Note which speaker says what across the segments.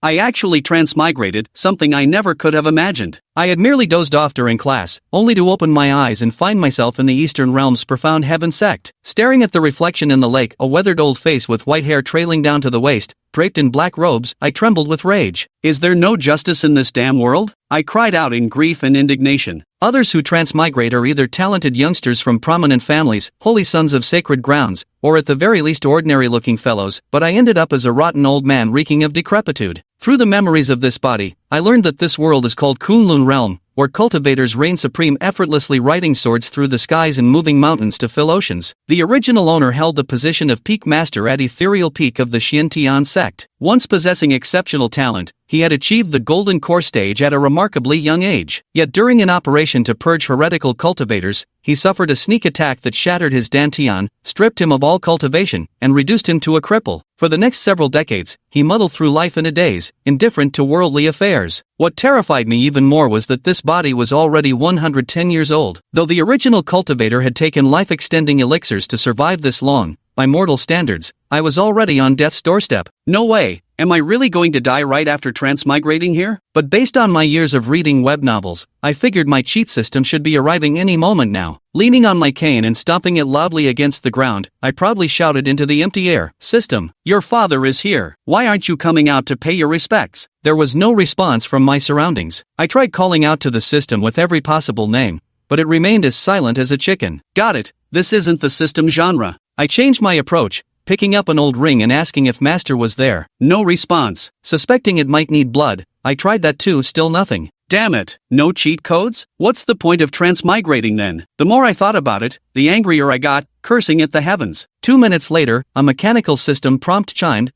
Speaker 1: I actually transmigrated, something I never could have imagined. I had merely dozed off during class, only to open my eyes and find myself in the Eastern Realm's profound heaven sect. Staring at the reflection in the lake, a weathered old face with white hair trailing down to the waist, draped in black robes, I trembled with rage. Is there no justice in this damn world? I cried out in grief and indignation. Others who transmigrate are either talented youngsters from prominent families, holy sons of sacred grounds, or at the very least ordinary-looking fellows, but I ended up as a rotten old man reeking of decrepitude. Through the memories of this body, I learned that this world is called Kunlun Realm, where cultivators reign supreme, effortlessly riding swords through the skies and moving mountains to fill oceans. The original owner held the position of peak master at ethereal peak of the Xiantian sect. Once possessing exceptional talent, he had achieved the golden core stage at a remarkably young age. Yet during an operation to purge heretical cultivators, he suffered a sneak attack that shattered his dantian, stripped him of all cultivation, and reduced him to a cripple. For the next several decades, he muddled through life in a daze, indifferent to worldly affairs. What terrified me even more was that this body was already 110 years old. Though the original cultivator had taken life-extending elixirs to survive this long, by mortal standards, I was already on death's doorstep. No way. Am I really going to die right after transmigrating here? But based on my years of reading web novels, I figured my cheat system should be arriving any moment now. Leaning on my cane and stomping it loudly against the ground, I proudly shouted into the empty air, "System, your father is here. Why aren't you coming out to pay your respects?" There was no response from my surroundings. I tried calling out to the system with every possible name, but it remained as silent as a chicken. Got it, this isn't the system genre. I changed my approach, picking up an old ring and asking if Master was there. No response. Suspecting it might need blood, I tried that too, still nothing. Damn it, no cheat codes? What's the point of transmigrating then? The more I thought about it, the angrier I got, cursing at the heavens. 2 minutes later, a mechanical system prompt chimed,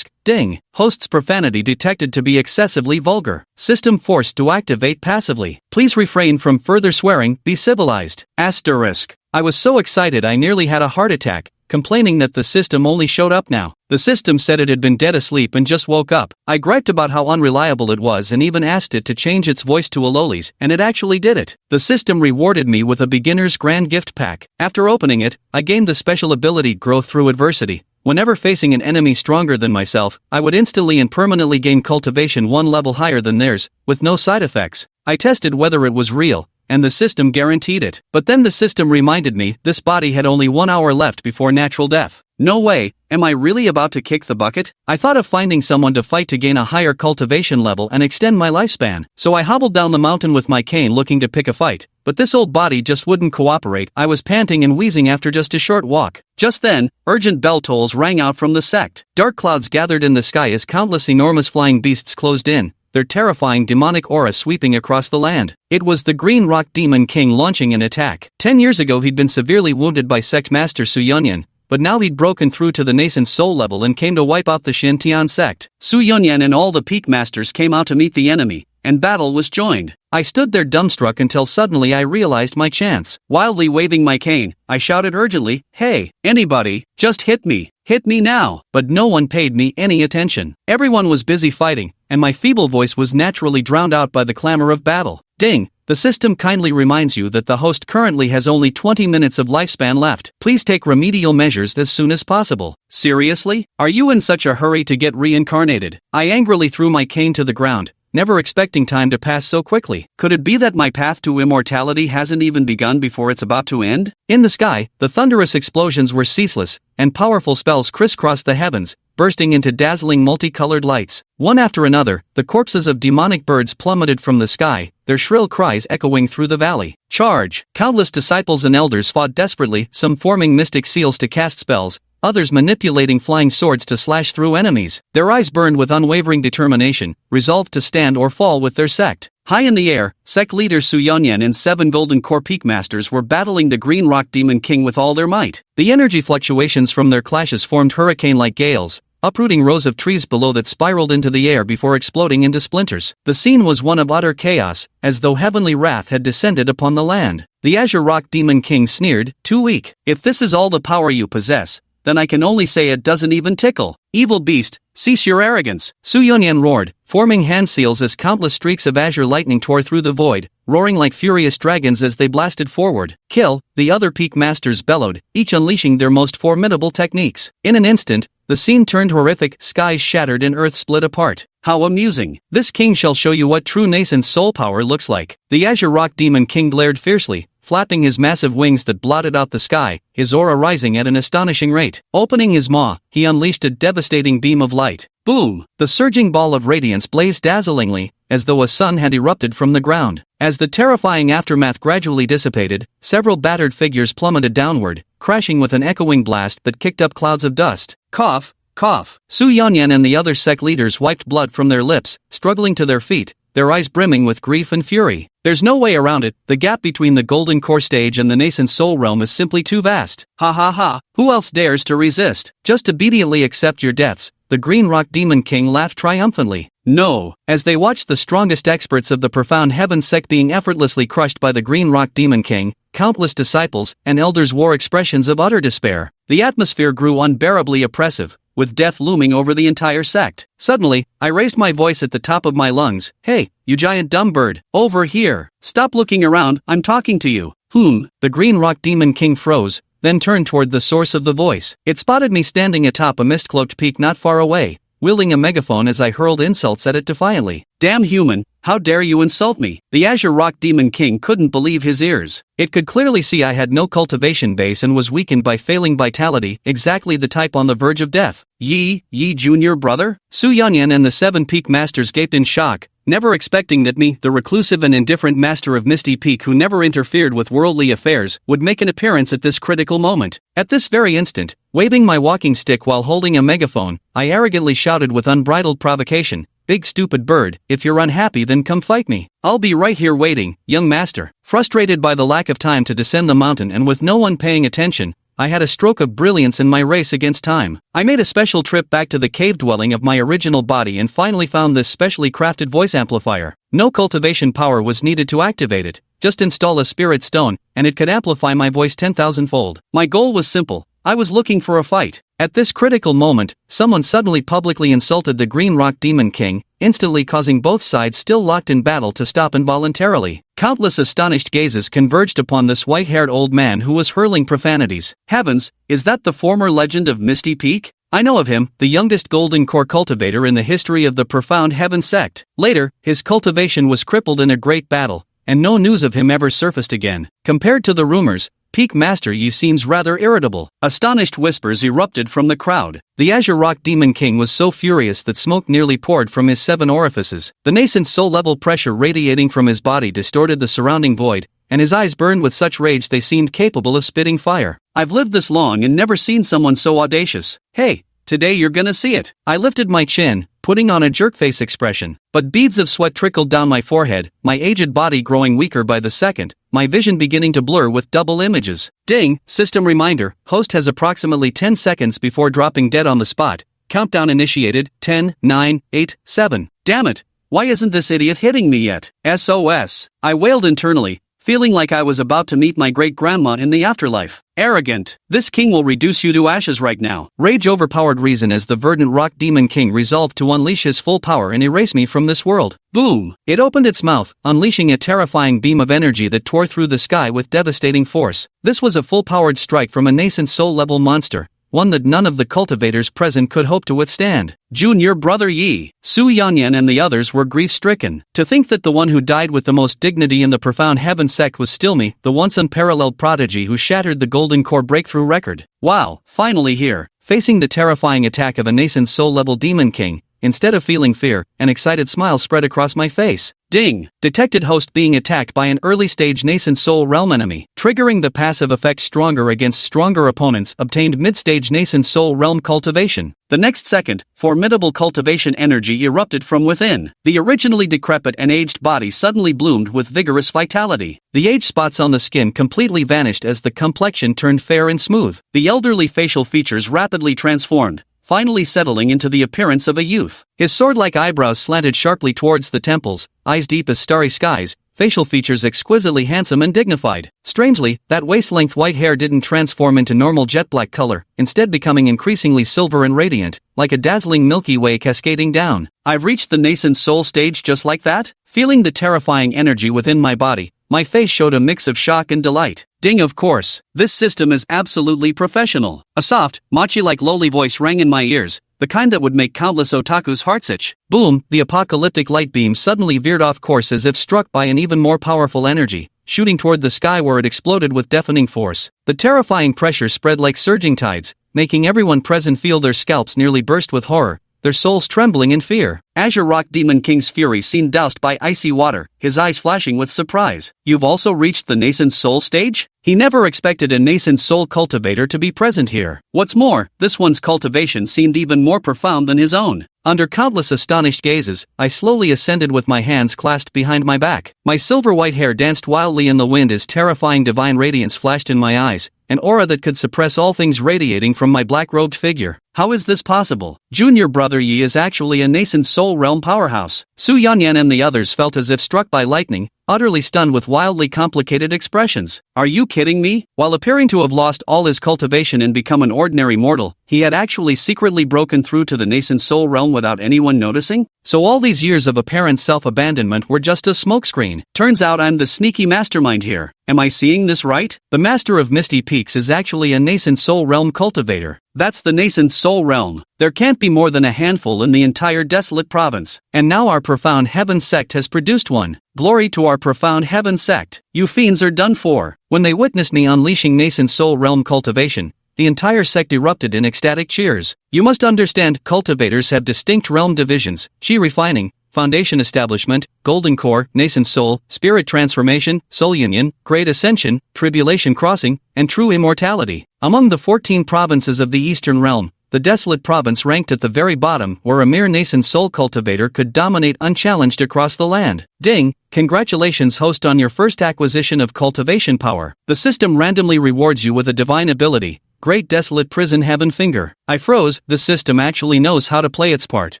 Speaker 1: *ding. Host's profanity detected to be excessively vulgar. System forced to activate passively. Please refrain from further swearing, be civilized. I was so excited I nearly had a heart attack, complaining that the system only showed up now. The system said it had been dead asleep and just woke up. I griped about how unreliable it was and even asked it to change its voice to a lowly's, and it actually did it. The system rewarded me with a beginner's grand gift pack. After opening it, I gained the special ability Grow Through Adversity. Whenever facing an enemy stronger than myself, I would instantly and permanently gain cultivation one level higher than theirs, with no side effects. I tested whether it was real, and the system guaranteed it. But then the system reminded me this body had only 1 hour left before natural death. No way, am I really about to kick the bucket? I thought of finding someone to fight to gain a higher cultivation level and extend my lifespan. So I hobbled down the mountain with my cane looking to pick a fight. But this old body just wouldn't cooperate. I was panting and wheezing after just a short walk. Just then, urgent bell tolls rang out from the sect. Dark clouds gathered in the sky as countless enormous flying beasts closed in, their terrifying demonic aura sweeping across the land. It was the Green Rock Demon King launching an attack. 10 years ago he'd been severely wounded by Sect Master Su Yunyan, but now he'd broken through to the nascent soul level and came to wipe out the Xiantian sect. Su Yunyan and all the peak masters came out to meet the enemy, and battle was joined. I stood there dumbstruck until suddenly I realized my chance. Wildly waving my cane, I shouted urgently, "Hey, anybody, just hit me. Hit me now." But no one paid me any attention. Everyone was busy fighting, and my feeble voice was naturally drowned out by the clamor of battle. Ding! The system kindly reminds you that the host currently has only 20 minutes of lifespan left. Please take remedial measures as soon as possible. Seriously? Are you in such a hurry to get reincarnated? I angrily threw my cane to the ground, never expecting time to pass so quickly. Could it be that my path to immortality hasn't even begun before it's about to end? In the sky, the thunderous explosions were ceaseless, and powerful spells crisscrossed the heavens, bursting into dazzling multicolored lights. One after another, the corpses of demonic birds plummeted from the sky, their shrill cries echoing through the valley. Charge! Countless disciples and elders fought desperately, some forming mystic seals to cast spells, others manipulating flying swords to slash through enemies. Their eyes burned with unwavering determination, resolved to stand or fall with their sect. High in the air, sect leader Su Yunyan and 7 Golden Core Peak Masters were battling the Green Rock Demon King with all their might. The energy fluctuations from their clashes formed hurricane-like gales, uprooting rows of trees below that spiraled into the air before exploding into splinters. The scene was one of utter chaos, as though heavenly wrath had descended upon the land. The Azure Rock Demon King sneered, "Too weak. If this is all the power you possess, then I can only say it doesn't even tickle. Evil beast, cease your arrogance." Su Yunyan roared, forming hand seals as countless streaks of azure lightning tore through the void, roaring like furious dragons as they blasted forward. "Kill!" the other peak masters bellowed, each unleashing their most formidable techniques. In an instant, The scene turned horrific, skies shattered and earth split apart. How amusing. This king shall show you what true nascent soul power looks like. The Azure Rock Demon King glared fiercely, flapping his massive wings that blotted out the sky, his aura rising at an astonishing rate. Opening his maw, he unleashed a devastating beam of light. Boom! The surging ball of radiance blazed dazzlingly, as though a sun had erupted from the ground. As the terrifying aftermath gradually dissipated, several battered figures plummeted downward, crashing with an echoing blast that kicked up clouds of dust. Cough! Cough! Su Yanyan and the other sect leaders wiped blood from their lips, struggling to their feet, their eyes brimming with grief and fury. There's no way around it, the gap between the Golden Core stage and the nascent soul realm is simply too vast. Ha ha ha, who else dares to resist? Just obediently accept your deaths, the Green Rock Demon King laughed triumphantly. No, as they watched the strongest experts of the Profound Heaven sect being effortlessly crushed by the Green Rock Demon King, countless disciples and elders wore expressions of utter despair. The atmosphere grew unbearably oppressive, with death looming over the entire sect. Suddenly, I raised my voice at the top of my lungs. Hey, you giant dumb bird, over here. Stop looking around, I'm talking to you. The Green Rock Demon King froze, then turned toward the source of the voice. It spotted me standing atop a mist-cloaked peak not far away, wielding a megaphone as I hurled insults at it defiantly. Damn human, how dare you insult me? The Azure Rock Demon King couldn't believe his ears. It could clearly see I had no cultivation base and was weakened by failing vitality, exactly the type on the verge of death. Yi junior brother? Su Yanyan and the 7 Peak Masters gaped in shock, never expecting that me, the reclusive and indifferent master of Misty Peak who never interfered with worldly affairs, would make an appearance at this critical moment. At this very instant, waving my walking stick while holding a megaphone, I arrogantly shouted with unbridled provocation, "Big stupid bird, if you're unhappy then come fight me. I'll be right here waiting, young master." Frustrated by the lack of time to descend the mountain and with no one paying attention, I had a stroke of brilliance in my race against time. I made a special trip back to the cave dwelling of my original body and finally found this specially crafted voice amplifier. No cultivation power was needed to activate it, just install a spirit stone, and it could amplify my voice 10,000-fold. My goal was simple. I was looking for a fight. At this critical moment, someone suddenly publicly insulted the Green Rock Demon King, instantly causing both sides still locked in battle to stop involuntarily. Countless astonished gazes converged upon this white-haired old man who was hurling profanities. Heavens, is that the former legend of Misty Peak? I know of him, the youngest Golden Core cultivator in the history of the Profound Heaven sect. Later, his cultivation was crippled in a great battle, and no news of him ever surfaced again. Compared to the rumors, Peak Master Yi seems rather irritable. Astonished whispers erupted from the crowd. The Azure Rock Demon King was so furious that smoke nearly poured from his 7 orifices. The nascent soul-level pressure radiating from his body distorted the surrounding void, and his eyes burned with such rage they seemed capable of spitting fire. I've lived this long and never seen someone so audacious. Hey, today you're gonna see it. I lifted my chin, putting on a jerk-face expression, but beads of sweat trickled down my forehead, my aged body growing weaker by the second, my vision beginning to blur with double images. Ding, system reminder, host has approximately 10 seconds before dropping dead on the spot. Countdown initiated, 10, 9, 8, 7. Damn it, why isn't this idiot hitting me yet? SOS. I wailed internally, feeling like I was about to meet my great-grandma in the afterlife. Arrogant. This king will reduce you to ashes right now. Rage overpowered reason as the verdant rock demon king resolved to unleash his full power and erase me from this world. Boom! It opened its mouth, unleashing a terrifying beam of energy that tore through the sky with devastating force. This was a full-powered strike from a nascent soul-level monster, one that none of the cultivators present could hope to withstand. Junior brother Yi, Su Yanyan and the others were grief-stricken. To think that the one who died with the most dignity in the Profound Heaven sect was still me, the once unparalleled prodigy who shattered the Golden Core breakthrough record. Wow, finally here, facing the terrifying attack of a nascent soul-level demon king. Instead of feeling fear, an excited smile spread across my face. Ding! Detected host being attacked by an early-stage nascent soul realm enemy. Triggering the passive effect stronger against stronger opponents obtained mid-stage nascent soul realm cultivation. The next second, formidable cultivation energy erupted from within. The originally decrepit and aged body suddenly bloomed with vigorous vitality. The age spots on the skin completely vanished as the complexion turned fair and smooth. The elderly facial features rapidly transformed, finally settling into the appearance of a youth. His sword-like eyebrows slanted sharply towards the temples, eyes deep as starry skies, facial features exquisitely handsome and dignified. Strangely, that waist-length white hair didn't transform into normal jet-black color, instead becoming increasingly silver and radiant, like a dazzling Milky Way cascading down. I've reached the nascent soul stage just like that? Feeling the terrifying energy within my body, My face showed a mix of shock and delight. Ding, of course. This system is absolutely professional. A soft, machi-like lowly voice rang in my ears, the kind that would make countless otakus' hearts itch. Boom, the apocalyptic light beam suddenly veered off course as if struck by an even more powerful energy, shooting toward the sky where it exploded with deafening force. The terrifying pressure spread like surging tides, making everyone present feel their scalps nearly burst with horror, their souls trembling in fear. Azure Rock Demon King's fury seemed doused by icy water, his eyes flashing with surprise. You've also reached the nascent soul stage? He never expected a nascent soul cultivator to be present here. What's more, this one's cultivation seemed even more profound than his own. Under countless astonished gazes, I slowly ascended with my hands clasped behind my back. My silver-white hair danced wildly in the wind as terrifying divine radiance flashed in my eyes, an aura that could suppress all things radiating from my black-robed figure. How is this possible? Junior Brother Yi is actually a nascent soul realm powerhouse. Su Yanyan and the others felt as if struck by lightning, utterly stunned with wildly complicated expressions. Are you kidding me? While appearing to have lost all his cultivation and become an ordinary mortal, he had actually secretly broken through to the nascent soul realm without anyone noticing? So all these years of apparent self-abandonment were just a smokescreen. Turns out I'm the sneaky mastermind here. Am I seeing this right? The Master of Misty Peaks is actually a nascent soul realm cultivator. That's the nascent soul realm. There can't be more than a handful in the entire desolate province. And now our profound heaven sect has produced one. Glory to our profound heaven sect. You fiends are done for. When they witnessed me unleashing nascent soul realm cultivation, the entire sect erupted in ecstatic cheers. You must understand, cultivators have distinct realm divisions: Chi refining, Foundation establishment, Golden Core, Nascent Soul, Spirit Transformation, Soul Union, Great Ascension, Tribulation Crossing, and True Immortality. Among the 14 provinces of the Eastern Realm, the Desolate Province ranked at the very bottom, where a mere nascent soul cultivator could dominate unchallenged across the land. Ding! Congratulations, host, on your first acquisition of cultivation power. The system randomly rewards you with a divine ability, Great Desolate Prison Heaven Finger. I froze. The system actually knows how to play its part.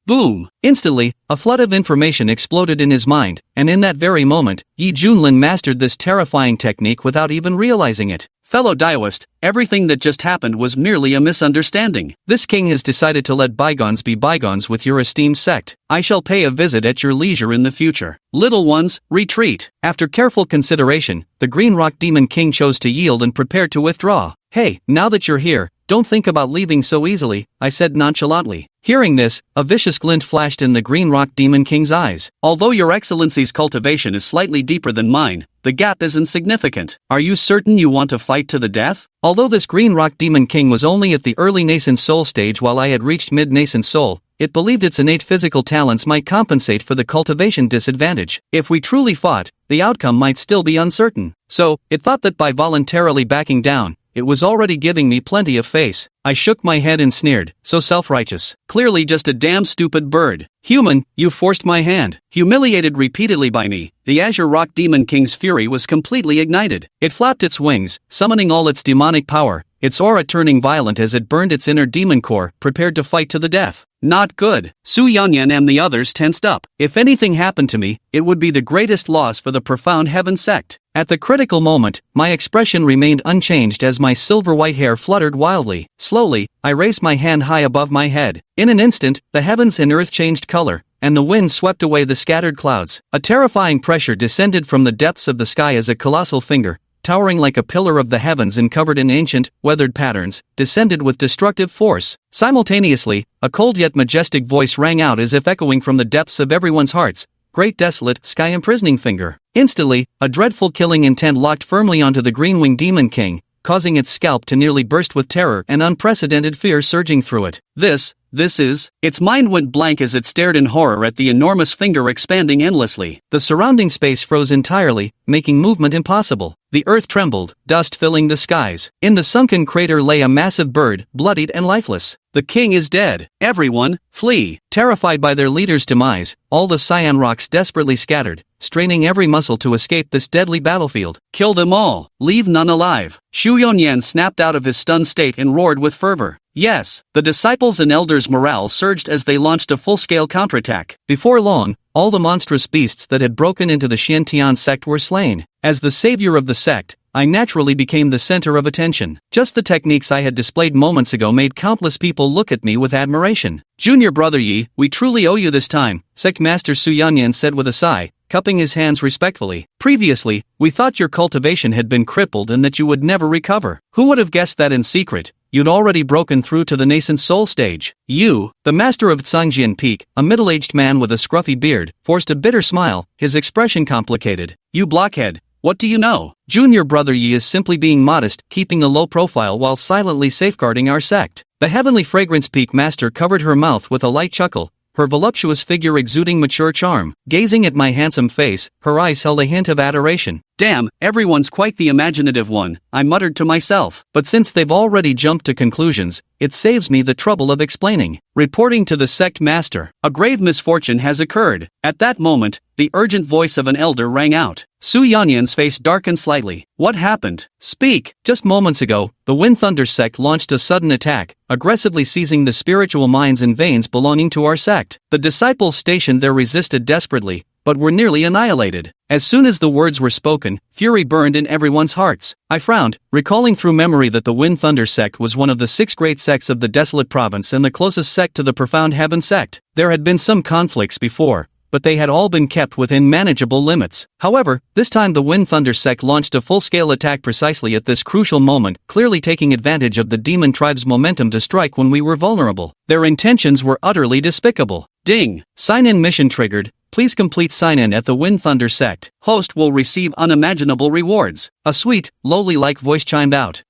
Speaker 1: Boom! Instantly, a flood of information exploded in his mind, and in that very moment, Yi Junlin mastered this terrifying technique without even realizing it. Fellow Daoist, everything that just happened was merely a misunderstanding. This king has decided to let bygones be bygones with your esteemed sect. I shall pay a visit at your leisure in the future. Little ones, retreat. After careful consideration, the Green Rock Demon King chose to yield and prepared to withdraw. Hey, now that you're here, don't think about leaving so easily, I said nonchalantly. Hearing this, a vicious glint flashed in the Green Rock Demon King's eyes. Although your excellency's cultivation is slightly deeper than mine, the gap isn't significant. Are you certain you want to fight to the death? Although this Green Rock Demon King was only at the early nascent soul stage while I had reached mid-nascent soul, it believed its innate physical talents might compensate for the cultivation disadvantage. If we truly fought, the outcome might still be uncertain. So, it thought that by voluntarily backing down, it was already giving me plenty of face. I shook my head and sneered, so self-righteous. Clearly just a damn stupid bird. Human, you forced my hand. Humiliated repeatedly by me, the Azure Rock Demon King's fury was completely ignited. It flapped its wings, summoning all its demonic power, its aura turning violent as it burned its inner demon core, prepared to fight to the death. Not good. Su Yanyan and the others tensed up. If anything happened to me, it would be the greatest loss for the profound heaven sect. At the critical moment, my expression remained unchanged as my silver-white hair fluttered wildly. Slowly, I raised my hand high above my head. In an instant, the heavens and earth changed color, and the wind swept away the scattered clouds. A terrifying pressure descended from the depths of the sky as a colossal finger, towering like a pillar of the heavens and covered in ancient, weathered patterns, descended with destructive force. Simultaneously, a cold yet majestic voice rang out as if echoing from the depths of everyone's hearts. Great Desolate, Sky Imprisoning Finger. Instantly, a dreadful killing intent locked firmly onto the Green-Winged Demon King, causing its scalp to nearly burst with terror and unprecedented fear surging through it. This is... Its mind went blank as it stared in horror at the enormous finger expanding endlessly. The surrounding space froze entirely, making movement impossible. The earth trembled, dust filling the skies. In the sunken crater lay a massive bird, bloodied and lifeless. The king is dead. Everyone, flee. Terrified by their leader's demise, all the Cyan rocks desperately scattered, straining every muscle to escape this deadly battlefield. Kill them all. Leave none alive. Shu Yonyan snapped out of his stunned state and roared with fervor. Yes, the disciples and elders' morale surged as they launched a full-scale counterattack. Before long, all the monstrous beasts that had broken into the Xiantian sect were slain. As the savior of the sect, I naturally became the center of attention. Just the techniques I had displayed moments ago made countless people look at me with admiration. Junior Brother Yi, we truly owe you this time, Sect Master Su Yanyan said with a sigh, cupping his hands respectfully. Previously, we thought your cultivation had been crippled and that you would never recover. Who would have guessed that in secret, you'd already broken through to the nascent soul stage? You, the master of Tsangjian Peak, a middle-aged man with a scruffy beard, forced a bitter smile, his expression complicated. You blockhead. What do you know? Junior brother Yi is simply being modest, keeping a low profile while silently safeguarding our sect. The heavenly fragrance peak master covered her mouth with a light chuckle, her voluptuous figure exuding mature charm. Gazing at my handsome face, her eyes held a hint of adoration. Damn, everyone's quite the imaginative one, I muttered to myself. But since they've already jumped to conclusions, it saves me the trouble of explaining. Reporting to the sect master, a grave misfortune has occurred. At that moment, the urgent voice of an elder rang out. Su Yanyan's face darkened slightly. What happened? Speak. Just moments ago, the Wind Thunder sect launched a sudden attack, aggressively seizing the spiritual minds and veins belonging to our sect. The disciples stationed there resisted desperately, but were nearly annihilated. As soon as the words were spoken, fury burned in everyone's hearts. I frowned, recalling through memory that the Wind Thunder sect was one of the 6 great sects of the Desolate Province and the closest sect to the Profound Heaven sect. There had been some conflicts before, but they had all been kept within manageable limits. However, this time the Wind Thunder sect launched a full-scale attack precisely at this crucial moment, clearly taking advantage of the demon tribe's momentum to strike when we were vulnerable. Their intentions were utterly despicable. Ding! Sign-in mission triggered. Please complete sign-in at the Wind Thunder sect. Host will receive unimaginable rewards. A sweet, lowly-like voice chimed out.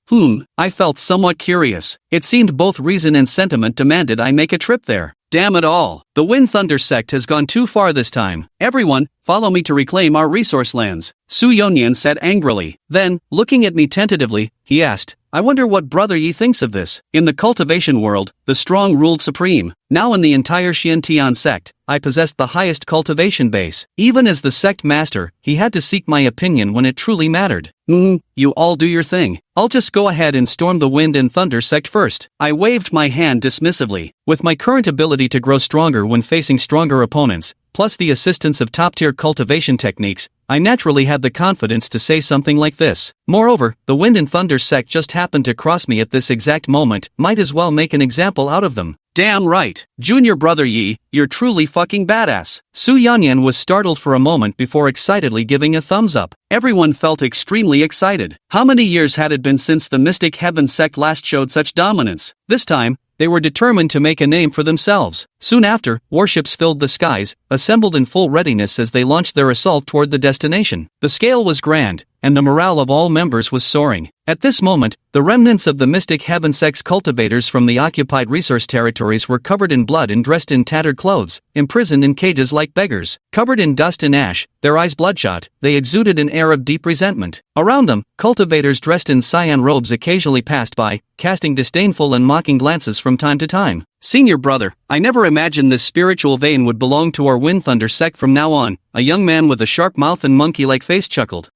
Speaker 1: I felt somewhat curious. It seemed both reason and sentiment demanded I make a trip there. Damn it all. The Wind Thunder sect has gone too far this time. Everyone, follow me to reclaim our resource lands. Su Yonyan said angrily. Then, looking at me tentatively, he asked, I wonder what Brother Yi thinks of this. In the cultivation world, the strong ruled supreme. Now in the entire Xiantian sect, I possessed the highest cultivation base. Even as the sect master, he had to seek my opinion when it truly mattered. You all do your thing. I'll just go ahead and storm the Wind and Thunder sect first. I waved my hand dismissively. With my current ability to grow stronger when facing stronger opponents, plus the assistance of top-tier cultivation techniques, I naturally had the confidence to say something like this. Moreover, the Wind and Thunder sect just happened to cross me at this exact moment, might as well make an example out of them. Damn right. Junior brother Yi, you're truly fucking badass. Su Yanyan was startled for a moment before excitedly giving a thumbs up. Everyone felt extremely excited. How many years had it been since the Mystic Heaven sect last showed such dominance? This time, they were determined to make a name for themselves. Soon after, warships filled the skies, assembled in full readiness as they launched their assault toward the destination. The scale was grand, and the morale of all members was soaring. At this moment, the remnants of the Mystic Heaven sect's cultivators from the occupied resource territories were covered in blood and dressed in tattered clothes, imprisoned in cages like beggars. Covered in dust and ash, their eyes bloodshot, they exuded an air of deep resentment. Around them, cultivators dressed in cyan robes occasionally passed by, casting disdainful and mocking glances from time to time. Senior brother, I never imagined this spiritual vein would belong to our Wind Thunder sect from now on, a young man with a sharp mouth and monkey-like face chuckled.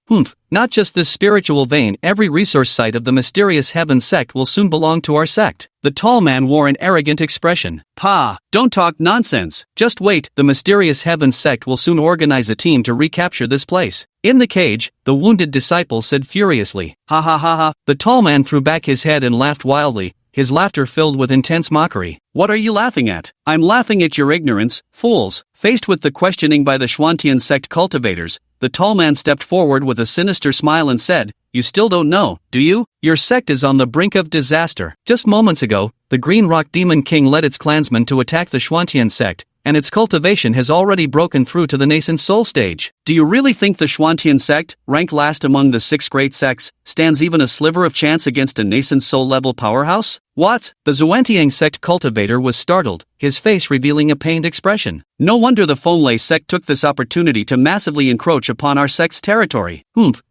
Speaker 1: Not just this spiritual vein, every resource site of the mysterious Heaven sect will soon belong to our sect. The tall man wore an arrogant expression. Pa, don't talk nonsense. Just wait, the mysterious Heaven sect will soon organize a team to recapture this place. In the cage, the wounded disciple said furiously. Ha ha ha ha. The tall man threw back his head and laughed wildly, his laughter filled with intense mockery. What are you laughing at? I'm laughing at your ignorance, fools. Faced with the questioning by the Xuantian sect cultivators, the tall man stepped forward with a sinister smile and said, You still don't know, do you? Your sect is on the brink of disaster. Just moments ago, the Green Rock Demon King led its clansmen to attack the Xuantian sect, and its cultivation has already broken through to the nascent soul stage. Do you really think the Xuantian sect, ranked last among the 6 great sects, stands even a sliver of chance against a nascent soul-level powerhouse? What? The Xuantian sect cultivator was startled, his face revealing a pained expression. No wonder the Fonlei sect took this opportunity to massively encroach upon our sect's territory.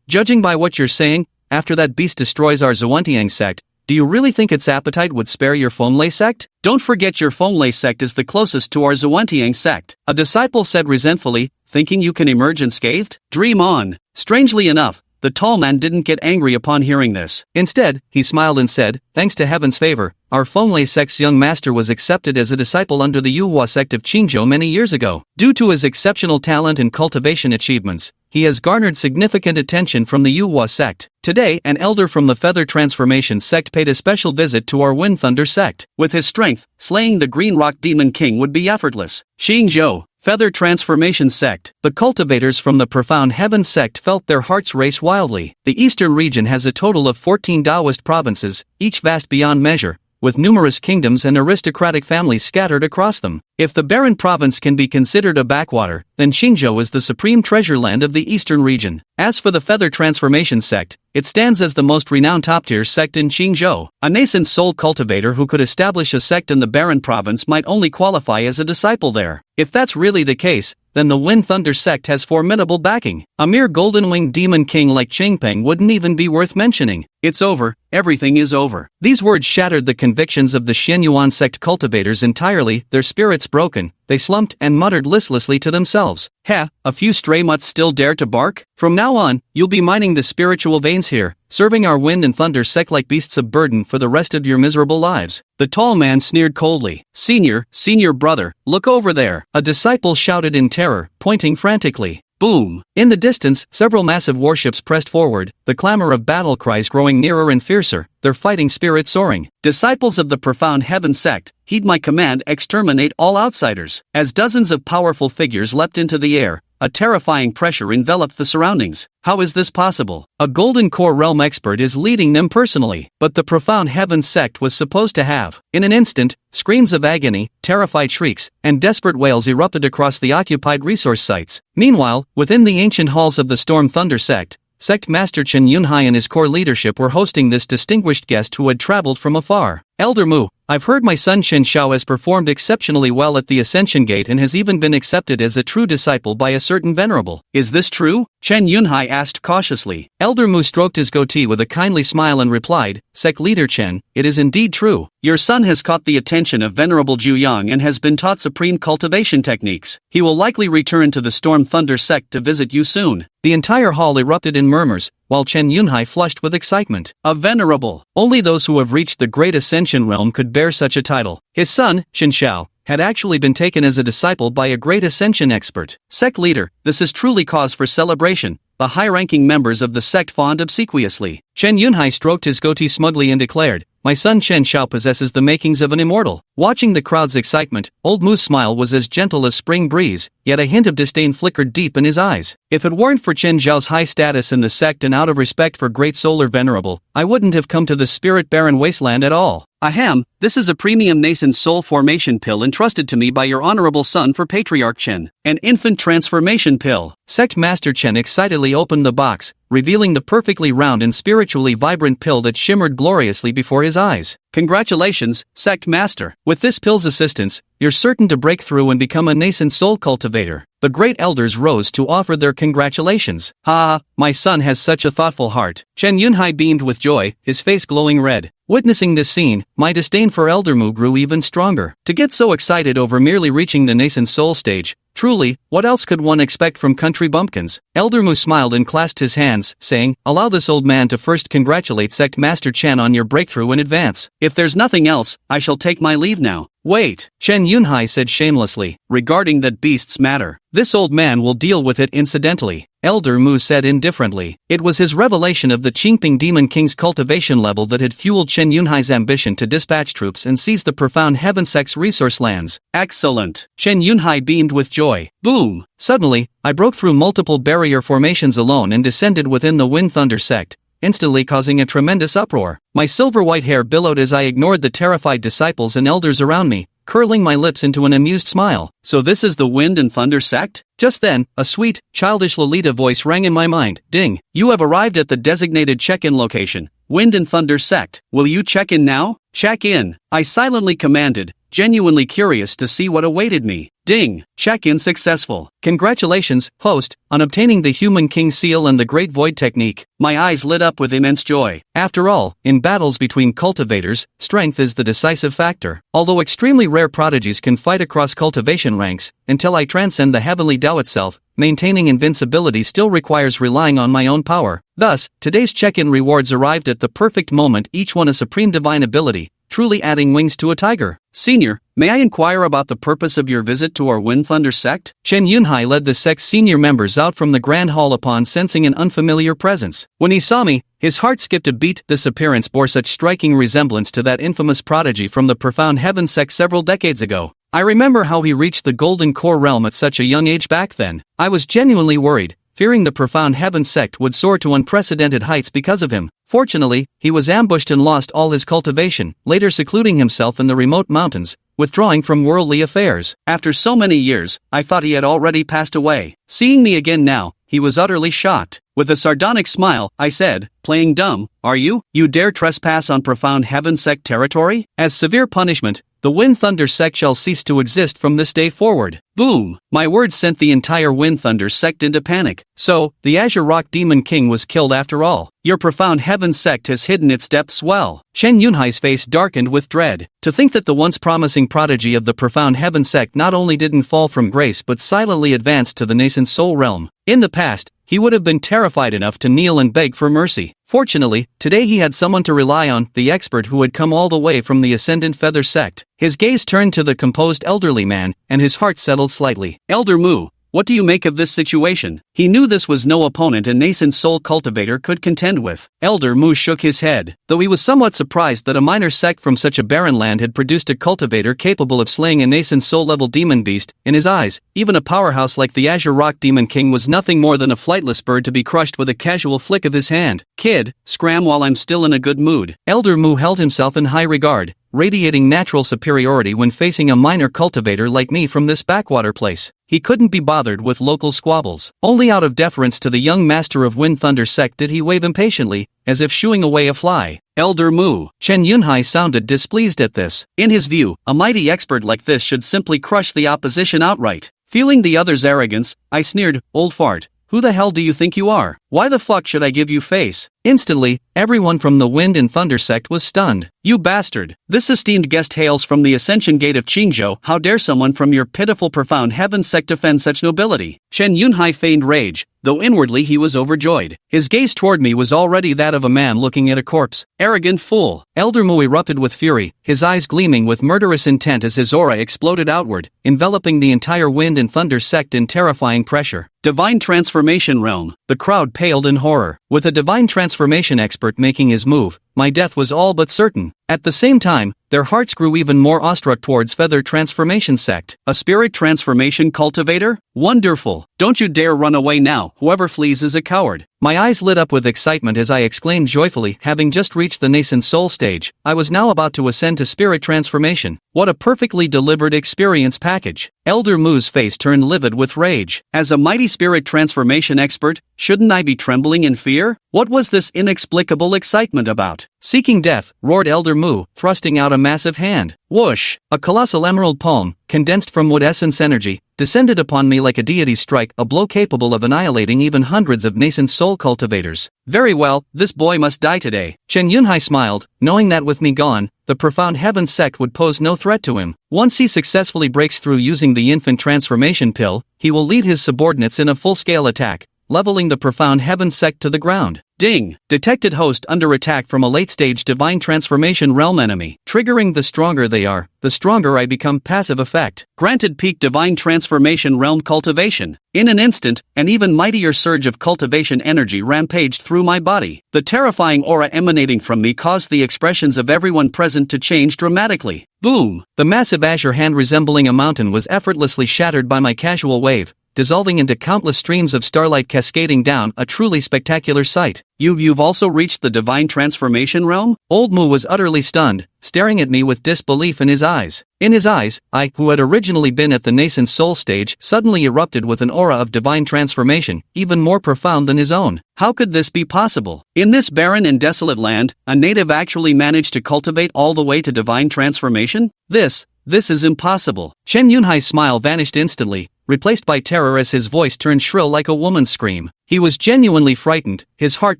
Speaker 1: Judging by what you're saying, after that beast destroys our Xuantian sect, do you really think its appetite would spare your Fonlei sect? Don't forget your Fonlei sect is the closest to our Xuantian sect, a disciple said resentfully, thinking you can emerge unscathed? Dream on. Strangely enough, the tall man didn't get angry upon hearing this. Instead, he smiled and said, Thanks to heaven's favor, our Fonlei sect's young master was accepted as a disciple under the Yuhua sect of Qingzhou many years ago. Due to his exceptional talent and cultivation achievements, he has garnered significant attention from the Yuhua sect. Today, an elder from the Feather Transformation sect paid a special visit to our Wind Thunder sect. With his strength, slaying the Green Rock Demon King would be effortless. Qingzhou, Feather Transformation Sect. The cultivators from the Profound Heaven sect felt their hearts race wildly. The eastern region has a total of 14 Taoist provinces, each vast beyond measure, with numerous kingdoms and aristocratic families scattered across them. If the barren province can be considered a backwater, then Qingzhou is the supreme treasure land of the eastern region. As for the Feather Transformation Sect, it stands as the most renowned top-tier sect in Qingzhou. A nascent soul cultivator who could establish a sect in the barren province might only qualify as a disciple there. If that's really the case, then the Wind Thunder sect has formidable backing. A mere golden-winged demon king like Qingpeng wouldn't even be worth mentioning. It's over, everything is over. These words shattered the convictions of the Xianyuan sect cultivators entirely, their spirits broken. They slumped and muttered listlessly to themselves. "Heh, a few stray mutts still dare to bark? From now on, you'll be mining the spiritual veins here, serving our Wind and Thunder sect like beasts of burden for the rest of your miserable lives." The tall man sneered coldly. Senior brother, look over there." A disciple shouted in terror, pointing frantically. Boom! In the distance, several massive warships pressed forward, the clamor of battle cries growing nearer and fiercer, their fighting spirit soaring. "Disciples of the Profound Heaven sect, heed my command, exterminate all outsiders." As dozens of powerful figures leapt into the air, a terrifying pressure enveloped the surroundings. How is this possible? A Golden Core Realm expert is leading them personally, but the Profound Heaven sect was supposed to have. In an instant, screams of agony, terrified shrieks, and desperate wails erupted across the occupied resource sites. Meanwhile, within the ancient halls of the Storm Thunder sect, Sect Master Chen Yunhai and his core leadership were hosting this distinguished guest who had traveled from afar. "Elder Mu, I've heard my son Chen Xiao has performed exceptionally well at the Ascension Gate and has even been accepted as a true disciple by a certain venerable. Is this true?" Chen Yunhai asked cautiously. Elder Mu stroked his goatee with a kindly smile and replied, "Sect Leader Chen, it is indeed true. Your son has caught the attention of Venerable Zhu Yang and has been taught supreme cultivation techniques. He will likely return to the Storm Thunder sect to visit you soon." The entire hall erupted in murmurs, while Chen Yunhai flushed with excitement. A venerable! Only those who have reached the great ascension realm could bear such a title. His son, Chen Xiao, had actually been taken as a disciple by a great ascension expert. "Sect leader, this is truly cause for celebration," the high-ranking members of the sect fawned obsequiously. Chen Yunhai stroked his goatee smugly and declared, "My son Chen Xiao possesses the makings of an immortal." Watching the crowd's excitement, Old Mu's smile was as gentle as spring breeze, yet a hint of disdain flickered deep in his eyes. "If it weren't for Chen Xiao's high status in the sect and out of respect for Great Solar Venerable, I wouldn't have come to the spirit-barren wasteland at all. Ahem, this is a premium nascent soul formation pill entrusted to me by your honorable son for Patriarch Chen. An infant transformation pill." Sect Master Chen excitedly opened the box, revealing the perfectly round and spiritually vibrant pill that shimmered gloriously before his eyes. "Congratulations, Sect Master. With this pill's assistance, you're certain to break through and become a nascent soul cultivator." The great elders rose to offer their congratulations. "Ha, my son has such a thoughtful heart." Chen Yunhai beamed with joy, his face glowing red. Witnessing this scene, my disdain for Elder Mu grew even stronger. To get so excited over merely reaching the nascent soul stage, truly, what else could one expect from country bumpkins? Elder Mu smiled and clasped his hands, saying, "Allow this old man to first congratulate Sect Master Chen on your breakthrough in advance. If there's nothing else, I shall take my leave now." "Wait," Chen Yunhai said shamelessly, "regarding that beast's matter. This old man will deal with it incidentally." Elder Mu said indifferently. It was his revelation of the Qingping Demon King's cultivation level that had fueled Chen Yunhai's ambition to dispatch troops and seize the Profound Heaven sect's resource lands. "Excellent." Chen Yunhai beamed with joy. Boom! Suddenly, I broke through multiple barrier formations alone and descended within the Wind Thunder sect, instantly causing a tremendous uproar. My silver-white hair billowed as I ignored the terrified disciples and elders around me, curling my lips into an amused smile. "So this is the Wind and Thunder sect?" Just then, a sweet, childish Lolita voice rang in my mind. "Ding! You have arrived at the designated check-in location, Wind and Thunder sect. Will you check in now?" "Check in," I silently commanded, genuinely curious to see what awaited me. Ding! Check-in successful. Congratulations, host, on obtaining the Human King Seal and the Great Void Technique. My eyes lit up with immense joy. After all, in battles between cultivators, strength is the decisive factor. Although extremely rare prodigies can fight across cultivation ranks, until I transcend the heavenly Tao itself, maintaining invincibility still requires relying on my own power. Thus, today's check-in rewards arrived at the perfect moment, each one a supreme divine ability, truly adding wings to a tiger. Senior, may I inquire about the purpose of your visit to our Wind Thunder sect? Chen Yunhai led the sect's senior members out from the Grand Hall upon sensing an unfamiliar presence. When he saw me, his heart skipped a beat. This appearance bore such striking resemblance to that infamous prodigy from the Profound Heaven sect several decades ago. I remember how he reached the Golden Core realm at such a young age back then. I was genuinely worried, fearing the profound heaven sect would soar to unprecedented heights because of him. Fortunately, he was ambushed and lost all his cultivation, later secluding himself in the remote mountains, withdrawing from worldly affairs. After so many years, I thought he had already passed away. Seeing me again now, he was utterly shocked. With a sardonic smile, I said, playing dumb, "Are you? You dare trespass on profound heaven sect territory? As severe punishment, the Wind Thunder sect shall cease to exist from this day forward." Boom! My words sent the entire Wind Thunder sect into panic. So, the Azure Rock Demon King was killed after all. Your profound heaven sect has hidden its depths well. Shen Yunhai's face darkened with dread. To think that the once promising prodigy of the profound heaven sect not only didn't fall from grace but silently advanced to the nascent soul realm. In the past, he would have been terrified enough to kneel and beg for mercy. Fortunately, today he had someone to rely on, the expert who had come all the way from the Ascendant Feather sect. His gaze turned to the composed elderly man, and his heart settled slightly. "Elder Mu, what do you make of this situation?" He knew this was no opponent a nascent soul cultivator could contend with. Elder Mu shook his head, though he was somewhat surprised that a minor sect from such a barren land had produced a cultivator capable of slaying a nascent soul-level demon beast. In his eyes, even a powerhouse like the Azure Rock Demon King was nothing more than a flightless bird to be crushed with a casual flick of his hand. "Kid, scram while I'm still in a good mood." Elder Mu held himself in high regard, radiating natural superiority when facing a minor cultivator like me from this backwater place. He couldn't be bothered with local squabbles. Only out of deference to the young master of Wind Thunder sect did he wave impatiently, as if shooing away a fly. "Elder Mu." Chen Yunhai sounded displeased at this. In his view, a mighty expert like this should simply crush the opposition outright. Feeling the other's arrogance, I sneered, "Old fart. Who the hell do you think you are? Why the fuck should I give you face?" Instantly, everyone from the Wind and Thunder sect was stunned. "You bastard! This esteemed guest hails from the Ascension Gate of Qingzhou. How dare someone from your pitiful profound heaven sect defend such nobility?" Chen Yunhai feigned rage, though inwardly he was overjoyed. His gaze toward me was already that of a man looking at a corpse. "Arrogant fool!" Elder Mu erupted with fury, his eyes gleaming with murderous intent as his aura exploded outward, enveloping the entire Wind and Thunder sect in terrifying pressure. "Divine Transformation Realm." The crowd paled in horror. With a divine transformation expert making his move, my death was all but certain. At the same time, their hearts grew even more awestruck towards Feather Transformation sect. "A spirit transformation cultivator? Wonderful! Don't you dare run away now, whoever flees is a coward." My eyes lit up with excitement as I exclaimed joyfully, having just reached the nascent soul stage, I was now about to ascend to spirit transformation. What a perfectly delivered experience package. Elder Mu's face turned livid with rage. As a mighty spirit transformation expert, shouldn't I be trembling in fear? What was this inexplicable excitement about? "Seeking death," roared Elder Mu, thrusting out a massive hand. Whoosh! A colossal emerald palm, condensed from wood essence energy, descended upon me like a deity's strike, a blow capable of annihilating even hundreds of nascent soul cultivators. "Very well, this boy must die today." Chen Yunhai smiled, knowing that with me gone, the profound heaven sect would pose no threat to him. Once he successfully breaks through using the infant transformation pill, he will lead his subordinates in a full-scale attack, leveling the profound heaven sect to the ground. Ding! Detected host under attack from a late-stage divine transformation realm enemy. Triggering the stronger they are, the stronger I become. Passive effect. Granted peak divine transformation realm cultivation. In an instant, an even mightier surge of cultivation energy rampaged through my body. The terrifying aura emanating from me caused the expressions of everyone present to change dramatically. Boom! The massive azure hand resembling a mountain was effortlessly shattered by my casual wave, dissolving into countless streams of starlight cascading down, a truly spectacular sight. You've also reached the divine transformation realm?" Old Mu was utterly stunned, staring at me with disbelief in his eyes. In his eyes, I, who had originally been at the nascent soul stage, suddenly erupted with an aura of divine transformation, even more profound than his own. How could this be possible? In this barren and desolate land, a native actually managed to cultivate all the way to divine transformation? This is impossible. Chen Yunhai's smile vanished instantly, replaced by terror as his voice turned shrill like a woman's scream. He was genuinely frightened, his heart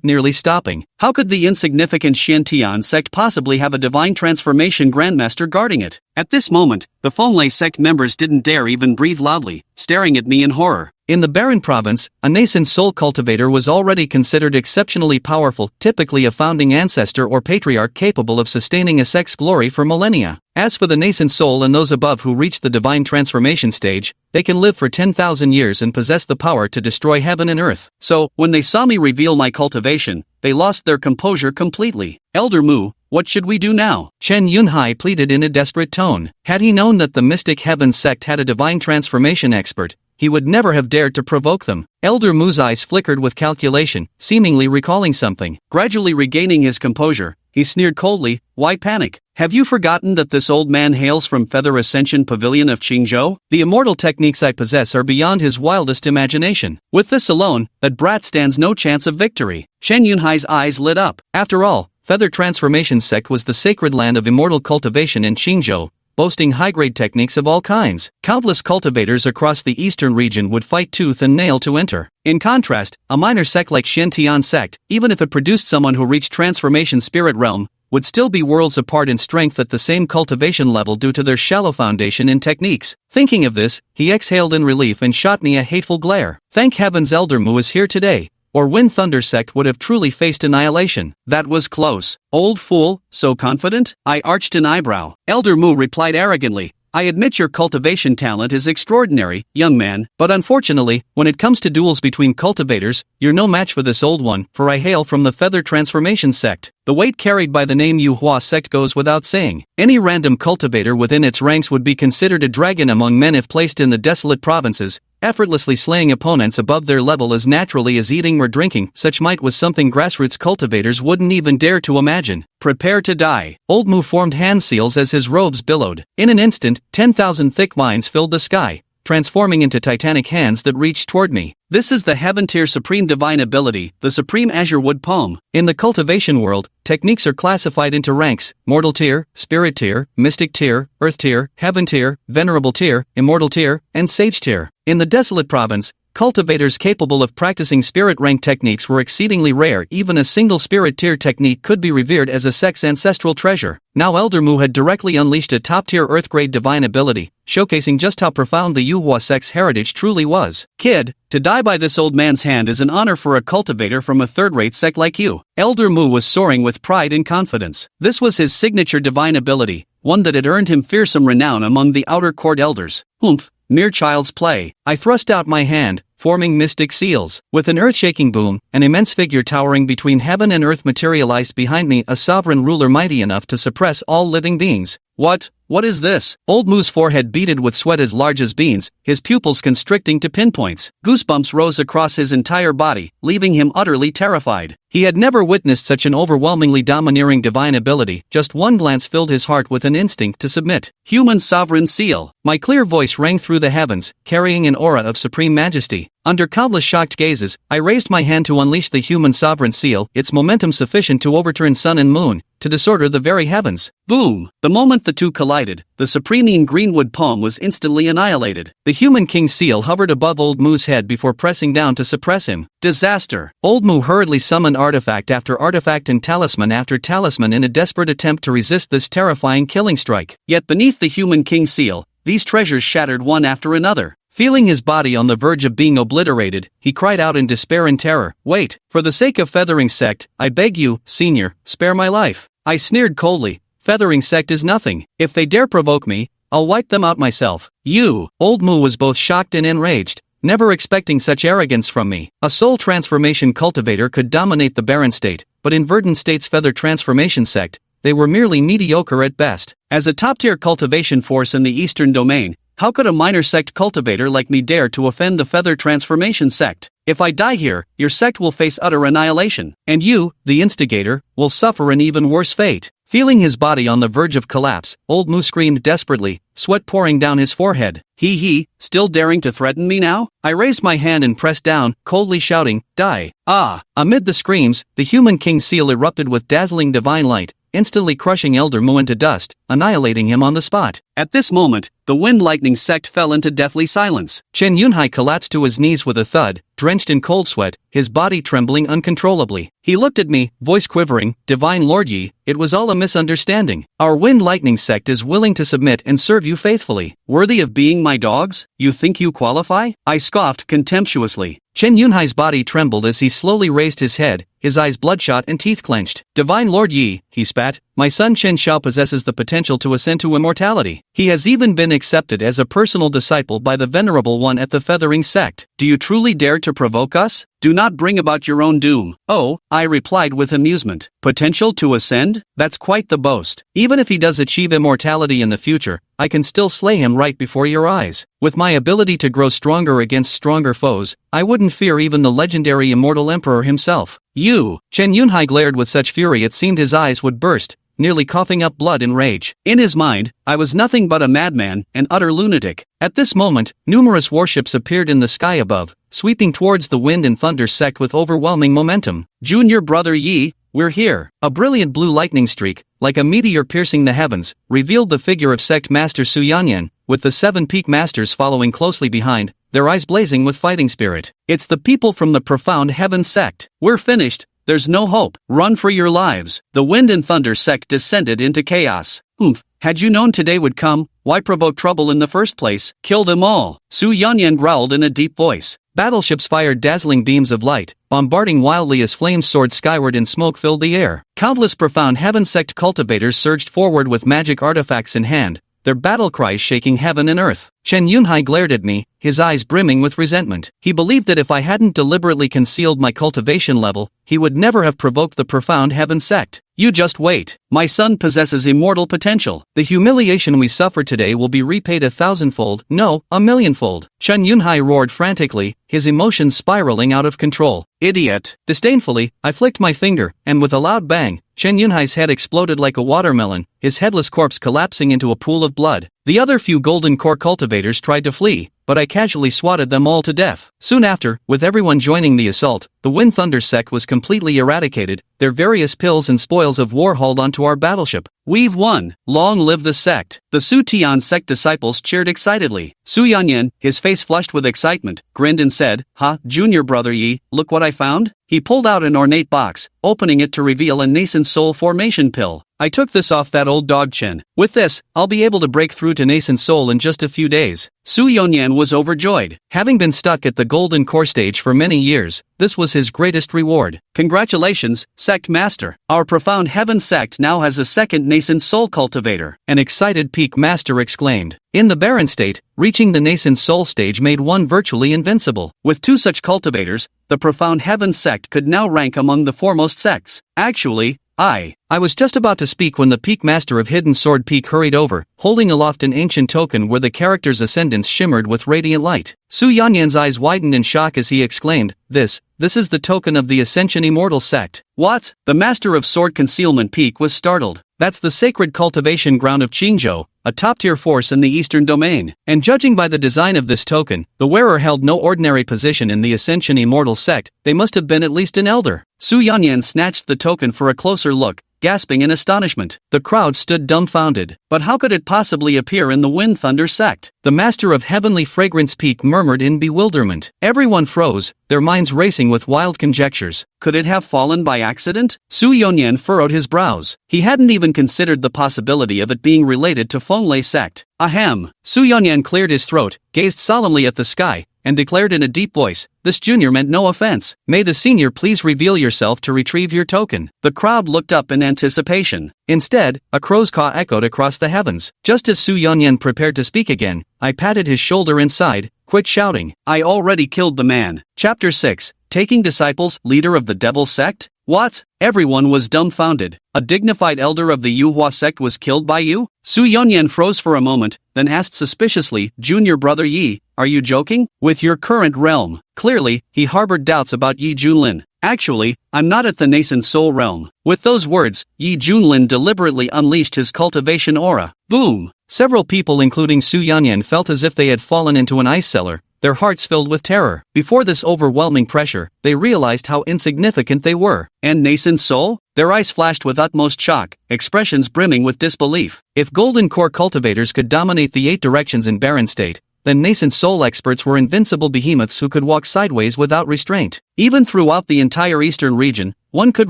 Speaker 1: nearly stopping. How could the insignificant Xiantian sect possibly have a divine transformation grandmaster guarding it? At this moment, the Fenglai sect members didn't dare even breathe loudly, staring at me in horror. In the barren province, a nascent soul cultivator was already considered exceptionally powerful, typically a founding ancestor or patriarch capable of sustaining a sect's glory for millennia. As for the nascent soul and those above who reach the divine transformation stage, they can live for 10,000 years and possess the power to destroy heaven and earth. So, when they saw me reveal my cultivation, they lost their composure completely. "Elder Mu, What should we do now? Chen Yunhai pleaded in a desperate tone. Had he known that the Mystic Heaven sect had a divine transformation expert, he would never have dared to provoke them. Elder Mu's eyes flickered with calculation, seemingly recalling something. Gradually regaining his composure, he sneered coldly, "Why panic? Have you forgotten that this old man hails from Feather Ascension Pavilion of Qingzhou? The immortal techniques I possess are beyond his wildest imagination. With this alone, that brat stands no chance of victory." Chen Yunhai's eyes lit up. After all, Feather Transformation Sect was the sacred land of immortal cultivation in Qingzhou, boasting high-grade techniques of all kinds. Countless cultivators across the eastern region would fight tooth and nail to enter. In contrast, a minor sect like Shen sect, even if it produced someone who reached transformation spirit realm, would still be worlds apart in strength at the same cultivation level due to their shallow foundation in techniques. Thinking of this, he exhaled in relief and shot me a hateful glare. Thank heavens Elder Mu is here today, or Wind Thunder sect would have truly faced annihilation. That was close. Old fool, so confident? I arched an eyebrow. Elder Mu replied arrogantly, "I admit your cultivation talent is extraordinary, young man, but unfortunately, when it comes to duels between cultivators, you're no match for this old one, for I hail from the Feather Transformation sect. The weight carried by the name Yuhua sect goes without saying. Any random cultivator within its ranks would be considered a dragon among men if placed in the desolate provinces, effortlessly slaying opponents above their level as naturally as eating or drinking. Such might was something grassroots cultivators wouldn't even dare to imagine. Prepare to die." Old Mu formed hand seals as his robes billowed. In an instant, 10,000 thick vines filled the sky, transforming into titanic hands that reached toward me. This is the Heaven Tier Supreme Divine Ability, the Supreme Azure Wood Palm. In the cultivation world, techniques are classified into ranks: Mortal Tier, Spirit Tier, Mystic Tier, Earth Tier, Heaven Tier, Venerable Tier, Immortal Tier, and Sage Tier. In the Desolate Province, cultivators capable of practicing spirit rank techniques were exceedingly rare. Even a single spirit tier technique could be revered as a sect's ancestral treasure. Now Elder Mu had directly unleashed a top-tier earth-grade divine ability, showcasing just how profound the Yuhua sect's heritage truly was. "Kid, to die by this old man's hand is an honor for a cultivator from a third-rate sect like you." Elder Mu was soaring with pride and confidence. This was his signature divine ability, one that had earned him fearsome renown among the outer court elders. Humph, mere child's play. I thrust out my hand, forming mystic seals. With an earth-shaking boom, an immense figure towering between heaven and earth materialized behind me, a sovereign ruler mighty enough to suppress all living beings. What is this? Old Mu's forehead beaded with sweat as large as beans, his pupils constricting to pinpoints. Goosebumps rose across his entire body, leaving him utterly terrified. He had never witnessed such an overwhelmingly domineering divine ability. Just one glance filled his heart with an instinct to submit. Human sovereign seal. My clear voice rang through the heavens, carrying an aura of supreme majesty. Under countless shocked gazes, I raised my hand to unleash the human sovereign seal, its momentum sufficient to overturn sun and moon, to disorder the very heavens. Boom! The moment the two collided, the supreme greenwood palm was instantly annihilated. The human king seal hovered above Old Mu's head before pressing down to suppress him. Disaster! Old Mu hurriedly summoned artifact after artifact and talisman after talisman in a desperate attempt to resist this terrifying killing strike. Yet beneath the human king seal, these treasures shattered one after another. Feeling his body on the verge of being obliterated, he cried out in despair and terror, "Wait, for the sake of Feathering Sect, I beg you, senior, spare my life." I sneered coldly, "Feathering Sect is nothing. If they dare provoke me, I'll wipe them out myself." "You!" Old Mu was both shocked and enraged, never expecting such arrogance from me. A soul transformation cultivator could dominate the barren state, but in Verdant State's Feather Transformation Sect, they were merely mediocre at best. As a top-tier cultivation force in the Eastern Domain, how could a minor sect cultivator like me dare to offend the Feather Transformation Sect? If I die here, your sect will face utter annihilation, and you, the instigator, will suffer an even worse fate. Feeling his body on the verge of collapse, Old Mu screamed desperately, sweat pouring down his forehead. He, still daring to threaten me now? I raised my hand and pressed down, coldly shouting, "Die!" Ah! Amid the screams, the human king seal erupted with dazzling divine light, instantly crushing Elder Mu into dust, annihilating him on the spot. At this moment, the Wind Lightning sect fell into deathly silence. Chen Yunhai collapsed to his knees with a thud, drenched in cold sweat, his body trembling uncontrollably. He looked at me, voice quivering, "Divine Lord Yi, it was all a misunderstanding. Our Wind Lightning sect is willing to submit and serve you faithfully. Worthy of being my dogs? You think you qualify?" I scoffed contemptuously. Chen Yunhai's body trembled as he slowly raised his head, his eyes bloodshot and teeth clenched. Divine Lord Yi, he spat, my son Chen Xiao possesses the potential to ascend to immortality. He has even been accepted as a personal disciple by the Venerable One at the Feathering Sect. Do you truly dare to provoke us? Do not bring about your own doom. Oh, I replied with amusement. Potential to ascend? That's quite the boast. Even if he does achieve immortality in the future, I can still slay him right before your eyes. With my ability to grow stronger against stronger foes, I wouldn't fear even the legendary immortal emperor himself. You! Chen Yunhai glared with such fury it seemed his eyes would burst, nearly coughing up blood in rage. In his mind, I was nothing but a madman, an utter lunatic. At this moment, numerous warships appeared in the sky above, sweeping towards the Wind and Thunder sect with overwhelming momentum. Junior brother Yi, we're here. A brilliant blue lightning streak, like a meteor piercing the heavens, revealed the figure of sect master Su Yanyan, with the 7 peak masters following closely behind, their eyes blazing with fighting spirit. It's the people from the profound heaven sect. We're finished. There's no hope. Run for your lives. The Wind and Thunder sect descended into chaos. Oomph. Had you known today would come, why provoke trouble in the first place? Kill them all. Su Yanyan growled in a deep voice. Battleships fired dazzling beams of light, bombarding wildly as flames soared skyward and smoke filled the air. Countless profound heaven sect cultivators surged forward with magic artifacts in hand, their battle cries shaking heaven and earth. Chen Yunhai glared at me, his eyes brimming with resentment. He believed that if I hadn't deliberately concealed my cultivation level, he would never have provoked the profound heaven sect. You just wait. My son possesses immortal potential. The humiliation we suffered today will be repaid 1,000-fold, no, 1,000,000-fold. Chen Yunhai roared frantically, his emotions spiraling out of control. Idiot! Disdainfully, I flicked my finger, and with a loud bang, Chen Yunhai's head exploded like a watermelon, his headless corpse collapsing into a pool of blood. The other few golden core cultivators tried to flee, but I casually swatted them all to death. Soon after, with everyone joining the assault, the Wind Thunder sect was completely eradicated, their various pills and spoils of war hauled onto our battleship. We've won! Long live the sect! The Su Tian sect disciples cheered excitedly. Su Yanyan, his face flushed with excitement, grinned and said, Ha, junior brother Yi, look what I found? He pulled out an ornate box, opening it to reveal a nascent soul formation pill. I took this off that old dog Chen. With this, I'll be able to break through to nascent soul in just a few days. Su Yanyan was overjoyed. Having been stuck at the golden core stage for many years, this was his greatest reward. Congratulations, sect master. Our profound heaven sect now has a second nascent soul cultivator. An excited peak master exclaimed. In the barren state, reaching the nascent soul stage made one virtually invincible. With 2 such cultivators, the profound heaven sect could now rank among the foremost sects. Actually, I was just about to speak when the Peak Master of Hidden Sword Peak hurried over, holding aloft an ancient token where the character's ascendants shimmered with radiant light. Su Yanyan's eyes widened in shock as he exclaimed, This is the token of the Ascension Immortal Sect. What? The Master of Sword Concealment Peak was startled. That's the sacred cultivation ground of Qingzhou, a top-tier force in the Eastern Domain. And judging by the design of this token, the wearer held no ordinary position in the Ascension Immortal Sect, they must have been at least an elder. Su Yanyan snatched the token for a closer look, gasping in astonishment. The crowd stood dumbfounded. But how could it possibly appear in the Wind Thunder sect? The Master of Heavenly Fragrance Peak murmured in bewilderment. Everyone froze, their minds racing with wild conjectures. Could it have fallen by accident? Su Yanyan furrowed his brows. He hadn't even considered the possibility of it being related to Fenglei sect. Ahem. Su Yanyan cleared his throat, gazed solemnly at the sky, and declared in a deep voice, This junior meant no offense. May the senior please reveal yourself to retrieve your token. The crowd looked up in anticipation. Instead, a crow's caw echoed across the heavens. Just as Su Yanyan prepared to speak again, I patted his shoulder and sighed, quit shouting. I already killed the man. Chapter 6. Taking disciples, leader of the devil sect? What? Everyone was dumbfounded. A dignified elder of the Yuhua sect was killed by you? Su Yanyan froze for a moment, then asked suspiciously, Junior brother Yi, are you joking? With your current realm. Clearly, he harbored doubts about Yi Junlin. Actually, I'm not at the nascent soul realm. With those words, Yi Junlin deliberately unleashed his cultivation aura. Boom! Several people including Su Yanyan felt as if they had fallen into an ice cellar, their hearts filled with terror. Before this overwhelming pressure, they realized how insignificant they were. And nascent soul? Their eyes flashed with utmost shock, expressions brimming with disbelief. If golden core cultivators could dominate the 8 directions in barren state, then nascent soul experts were invincible behemoths who could walk sideways without restraint. Even throughout the entire eastern region, one could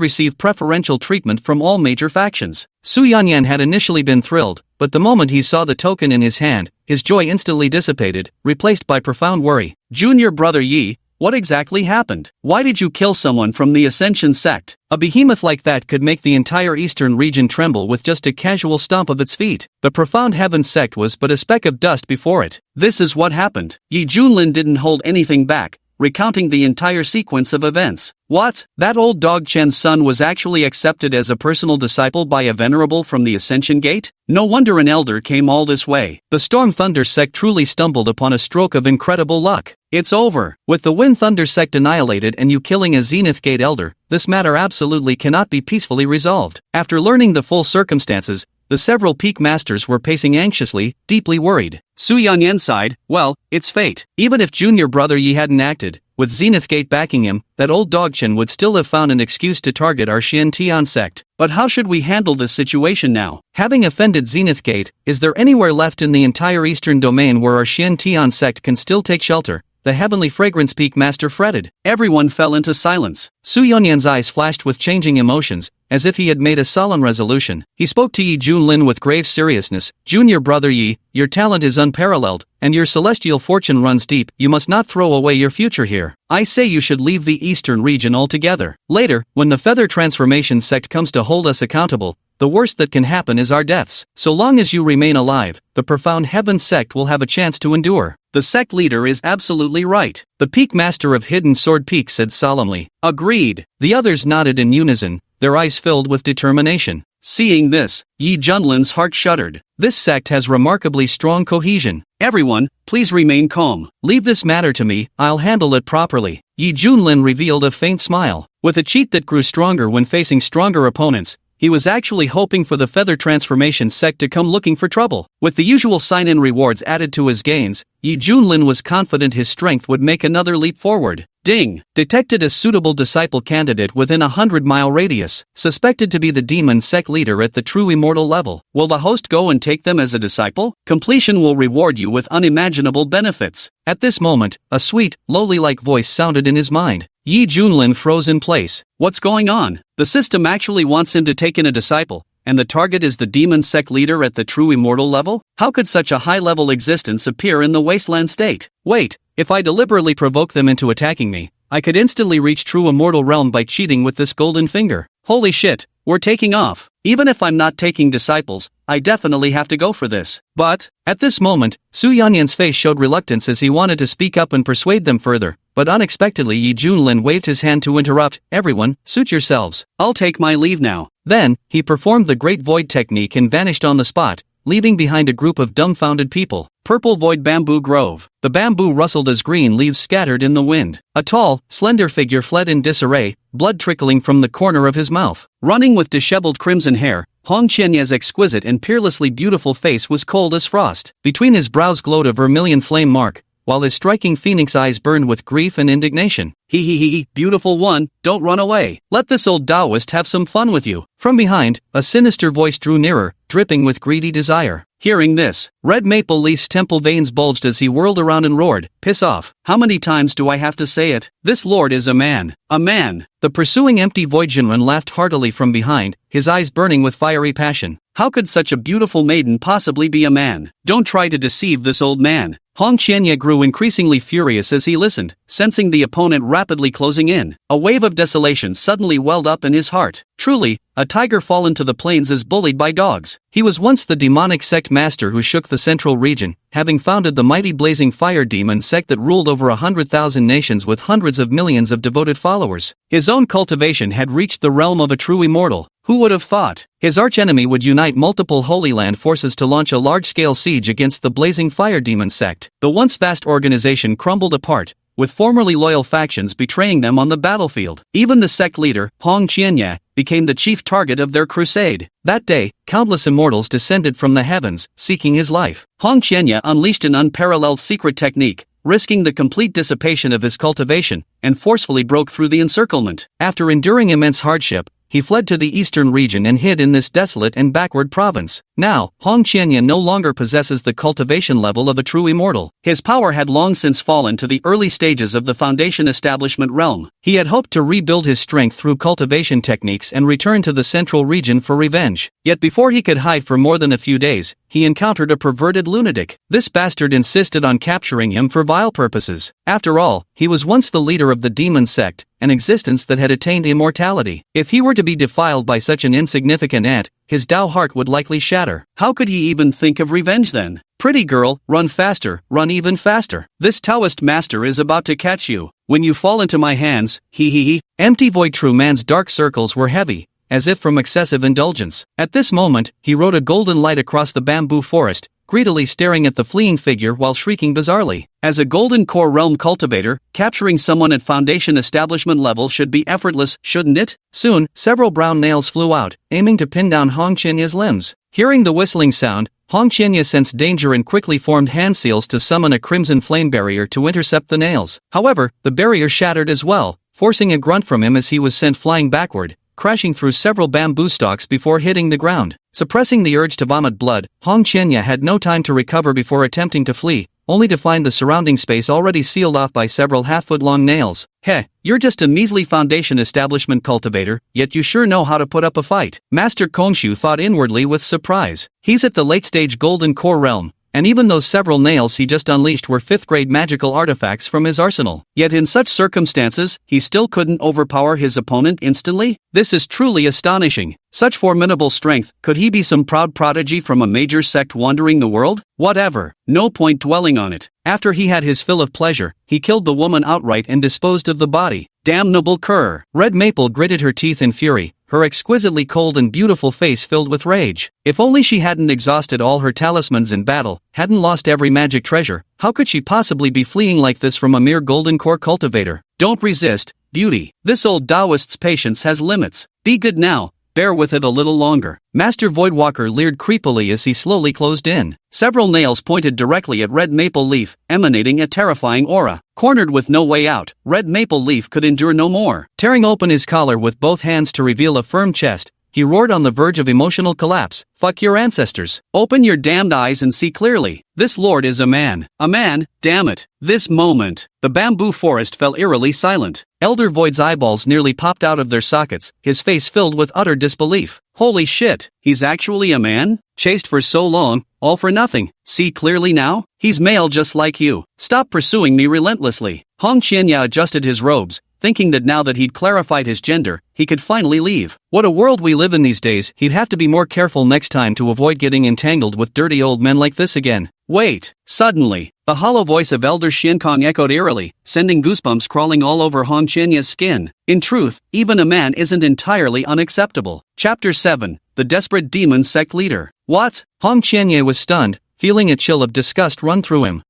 Speaker 1: receive preferential treatment from all major factions. Su Yanyan had initially been thrilled, but the moment he saw the token in his hand, his joy instantly dissipated, replaced by profound worry. Junior brother Yi, What exactly happened? Why did you kill someone from the Ascension sect? A behemoth like that could make the entire eastern region tremble with just a casual stomp of its feet. The profound heaven sect was but a speck of dust before it. This is what happened. Yi Junlin didn't hold anything back, recounting the entire sequence of events. What? That old dog Chen's son was actually accepted as a personal disciple by a venerable from the Ascension Gate? No wonder an elder came all this way. The Storm Thunder sect truly stumbled upon a stroke of incredible luck. It's over. With the Wind Thunder sect annihilated and you killing a Zenith Gate elder, this matter absolutely cannot be peacefully resolved. After learning the full circumstances, the several peak masters were pacing anxiously, deeply worried. Su Yanyan sighed, well, it's fate. Even if junior brother Yi hadn't acted, with Zenith Gate backing him, that old dog Chen would still have found an excuse to target our Xian Tian sect. But how should we handle this situation now? Having offended Zenith Gate, is there anywhere left in the entire eastern domain where our Xian Tian sect can still take shelter? The heavenly fragrance peak master fretted. Everyone fell into silence. Su Yanyan's eyes flashed with changing emotions, as if he had made a solemn resolution. He spoke to Yi Junlin with grave seriousness. Junior brother Yi, your talent is unparalleled, and your celestial fortune runs deep. You must not throw away your future here. I say you should leave the eastern region altogether. Later, when the Feather Transformation sect comes to hold us accountable, the worst that can happen is our deaths. So long as you remain alive, the profound heaven sect will have a chance to endure. The sect leader is absolutely right. The peak master of Hidden Sword Peak said solemnly. Agreed. The others nodded in unison, their eyes filled with determination. Seeing this, Yi Junlin's heart shuddered. This sect has remarkably strong cohesion. Everyone, please remain calm. Leave this matter to me, I'll handle it properly. Yi Junlin revealed a faint smile. With a cheat that grew stronger when facing stronger opponents, he was actually hoping for the Feather Transformation sect to come looking for trouble. With the usual sign-in rewards added to his gains, Yi Junlin was confident his strength would make another leap forward. Ding! Detected a suitable disciple candidate within a 100-mile radius, suspected to be the demon sect leader at the true immortal level. Will the host go and take them as a disciple? Completion will reward you with unimaginable benefits. At this moment, a sweet, lowly-like voice sounded in his mind. Yi Junlin froze in place. What's going on? The system actually wants him to take in a disciple, and the target is the demon sect leader at the true immortal level? How could such a high-level existence appear in the wasteland state? Wait, if I deliberately provoke them into attacking me, I could instantly reach true immortal realm by cheating with this golden finger. Holy shit, we're taking off. Even if I'm not taking disciples, I definitely have to go for this. But, at this moment, Su Yanyan's face showed reluctance as he wanted to speak up and persuade them further, but unexpectedly Yi Junlin waved his hand to interrupt. Everyone, suit yourselves. I'll take my leave now. Then, he performed the Great Void technique and vanished on the spot, leaving behind a group of dumbfounded people. Purple Void Bamboo Grove. The bamboo rustled as green leaves scattered in the wind. A tall, slender figure fled in disarray, blood trickling from the corner of his mouth. Running with disheveled crimson hair, Hong Qianye's exquisite and peerlessly beautiful face was cold as frost. Between his brows glowed a vermilion flame mark, while his striking phoenix eyes burned with grief and indignation. Hee, beautiful one, don't run away. Let this old Taoist have some fun with you. From behind, a sinister voice drew nearer, dripping with greedy desire. Hearing this, Red Maple Leaf's temple veins bulged as he whirled around and roared, piss off. How many times do I have to say it? This lord is a man. A man. The pursuing empty Void Jinren laughed heartily from behind, his eyes burning with fiery passion. How could such a beautiful maiden possibly be a man? Don't try to deceive this old man. Hong Qianye grew increasingly furious as he listened, sensing the opponent rapidly closing in. A wave of desolation suddenly welled up in his heart. Truly, a tiger fallen to the plains is bullied by dogs. He was once the demonic sect master who shook the central region, having founded the mighty blazing fire demon sect that ruled over 100,000 nations with hundreds of millions of devoted followers. His own cultivation had reached the realm of a true immortal. Who would have thought? His archenemy would unite multiple Holy Land forces to launch a large-scale siege against the blazing fire demon sect. The once vast organization crumbled apart, with formerly loyal factions betraying them on the battlefield. Even the sect leader, Hong Qianye, became the chief target of their crusade. That day, countless immortals descended from the heavens, seeking his life. Hong Qianye unleashed an unparalleled secret technique, risking the complete dissipation of his cultivation, and forcefully broke through the encirclement. After enduring immense hardship, he fled to the eastern region and hid in this desolate and backward province. Now, Hong Qianye no longer possesses the cultivation level of a true immortal. His power had long since fallen to the early stages of the Foundation Establishment realm. He had hoped to rebuild his strength through cultivation techniques and return to the central region for revenge. Yet before he could hide for more than a few days, he encountered a perverted lunatic. This bastard insisted on capturing him for vile purposes. After all, he was once the leader of the demon sect, an existence that had attained immortality. If he were to be defiled by such an insignificant ant, his Tao heart would likely shatter. How could he even think of revenge then? Pretty girl, run faster, run even faster. This Taoist master is about to catch you. When you fall into my hands, he. Empty void. True man's dark circles were heavy, as if from excessive indulgence. At this moment, he rode a golden light across the bamboo forest, greedily staring at the fleeing figure while shrieking bizarrely. As a golden core realm cultivator, capturing someone at foundation establishment level should be effortless, shouldn't it? Soon, several brown nails flew out, aiming to pin down Hong Qianya's limbs. Hearing the whistling sound, Hong Qianya sensed danger and quickly formed hand seals to summon a crimson flame barrier to intercept the nails. However, the barrier shattered as well, forcing a grunt from him as he was sent flying backward, crashing through several bamboo stalks before hitting the ground. Suppressing the urge to vomit blood, Hong Qianya had no time to recover before attempting to flee, only to find the surrounding space already sealed off by several half-foot-long nails. Heh, you're just a measly foundation establishment cultivator, yet you sure know how to put up a fight. Master Kongshu thought inwardly with surprise. He's at the late-stage golden core realm, and even those several nails he just unleashed were 5th-grade magical artifacts from his arsenal. Yet in such circumstances, he still couldn't overpower his opponent instantly? This is truly astonishing. Such formidable strength, could he be some proud prodigy from a major sect wandering the world? Whatever, no point dwelling on it. After he had his fill of pleasure, he killed the woman outright and disposed of the body. Damnable cur! Red Maple gritted her teeth in fury, her exquisitely cold and beautiful face filled with rage. If only she hadn't exhausted all her talismans in battle, hadn't lost every magic treasure, how could she possibly be fleeing like this from a mere golden core cultivator? Don't resist, beauty. This old Taoist's patience has limits. Be good now. Bear with it a little longer. Master Voidwalker leered creepily as he slowly closed in. Several nails pointed directly at Red Maple Leaf, emanating a terrifying aura. Cornered with no way out, Red Maple Leaf could endure no more. Tearing open his collar with both hands to reveal a firm chest, he roared on the verge of emotional collapse. Fuck your ancestors. Open your damned eyes and see clearly. This lord is a man. A man, damn it. This moment, the bamboo forest fell eerily silent. Elder Void's eyeballs nearly popped out of their sockets, his face filled with utter disbelief. Holy shit, he's actually a man? Chased for so long, all for nothing. See clearly now? He's male just like you. Stop pursuing me relentlessly. Hong Qianya adjusted his robes, thinking that now that he'd clarified his gender, he could finally leave. What a world we live in these days. He'd have to be more careful next time to avoid getting entangled with dirty old men like this again. Wait! Suddenly, the hollow voice of Elder Xiankong echoed eerily, sending goosebumps crawling all over Hong Qianya's skin. In truth, even a man isn't entirely unacceptable. Chapter 7, The Desperate Demon Sect Leader. What? Hong Qianya was stunned, feeling a chill of disgust run through him.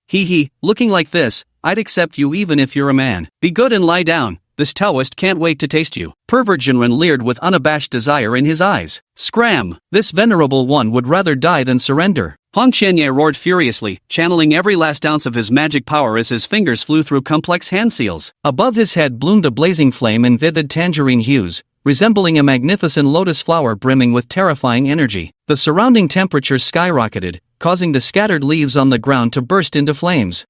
Speaker 1: Looking like this, I'd accept you even if you're a man. Be good and lie down. This Taoist can't wait to taste you. Pervert Jinren leered with unabashed desire in his eyes. Scram! This venerable one would rather die than surrender. Hong Qianya roared furiously, channeling every last ounce of his magic power as his fingers flew through complex hand seals. Above his head bloomed a blazing flame in vivid tangerine hues, resembling a magnificent lotus flower brimming with terrifying energy. The surrounding temperature skyrocketed, causing the scattered leaves on the ground to burst into flames.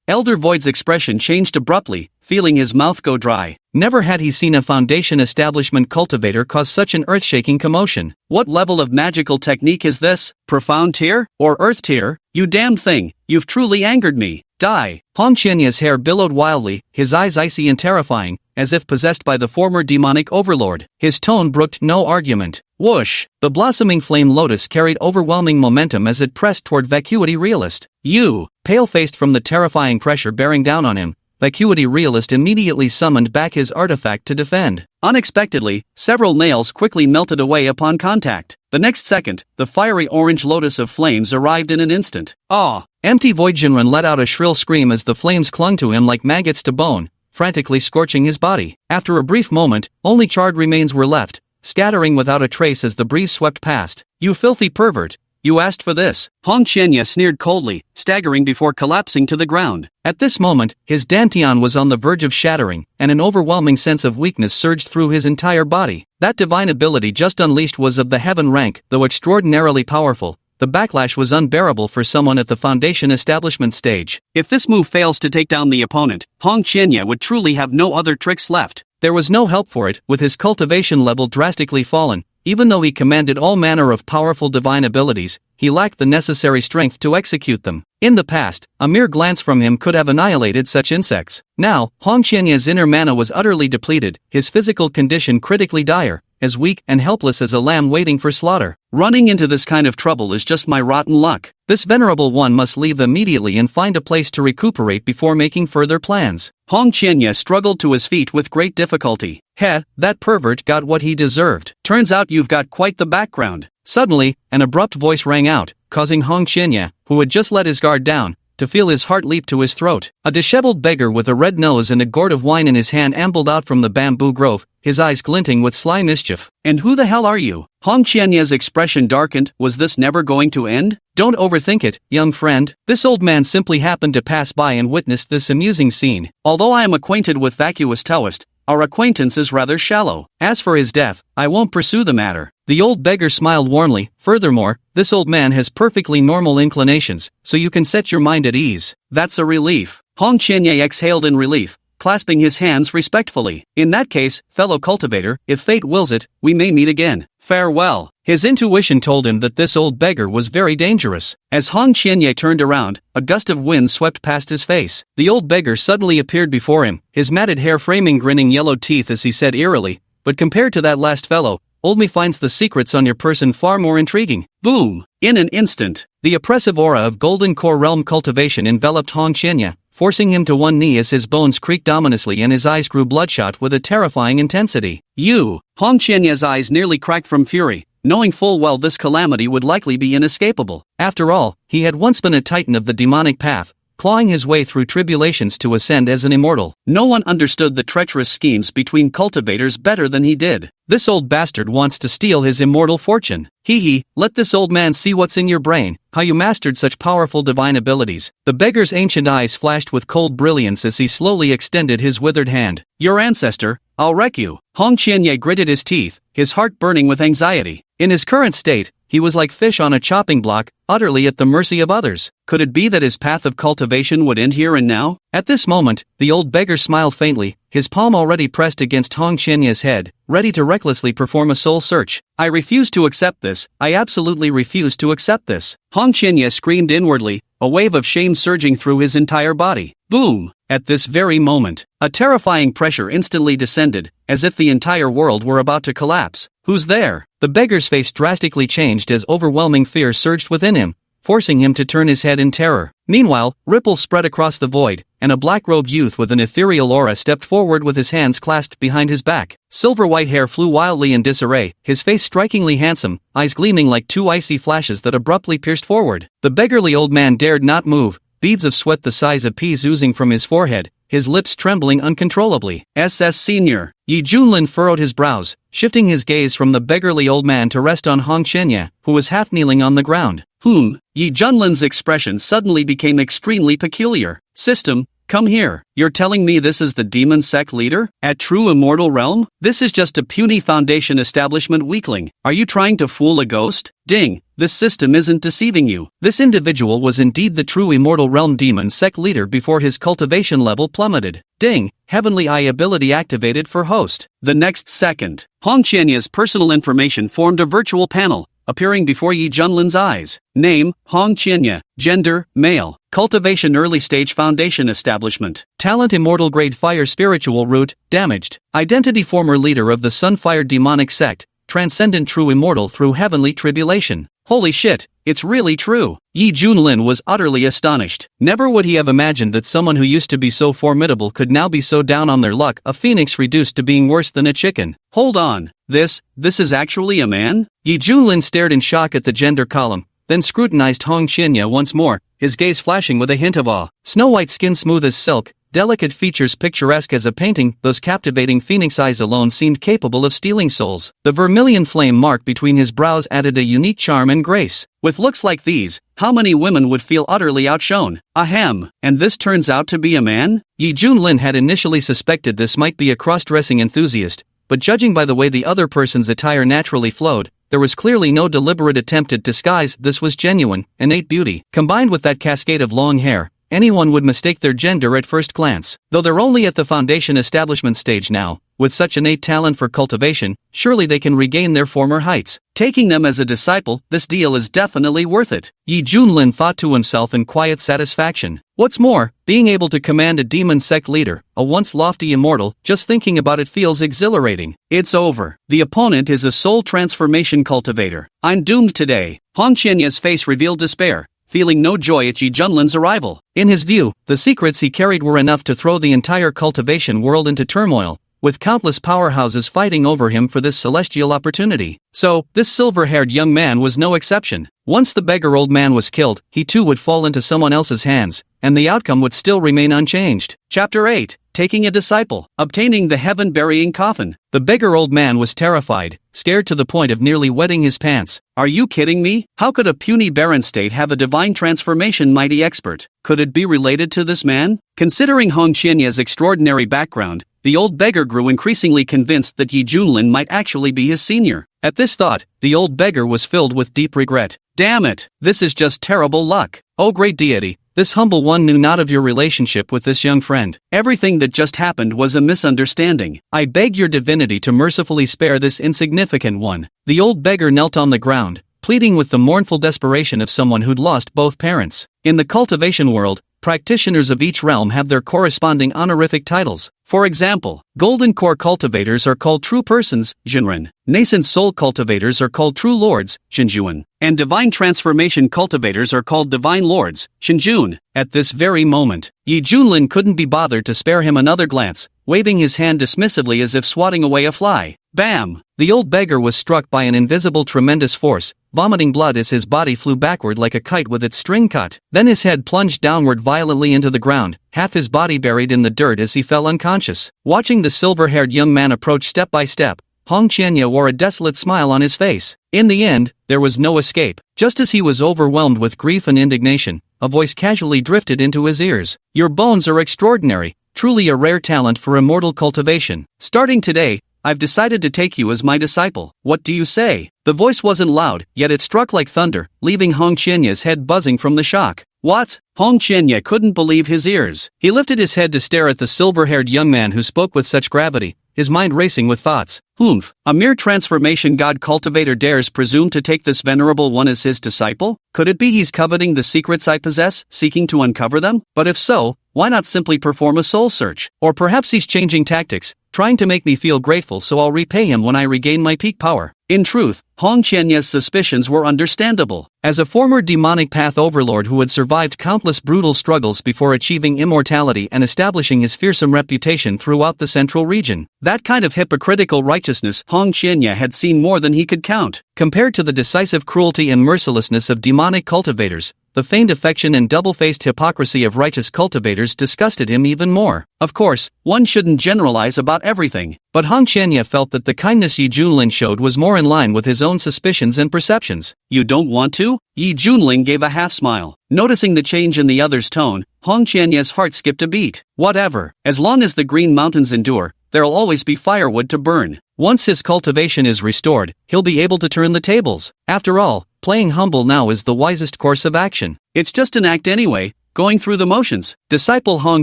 Speaker 1: Elder Void's expression changed abruptly, feeling his mouth go dry. Never had he seen a foundation establishment cultivator cause such an earth-shaking commotion. What level of magical technique is this? Profound tier? Or earth tier? You damned thing, you've truly angered me. Die! Hong Qianya's hair billowed wildly, his eyes icy and terrifying, as if possessed by the former demonic overlord. His tone brooked no argument. Whoosh! The blossoming flame lotus carried overwhelming momentum as it pressed toward Vacuity Realist. You! Pale-faced from the terrifying pressure bearing down on him, Vacuity Realist immediately summoned back his artifact to defend. Unexpectedly, several nails quickly melted away upon contact. The next second, the fiery orange lotus of flames arrived in an instant. Ah! Empty Void Jinren let out a shrill scream as the flames clung to him like maggots to bone, frantically scorching his body. After a brief moment, only charred remains were left, scattering without a trace as the breeze swept past. You filthy pervert! You asked for this. Hong Qianya sneered coldly, staggering before collapsing to the ground. At this moment, his dantian was on the verge of shattering, and an overwhelming sense of weakness surged through his entire body. That divine ability just unleashed was of the heaven rank, though extraordinarily powerful. the backlash was unbearable for someone at the foundation establishment stage. If this move fails to take down the opponent, Hong Qianye would truly have no other tricks left. There was no help for it, with his cultivation level drastically fallen. Even though he commanded all manner of powerful divine abilities, he lacked the necessary strength to execute them. In the past, a mere glance from him could have annihilated such insects. Now, Hong Qianye's inner mana was utterly depleted, his physical condition critically dire, as weak and helpless as a lamb waiting for slaughter. Running into this kind of trouble is just my rotten luck. This venerable one must leave immediately and find a place to recuperate before making further plans. Hong Qianye struggled to his feet with great difficulty. Heh, that pervert got what he deserved. Turns out you've got quite the background. Suddenly, an abrupt voice rang out, causing Hong Qianye, who had just let his guard down, to feel his heart leap to his throat. A disheveled beggar with a red nose and a gourd of wine in his hand ambled out from the bamboo grove, his eyes glinting with sly mischief. And who the hell are you? Hong Qianye's expression darkened. Was this never going to end? Don't overthink it, young friend. This old man simply happened to pass by and witnessed this amusing scene. Although I am acquainted with vacuous Taoist, our acquaintance is rather shallow. As for his death, I won't pursue the matter. The old beggar smiled warmly. Furthermore, this old man has perfectly normal inclinations, so you can set your mind at ease. That's a relief. Hong Qianye exhaled in relief, clasping his hands respectfully. In that case, fellow cultivator, if fate wills it, we may meet again. Farewell. His intuition told him that this old beggar was very dangerous. As Hong Qianye turned around, a gust of wind swept past his face. The old beggar suddenly appeared before him, his matted hair framing grinning yellow teeth as he said eerily, "But compared to that last fellow, old me finds the secrets on your person far more intriguing." Boom! In an instant, the oppressive aura of golden core realm cultivation enveloped Hong Qianye, forcing him to one knee as his bones creaked ominously and his eyes grew bloodshot with a terrifying intensity. You! Hong Qianye's eyes nearly cracked from fury, knowing full well this calamity would likely be inescapable. After all, he had once been a titan of the demonic path, clawing his way through tribulations to ascend as an immortal. No one understood the treacherous schemes between cultivators better than he did. This old bastard wants to steal his immortal fortune. Hee, let this old man see what's in your brain, how you mastered such powerful divine abilities. The beggar's ancient eyes flashed with cold brilliance as he slowly extended his withered hand. Your ancestor, I'll wreck you. Hong Qianye gritted his teeth, his heart burning with anxiety. In his current state, he was like fish on a chopping block, utterly at the mercy of others. Could it be that his path of cultivation would end here and now? At this moment, the old beggar smiled faintly, his palm already pressed against Hong Qianye's head, ready to recklessly perform a soul search. I refuse to accept this. I absolutely refuse to accept this. Hong Qianye screamed inwardly, a wave of shame surging through his entire body. Boom! At this very moment, a terrifying pressure instantly descended, as if the entire world were about to collapse. Who's there? The beggar's face drastically changed as overwhelming fear surged within him, forcing him to turn his head in terror. Meanwhile, ripples spread across the void, and a black-robed youth with an ethereal aura stepped forward with his hands clasped behind his back. Silver-white hair flew wildly in disarray, his face strikingly handsome, eyes gleaming like two icy flashes that abruptly pierced forward. The beggarly old man dared not move, beads of sweat the size of peas oozing from his forehead, his lips trembling uncontrollably. SS Senior. Yi Junlin furrowed his brows, shifting his gaze from the beggarly old man to rest on Hong Qianye, who was half kneeling on the ground. Yi Junlin's expression suddenly became extremely peculiar. System, come here. You're telling me this is the demon sect leader? At True Immortal Realm? This is just a puny foundation establishment weakling. Are you trying to fool a ghost? Ding, this system isn't deceiving you. This individual was indeed the True Immortal Realm demon sect leader before his cultivation level plummeted. Ding, heavenly eye ability activated for host. The next second, Hong Qianye's personal information formed a virtual panel, appearing before Yi Junlin's eyes. Name, Hong Qianye. Gender, male. Cultivation early stage foundation establishment. Talent immortal grade fire spiritual root, damaged. Identity former leader of the Sunfire demonic sect, transcendent true immortal through heavenly tribulation. Holy shit, it's really true. Yi Junlin was utterly astonished. Never would he have imagined that someone who used to be so formidable could now be so down on their luck, a phoenix reduced to being worse than a chicken. Hold on, this is actually a man? Yi Junlin stared in shock at the gender column, then scrutinized Hong Qianye once more, his gaze flashing with a hint of awe. Snow-white skin smooth as silk, delicate features picturesque as a painting, those captivating phoenix eyes alone seemed capable of stealing souls. The vermilion flame mark between his brows added a unique charm and grace. With looks like these, how many women would feel utterly outshone? Ahem, and this turns out to be a man? Yi Junlin had initially suspected this might be a cross-dressing enthusiast, but judging by the way the other person's attire naturally flowed, there was clearly no deliberate attempt at disguise. This was genuine, innate beauty. Combined with that cascade of long hair, anyone would mistake their gender at first glance. Though they're only at the foundation establishment stage now, with such innate talent for cultivation, surely they can regain their former heights. Taking them as a disciple, this deal is definitely worth it, Yi Junlin thought to himself in quiet satisfaction. What's more, being able to command a demon sect leader, a once lofty immortal, just thinking about it feels exhilarating. It's over. The opponent is a soul transformation cultivator. I'm doomed today. Hong Qianye's face revealed despair, feeling no joy at Yi Junlin's arrival. In his view, the secrets he carried were enough to throw the entire cultivation world into turmoil, with countless powerhouses fighting over him for this celestial opportunity. So, this silver-haired young man was no exception. Once the beggar old man was killed, he too would fall into someone else's hands, and the outcome would still remain unchanged. Chapter 8. Taking a disciple. Obtaining the heaven-burying coffin. The beggar old man was terrified, scared to the point of nearly wetting his pants. Are you kidding me? How could a puny barren state have a divine transformation mighty expert? Could it be related to this man? Considering Hong Qianye's extraordinary background, the old beggar grew increasingly convinced that Yi Junlin might actually be his senior. At this thought, the old beggar was filled with deep regret. Damn it! This is just terrible luck. Oh great deity, this humble one knew not of your relationship with this young friend. Everything that just happened was a misunderstanding. I beg your divinity to mercifully spare this insignificant one. The old beggar knelt on the ground, pleading with the mournful desperation of someone who'd lost both parents. In the cultivation world, practitioners of each realm have their corresponding honorific titles. For example, golden core cultivators are called true persons, Jinren. Nascent soul cultivators are called true lords, Shinjuan. And divine transformation cultivators are called divine lords, Shinjun. At this very moment, Yi Junlin couldn't be bothered to spare him another glance, waving his hand dismissively as if swatting away a fly. Bam! The old beggar was struck by an invisible tremendous force, vomiting blood as his body flew backward like a kite with its string cut. Then his head plunged downward violently into the ground, half his body buried in the dirt as he fell unconscious. Watching the silver-haired young man approach step by step, Hong Qianye wore a desolate smile on his face. In the end, there was no escape. Just as he was overwhelmed with grief and indignation, a voice casually drifted into his ears. Your bones are extraordinary, truly a rare talent for immortal cultivation. Starting today, I've decided to take you as my disciple. What do you say? The voice wasn't loud, yet it struck like thunder, leaving Hong Qianye's head buzzing from the shock. What? Hong Qianye couldn't believe his ears. He lifted his head to stare at the silver-haired young man who spoke with such gravity, his mind racing with thoughts. Humph, a mere transformation god cultivator dares presume to take this venerable one as his disciple? Could it be he's coveting the secrets I possess, seeking to uncover them? But if so, why not simply perform a soul search? Or perhaps he's changing tactics, trying to make me feel grateful so I'll repay him when I regain my peak power. In truth, Hong Qianye's suspicions were understandable. As a former demonic path overlord who had survived countless brutal struggles before achieving immortality and establishing his fearsome reputation throughout the central region, that kind of hypocritical righteousness Hong Qianye had seen more than he could count. Compared to the decisive cruelty and mercilessness of demonic cultivators, the feigned affection and double-faced hypocrisy of righteous cultivators disgusted him even more. Of course, one shouldn't generalize about everything, but Hong Qianye felt that the kindness Yi Junlin showed was more in line with his own suspicions and perceptions. You don't want to? Yi Junlin gave a half-smile. Noticing the change in the other's tone, Hong Qianye's heart skipped a beat. Whatever. As long as the Green Mountains endure, there'll always be firewood to burn. Once his cultivation is restored, he'll be able to turn the tables. After all, playing humble now is the wisest course of action. It's just an act anyway, going through the motions. Disciple Hong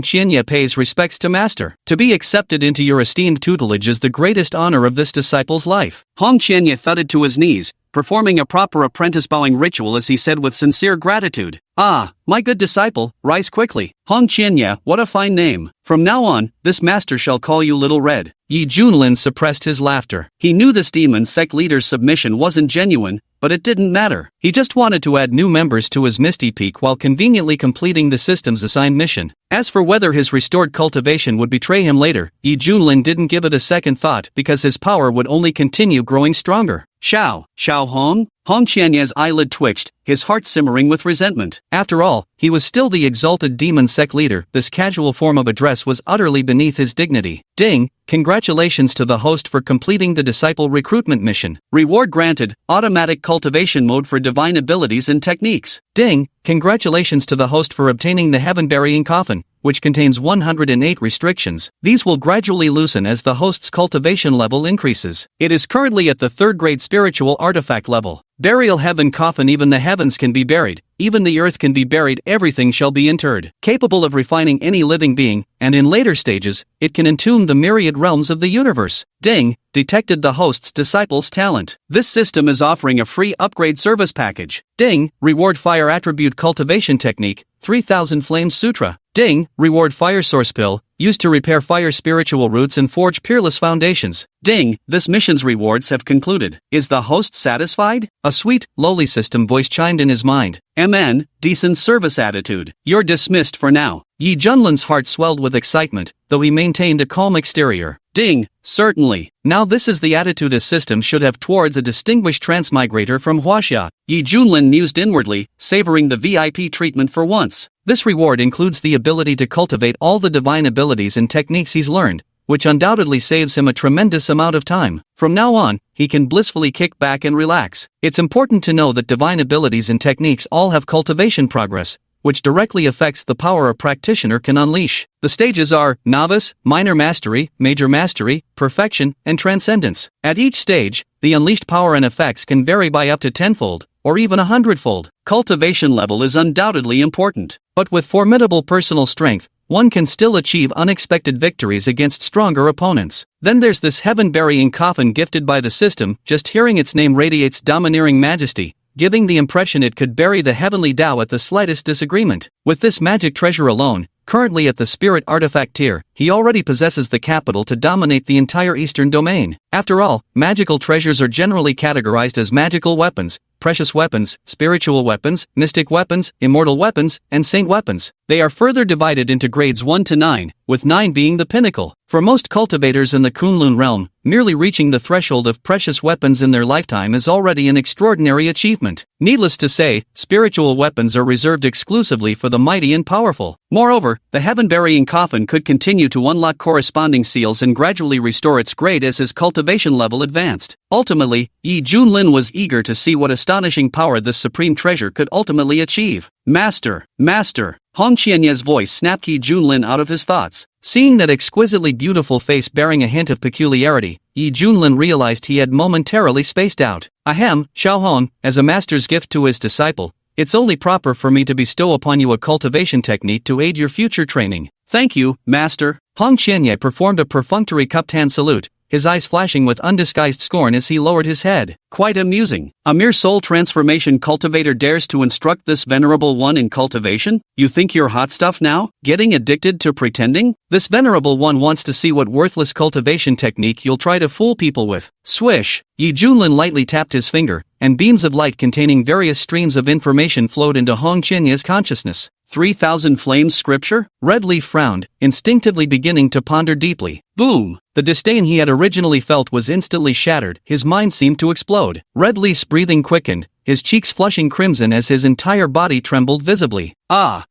Speaker 1: Qianye pays respects to master. To be accepted into your esteemed tutelage is the greatest honor of this disciple's life. Hong Qianye thudded to his knees, performing a proper apprentice bowing ritual as he said with sincere gratitude. Ah, my good disciple, rise quickly. Hong Qianye, what a fine name. From now on, this master shall call you Little Red. Yi Junlin suppressed his laughter. He knew this demon sect leader's submission wasn't genuine, but it didn't matter. He just wanted to add new members to his Misty Peak while conveniently completing the system's assigned mission. As for whether his restored cultivation would betray him later, Yi Junlin didn't give it a second thought because his power would only continue growing stronger. Xiao Hong? Hong Qianye's eyelid twitched, his heart simmering with resentment. After all, he was still the exalted demon sect leader. This casual form of address was utterly beneath his dignity. Ding! Congratulations to the host for completing the disciple recruitment mission. Reward granted, automatic cultivation mode for divine abilities and techniques. Ding! Congratulations to the host for obtaining the heaven-burying coffin. which contains 108 restrictions. These will gradually loosen as the host's cultivation level increases. It is currently at the 3rd grade spiritual artifact level. Burial heaven coffin. Even the heavens can be buried, even the earth can be buried, everything shall be interred. Capable of refining any living being, and in later stages, it can entomb the myriad realms of the universe. Ding, detected the host's disciple's talent. This system is offering a free upgrade service package. Ding, reward fire attribute cultivation technique, 3000 Flames Sutra. Ding, reward fire source pill, used to repair fire spiritual roots and forge peerless foundations. Ding, this mission's rewards have concluded. Is the host satisfied? A sweet, lowly system voice chimed in his mind. MN, decent service attitude. You're dismissed for now. Yi Junlin's heart swelled with excitement, though he maintained a calm exterior. Ding, certainly. Now this is the attitude a system should have towards a distinguished transmigrator from Huaxia. Yi Junlin mused inwardly, savoring the VIP treatment for once. This reward includes the ability to cultivate all the divine abilities and techniques he's learned, which undoubtedly saves him a tremendous amount of time. From now on, he can blissfully kick back and relax. It's important to know that divine abilities and techniques all have cultivation progress, which directly affects the power a practitioner can unleash. The stages are Novice, Minor Mastery, Major Mastery, Perfection, and Transcendence. At each stage, the unleashed power and effects can vary by up to 10-fold, or even 100-fold. Cultivation level is undoubtedly important, but with formidable personal strength, one can still achieve unexpected victories against stronger opponents. Then there's this heaven-burying coffin gifted by the system. Just hearing its name radiates domineering majesty, giving the impression it could bury the heavenly Tao at the slightest disagreement. With this magic treasure alone, currently at the spirit artifact tier, he already possesses the capital to dominate the entire eastern domain. After all, magical treasures are generally categorized as magical weapons, precious weapons, spiritual weapons, mystic weapons, immortal weapons, and saint weapons. They are further divided into grades 1 to 9, with 9 being the pinnacle. For most cultivators in the Kunlun realm, merely reaching the threshold of precious weapons in their lifetime is already an extraordinary achievement. Needless to say, spiritual weapons are reserved exclusively for the mighty and powerful. Moreover, the heaven-burying coffin could continue to unlock corresponding seals and gradually restore its grade as his cultivation level advanced. Ultimately, Yi Junlin was eager to see what astonishing power this supreme treasure could ultimately achieve. Master, Master! Hong Qianye's voice snapped Yi Junlin out of his thoughts. Seeing that exquisitely beautiful face bearing a hint of peculiarity, Yi Junlin realized he had momentarily spaced out. Ahem, Xiaohong, as a master's gift to his disciple, it's only proper for me to bestow upon you a cultivation technique to aid your future training. Thank you, Master. Hong Qianye performed a perfunctory cupped hand salute, his eyes flashing with undisguised scorn as he lowered his head. Quite amusing. A mere soul transformation cultivator dares to instruct this venerable one in cultivation? You think you're hot stuff now? Getting addicted to pretending? This venerable one wants to see what worthless cultivation technique you'll try to fool people with. Swish! Yi Junlin lightly tapped his finger, and beams of light containing various streams of information flowed into Hong Qianye's consciousness. 3000 Flames Scripture? Red Leaf frowned, instinctively beginning to ponder deeply. Boom! The disdain he had originally felt was instantly shattered, his mind seemed to explode. Red Leaf's breathing quickened, his cheeks flushing crimson as his entire body trembled visibly. Ah!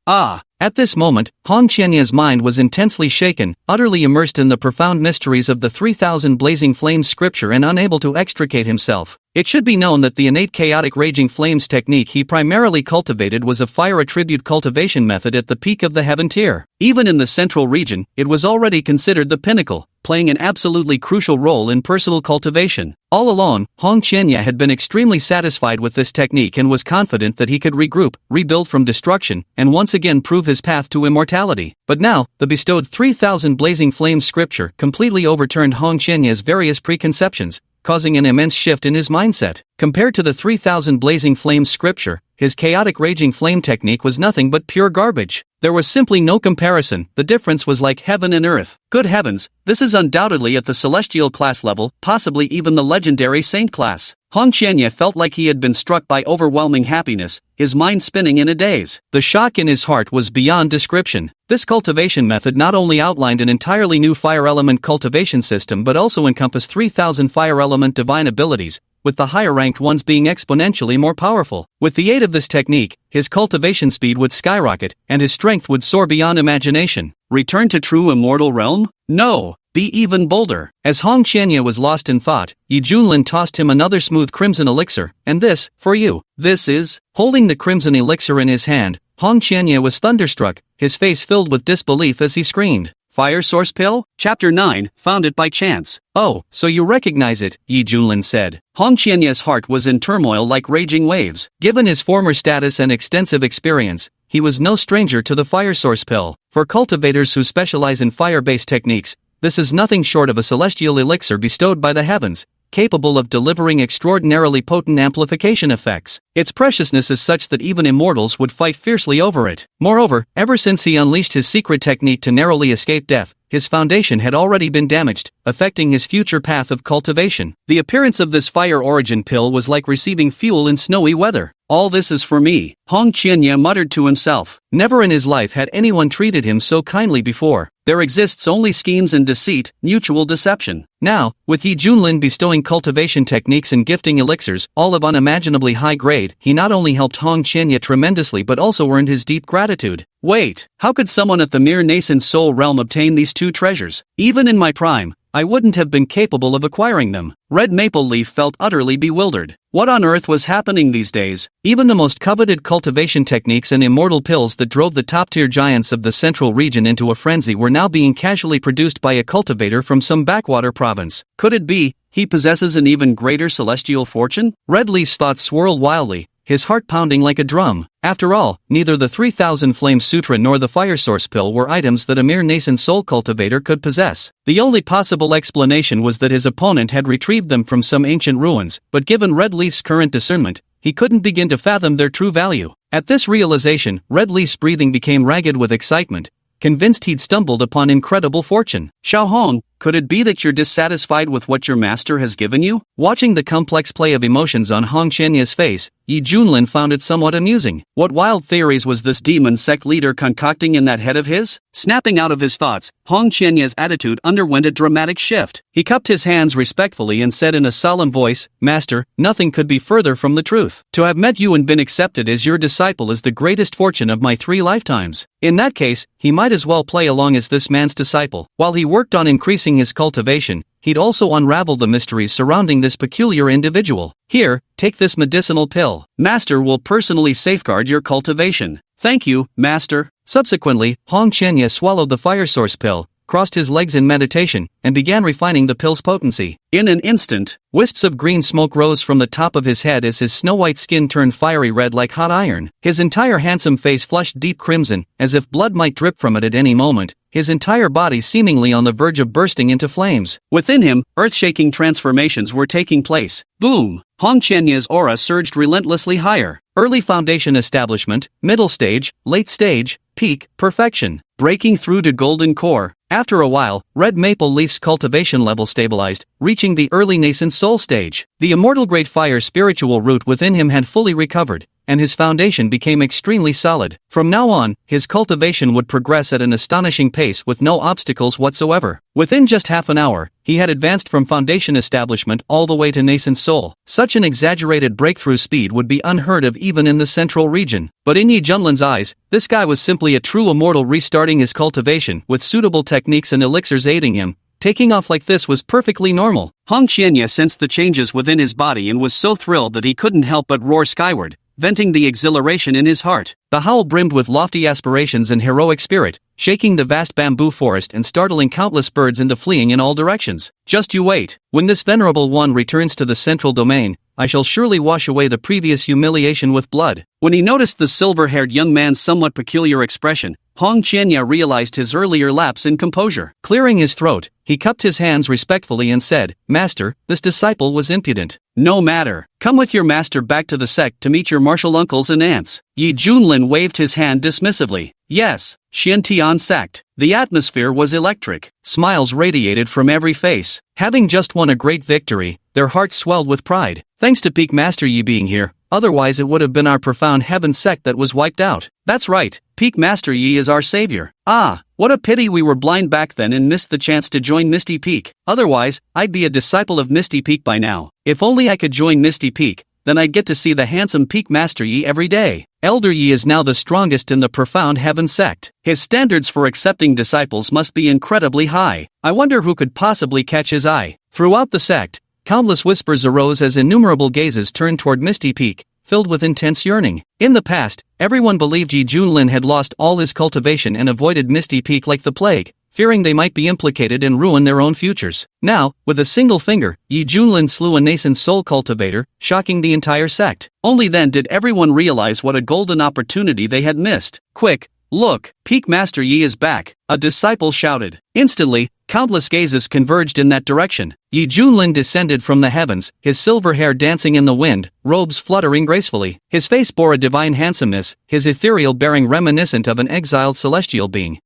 Speaker 1: At this moment, Hong Qianye's mind was intensely shaken, utterly immersed in the profound mysteries of the 3000 Blazing Flames Scripture and unable to extricate himself. It should be known that the innate chaotic raging flames technique he primarily cultivated was a fire attribute cultivation method at the peak of the heaven tier. Even in the central region, it was already considered the pinnacle, playing an absolutely crucial role in personal cultivation. All along, Hong Qianye had been extremely satisfied with this technique and was confident that he could regroup, rebuild from destruction, and once again prove his path to immortality. But now, the bestowed 3000 Blazing Flames Scripture completely overturned Hong Qianye's various preconceptions, causing an immense shift in his mindset. Compared to the 3000 Blazing Flames Scripture, his chaotic raging flame technique was nothing but pure garbage. There was simply no comparison. The difference was like heaven and earth. Good heavens, this is undoubtedly at the celestial class level, possibly even the legendary saint class. Hong Qianye felt like he had been struck by overwhelming happiness, his mind spinning in a daze. The shock in his heart was beyond description. This cultivation method not only outlined an entirely new fire element cultivation system but also encompassed 3000 fire element divine abilities, with the higher-ranked ones being exponentially more powerful. With the aid of this technique, his cultivation speed would skyrocket, and his strength would soar beyond imagination. Return to true immortal realm? No! Be even bolder. As Hong Qianye was lost in thought, Yi Junlin tossed him another smooth crimson elixir, and this, for you. This is... Holding the crimson elixir in his hand, Hong Qianye was thunderstruck, his face filled with disbelief as he screamed. Fire source pill? Chapter 9, found it by chance. Oh, so you recognize it, Yi Junlin said. Hong Qianye's heart was in turmoil like raging waves. Given his former status and extensive experience, he was no stranger to the fire source pill. For cultivators who specialize in fire-based techniques, this is nothing short of a celestial elixir bestowed by the heavens, capable of delivering extraordinarily potent amplification effects. Its preciousness is such that even immortals would fight fiercely over it. Moreover, ever since he unleashed his secret technique to narrowly escape death, his foundation had already been damaged, affecting his future path of cultivation. The appearance of this fire origin pill was like receiving fuel in snowy weather. All this is for me, Hong Qianye muttered to himself. Never in his life had anyone treated him so kindly before. There exists only schemes and deceit, mutual deception. Now, with Yi Junlin bestowing cultivation techniques and gifting elixirs, all of unimaginably high grade, he not only helped Hong Qianye tremendously but also earned his deep gratitude. Wait, how could someone at the mere nascent soul realm obtain these two treasures? Even in my prime, I wouldn't have been capable of acquiring them. Red Maple Leaf felt utterly bewildered. What on earth was happening these days? Even the most coveted cultivation techniques and immortal pills that drove the top-tier giants of the central region into a frenzy were now being casually produced by a cultivator from some backwater province. Could it be he possesses an even greater celestial fortune? Red Leaf's thoughts swirled wildly, his heart pounding like a drum. After all, neither the 3000 Flame Sutra nor the Fire Source Pill were items that a mere nascent soul cultivator could possess. The only possible explanation was that his opponent had retrieved them from some ancient ruins, but given Red Leaf's current discernment, he couldn't begin to fathom their true value. At this realization, Red Leaf's breathing became ragged with excitement, convinced he'd stumbled upon incredible fortune. Xiao Hong, could it be that you're dissatisfied with what your master has given you? Watching the complex play of emotions on Hong Qianye's face, Yi Junlin found it somewhat amusing. What wild theories was this demon sect leader concocting in that head of his? Snapping out of his thoughts, Hong Qianye's attitude underwent a dramatic shift. He cupped his hands respectfully and said in a solemn voice, "Master, nothing could be further from the truth. To have met you and been accepted as your disciple is the greatest fortune of my 3 lifetimes." In that case, he might as well play along as this man's disciple. While he worked on increasing his cultivation, he'd also unravel the mysteries surrounding this peculiar individual. Here, take this medicinal pill. Master will personally safeguard your cultivation. Thank you, Master. Subsequently, Hong Qianye swallowed the fire source pill, crossed his legs in meditation, and began refining the pill's potency. In an instant, wisps of green smoke rose from the top of his head as his snow-white skin turned fiery red like hot iron. His entire handsome face flushed deep crimson, as if blood might drip from it at any moment, his entire body seemingly on the verge of bursting into flames. Within him, earth-shaking transformations were taking place. Boom! Hong Qianye's aura surged relentlessly higher. Early foundation establishment, middle stage, late stage, peak, perfection. Breaking through to golden core. After a while, Red Maple Leaf's cultivation level stabilized, reaching the early nascent soul stage. The immortal great fire spiritual root within him had fully recovered, and his foundation became extremely solid. From now on, his cultivation would progress at an astonishing pace with no obstacles whatsoever. Within just half an hour, he had advanced from foundation establishment all the way to nascent soul. Such an exaggerated breakthrough speed would be unheard of even in the central region. But in Yi Junlin's eyes, this guy was simply a true immortal restarting his cultivation with suitable techniques and elixirs aiding him. Taking off like this was perfectly normal. Hong Qianye sensed the changes within his body and was so thrilled that he couldn't help but roar skyward, venting the exhilaration in his heart. The howl brimmed with lofty aspirations and heroic spirit, shaking the vast bamboo forest and startling countless birds into fleeing in all directions. Just you wait. When this venerable one returns to the central domain, I shall surely wash away the previous humiliation with blood. When he noticed the silver-haired young man's somewhat peculiar expression, Hong Qianye realized his earlier lapse in composure. Clearing his throat, he cupped his hands respectfully and said, "Master, this disciple was impudent." "No matter. Come with your master back to the sect to meet your martial uncles and aunts." Yi Junlin waved his hand dismissively. Yes, Xiantian sect. The atmosphere was electric. Smiles radiated from every face. Having just won a great victory, their hearts swelled with pride. Thanks to Peak Master Yi being here, otherwise it would have been our profound heaven sect that was wiped out. That's right, Peak Master Yi is our savior. Ah, what a pity we were blind back then and missed the chance to join Misty Peak. Otherwise, I'd be a disciple of Misty Peak by now. If only I could join Misty Peak, then I'd get to see the handsome Peak Master Yi every day. Elder Yi is now the strongest in the profound heaven sect. His standards for accepting disciples must be incredibly high. I wonder who could possibly catch his eye. Throughout the sect, countless whispers arose as innumerable gazes turned toward Misty Peak, filled with intense yearning. In the past, everyone believed Yi Junlin had lost all his cultivation and avoided Misty Peak like the plague, fearing they might be implicated and ruin their own futures. Now, with a single finger, Yi Junlin slew a nascent soul cultivator, shocking the entire sect. Only then did everyone realize what a golden opportunity they had missed. Quick, look, Peak Master Yi is back, a disciple shouted. Instantly, countless gazes converged in that direction. Yi Junlin descended from the heavens, his silver hair dancing in the wind, robes fluttering gracefully. His face bore a divine handsomeness, his ethereal bearing reminiscent of an exiled celestial being.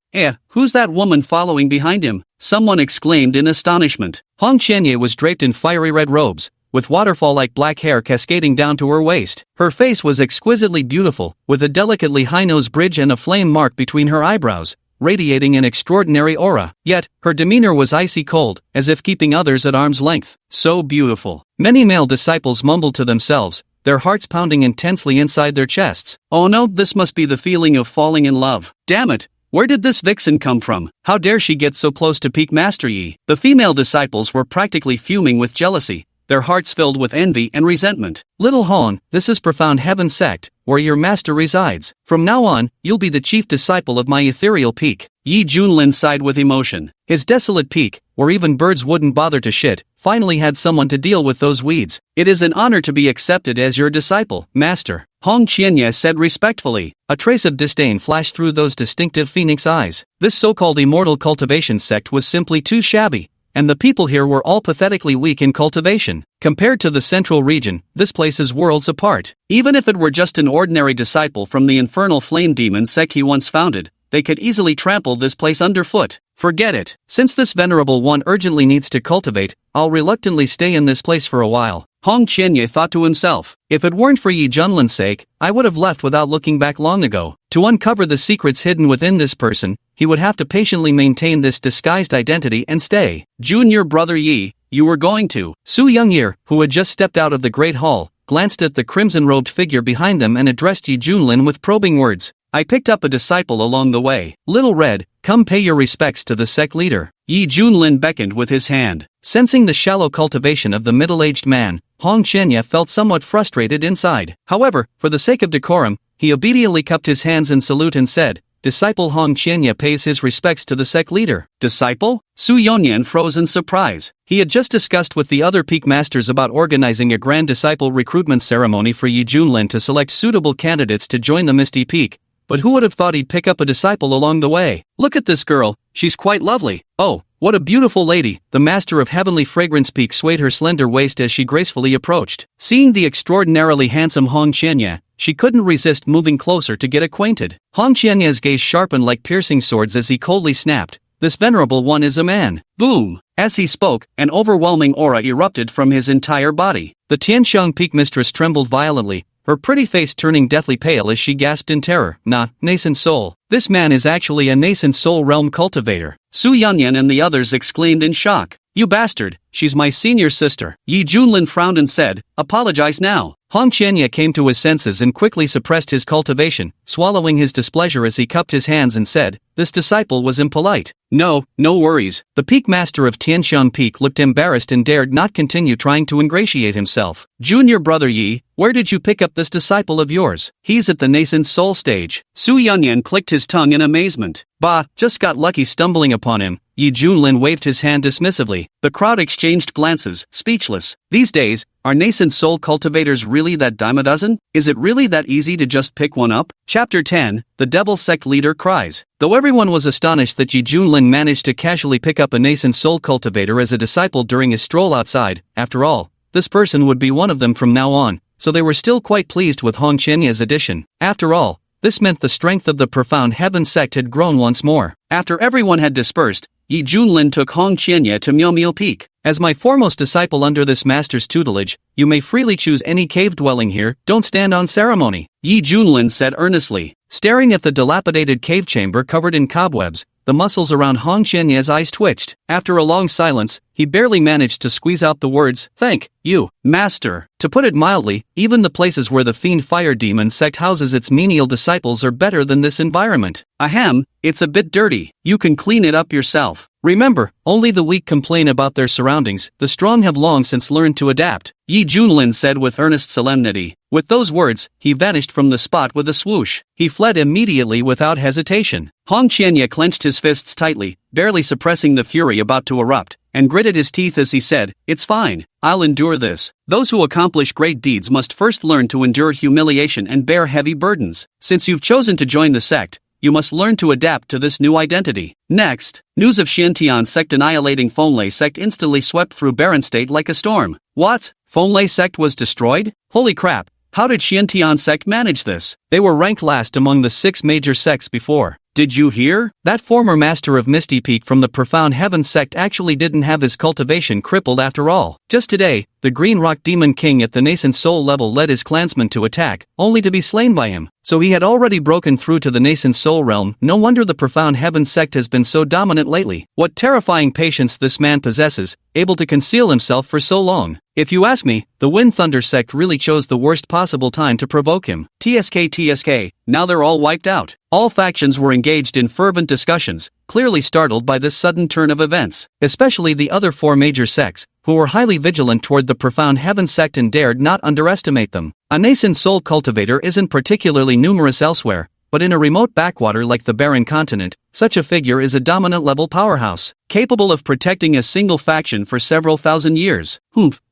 Speaker 1: Who's that woman following behind him? Someone exclaimed in astonishment. Hong Qianye was draped in fiery red robes, with waterfall-like black hair cascading down to her waist. Her face was exquisitely beautiful, with a delicately high nose bridge and a flame mark between her eyebrows, radiating an extraordinary aura. Yet, her demeanor was icy cold, as if keeping others at arm's length. So beautiful. Many male disciples mumbled to themselves, their hearts pounding intensely inside their chests. Oh no, this must be the feeling of falling in love. Damn it! Where did this vixen come from? How dare she get so close to Peak Master Yi? The female disciples were practically fuming with jealousy, their hearts filled with envy and resentment. Little Hon, this is Profound Heaven Sect, where your master resides. From now on, you'll be the chief disciple of my ethereal peak. Yi Junlin sighed with emotion. His desolate peak, where even birds wouldn't bother to shit, finally had someone to deal with those weeds. It is an honor to be accepted as your disciple, master. Hong Qianye said respectfully. A trace of disdain flashed through those distinctive phoenix eyes. This so-called immortal cultivation sect was simply too shabby, and the people here were all pathetically weak in cultivation. Compared to the central region, this place is worlds apart. Even if it were just an ordinary disciple from the infernal flame demon sect he once founded, they could easily trample this place underfoot. Forget it. Since this venerable one urgently needs to cultivate, I'll reluctantly stay in this place for a while. Hong Qianye thought to himself, if it weren't for Yi Junlin's sake, I would have left without looking back long ago. To uncover the secrets hidden within this person, he would have to patiently maintain this disguised identity and stay. Junior brother Yi, you were going to. Su Youngyear, who had just stepped out of the Great Hall, glanced at the crimson-robed figure behind them and addressed Yi Junlin with probing words. I picked up a disciple along the way. Little Red, come pay your respects to the sect leader. Yi Junlin beckoned with his hand. Sensing the shallow cultivation of the middle-aged man, Hong Qianye felt somewhat frustrated inside. However, for the sake of decorum, he obediently cupped his hands in salute and said, Disciple Hong Qianye pays his respects to the sect leader. Disciple? Su Yonyan froze in surprise. He had just discussed with the other peak masters about organizing a grand disciple recruitment ceremony for Yi Junlin to select suitable candidates to join the Misty Peak. But who would have thought he'd pick up a disciple along the way? Look at this girl, she's quite lovely. Oh, what a beautiful lady. The master of Heavenly Fragrance Peak swayed her slender waist as she gracefully approached. Seeing the extraordinarily handsome Hong Qianye, she couldn't resist moving closer to get acquainted. Hong Qianye's gaze sharpened like piercing swords as he coldly snapped, this venerable one is a man. Boom! As he spoke, an overwhelming aura erupted from his entire body. The Tianxiang Peak mistress trembled violently, her pretty face turning deathly pale as she gasped in terror. Nah, nascent soul. This man is actually a nascent soul realm cultivator. Su Yanyan and the others exclaimed in shock. You bastard, she's my senior sister. Yi Junlin frowned and said, apologize now. Hong Qianye came to his senses and quickly suppressed his cultivation, swallowing his displeasure as he cupped his hands and said, this disciple was impolite. No worries. The peak master of Tianshan Peak looked embarrassed and dared not continue trying to ingratiate himself. Junior brother Yi, where did you pick up this disciple of yours? He's at the nascent soul stage. Su Yanyan clicked his tongue in amazement. Bah, just got lucky stumbling upon him. Yi Junlin waved his hand dismissively. The crowd exchanged glances, speechless. These days, are nascent soul cultivators really that dime a dozen? Is it really that easy to just pick one up? Chapter 10, The Devil Sect Leader Cries. Though everyone was astonished that Yi Junlin managed to casually pick up a nascent soul cultivator as a disciple during his stroll outside, after all, this person would be one of them from now on, so they were still quite pleased with Hong Qianye's addition. After all, this meant the strength of the Profound Heaven sect had grown once more. After everyone had dispersed, Yi Junlin took Hong Qianye to Miao Peak. As my foremost disciple under this master's tutelage, you may freely choose any cave dwelling here, don't stand on ceremony. Yi Junlin said earnestly. Staring at the dilapidated cave chamber covered in cobwebs, the the muscles around Hong Qianye's eyes twitched. After a long silence, he barely managed to squeeze out the words, "Thank you, Master." To put it mildly, even the places where the Fiend Fire Demon sect houses its menial disciples are better than this environment. Ahem, it's a bit dirty. You can clean it up yourself. Remember, only the weak complain about their surroundings, the strong have long since learned to adapt, Yi Junlin said with earnest solemnity. With those words, he vanished from the spot with a swoosh. He fled immediately without hesitation. Hong Qianye clenched his fists tightly, barely suppressing the fury about to erupt, and gritted his teeth as he said, "It's fine, I'll endure this." Those who accomplish great deeds must first learn to endure humiliation and bear heavy burdens. Since you've chosen to join the sect, you must learn to adapt to this new identity. Next, news of Xiantian sect annihilating Fenglei sect instantly swept through Barren State like a storm. What? Fenglei sect was destroyed? Holy crap, how did Xiantian sect manage this? They were ranked last among the 6 major sects before. Did you hear? That former master of Misty Peak from the Profound Heaven sect actually didn't have his cultivation crippled after all. Just today, the Green Rock Demon King at the nascent soul level led his clansmen to attack, only to be slain by him. So he had already broken through to the nascent soul realm. No wonder the Profound Heaven sect has been so dominant lately. What terrifying patience this man possesses, able to conceal himself for so long. If you ask me, the Wind Thunder sect really chose the worst possible time to provoke him. TSK, now they're all wiped out. All factions were engaged in fervent discussions, clearly startled by this sudden turn of events, especially the other 4 major sects, who were highly vigilant toward the Profound Heaven sect and dared not underestimate them. A nascent soul cultivator isn't particularly numerous elsewhere, but in a remote backwater like the Barren Continent, such a figure is a dominant-level powerhouse, capable of protecting a single faction for several thousand years.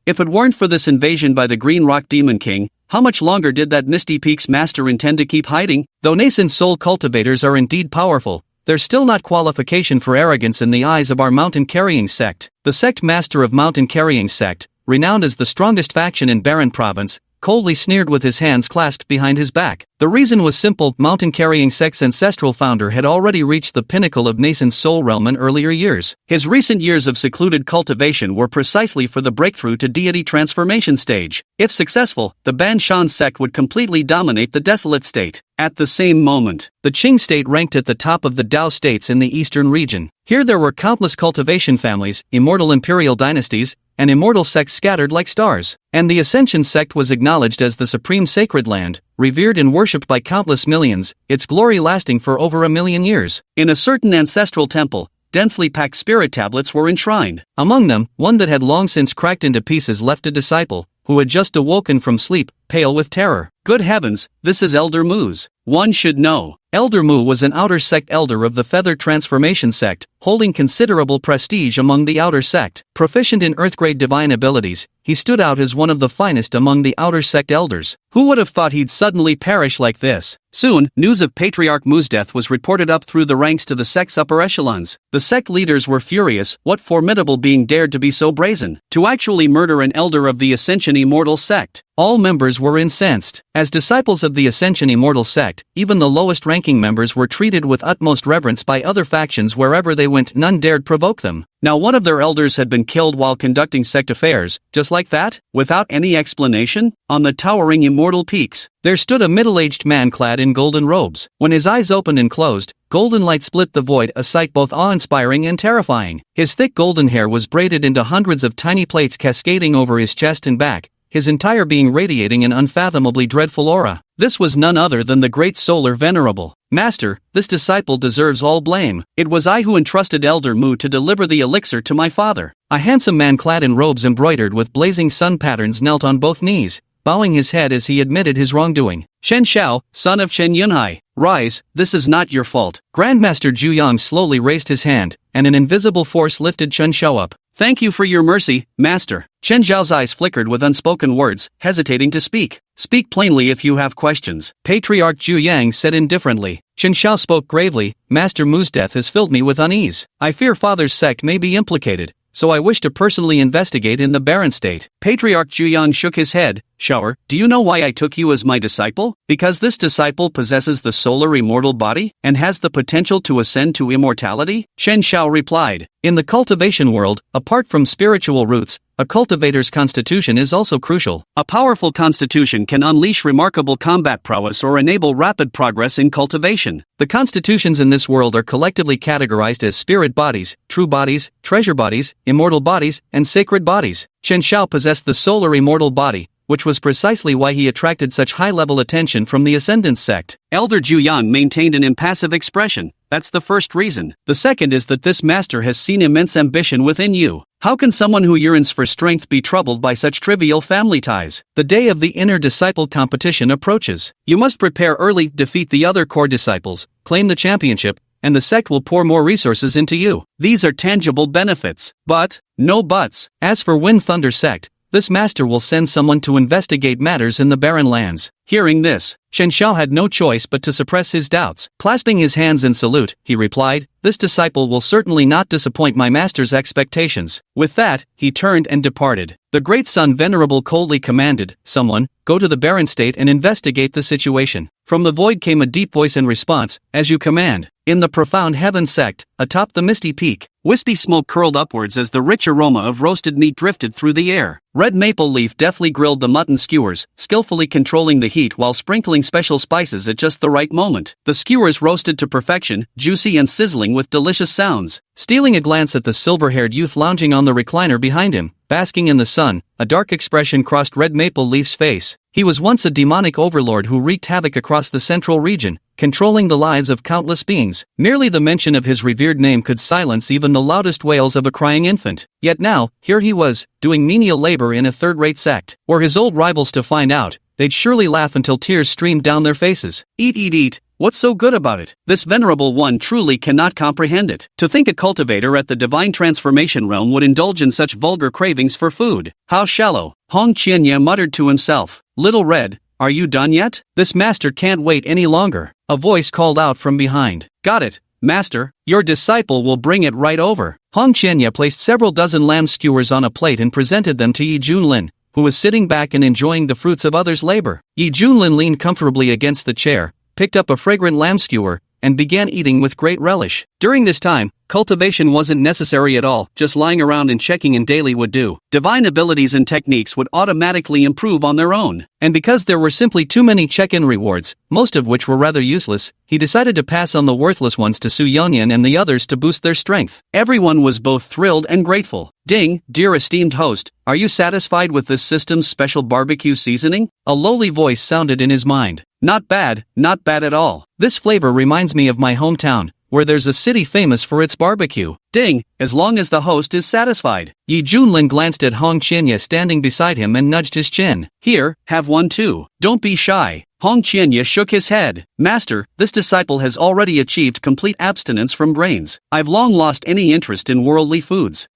Speaker 1: If it weren't for this invasion by the Green Rock Demon King, how much longer did that Misty Peak's master intend to keep hiding? Though nascent soul cultivators are indeed powerful, there's still not qualification for arrogance in the eyes of our mountain-carrying sect. The sect master of mountain-carrying sect, renowned as the strongest faction in Barren Province, coldly sneered with his hands clasped behind his back. The reason was simple: mountain-carrying sect's ancestral founder had already reached the pinnacle of nascent soul realm in earlier years. His recent years of secluded cultivation were precisely for the breakthrough to deity transformation stage. If successful, the Ban Shan sect would completely dominate the desolate state. At the same moment, the Qing state ranked at the top of the Dao states in the eastern region. Here there were countless cultivation families, immortal imperial dynasties, and immortal sects scattered like stars. And the Ascension sect was acknowledged as the supreme sacred land, revered and worshipped by countless millions, its glory lasting for over 1,000,000 years. In a certain ancestral temple, densely packed spirit tablets were enshrined. Among them, one that had long since cracked into pieces left a disciple, who had just awoken from sleep, pale with terror. Good heavens, this is Elder Mu's. One should know. Elder Mu was an outer sect elder of the Feather Transformation sect, holding considerable prestige among the outer sect. Proficient in earth-grade divine abilities, he stood out as one of the finest among the outer sect elders. Who would have thought he'd suddenly perish like this? Soon, news of Patriarch Mu's death was reported up through the ranks to the sect's upper echelons. The sect leaders were furious. What formidable being dared to be so brazen, to actually murder an elder of the Ascension Immortal sect? All members were incensed. As disciples of the Ascension Immortal sect, even the lowest-ranking members were treated with utmost reverence by other factions wherever they went. None dared provoke them. Now one of their elders had been killed while conducting sect affairs, just like that, without any explanation. On the towering immortal peaks, there stood a middle-aged man clad in golden robes. When his eyes opened and closed, golden light split the void, a sight both awe-inspiring and terrifying. His thick golden hair was braided into hundreds of tiny plaits cascading over his chest and back, his entire being radiating an unfathomably dreadful aura. This was none other than the great solar venerable Master. This disciple deserves all blame. It was I who entrusted Elder Mu to deliver the elixir to my father. A handsome man clad in robes embroidered with blazing sun patterns knelt on both knees, bowing his head as he admitted his wrongdoing. Shen Xiao, son of Chen Yunhai, rise, this is not your fault. Grandmaster Zhu Yang slowly raised his hand, and an invisible force lifted Chen Xiao up. Thank you for your mercy, Master. Chen Zhao's eyes flickered with unspoken words, hesitating to speak. Speak plainly if you have questions, Patriarch Zhu Yang said indifferently. Chen Xiao spoke gravely, Master Mu's death has filled me with unease. I fear Father's sect may be implicated, so I wish to personally investigate in the Barren State. Patriarch Zhu Yang shook his head, Shower, do you know why I took you as my disciple? Because this disciple possesses the solar immortal body, and has the potential to ascend to immortality? Chen Xiao replied. In the cultivation world, apart from spiritual roots, a cultivator's constitution is also crucial. A powerful constitution can unleash remarkable combat prowess or enable rapid progress in cultivation. The constitutions in this world are collectively categorized as spirit bodies, true bodies, treasure bodies, immortal bodies, and sacred bodies. Chen Xiao possessed the solar immortal body, which was precisely why he attracted such high-level attention from the Ascendance sect. Elder Juyan maintained an impassive expression. That's the first reason. The second is that this master has seen immense ambition within you. How can someone who yearns for strength be troubled by such trivial family ties? The day of the inner disciple competition approaches. You must prepare early, defeat the other core disciples, claim the championship, and the sect will pour more resources into you. These are tangible benefits. But, no buts. As for Wind Thunder sect, this master will send someone to investigate matters in the barren lands. Hearing this, Chen Xiao had no choice but to suppress his doubts. Clasping his hands in salute, he replied, "This disciple will certainly not disappoint my master's expectations." With that, he turned and departed. The great son Venerable coldly commanded, "Someone, go to the barren state and investigate the situation." From the void came a deep voice in response, "As you command." In the profound heaven sect, atop the misty peak, wispy smoke curled upwards as the rich aroma of roasted meat drifted through the air. Red maple leaf deftly grilled the mutton skewers, skillfully controlling the heat while sprinkling special spices at just the right moment. The skewers roasted to perfection, juicy and sizzling with delicious sounds. Stealing a glance at the silver-haired youth lounging on the recliner behind him, basking in the sun, a dark expression crossed Red Maple Leaf's face. He was once a demonic overlord who wreaked havoc across the central region, controlling the lives of countless beings. Merely the mention of his revered name could silence even the loudest wails of a crying infant. Yet now, here he was, doing menial labor in a third-rate sect. Were his old rivals to find out, they'd surely laugh until tears streamed down their faces. Eat, eat, eat. What's so good about it? This venerable one truly cannot comprehend it. To think a cultivator at the divine transformation realm would indulge in such vulgar cravings for food. How shallow. Hong Qianye muttered to himself. Little Red, are you done yet? This master can't wait any longer. A voice called out from behind. Got it, master. Your disciple will bring it right over. Hong Qianye placed several dozen lamb skewers on a plate and presented them to Yi Junlin, who was sitting back and enjoying the fruits of others' labor. Yi Junlin leaned comfortably against the chair, picked up a fragrant lamb skewer, and began eating with great relish. During this time, cultivation wasn't necessary at all, just lying around and checking in daily would do. Divine abilities and techniques would automatically improve on their own. And because there were simply too many check-in rewards, most of which were rather useless, he decided to pass on the worthless ones to Su Yunyan and the others to boost their strength. Everyone was both thrilled and grateful. Ding, dear esteemed host, are you satisfied with this system's special barbecue seasoning? A lowly voice sounded in his mind. Not bad at all. This flavor reminds me of my hometown, where there's a city famous for its barbecue. Ding, as long as the host is satisfied. Yi Junlin glanced at Hong Qianye standing beside him and nudged his chin. Here, have one too. Don't be shy. Hong Qianye shook his head. Master, this disciple has already achieved complete abstinence from grains. I've long lost any interest in worldly foods.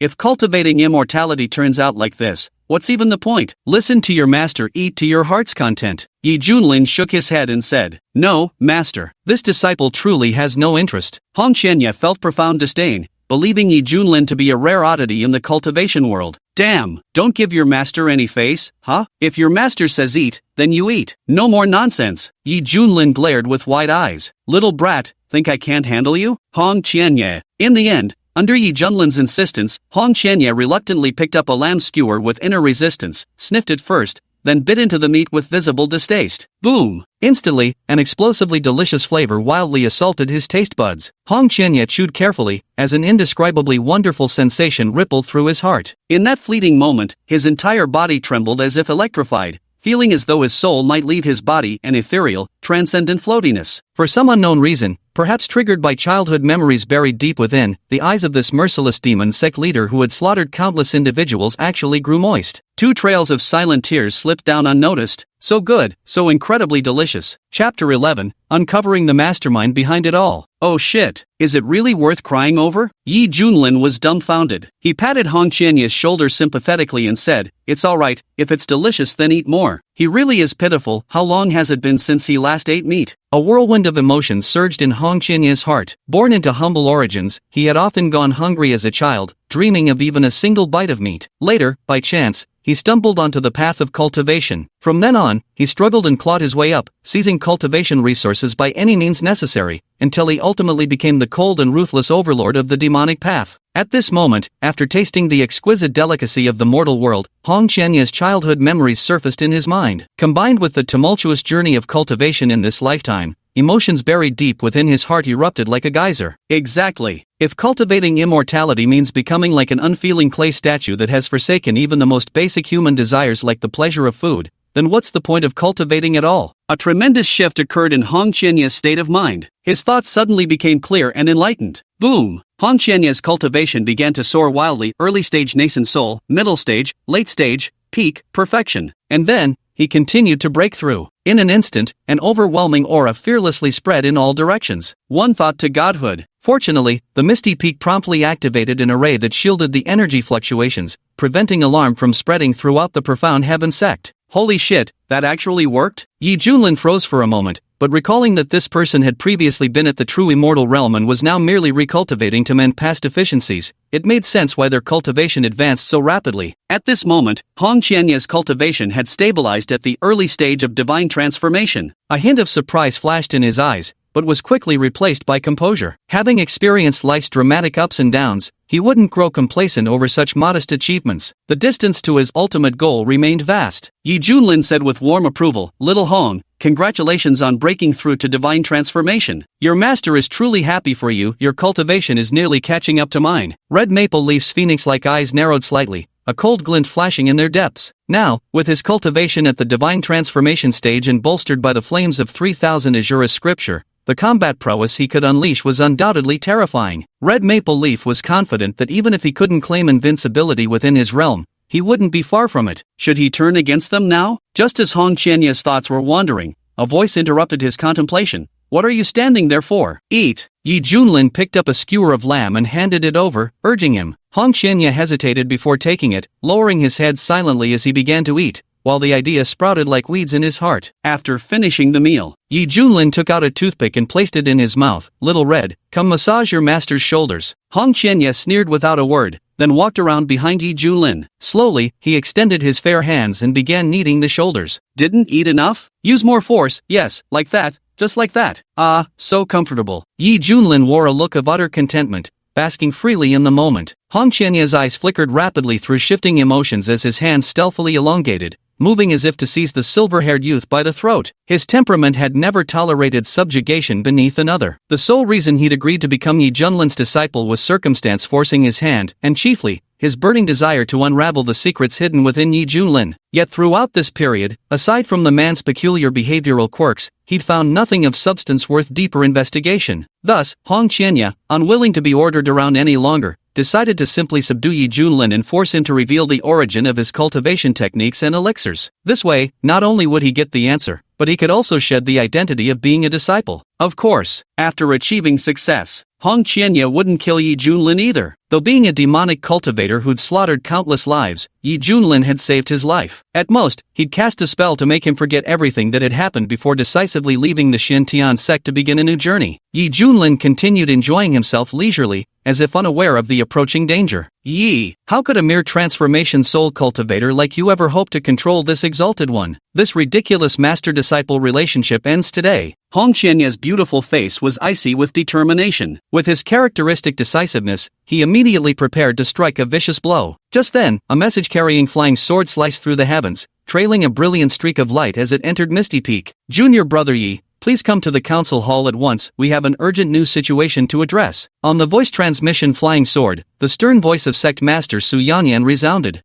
Speaker 1: If cultivating immortality turns out like this, what's even the point? Listen to your master, eat to your heart's content. Yi Junlin shook his head and said, No, master, this disciple truly has no interest. Hong Qianye felt profound disdain, believing Yi Junlin to be a rare oddity in the cultivation world. Damn, don't give your master any face, huh? If your master says eat, then you eat. No more nonsense. Yi Junlin glared with wide eyes. Little brat, think I can't handle you? Hong Qianye. In the end, under Yi Junlin's insistence, Hong Qianye reluctantly picked up a lamb skewer with inner resistance, sniffed it first, then bit into the meat with visible distaste. Boom! Instantly, an explosively delicious flavor wildly assaulted his taste buds. Hong Qianye chewed carefully, as an indescribably wonderful sensation rippled through his heart. In that fleeting moment, his entire body trembled as if electrified, feeling as though his soul might leave his body an ethereal, transcendent floatiness. For some unknown reason, perhaps triggered by childhood memories buried deep within, the eyes of this merciless demon sect leader who had slaughtered countless individuals actually grew moist. 2 trails of silent tears slipped down unnoticed. So good, so incredibly delicious. Chapter 11, Uncovering the Mastermind Behind It All. Oh shit, is it really worth crying over? Yi Junlin was dumbfounded. He patted Hong Qianye's shoulder sympathetically and said, It's alright, if it's delicious then eat more. He really is pitiful. How long has it been since he last ate meat? A whirlwind of emotions surged in Hong Qianye's heart. Born into humble origins, he had often gone hungry as a child, dreaming of even a single bite of meat. Later, by chance, he stumbled onto the path of cultivation. From then on, he struggled and clawed his way up, seizing cultivation resources by any means necessary, until he ultimately became the cold and ruthless overlord of the demonic path. At this moment, after tasting the exquisite delicacy of the mortal world, Hong Qianye's childhood memories surfaced in his mind. Combined with the tumultuous journey of cultivation in this lifetime, emotions buried deep within his heart erupted like a geyser. Exactly. If cultivating immortality means becoming like an unfeeling clay statue that has forsaken even the most basic human desires like the pleasure of food, then what's the point of cultivating at all? A tremendous shift occurred in Hong Qianye's state of mind. His thoughts suddenly became clear and enlightened. Boom! Hong Qianye's cultivation began to soar wildly: early stage nascent soul, middle stage, late stage, peak, perfection. And then, he continued to break through. In an instant, an overwhelming aura fearlessly spread in all directions. One thought to godhood. Fortunately, the misty peak promptly activated an array that shielded the energy fluctuations, preventing alarm from spreading throughout the profound heaven sect. Holy shit, that actually worked? Yi Junlin froze for a moment, but recalling that this person had previously been at the true immortal realm and was now merely recultivating to mend past deficiencies, it made sense why their cultivation advanced so rapidly. At this moment, Hong Qianye's cultivation had stabilized at the early stage of divine transformation. A hint of surprise flashed in his eyes, but was quickly replaced by composure. Having experienced life's dramatic ups and downs, he wouldn't grow complacent over such modest achievements. The distance to his ultimate goal remained vast. Yi Junlin said with warm approval, "Little Hong, congratulations on breaking through to divine transformation. Your master is truly happy for you. Your cultivation is nearly catching up to mine." Red Maple Leaf's phoenix-like eyes narrowed slightly, a cold glint flashing in their depths. Now, with his cultivation at the divine transformation stage and bolstered by the flames of 3000 Azura's scripture, the combat prowess he could unleash was undoubtedly terrifying. Red Maple Leaf was confident that even if he couldn't claim invincibility within his realm, he wouldn't be far from it. Should he turn against them now? Just as Hong Qianye's thoughts were wandering, a voice interrupted his contemplation. "What are you standing there for? Eat!" Yi Junlin picked up a skewer of lamb and handed it over, urging him. Hong Qianye hesitated before taking it, lowering his head silently as he began to eat, while the idea sprouted like weeds in his heart. After finishing the meal, Yi Junlin took out a toothpick and placed it in his mouth. "Little Red, come massage your master's shoulders." Hong Qianye sneered without a word, then walked around behind Yi Junlin. Slowly, he extended his fair hands and began kneading the shoulders. "Didn't eat enough? Use more force. Yes, like that, just like that. Ah, so comfortable." Yi Junlin wore a look of utter contentment, basking freely in the moment. Hong Qianye's eyes flickered rapidly through shifting emotions as his hands stealthily elongated, moving as if to seize the silver-haired youth by the throat. His temperament had never tolerated subjugation beneath another. The sole reason he'd agreed to become Yi Junlin's disciple was circumstance forcing his hand, and chiefly, his burning desire to unravel the secrets hidden within Yi Junlin. Yet throughout this period, aside from the man's peculiar behavioral quirks, he'd found nothing of substance worth deeper investigation. Thus, Hong Qianye, unwilling to be ordered around any longer, decided to simply subdue Yi Junlin and force him to reveal the origin of his cultivation techniques and elixirs. This way, not only would he get the answer, but he could also shed the identity of being a disciple. Of course, after achieving success, Hong Qianye wouldn't kill Yi Junlin either. Though being a demonic cultivator who'd slaughtered countless lives, Yi Junlin had saved his life. At most, he'd cast a spell to make him forget everything that had happened before decisively leaving the Xintian sect to begin a new journey. Yi Junlin continued enjoying himself leisurely, as if unaware of the approaching danger. "Yi, how could a mere transformation soul cultivator like you ever hope to control this exalted one? This ridiculous master-disciple relationship ends today." Hong Qianye's beautiful face was icy with determination. With his characteristic decisiveness, he immediately prepared to strike a vicious blow. Just then, a message-carrying flying sword sliced through the heavens, trailing a brilliant streak of light as it entered Misty Peak. "Junior Brother Yi, please come to the council hall at once. We have an urgent news situation to address." On the voice transmission flying sword, the stern voice of Sect Master Su Yanyan resounded.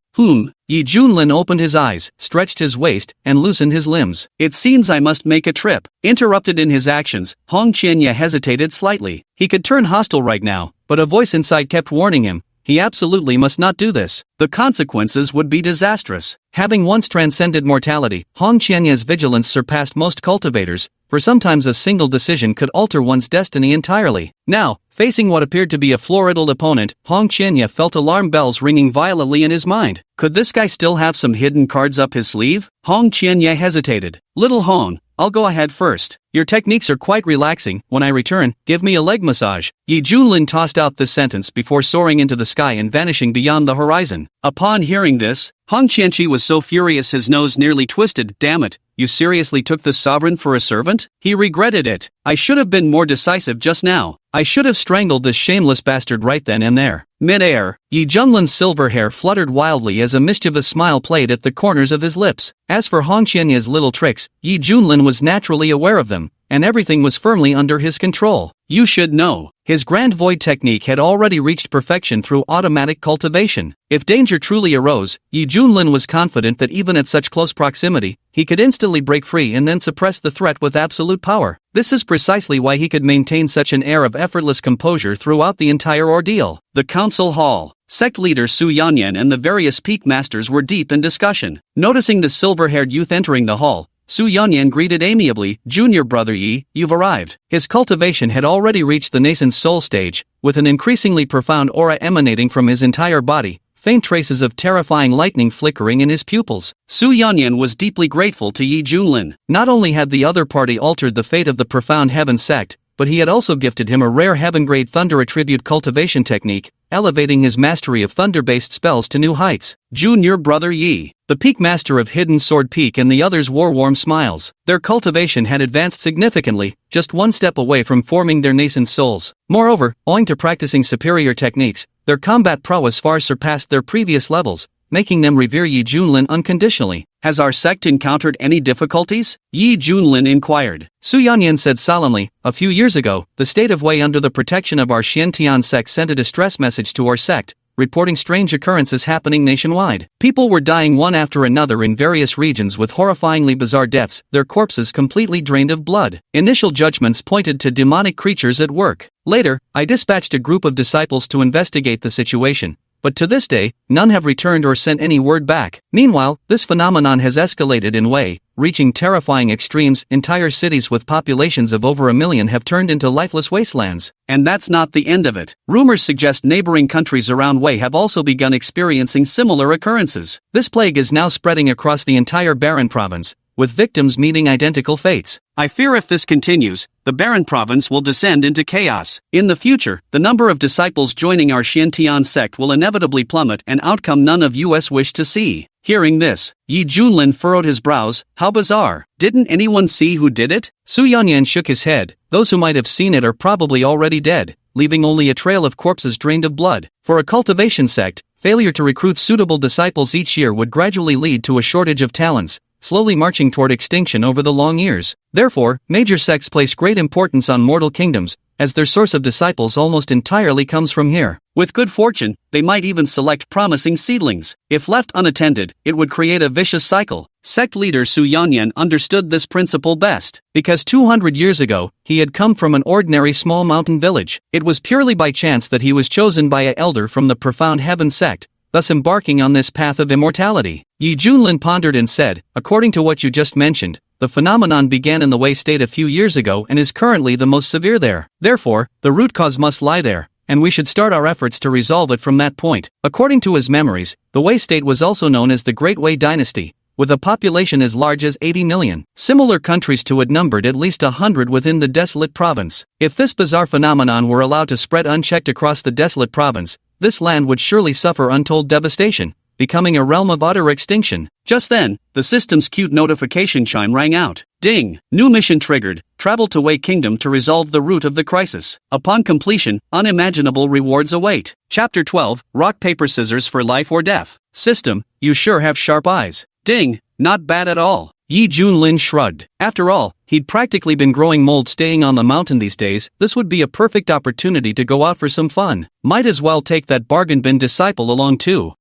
Speaker 1: Yi Junlin opened his eyes, stretched his waist, and loosened his limbs. "It seems I must make a trip." Interrupted in his actions, Hong Qianye hesitated slightly. He could turn hostile right now, but a voice inside kept warning him. He absolutely must not do this. The consequences would be disastrous. Having once transcended mortality, Hong Qianye's vigilance surpassed most cultivators, for sometimes a single decision could alter one's destiny entirely. Now, facing what appeared to be a floridal opponent, Hong Qianye felt alarm bells ringing violently in his mind. Could this guy still have some hidden cards up his sleeve? Hong Qianye hesitated. "Little Hong, I'll go ahead first. Your techniques are quite relaxing. When I return, give me a leg massage. Yi Junlin tossed out this sentence before soaring into the sky and vanishing beyond the horizon. Upon hearing this, Hong Qianqi was so furious his nose nearly twisted. Damn it, you seriously took the sovereign for a servant? He regretted it. I should have been more decisive just now. I should have strangled this shameless bastard right then and there. Mid-air, Yi Junlin's silver hair fluttered wildly as a mischievous smile played at the corners of his lips. As for Hong Qianye's little tricks, Yi Junlin was naturally aware of them, and everything was firmly under his control. You should know, his Grand Void technique had already reached perfection through automatic cultivation. If danger truly arose, Yi Junlin was confident that even at such close proximity, he could instantly break free and then suppress the threat with absolute power. This is precisely why he could maintain such an air of effortless composure throughout the entire ordeal. The council hall. Sect leader Su Yanyan and the various peak masters were deep in discussion. Noticing the silver-haired youth entering the hall, Su Yanyan greeted amiably, "Junior brother Yi, you've arrived." His cultivation had already reached the nascent soul stage, with an increasingly profound aura emanating from his entire body, faint traces of terrifying lightning flickering in his pupils. Su Yanyan was deeply grateful to Yi Junlin. Not only had the other party altered the fate of the profound heaven sect, but he had also gifted him a rare heaven-grade thunder attribute cultivation technique, elevating his mastery of thunder-based spells to new heights. Junior brother Yi, the peak master of Hidden Sword Peak, and the others wore warm smiles. Their cultivation had advanced significantly, just one step away from forming their nascent souls. Moreover, owing to practicing superior techniques, their combat prowess far surpassed their previous levels, making them revere Yi Junlin unconditionally. Has our sect encountered any difficulties? Yi Junlin inquired. Su Yanyan said solemnly, "A few years ago, the state of Wei under the protection of our Xiantian sect sent a distress message to our sect, reporting strange occurrences happening nationwide. People were dying one after another in various regions with horrifyingly bizarre deaths, their corpses completely drained of blood. Initial judgments pointed to demonic creatures at work. Later, I dispatched a group of disciples to investigate the situation, but to this day, none have returned or sent any word back. Meanwhile, this phenomenon has escalated in Wei, reaching terrifying extremes. Entire cities with populations of over 1 million have turned into lifeless wastelands. And that's not the end of it. Rumors suggest neighboring countries around Wei have also begun experiencing similar occurrences. This plague is now spreading across the entire Barren province, with victims meeting identical fates. I fear if this continues, the Barren province will descend into chaos. In the future, the number of disciples joining our Xiantian sect will inevitably plummet, an outcome none of us wish to see." Hearing this, Yi Junlin furrowed his brows. How bizarre. Didn't anyone see who did it? Su Yanyan shook his head. Those who might have seen it are probably already dead, leaving only a trail of corpses drained of blood. For a cultivation sect, failure to recruit suitable disciples each year would gradually lead to a shortage of talents, slowly marching toward extinction over the long years. Therefore, major sects place great importance on mortal kingdoms, as their source of disciples almost entirely comes from here. With good fortune, they might even select promising seedlings. If left unattended, it would create a vicious cycle. Sect leader Su Yanyan understood this principle best, because 200 years ago, he had come from an ordinary small mountain village. It was purely by chance that he was chosen by an elder from the profound heaven sect, thus embarking on this path of immortality. Yi Junlin pondered and said, "According to what you just mentioned, the phenomenon began in the Wei state a few years ago and is currently the most severe there. Therefore, the root cause must lie there, and we should start our efforts to resolve it from that point." According to his memories, the Wei state was also known as the Great Wei Dynasty, with a population as large as 80 million. Similar countries to it numbered at least 100 within the desolate province. If this bizarre phenomenon were allowed to spread unchecked across the desolate province, this land would surely suffer untold devastation, becoming a realm of utter extinction. Just then, the system's cute notification chime rang out. Ding! New mission triggered. Travel to Wei Kingdom to resolve the root of the crisis. Upon completion, unimaginable rewards await. Chapter 12, Rock Paper Scissors for Life or Death. System, you sure have sharp eyes. Ding! Not bad at all. Yi Junlin shrugged. After all, he'd practically been growing mold staying on the mountain these days. This would be a perfect opportunity to go out for some fun. Might as well take that bargain bin disciple along too.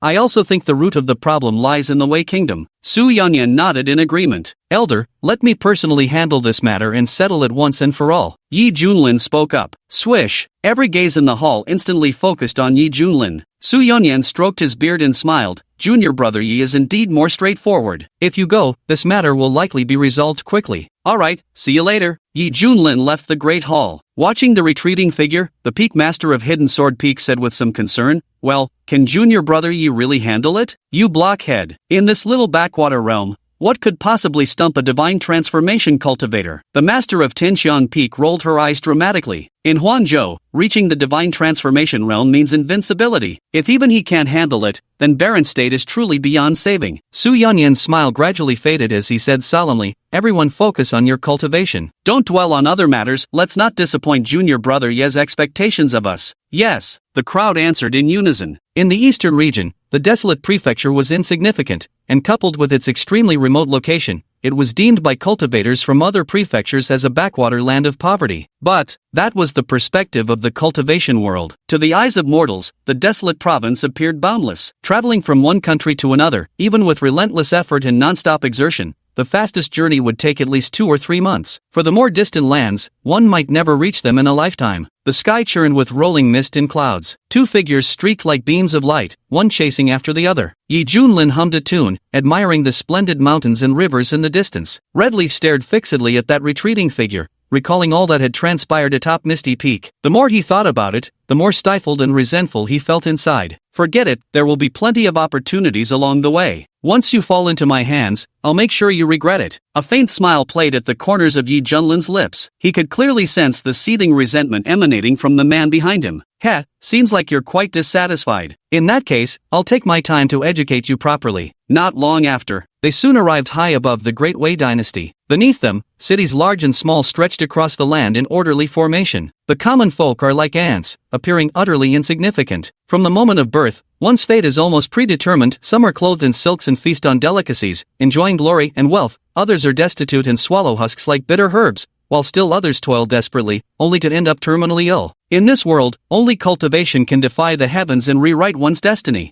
Speaker 1: I also think the root of the problem lies in the Wei Kingdom. Su Yanyan nodded in agreement. Elder, let me personally handle this matter and settle it once and for all. Yi Junlin spoke up. Swish! Every gaze in the hall instantly focused on Yi Junlin. Su Yanyan stroked his beard and smiled. Junior brother Yi is indeed more straightforward. If you go, this matter will likely be resolved quickly. Alright, see you later. Yi Junlin left the great hall. Watching the retreating figure, the peak master of Hidden Sword Peak said with some concern, "Well, can junior brother Yi really handle it? You blockhead." In this little backwater realm, What could possibly stump a divine transformation cultivator? The master of Tianxiang Peak rolled her eyes dramatically. In Huanzhou, reaching the divine transformation realm means invincibility. If even he can't handle it, then Baron State is truly beyond saving. Su Yanyan's smile gradually faded as he said solemnly, "Everyone focus on your cultivation. Don't dwell on other matters, let's not disappoint junior brother Ye's expectations of us." "Yes," the crowd answered in unison. In the eastern region, the desolate prefecture was insignificant, and coupled with its extremely remote location, it was deemed by cultivators from other prefectures as a backwater land of poverty. But that was the perspective of the cultivation world. To the eyes of mortals, the desolate province appeared boundless. Traveling from one country to another, even with relentless effort and non-stop exertion, the fastest journey would take at least 2 or 3 months. For the more distant lands, one might never reach them in a lifetime. The sky churned with rolling mist and clouds. 2 figures streaked like beams of light, one chasing after the other. Yi Junlin hummed a tune, admiring the splendid mountains and rivers in the distance. Redleaf stared fixedly at that retreating figure, recalling all that had transpired atop Misty Peak. The more he thought about it, the more stifled and resentful he felt inside. Forget it, there will be plenty of opportunities along the way. Once you fall into my hands, I'll make sure you regret it. A faint smile played at the corners of Yi Junlin's lips. He could clearly sense the seething resentment emanating from the man behind him. "Heh, seems like you're quite dissatisfied. In that case, I'll take my time to educate you properly." Not long after, they soon arrived high above the Great Wei dynasty. Beneath them, cities large and small stretched across the land in orderly formation. The common folk are like ants, appearing utterly insignificant. From the moment of birth, one's fate is almost predetermined. Some are clothed in silks and feast on delicacies, enjoying glory and wealth. Others are destitute and swallow husks like bitter herbs, while still others toil desperately, only to end up terminally ill. In this world, only cultivation can defy the heavens and rewrite one's destiny.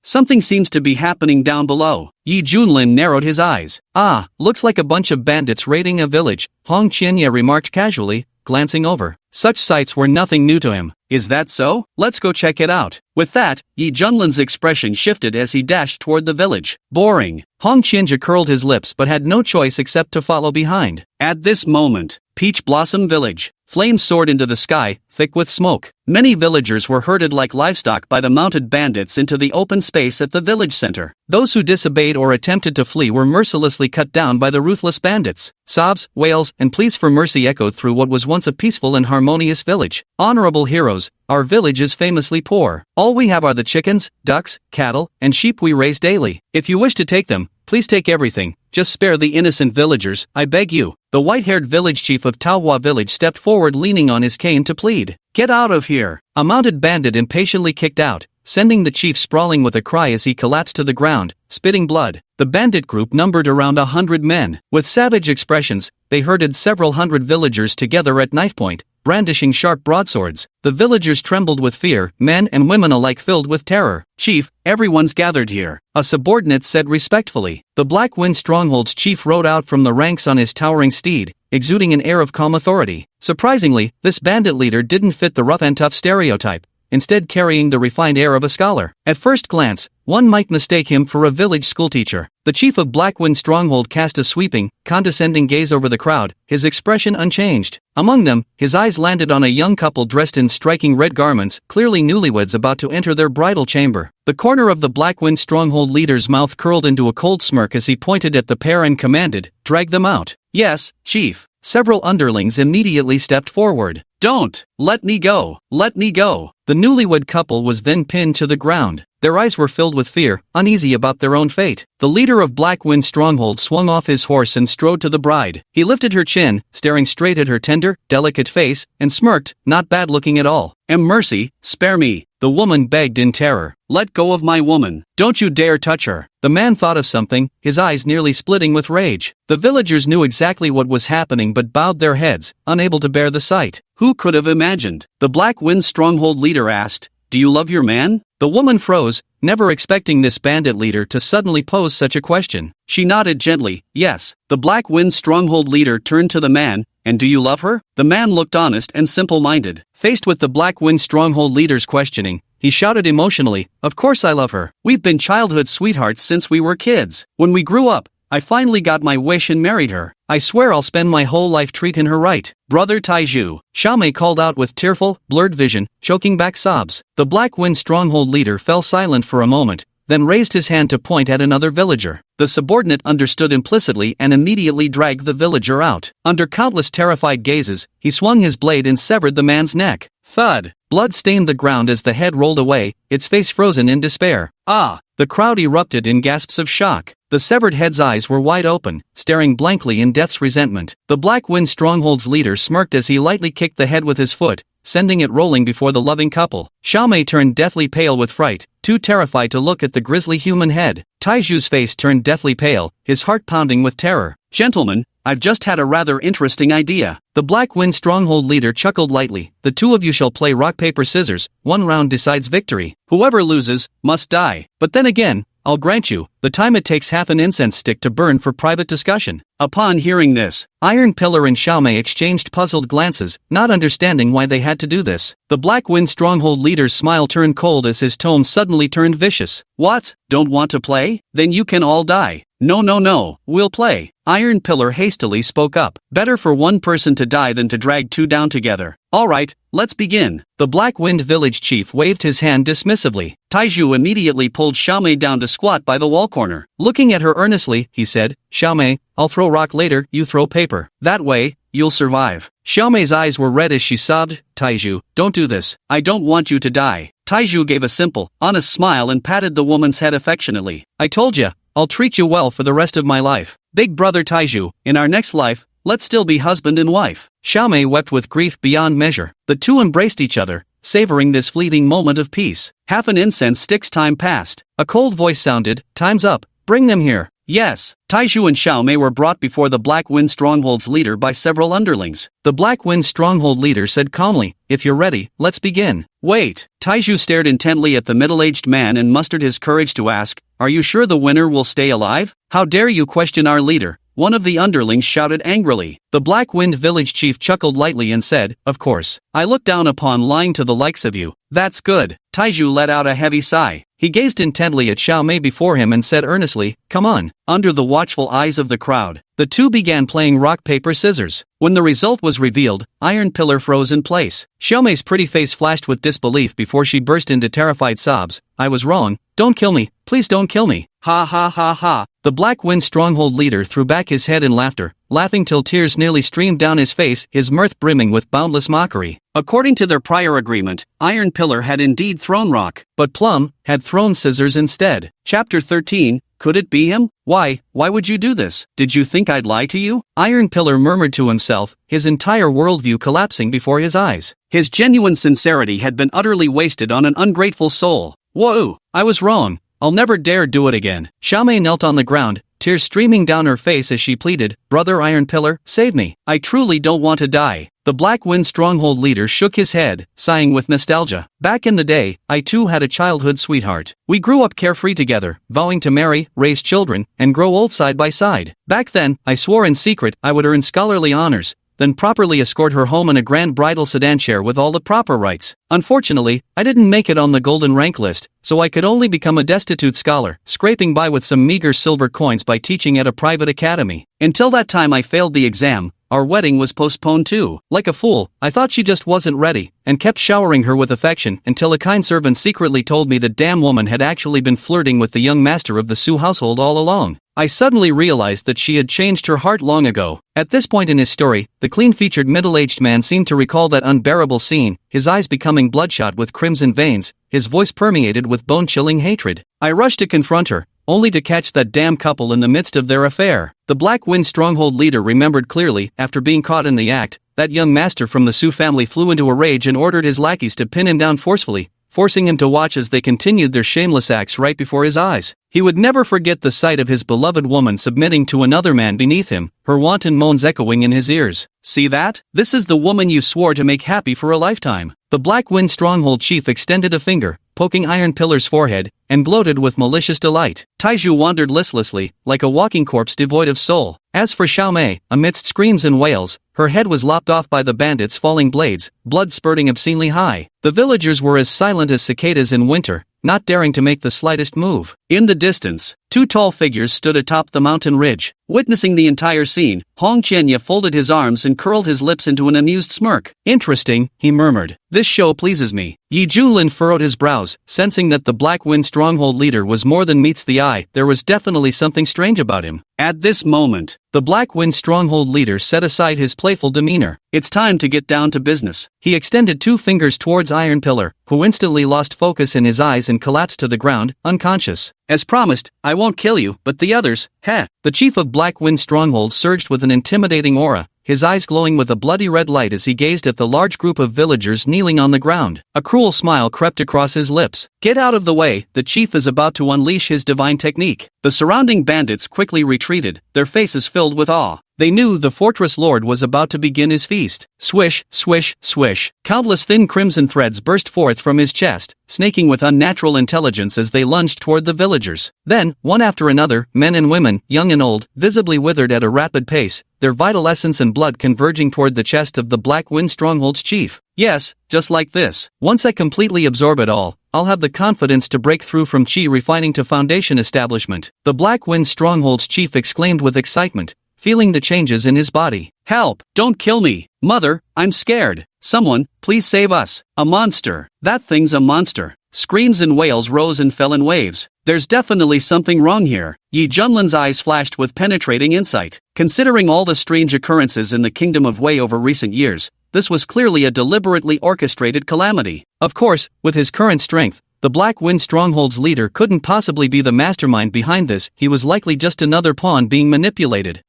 Speaker 1: Something seems to be happening down below. Yi Junlin narrowed his eyes. "Ah, looks like a bunch of bandits raiding a village," Hong Qianye remarked casually, glancing over. Such sights were nothing new to him. "Is that so? Let's go check it out." With that, Yi Junlin's expression shifted as he dashed toward the village. Boring. Hong Qianye curled his lips but had no choice except to follow behind. At this moment, Peach Blossom Village. Flames soared into the sky, thick with smoke. Many villagers were herded like livestock by the mounted bandits into the open space at the village center. Those who disobeyed or attempted to flee were mercilessly cut down by the ruthless bandits. Sobs, wails, and pleas for mercy echoed through what was once a peaceful and harmonious village. "Honorable heroes, our village is famously poor. All we have are the chickens, ducks, cattle, and sheep we raise daily. If you wish to take them, please take everything. Just spare the innocent villagers, I beg you." The white-haired village chief of Taohua village stepped forward leaning on his cane to plead. "Get out of here." A mounted bandit impatiently kicked out, sending the chief sprawling with a cry as he collapsed to the ground, spitting blood. The bandit group numbered around 100 men. With savage expressions, they herded several hundred villagers together at knife point, brandishing sharp broadswords. The villagers trembled with fear, men and women alike filled with terror. "Chief, everyone's gathered here," a subordinate said respectfully. The Black Wind Stronghold's chief rode out from the ranks on his towering steed, exuding an air of calm authority. Surprisingly, this bandit leader didn't fit the rough and tough stereotype, instead carrying the refined air of a scholar. At first glance, one might mistake him for a village schoolteacher. The chief of Blackwind Stronghold cast a sweeping, condescending gaze over the crowd, his expression unchanged. Among them, his eyes landed on a young couple dressed in striking red garments, clearly newlyweds about to enter their bridal chamber. The corner of the Blackwind Stronghold leader's mouth curled into a cold smirk as he pointed at the pair and commanded, "Drag them out." "Yes, chief." Several underlings immediately stepped forward. "Don't! Let me go! Let me go!" The newlywed couple was then pinned to the ground. Their eyes were filled with fear, uneasy about their own fate. The leader of Blackwind Stronghold swung off his horse and strode to the bride. He lifted her chin, staring straight at her tender, delicate face, and smirked, "Not bad looking at all." Mercy, spare me," the woman begged in terror. "Let go of my woman. Don't you dare touch her." The man thought of something, his eyes nearly splitting with rage. The villagers knew exactly what was happening but bowed their heads, unable to bear the sight. Who could have imagined? The Blackwind Stronghold leader asked, "Do you love your man?" The woman froze, never expecting this bandit leader to suddenly pose such a question. She nodded gently, "Yes." The Blackwind Stronghold leader turned to the man, "And do you love her?" The man looked honest and simple-minded. Faced with the Blackwind Stronghold leader's questioning, he shouted emotionally, "Of course I love her. We've been childhood sweethearts since we were kids. When we grew up, I finally got my wish and married her. I swear I'll spend my whole life treating her right." "Brother Taiju," Xiaomei called out with tearful, blurred vision, choking back sobs. The Blackwind Stronghold leader fell silent for a moment, then raised his hand to point at another villager. The subordinate understood implicitly and immediately dragged the villager out. Under countless terrified gazes, he swung his blade and severed the man's neck. Thud! Blood stained the ground as the head rolled away, its face frozen in despair. Ah! The crowd erupted in gasps of shock. The severed head's eyes were wide open, staring blankly in death's resentment. The Black Wind Stronghold's leader smirked as he lightly kicked the head with his foot, sending it rolling before the loving couple. Xiaomei turned deathly pale with fright, too terrified to look at the grisly human head. Taiju's face turned deathly pale, his heart pounding with terror. Gentlemen, I've just had a rather interesting idea. The Black Wind Stronghold leader chuckled lightly. The two of you shall play rock paper scissors, one round decides victory. Whoever loses, must die. But then again, I'll grant you, the time it takes half an incense stick to burn for private discussion. Upon hearing this, Iron Pillar and Xiaomei exchanged puzzled glances, not understanding why they had to do this. The Black Wind Stronghold leader's smile turned cold as his tone suddenly turned vicious. What? Don't want to play? Then you can all die. No, we'll play. Iron Pillar hastily spoke up. Better for one person to die than to drag two down together. Alright, let's begin. The Black Wind village chief waved his hand dismissively. Taiju immediately pulled Xiaomei down to squat by the wall corner. Looking at her earnestly, he said, Xiaomei, I'll throw rock later, you throw paper. That way, you'll survive. Xiaomei's eyes were red as she sobbed, Taiju, don't do this. I don't want you to die. Taiju gave a simple, honest smile and patted the woman's head affectionately. I told ya, I'll treat you well for the rest of my life. Big brother Taiju, in our next life, let's still be husband and wife. Xiaomei wept with grief beyond measure. The two embraced each other, savoring this fleeting moment of peace. Half an incense stick's time passed. A cold voice sounded, time's up, bring them here. Yes, Taiju and Xiaomei were brought before the Black Wind Stronghold's leader by several underlings. The Black Wind Stronghold leader said calmly, if you're ready, let's begin. Wait. Taiju stared intently at the middle-aged man and mustered his courage to ask, are you sure the winner will stay alive? How dare you question our leader? One of the underlings shouted angrily. The Black Wind village chief chuckled lightly and said, of course, I look down upon lying to the likes of you. That's good. Taiju let out a heavy sigh. He gazed intently at Xiaomei before him and said earnestly, come on. Under the watchful eyes of the crowd, the two began playing rock paper scissors. When the result was revealed, Iron Pillar froze in place. Xiaomei's pretty face flashed with disbelief before she burst into terrified sobs. I was wrong. Don't kill me. Please don't kill me. Ha ha ha ha. The Black Wind Stronghold leader threw back his head in laughter, laughing till tears nearly streamed down his face, his mirth brimming with boundless mockery. According to their prior agreement, Iron Pillar had indeed thrown rock, but Plum had thrown scissors instead. Chapter 13, could it be him? Why would you do this? Did you think I'd lie to you? Iron Pillar murmured to himself, his entire worldview collapsing before his eyes. His genuine sincerity had been utterly wasted on an ungrateful soul. Whoa, I was wrong. I'll never dare do it again. Xiaomei knelt on the ground, tears streaming down her face as she pleaded, Brother Iron Pillar, save me. I truly don't want to die. The Black Wind Stronghold leader shook his head, sighing with nostalgia. Back in the day, I too had a childhood sweetheart. We grew up carefree together, vowing to marry, raise children, and grow old side by side. Back then, I swore in secret I would earn scholarly honors, then properly escort her home in a grand bridal sedan chair with all the proper rights. Unfortunately, I didn't make it on the golden rank list, so I could only become a destitute scholar, scraping by with some meager silver coins by teaching at a private academy. Until that time I failed the exam. Our wedding was postponed too. Like a fool, I thought she just wasn't ready, and kept showering her with affection until a kind servant secretly told me the damn woman had actually been flirting with the young master of the Su household all along. I suddenly realized that she had changed her heart long ago. At this point in his story, the clean-featured middle-aged man seemed to recall that unbearable scene, his eyes becoming bloodshot with crimson veins, his voice permeated with bone-chilling hatred. I rushed to confront her, only to catch that damn couple in the midst of their affair. The Black Wind Stronghold leader remembered clearly, after being caught in the act, that young master from the Su family flew into a rage and ordered his lackeys to pin him down forcefully, forcing him to watch as they continued their shameless acts right before his eyes. He would never forget the sight of his beloved woman submitting to another man beneath him, her wanton moans echoing in his ears. See that? This is the woman you swore to make happy for a lifetime. The Black Wind Stronghold chief extended a finger, poking Iron Pillar's forehead, and gloated with malicious delight. Taiju wandered listlessly, like a walking corpse devoid of soul. As for Xiaomei, amidst screams and wails, her head was lopped off by the bandits' falling blades, blood spurting obscenely high. The villagers were as silent as cicadas in winter, not daring to make the slightest move. In the distance, Two tall figures stood atop the mountain ridge. Witnessing the entire scene, Hong Qianye folded his arms and curled his lips into an amused smirk. Interesting, he murmured. This show pleases me. Yi Junlin furrowed his brows, sensing that the Black Wind Stronghold leader was more than meets the eye. There was definitely something strange about him. At this moment, the Black Wind Stronghold leader set aside his playful demeanor. It's time to get down to business. He extended two fingers towards Iron Pillar, who instantly lost focus in his eyes and collapsed to the ground, unconscious. As promised, I won't kill you, but the others, heh. The chief of Black Wind Stronghold surged with an intimidating aura, his eyes glowing with a bloody red light as he gazed at the large group of villagers kneeling on the ground. A cruel smile crept across his lips. Get out of the way, the chief is about to unleash his divine technique. The surrounding bandits quickly retreated, their faces filled with awe. They knew the fortress lord was about to begin his feast. Swish, swish, swish. Countless thin crimson threads burst forth from his chest, snaking with unnatural intelligence as they lunged toward the villagers. Then, one after another, men and women, young and old, visibly withered at a rapid pace, their vital essence and blood converging toward the chest of the Black Wind Stronghold's chief. Yes, just like this. Once I completely absorb it all, I'll have the confidence to break through from chi refining to foundation establishment. The Black Wind Stronghold's chief exclaimed with excitement, feeling the changes in his body. Help! Don't kill me! Mother, I'm scared! Someone, please save us! A monster! That thing's a monster! Screams and wails rose and fell in waves. There's definitely something wrong here. Yi Junlin's eyes flashed with penetrating insight. Considering all the strange occurrences in the Kingdom of Wei over recent years, this was clearly a deliberately orchestrated calamity. Of course, with his current strength, the Black Wind Stronghold's leader couldn't possibly be the mastermind behind this. He was likely just another pawn being manipulated.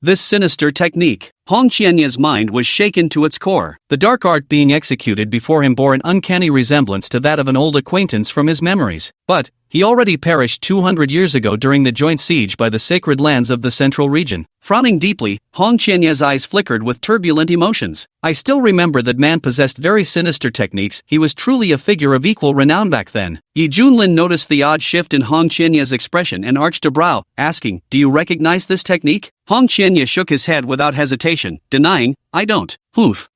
Speaker 1: This sinister technique. Hong Qianye's mind was shaken to its core. The dark art being executed before him bore an uncanny resemblance to that of an old acquaintance from his memories. But he already perished 200 years ago during the joint siege by the sacred lands of the central region. Frowning deeply, Hong Qianye's eyes flickered with turbulent emotions. I still remember that man possessed very sinister techniques. He was truly a figure of equal renown back then. Yi Junlin noticed the odd shift in Hong Qianye's expression and arched a brow, asking, do you recognize this technique? Hong Qianye shook his head without hesitation, denying, I don't.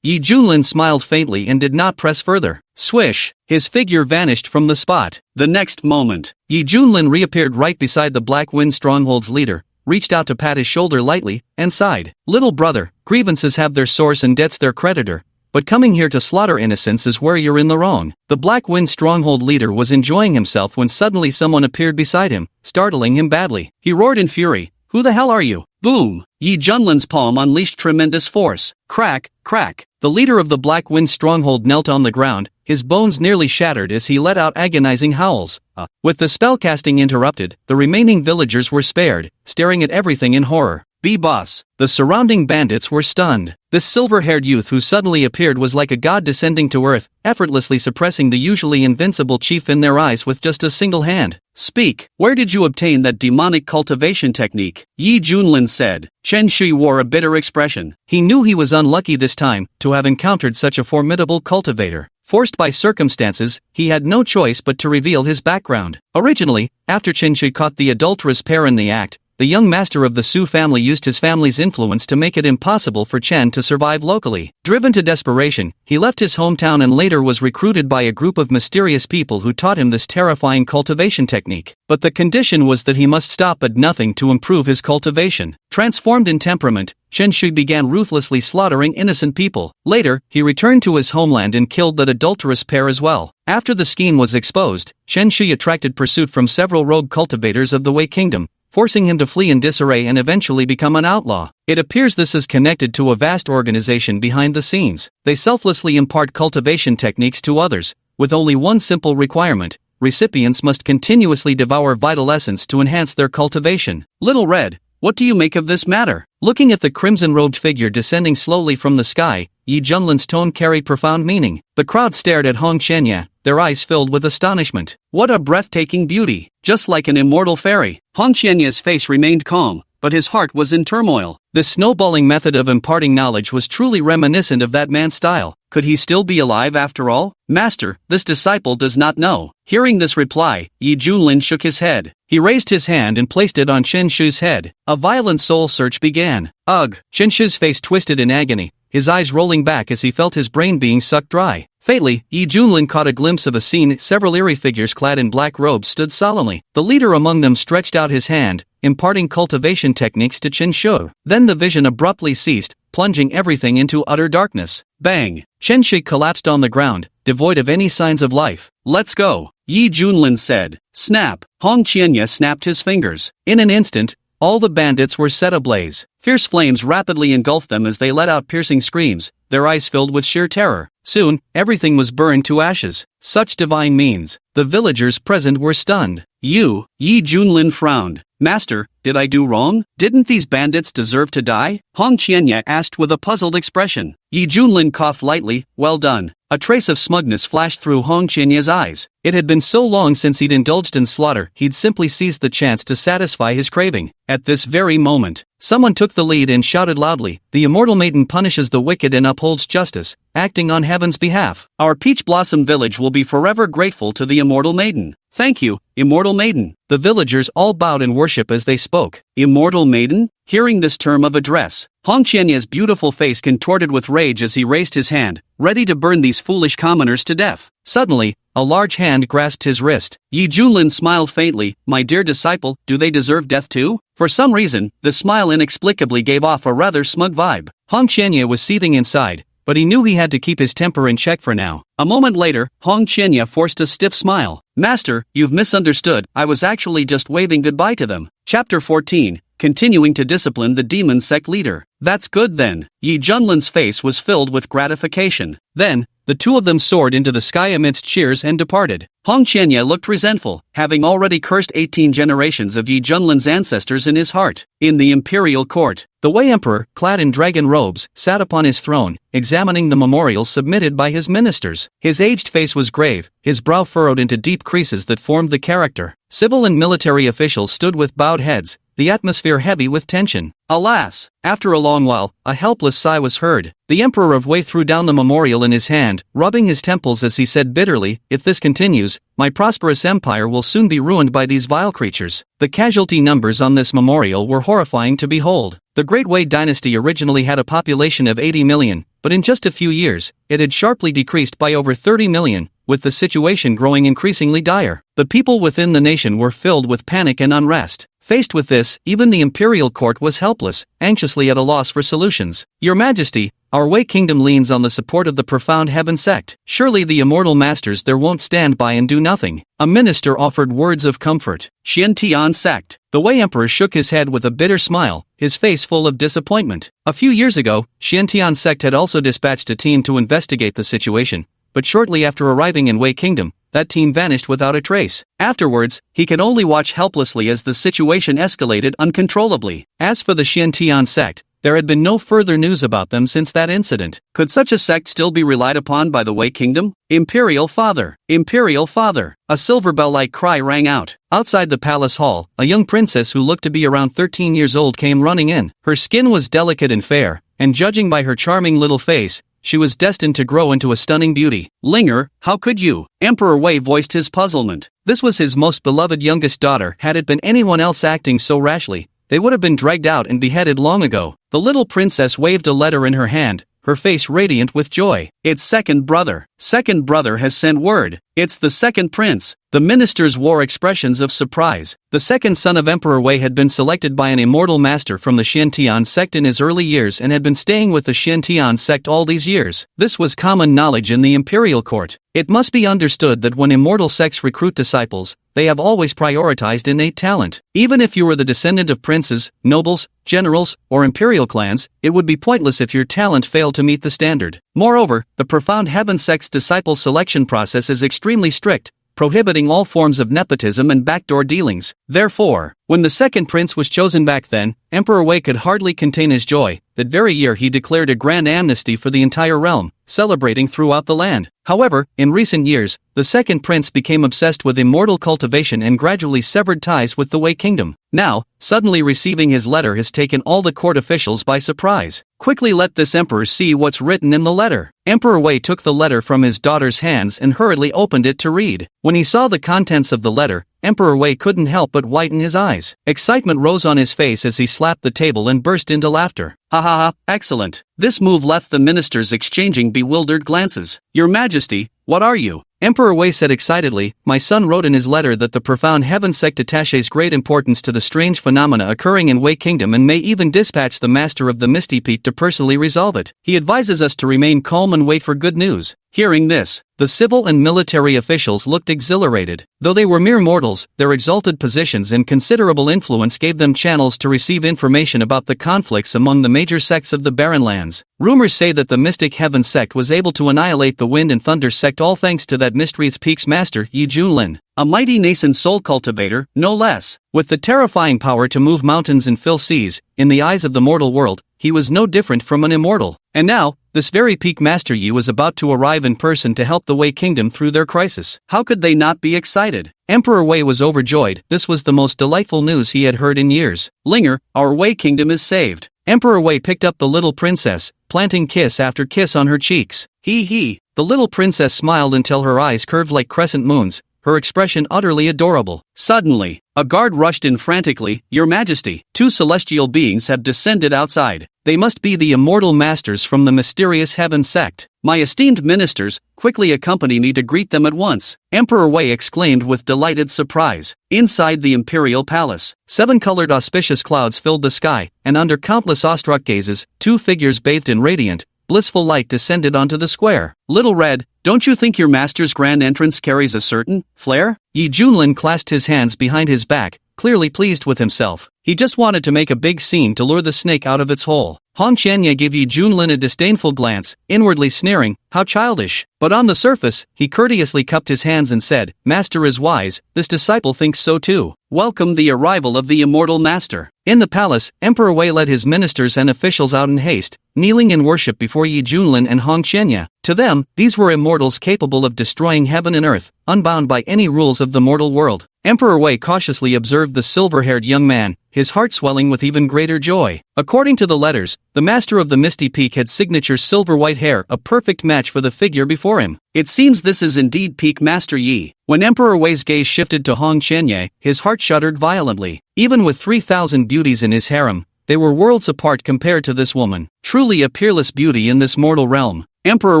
Speaker 1: Yi Junlin smiled faintly and did not press further. Swish! His figure vanished from the spot. The next moment, Yi Junlin reappeared right beside the Black Wind Stronghold's leader, reached out to pat his shoulder lightly, and sighed. Little brother, grievances have their source and debts their creditor, but coming here to slaughter innocents is where you're in the wrong. The Black Wind Stronghold leader was enjoying himself when suddenly someone appeared beside him, startling him badly. He roared in fury, who the hell are you? Boom! Yi Junlin's palm unleashed tremendous force. Crack, crack. The leader of the Black Wind Stronghold knelt on the ground, his bones nearly shattered as he let out agonizing howls. With the spellcasting interrupted, the remaining villagers were spared, staring at everything in horror. B-Boss. The surrounding bandits were stunned. This silver-haired youth who suddenly appeared was like a god descending to earth, effortlessly suppressing the usually invincible chief in their eyes with just a single hand. Speak, where did you obtain that demonic cultivation technique? Yi Junlin said. Chen Shui wore a bitter expression. He knew he was unlucky this time to have encountered such a formidable cultivator. Forced by circumstances, he had no choice but to reveal his background. Originally, after Chen Shui caught the adulterous pair in the act, the young master of the Su family used his family's influence to make it impossible for Chen to survive locally. Driven to desperation, he left his hometown and later was recruited by a group of mysterious people who taught him this terrifying cultivation technique. But the condition was that he must stop at nothing to improve his cultivation. Transformed in temperament, Chen Shui began ruthlessly slaughtering innocent people. Later, he returned to his homeland and killed that adulterous pair as well. After the scheme was exposed, Chen Shui attracted pursuit from several rogue cultivators of the Wei Kingdom, forcing him to flee in disarray and eventually become an outlaw. It appears this is connected to a vast organization behind the scenes. They selflessly impart cultivation techniques to others, with only one simple requirement: recipients must continuously devour vital essence to enhance their cultivation. Little Red, what do you make of this matter? Looking at the crimson-robed figure descending slowly from the sky, Yi Junlin's tone carried profound meaning. The crowd stared at Hong Qianye, their eyes filled with astonishment. What a breathtaking beauty! Just like an immortal fairy. Hong Qianye's face remained calm, but his heart was in turmoil. This snowballing method of imparting knowledge was truly reminiscent of that man's style. Could he still be alive after all? Master, this disciple does not know. Hearing this reply, Yi Junlin shook his head. He raised his hand and placed it on Chen Shu's head. A violent soul search began. Ugh! Chen Shu's face twisted in agony, his eyes rolling back as he felt his brain being sucked dry. Faintly, Yi Junlin caught a glimpse of a scene. Several eerie figures clad in black robes stood solemnly. The leader among them stretched out his hand, imparting cultivation techniques to Chen Shu. Then the vision abruptly ceased, plunging everything into utter darkness. Bang! Chen Shi collapsed on the ground, devoid of any signs of life. "Let's go," Yi Junlin said. Snap! Hong Qianya snapped his fingers. In an instant, all the bandits were set ablaze. Fierce flames rapidly engulfed them as they let out piercing screams, their eyes filled with sheer terror. Soon, everything was burned to ashes. Such divine means. The villagers present were stunned. Yi Junlin frowned. "Master, did I do wrong? Didn't these bandits deserve to die?" Hong Qianya asked with a puzzled expression. Yi Junlin coughed lightly. "Well done." A trace of smugness flashed through Hong Qianya's eyes. It had been so long since he'd indulged in slaughter, he'd simply seized the chance to satisfy his craving. At this very moment, someone took the lead and shouted loudly, "The immortal maiden punishes the wicked and upholds justice, acting on heaven's behalf. Our Peach Blossom village will be forever grateful to the immortal maiden. Thank you, immortal maiden." The villagers all bowed in worship as they spoke. Immortal maiden? Hearing this term of address, Hong Qianya's beautiful face contorted with rage as he raised his hand, ready to burn these foolish commoners to death. Suddenly, a large hand grasped his wrist. Yi Junlin smiled faintly. "My dear disciple, do they deserve death too?" For some reason, the smile inexplicably gave off a rather smug vibe. Hong Qianya was seething inside, but he knew he had to keep his temper in check for now. A moment later, Hong Qianya forced a stiff smile. "Master, you've misunderstood. I was actually just waving goodbye to them." Chapter 14. Continuing to discipline the demon sect leader. "That's good then." Yi Junlin's face was filled with gratification. Then, the two of them soared into the sky amidst cheers and departed. Hong Qianya looked resentful, having already cursed 18 generations of Yi Junlin's ancestors in his heart. In the imperial court, the Wei Emperor, clad in dragon robes, sat upon his throne, examining the memorials submitted by his ministers. His aged face was grave, his brow furrowed into deep creases that formed the character. Civil and military officials stood with bowed heads, the atmosphere heavy with tension. Alas! After a long while, a helpless sigh was heard. The Emperor of Wei threw down the memorial in his hand, rubbing his temples as he said bitterly, "If this continues, my prosperous empire will soon be ruined by these vile creatures." The casualty numbers on this memorial were horrifying to behold. The Great Wei dynasty originally had a population of 80 million, but in just a few years, it had sharply decreased by over 30 million, with the situation growing increasingly dire. The people within the nation were filled with panic and unrest. Faced with this, even the imperial court was helpless, anxiously at a loss for solutions. "Your Majesty, our Wei kingdom leans on the support of the profound heaven sect. Surely the immortal masters there won't stand by and do nothing." A minister offered words of comfort. Xiantian sect. The Wei emperor shook his head with a bitter smile, his face full of disappointment. A few years ago, Xiantian sect had also dispatched a team to investigate the situation, but shortly after arriving in Wei kingdom, that team vanished without a trace. Afterwards, he could only watch helplessly as the situation escalated uncontrollably. As for the Xiantian sect, there had been no further news about them since that incident. Could such a sect still be relied upon by the Wei kingdom? Imperial Father! Imperial Father! A silver bell-like cry rang out. Outside the palace hall, a young princess who looked to be around 13 years old came running in. Her skin was delicate and fair, and judging by her charming little face, she was destined to grow into a stunning beauty. "Linger, how could you?" Emperor Wei voiced his puzzlement. This was his most beloved youngest daughter. Had it been anyone else acting so rashly, they would have been dragged out and beheaded long ago. The little princess waved a letter in her hand, her face radiant with joy. "It's second brother. Second brother has sent word. It's the second prince." The ministers wore expressions of surprise. The second son of Emperor Wei had been selected by an immortal master from the Xiantian sect in his early years and had been staying with the Xiantian sect all these years. This was common knowledge in the imperial court. It must be understood that when immortal sects recruit disciples, they have always prioritized innate talent. Even if you were the descendant of princes, nobles, generals, or imperial clans, it would be pointless if your talent failed to meet the standard. Moreover, the profound heaven sect's disciple selection process is extremely strict, prohibiting all forms of nepotism and backdoor dealings. Therefore, when the second prince was chosen back then, Emperor Wei could hardly contain his joy. That very year he declared a grand amnesty for the entire realm, celebrating throughout the land. However, in recent years, the second prince became obsessed with immortal cultivation and gradually severed ties with the Wei kingdom. Now, suddenly receiving his letter has taken all the court officials by surprise. Quickly let this emperor see what's written in the letter. Emperor Wei took the letter from his daughter's hands and hurriedly opened it to read. When he saw the contents of the letter, Emperor Wei couldn't help but widen his eyes. Excitement rose on his face as he slapped the table and burst into laughter. Ha ha ha, excellent. This move left the ministers exchanging bewildered glances. Your Majesty, what are you? Emperor Wei said excitedly, my son wrote in his letter that the profound heaven sect attaches great importance to the strange phenomena occurring in Wei Kingdom and may even dispatch the master of the Misty Peak to personally resolve it. He advises us to remain calm and wait for good news. Hearing this, the civil and military officials looked exhilarated. Though they were mere mortals, their exalted positions and considerable influence gave them channels to receive information about the conflicts among the major sects of the Barren Lands. Rumors say that the Mystic Heaven sect was able to annihilate the Wind and Thunder sect, all thanks to that Mistwreath Peak's master, Yi Junlin. A mighty nascent soul cultivator, no less. With the terrifying power to move mountains and fill seas, in the eyes of the mortal world, he was no different from an immortal. And now, this very peak master Yi was about to arrive in person to help the Wei Kingdom through their crisis. How could they not be excited? Emperor Wei was overjoyed. This was the most delightful news he had heard in years. Linger, our Wei Kingdom is saved. Emperor Wei picked up the little princess, planting kiss after kiss on her cheeks. He. The little princess smiled until her eyes curved like crescent moons, her expression utterly adorable. Suddenly, a guard rushed in frantically. Your Majesty, 2 celestial beings have descended outside. They must be the immortal masters from the mysterious heaven sect. My esteemed ministers, quickly accompany me to greet them at once. Emperor Wei exclaimed with delighted surprise. Inside the imperial palace, 7-colored auspicious clouds filled the sky, and under countless awestruck gazes, 2 figures bathed in radiant, blissful light descended onto the square. Little Red, don't you think your master's grand entrance carries a certain flair? Yi Junlin clasped his hands behind his back, clearly pleased with himself. He just wanted to make a big scene to lure the snake out of its hole. Hong Qianye gave Yi Junlin a disdainful glance, inwardly sneering, how childish. But on the surface, he courteously cupped his hands and said, Master is wise, this disciple thinks so too. Welcome the arrival of the immortal master. In the palace, Emperor Wei led his ministers and officials out in haste, kneeling in worship before Yi Junlin and Hong Qianye. To them, these were immortals capable of destroying heaven and earth, unbound by any rules of the mortal world. Emperor Wei cautiously observed the silver-haired young man, his heart swelling with even greater joy. According to the letters, the master of the Misty Peak had signature silver-white hair, a perfect match for the figure before him. It seems this is indeed Peak Master Yi. When Emperor Wei's gaze shifted to Hong Qianye, his heart shuddered violently. Even with 3,000 beauties in his harem, they were worlds apart compared to this woman. Truly a peerless beauty in this mortal realm. Emperor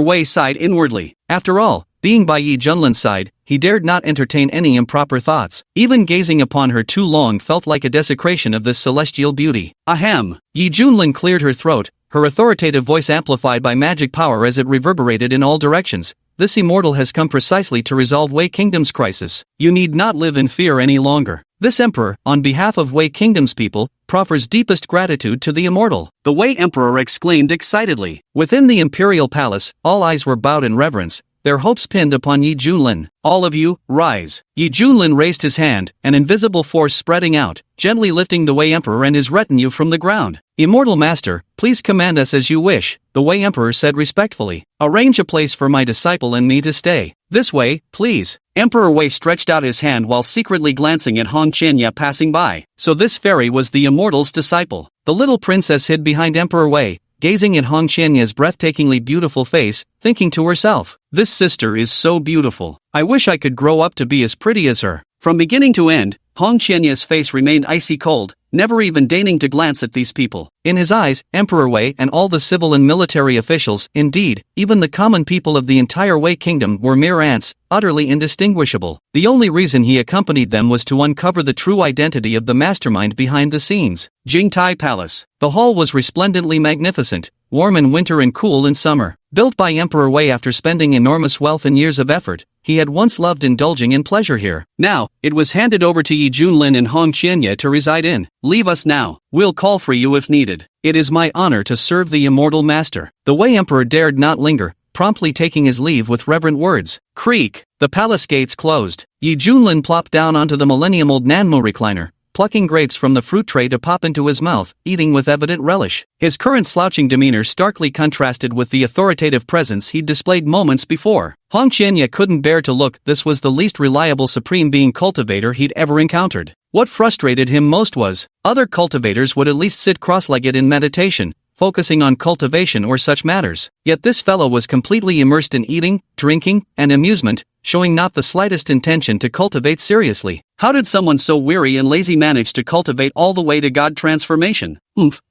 Speaker 1: Wei sighed inwardly. After all, being by Yi Junlin's side, he dared not entertain any improper thoughts. Even gazing upon her too long felt like a desecration of this celestial beauty. Ahem! Yi Junlin cleared her throat, her authoritative voice amplified by magic power as it reverberated in all directions. This immortal has come precisely to resolve Wei Kingdom's crisis. You need not live in fear any longer. This emperor, on behalf of Wei Kingdom's people, proffers deepest gratitude to the immortal. The Wei Emperor exclaimed excitedly. Within the imperial palace, all eyes were bowed in reverence, their hopes pinned upon Yi Junlin. All of you, rise. Yi Junlin raised his hand, an invisible force spreading out, gently lifting the Wei Emperor and his retinue from the ground. Immortal Master, please command us as you wish, the Wei Emperor said respectfully. Arrange a place for my disciple and me to stay. This way, please. Emperor Wei stretched out his hand while secretly glancing at Hong Qianye passing by. So this fairy was the immortal's disciple. The little princess hid behind Emperor Wei, gazing at Hong Qianye's breathtakingly beautiful face, thinking to herself, this sister is so beautiful. I wish I could grow up to be as pretty as her. From beginning to end, Hong Qianye's face remained icy cold, never even deigning to glance at these people. In his eyes, Emperor Wei and all the civil and military officials, indeed, even the common people of the entire Wei Kingdom were mere ants, utterly indistinguishable. The only reason he accompanied them was to uncover the true identity of the mastermind behind the scenes. Jingtai Palace. The hall was resplendently magnificent, warm in winter and cool in summer. Built by Emperor Wei after spending enormous wealth and years of effort, he had once loved indulging in pleasure here. Now, it was handed over to Yi Junlin and Hong Qianye to reside in. Leave us now. We'll call for you if needed. It is my honor to serve the immortal master. The Wei Emperor dared not linger, promptly taking his leave with reverent words. Creak! The palace gates closed. Yi Junlin plopped down onto the millennium-old Nanmo recliner, plucking grapes from the fruit tray to pop into his mouth, eating with evident relish. His current slouching demeanor starkly contrasted with the authoritative presence he'd displayed moments before. Hong Qianye couldn't bear to look. This was the least reliable supreme being cultivator he'd ever encountered. What frustrated him most was, other cultivators would at least sit cross-legged in meditation, focusing on cultivation or such matters. Yet this fellow was completely immersed in eating, drinking, and amusement, showing not the slightest intention to cultivate seriously. How did someone so weary and lazy manage to cultivate all the way to God transformation?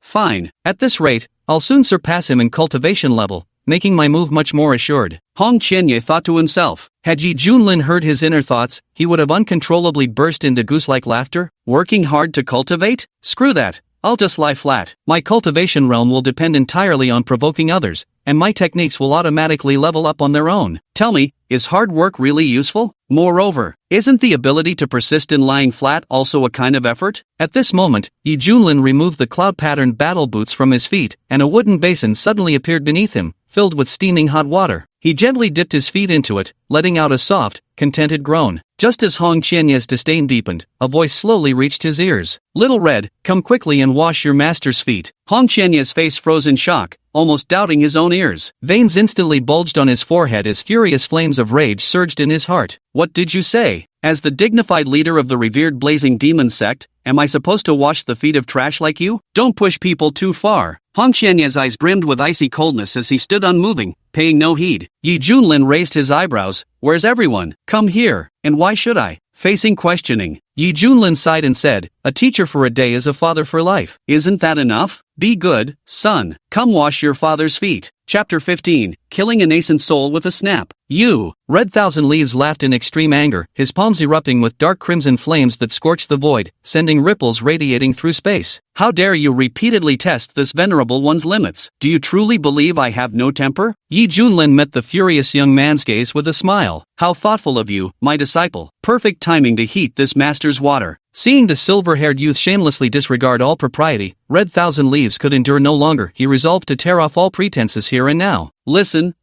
Speaker 1: Fine. At this rate, I'll soon surpass him in cultivation level, making my move much more assured. Hong Qianye thought to himself. Had Yi Junlin heard his inner thoughts, he would have uncontrollably burst into goose-like laughter. Working hard to cultivate? Screw that. I'll just lie flat. My cultivation realm will depend entirely on provoking others, and my techniques will automatically level up on their own. Tell me, is hard work really useful? Moreover, isn't the ability to persist in lying flat also a kind of effort? At this moment, Yi Junlin removed the cloud-patterned battle boots from his feet, and a wooden basin suddenly appeared beneath him, filled with steaming hot water. He gently dipped his feet into it, letting out a soft, contented groan. Just as Hong Qianye's disdain deepened, a voice slowly reached his ears. "Little Red, come quickly and wash your master's feet." Hong Qianye's face froze in shock, almost doubting his own ears. Veins instantly bulged on his forehead as furious flames of rage surged in his heart. "What did you say? As the dignified leader of the revered Blazing Demon sect, am I supposed to wash the feet of trash like you? Don't push people too far." Hong Qianye's eyes brimmed with icy coldness as he stood unmoving, paying no heed. Yi Junlin raised his eyebrows. "Where's everyone? Come here. And why should I?" Facing questioning, Yi Junlin sighed and said, "A teacher for a day is a father for life. Isn't that enough? Be good, son. Come wash your father's feet." Chapter 15, Killing a Nascent Soul with a Snap. "You!" Red Thousand Leaves laughed in extreme anger, his palms erupting with dark crimson flames that scorched the void, sending ripples radiating through space. "How dare you repeatedly test this venerable one's limits? Do you truly believe I have no temper?" Yi Junlin met the furious young man's gaze with a smile. "How thoughtful of you, my disciple. Perfect timing to heat this master's water." Seeing the silver-haired youth shamelessly disregard all propriety, Red Thousand Leaves could endure no longer. He resolved to tear off all pretenses here and now. "Listen,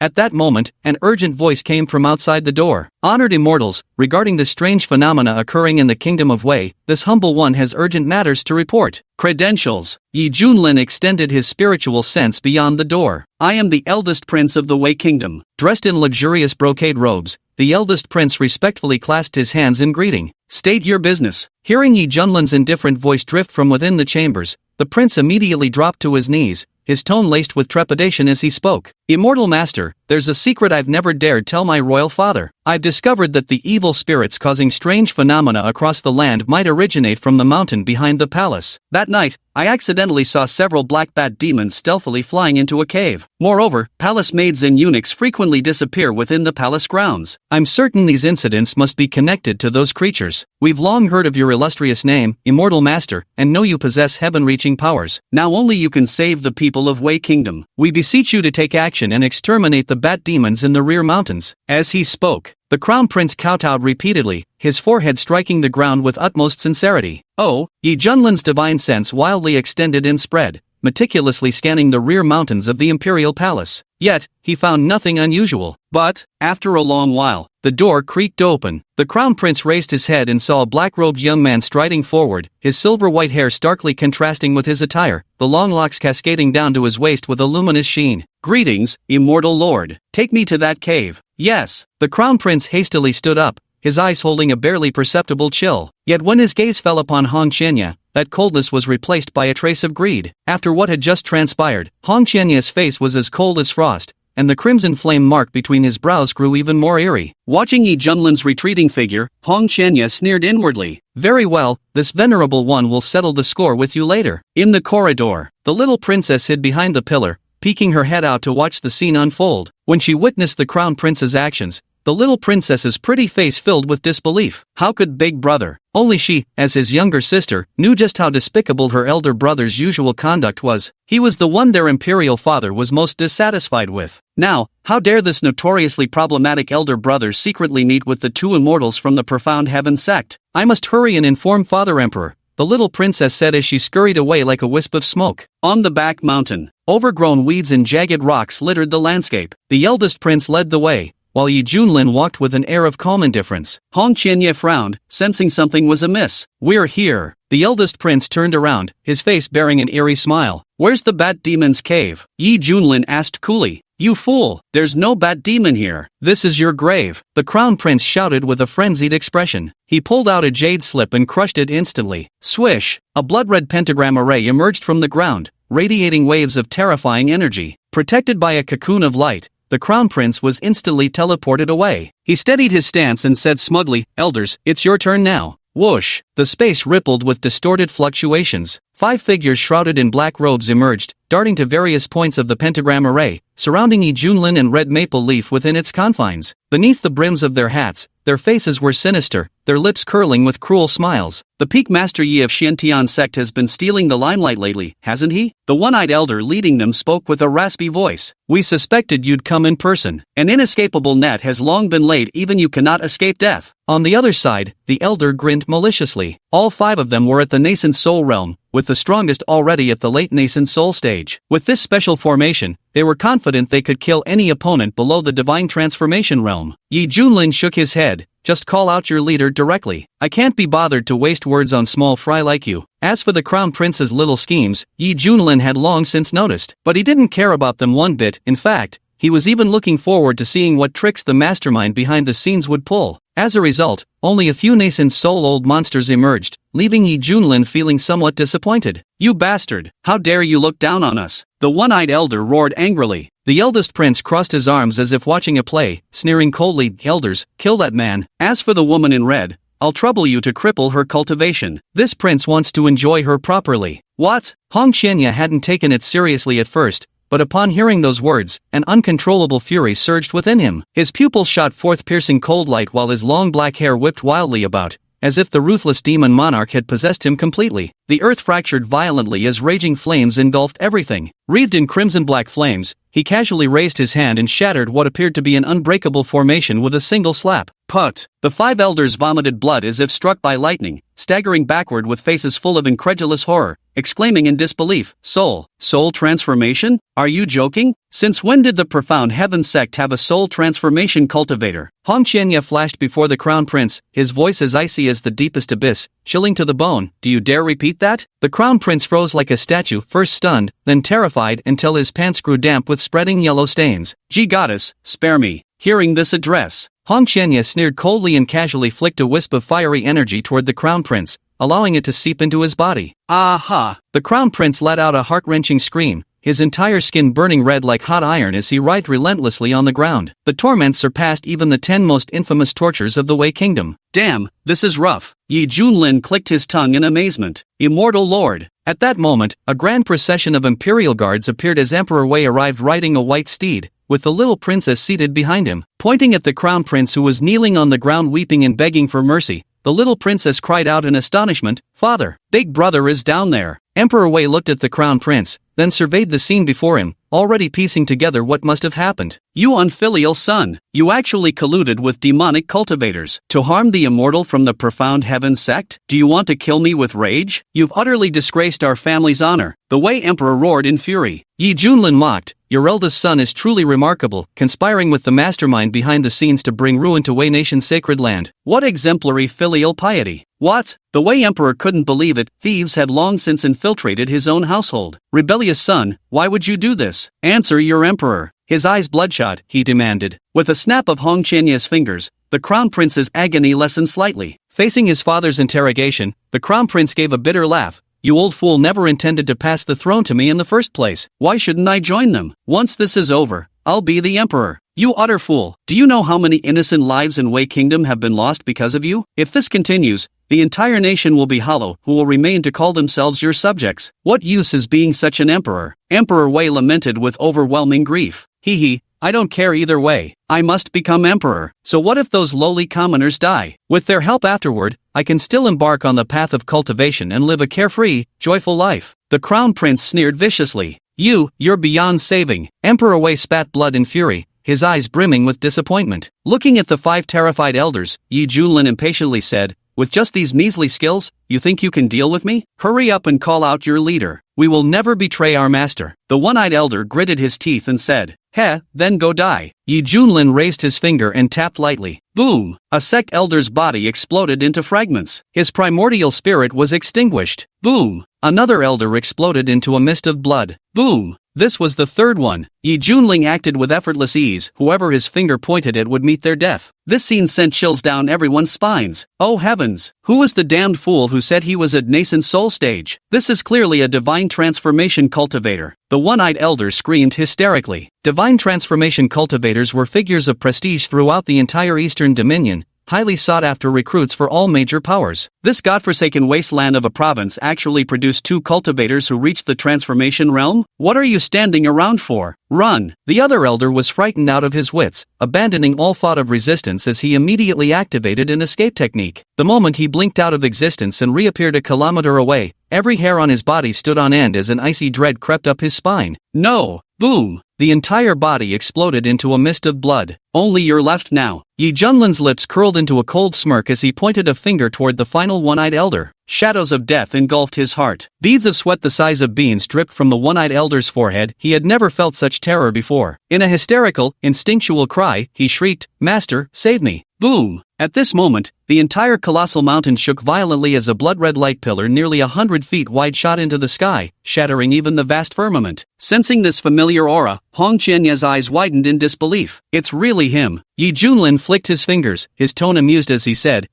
Speaker 1: At that moment, an urgent voice came from outside the door. "Honored immortals, regarding the strange phenomena occurring in the kingdom of Wei, this humble one has urgent matters to report." Credentials. Yi Junlin extended his spiritual sense beyond the door. "I am the eldest prince of the Wei kingdom." Dressed in luxurious brocade robes, the eldest prince respectfully clasped his hands in greeting. "State your business." Hearing Yi Junlin's indifferent voice drift from within the chambers, the prince immediately dropped to his knees, his tone laced with trepidation as he spoke. "Immortal master, there's a secret I've never dared tell my royal father. I've discovered that the evil spirits causing strange phenomena across the land might originate from the mountain behind the palace. That night, I accidentally saw several black bat demons stealthily flying into a cave. Moreover, palace maids and eunuchs frequently disappear within the palace grounds. I'm certain these incidents must be connected to those creatures. We've long heard of your illustrious name, Immortal Master, and know you possess heaven-reaching powers. Now only you can save the people of Wei Kingdom. We beseech you to take action and exterminate the bat demons in the rear mountains." As he spoke, the crown prince kowtowed repeatedly, his forehead striking the ground with utmost sincerity. Yi Junlin's divine sense wildly extended and spread, meticulously scanning the rear mountains of the imperial palace. Yet, he found nothing unusual. But, after a long while, the door creaked open. The crown prince raised his head and saw a black-robed young man striding forward, his silver-white hair starkly contrasting with his attire, the long locks cascading down to his waist with a luminous sheen. "Greetings, immortal lord. Take me to that cave." "Yes." The crown prince hastily stood up, his eyes holding a barely perceptible chill. Yet when his gaze fell upon Hong Qianye, that coldness was replaced by a trace of greed. After what had just transpired, Hong Qianye's face was as cold as frost, and the crimson flame mark between his brows grew even more eerie. Watching Yi Junlin's retreating figure, Hong Qianye sneered inwardly. "Very well, this venerable one will settle the score with you later." In the corridor, the little princess hid behind the pillar, peeking her head out to watch the scene unfold. When she witnessed the crown prince's actions, the little princess's pretty face filled with disbelief. How could Big Brother, only she, as his younger sister, knew just how despicable her elder brother's usual conduct was. He was the one their imperial father was most dissatisfied with. Now, how dare this notoriously problematic elder brother secretly meet with the two immortals from the profound heaven sect? "I must hurry and inform Father Emperor," the little princess said as she scurried away like a wisp of smoke. On the back mountain, overgrown weeds and jagged rocks littered the landscape. The eldest prince led the way, while Yi Junlin walked with an air of calm indifference. Hong Qianye frowned, sensing something was amiss. "We're here." The eldest prince turned around, his face bearing an eerie smile. "Where's the bat demon's cave?" Yi Junlin asked coolly. "You fool, there's no bat demon here. This is your grave," the crown prince shouted with a frenzied expression. He pulled out a jade slip and crushed it instantly. Swish! A blood-red pentagram array emerged from the ground, radiating waves of terrifying energy. Protected by a cocoon of light, the Crown Prince was instantly teleported away. He steadied his stance and said smugly, "Elders, it's your turn now." Whoosh! The space rippled with distorted fluctuations. 5 figures shrouded in black robes emerged, darting to various points of the pentagram array, surrounding Yi Junlin and Red Maple Leaf within its confines. Beneath the brims of their hats, their faces were sinister, their lips curling with cruel smiles. "The peak master Yi of Xiantian sect has been stealing the limelight lately, hasn't he?" The one-eyed elder leading them spoke with a raspy voice. "We suspected you'd come in person. An inescapable net has long been laid, even you cannot escape death." On the other side, the elder grinned maliciously. All 5 of them were at the nascent soul realm, with the strongest already at the late nascent soul stage. With this special formation, they were confident they could kill any opponent below the divine transformation realm. Yi Junlin shook his head. "Just call out your leader directly. I can't be bothered to waste words on small fry like you." As for the Crown Prince's little schemes, Yi Junlin had long since noticed, but he didn't care about them one bit. In fact, he was even looking forward to seeing what tricks the mastermind behind the scenes would pull. As a result, only a few nascent soul-old monsters emerged, leaving Yi Junlin feeling somewhat disappointed. "You bastard! How dare you look down on us?" The one-eyed elder roared angrily. The eldest prince crossed his arms as if watching a play, sneering coldly, "Elders, kill that man. As for the woman in red, I'll trouble you to cripple her cultivation. This prince wants to enjoy her properly." What? Hong Qianya hadn't taken it seriously at first, but upon hearing those words, an uncontrollable fury surged within him. His pupils shot forth piercing cold light while his long black hair whipped wildly about, as if the ruthless demon monarch had possessed him completely. The earth fractured violently as raging flames engulfed everything. Wreathed in crimson-black flames, he casually raised his hand and shattered what appeared to be an unbreakable formation with a single slap. Put! The 5 elders vomited blood as if struck by lightning, staggering backward with faces full of incredulous horror, exclaiming in disbelief, "Soul transformation? Are you joking? Since when did the Profound Heaven sect have a soul transformation cultivator?" Hong Qianya flashed before the Crown Prince, his voice as icy as the deepest abyss, chilling to the bone. "Do you dare repeat that?" The Crown Prince froze like a statue, first stunned, then terrified until his pants grew damp with spreading yellow stains. "Gee goddess, spare me." Hearing this address, Hong Qianya sneered coldly and casually flicked a wisp of fiery energy toward the Crown Prince, allowing it to seep into his body. "Aha!" The Crown Prince let out a heart-wrenching scream, his entire skin burning red like hot iron as he writhed relentlessly on the ground. The torment surpassed even the 10 most infamous tortures of the Wei Kingdom. "Damn, this is rough." Yi Junlin clicked his tongue in amazement. "Immortal Lord." At that moment, a grand procession of imperial guards appeared as Emperor Wei arrived riding a white steed, with the little princess seated behind him. Pointing at the Crown Prince who was kneeling on the ground weeping and begging for mercy, the little princess cried out in astonishment, "Father, Big Brother is down there." Emperor Wei looked at the Crown Prince, then surveyed the scene before him, already piecing together what must have happened. "You unfilial son, you actually colluded with demonic cultivators to harm the immortal from the Profound Heaven sect? Do you want to kill me with rage? You've utterly disgraced our family's honor." The Wei Emperor roared in fury. Yi Junlin mocked, "Your eldest son is truly remarkable, conspiring with the mastermind behind the scenes to bring ruin to Wei Nation's sacred land. What exemplary filial piety." "What?" The Wei Emperor couldn't believe it. Thieves had long since infiltrated his own household. "Rebellious son, why would you do this? Answer your emperor." His eyes bloodshot, he demanded. With a snap of Hong Qianya's fingers, the Crown Prince's agony lessened slightly. Facing his father's interrogation, the Crown Prince gave a bitter laugh. "You old fool never intended to pass the throne to me in the first place. Why shouldn't I join them? Once this is over, I'll be the emperor." "You utter fool. Do you know how many innocent lives in Wei Kingdom have been lost because of you? If this continues, the entire nation will be hollow who will remain to call themselves your subjects. What use is being such an emperor?" Emperor Wei lamented with overwhelming grief. "Hee, I don't care either way. I must become emperor. So what if those lowly commoners die? With their help afterward, I can still embark on the path of cultivation and live a carefree, joyful life." The Crown Prince sneered viciously. You're beyond saving." Emperor Wei spat blood in fury, his eyes brimming with disappointment. Looking at the 5 terrified elders, Yi Junlin impatiently said, "With just these measly skills, you think you can deal with me? Hurry up and call out your leader. We will never betray our master." The one-eyed elder gritted his teeth and said, "Heh, then go die." Yi Junlin raised his finger and tapped lightly. Boom! A sect elder's body exploded into fragments. His primordial spirit was extinguished. Boom! Another elder exploded into a mist of blood. Boom! This was the third one. Yi Junling acted with effortless ease. Whoever his finger pointed at would meet their death. This scene sent chills down everyone's spines. Oh heavens! Who was the damned fool who said he was at nascent soul stage? This is clearly a divine transformation cultivator. The one-eyed elder screamed hysterically. Divine transformation cultivators were figures of prestige throughout the entire Eastern Dominion, highly sought-after recruits for all major powers. This godforsaken wasteland of a province actually produced 2 cultivators who reached the transformation realm? What are you standing around for? Run! The other elder was frightened out of his wits, abandoning all thought of resistance as he immediately activated an escape technique. The moment he blinked out of existence and reappeared a kilometer away, every hair on his body stood on end as an icy dread crept up his spine. No! Boom! The entire body exploded into a mist of blood. Only you're left now. Yi Junlin's lips curled into a cold smirk as he pointed a finger toward the final one-eyed elder. Shadows of death engulfed his heart. Beads of sweat the size of beans dripped from the one-eyed elder's forehead. He had never felt such terror before. In a hysterical, instinctual cry, he shrieked, "Master, save me!" Boom! At this moment, the entire colossal mountain shook violently as a blood-red light pillar nearly 100 feet wide shot into the sky, shattering even the vast firmament. Sensing this familiar aura, Hong Qianye's eyes widened in disbelief. It's really him. Yi Junlin flicked his fingers, his tone amused as he said,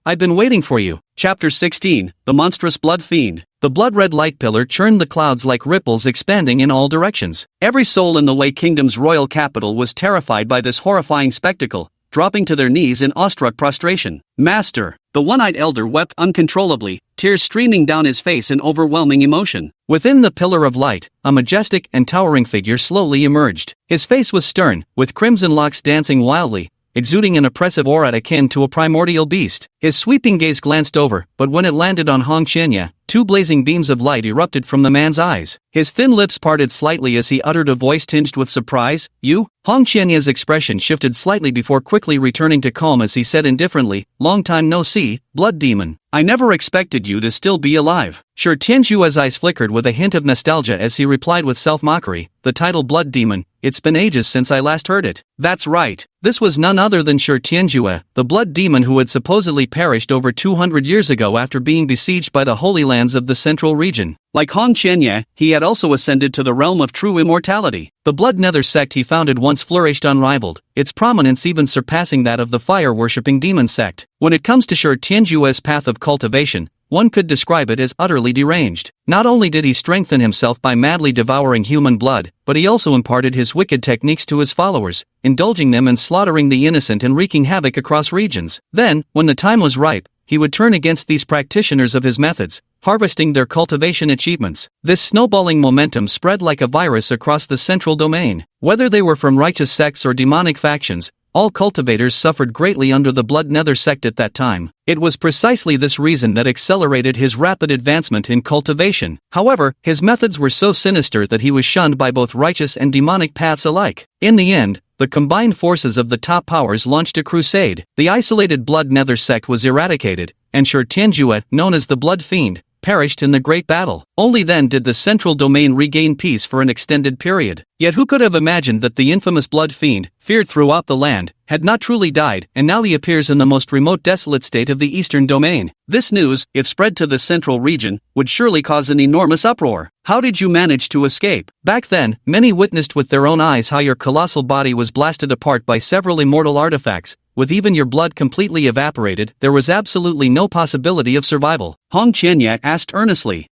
Speaker 1: I've been waiting for you. Chapter 16, The Monstrous Blood Fiend. The blood-red light pillar churned the clouds like ripples expanding in all directions. Every soul in the Wei Kingdom's royal capital was terrified by this horrifying spectacle, dropping to their knees in awestruck prostration. Master! The one-eyed elder wept uncontrollably, tears streaming down his face in overwhelming emotion. Within the pillar of light, a majestic and towering figure slowly emerged. His face was stern, with crimson locks dancing wildly, exuding an oppressive aura akin to a primordial beast. His sweeping gaze glanced over, but when it landed on Hong Qianye, 2 blazing beams of light erupted from the man's eyes. His thin lips parted slightly as he uttered a voice tinged with surprise, "You?" Hong Qianye's expression shifted slightly before quickly returning to calm as he said indifferently, "Long time no see, blood demon. I never expected you to still be alive." Sure Tianjue's eyes flickered with a hint of nostalgia as he replied with self-mockery, "The title blood demon, it's been ages since I last heard it." That's right. This was none other than Sure Tianjue, the blood demon who had supposedly perished over 200 years ago after being besieged by the Holy Lands of the Central Region. Like Hong Qianye, he had also ascended to the realm of true immortality. The Blood Nether sect he founded once flourished unrivaled, its prominence even surpassing that of the fire-worshipping demon sect. When it comes to Sure Tianjue's path of cultivation, one could describe it as utterly deranged. Not only did he strengthen himself by madly devouring human blood, but he also imparted his wicked techniques to his followers, indulging them in slaughtering the innocent and wreaking havoc across regions. Then, when the time was ripe, he would turn against these practitioners of his methods, harvesting their cultivation achievements. This snowballing momentum spread like a virus across the central domain. Whether they were from righteous sects or demonic factions, all cultivators suffered greatly under the Blood Nether sect at that time. It was precisely this reason that accelerated his rapid advancement in cultivation. However, his methods were so sinister that he was shunned by both righteous and demonic paths alike. In the end, the combined forces of the top powers launched a crusade. The isolated Blood Nether sect was eradicated, and Sure Tianjue, known as the Blood Fiend, perished in the great battle. Only then did the central domain regain peace for an extended period. Yet who could have imagined that the infamous Blood Fiend, feared throughout the land, had not truly died, and now he appears in the most remote desolate state of the eastern domain. This news, if spread to the central region, would surely cause an enormous uproar. How did you manage to escape? Back then, many witnessed with their own eyes how your colossal body was blasted apart by several immortal artifacts. With even your blood completely evaporated, there was absolutely no possibility of survival. Hong Qianye asked earnestly.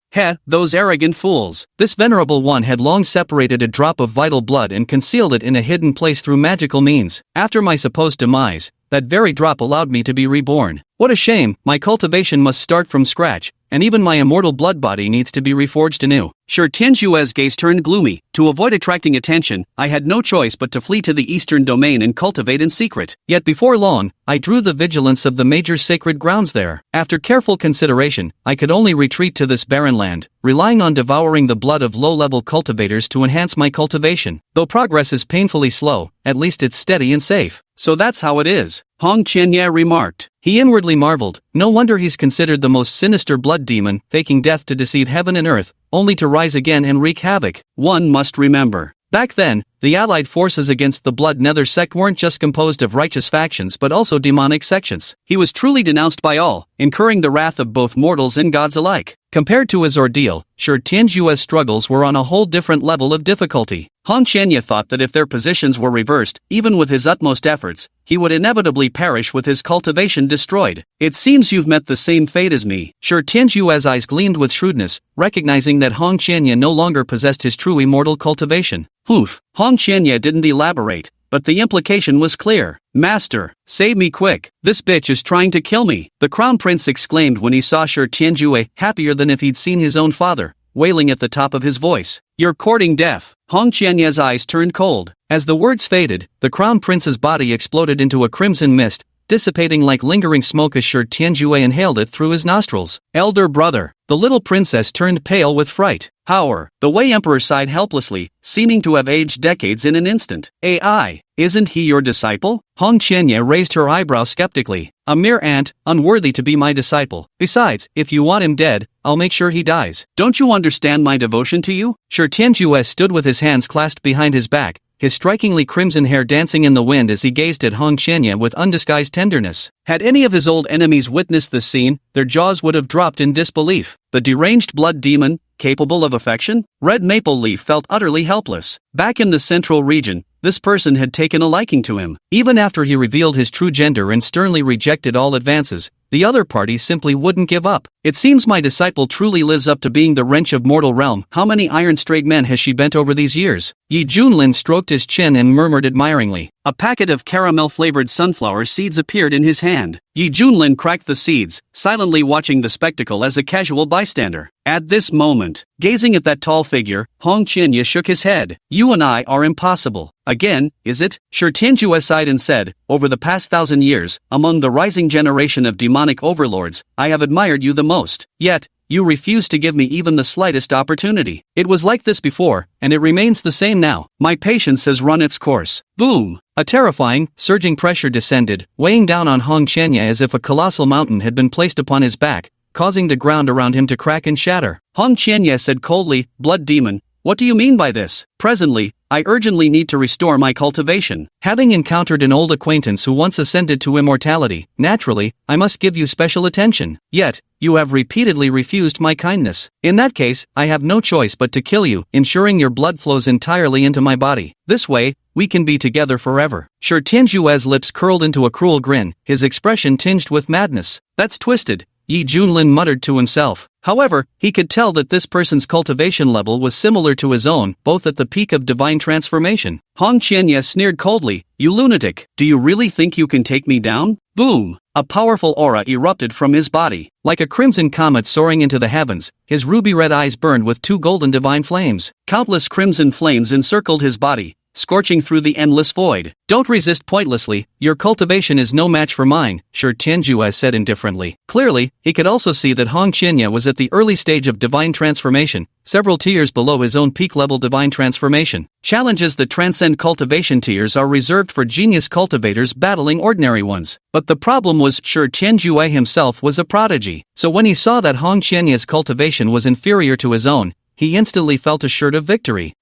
Speaker 1: Those arrogant fools. This venerable one had long separated a drop of vital blood and concealed it in a hidden place through magical means. After my supposed demise, that very drop allowed me to be reborn. What a shame, my cultivation must start from scratch, and even my immortal blood body needs to be reforged anew. Sure Tianjue's gaze turned gloomy. To avoid attracting attention, I had no choice but to flee to the eastern domain and cultivate in secret. Yet before long, I drew the vigilance of the major sacred grounds there. After careful consideration, I could only retreat to this barren land, relying on devouring the blood of low-level cultivators to enhance my cultivation. Though progress is painfully slow, at least it's steady and safe. So that's how it is, Hong Qianye remarked. He inwardly marveled. No wonder he's considered the most sinister blood demon, faking death to deceive heaven and earth, only to rise again and wreak havoc. One must remember. Back then, the allied forces against the Blood Nether sect weren't just composed of righteous factions but also demonic sections. He was truly denounced by all, incurring the wrath of both mortals and gods alike. Compared to his ordeal, Shi Tianjue's struggles were on a whole different level of difficulty. Hong Qianye thought that if their positions were reversed, even with his utmost efforts, he would inevitably perish with his cultivation destroyed. It seems you've met the same fate as me. Shi Tianjue's eyes gleamed with shrewdness, recognizing that Hong Qianye no longer possessed his true immortal cultivation. Oof. Hong Qianye didn't elaborate, but the implication was clear. Master, save me quick, this bitch is trying to kill me, the crown prince exclaimed when he saw Shi Tianjue, happier than if he'd seen his own father, wailing at the top of his voice. You're courting death. Hong Qianye's eyes turned cold. As the words faded, the crown prince's body exploded into a crimson mist, dissipating like lingering smoke as Shi Tianjue inhaled it through his nostrils. Elder brother. The little princess turned pale with fright. Power. The Wei Emperor sighed helplessly, seeming to have aged decades in an instant. AI. Isn't he your disciple? Hong Qianye raised her eyebrow skeptically. A mere ant, unworthy to be my disciple. Besides, if you want him dead, I'll make sure he dies. Don't you understand my devotion to you? Shi Tianjue stood with his hands clasped behind his back, his strikingly crimson hair dancing in the wind as he gazed at Hong Qianye with undisguised tenderness. Had any of his old enemies witnessed this scene, their jaws would have dropped in disbelief. The deranged blood demon, capable of affection? Red Maple Leaf felt utterly helpless. Back in the central region, this person had taken a liking to him. Even after he revealed his true gender and sternly rejected all advances, the other party simply wouldn't give up. It seems my disciple truly lives up to being the wrench of mortal realm. How many iron-straight men has she bent over these years? Yi Junlin stroked his chin and murmured admiringly. A packet of caramel-flavored sunflower seeds appeared in his hand. Yi Junlin cracked the seeds, silently watching the spectacle as a casual bystander. At this moment, gazing at that tall figure, Hong Qianye shook his head. You and I are impossible. Again, is it? Shi Tianjue sighed and said, over the past 1,000 years, among the rising generation of demonic overlords, I have admired you the most. Yet, you refused to give me even the slightest opportunity. It was like this before, and it remains the same now. My patience has run its course. Boom! A terrifying, surging pressure descended, weighing down on Hong Qianye as if a colossal mountain had been placed upon his back, causing the ground around him to crack and shatter. Hong Qianye said coldly, Blood demon, what do you mean by this? Presently, I urgently need to restore my cultivation. Having encountered an old acquaintance who once ascended to immortality, naturally, I must give you special attention. Yet, you have repeatedly refused my kindness. In that case, I have no choice but to kill you, ensuring your blood flows entirely into my body. This way, we can be together forever. Shi Tianjue's lips curled into a cruel grin, his expression tinged with madness. That's twisted, Yi Junlin muttered to himself. However, he could tell that this person's cultivation level was similar to his own, both at the peak of divine transformation. Hong Qianye sneered coldly, You lunatic, do you really think you can take me down? Boom! A powerful aura erupted from his body. Like a crimson comet soaring into the heavens, his ruby-red eyes burned with two golden divine flames. Countless crimson flames encircled his body, scorching through the endless void. Don't resist pointlessly, your cultivation is no match for mine, Shi Tianjue said indifferently. Clearly, he could also see that Hong Qianye was at the early stage of divine transformation, several tiers below his own peak-level divine transformation. Challenges that transcend cultivation tiers are reserved for genius cultivators battling ordinary ones. But the problem was Shi Tianjue himself was a prodigy, so when he saw that Hong Qianye's cultivation was inferior to his own, he instantly felt assured of victory.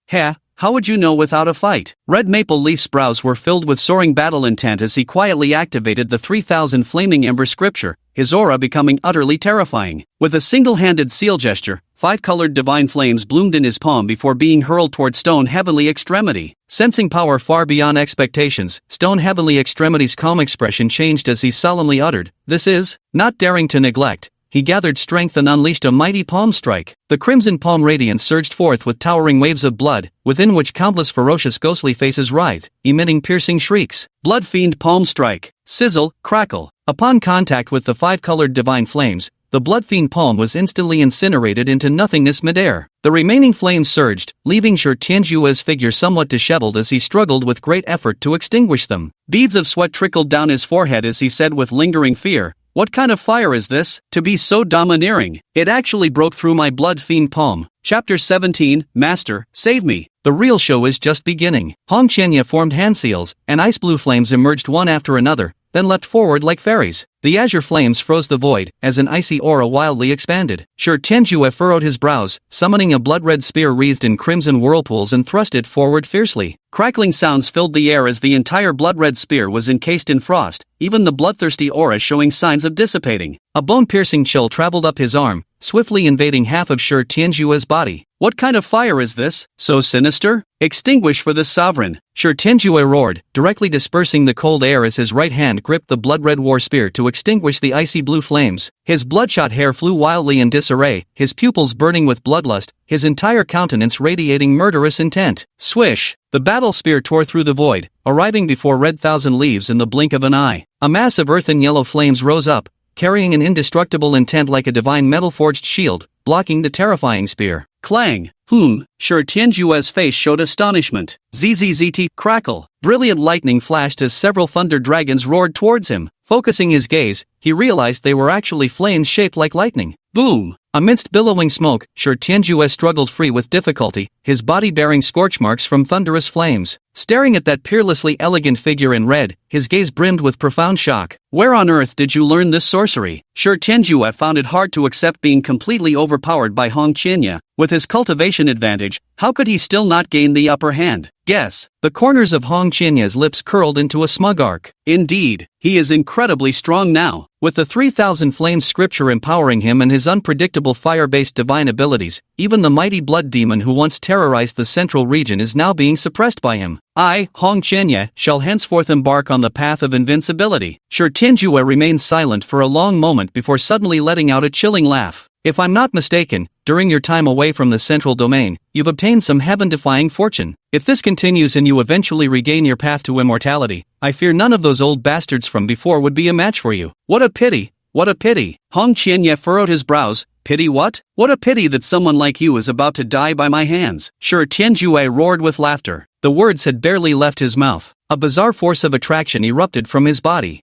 Speaker 1: How would you know without a fight? Red Maple Leaf's brows were filled with soaring battle intent as he quietly activated the 3000 Flaming Ember scripture, his aura becoming utterly terrifying. With a single-handed seal gesture, 5-colored divine flames bloomed in his palm before being hurled toward Stone Heavenly Extremity. Sensing power far beyond expectations, Stone Heavenly Extremity's calm expression changed as he solemnly uttered, This is, not daring to neglect. He gathered strength and unleashed a mighty palm strike. The crimson palm radiance surged forth with towering waves of blood, within which countless ferocious ghostly faces writhed, emitting piercing shrieks. Blood Fiend Palm Strike. Sizzle, crackle. Upon contact with the 5-colored divine flames, the Blood Fiend palm was instantly incinerated into nothingness midair. The remaining flames surged, leaving Shi Tianjue's figure somewhat disheveled as he struggled with great effort to extinguish them. Beads of sweat trickled down his forehead as he said with lingering fear, What kind of fire is this, to be so domineering? It actually broke through my Blood Fiend palm. Chapter 17, Master, save me. The real show is just beginning. Hong Qianye formed hand seals, and ice blue flames emerged one after another, then leapt forward like fairies. The azure flames froze the void, as an icy aura wildly expanded. Shi Tianjue furrowed his brows, summoning a blood-red spear wreathed in crimson whirlpools and thrust it forward fiercely. Crackling sounds filled the air as the entire blood-red spear was encased in frost, even the bloodthirsty aura showing signs of dissipating. A bone-piercing chill traveled up his arm, swiftly invading half of Shi Tianjue's body. What kind of fire is this, so sinister? Extinguish for this sovereign! Shi Tianjue roared, directly dispersing the cold air as his right hand gripped the blood-red war spear to extinguish the icy blue flames. His bloodshot hair flew wildly in disarray, his pupils burning with bloodlust, his entire countenance radiating murderous intent. Swish! The battle spear tore through the void, arriving before Red Thousand Leaves in the blink of an eye. A mass of earth and yellow flames rose up, carrying an indestructible intent like a divine metal-forged shield, blocking the terrifying spear. Clang! Shi Tianjue's face showed astonishment. Zzzt! Crackle! Brilliant lightning flashed as several thunder dragons roared towards him. Focusing his gaze, he realized they were actually flames shaped like lightning. Boom! Amidst billowing smoke, Shi Tianjue struggled free with difficulty, his body bearing scorch marks from thunderous flames. Staring at that peerlessly elegant figure in red, his gaze brimmed with profound shock. Where on earth did you learn this sorcery? Shi Tianjue found it hard to accept being completely overpowered by Hong Qianya. With his cultivation advantage, how could he still not gain the upper hand? Guess. The corners of Hong Qianya's lips curled into a smug arc. Indeed, he is incredibly strong now. With the 3000 Flames scripture empowering him and his unpredictable fire-based divine abilities, even the mighty blood demon who once terrorized the central region is now being suppressed by him. I, Hong Qianya, shall henceforth embark on the path of invincibility. Shi Tianjue remained silent for a long moment before suddenly letting out a chilling laugh. If I'm not mistaken, during your time away from the central domain, you've obtained some heaven-defying fortune. If this continues and you eventually regain your path to immortality, I fear none of those old bastards from before would be a match for you. What a pity! What a pity! Hong Qianya furrowed his brows. Pity what? What a pity that someone like you is about to die by my hands. Shi Tianjue roared with laughter. The words had barely left his mouth. A bizarre force of attraction erupted from his body.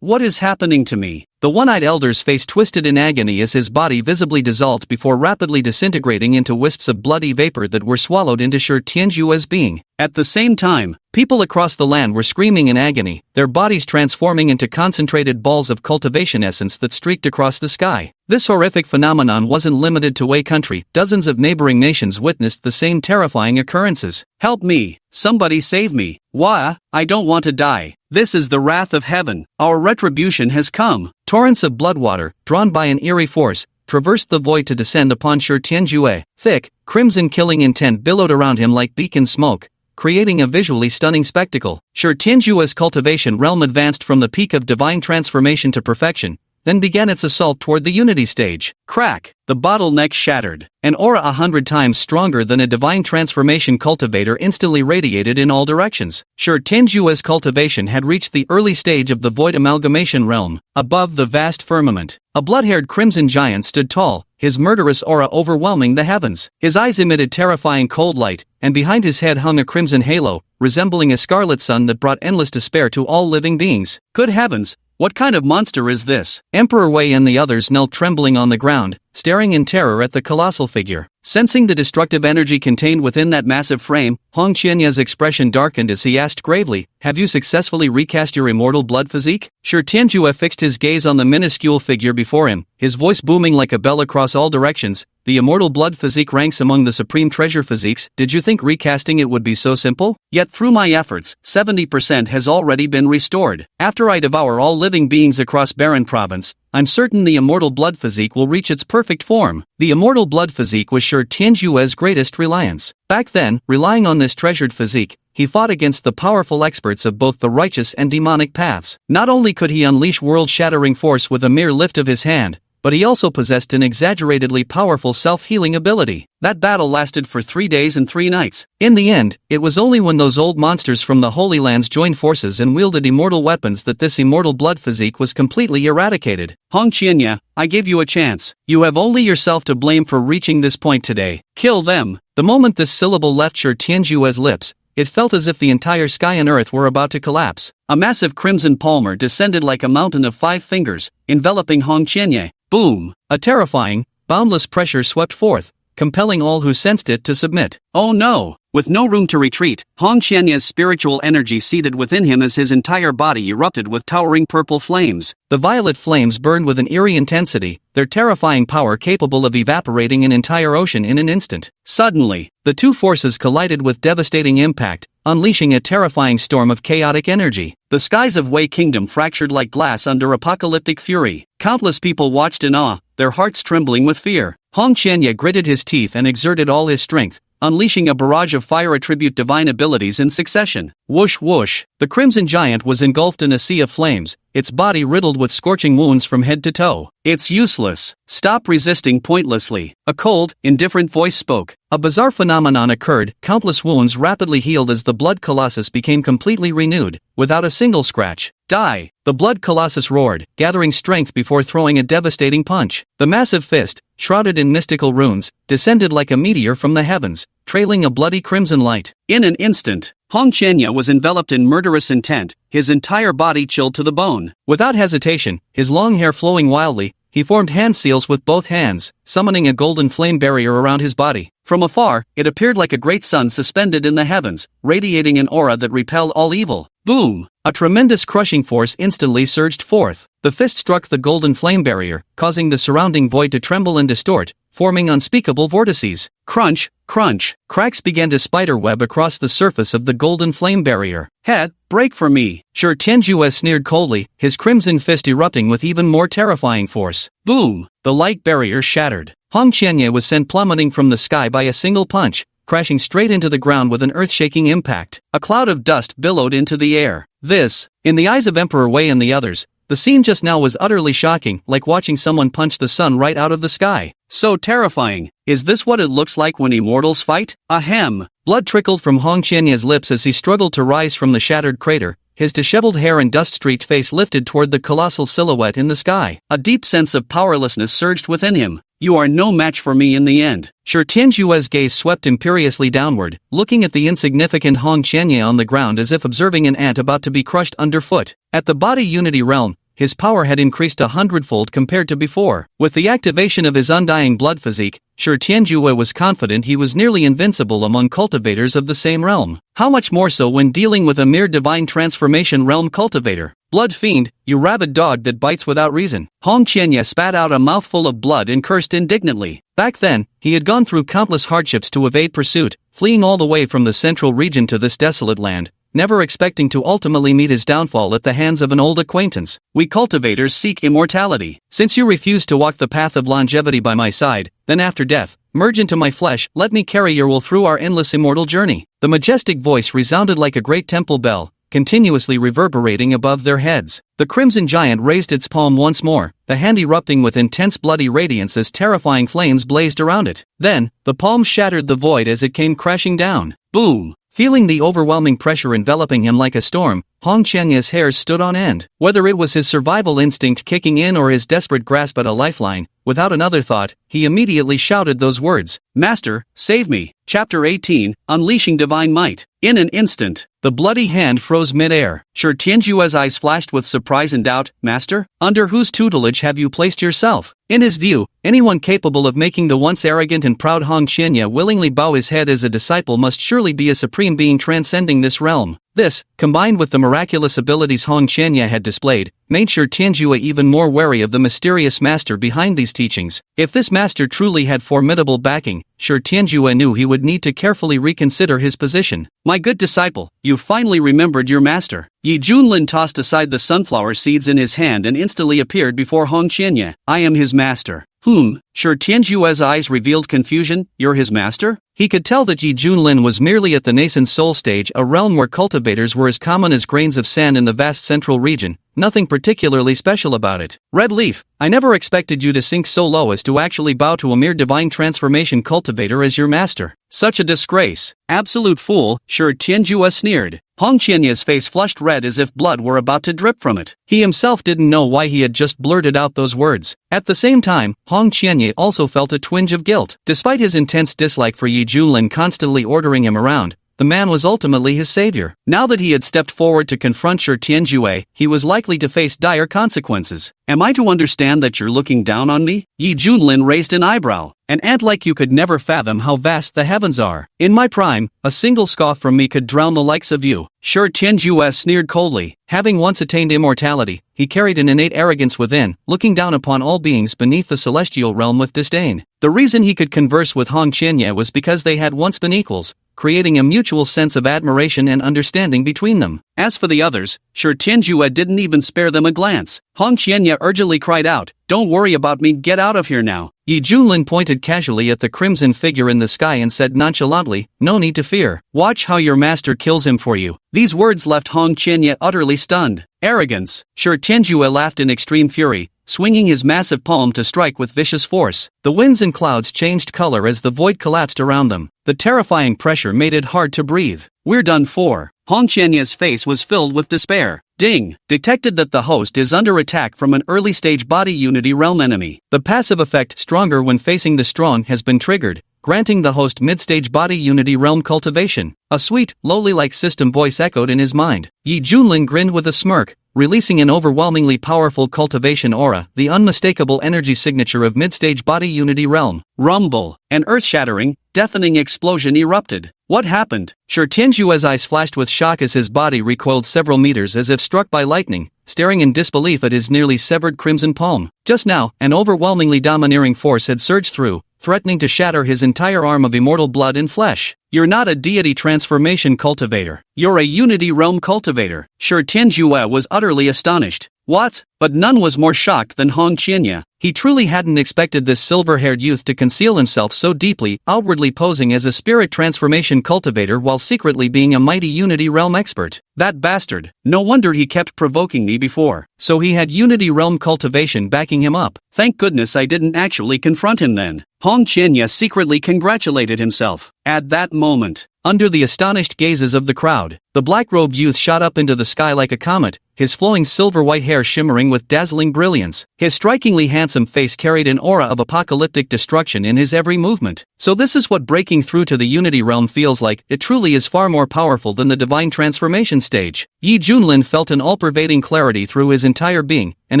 Speaker 1: What is happening to me? The one-eyed elder's face twisted in agony as his body visibly dissolved before rapidly disintegrating into wisps of bloody vapor that were swallowed into Shi Tianjue's being. At the same time, people across the land were screaming in agony, their bodies transforming into concentrated balls of cultivation essence that streaked across the sky. This horrific phenomenon wasn't limited to Wei country. Dozens of neighboring nations witnessed the same terrifying occurrences. Help me! Somebody save me! Wah! I don't want to die. This is the wrath of heaven. Our retribution has come. Torrents of blood water, drawn by an eerie force, traversed the void to descend upon Shi Tianjue. Thick, crimson killing intent billowed around him like beacon smoke, creating a visually stunning spectacle. Shi Tianjue's cultivation realm advanced from the peak of divine transformation to perfection, then began its assault toward the unity stage. Crack! The bottleneck shattered. An aura 100 times stronger than a divine transformation cultivator instantly radiated in all directions. Shi Tianjue's cultivation had reached the early stage of the void amalgamation realm. Above the vast firmament, a blood-haired crimson giant stood tall, his murderous aura overwhelming the heavens. His eyes emitted terrifying cold light, and behind his head hung a crimson halo, resembling a scarlet sun that brought endless despair to all living beings. Good heavens! What kind of monster is this? Emperor Wei and the others knelt trembling on the ground, staring in terror at the colossal figure. Sensing the destructive energy contained within that massive frame, Hong Qianya's expression darkened as he asked gravely, "Have you successfully recast your immortal blood physique?" Shi Tianjue fixed his gaze on the minuscule figure before him, his voice booming like a bell across all directions. The immortal blood physique ranks among the supreme treasure physiques. Did you think recasting it would be so simple? Yet through my efforts, 70% has already been restored. After I devour all living beings across Baron Province, I'm certain the immortal blood physique will reach its perfect form. The immortal blood physique was Shi Tianjue's greatest reliance. Back then, relying on this treasured physique, he fought against the powerful experts of both the righteous and demonic paths. Not only could he unleash world-shattering force with a mere lift of his hand, but he also possessed an exaggeratedly powerful self-healing ability. That battle lasted for 3 days and 3 nights. In the end, it was only when those old monsters from the Holy Lands joined forces and wielded immortal weapons that this immortal blood physique was completely eradicated. Hong Qianya, I gave you a chance. You have only yourself to blame for reaching this point today. Kill them. The moment this syllable left Shi Tianjue's lips, it felt as if the entire sky and earth were about to collapse. A massive crimson palmer descended like a mountain of 5 fingers, enveloping Hong Qianya. Boom! A terrifying, boundless pressure swept forth, compelling all who sensed it to submit. Oh no! With no room to retreat, Hong Qianye's spiritual energy seethed within him as his entire body erupted with towering purple flames. The violet flames burned with an eerie intensity, their terrifying power capable of evaporating an entire ocean in an instant. Suddenly, the two forces collided with devastating impact, unleashing a terrifying storm of chaotic energy. The skies of Wei Kingdom fractured like glass under apocalyptic fury. Countless people watched in awe, their hearts trembling with fear. Hong Qianye gritted his teeth and exerted all his strength, unleashing a barrage of fire attribute divine abilities in succession. Whoosh whoosh, the Crimson Giant was engulfed in a sea of flames, its body riddled with scorching wounds from head to toe. It's useless. Stop resisting pointlessly. A cold, indifferent voice spoke. A bizarre phenomenon occurred, countless wounds rapidly healed as the Blood Colossus became completely renewed, without a single scratch. Die! The Blood Colossus roared, gathering strength before throwing a devastating punch. The massive fist, shrouded in mystical runes, descended like a meteor from the heavens, trailing a bloody crimson light. In an instant, Hong Qianye was enveloped in murderous intent, his entire body chilled to the bone. Without hesitation, his long hair flowing wildly, he formed hand seals with both hands, summoning a golden flame barrier around his body. From afar, it appeared like a great sun suspended in the heavens, radiating an aura that repelled all evil. Boom! A tremendous crushing force instantly surged forth. The fist struck the golden flame barrier, causing the surrounding void to tremble and distort, forming unspeakable vortices. Crunch, crunch, cracks began to spiderweb across the surface of the golden flame barrier. Head, break for me. Shi Tianjue sneered coldly, his crimson fist erupting with even more terrifying force. Boom! The light barrier shattered. Hong Qianye was sent plummeting from the sky by a single punch, crashing straight into the ground with an earth-shaking impact. A cloud of dust billowed into the air. This, in the eyes of Emperor Wei and the others, the scene just now was utterly shocking, like watching someone punch the sun right out of the sky. So terrifying. Is this what it looks like when immortals fight? Ahem. Blood trickled from Hong Qianye's lips as he struggled to rise from the shattered crater, his disheveled hair and dust-streaked face lifted toward the colossal silhouette in the sky. A deep sense of powerlessness surged within him. You are no match for me in the end. Shi Tianjue's gaze swept imperiously downward, looking at the insignificant Hong Qianye on the ground as if observing an ant about to be crushed underfoot. At the body unity realm, his power had increased 100-fold compared to before. With the activation of his undying blood physique, Shi Tianjue was confident he was nearly invincible among cultivators of the same realm. How much more so when dealing with a mere divine transformation realm cultivator? Blood fiend, you rabid dog that bites without reason. Hong Qianye spat out a mouthful of blood and cursed indignantly. Back then, he had gone through countless hardships to evade pursuit, fleeing all the way from the central region to this desolate land, never expecting to ultimately meet his downfall at the hands of an old acquaintance. We cultivators seek immortality. Since you refuse to walk the path of longevity by my side, then after death, merge into my flesh, let me carry your will through our endless immortal journey. The majestic voice resounded like a great temple bell, continuously reverberating above their heads. The Crimson Giant raised its palm once more, the hand erupting with intense bloody radiance as terrifying flames blazed around it. Then, the palm shattered the void as it came crashing down. Boom! Feeling the overwhelming pressure enveloping him like a storm, Hong Qianye's hairs stood on end. Whether it was his survival instinct kicking in or his desperate grasp at a lifeline, without another thought, he immediately shouted those words. Master, save me. Chapter 18, Unleashing Divine Might. In an instant, the bloody hand froze mid-air. Shi Tianjue's eyes flashed with surprise and doubt. Master, under whose tutelage have you placed yourself? In his view, anyone capable of making the once arrogant and proud Hong Qianye willingly bow his head as a disciple must surely be a supreme being transcending this realm. This, combined with the miraculous abilities Hong Qianye had displayed, made Shi Tianjue even more wary of the mysterious master behind these teachings. If this master truly had formidable backing, Shi Tianjue knew he would need to carefully reconsider his position. My good disciple, you finally remembered your master. Yi Junlin tossed aside the sunflower seeds in his hand and instantly appeared before Hong Qianye. I am his master. Shi Tianjue's eyes revealed confusion. You're his master? He could tell that Yi Junlin was merely at the nascent soul stage, a realm where cultivators were as common as grains of sand in the vast central region. Nothing particularly special about it. Red Leaf, I never expected you to sink so low as to actually bow to a mere divine transformation cultivator as your master. Such a disgrace. Absolute fool, Shi Tianjue sneered. Hong Qianye's face flushed red as if blood were about to drip from it. He himself didn't know why he had just blurted out those words. At the same time, Hong Qianye also felt a twinge of guilt. Despite his intense dislike for Yi Junlin constantly ordering him around, the man was ultimately his savior. Now that he had stepped forward to confront Shi Tianjue, he was likely to face dire consequences. Am I to understand that you're looking down on me? Yi Junlin raised an eyebrow. An ant like you could never fathom how vast the heavens are. In my prime, a single scoff from me could drown the likes of you. Shi Tianjue sneered coldly. Having once attained immortality, he carried an innate arrogance within, looking down upon all beings beneath the celestial realm with disdain. The reason he could converse with Hong Qianye was because they had once been equals, creating a mutual sense of admiration and understanding between them. As for the others, Shi Tianjue didn't even spare them a glance. Hong Qianye urgently cried out, "Don't worry about me, get out of here now." Yi Junlin pointed casually at the crimson figure in the sky and said nonchalantly, "No need to fear. Watch how your master kills him for you." These words left Hong Qianye utterly stunned. Arrogance. Shi Tianjue laughed in extreme fury, swinging his massive palm to strike with vicious force. The winds and clouds changed color as the void collapsed around them. The terrifying pressure made it hard to breathe. "We're done for." Hong Qianye's face was filled with despair. Ding! Detected that the host is under attack from an early-stage body unity realm enemy. The passive effect, stronger when facing the strong, has been triggered, granting the host mid-stage body unity realm cultivation. A sweet, lowly-like system voice echoed in his mind. Yi Junlin grinned with a smirk, releasing an overwhelmingly powerful cultivation aura, the unmistakable energy signature of mid-stage body unity realm. Rumble! An earth-shattering, deafening explosion erupted. What happened? Shi Tianjue's eyes flashed with shock as his body recoiled several meters as if struck by lightning, staring in disbelief at his nearly severed crimson palm. Just now, an overwhelmingly domineering force had surged through, threatening to shatter his entire arm of immortal blood and flesh. You're not a deity transformation cultivator. You're a unity realm cultivator. Shi Tianjue was utterly astonished. What? But none was more shocked than Hong Qianye. He truly hadn't expected this silver-haired youth to conceal himself so deeply, outwardly posing as a spirit transformation cultivator while secretly being a mighty unity realm expert. That bastard. No wonder he kept provoking me before. So he had unity realm cultivation backing him up. Thank goodness I didn't actually confront him then. Hong Qianye secretly congratulated himself. At that moment, under the astonished gazes of the crowd, the black-robed youth shot up into the sky like a comet, his flowing silver-white hair shimmering with dazzling brilliance. His strikingly handsome face carried an aura of apocalyptic destruction in his every movement. So this is what breaking through to the unity realm feels like. It truly is far more powerful than the divine transformation stage. Yi Junlin felt an all-pervading clarity through his entire being, an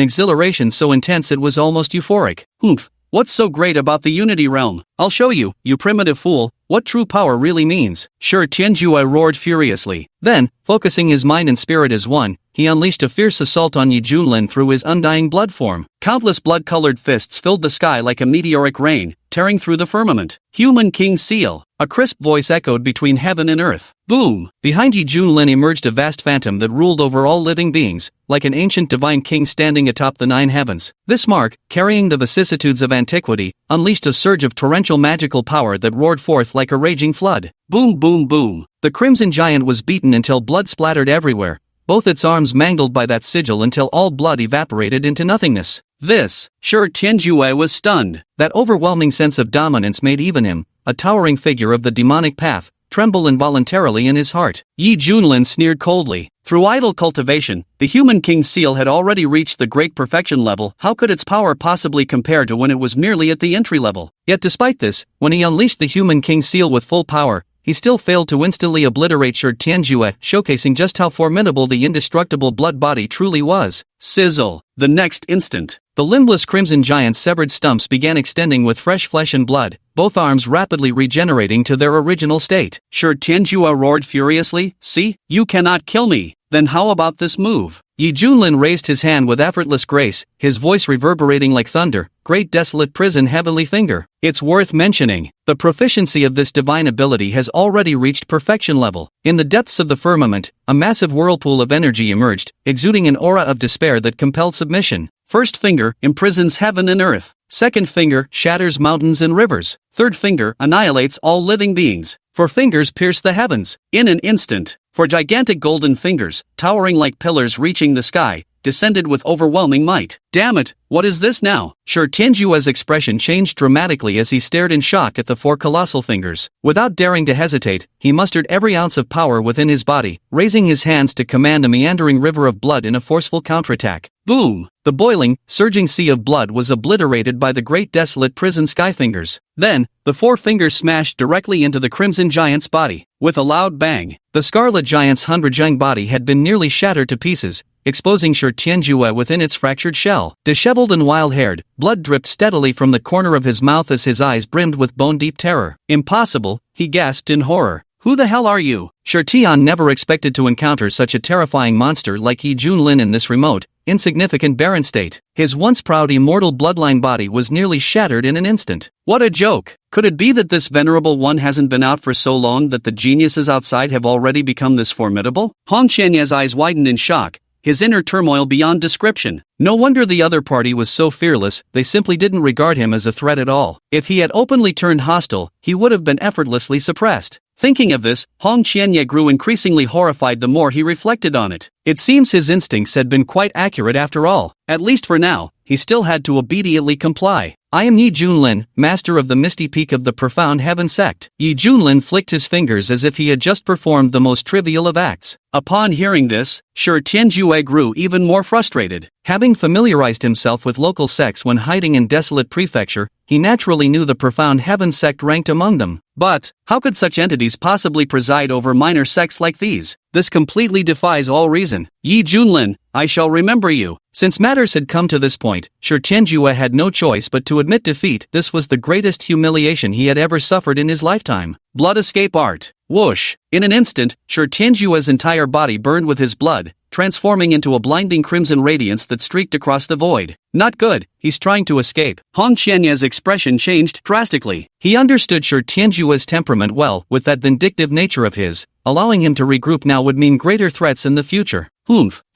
Speaker 1: exhilaration so intense it was almost euphoric. Humph. What's so great about the unity realm? I'll show you, you primitive fool, what true power really means. Shi Tianjue roared furiously. Then, focusing his mind and spirit as one, he unleashed a fierce assault on Yi Junlin through his undying blood form. Countless blood-colored fists filled the sky like a meteoric rain, tearing through the firmament. Human King Seal. A crisp voice echoed between heaven and earth. Boom! Behind Yi Junlin emerged a vast phantom that ruled over all living beings, like an ancient divine king standing atop the 9 heavens. This mark, carrying the vicissitudes of antiquity, unleashed a surge of torrential magical power that roared forth like a raging flood. Boom boom boom! The crimson giant was beaten until blood splattered everywhere, both its arms mangled by that sigil until all blood evaporated into nothingness. This, Shi Tianjue was stunned. That overwhelming sense of dominance made even him, a towering figure of the demonic path, tremble involuntarily in his heart. Yi Junlin sneered coldly. Through idle cultivation, the human king seal had already reached the great perfection level. How could its power possibly compare to when it was merely at the entry level? Yet despite this, when he unleashed the human king seal with full power, he still failed to instantly obliterate Shi Tianjue, showcasing just how formidable the indestructible blood body truly was. Sizzle! The next instant, the limbless crimson giant's severed stumps began extending with fresh flesh and blood, both arms rapidly regenerating to their original state. Shi Tianjue roared furiously, "See? You cannot kill me! Then how about this move?" Yi Junlin raised his hand with effortless grace, his voice reverberating like thunder. "Great desolate prison heavenly finger." It's worth mentioning, the proficiency of this divine ability has already reached perfection level. In the depths of the firmament, a massive whirlpool of energy emerged, exuding an aura of despair that compelled submission. First finger imprisons heaven and earth. Second finger shatters mountains and rivers. Third finger annihilates all living beings. 4 fingers pierce the heavens. In an instant, 4 gigantic golden fingers, towering like pillars reaching the sky, descended with overwhelming might. Damn it, what is this now? Shi Tianjue's expression changed dramatically as he stared in shock at the 4 colossal fingers. Without daring to hesitate, he mustered every ounce of power within his body, raising his hands to command a meandering river of blood in a forceful counterattack. Boom! The boiling, surging sea of blood was obliterated by the great desolate prison sky fingers. Then, the 4 fingers smashed directly into the crimson giant's body. With a loud bang, the Scarlet Giant's Hunrajang body had been nearly shattered to pieces, exposing Shi Tianjue within its fractured shell. Disheveled and wild-haired, blood dripped steadily from the corner of his mouth as his eyes brimmed with bone-deep terror. "Impossible," he gasped in horror. "Who the hell are you?" Shi Tian never expected to encounter such a terrifying monster like Yi Junlin in this remote, insignificant barren state. His once proud immortal bloodline body was nearly shattered in an instant. What a joke! Could it be that this venerable one hasn't been out for so long that the geniuses outside have already become this formidable? Hong Qianye's eyes widened in shock, his inner turmoil beyond description. No wonder the other party was so fearless, they simply didn't regard him as a threat at all. If he had openly turned hostile, he would have been effortlessly suppressed. Thinking of this, Hong Qianye grew increasingly horrified the more he reflected on it. It seems his instincts had been quite accurate after all. At least for now, he still had to obediently comply. "I am Yi Junlin, master of the Misty Peak of the Profound Heaven sect." Yi Junlin flicked his fingers as if he had just performed the most trivial of acts. Upon hearing this, Shi Tianjue grew even more frustrated. Having familiarized himself with local sects when hiding in desolate prefecture, he naturally knew the Profound Heaven sect ranked among them. But, how could such entities possibly preside over minor sects like these? This completely defies all reason. "Yi Junlin, I shall remember you." Since matters had come to this point, Shi Tianjue had no choice but to admit defeat. This was the greatest humiliation he had ever suffered in his lifetime. Blood escape art. Whoosh! In an instant, Shi Tianjue's entire body burned with his blood, transforming into a blinding crimson radiance that streaked across the void. Not good, he's trying to escape. Hong Qianye's expression changed drastically. He understood Shi Tianjue's temperament well, with that vindictive nature of his. Allowing him to regroup now would mean greater threats in the future.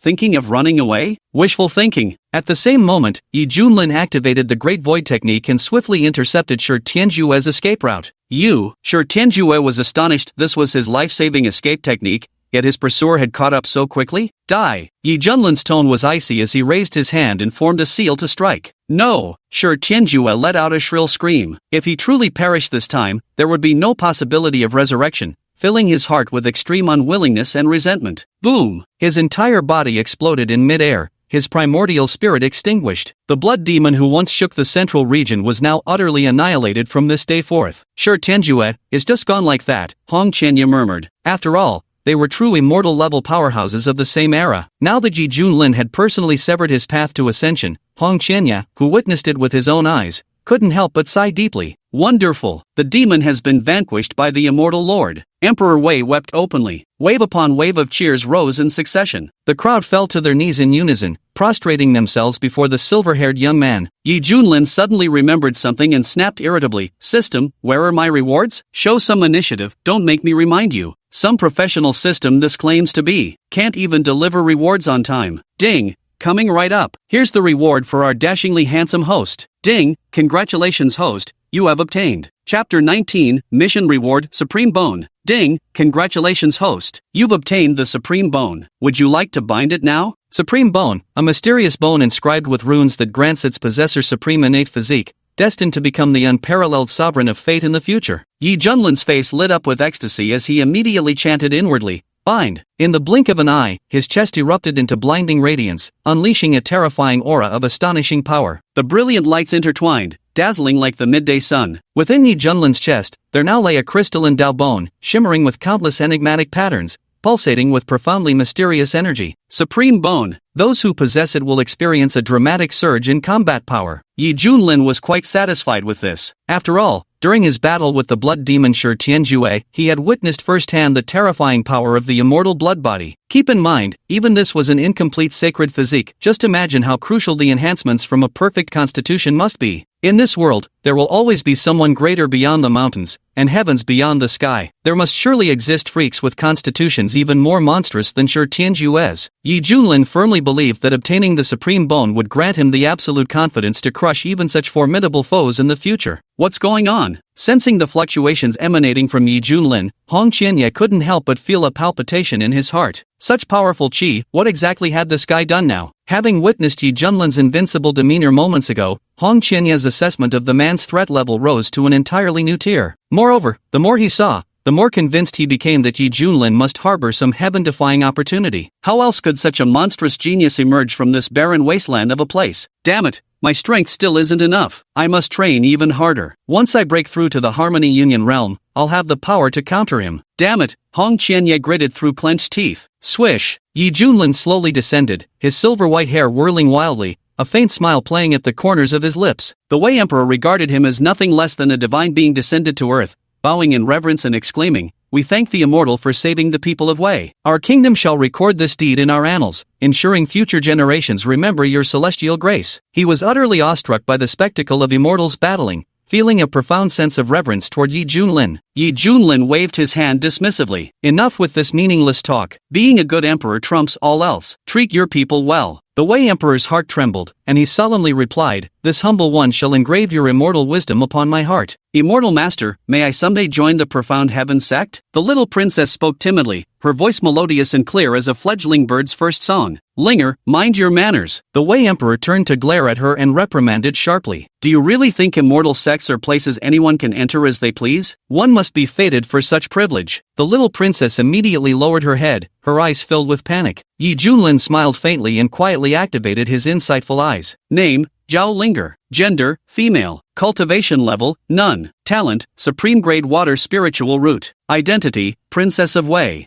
Speaker 1: Thinking of running away? Wishful thinking. At the same moment, Yi Junlin activated the Great Void technique and swiftly intercepted Shi Tianjue's escape route. Shi Tianjue was astonished this was his life-saving escape technique, yet his pursuer had caught up so quickly. Die! Yi Junlin's tone was icy as he raised his hand and formed a seal to strike. No! Shi Tianjue let out a shrill scream. If he truly perished this time, there would be no possibility of resurrection, filling his heart with extreme unwillingness and resentment. Boom! His entire body exploded in mid-air, his primordial spirit extinguished. The blood demon who once shook the central region was now utterly annihilated from this day forth. Shi Tianjue is just gone like that, Hong Qianye murmured. After all, they were true immortal-level powerhouses of the same era. Now that Yi Junlin had personally severed his path to ascension, Hong Qianye, who witnessed it with his own eyes, couldn't help but sigh deeply. Wonderful! The demon has been vanquished by the immortal lord. Emperor Wei wept openly. Wave upon wave of cheers rose in succession. The crowd fell to their knees in unison, prostrating themselves before the silver-haired young man. Yi Junlin suddenly remembered something and snapped irritably. "System, where are my rewards? Show some initiative, don't make me remind you. Some professional system this claims to be. Can't even deliver rewards on time. Ding! Coming right up. Here's the reward for our dashingly handsome host. Ding! Congratulations host, you have obtained. Chapter 19, Mission Reward, Supreme Bone. Ding! Congratulations host, you've obtained the Supreme Bone. Would you like to bind it now? Supreme Bone, a mysterious bone inscribed with runes that grants its possessor supreme innate physique, destined to become the unparalleled sovereign of fate in the future. Yi Junlin's face lit up with ecstasy as he immediately chanted inwardly, "Bind." In the blink of an eye, his chest erupted into blinding radiance, unleashing a terrifying aura of astonishing power. The brilliant lights intertwined, dazzling like the midday sun. Within Yi Junlin's chest, there now lay a crystal-endowed bone, shimmering with countless enigmatic patterns, pulsating with profoundly mysterious energy. Supreme Bone. Those who possess it will experience a dramatic surge in combat power. Yi Junlin was quite satisfied with this. After all, during his battle with the blood demon Shi Tianjue, he had witnessed firsthand the terrifying power of the immortal blood body. Keep in mind, even this was an incomplete sacred physique. Just imagine how crucial the enhancements from a perfect constitution must be. In this world, there will always be someone greater beyond the mountains, and heavens beyond the sky. There must surely exist freaks with constitutions even more monstrous than Shi Tianjue's. Yi Junlin firmly believed that obtaining the Supreme Bone would grant him the absolute confidence to crush even such formidable foes in the future. What's going on? Sensing the fluctuations emanating from Yi Junlin, Hong Qianye couldn't help but feel a palpitation in his heart. Such powerful qi, what exactly had this guy done now? Having witnessed Yi Junlin's invincible demeanor moments ago, Hong Qianye's assessment of the man's threat level rose to an entirely new tier. Moreover, the more he saw, the more convinced he became that Yi Junlin must harbor some heaven-defying opportunity. How else could such a monstrous genius emerge from this barren wasteland of a place? Damn it, my strength still isn't enough. I must train even harder. Once I break through to the Harmony Union realm, I'll have the power to counter him. Damn it, Hong Qianye gritted through clenched teeth. Swish! Yi Junlin slowly descended, his silver-white hair whirling wildly, a faint smile playing at the corners of his lips. The Wei Emperor regarded him as nothing less than a divine being descended to earth, bowing in reverence and exclaiming, "We thank the immortal for saving the people of Wei. Our kingdom shall record this deed in our annals, ensuring future generations remember your celestial grace." He was utterly awestruck by the spectacle of immortals battling, feeling a profound sense of reverence toward Yi Junlin. Yi Junlin waved his hand dismissively. "Enough with this meaningless talk. Being a good emperor trumps all else. Treat your people well." The Wei Emperor's heart trembled, and he solemnly replied, "This humble one shall engrave your immortal wisdom upon my heart." "Immortal master, may I someday join the profound heaven sect?" The little princess spoke timidly, her voice melodious and clear as a fledgling bird's first song. "Linger, mind your manners." The Wei Emperor turned to glare at her and reprimanded sharply. "Do you really think immortal sects are places anyone can enter as they please? One must be fated for such privilege." The little princess immediately lowered her head, her eyes filled with panic. Yi Junlin smiled faintly and quietly activated his insightful eyes. "Name, Zhao Linger. Gender, female. Cultivation level, none. Talent, supreme grade water spiritual root. Identity, Princess of Wei.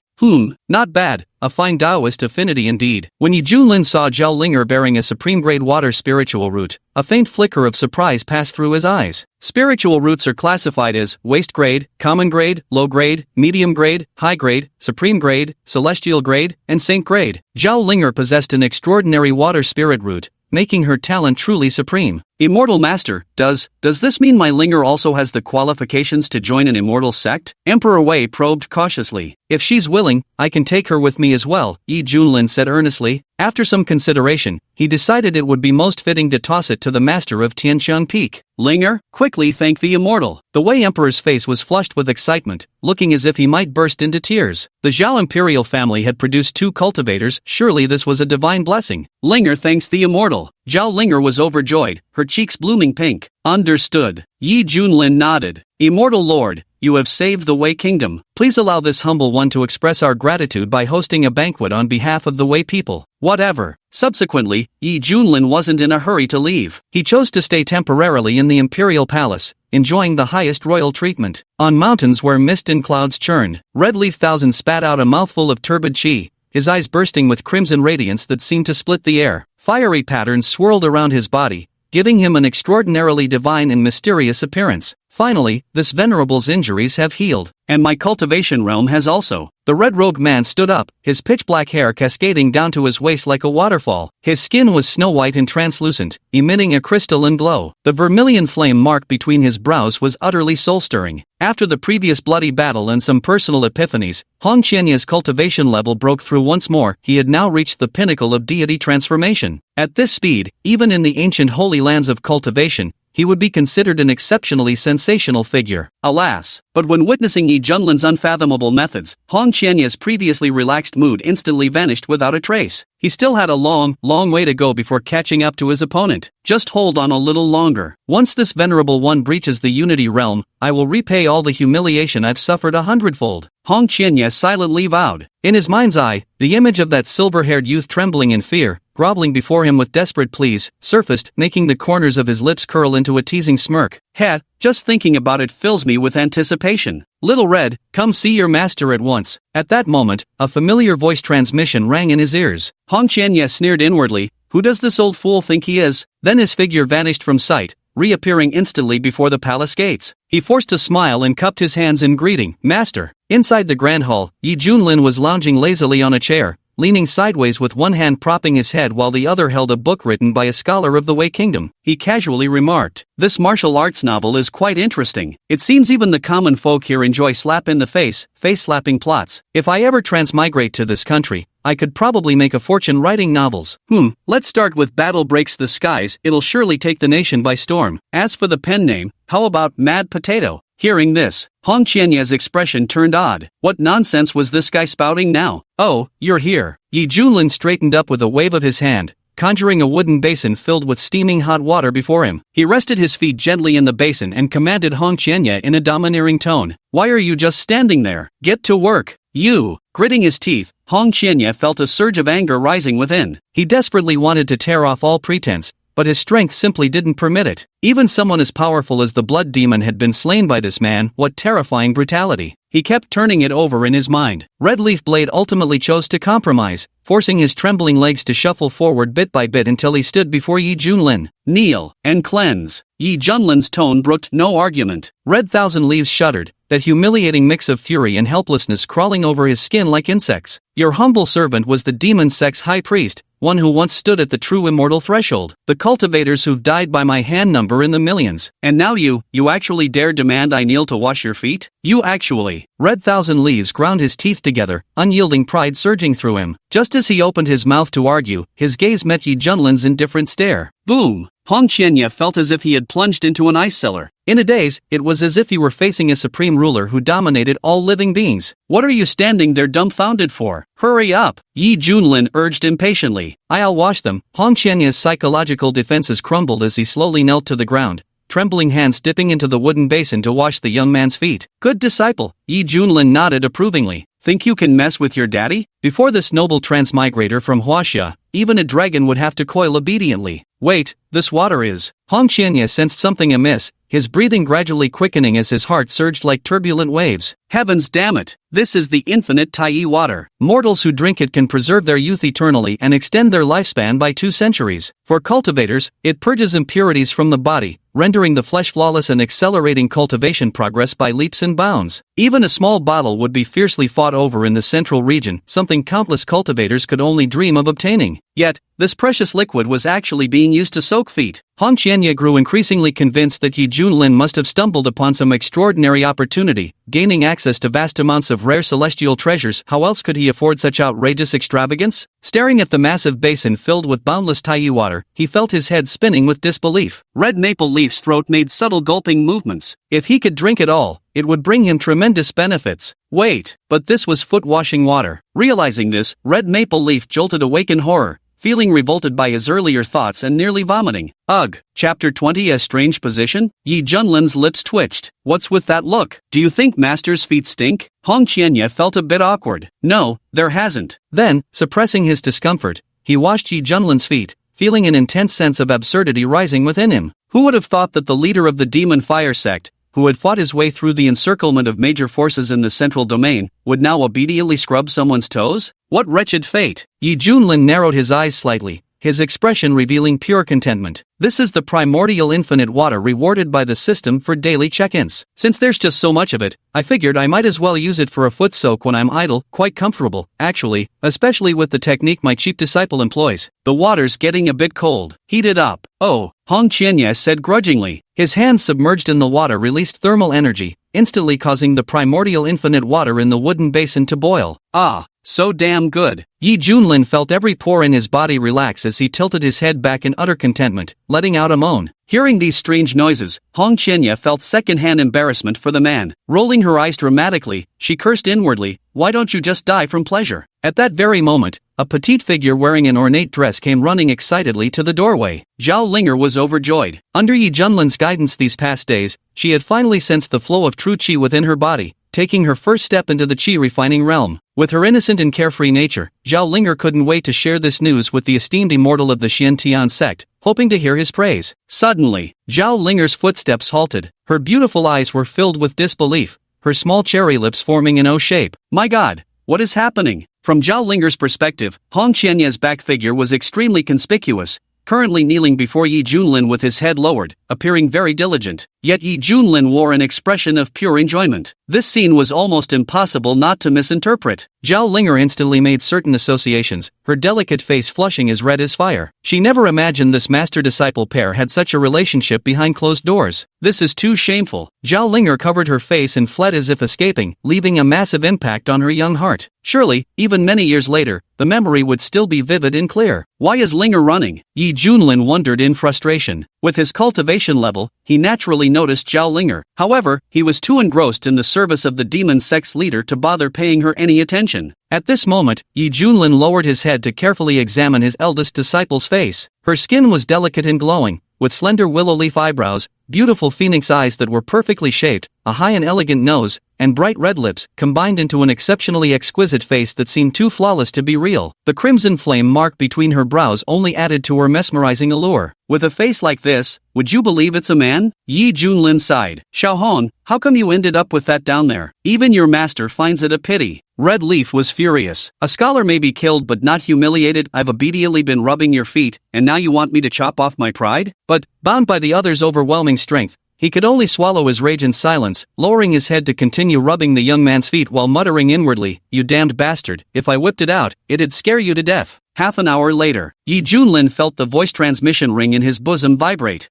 Speaker 1: Not bad, a fine Taoist affinity indeed." When Yi Junlin saw Zhao Linger bearing a supreme grade water spiritual root, a faint flicker of surprise passed through his eyes. Spiritual roots are classified as waste grade, common grade, low grade, medium grade, high grade, supreme grade, celestial grade, and saint grade. Zhao Linger possessed an extraordinary water spirit root, making her talent truly supreme. "Immortal master, does this mean my Linger also has the qualifications to join an immortal sect?" Emperor Wei probed cautiously. "If she's willing, I can take her with me as well," Yi Junlin said earnestly. After some consideration, he decided it would be most fitting to toss it to the master of Tianqiang Peak. "Linger, quickly thank the immortal." The Wei Emperor's face was flushed with excitement, looking as if he might burst into tears. The Zhao imperial family had produced 2 cultivators, surely this was a divine blessing. "Linger thanks the immortal." Zhao Linger was overjoyed, her cheeks blooming pink. "Understood." Yi Junlin nodded. "Immortal Lord, you have saved the Wei Kingdom. Please allow this humble one to express our gratitude by hosting a banquet on behalf of the Wei people." Whatever. Subsequently, Yi Junlin wasn't in a hurry to leave. He chose to stay temporarily in the imperial palace, enjoying the highest royal treatment. On mountains where mist and clouds churned, Red Leaf Thousand spat out a mouthful of turbid qi, his eyes bursting with crimson radiance that seemed to split the air. Fiery patterns swirled around his body, giving him an extraordinarily divine and mysterious appearance. Finally, this venerable's injuries have healed, and my cultivation realm has also. The red rogue man stood up, his pitch-black hair cascading down to his waist like a waterfall. His skin was snow-white and translucent, emitting a crystalline glow. The vermilion flame mark between his brows was utterly soul-stirring. After the previous bloody battle and some personal epiphanies, Hong Qianye's cultivation level broke through once more. He had now reached the pinnacle of deity transformation. At this speed, even in the ancient holy lands of cultivation, he would be considered an exceptionally sensational figure. Alas, but when witnessing Yi Junlin's unfathomable methods, Hong Qianye's previously relaxed mood instantly vanished without a trace. He still had a long way to go before catching up to his opponent. Just hold on a little longer. Once this venerable one breaches the unity realm, I will repay all the humiliation I've suffered 100-fold. Hong Qianye silently vowed. In his mind's eye, the image of that silver-haired youth trembling in fear, groveling before him with desperate pleas, surfaced, making the corners of his lips curl into a teasing smirk. "Heh, just thinking about it fills me with anticipation. Little Red, come see your master at once." At that moment, a familiar voice transmission rang in his ears. Hong Qianye sneered inwardly. Who does this old fool think he is? Then his figure vanished from sight, reappearing instantly before the palace gates. He forced a smile and cupped his hands in greeting. "Master." Inside the grand hall, Yi Junlin was lounging lazily on a chair, leaning sideways with one hand propping his head while the other held a book written by a scholar of the Wei Kingdom. He casually remarked, "This martial arts novel is quite interesting. It seems even the common folk here enjoy face-slapping plots. If I ever transmigrate to this country, I could probably make a fortune writing novels. Let's start with Battle Breaks the Skies. It'll surely take the nation by storm. As for the pen name, how about Mad Potato?" Hearing this, Hong Qianye's expression turned odd. What nonsense was this guy spouting now? "Oh, you're here." Yi Junlin straightened up with a wave of his hand, conjuring a wooden basin filled with steaming hot water before him. He rested his feet gently in the basin and commanded Hong Qianye in a domineering tone. "Why are you just standing there? Get to work, you!" Gritting his teeth, Hong Qianye felt a surge of anger rising within. He desperately wanted to tear off all pretense, but his strength simply didn't permit it. Even someone as powerful as the blood demon had been slain by this man. What terrifying brutality. He kept turning it over in his mind. Red Leaf Blade ultimately chose to compromise, forcing his trembling legs to shuffle forward bit by bit until he stood before Yi Junlin. "Kneel and cleanse." Yi Junlin's tone brooked no argument. Red Thousand Leaves shuddered, that humiliating mix of fury and helplessness crawling over his skin like insects. "Your humble servant was the demon sex high priest, one who once stood at the true immortal threshold. The cultivators who've died by my hand number in the millions. And now you actually dare demand I kneel to wash your feet? You actually." Red Thousand Leaves ground his teeth together, unyielding pride surging through him. Just as he opened his mouth to argue, his gaze met Yi Junlin's indifferent stare. Boom! Hong Qianye felt as if he had plunged into an ice cellar. In a daze, it was as if he were facing a supreme ruler who dominated all living beings. "What are you standing there dumbfounded for? Hurry up!" Yi Junlin urged impatiently. "I'll wash them." Hong Qianye's psychological defenses crumbled as he slowly knelt to the ground, trembling hands dipping into the wooden basin to wash the young man's feet. "Good disciple," Yi Junlin nodded approvingly. "Think you can mess with your daddy?" Before this noble transmigrator from Huaxia, even a dragon would have to coil obediently. "Wait, this water is..." Hong Qianye sensed something amiss, his breathing gradually quickening as his heart surged like turbulent waves. "Heavens damn it! This is the infinite Tai water. Mortals who drink it can preserve their youth eternally and extend their lifespan by 2 centuries. For cultivators, it purges impurities from the body, rendering the flesh flawless and accelerating cultivation progress by leaps and bounds. Even a small bottle would be fiercely fought over in the central region, something countless cultivators could only dream of obtaining. Yet, this precious liquid was actually being used to soak feet. Hong Qianye grew increasingly convinced that Yi Junlin must have stumbled upon some extraordinary opportunity, gaining access to vast amounts of rare celestial treasures. How else could he afford such outrageous extravagance? Staring at the massive basin filled with boundless Tai water, he felt his head spinning with disbelief. Red Maple Leaf's throat made subtle gulping movements. If he could drink it all, it would bring him tremendous benefits. Wait, but this was foot-washing water. Realizing this, Red Maple Leaf jolted awake in horror, feeling revolted by his earlier thoughts and nearly vomiting. Ugh. Chapter 20. A strange position? Yi Junlin's lips twitched. What's with that look? Do you think Master's feet stink? Hong Qianye felt a bit awkward. No, there hasn't. Then, suppressing his discomfort, he washed Yi Junlin's feet, feeling an intense sense of absurdity rising within him. Who would have thought that the leader of the Demon Fire sect, who had fought his way through the encirclement of major forces in the central domain, would now obediently scrub someone's toes? What wretched fate! Yi Junlin narrowed his eyes slightly, his expression revealing pure contentment. This is the primordial infinite water rewarded by the system for daily check-ins. Since there's just so much of it, I figured I might as well use it for a foot soak when I'm idle. Quite comfortable, actually, especially with the technique my cheap disciple employs. The water's getting a bit cold. Heat it up. Oh, Hong Qianye said grudgingly. His hands submerged in the water released thermal energy, instantly causing the primordial infinite water in the wooden basin to boil. Ah, so damn good. Yi Junlin felt every pore in his body relax as he tilted his head back in utter contentment, letting out a moan. Hearing these strange noises, Hong Qianye felt second-hand embarrassment for the man. Rolling her eyes dramatically, she cursed inwardly, "Why don't you just die from pleasure?" At that very moment, a petite figure wearing an ornate dress came running excitedly to the doorway. Zhao Linger was overjoyed. Under Yi Junlin's guidance these past days, she had finally sensed the flow of true qi within her body, taking her first step into the qi-refining realm. With her innocent and carefree nature, Zhao Linger couldn't wait to share this news with the esteemed immortal of the Xiantian sect, hoping to hear his praise. Suddenly, Zhao Linger's footsteps halted. Her beautiful eyes were filled with disbelief, her small cherry lips forming an O shape. My God, what is happening? From Zhao Linger's perspective, Hong Qianye's back figure was extremely conspicuous, currently kneeling before Yi Junlin with his head lowered, appearing very diligent. Yet Yi Junlin wore an expression of pure enjoyment. This scene was almost impossible not to misinterpret. Zhao Linger instantly made certain associations, her delicate face flushing as red as fire. She never imagined this master-disciple pair had such a relationship behind closed doors. This is too shameful. Zhao Linger covered her face and fled as if escaping, leaving a massive impact on her young heart. Surely, even many years later, the memory would still be vivid and clear. Why is Linger running? Yi Junlin wondered in frustration. With his cultivation level, he naturally noticed Zhao Linger. However, he was too engrossed in the service of the demon sex leader to bother paying her any attention. At this moment, Yi Junlin lowered his head to carefully examine his eldest disciple's face. Her skin was delicate and glowing, with slender willow leaf eyebrows, beautiful phoenix eyes that were perfectly shaped, a high and elegant nose, and bright red lips, combined into an exceptionally exquisite face that seemed too flawless to be real. The crimson flame mark between her brows only added to her mesmerizing allure. With a face like this, would you believe it's a man? Yi Junlin sighed. Xiaohong, how come you ended up with that down there? Even your master finds it a pity. Red Leaf was furious. A scholar may be killed but not humiliated. I've obediently been rubbing your feet, and now you want me to chop off my pride? But, bound by the other's overwhelming strength, he could only swallow his rage in silence, lowering his head to continue rubbing the young man's feet while muttering inwardly, "You damned bastard, if I whipped it out, it'd scare you to death." Half an hour later, Yi Junlin felt the voice transmission ring in his bosom vibrate.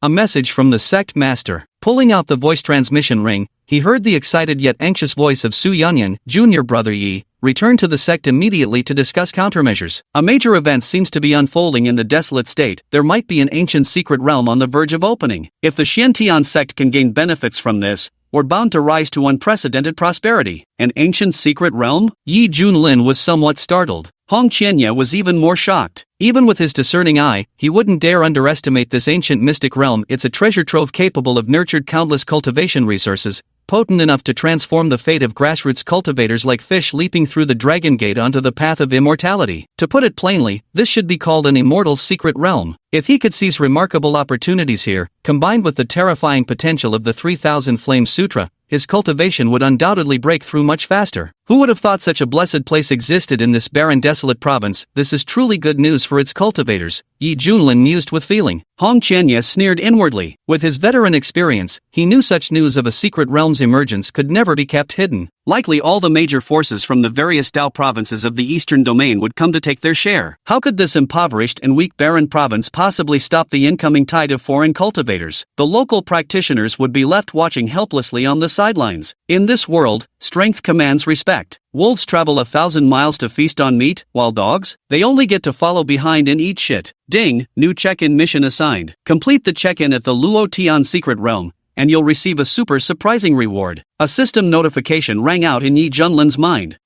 Speaker 1: A message from the sect master. Pulling out the voice transmission ring, he heard the excited yet anxious voice of Su Yunyan, Junior Brother Yi. Return to the sect immediately to discuss countermeasures. A major event seems to be unfolding in the desolate state. There might be an ancient secret realm on the verge of opening. If the Xiantian sect can gain benefits from this, we're bound to rise to unprecedented prosperity. An ancient secret realm? Yi Junlin was somewhat startled. Hong Qianya was even more shocked. Even with his discerning eye, he wouldn't dare underestimate this ancient mystic realm. It's a treasure trove capable of nurtured countless cultivation resources, potent enough to transform the fate of grassroots cultivators like fish leaping through the dragon gate onto the path of immortality. To put it plainly, this should be called an immortal secret realm. If he could seize remarkable opportunities here, combined with the terrifying potential of the 3000 Flame Sutra, his cultivation would undoubtedly break through much faster. Who would have thought such a blessed place existed in this barren desolate province? This is truly good news for its cultivators, Yi Junlin mused with feeling. Hong Qianya sneered inwardly. With his veteran experience, he knew such news of a secret realm's emergence could never be kept hidden. Likely all the major forces from the various Dao provinces of the eastern domain would come to take their share. How could this impoverished and weak barren province possibly stop the incoming tide of foreign cultivators? The local practitioners would be left watching helplessly on the sidelines. In this world, strength commands respect. Wolves travel 1,000 miles to feast on meat, while dogs, they only get to follow behind and eat shit. Ding, new check-in mission assigned. Complete the check-in at the Luo Tian secret realm, and you'll receive a super surprising reward. A system notification rang out in Yi Junlin's mind.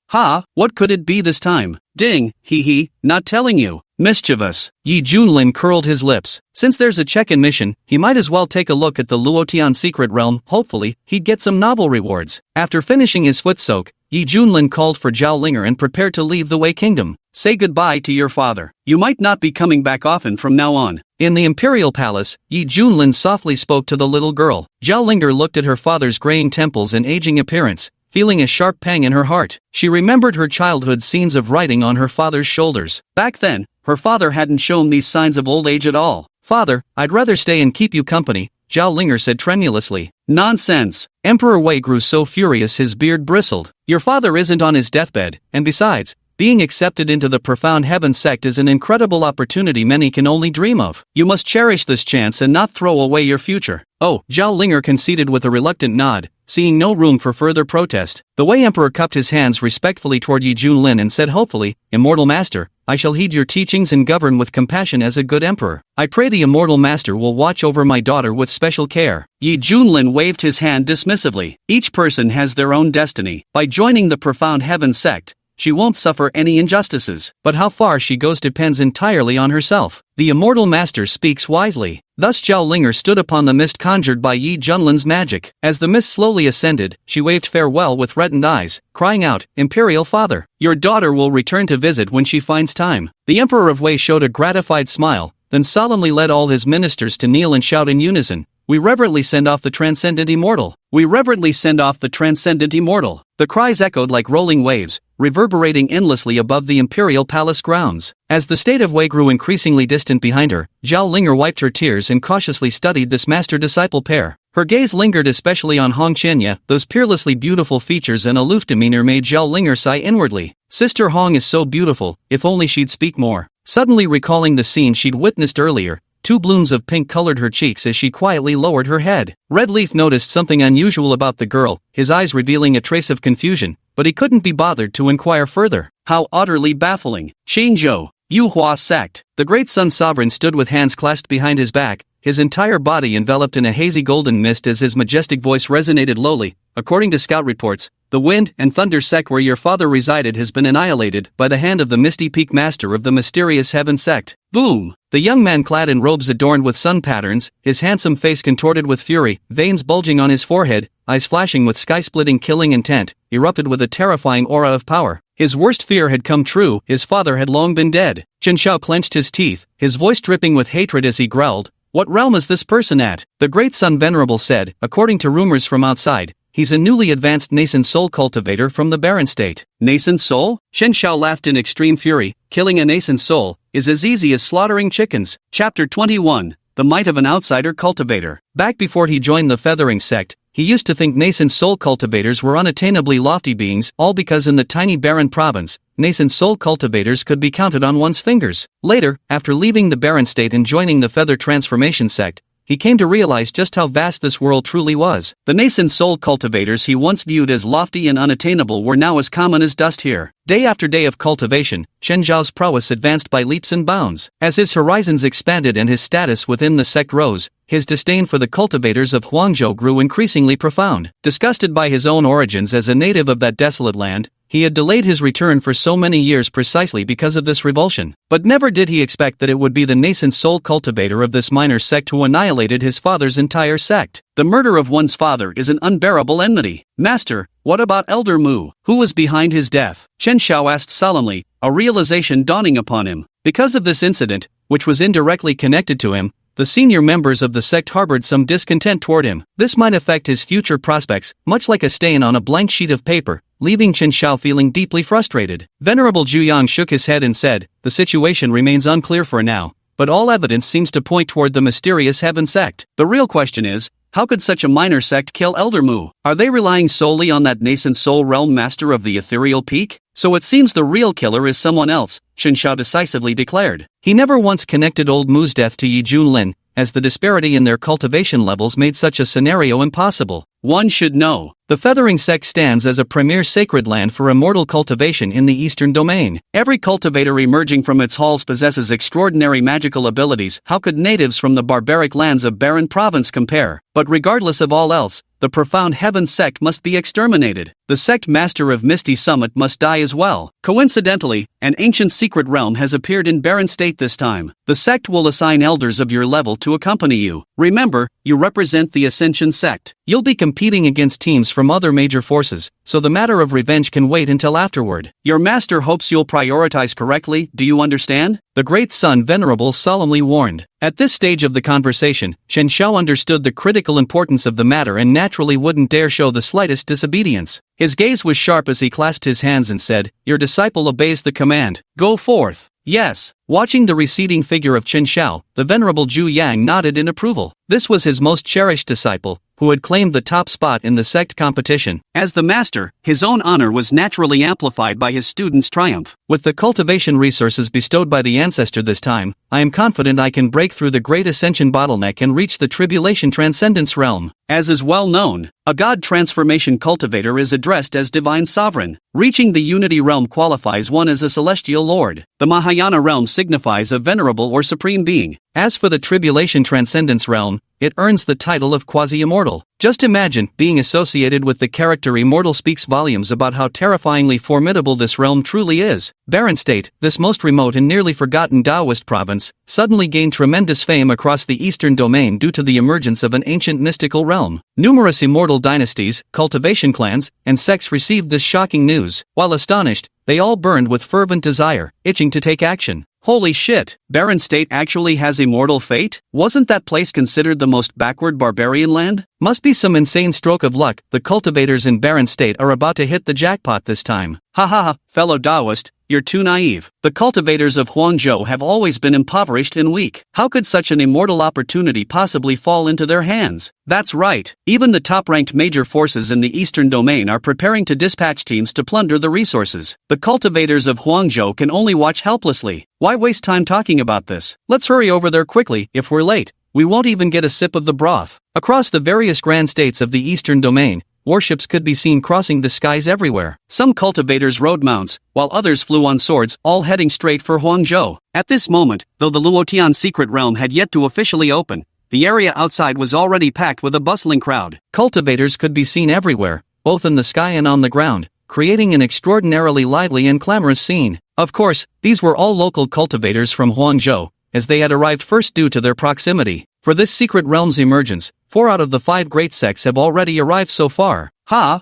Speaker 1: What could it be this time? Ding, hee, not telling you. Mischievous. Yi Junlin curled his lips. Since there's a check-in mission, he might as well take a look at the Luotian secret realm. Hopefully, he'd get some novel rewards. After finishing his foot soak, Yi Junlin called for Zhao Linger and prepared to leave the Wei Kingdom. Say goodbye to your father. You might not be coming back often from now on. In the imperial palace, Yi Junlin softly spoke to the little girl. Zhao Linger looked at her father's graying temples and aging appearance, feeling a sharp pang in her heart. She remembered her childhood scenes of writing on her father's shoulders. Back then, her father hadn't shown these signs of old age at all. Father, I'd rather stay and keep you company, Zhao Linger said tremulously. Nonsense. Emperor Wei grew so furious his beard bristled. Your father isn't on his deathbed, and besides, being accepted into the profound heaven sect is an incredible opportunity many can only dream of. You must cherish this chance and not throw away your future. Oh, Zhao Linger conceded with a reluctant nod, seeing no room for further protest. The Wei Emperor cupped his hands respectfully toward Yi Junlin and said hopefully, Immortal Master, I shall heed your teachings and govern with compassion as a good emperor. I pray the Immortal Master will watch over my daughter with special care. Yi Junlin waved his hand dismissively. Each person has their own destiny. By joining the profound heaven sect, she won't suffer any injustices, but how far she goes depends entirely on herself. The Immortal Master speaks wisely. Thus Zhao Linger stood upon the mist conjured by Yi Junlin's magic. As the mist slowly ascended, she waved farewell with reddened eyes, crying out, Imperial Father, your daughter will return to visit when she finds time. The Emperor of Wei showed a gratified smile, then solemnly led all his ministers to kneel and shout in unison, We reverently send off the transcendent immortal. We reverently send off the transcendent immortal. The cries echoed like rolling waves, reverberating endlessly above the imperial palace grounds. As the state of Wei grew increasingly distant behind her, Zhao Linger wiped her tears and cautiously studied this master-disciple pair. Her gaze lingered especially on Hong Qianya. Those peerlessly beautiful features and aloof demeanor made Zhao Linger sigh inwardly. Sister Hong is so beautiful, if only she'd speak more. Suddenly recalling the scene she'd witnessed earlier, 2 blooms of pink colored her cheeks as she quietly lowered her head. Red Leaf noticed something unusual about the girl, his eyes revealing a trace of confusion, but he couldn't be bothered to inquire further. How utterly baffling. Qingzhou, Yuhua sect. The great Sun Sovereign stood with hands clasped behind his back, his entire body enveloped in a hazy golden mist as his majestic voice resonated lowly. According to scout reports, the Wind and Thunder sect where your father resided has been annihilated by the hand of the Misty Peak master of the mysterious Heaven sect. Boom! The young man clad in robes adorned with sun patterns, his handsome face contorted with fury, veins bulging on his forehead, eyes flashing with sky-splitting killing intent, erupted with a terrifying aura of power. His worst fear had come true, his father had long been dead. Chen Xiao clenched his teeth, his voice dripping with hatred as he growled, "What realm is this person at?" The Great Sun Venerable said, according to rumors from outside, "He's a newly advanced nascent soul cultivator from the barren state." Nascent soul? Chen Xiao laughed in extreme fury. Killing a nascent soul is as easy as slaughtering chickens. Chapter 21. The Might of an Outsider Cultivator. Back before he joined the Feathering sect, he used to think nascent soul cultivators were unattainably lofty beings, all because in the tiny barren province, nascent soul cultivators could be counted on one's fingers. Later, after leaving the barren state and joining the Feather Transformation sect, he came to realize just how vast this world truly was. The nascent soul cultivators he once viewed as lofty and unattainable were now as common as dust here. Day after day of cultivation, Chen Zhao's prowess advanced by leaps and bounds. As his horizons expanded and his status within the sect rose, his disdain for the cultivators of Huangzhou grew increasingly profound. Disgusted by his own origins as a native of that desolate land, he had delayed his return for so many years precisely because of this revulsion. But never did he expect that it would be the nascent soul cultivator of this minor sect who annihilated his father's entire sect. The murder of one's father is an unbearable enmity. Master, what about Elder Mu? Who was behind his death? Chen Xiao asked solemnly, a realization dawning upon him. Because of this incident, which was indirectly connected to him, the senior members of the sect harbored some discontent toward him. This might affect his future prospects, much like a stain on a blank sheet of paper, leaving Chen Xiao feeling deeply frustrated. Venerable Zhu shook his head and said, the situation remains unclear for now, but all evidence seems to point toward the mysterious Heaven sect. The real question is, how could such a minor sect kill Elder Mu? Are they relying solely on that nascent soul realm master of the ethereal peak? So it seems the real killer is someone else, Chen Xiao decisively declared. He never once connected old Mu's death to Yi Junlin, as the disparity in their cultivation levels made such a scenario impossible. One should know. The Feathering sect stands as a premier sacred land for immortal cultivation in the eastern domain. Every cultivator emerging from its halls possesses extraordinary magical abilities. How could natives from the barbaric lands of barren province compare? But regardless of all else, the profound Heaven sect must be exterminated. The sect master of Misty Summit must die as well. Coincidentally, an ancient secret realm has appeared in barren state this time. The sect will assign elders of your level to accompany you. Remember, you represent the Ascension sect. You'll be competing against teams from other major forces, so the matter of revenge can wait until afterward. Your master hopes you'll prioritize correctly, do you understand? The Great Sun Venerable solemnly warned. At this stage of the conversation, Chen Xiao understood the critical importance of the matter and naturally wouldn't dare show the slightest disobedience. His gaze was sharp as he clasped his hands and said, "Your disciple obeys the command. Go forth." Yes. Watching the receding figure of Chen Xiao, the Venerable Zhu Yang nodded in approval. This was his most cherished disciple, who had claimed the top spot in the sect competition. As the master, his own honor was naturally amplified by his students' triumph. With the cultivation resources bestowed by the ancestor this time, I am confident I can break through the great ascension bottleneck and reach the tribulation transcendence realm. As is well known, a god transformation cultivator is addressed as divine sovereign. Reaching the unity realm qualifies one as a celestial lord. The Mahayana realm signifies a venerable or supreme being. As for the tribulation transcendence realm, it earns the title of quasi-immortal. Just imagine, being associated with the character immortal speaks volumes about how terrifyingly formidable this realm truly is. Barren State, this most remote and nearly forgotten Taoist province, suddenly gained tremendous fame across the eastern domain due to the emergence of an ancient mystical realm. Numerous immortal dynasties, cultivation clans, and sects received this shocking news. While astonished, they all burned with fervent desire, itching to take action. Holy shit, Barren State actually has immortal fate? Wasn't that place considered the most backward barbarian land? Must be some insane stroke of luck. The cultivators in Barren State are about to hit the jackpot this time. Ha ha ha, fellow Taoist, you're too naive. The cultivators of Huangzhou have always been impoverished and weak. How could such an immortal opportunity possibly fall into their hands? That's right. Even the top-ranked major forces in the eastern domain are preparing to dispatch teams to plunder the resources. The cultivators of Huangzhou can only watch helplessly. Why waste time talking about this? Let's hurry over there quickly. If we're late, we won't even get a sip of the broth. Across the various grand states of the eastern domain, warships could be seen crossing the skies everywhere. Some cultivators rode mounts, while others flew on swords, all heading straight for Huangzhou. At this moment, though the Luotian secret realm had yet to officially open, the area outside was already packed with a bustling crowd. Cultivators could be seen everywhere, both in the sky and on the ground, creating an extraordinarily lively and clamorous scene. Of course, these were all local cultivators from Huangzhou, as they had arrived first due to their proximity. For this secret realm's emergence, 4 out of the 5 great sects have already arrived so far.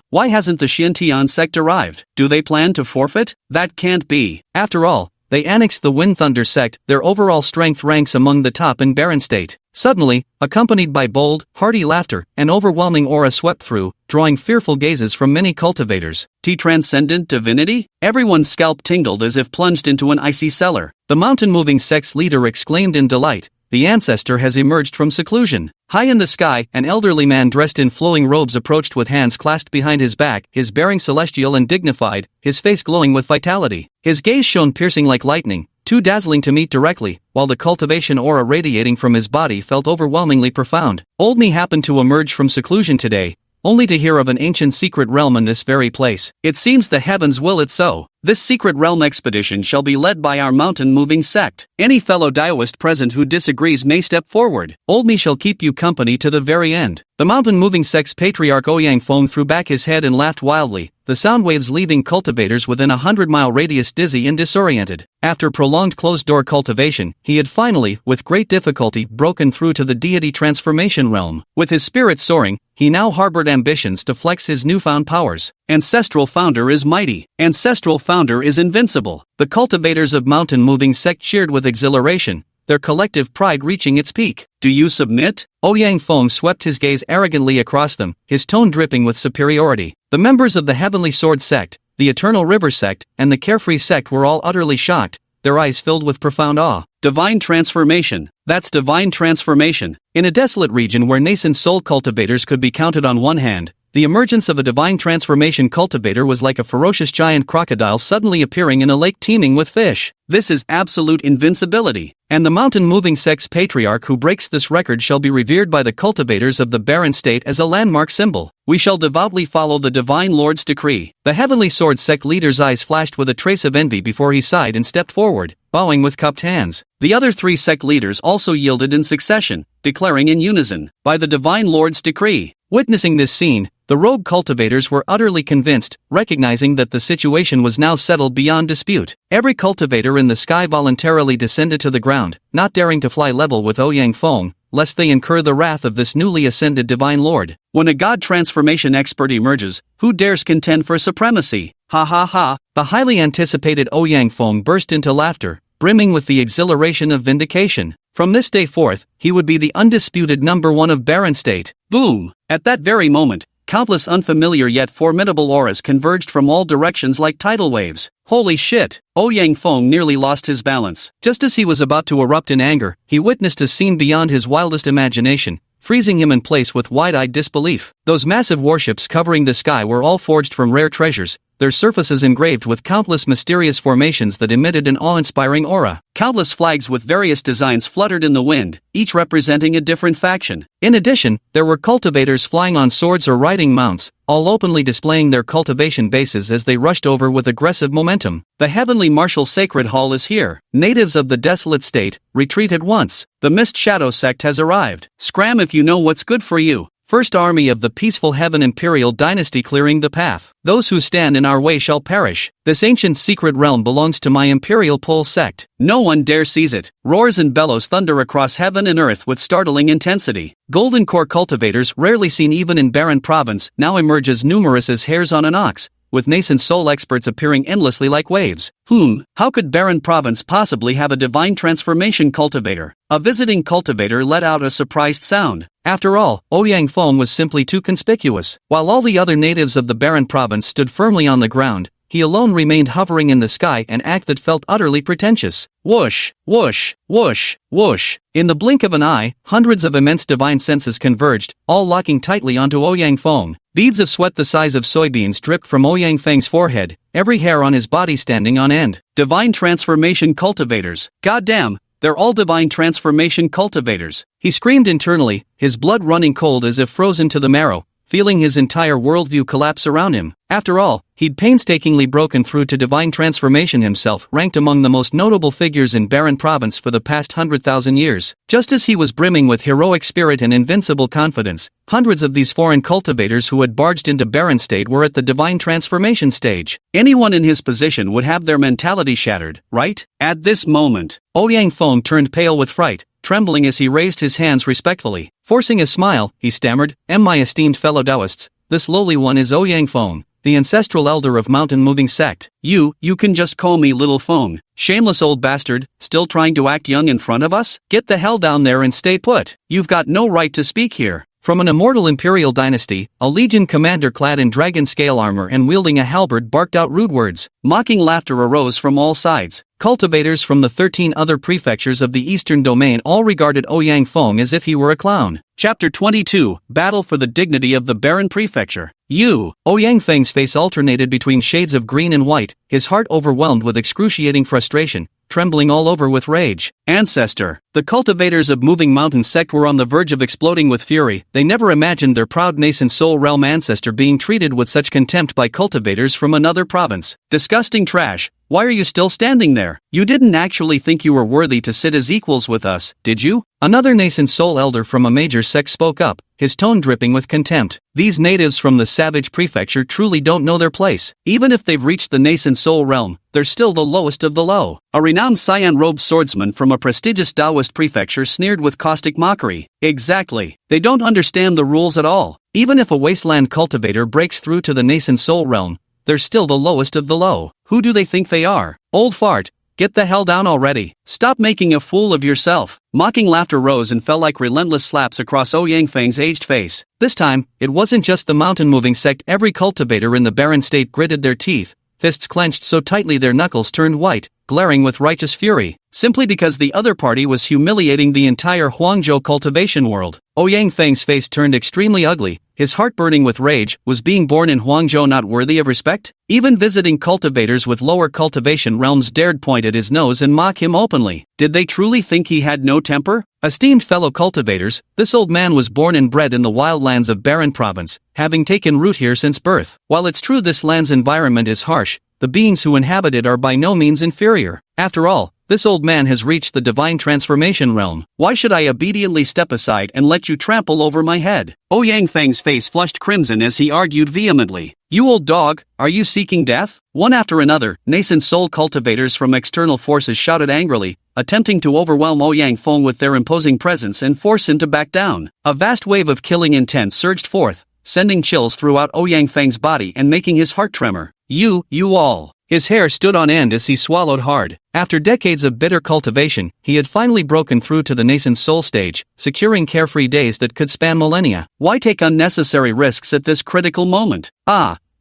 Speaker 1: Why hasn't the Xiantian sect arrived? Do they plan to forfeit? That can't be. After all, they annexed the Wind Thunder sect. Their overall strength ranks among the top in Barren State. Suddenly, accompanied by bold, hearty laughter, an overwhelming aura swept through, drawing fearful gazes from many cultivators. Transcendent divinity? Everyone's scalp tingled as if plunged into an icy cellar. The mountain-moving sect's leader exclaimed in delight. The ancestor has emerged from seclusion. High in the sky, an elderly man dressed in flowing robes approached with hands clasped behind his back, his bearing celestial and dignified, his face glowing with vitality. His gaze shone piercing like lightning, too dazzling to meet directly, while the cultivation aura radiating from his body felt overwhelmingly profound. Old me happened to emerge from seclusion today, only to hear of an ancient secret realm in this very place. It seems the heavens will it so. This secret realm expedition shall be led by our mountain-moving sect. Any fellow Daoist present who disagrees may step forward. Old me shall keep you company to the very end. The mountain-moving sect's patriarch Ouyang Feng threw back his head and laughed wildly, the sound waves leaving cultivators within a 100-mile radius dizzy and disoriented. After prolonged closed-door cultivation, he had finally, with great difficulty, broken through to the deity transformation realm. With his spirit soaring, he now harbored ambitions to flex his newfound powers. Ancestral Founder is mighty. Ancestral Founder is invincible. The cultivators of mountain-moving sect cheered with exhilaration, their collective pride reaching its peak. Do you submit? Ouyang Feng swept his gaze arrogantly across them, his tone dripping with superiority. The members of the Heavenly Sword sect, the Eternal River sect, and the Carefree sect were all utterly shocked, their eyes filled with profound awe. Divine transformation. That's divine transformation. In a desolate region where nascent soul cultivators could be counted on one hand, the emergence of a divine transformation cultivator was like a ferocious giant crocodile suddenly appearing in a lake teeming with fish. This is absolute invincibility. And the mountain-moving sect's patriarch who breaks this record shall be revered by the cultivators of the barren state as a landmark symbol. We shall devoutly follow the divine Lord's decree. The Heavenly Sword sect leader's eyes flashed with a trace of envy before he sighed and stepped forward, bowing with cupped hands. The other 3 sect leaders also yielded in succession, declaring in unison, by the divine Lord's decree. Witnessing this scene, the rogue cultivators were utterly convinced, recognizing that the situation was now settled beyond dispute. Every cultivator in the sky voluntarily descended to the ground, not daring to fly level with Ouyang Feng, lest they incur the wrath of this newly ascended divine lord. When a god transformation expert emerges, who dares contend for supremacy? Ha ha ha! The highly anticipated Ouyang Feng burst into laughter, brimming with the exhilaration of vindication. From this day forth, he would be the undisputed number 1 of Barren State. Boom! At that very moment, countless unfamiliar yet formidable auras converged from all directions like tidal waves. Holy shit! Ouyang Feng nearly lost his balance. Just as he was about to erupt in anger, he witnessed a scene beyond his wildest imagination, freezing him in place with wide-eyed disbelief. Those massive warships covering the sky were all forged from rare treasures, their surfaces engraved with countless mysterious formations that emitted an awe-inspiring aura. Countless flags with various designs fluttered in the wind, each representing a different faction. In addition, there were cultivators flying on swords or riding mounts, all openly displaying their cultivation bases as they rushed over with aggressive momentum. The Heavenly Martial Sacred Hall is here. Natives of the desolate state, retreat at once. The Mist Shadow sect has arrived. Scram if you know what's good for you. First army of the peaceful Heaven Imperial dynasty clearing the path. Those who stand in our way shall perish. This ancient secret realm belongs to my Imperial Pole sect. No one dare seize it. Roars and bellows thunder across heaven and earth with startling intensity. Golden core cultivators, rarely seen even in barren province, now emerge as numerous as hairs on an ox, with nascent soul experts appearing endlessly like waves. How could barren province possibly have a divine transformation cultivator? A visiting cultivator let out a surprised sound. After all, Ouyang Feng was simply too conspicuous. While all the other natives of the barren province stood firmly on the ground, he alone remained hovering in the sky, an act that felt utterly pretentious. Whoosh, whoosh, whoosh, whoosh. In the blink of an eye, hundreds of immense divine senses converged, all locking tightly onto Ouyang Feng. Beads of sweat the size of soybeans dripped from Ouyang Feng's forehead, every hair on his body standing on end. Divine transformation cultivators. Goddamn, they're all divine transformation cultivators. He screamed internally, his blood running cold as if frozen to the marrow, feeling his entire worldview collapse around him. After all, he'd painstakingly broken through to divine transformation himself, ranked among the most notable figures in Barren Province for the past 100,000 years. Just as he was brimming with heroic spirit and invincible confidence, hundreds of these foreign cultivators who had barged into Barren State were at the divine transformation stage. Anyone in his position would have their mentality shattered, right? At this moment, Ouyang Feng turned pale with fright, trembling as he raised his hands respectfully. Forcing a smile, he stammered, "My esteemed fellow Taoists, this lowly one is Ouyang Feng, the ancestral elder of Mountain Moving Sect. You can just call me Little Feng. Shameless old bastard, still trying to act young in front of us? Get the hell down there and stay put. You've got no right to speak here." From an immortal imperial dynasty, a legion commander clad in dragon scale armor and wielding a halberd barked out rude words. Mocking laughter arose from all sides. Cultivators from the 13 other prefectures of the Eastern Domain all regarded Ouyang Feng as if he were a clown. Chapter 22, Battle for the Dignity of the Barren Prefecture. Ouyang Feng's face alternated between shades of green and white, his heart overwhelmed with excruciating frustration, trembling all over with rage. Ancestor. The cultivators of Moving Mountain Sect were on the verge of exploding with fury. They never imagined their proud nascent soul realm ancestor being treated with such contempt by cultivators from another province. Disgusting trash. Why are you still standing there? You didn't actually think you were worthy to sit as equals with us, did you? Another nascent soul elder from a major sect spoke up, his tone dripping with contempt. These natives from the savage prefecture truly don't know their place. Even if they've reached the nascent soul realm, they're still the lowest of the low. A renowned cyan-robed swordsman from a prestigious Taoist prefecture sneered with caustic mockery. Exactly. They don't understand the rules at all. Even if a wasteland cultivator breaks through to the nascent soul realm, they're still the lowest of the low. Who do they think they are? Old fart. Get the hell down already. Stop making a fool of yourself. Mocking laughter rose and fell like relentless slaps across Ouyang Feng's aged face. This time, it wasn't just the mountain moving sect. Every cultivator in the Barren State gritted their teeth, fists clenched so tightly their knuckles turned white, glaring with righteous fury, simply because the other party was humiliating the entire Huangzhou cultivation world. Ouyang Feng's face turned extremely ugly, his heart burning with rage. Was being born in Huangzhou not worthy of respect? Even visiting cultivators with lower cultivation realms dared point at his nose and mock him openly. Did they truly think he had no temper? Esteemed fellow cultivators, this old man was born and bred in the wildlands of Barren Province, having taken root here since birth. While it's true this land's environment is harsh, the beings who inhabit it are by no means inferior. After all, this old man has reached the divine transformation realm. Why should I obediently step aside and let you trample over my head? Ouyang Feng's face flushed crimson as he argued vehemently. You old dog, are you seeking death? One after another, nascent soul cultivators from external forces shouted angrily, attempting to overwhelm Ouyang Feng with their imposing presence and force him to back down. A vast wave of killing intent surged forth, sending chills throughout Ouyang Feng's body and making his heart tremor. You all. His hair stood on end as he swallowed hard. After decades of bitter cultivation, he had finally broken through to the nascent soul stage, securing carefree days that could span millennia. Why take unnecessary risks at this critical moment?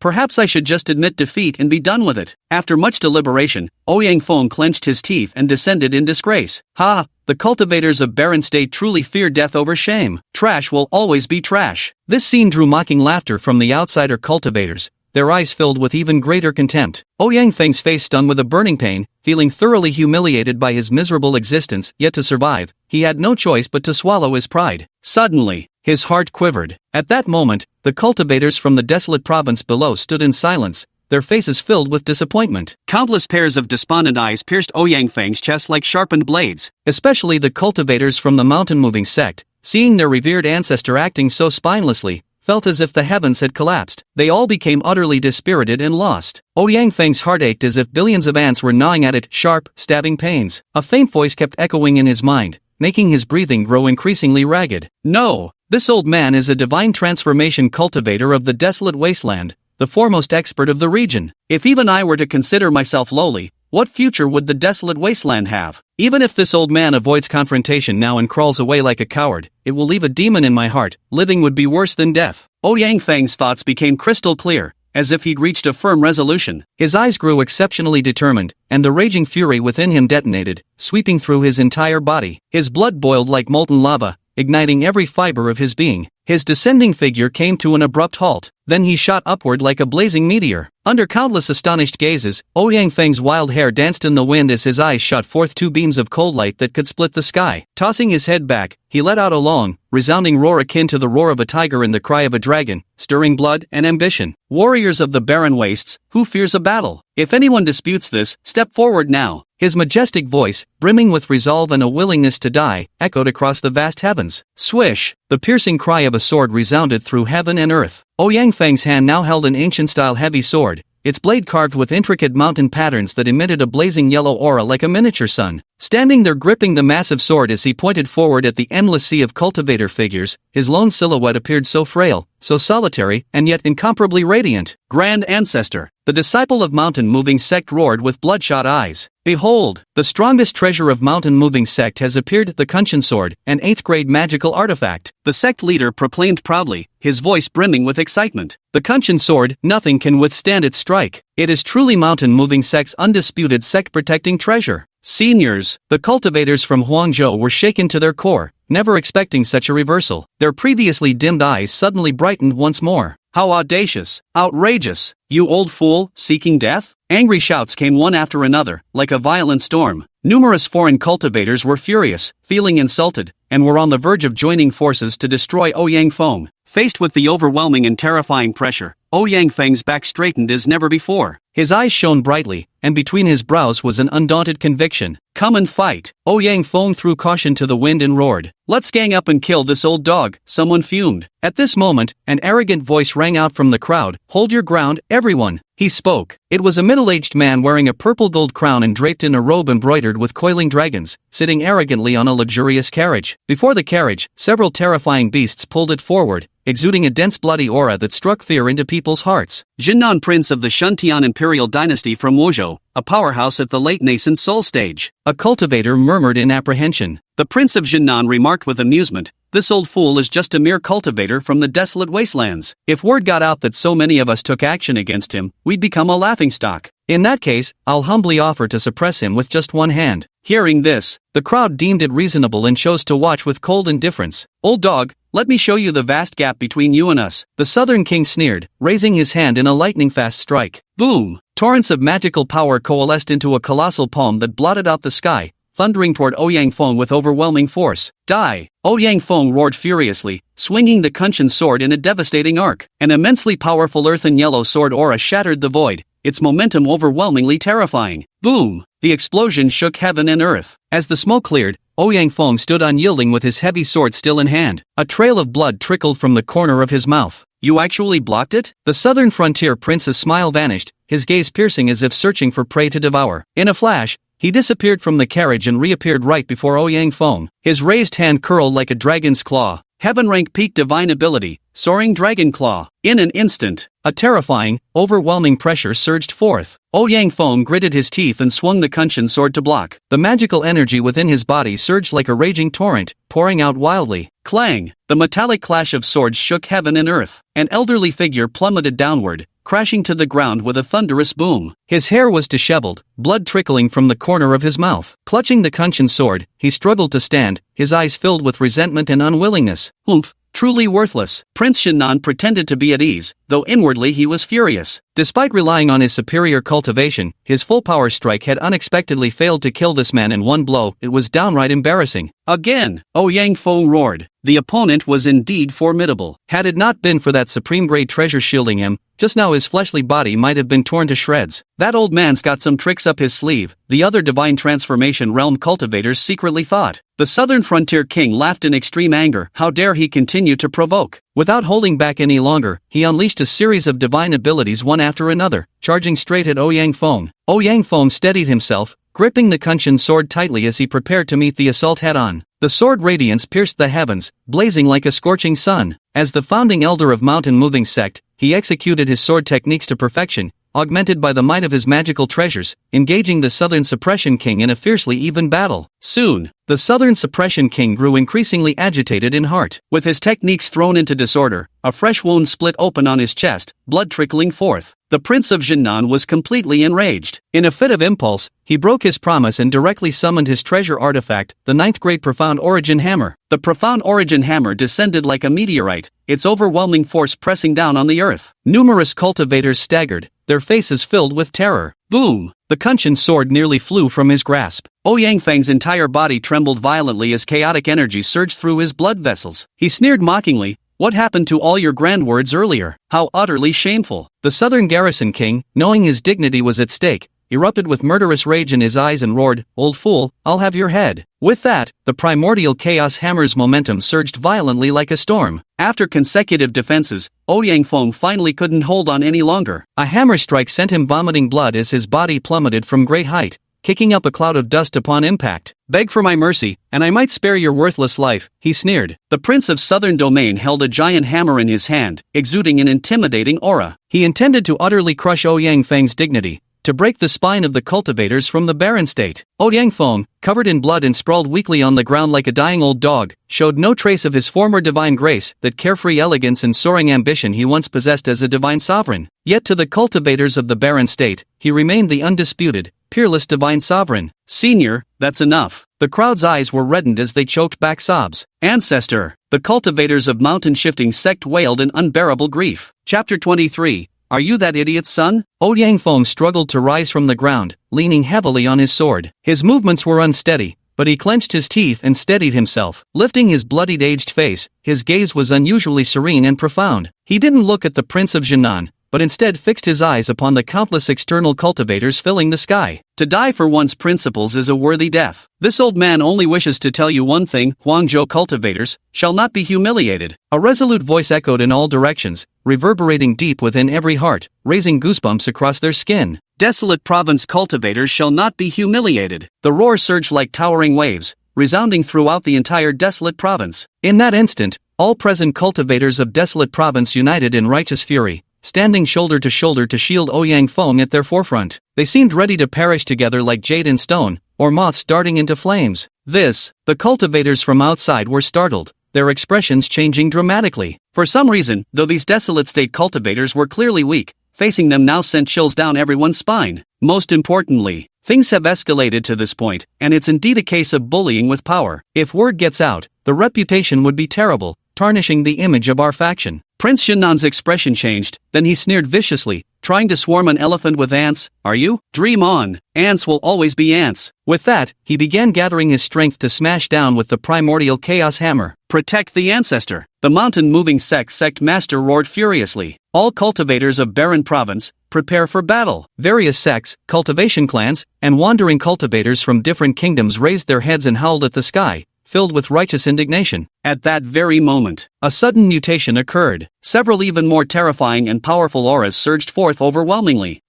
Speaker 1: Perhaps I should just admit defeat and be done with it. After much deliberation, Ouyang Feng clenched his teeth and descended in disgrace. The cultivators of Barren State truly fear death over shame. Trash will always be trash. This scene drew mocking laughter from the outsider cultivators, their eyes filled with even greater contempt. Ouyang Feng's face stung with a burning pain, feeling thoroughly humiliated by his miserable existence, yet to survive, he had no choice but to swallow his pride. Suddenly, his heart quivered. At that moment, the cultivators from the desolate province below stood in silence, their faces filled with disappointment. Countless pairs of despondent eyes pierced Ouyang Feng's chest like sharpened blades, especially the cultivators from the mountain-moving sect, seeing their revered ancestor acting so spinelessly, felt as if the heavens had collapsed. They all became utterly dispirited and lost. Ouyang Feng's heart ached as if billions of ants were gnawing at it, sharp, stabbing pains. A faint voice kept echoing in his mind, making his breathing grow increasingly ragged. No, this old man is a divine transformation cultivator of the desolate wasteland, the foremost expert of the region. If even I were to consider myself lowly, what future would the desolate wasteland have? Even if this old man avoids confrontation now and crawls away like a coward, it will leave a demon in my heart. Living would be worse than death. Ouyang Feng's thoughts became crystal clear, as if he'd reached a firm resolution. His eyes grew exceptionally determined, and the raging fury within him detonated, sweeping through his entire body. His blood boiled like molten lava, igniting every fiber of his being. His descending figure came to an abrupt halt. Then he shot upward like a blazing meteor. Under countless astonished gazes, Ouyang Feng's wild hair danced in the wind as his eyes shot forth two beams of cold light that could split the sky. Tossing his head back, he let out a long, resounding roar akin to the roar of a tiger and the cry of a dragon, stirring blood and ambition. Warriors of the barren wastes, who fears a battle? If anyone disputes this, step forward now. His majestic voice, brimming with resolve and a willingness to die, echoed across the vast heavens. Swish! The piercing cry of a sword resounded through heaven and earth. Ouyang Feng's hand now held an ancient-style heavy sword, its blade carved with intricate mountain patterns that emitted a blazing yellow aura like a miniature sun. Standing there gripping the massive sword as he pointed forward at the endless sea of cultivator figures, his lone silhouette appeared so frail, so solitary, and yet incomparably radiant. Grand Ancestor, the disciple of Mountain Moving Sect roared with bloodshot eyes. Behold, the strongest treasure of Mountain Moving Sect has appeared, the Kunshin Sword, an 8th grade magical artifact. The sect leader proclaimed proudly, his voice brimming with excitement. The Kunshin Sword, nothing can withstand its strike. It is truly Mountain Moving Sect's undisputed sect-protecting treasure. Seniors, the cultivators from Huangzhou were shaken to their core, never expecting such a reversal. Their previously dimmed eyes suddenly brightened once more. How audacious, outrageous, you old fool, seeking death? Angry shouts came one after another, like a violent storm. Numerous foreign cultivators were furious, feeling insulted, and were on the verge of joining forces to destroy Ouyang Feng. Faced with the overwhelming and terrifying pressure, Ouyang Feng's back straightened as never before. His eyes shone brightly, and between his brows was an undaunted conviction. Come and fight! Ouyang Feng threw caution to the wind and roared. Let's gang up and kill this old dog, someone fumed. At this moment, an arrogant voice rang out from the crowd. Hold your ground, everyone! He spoke. It was a middle-aged man wearing a purple gold crown and draped in a robe embroidered with coiling dragons, sitting arrogantly on a luxurious carriage. Before the carriage, several terrifying beasts pulled it forward, exuding a dense bloody aura that struck fear into people's hearts. Jinnan, prince of the Shuntian imperial dynasty from Wuzhou, a powerhouse at the late nascent soul stage. A cultivator murmured in apprehension. The prince of Jinnan remarked with amusement, this old fool is just a mere cultivator from the desolate wastelands. If word got out that so many of us took action against him, we'd become a laughingstock. In that case, I'll humbly offer to suppress him with just one hand. Hearing this, the crowd deemed it reasonable and chose to watch with cold indifference. Old dog, let me show you the vast gap between you and us. The southern king sneered, raising his hand in a lightning-fast strike. Boom! Torrents of magical power coalesced into a colossal palm that blotted out the sky, thundering toward Ouyang Feng with overwhelming force. Die! Ouyang Feng roared furiously, swinging the Kunshin sword in a devastating arc. An immensely powerful earthen yellow sword aura shattered the void, its momentum overwhelmingly terrifying. Boom! The explosion shook heaven and earth. As the smoke cleared, Ouyang Feng stood unyielding with his heavy sword still in hand. A trail of blood trickled from the corner of his mouth. You actually blocked it? The southern frontier prince's smile vanished, his gaze piercing as if searching for prey to devour. In a flash, he disappeared from the carriage and reappeared right before Ouyang Feng. His raised hand curled like a dragon's claw. Heaven rank peak divine ability, soaring dragon claw. In an instant, a terrifying, overwhelming pressure surged forth. Ouyang Feng gritted his teeth and swung the Kunshin sword to block. The magical energy within his body surged like a raging torrent, pouring out wildly. Clang! The metallic clash of swords shook heaven and earth. An elderly figure plummeted downward, crashing to the ground with a thunderous boom. His hair was disheveled, blood trickling from the corner of his mouth. Clutching the Kunshin sword, he struggled to stand, his eyes filled with resentment and unwillingness. Oomph! Truly worthless. Prince Shinnan pretended to be at ease, though inwardly he was furious. Despite relying on his superior cultivation, his full-power strike had unexpectedly failed to kill this man in one blow. It was downright embarrassing. Again! Ouyang Feng roared. The opponent was indeed formidable. Had it not been for that supreme-grade treasure shielding him, just now his fleshly body might have been torn to shreds. That old man's got some tricks up his sleeve, the other divine transformation realm cultivators secretly thought. The southern frontier king laughed in extreme anger. How dare he continue to provoke? Without holding back any longer, he unleashed a series of divine abilities one after another, charging straight at Ouyang Feng. Ouyang Feng steadied himself, gripping the Kunshin sword tightly as he prepared to meet the assault head-on. The sword radiance pierced the heavens, blazing like a scorching sun. As the founding elder of Mountain Moving Sect, he executed his sword techniques to perfection, augmented by the might of his magical treasures, engaging the Southern Suppression King in a fiercely even battle. Soon, the Southern Suppression King grew increasingly agitated in heart. With his techniques thrown into disorder, a fresh wound split open on his chest, blood trickling forth. The Prince of Jinnan was completely enraged. In a fit of impulse, he broke his promise and directly summoned his treasure artifact, the ninth grade Profound Origin Hammer. The Profound Origin Hammer descended like a meteorite, its overwhelming force pressing down on the earth. Numerous cultivators staggered, their faces filled with terror. Boom! The Kunshin sword nearly flew from his grasp. Ouyang Feng's entire body trembled violently as chaotic energy surged through his blood vessels. He sneered mockingly, "What happened to all your grand words earlier? How utterly shameful." The Southern Garrison King, knowing his dignity was at stake, erupted with murderous rage in his eyes and roared, "Old fool, I'll have your head." With that, the primordial Chaos Hammer's momentum surged violently like a storm. After consecutive defenses, Ouyang Feng finally couldn't hold on any longer. A hammer strike sent him vomiting blood as his body plummeted from great height, kicking up a cloud of dust upon impact. "Beg for my mercy, and I might spare your worthless life," he sneered. The Prince of Southern Domain held a giant hammer in his hand, exuding an intimidating aura. He intended to utterly crush Ouyang Feng's dignity, to break the spine of the cultivators from the barren state. Ouyang Feng, covered in blood and sprawled weakly on the ground like a dying old dog, showed no trace of his former divine grace, that carefree elegance and soaring ambition he once possessed as a divine sovereign. Yet to the cultivators of the barren state, he remained the undisputed, peerless divine sovereign. "Senior, that's enough." The crowd's eyes were reddened as they choked back sobs. "Ancestor!" The cultivators of Mountain Shifting Sect wailed in unbearable grief. Chapter 23. Are you that idiot's son? Ouyang Feng struggled to rise from the ground, leaning heavily on his sword. His movements were unsteady, but he clenched his teeth and steadied himself. Lifting his bloodied aged face, his gaze was unusually serene and profound. He didn't look at the Prince of Jinnan, but instead fixed his eyes upon the countless external cultivators filling the sky. To die for one's principles is a worthy death. This old man only wishes to tell you one thing: Huangzhou cultivators shall not be humiliated. A resolute voice echoed in all directions, reverberating deep within every heart, raising goosebumps across their skin. Desolate province cultivators shall not be humiliated. The roar surged like towering waves, resounding throughout the entire desolate province. In that instant, all present cultivators of desolate province united in righteous fury, standing shoulder to shoulder to shield Ouyang Feng at their forefront. They seemed ready to perish together like jade and stone, or moths darting into flames. The cultivators from outside were startled, their expressions changing dramatically. For some reason, though these desolate state cultivators were clearly weak, facing them now sent chills down everyone's spine. Most importantly, things have escalated to this point, and it's indeed a case of bullying with power. If word gets out, the reputation would be terrible, tarnishing the image of our faction. Prince Jinnan's expression changed, then he sneered viciously, "Trying to swarm an elephant with ants, are you? Dream on. Ants will always be ants." With that, he began gathering his strength to smash down with the primordial chaos hammer. "Protect the ancestor!" The mountain-moving sect master roared furiously. "All cultivators of Barren Province, prepare for battle." Various sects, cultivation clans, and wandering cultivators from different kingdoms raised their heads and howled at the sky, filled with righteous indignation. At that very moment, a sudden mutation occurred. Several even more terrifying and powerful auras surged forth overwhelmingly.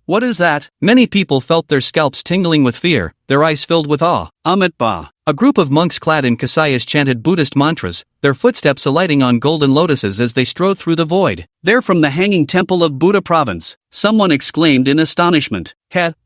Speaker 1: What is that? Many people felt their scalps tingling with fear, their eyes filled with awe. Amit Ba. A group of monks clad in kasayas chanted Buddhist mantras, their footsteps alighting on golden lotuses as they strode through the void. "They're from the Hanging Temple of Buddha Province," someone exclaimed in astonishment.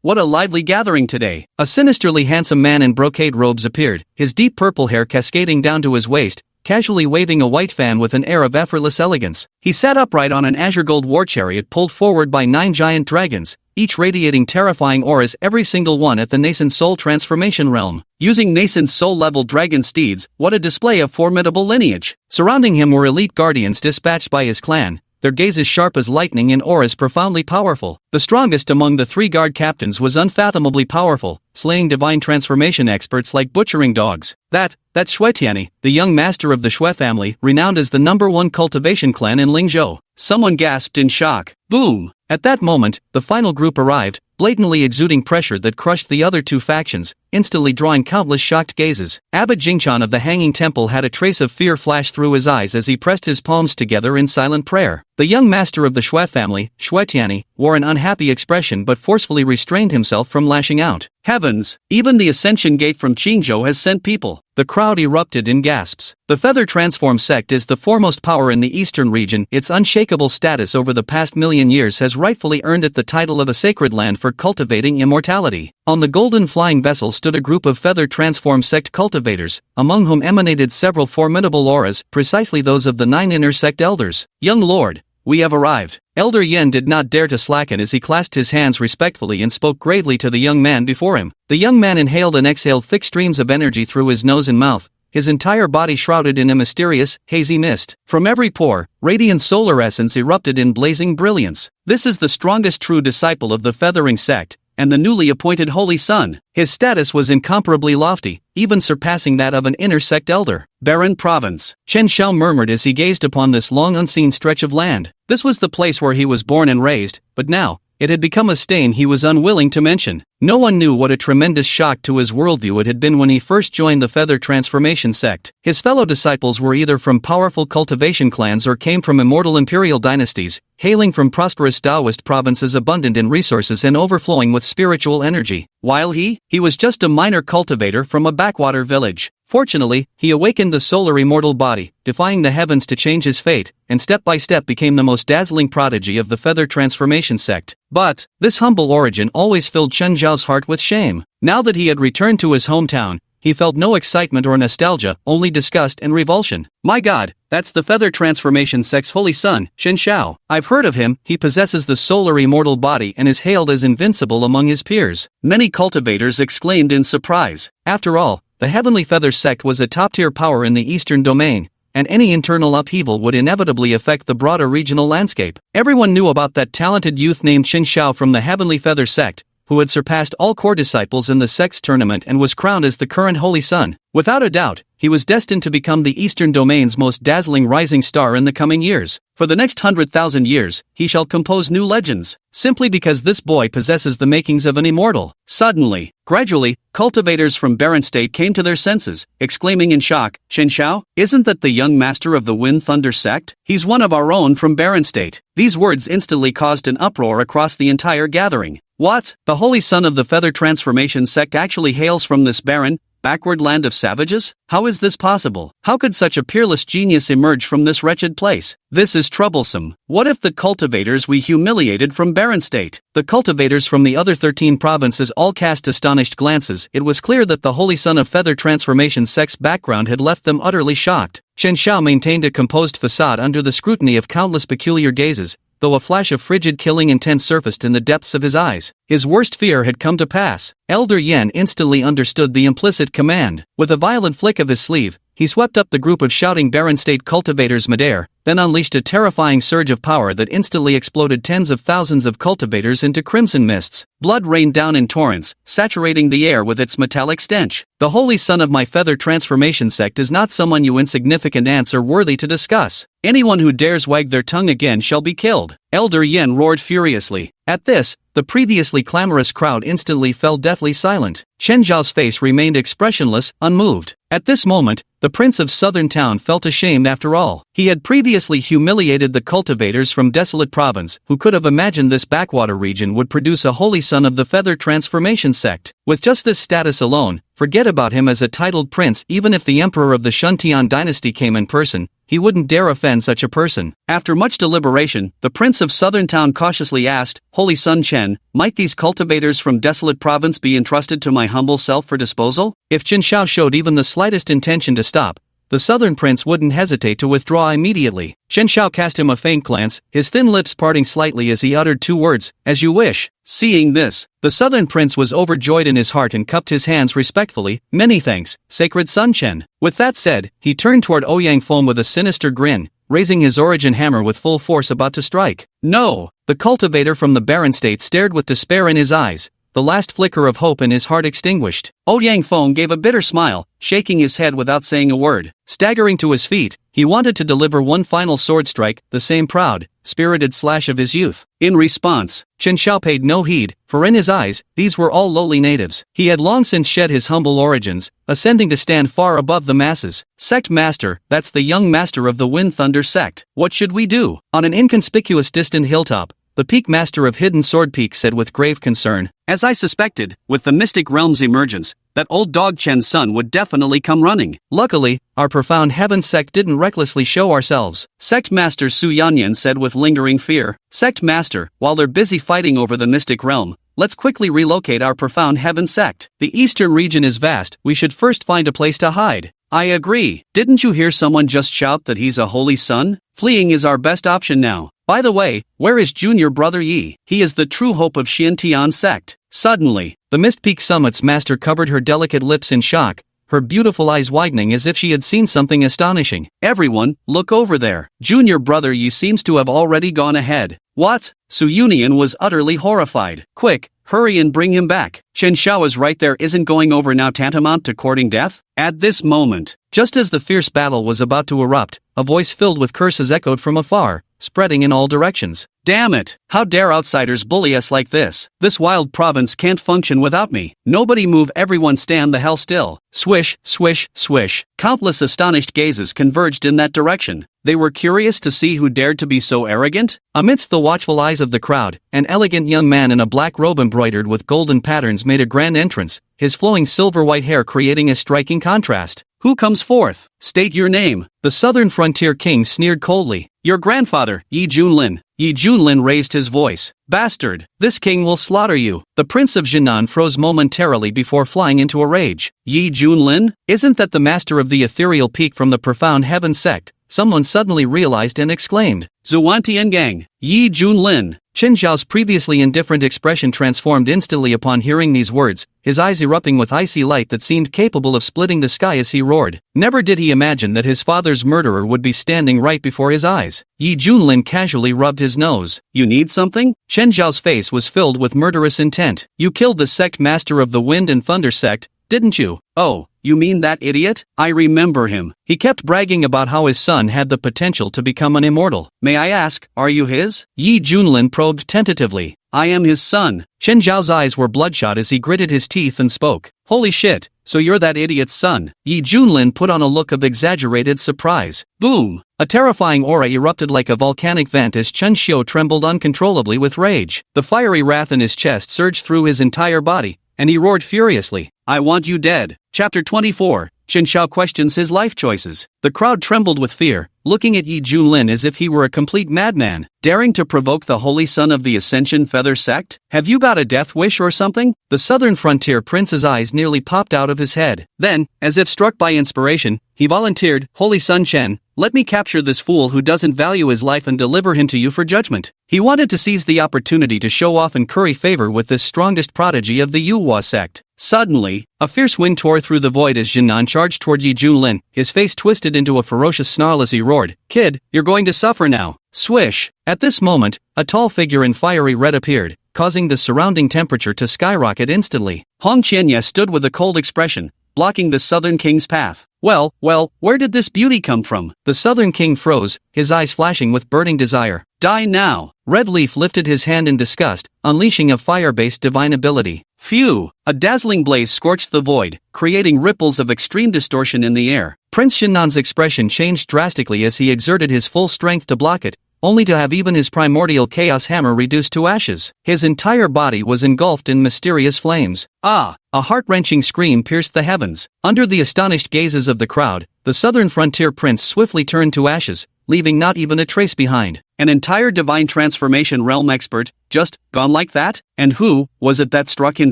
Speaker 1: What a lively gathering today." A sinisterly handsome man in brocade robes appeared, his deep purple hair cascading down to his waist, casually waving a white fan with an air of effortless elegance. He sat upright on an azure gold war chariot pulled forward by 9 giant dragons, each radiating terrifying auras, every single one at the nascent soul transformation realm. Using nascent soul-level dragon steeds, what a display of formidable lineage. Surrounding him were elite guardians dispatched by his clan, their gazes sharp as lightning and auras profoundly powerful. The strongest among the 3 guard captains was unfathomably powerful, slaying divine transformation experts like butchering dogs. That's Shui Tianyi, the young master of the Shui family, renowned as the #1 cultivation clan in Lingzhou. Someone gasped in shock. Boom! At that moment, the final group arrived, blatantly exuding pressure that crushed the other 2 factions, instantly drawing countless shocked gazes. Abbot Jingchan of the Hanging Temple had a trace of fear flash through his eyes as he pressed his palms together in silent prayer. The young master of the Shui family, Shui Tianyi, wore an unhappy expression but forcefully restrained himself from lashing out. Heavens! Even the Ascension Gate from Qingzhou has sent people. The crowd erupted in gasps. The Feather Transform sect is the foremost power in the eastern region. Its unshakable status over the past million years has rightfully earned it the title of a sacred land for cultivating immortality. On the golden flying vessel stood a group of Feather Transform sect cultivators, among whom emanated several formidable auras, precisely those of the 9 inner sect elders. "Young lord, we have arrived." Elder Yen did not dare to slacken as he clasped his hands respectfully and spoke gravely to the young man before him. The young man inhaled and exhaled thick streams of energy through his nose and mouth, his entire body shrouded in a mysterious, hazy mist. From every pore, radiant solar essence erupted in blazing brilliance. This is the strongest true disciple of the Feathering sect, and the newly appointed Holy Son. His status was incomparably lofty, even surpassing that of an inner sect elder. "Barren province," Chen Xiao murmured as he gazed upon this long unseen stretch of land. This was the place where he was born and raised, but now, it had become a stain he was unwilling to mention. No one knew what a tremendous shock to his worldview it had been when he first joined the Feather Transformation sect. His fellow disciples were either from powerful cultivation clans or came from immortal imperial dynasties, hailing from prosperous Taoist provinces abundant in resources and overflowing with spiritual energy. While he was just a minor cultivator from a backwater village. Fortunately, he awakened the solar immortal body, defying the heavens to change his fate, and step by step became the most dazzling prodigy of the Feather Transformation sect. But this humble origin always filled Chen Zhao's heart with shame. Now that he had returned to his hometown, he felt no excitement or nostalgia, only disgust and revulsion. "My God, that's the Feather Transformation sect's holy son, Chen Xiao. I've heard of him. He possesses the solar immortal body and is hailed as invincible among his peers." Many cultivators exclaimed in surprise. After all, the Heavenly Feather sect was a top-tier power in the eastern domain, and any internal upheaval would inevitably affect the broader regional landscape. Everyone knew about that talented youth named Chen Xiao from the Heavenly Feather sect, who had surpassed all core disciples in the sect's tournament and was crowned as the current Holy Son. Without a doubt, he was destined to become the Eastern Domain's most dazzling rising star in the coming years. For the next 100,000 years, he shall compose new legends, simply because this boy possesses the makings of an immortal. Suddenly, gradually, cultivators from Barren State came to their senses, exclaiming in shock, "Chen Xiao? Isn't that the young master of the Wind Thunder sect? He's one of our own from Barren State." These words instantly caused an uproar across the entire gathering. What? The Holy Son of the Feather Transformation sect actually hails from this barren, backward land of savages? How is this possible? How could such a peerless genius emerge from this wretched place? This is troublesome. What if the cultivators we humiliated from Barren State? The cultivators from the other 13 provinces all cast astonished glances. It was clear that the Holy Son of Feather Transformation sect's background had left them utterly shocked. Chen Xiao maintained a composed facade under the scrutiny of countless peculiar gazes, though a flash of frigid killing intent surfaced in the depths of his eyes. His worst fear had come to pass. Elder Yen instantly understood the implicit command. With a violent flick of his sleeve, he swept up the group of shouting Barren State cultivators midair, then unleashed a terrifying surge of power that instantly exploded tens of thousands of cultivators into crimson mists. Blood rained down in torrents, saturating the air with its metallic stench. The Holy Son of my Feather Transformation sect is not someone you insignificant ants are worthy to discuss. Anyone who dares wag their tongue again shall be killed. Elder Yen roared furiously. At this, the previously clamorous crowd instantly fell deathly silent. Chen Zhao's face remained expressionless, unmoved. At this moment, the Prince of Southern Town felt ashamed after all. He had previously humiliated the cultivators from Desolate Province, who could have imagined this backwater region would produce a Holy Son of the Feather Transformation sect. With just this status alone, forget about him as a titled prince. Even if the Emperor of the Shuntian dynasty came in person, he wouldn't dare offend such a person. After much deliberation, the Prince of Southern Town cautiously asked, "Holy Son Chen, might these cultivators from Desolate Province be entrusted to my humble self for disposal?" If Chen Xiao showed even the slightest intention to stop, the Southern Prince wouldn't hesitate to withdraw immediately. Chen Xiao cast him a faint glance, his thin lips parting slightly as he uttered two words, "As you wish." Seeing this, the Southern Prince was overjoyed in his heart and cupped his hands respectfully. "Many thanks, Sacred Sun Chen." With that said, he turned toward Ouyang Feng with a sinister grin, raising his origin hammer with full force about to strike. "No!" The cultivator from the Barren State stared with despair in his eyes, the last flicker of hope in his heart extinguished. Ouyang Feng gave a bitter smile, shaking his head without saying a word. Staggering to his feet, he wanted to deliver one final sword strike, the same proud, spirited slash of his youth. In response, Chen Xiao paid no heed, for in his eyes, these were all lowly natives. He had long since shed his humble origins, ascending to stand far above the masses. "Sect Master, that's the young master of the Wind Thunder sect. What should we do?" On an inconspicuous distant hilltop, the Peak Master of Hidden Sword Peak said with grave concern, As I suspected, with the mystic realm's emergence, that old dog Chen's son would definitely come running. Luckily, our profound heaven sect didn't recklessly show ourselves. Sect Master Su Yanyan said with lingering fear. Sect Master, while they're busy fighting over the mystic realm, let's quickly relocate our profound heaven sect. The eastern region is vast, we should first find a place to hide. I agree. Didn't you hear someone just shout that he's a holy son? Fleeing is our best option now. By the way, where is junior brother Yi? He is the true hope of Xiantian sect. Suddenly, the Mist Peak Summit's master covered her delicate lips in shock, her beautiful eyes widening as if she had seen something astonishing. Everyone, look over there. Junior brother Yi seems to have already gone ahead. What? Su Yunian was utterly horrified. Quick, hurry and bring him back. Chen Xiao is right there. Isn't going over now tantamount to courting death? At this moment, just as the fierce battle was about to erupt, a voice filled with curses echoed from afar, spreading in all directions. Damn it! How dare outsiders bully us like this? This wild province can't function without me. Nobody move, everyone stand the hell still. Swish, swish, swish. Countless astonished gazes converged in that direction. They were curious to see who dared to be so arrogant. Amidst the watchful eyes of the crowd, an elegant young man in a black robe embroidered with golden patterns made a grand entrance, his flowing silver-white hair creating a striking contrast. Who comes forth? State your name. The southern frontier king sneered coldly. Your grandfather, Yi Junlin. Yi Junlin raised his voice. Bastard, this king will slaughter you. The prince of Jinan froze momentarily before flying into a rage. Yi Junlin? Isn't that the master of the ethereal peak from the profound heaven sect? Someone suddenly realized and exclaimed. Zuantiangang, Yi Junlin. Chen Zhao's previously indifferent expression transformed instantly upon hearing these words, his eyes erupting with icy light that seemed capable of splitting the sky as he roared. Never did he imagine that his father's murderer would be standing right before his eyes. Yi Junlin casually rubbed his nose. You need something? Chen Zhao's face was filled with murderous intent. You killed the sect master of the Wind and Thunder sect, didn't you? Oh, you mean that idiot? I remember him. He kept bragging about how his son had the potential to become an immortal. May I ask, are you his? Yi Junlin probed tentatively. I am his son. Chen Zhao's eyes were bloodshot as he gritted his teeth and spoke. Holy shit, so you're that idiot's son. Yi Junlin put on a look of exaggerated surprise. Boom! A terrifying aura erupted like a volcanic vent as Chen Xiu trembled uncontrollably with rage. The fiery wrath in his chest surged through his entire body, and he roared furiously. I want you dead. Chapter 24. Chen Xiao questions his life choices. The crowd trembled with fear, looking at Yi Junlin as if he were a complete madman, daring to provoke the holy son of the Ascension Feather sect? Have you got a death wish or something? The southern frontier prince's eyes nearly popped out of his head. Then, as if struck by inspiration, he volunteered, Holy Sun Chen, let me capture this fool who doesn't value his life and deliver him to you for judgment. He wanted to seize the opportunity to show off and curry favor with this strongest prodigy of the Yuhua sect. Suddenly, a fierce wind tore through the void as Jinan charged toward Yi Junlin, his face twisted into a ferocious snarl as he roared, Kid, you're going to suffer now. Swish! At this moment, a tall figure in fiery red appeared, causing the surrounding temperature to skyrocket instantly. Hong Qianye stood with a cold expression, blocking the southern king's path. Well, where did this beauty come from? The southern king froze, his eyes flashing with burning desire. Die now! Red Leaf lifted his hand in disgust, unleashing a fire-based divine ability. Phew! A dazzling blaze scorched the void, creating ripples of extreme distortion in the air. Prince Shinan's expression changed drastically as he exerted his full strength to block it, only to have even his primordial chaos hammer reduced to ashes. His entire body was engulfed in mysterious flames. Ah! A heart-wrenching scream pierced the heavens. Under the astonished gazes of the crowd, the southern frontier prince swiftly turned to ashes, leaving not even a trace behind. An entire divine transformation realm expert, just gone like that? And who was it that struck him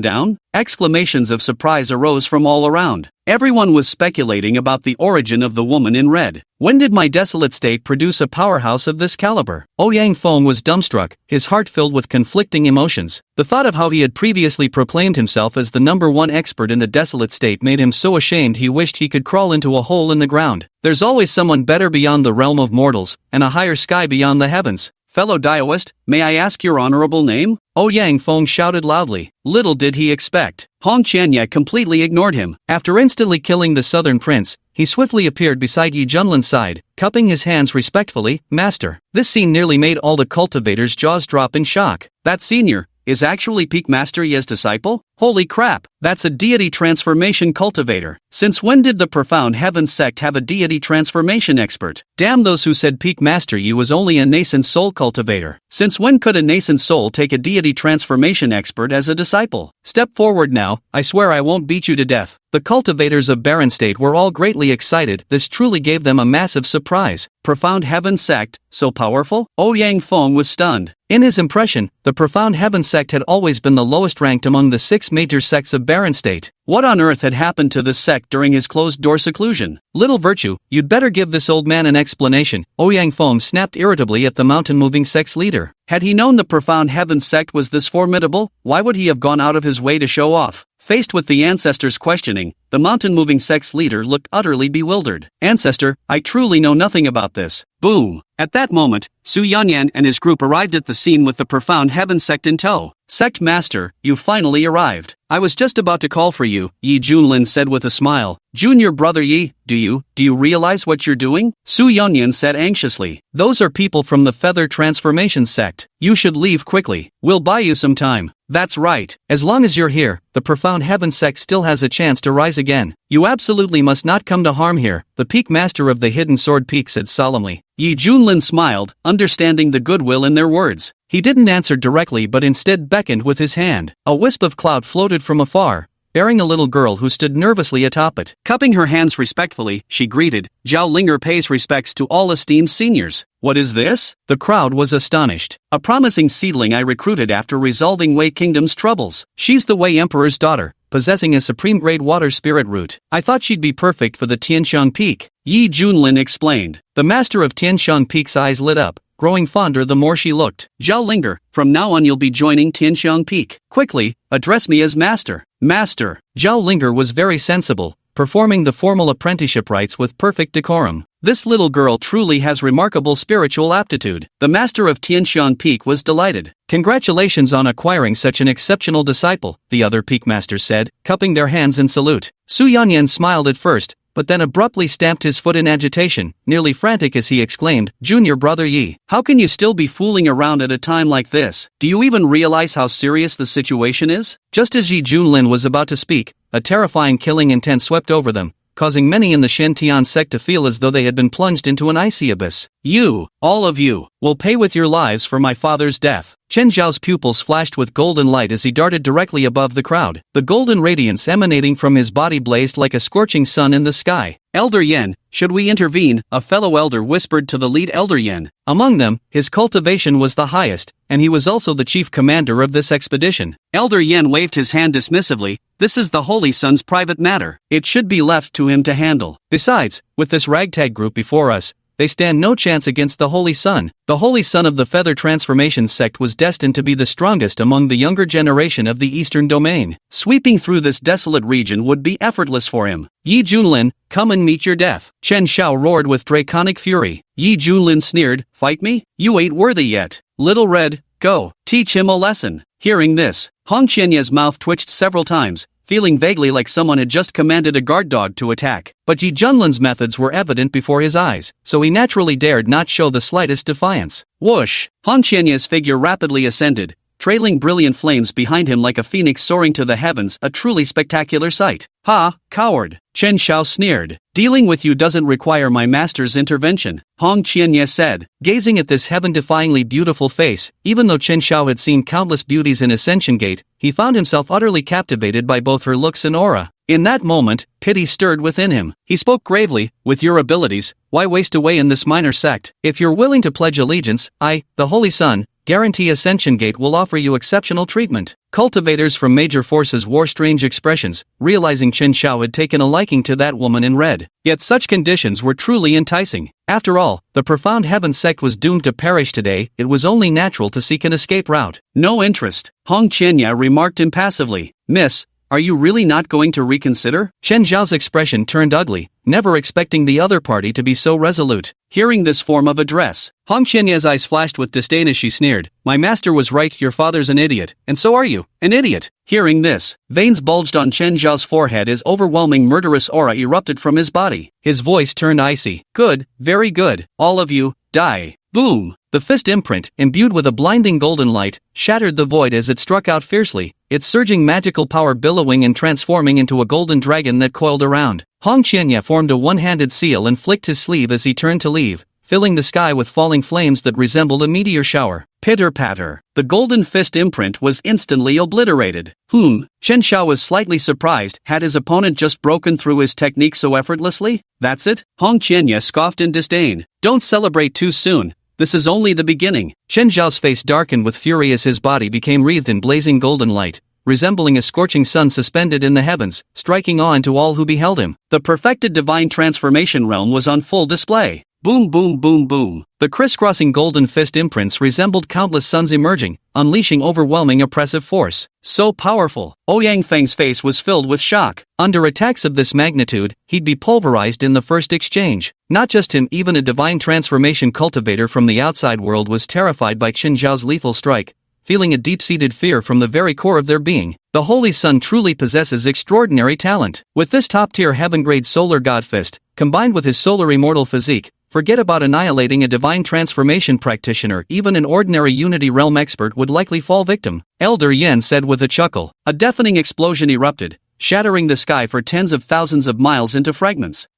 Speaker 1: down? Exclamations of surprise arose from all around. Everyone was speculating about the origin of the woman in red. When did my desolate state produce a powerhouse of this caliber? Ouyang Feng was dumbstruck, his heart filled with conflicting emotions. The thought of how he had previously proclaimed himself as the #1 expert in the desolate state made him so ashamed he wished he could crawl into a hole in the ground. There's always someone better beyond the realm of mortals, and a higher sky beyond the heavens. Fellow Daoist, may I ask your honorable name? Ouyang Feng shouted loudly. Little did he expect. Hong Qianye completely ignored him. After instantly killing the southern prince, he swiftly appeared beside Yi Junlin's side, cupping his hands respectfully. Master. This scene nearly made all the cultivators' jaws drop in shock. That senior, is actually Peak Master Ye's disciple? Holy crap, that's a deity transformation cultivator. Since when did the Profound Heaven sect have a deity transformation expert? Damn those who said Peak Master Yi was only a nascent soul cultivator. Since when could a nascent soul take a deity transformation expert as a disciple? Step forward now, I swear I won't beat you to death. The cultivators of Barren State were all greatly excited. This truly gave them a massive surprise. Profound Heaven sect, so powerful? Ouyang Feng was stunned. In his impression, the Profound Heaven sect had always been the lowest ranked among the 6 major sects of Barren State. What on earth had happened to this sect during his closed-door seclusion? Little virtue, you'd better give this old man an explanation. Ouyang Feng snapped irritably at the mountain-moving sect's leader. Had he known the Profound Heaven sect was this formidable, why would he have gone out of his way to show off? Faced with the ancestor's questioning, the mountain-moving sect's leader looked utterly bewildered. Ancestor, I truly know nothing about this. Boom! At that moment, Su Yanyan and his group arrived at the scene with the Profound Heaven sect in tow. Sect Master, you finally arrived. I was just about to call for you, Yi Junlin said with a smile. Junior brother Yi, do you realize what you're doing? Su Yanyan said anxiously. Those are people from the Feather Transformation sect. You should leave quickly. We'll buy you some time. That's right. As long as you're here, the Profound Heaven sect still has a chance to rise again. You absolutely must not come to harm here, the Peak Master of the Hidden Sword Peak said solemnly. Yi Junlin smiled, understanding the goodwill in their words. He didn't answer directly but instead beckoned with his hand. A wisp of cloud floated from afar, bearing a little girl who stood nervously atop it. Cupping her hands respectfully, she greeted, Zhao Linger pays respects to all esteemed seniors. What is this? The crowd was astonished. A promising seedling I recruited after resolving Wei Kingdom's troubles. She's the Wei Emperor's daughter, possessing a supreme-grade water spirit root. I thought she'd be perfect for the Tianxiang Peak. Yi Junlin explained. The master of Tianxiang Peak's eyes lit up, growing fonder the more she looked. Zhao Linger, from now on you'll be joining Tianxiang Peak. Quickly, address me as Master. Master. Zhao Linger was very sensible, performing the formal apprenticeship rites with perfect decorum. This little girl truly has remarkable spiritual aptitude. The master of Tianxiang Peak was delighted. Congratulations on acquiring such an exceptional disciple, the other peak masters said, cupping their hands in salute. Su Yanyan smiled at first, but then abruptly stamped his foot in agitation, nearly frantic as he exclaimed, Junior brother Yi, how can you still be fooling around at a time like this? Do you even realize how serious the situation is? Just as Yi Junlin was about to speak, a terrifying killing intent swept over them, causing many in the Shen-Tian sect to feel as though they had been plunged into an icy abyss. You, all of you, will pay with your lives for my father's death. Chen Zhao's pupils flashed with golden light as he darted directly above the crowd. The golden radiance emanating from his body blazed like a scorching sun in the sky. Elder Yen, should we intervene? A fellow elder whispered to the lead Elder Yen. Among them, his cultivation was the highest, and he was also the chief commander of this expedition. Elder Yen waved his hand dismissively. This is the Holy Sun's private matter. It should be left to him to handle. Besides, with this ragtag group before us, they stand no chance against the Holy Sun. The Holy Sun of the Feather Transformation sect was destined to be the strongest among the younger generation of the Eastern Domain. Sweeping through this desolate region would be effortless for him. Yi Junlin, come and meet your death. Chen Xiao roared with draconic fury. Yi Junlin sneered, fight me? You ain't worthy yet. Little Red, go, teach him a lesson. Hearing this, Hong Qianye's mouth twitched several times, feeling vaguely like someone had just commanded a guard dog to attack. But Yi Junlin's methods were evident before his eyes, so he naturally dared not show the slightest defiance. Whoosh! Hong Qianye's figure rapidly ascended, trailing brilliant flames behind him like a phoenix soaring to the heavens, a truly spectacular sight. Ha, coward! Chen Xiao sneered. Dealing with you doesn't require my master's intervention, Hong Qianye said, gazing at this heaven-defyingly beautiful face. Even though Chen Xiao had seen countless beauties in Ascension Gate, he found himself utterly captivated by both her looks and aura. In that moment, pity stirred within him. He spoke gravely, with your abilities, why waste away in this minor sect? If you're willing to pledge allegiance, I, the Holy Sun, guarantee Ascension Gate will offer you exceptional treatment. Cultivators from major forces wore strange expressions, realizing Chen Xiao had taken a liking to that woman in red. Yet such conditions were truly enticing. After all, the Profound Heaven sect was doomed to perish today. It was only natural to seek an escape route. No interest, Hong Qianye remarked impassively. Miss, are you really not going to reconsider? Chen Zhao's expression turned ugly, never expecting the other party to be so resolute. Hearing this form of address, Hong Qianye's eyes flashed with disdain as she sneered. My master was right, your father's an idiot, and so are you, an idiot. Hearing this, veins bulged on Chen Zhao's forehead as overwhelming murderous aura erupted from his body. His voice turned icy. Good, very good, all of you, die. Boom! The fist imprint, imbued with a blinding golden light, shattered the void as it struck out fiercely, its surging magical power billowing and transforming into a golden dragon that coiled around. Hong Qianya formed a one-handed seal and flicked his sleeve as he turned to leave, filling the sky with falling flames that resembled a meteor shower. Pitter-patter. The golden fist imprint was instantly obliterated. Chen Xiao was slightly surprised. Had his opponent just broken through his technique so effortlessly? That's it? Hong Qianya scoffed in disdain. Don't celebrate too soon. This is only the beginning. Chen Xiao's face darkened with fury as his body became wreathed in blazing golden light, resembling a scorching sun suspended in the heavens, striking awe into all who beheld him. The perfected divine transformation realm was on full display. Boom boom boom boom. The crisscrossing golden fist imprints resembled countless suns emerging, unleashing overwhelming oppressive force. So powerful. Ouyang Feng's face was filled with shock. Under attacks of this magnitude, he'd be pulverized in the first exchange. Not just him, even a divine transformation cultivator from the outside world was terrified by Qin Zhao's lethal strike, feeling a deep-seated fear from the very core of their being. The Holy Sun truly possesses extraordinary talent. With this top-tier heaven-grade solar god fist, combined with his solar immortal physique, forget about annihilating a divine transformation practitioner. Even an ordinary Unity Realm expert would likely fall victim. Elder Yen said with a chuckle. A deafening explosion erupted, shattering the sky for tens of thousands of miles into fragments.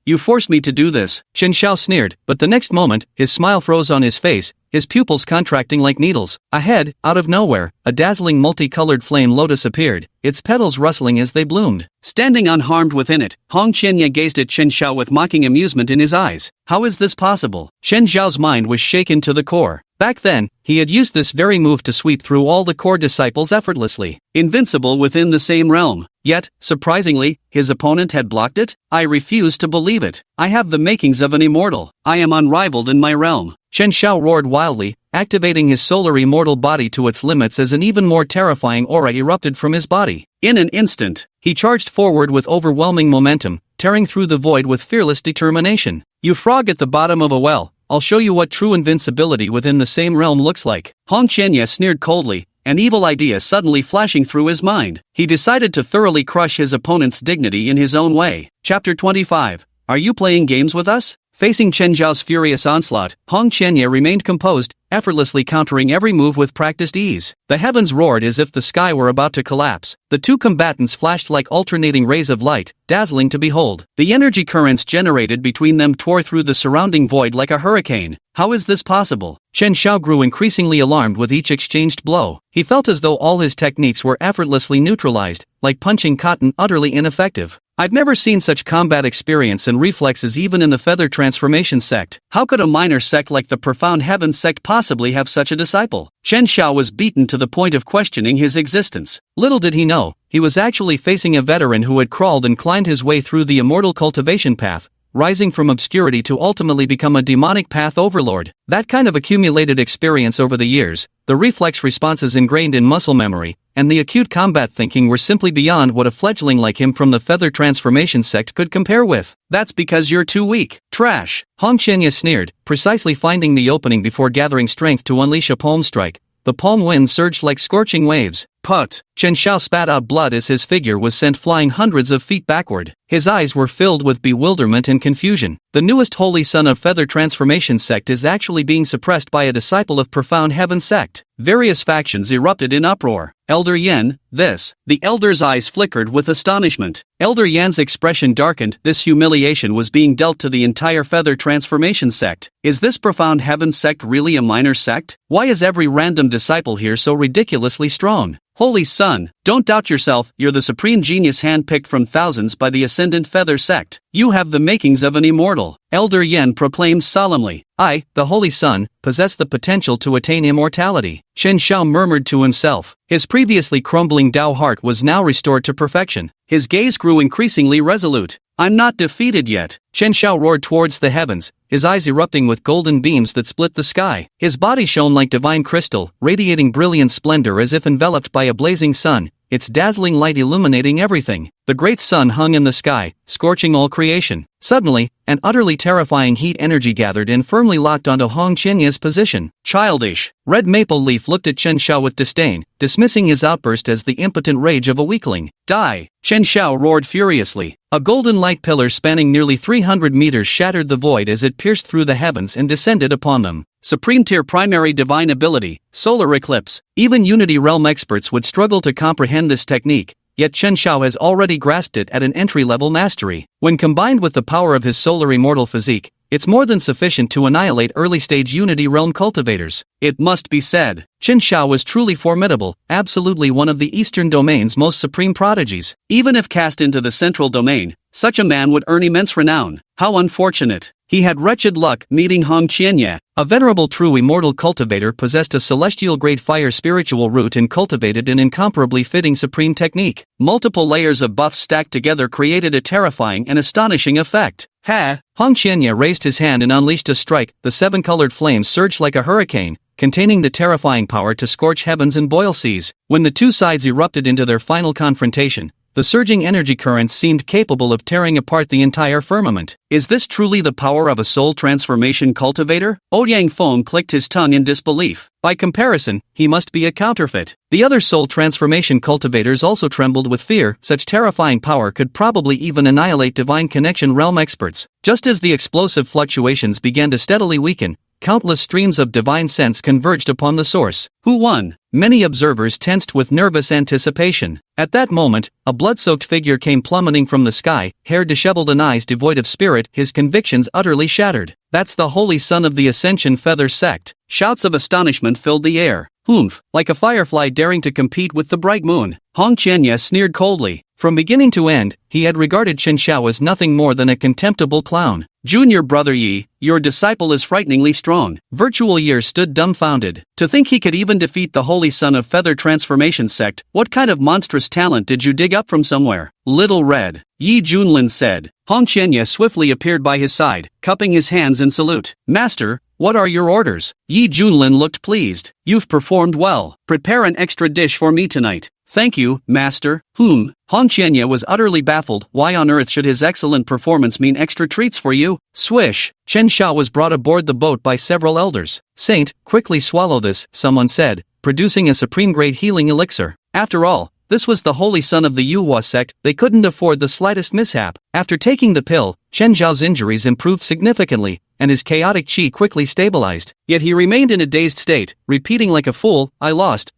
Speaker 1: You forced me to do this, Chen Xiao sneered, but the next moment, his smile froze on his face, his pupils contracting like needles. Ahead, out of nowhere, a dazzling multicolored flame lotus appeared, its petals rustling as they bloomed. Standing unharmed within it, Hong Qianya gazed at Chen Xiao with mocking amusement in his eyes. How is this possible? Chen Xiao's mind was shaken to the core. Back then, he had used this very move to sweep through all the core disciples effortlessly, invincible within the same realm. Yet, surprisingly, his opponent had blocked it? I refuse to believe it. I have the makings of an immortal. I am unrivaled in my realm. Chen Xiao roared wildly, activating his solar immortal body to its limits as an even more terrifying aura erupted from his body. In an instant, he charged forward with overwhelming momentum, tearing through the void with fearless determination. You frog at the bottom of a well, I'll show you what true invincibility within the same realm looks like. Hong Qianya sneered coldly, an evil idea suddenly flashing through his mind. He decided to thoroughly crush his opponent's dignity in his own way. Chapter 25. Are you playing games with us? Facing Chen Zhao's furious onslaught, Hong Qianya remained composed, effortlessly countering every move with practiced ease. The heavens roared as if the sky were about to collapse. The two combatants flashed like alternating rays of light, dazzling to behold. The energy currents generated between them tore through the surrounding void like a hurricane. How is this possible? Chen Xiao grew increasingly alarmed with each exchanged blow. He felt as though all his techniques were effortlessly neutralized, like punching cotton, utterly ineffective. I'd never seen such combat experience and reflexes even in the Feather Transformation sect. How could a minor sect like the Profound Heaven sect possibly have such a disciple? Chen Xiao was beaten to the point of questioning his existence. Little did he know, he was actually facing a veteran who had crawled and climbed his way through the immortal cultivation path, rising from obscurity to ultimately become a demonic path overlord. That kind of accumulated experience over the years, the reflex responses ingrained in muscle memory, and the acute combat thinking were simply beyond what a fledgling like him from the Feather Transformation sect could compare with. That's because you're too weak. Trash. Hong Qianya sneered, precisely finding the opening before gathering strength to unleash a palm strike. The palm wind surged like scorching waves. Put! Chen Xiao spat out blood as his figure was sent flying hundreds of feet backward. His eyes were filled with bewilderment and confusion. The newest holy son of Feather Transformation sect is actually being suppressed by a disciple of Profound Heaven sect. Various factions erupted in uproar. Elder Yen, this. The elder's eyes flickered with astonishment. Elder Yan's expression darkened. This humiliation was being dealt to the entire Feather Transformation sect. Is this Profound Heaven sect really a minor sect? Why is every random disciple here so ridiculously strong? Holy Son, don't doubt yourself, you're the supreme genius handpicked from thousands by the Ascendant Feather sect. You have the makings of an immortal. Elder Yen proclaimed solemnly. I, the Holy Son, possess the potential to attain immortality. Chen Xiao murmured to himself. His previously crumbling Dao heart was now restored to perfection. His gaze grew increasingly resolute. I'm not defeated yet. Chen Xiao roared towards the heavens, his eyes erupting with golden beams that split the sky. His body shone like divine crystal, radiating brilliant splendor as if enveloped by a blazing sun, its dazzling light illuminating everything. The great sun hung in the sky, scorching all creation. Suddenly, an utterly terrifying heat energy gathered and firmly locked onto Hong Qianye's position. Childish. Red Maple Leaf looked at Chen Xiao with disdain, dismissing his outburst as the impotent rage of a weakling. Die! Chen Xiao roared furiously. A golden light pillar spanning nearly 300 meters shattered the void as it pierced through the heavens and descended upon them. Supreme tier primary divine ability, solar eclipse. Even Unity Realm experts would struggle to comprehend this technique, yet Chen Xiao has already grasped it at an entry-level mastery. When combined with the power of his solar immortal physique, it's more than sufficient to annihilate early-stage Unity Realm cultivators. It must be said, Chen Xiao was truly formidable, absolutely one of the Eastern Domain's most supreme prodigies. Even if cast into the Central Domain, such a man would earn immense renown. How unfortunate. He had wretched luck meeting Hong Qianye. A venerable true immortal cultivator possessed a celestial-grade fire spiritual root and cultivated an incomparably fitting supreme technique. Multiple layers of buffs stacked together created a terrifying and astonishing effect. Ha! Hong Qianye raised his hand and unleashed a strike. The seven-colored flames surged like a hurricane, containing the terrifying power to scorch heavens and boil seas. When the two sides erupted into their final confrontation, the surging energy currents seemed capable of tearing apart the entire firmament. Is this truly the power of a soul transformation cultivator? Ouyang Feng clicked his tongue in disbelief. By comparison, he must be a counterfeit. The other soul transformation cultivators also trembled with fear. Such terrifying power could probably even annihilate Divine Connection realm experts. Just as the explosive fluctuations began to steadily weaken, countless streams of divine sense converged upon the source. Who won? Many observers tensed with nervous anticipation. At that moment, a blood-soaked figure came plummeting from the sky, hair disheveled and eyes devoid of spirit, his convictions utterly shattered. That's the Holy Son of the Ascension Feather Sect. Shouts of astonishment filled the air. Humph, like a firefly daring to compete with the bright moon. Hong Qianye sneered coldly. From beginning to end, he had regarded Chen Xiao as nothing more than a contemptible clown. Junior brother Yi, your disciple is frighteningly strong. Virtual Year stood dumbfounded. To think he could even defeat the Holy Son of Feather Transformation Sect, what kind of monstrous talent did you dig up from somewhere? Little Red, Yi Junlin said. Hong Qianye swiftly appeared by his side, cupping his hands in salute. Master, what are your orders? Yi Junlin looked pleased. You've performed well. Prepare an extra dish for me tonight. Thank you, Master. Hong Qianye was utterly baffled. Why on earth should his excellent performance mean extra treats for you? Swish! Chen Xiao was brought aboard the boat by several elders. Saint, quickly swallow this, someone said, producing a supreme-grade healing elixir. After all, this was the Holy Son of the Yuhua sect. They couldn't afford the slightest mishap. After taking the pill, Chen Zhao's injuries improved significantly, and his chaotic qi quickly stabilized. Yet he remained in a dazed state, repeating like a fool, I lost.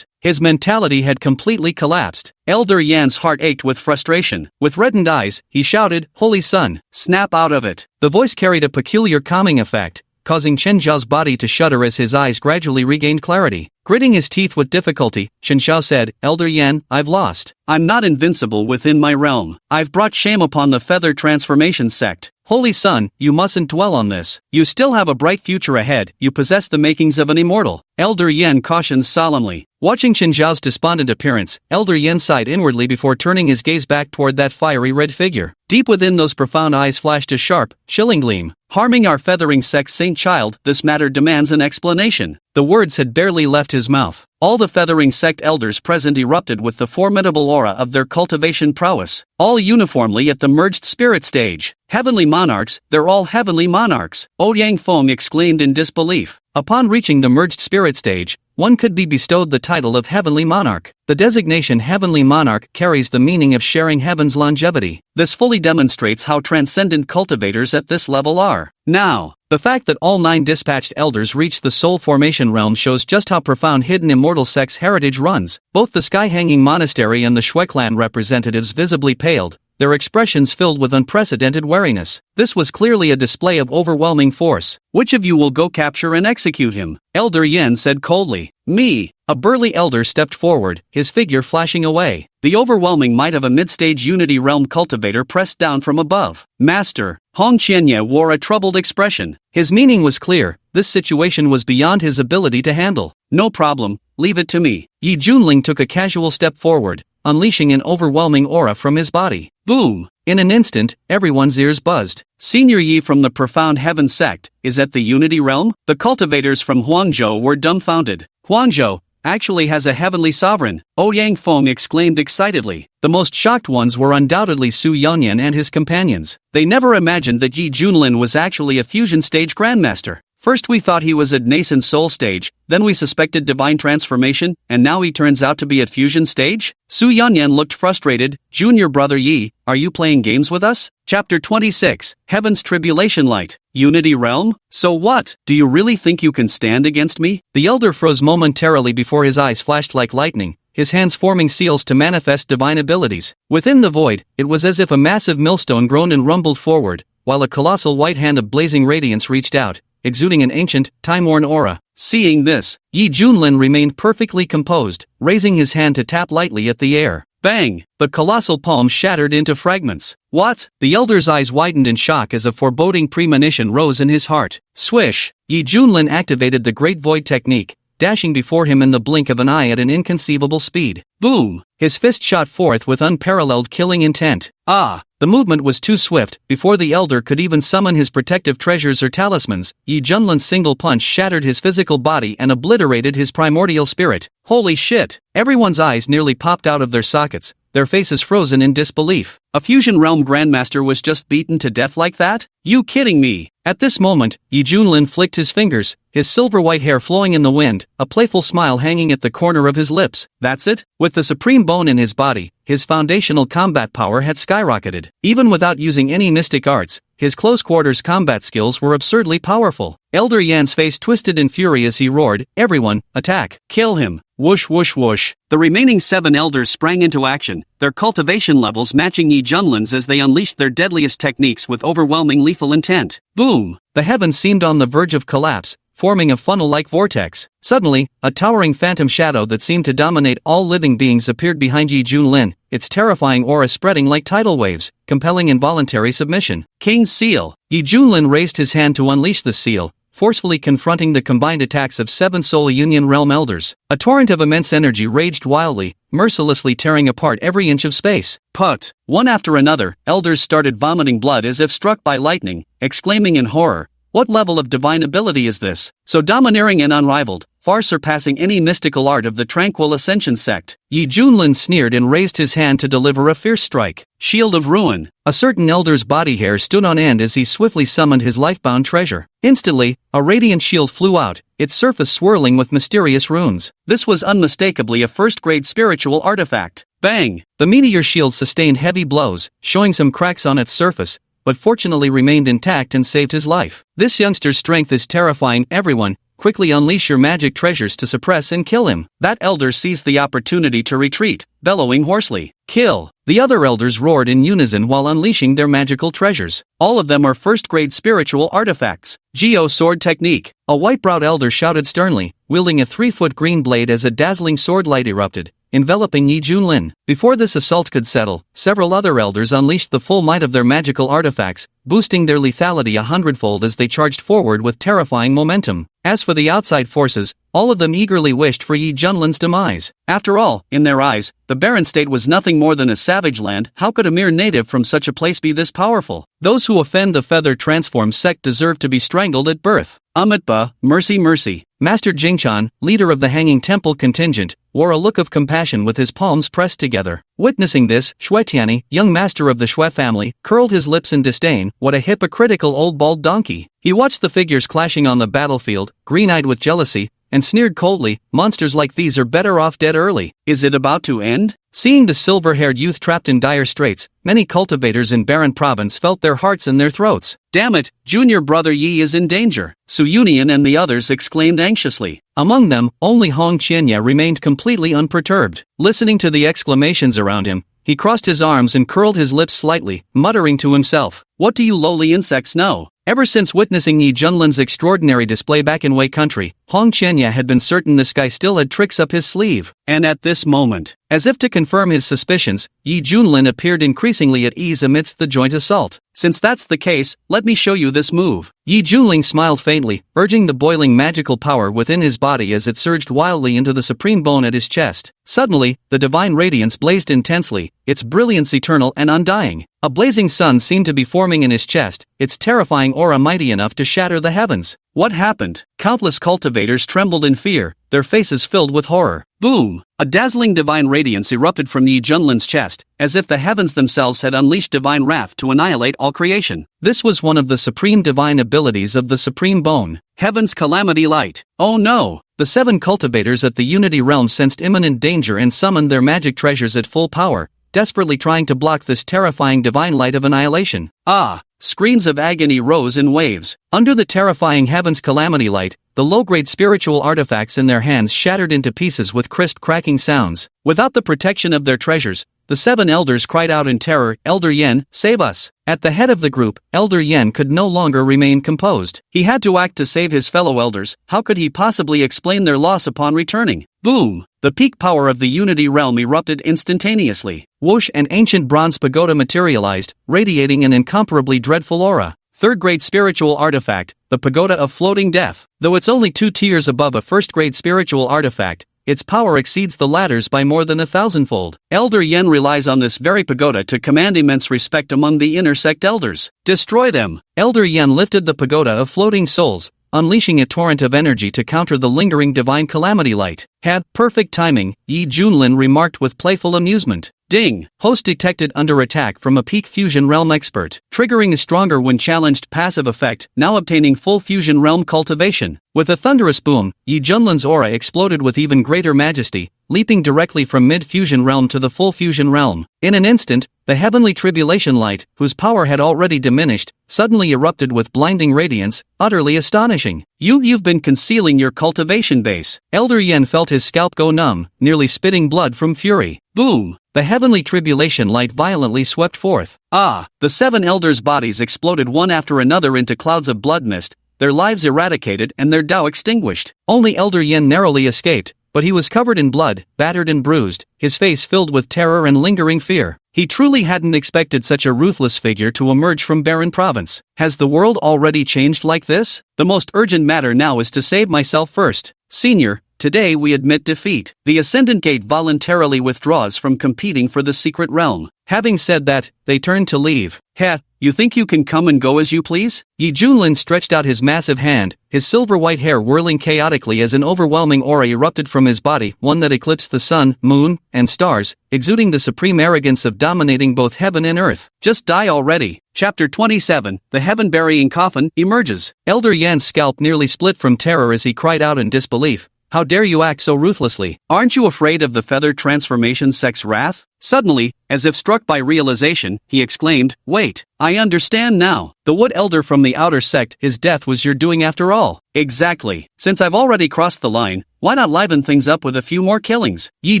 Speaker 1: His mentality had completely collapsed. Elder Yan's heart ached with frustration. With reddened eyes, he shouted, Holy Son, snap out of it. The voice carried a peculiar calming effect, causing Chen Zhao's body to shudder as his eyes gradually regained clarity. Gritting his teeth with difficulty, Chen Xiao said, Elder Yan, I've lost. I'm not invincible within my realm. I've brought shame upon the Feather Transformation Sect. Holy Son, you mustn't dwell on this. You still have a bright future ahead. You possess the makings of an immortal. Elder Yan cautioned solemnly. Watching Chen Zhao's despondent appearance, Elder Yan sighed inwardly before turning his gaze back toward that fiery red figure. Deep within those profound eyes flashed a sharp, chilling gleam. Harming our feathering sex saint child, this matter demands an explanation. The words had barely left his mouth. All the feathering sect elders present erupted with the formidable aura of their cultivation prowess, all uniformly at the merged spirit stage. Heavenly monarchs, they're all heavenly monarchs, Ouyang Feng exclaimed in disbelief. Upon reaching the merged spirit stage, one could be bestowed the title of Heavenly Monarch. The designation Heavenly Monarch carries the meaning of sharing heaven's longevity. This fully demonstrates how transcendent cultivators at this level are. Now, the fact that all 9 dispatched elders reached the soul formation realm shows just how profound hidden immortal sect's heritage runs. Both the Sky-Hanging Monastery and the Shui clan representatives visibly paled, their expressions filled with unprecedented wariness. This was clearly a display of overwhelming force. Which of you will go capture and execute him? Elder Yan said coldly. Me. A burly elder stepped forward, his figure flashing away. The overwhelming might of a mid-stage Unity Realm cultivator pressed down from above. Master. Hong Qianye wore a troubled expression. His meaning was clear. This situation was beyond his ability to handle. No problem, leave it to me. Yi Junling took a casual step forward, unleashing an overwhelming aura from his body. Boom! In an instant, everyone's ears buzzed. Senior Yi from the Profound Heaven sect is at the Unity Realm? The cultivators from Huangzhou were dumbfounded. Huangzhou, actually has a heavenly sovereign, Ouyang Feng exclaimed excitedly. The most shocked ones were undoubtedly Su Yunyan and his companions. They never imagined that Yi Junlin was actually a fusion stage grandmaster. First we thought he was at nascent soul stage, then we suspected divine transformation, and now he turns out to be at fusion stage? Su Yunyan looked frustrated. Junior brother Yi, are you playing games with us? Chapter 26, Heaven's Tribulation Light. Unity Realm? So what? Do you really think you can stand against me? The elder froze momentarily before his eyes flashed like lightning, his hands forming seals to manifest divine abilities. Within the void, it was as if a massive millstone groaned and rumbled forward, while a colossal white hand of blazing radiance reached out, exuding an ancient, time-worn aura. Seeing this, Yi Junlin remained perfectly composed, raising his hand to tap lightly at the air. Bang! The colossal palm shattered into fragments. What? The elder's eyes widened in shock as a foreboding premonition rose in his heart. Swish! Yi Junlin activated the Great Void technique, dashing before him in the blink of an eye at an inconceivable speed. Boom! His fist shot forth with unparalleled killing intent. Ah! The movement was too swift. Before the elder could even summon his protective treasures or talismans, Yi Junlin's single punch shattered his physical body and obliterated his primordial spirit. Holy shit! Everyone's eyes nearly popped out of their sockets, their faces frozen in disbelief. A fusion realm grandmaster was just beaten to death like that? You kidding me? At this moment, Yi Junlin flicked his fingers, his silver-white hair flowing in the wind, a playful smile hanging at the corner of his lips. That's it? With the supreme bone in his body, his foundational combat power had skyrocketed. Even without using any mystic arts, his close-quarters combat skills were absurdly powerful. Elder Yan's face twisted in fury as he roared, "Everyone, attack! Kill him!" Whoosh whoosh whoosh. The remaining 7 elders sprang into action, their cultivation levels matching Yi Junlin's as they unleashed their deadliest techniques with overwhelming lethal intent. Boom! The heavens seemed on the verge of collapse, forming a funnel-like vortex. Suddenly, a towering phantom shadow that seemed to dominate all living beings appeared behind Yi Junlin, its terrifying aura spreading like tidal waves, compelling involuntary submission. King's Seal! Yi Junlin raised his hand to unleash the seal, forcefully confronting the combined attacks of 7 Soul Union Realm Elders. A torrent of immense energy raged wildly, mercilessly tearing apart every inch of space. Put! One after another, elders started vomiting blood as if struck by lightning, exclaiming in horror, "What level of divine ability is this? So domineering and unrivaled, far surpassing any mystical art of the Tranquil Ascension sect." Yi Junlin sneered and raised his hand to deliver a fierce strike. Shield of Ruin. A certain elder's body hair stood on end as he swiftly summoned his life-bound treasure. Instantly, a radiant shield flew out, its surface swirling with mysterious runes. This was unmistakably a first-grade spiritual artifact. Bang! The meteor shield sustained heavy blows, showing some cracks on its surface, but fortunately remained intact and saved his life. This youngster's strength is terrifying. Everyone, quickly unleash your magic treasures to suppress and kill him. That elder seized the opportunity to retreat, bellowing hoarsely, "Kill!" The other elders roared in unison while unleashing their magical treasures. All of them are first-grade spiritual artifacts. Geo Sword Technique. A white-browed elder shouted sternly, wielding a 3-foot green blade as a dazzling sword light erupted, enveloping Yi Junlin. Before this assault could settle, several other elders unleashed the full might of their magical artifacts, boosting their lethality 100-fold as they charged forward with terrifying momentum. As for the outside forces, all of them eagerly wished for Yi Junlin's demise. After all, in their eyes, the barren state was nothing more than a savage land. How could a mere native from such a place be this powerful? Those who offend the feather transformed sect deserve to be strangled at birth. Amitba, mercy mercy. Master Jingchan, leader of the Hanging Temple contingent, wore a look of compassion with his palms pressed together. Witnessing this, Shuetiani, young master of the Shui family, curled his lips in disdain. What a hypocritical old bald donkey. He watched the figures clashing on the battlefield, green-eyed with jealousy, and sneered coldly, "Monsters like these are better off dead early." Is it about to end? Seeing the silver-haired youth trapped in dire straits, many cultivators in Barren Province felt their hearts in their throats. "Damn it, junior brother Yi is in danger," Su Yunian and the others exclaimed anxiously. Among them, only Hong Qianya remained completely unperturbed. Listening to the exclamations around him, he crossed his arms and curled his lips slightly, muttering to himself, "What do you lowly insects know?" Ever since witnessing Yi Junlin's extraordinary display back in Wei country, Hong Qianya had been certain this guy still had tricks up his sleeve. And at this moment, as if to confirm his suspicions, Yi Junlin appeared increasingly at ease amidst the joint assault. "Since that's the case, let me show you this move." Yi Junlin smiled faintly, urging the boiling magical power within his body as it surged wildly into the supreme bone at his chest. Suddenly, the divine radiance blazed intensely, its brilliance eternal and undying. A blazing sun seemed to be forming in his chest, its terrifying aura mighty enough to shatter the heavens. What happened? Countless cultivators trembled in fear, their faces filled with horror. Boom! A dazzling divine radiance erupted from Yi Junlin's chest, as if the heavens themselves had unleashed divine wrath to annihilate all creation. This was one of the supreme divine abilities of the Supreme Bone, Heaven's Calamity Light. Oh no! The 7 cultivators at the Unity Realm sensed imminent danger and summoned their magic treasures at full power, desperately trying to block this terrifying divine light of annihilation. Ah! Screams of agony rose in waves. Under the terrifying Heaven's Calamity Light, the low-grade spiritual artifacts in their hands shattered into pieces with crisp cracking sounds. Without the protection of their treasures, the 7 elders cried out in terror, "Elder Yen, save us!" At the head of the group, Elder Yen could no longer remain composed. He had to act to save his fellow elders. How could he possibly explain their loss upon returning? Boom! The peak power of the Unity Realm erupted instantaneously. Whoosh! An ancient bronze pagoda materialized, radiating an incomparably dreadful aura. Third-grade spiritual artifact, the Pagoda of Floating Death. Though it's only 2 tiers above a first-grade spiritual artifact, its power exceeds the latter's by more than 1,000-fold. Elder Yen relies on this very pagoda to command immense respect among the inner sect elders. Destroy them! Elder Yen lifted the Pagoda of Floating Souls, unleashing a torrent of energy to counter the lingering divine calamity light. Had perfect timing, Yi Junlin remarked with playful amusement. Ding! Host detected under attack from a peak fusion realm expert, triggering a stronger when challenged passive effect, now obtaining full fusion realm cultivation. With a thunderous boom, Yi Junlin's aura exploded with even greater majesty, leaping directly from mid-fusion realm to the full fusion realm. In an instant, the heavenly tribulation light, whose power had already diminished, suddenly erupted with blinding radiance, utterly astonishing. You've been concealing your cultivation base. Elder Yen felt his scalp go numb, nearly spitting blood from fury. Boom! The heavenly tribulation light violently swept forth. Ah! The 7 elders' bodies exploded one after another into clouds of blood mist, their lives eradicated and their Tao extinguished. Only Elder Yen narrowly escaped, but he was covered in blood, battered and bruised, his face filled with terror and lingering fear. He truly hadn't expected such a ruthless figure to emerge from Barren Province. Has the world already changed like this? The most urgent matter now is to save myself first. Senior, today we admit defeat. The Ascendant Gate voluntarily withdraws from competing for the secret realm. Having said that, they turned to leave. Heh, you think you can come and go as you please? Yi Junlin stretched out his massive hand, his silver-white hair whirling chaotically as an overwhelming aura erupted from his body, one that eclipsed the sun, moon, and stars, exuding the supreme arrogance of dominating both heaven and earth. Just die already. Chapter 27, The Heaven-Burying Coffin, emerges. Elder Yan's scalp nearly split from terror as he cried out in disbelief. How dare you act so ruthlessly? Aren't you afraid of the feather transformation sect's wrath? Suddenly, as if struck by realization, he exclaimed, wait, I understand now. The Wood Elder from the outer sect, his death was your doing after all. Exactly. Since I've already crossed the line, why not liven things up with a few more killings? Yi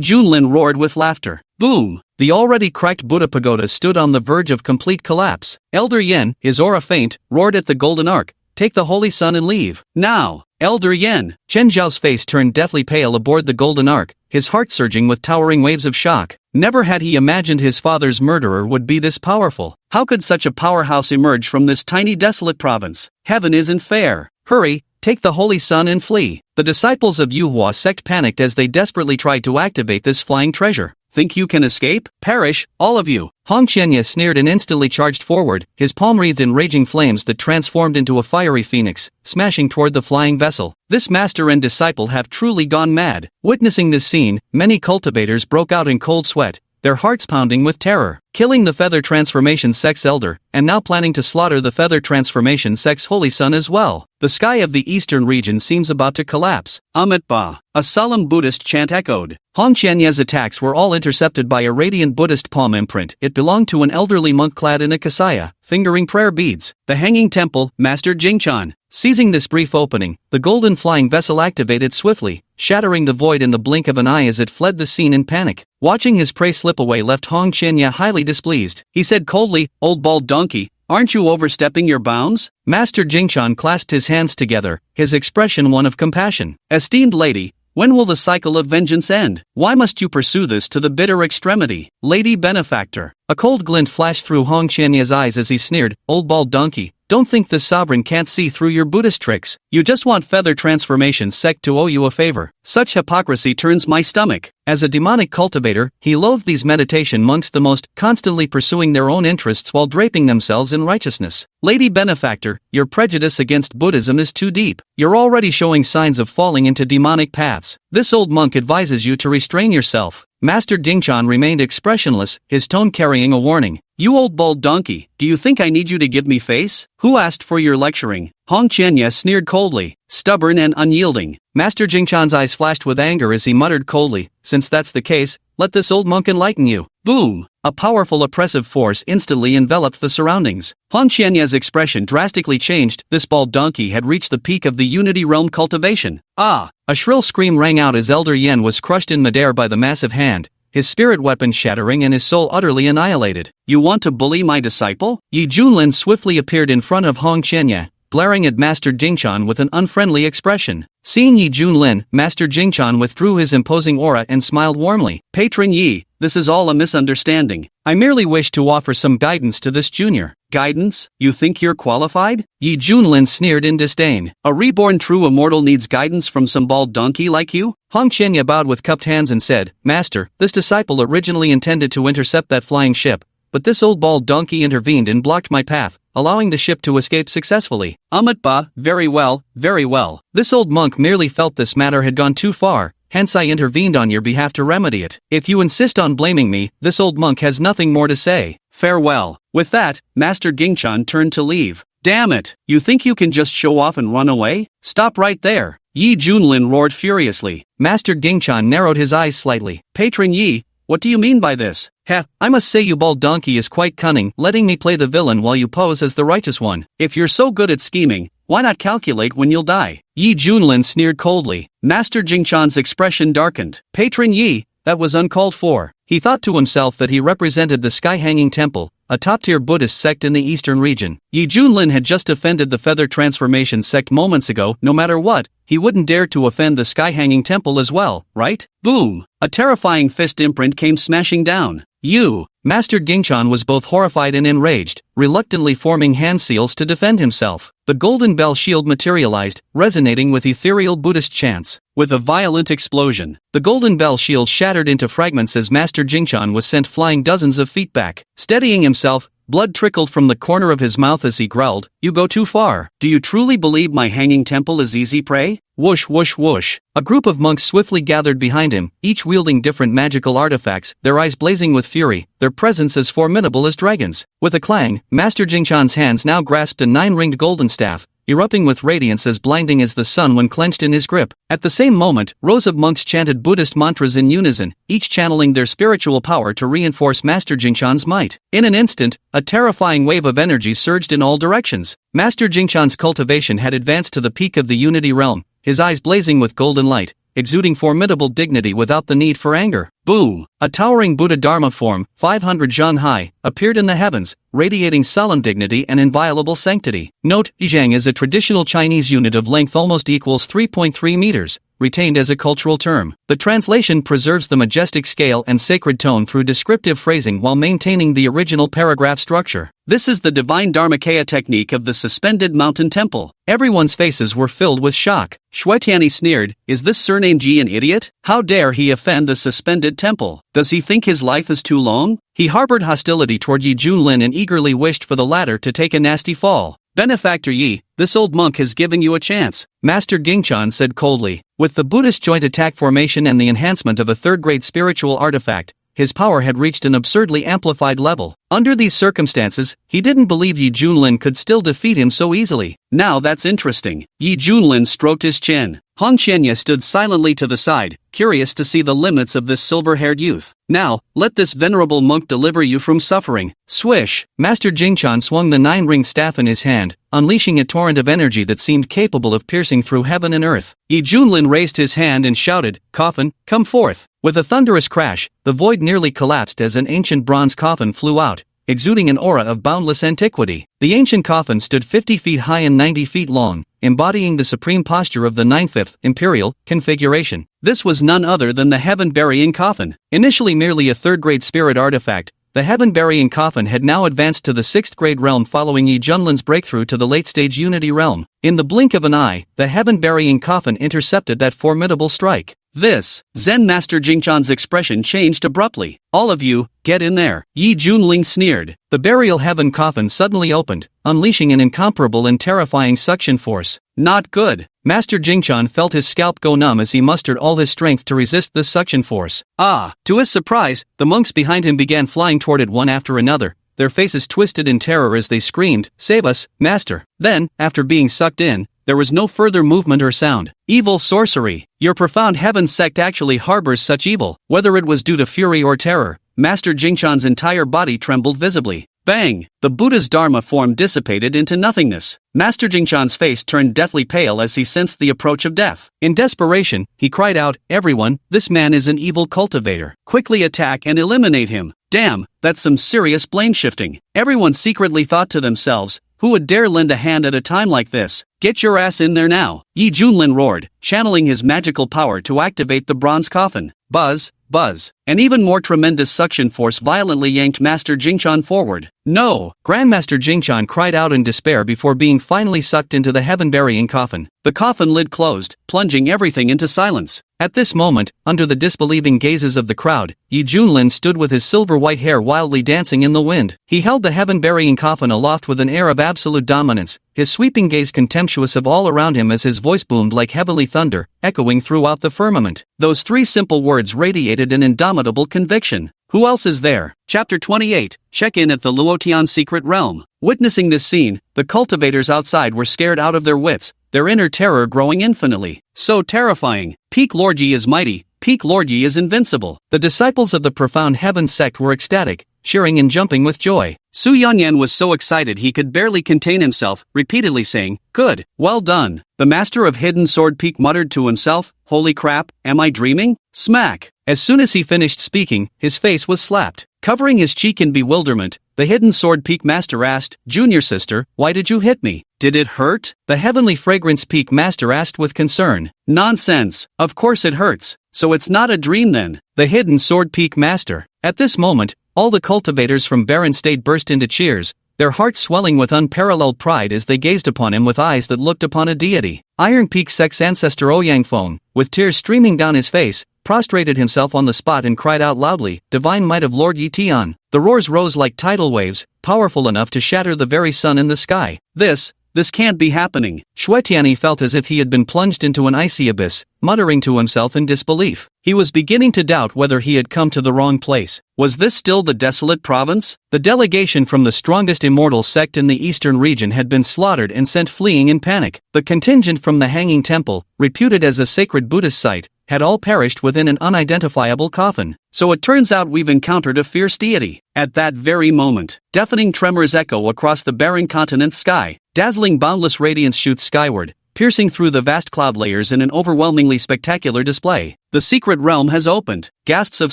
Speaker 1: Junlin roared with laughter. Boom! The already cracked Buddha pagoda stood on the verge of complete collapse. Elder Yen, his aura faint, roared at the golden arc. Take the holy sun and leave. Now! Elder Yen! Chen Zhao's face turned deathly pale aboard the golden arc, his heart surging with towering waves of shock. Never had he imagined his father's murderer would be this powerful. How could such a powerhouse emerge from this tiny desolate province? Heaven isn't fair. Hurry, take the holy sun and flee. The disciples of Yuhua sect panicked as they desperately tried to activate this flying treasure. Think you can escape? Perish, all of you! Hong Qianya sneered and instantly charged forward, his palm wreathed in raging flames that transformed into a fiery phoenix, smashing toward the flying vessel. This master and disciple have truly gone mad. Witnessing this scene, many cultivators broke out in cold sweat, their hearts pounding with terror. Killing the Feather Transformation Sect's elder, and now planning to slaughter the Feather Transformation Sect's holy son as well. The sky of the eastern region seems about to collapse. Amit Ba. A solemn Buddhist chant echoed. Hong Qianya's attacks were all intercepted by a radiant Buddhist palm imprint. It belonged to an elderly monk clad in a kasaya, fingering prayer beads. The Hanging Temple, Master Jingchan. Seizing this brief opening, the golden flying vessel activated swiftly, shattering the void in the blink of an eye as it fled the scene in panic. Watching his prey slip away left Hong Qianya highly displeased. He said coldly, "Old bald donkey, aren't you overstepping your bounds?" Master Jingchan clasped his hands together, his expression one of compassion. "Esteemed lady, when will the cycle of vengeance end? Why must you pursue this to the bitter extremity? Lady benefactor." A cold glint flashed through Hong Qianya's eyes as he sneered, "Old bald donkey, Don't think this sovereign can't see through your Buddhist tricks. You just want Feather Transformation sect to owe you a favor. Such hypocrisy turns my stomach. As a demonic cultivator, he loathed these meditation monks the most, constantly pursuing their own interests while draping themselves in righteousness. Lady Benefactor, your prejudice against Buddhism is too deep. You're already showing signs of falling into demonic paths. This old monk advises you to restrain yourself. Master Dingchan remained expressionless, his tone carrying a warning. You old bald donkey, do you think I need you to give me face? Who asked for your lecturing? Hong Qianya sneered coldly. Stubborn and unyielding. Master Jingchan's eyes flashed with anger as he muttered coldly, since that's the case, let this old monk enlighten you. Boom! A powerful oppressive force instantly enveloped the surroundings. Hong Qianya's expression drastically changed. This bald donkey had reached the peak of the Unity Realm cultivation. Ah! A shrill scream rang out as Elder Yen was crushed in midair by the massive hand, his spirit weapon shattering and his soul utterly annihilated. You want to bully my disciple? Yi Junlin swiftly appeared in front of Hong Qianya, glaring at Master Jingchan with an unfriendly expression. Seeing Yi Junlin, Master Jingchan withdrew his imposing aura and smiled warmly. Patron Yi, this is all a misunderstanding. I merely wish to offer some guidance to this junior. Guidance? You think you're qualified? Yi Junlin sneered in disdain. A reborn true immortal needs guidance from some bald donkey like you? Hong Qianya bowed with cupped hands and said, Master, this disciple originally intended to intercept that flying ship, but this old bald donkey intervened and blocked my path, allowing the ship to escape successfully. Ba, very well, very well. This old monk merely felt this matter had gone too far, hence I intervened on your behalf to remedy it. If you insist on blaming me, this old monk has nothing more to say. Farewell. With that, Master Gingchan turned to leave. Damn it, you think you can just show off and run away? Stop right there. Yi Junlin roared furiously. Master Gingchan narrowed his eyes slightly. Patron Yi, what do you mean by this? Heh, I must say you bald donkey is quite cunning, letting me play the villain while you pose as the righteous one. If you're so good at scheming, why not calculate when you'll die? Yi Junlin sneered coldly. Master Jingchan's expression darkened. Patron Yi, that was uncalled for. He thought to himself that he represented the Sky Hanging Temple, a top-tier Buddhist sect in the eastern region. Yi Junlin had just offended the Feather Transformation sect moments ago. No matter what, he wouldn't dare to offend the Sky Hanging Temple as well, right? Boom! A terrifying fist imprint came smashing down. You! Master Gingchan was both horrified and enraged, reluctantly forming hand seals to defend himself. The golden bell shield materialized, resonating with ethereal Buddhist chants. With a violent explosion, the golden bell shield shattered into fragments as Master Gingchan was sent flying dozens of feet back. Steadying himself, blood trickled from the corner of his mouth as he growled, You go too far. Do you truly believe my hanging temple is easy prey? Whoosh whoosh whoosh. A group of monks swiftly gathered behind him, each wielding different magical artifacts, their eyes blazing with fury, their presence as formidable as dragons. With a clang, Master Jingchan's hands now grasped a 9-ringed golden staff, erupting with radiance as blinding as the sun when clenched in his grip. At the same moment, rows of monks chanted Buddhist mantras in unison, each channeling their spiritual power to reinforce Master Jingchan's might. In an instant, a terrifying wave of energy surged in all directions. Master Jingchan's cultivation had advanced to the peak of the Unity Realm, his eyes blazing with golden light, exuding formidable dignity without the need for anger. Boom! A towering Buddha Dharma form, 500 zhang high, appeared in the heavens, radiating solemn dignity and inviolable sanctity. Note, Zhang is a traditional Chinese unit of length almost equals 3.3 meters, retained as a cultural term. The translation preserves the majestic scale and sacred tone through descriptive phrasing while maintaining the original paragraph structure. This is the divine Dharmakaya technique of the suspended mountain temple. Everyone's faces were filled with shock. Shuetiani sneered, Is this surnamed Yi an idiot? How dare he offend the suspended temple? Does he think his life is too long? He harbored hostility toward Yi Junlin and eagerly wished for the latter to take a nasty fall. Benefactor Yi, this old monk has given you a chance, Master Gingchan said coldly. With the Buddhist joint attack formation and the enhancement of a third-grade spiritual artifact, his power had reached an absurdly amplified level. Under these circumstances, he didn't believe Yi Junlin could still defeat him so easily. Now that's interesting. Yi Junlin stroked his chin. Hong Qianya stood silently to the side, curious to see the limits of this silver-haired youth. Now, let this venerable monk deliver you from suffering. Swish! Master Jingchan swung the 9-ring staff in his hand, unleashing a torrent of energy that seemed capable of piercing through heaven and earth. Yi Junlin raised his hand and shouted, Coffin, come forth! With a thunderous crash, the void nearly collapsed as an ancient bronze coffin flew out, exuding an aura of boundless antiquity. The ancient coffin stood 50 feet high and 90 feet long, embodying the supreme posture of the 9th Imperial configuration. This was none other than the heaven-burying coffin. Initially merely a third-grade spirit artifact, the heaven-burying coffin had now advanced to the 6th grade realm following Yi Junlin's breakthrough to the late-stage Unity realm. In the blink of an eye, the heaven-burying coffin intercepted that formidable strike. This, Zen Master Jingchan's expression changed abruptly. "All of you, get in there," Yi Junling sneered. The burial heaven coffin suddenly opened, unleashing an incomparable and terrifying suction force. Not good. Master Jingchan felt his scalp go numb as he mustered all his strength to resist this suction force. To his surprise, the monks behind him began flying toward it one after another, their faces twisted in terror as they screamed, "Save us, Master!" Then, after being sucked in, there was no further movement or sound. Evil sorcery. Your profound heaven sect actually harbors such evil. Whether it was due to fury or terror, Master Jingchan's entire body trembled visibly. Bang! The Buddha's Dharma form dissipated into nothingness. Master Jingchan's face turned deathly pale as he sensed the approach of death. In desperation, he cried out, "Everyone, this man is an evil cultivator. Quickly attack and eliminate him." Damn, that's some serious blame shifting. Everyone secretly thought to themselves, who would dare lend a hand at a time like this? Get your ass in there now, Yi Junlin roared, channeling his magical power to activate the bronze coffin. Buzz, buzz. An even more tremendous suction force violently yanked Master Jingchan forward. No! Grandmaster Jingchan cried out in despair before being finally sucked into the heaven-burying coffin. The coffin lid closed, plunging everything into silence. At this moment, under the disbelieving gazes of the crowd, Yi Junlin stood with his silver-white hair wildly dancing in the wind. He held the heaven-burying coffin aloft with an air of absolute dominance, his sweeping gaze contemptuous of all around him as his voice boomed like heavenly thunder, echoing throughout the firmament. Those 3 simple words radiated an indomitable conviction. Who else is there? Chapter 28, Check-in at the Luotian Secret Realm. Witnessing this scene, the cultivators outside were scared out of their wits, their inner terror growing infinitely. So terrifying. Peak Lord Yi is mighty, Peak Lord Yi is invincible. The disciples of the profound heaven sect were ecstatic, cheering and jumping with joy. Su Yanyan was so excited he could barely contain himself, repeatedly saying, "Good, well done." The master of Hidden Sword Peak muttered to himself, "Holy crap, am I dreaming?" Smack! As soon as he finished speaking, his face was slapped. Covering his cheek in bewilderment, the Hidden Sword Peak master asked, "Junior sister, why did you hit me? Did it hurt?" The Heavenly Fragrance Peak master asked with concern. "Nonsense, of course it hurts. So it's not a dream then." The Hidden Sword Peak master. At this moment, all the cultivators from Barren State burst into cheers, their hearts swelling with unparalleled pride as they gazed upon him with eyes that looked upon a deity. Iron Peak Sect's ancestor Ouyang Feng, with tears streaming down his face, prostrated himself on the spot and cried out loudly, "Divine might of Lord Yi Tian." The roars rose like tidal waves, powerful enough to shatter the very sun in the sky. This can't be happening. Shuetiani felt as if he had been plunged into an icy abyss, muttering to himself in disbelief. He was beginning to doubt whether he had come to the wrong place. Was this still the desolate province? The delegation from the strongest immortal sect in the eastern region had been slaughtered and sent fleeing in panic. The contingent from the Hanging Temple, reputed as a sacred Buddhist site, had all perished within an unidentifiable coffin. So it turns out we've encountered a fierce deity. At that very moment, deafening tremors echo across the barren continent's sky. Dazzling boundless radiance shoots skyward, piercing through the vast cloud layers in an overwhelmingly spectacular display. The secret realm has opened. Gasps of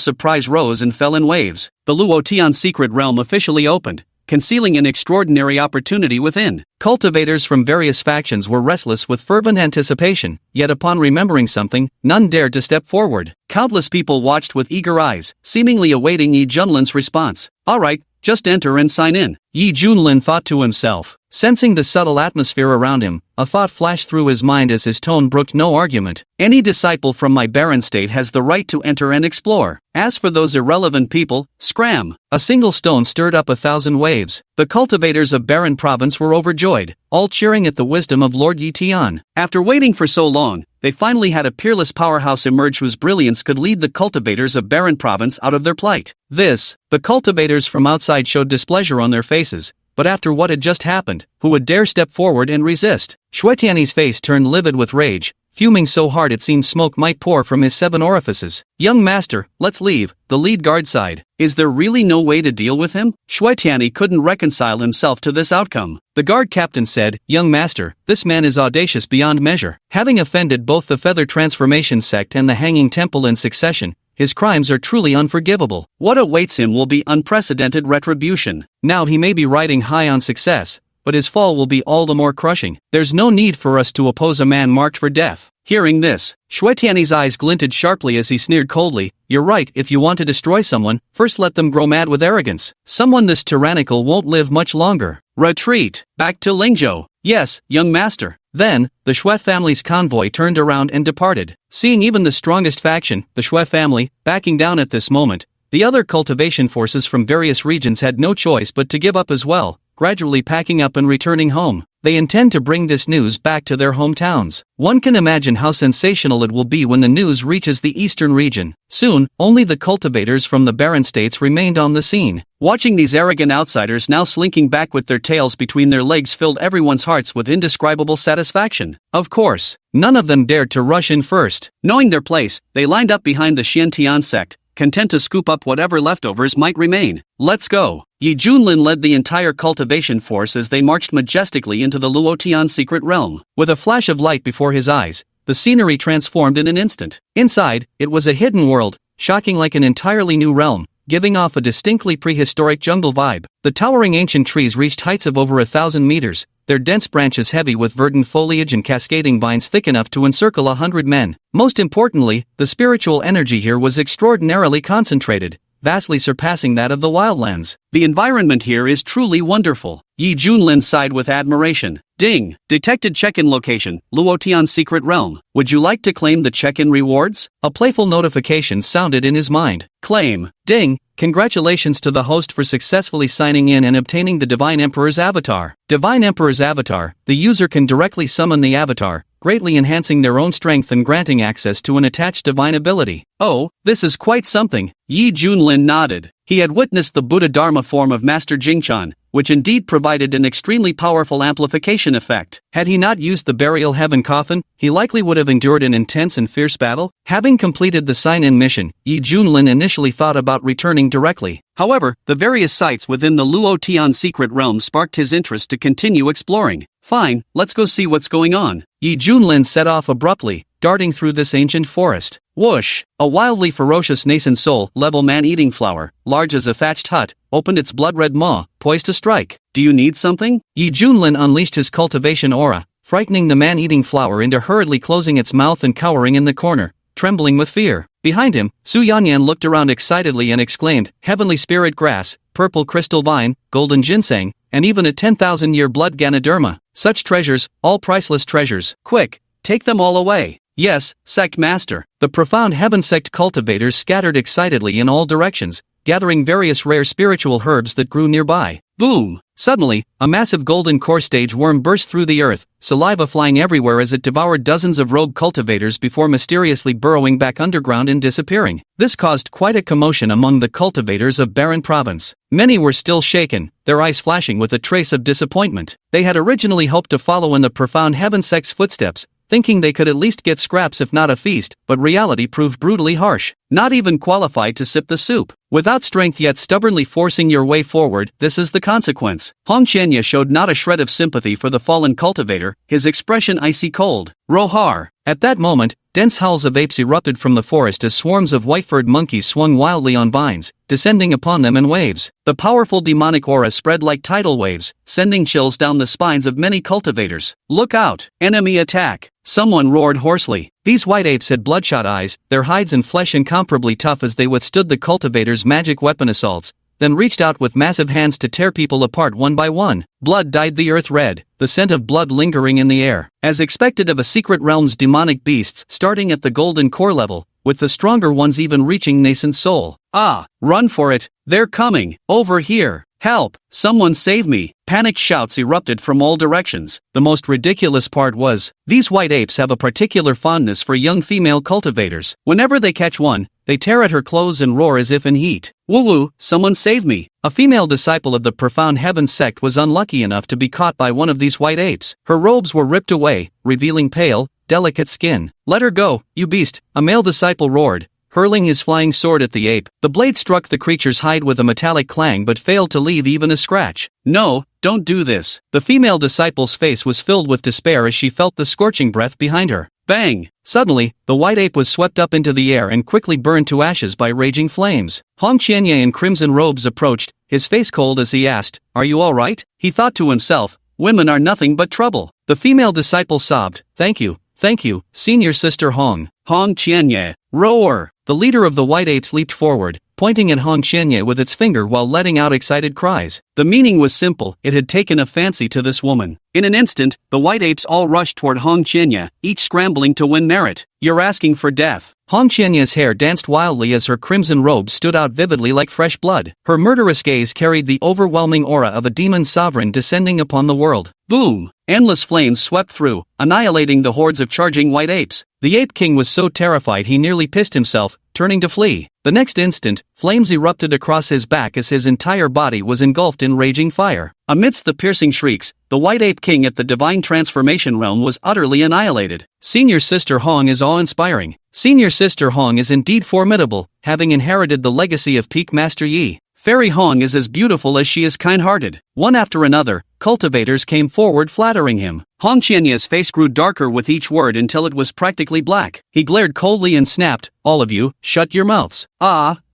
Speaker 1: surprise rose and fell in waves. The Luotian secret realm officially opened, concealing an extraordinary opportunity within. Cultivators from various factions were restless with fervent anticipation, yet upon remembering something, none dared to step forward. Countless people watched with eager eyes, seemingly awaiting Yi Junlin's response. "All right, just enter and sign in," Yi Junlin thought to himself. Sensing the subtle atmosphere around him, a thought flashed through his mind as his tone brooked no argument. "Any disciple from my barren state has the right to enter and explore. As for those irrelevant people, scram!" A single stone stirred up 1,000 waves. The cultivators of Barren Province were overjoyed, all cheering at the wisdom of Lord Yi Tian. After waiting for so long, they finally had a peerless powerhouse emerge whose brilliance could lead the cultivators of Barren Province out of their plight. The cultivators from outside showed displeasure on their faces. But after what had just happened, who would dare step forward and resist? Shuetiani's face turned livid with rage, fuming so hard it seemed smoke might pour from his 7 orifices. "Young master, let's leave," the lead guard sighed. Is there really no way to deal with him? Shuetiani couldn't reconcile himself to this outcome. The guard captain said, "Young master, this man is audacious beyond measure. Having offended both the Feather Transformation sect and the Hanging Temple in succession, his crimes are truly unforgivable. What awaits him will be unprecedented retribution. Now he may be riding high on success, but his fall will be all the more crushing. There's no need for us to oppose a man marked for death. Hearing this, Xuetiany's eyes glinted sharply as he sneered coldly, "You're right, if you want to destroy someone, first let them grow mad with arrogance. Someone this tyrannical won't live much longer. Retreat, back to Lingzhou." "Yes, young master." Then, the Xue family's convoy turned around and departed. Seeing even the strongest faction, the Xue family, backing down at this moment, the other cultivation forces from various regions had no choice but to give up as well, gradually packing up and returning home. They intend to bring this news back to their hometowns. One can imagine how sensational it will be when the news reaches the eastern region. Soon, only the cultivators from the barren states remained on the scene. Watching these arrogant outsiders now slinking back with their tails between their legs filled everyone's hearts with indescribable satisfaction. Of course, none of them dared to rush in first. Knowing their place, they lined up behind the Xiantian sect, content to scoop up whatever leftovers might remain. "Let's go." Yi Junlin led the entire cultivation force as they marched majestically into the Luotian secret realm. With a flash of light before his eyes, the scenery transformed in an instant. Inside, it was a hidden world, shocking like an entirely new realm, giving off a distinctly prehistoric jungle vibe. The towering ancient trees reached heights of over 1,000 meters, their dense branches heavy with verdant foliage and cascading vines thick enough to encircle 100 men. Most importantly, the spiritual energy here was extraordinarily concentrated, vastly surpassing that of the wildlands. The environment here is truly wonderful. Yi Junlin sighed with admiration. Ding! Detected check-in location, Luotian's secret realm. Would you like to claim the check-in rewards? A playful notification sounded in his mind. Claim. Ding! Congratulations to the host for successfully signing in and obtaining the Divine Emperor's avatar. Divine Emperor's avatar, the user can directly summon the avatar, greatly enhancing their own strength and granting access to an attached divine ability. Oh, this is quite something. Yi Junlin nodded. He had witnessed the Buddha Dharma form of Master Jingchan, which indeed provided an extremely powerful amplification effect. Had he not used the burial heaven coffin, he likely would have endured an intense and fierce battle. Having completed the sign-in mission, Yi Junlin initially thought about returning directly. However, the various sites within the Luotian secret realm sparked his interest to continue exploring. Fine, let's go see what's going on. Yi Junlin set off abruptly, darting through this ancient forest. Whoosh! A wildly ferocious nascent soul-level man-eating flower, large as a thatched hut, opened its blood-red maw, poised to strike. Do you need something? Yi Junlin unleashed his cultivation aura, frightening the man-eating flower into hurriedly closing its mouth and cowering in the corner, trembling with fear. Behind him, Su Yanyan looked around excitedly and exclaimed, "Heavenly spirit grass, purple crystal vine, golden ginseng, and even a 10,000-year blood Ganoderma. Such treasures, all priceless treasures. Quick, take them all away." "Yes, sect master." The profound heaven sect cultivators scattered excitedly in all directions, gathering various rare spiritual herbs that grew nearby. Boom! Suddenly, a massive golden core stage worm burst through the earth, saliva flying everywhere as it devoured dozens of rogue cultivators before mysteriously burrowing back underground and disappearing. This caused quite a commotion among the cultivators of Baron Province. Many were still shaken, their eyes flashing with a trace of disappointment. They had originally hoped to follow in the profound heaven sect's footsteps, thinking they could at least get scraps if not a feast, but reality proved brutally harsh. Not even qualified to sip the soup. Without strength yet stubbornly forcing your way forward, this is the consequence. Hong Qianya showed not a shred of sympathy for the fallen cultivator, his expression icy cold. Rohar! At that moment, dense howls of apes erupted from the forest as swarms of white-furred monkeys swung wildly on vines, descending upon them in waves. The powerful demonic aura spread like tidal waves, sending chills down the spines of many cultivators. Look out! Enemy attack! Someone roared hoarsely. These white apes had bloodshot eyes, their hides and flesh incomparably tough as they withstood the cultivators' magic weapon assaults, then reached out with massive hands to tear people apart one by one. Blood dyed the earth red, the scent of blood lingering in the air. As expected of a secret realm's demonic beasts starting at the golden core level, with the stronger ones even reaching nascent soul. Ah, run for it, they're coming, over here. Help! Someone save me! Panicked shouts erupted from all directions. The most ridiculous part was, these white apes have a particular fondness for young female cultivators. Whenever they catch one, they tear at her clothes and roar as if in heat. Woo-woo, someone save me! A female disciple of the profound heaven sect was unlucky enough to be caught by one of these white apes. Her robes were ripped away, revealing pale, delicate skin. "Let her go, you beast!" a male disciple roared, hurling his flying sword at the ape. The blade struck the creature's hide with a metallic clang but failed to leave even a scratch. "No, don't do this." The female disciple's face was filled with despair as she felt the scorching breath behind her. Bang! Suddenly, the white ape was swept up into the air and quickly burned to ashes by raging flames. Hong Qianye in crimson robes approached, his face cold as he asked, "Are you all right?" He thought to himself, "Women are nothing but trouble." The female disciple sobbed, "Thank you, Thank you, Senior Sister Hong. Hong Qianye. Roar! The leader of the white apes leaped forward, pointing at Hong Qianye with its finger while letting out excited cries. The meaning was simple, it had taken a fancy to this woman. In an instant, the white apes all rushed toward Hong Qianye, each scrambling to win merit. You're asking for death. Hong Qianye's hair danced wildly as her crimson robe stood out vividly like fresh blood. Her murderous gaze carried the overwhelming aura of a demon sovereign descending upon the world. Boom! Endless flames swept through, annihilating the hordes of charging white apes. The Ape King was so terrified he nearly pissed himself, turning to flee. The next instant, flames erupted across his back as his entire body was engulfed in raging fire. Amidst the piercing shrieks, the White Ape King at the Divine Transformation Realm was utterly annihilated. Senior Sister Hong is awe-inspiring. Senior Sister Hong is indeed formidable, having inherited the legacy of Peak Master Yi. Fairy Hong is as beautiful as she is kind-hearted. One after another, cultivators came forward flattering him. Hong Qianye's face grew darker with each word until it was practically black. He glared coldly and snapped, "All of you, shut your mouths."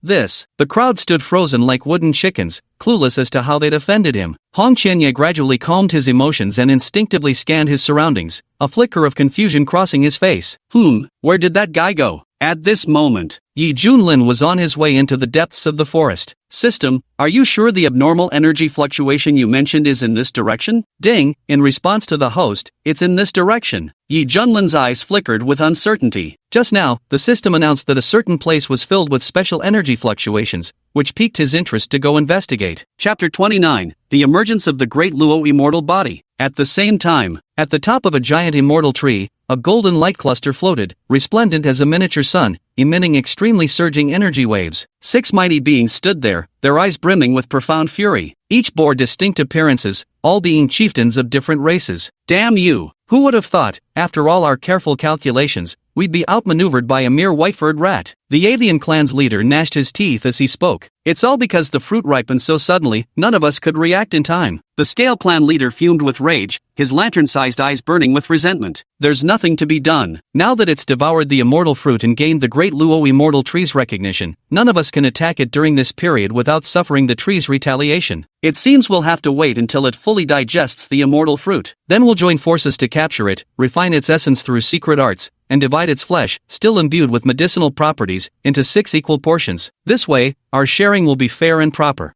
Speaker 1: This. The crowd stood frozen like wooden chickens, clueless as to how they'd offended him. Hong Qianye gradually calmed his emotions and instinctively scanned his surroundings, a flicker of confusion crossing his face. Where did that guy go? At this moment, Yi Junlin was on his way into the depths of the forest. System, are you sure the abnormal energy fluctuation you mentioned is in this direction? Ding, in response to the host, it's in this direction. Yi Junlin's eyes flickered with uncertainty. Just now, the system announced that a certain place was filled with special energy fluctuations, which piqued his interest to go investigate. Chapter 29, The Emergence of the Great Luo Immortal Body. At the same time, at the top of a giant immortal tree, a golden light cluster floated, resplendent as a miniature sun, emitting extremely surging energy waves. 6 mighty beings stood there, their eyes brimming with profound fury. Each bore distinct appearances, all being chieftains of different races. Damn you! Who would have thought, after all our careful calculations, we'd be outmaneuvered by a mere white-furred rat? The avian clan's leader gnashed his teeth as he spoke. It's all because the fruit ripened so suddenly, none of us could react in time. The Scale clan leader fumed with rage, his lantern-sized eyes burning with resentment. There's nothing to be done. Now that it's devoured the immortal fruit and gained the Great Luo Immortal Tree's recognition, none of us can attack it during this period without suffering the tree's retaliation. It seems we'll have to wait until it fully digests the immortal fruit. Then we'll join forces to capture it, refine its essence through secret arts, and divide its flesh, still imbued with medicinal properties, into 6 equal portions. This way, our sharing will be fair and proper.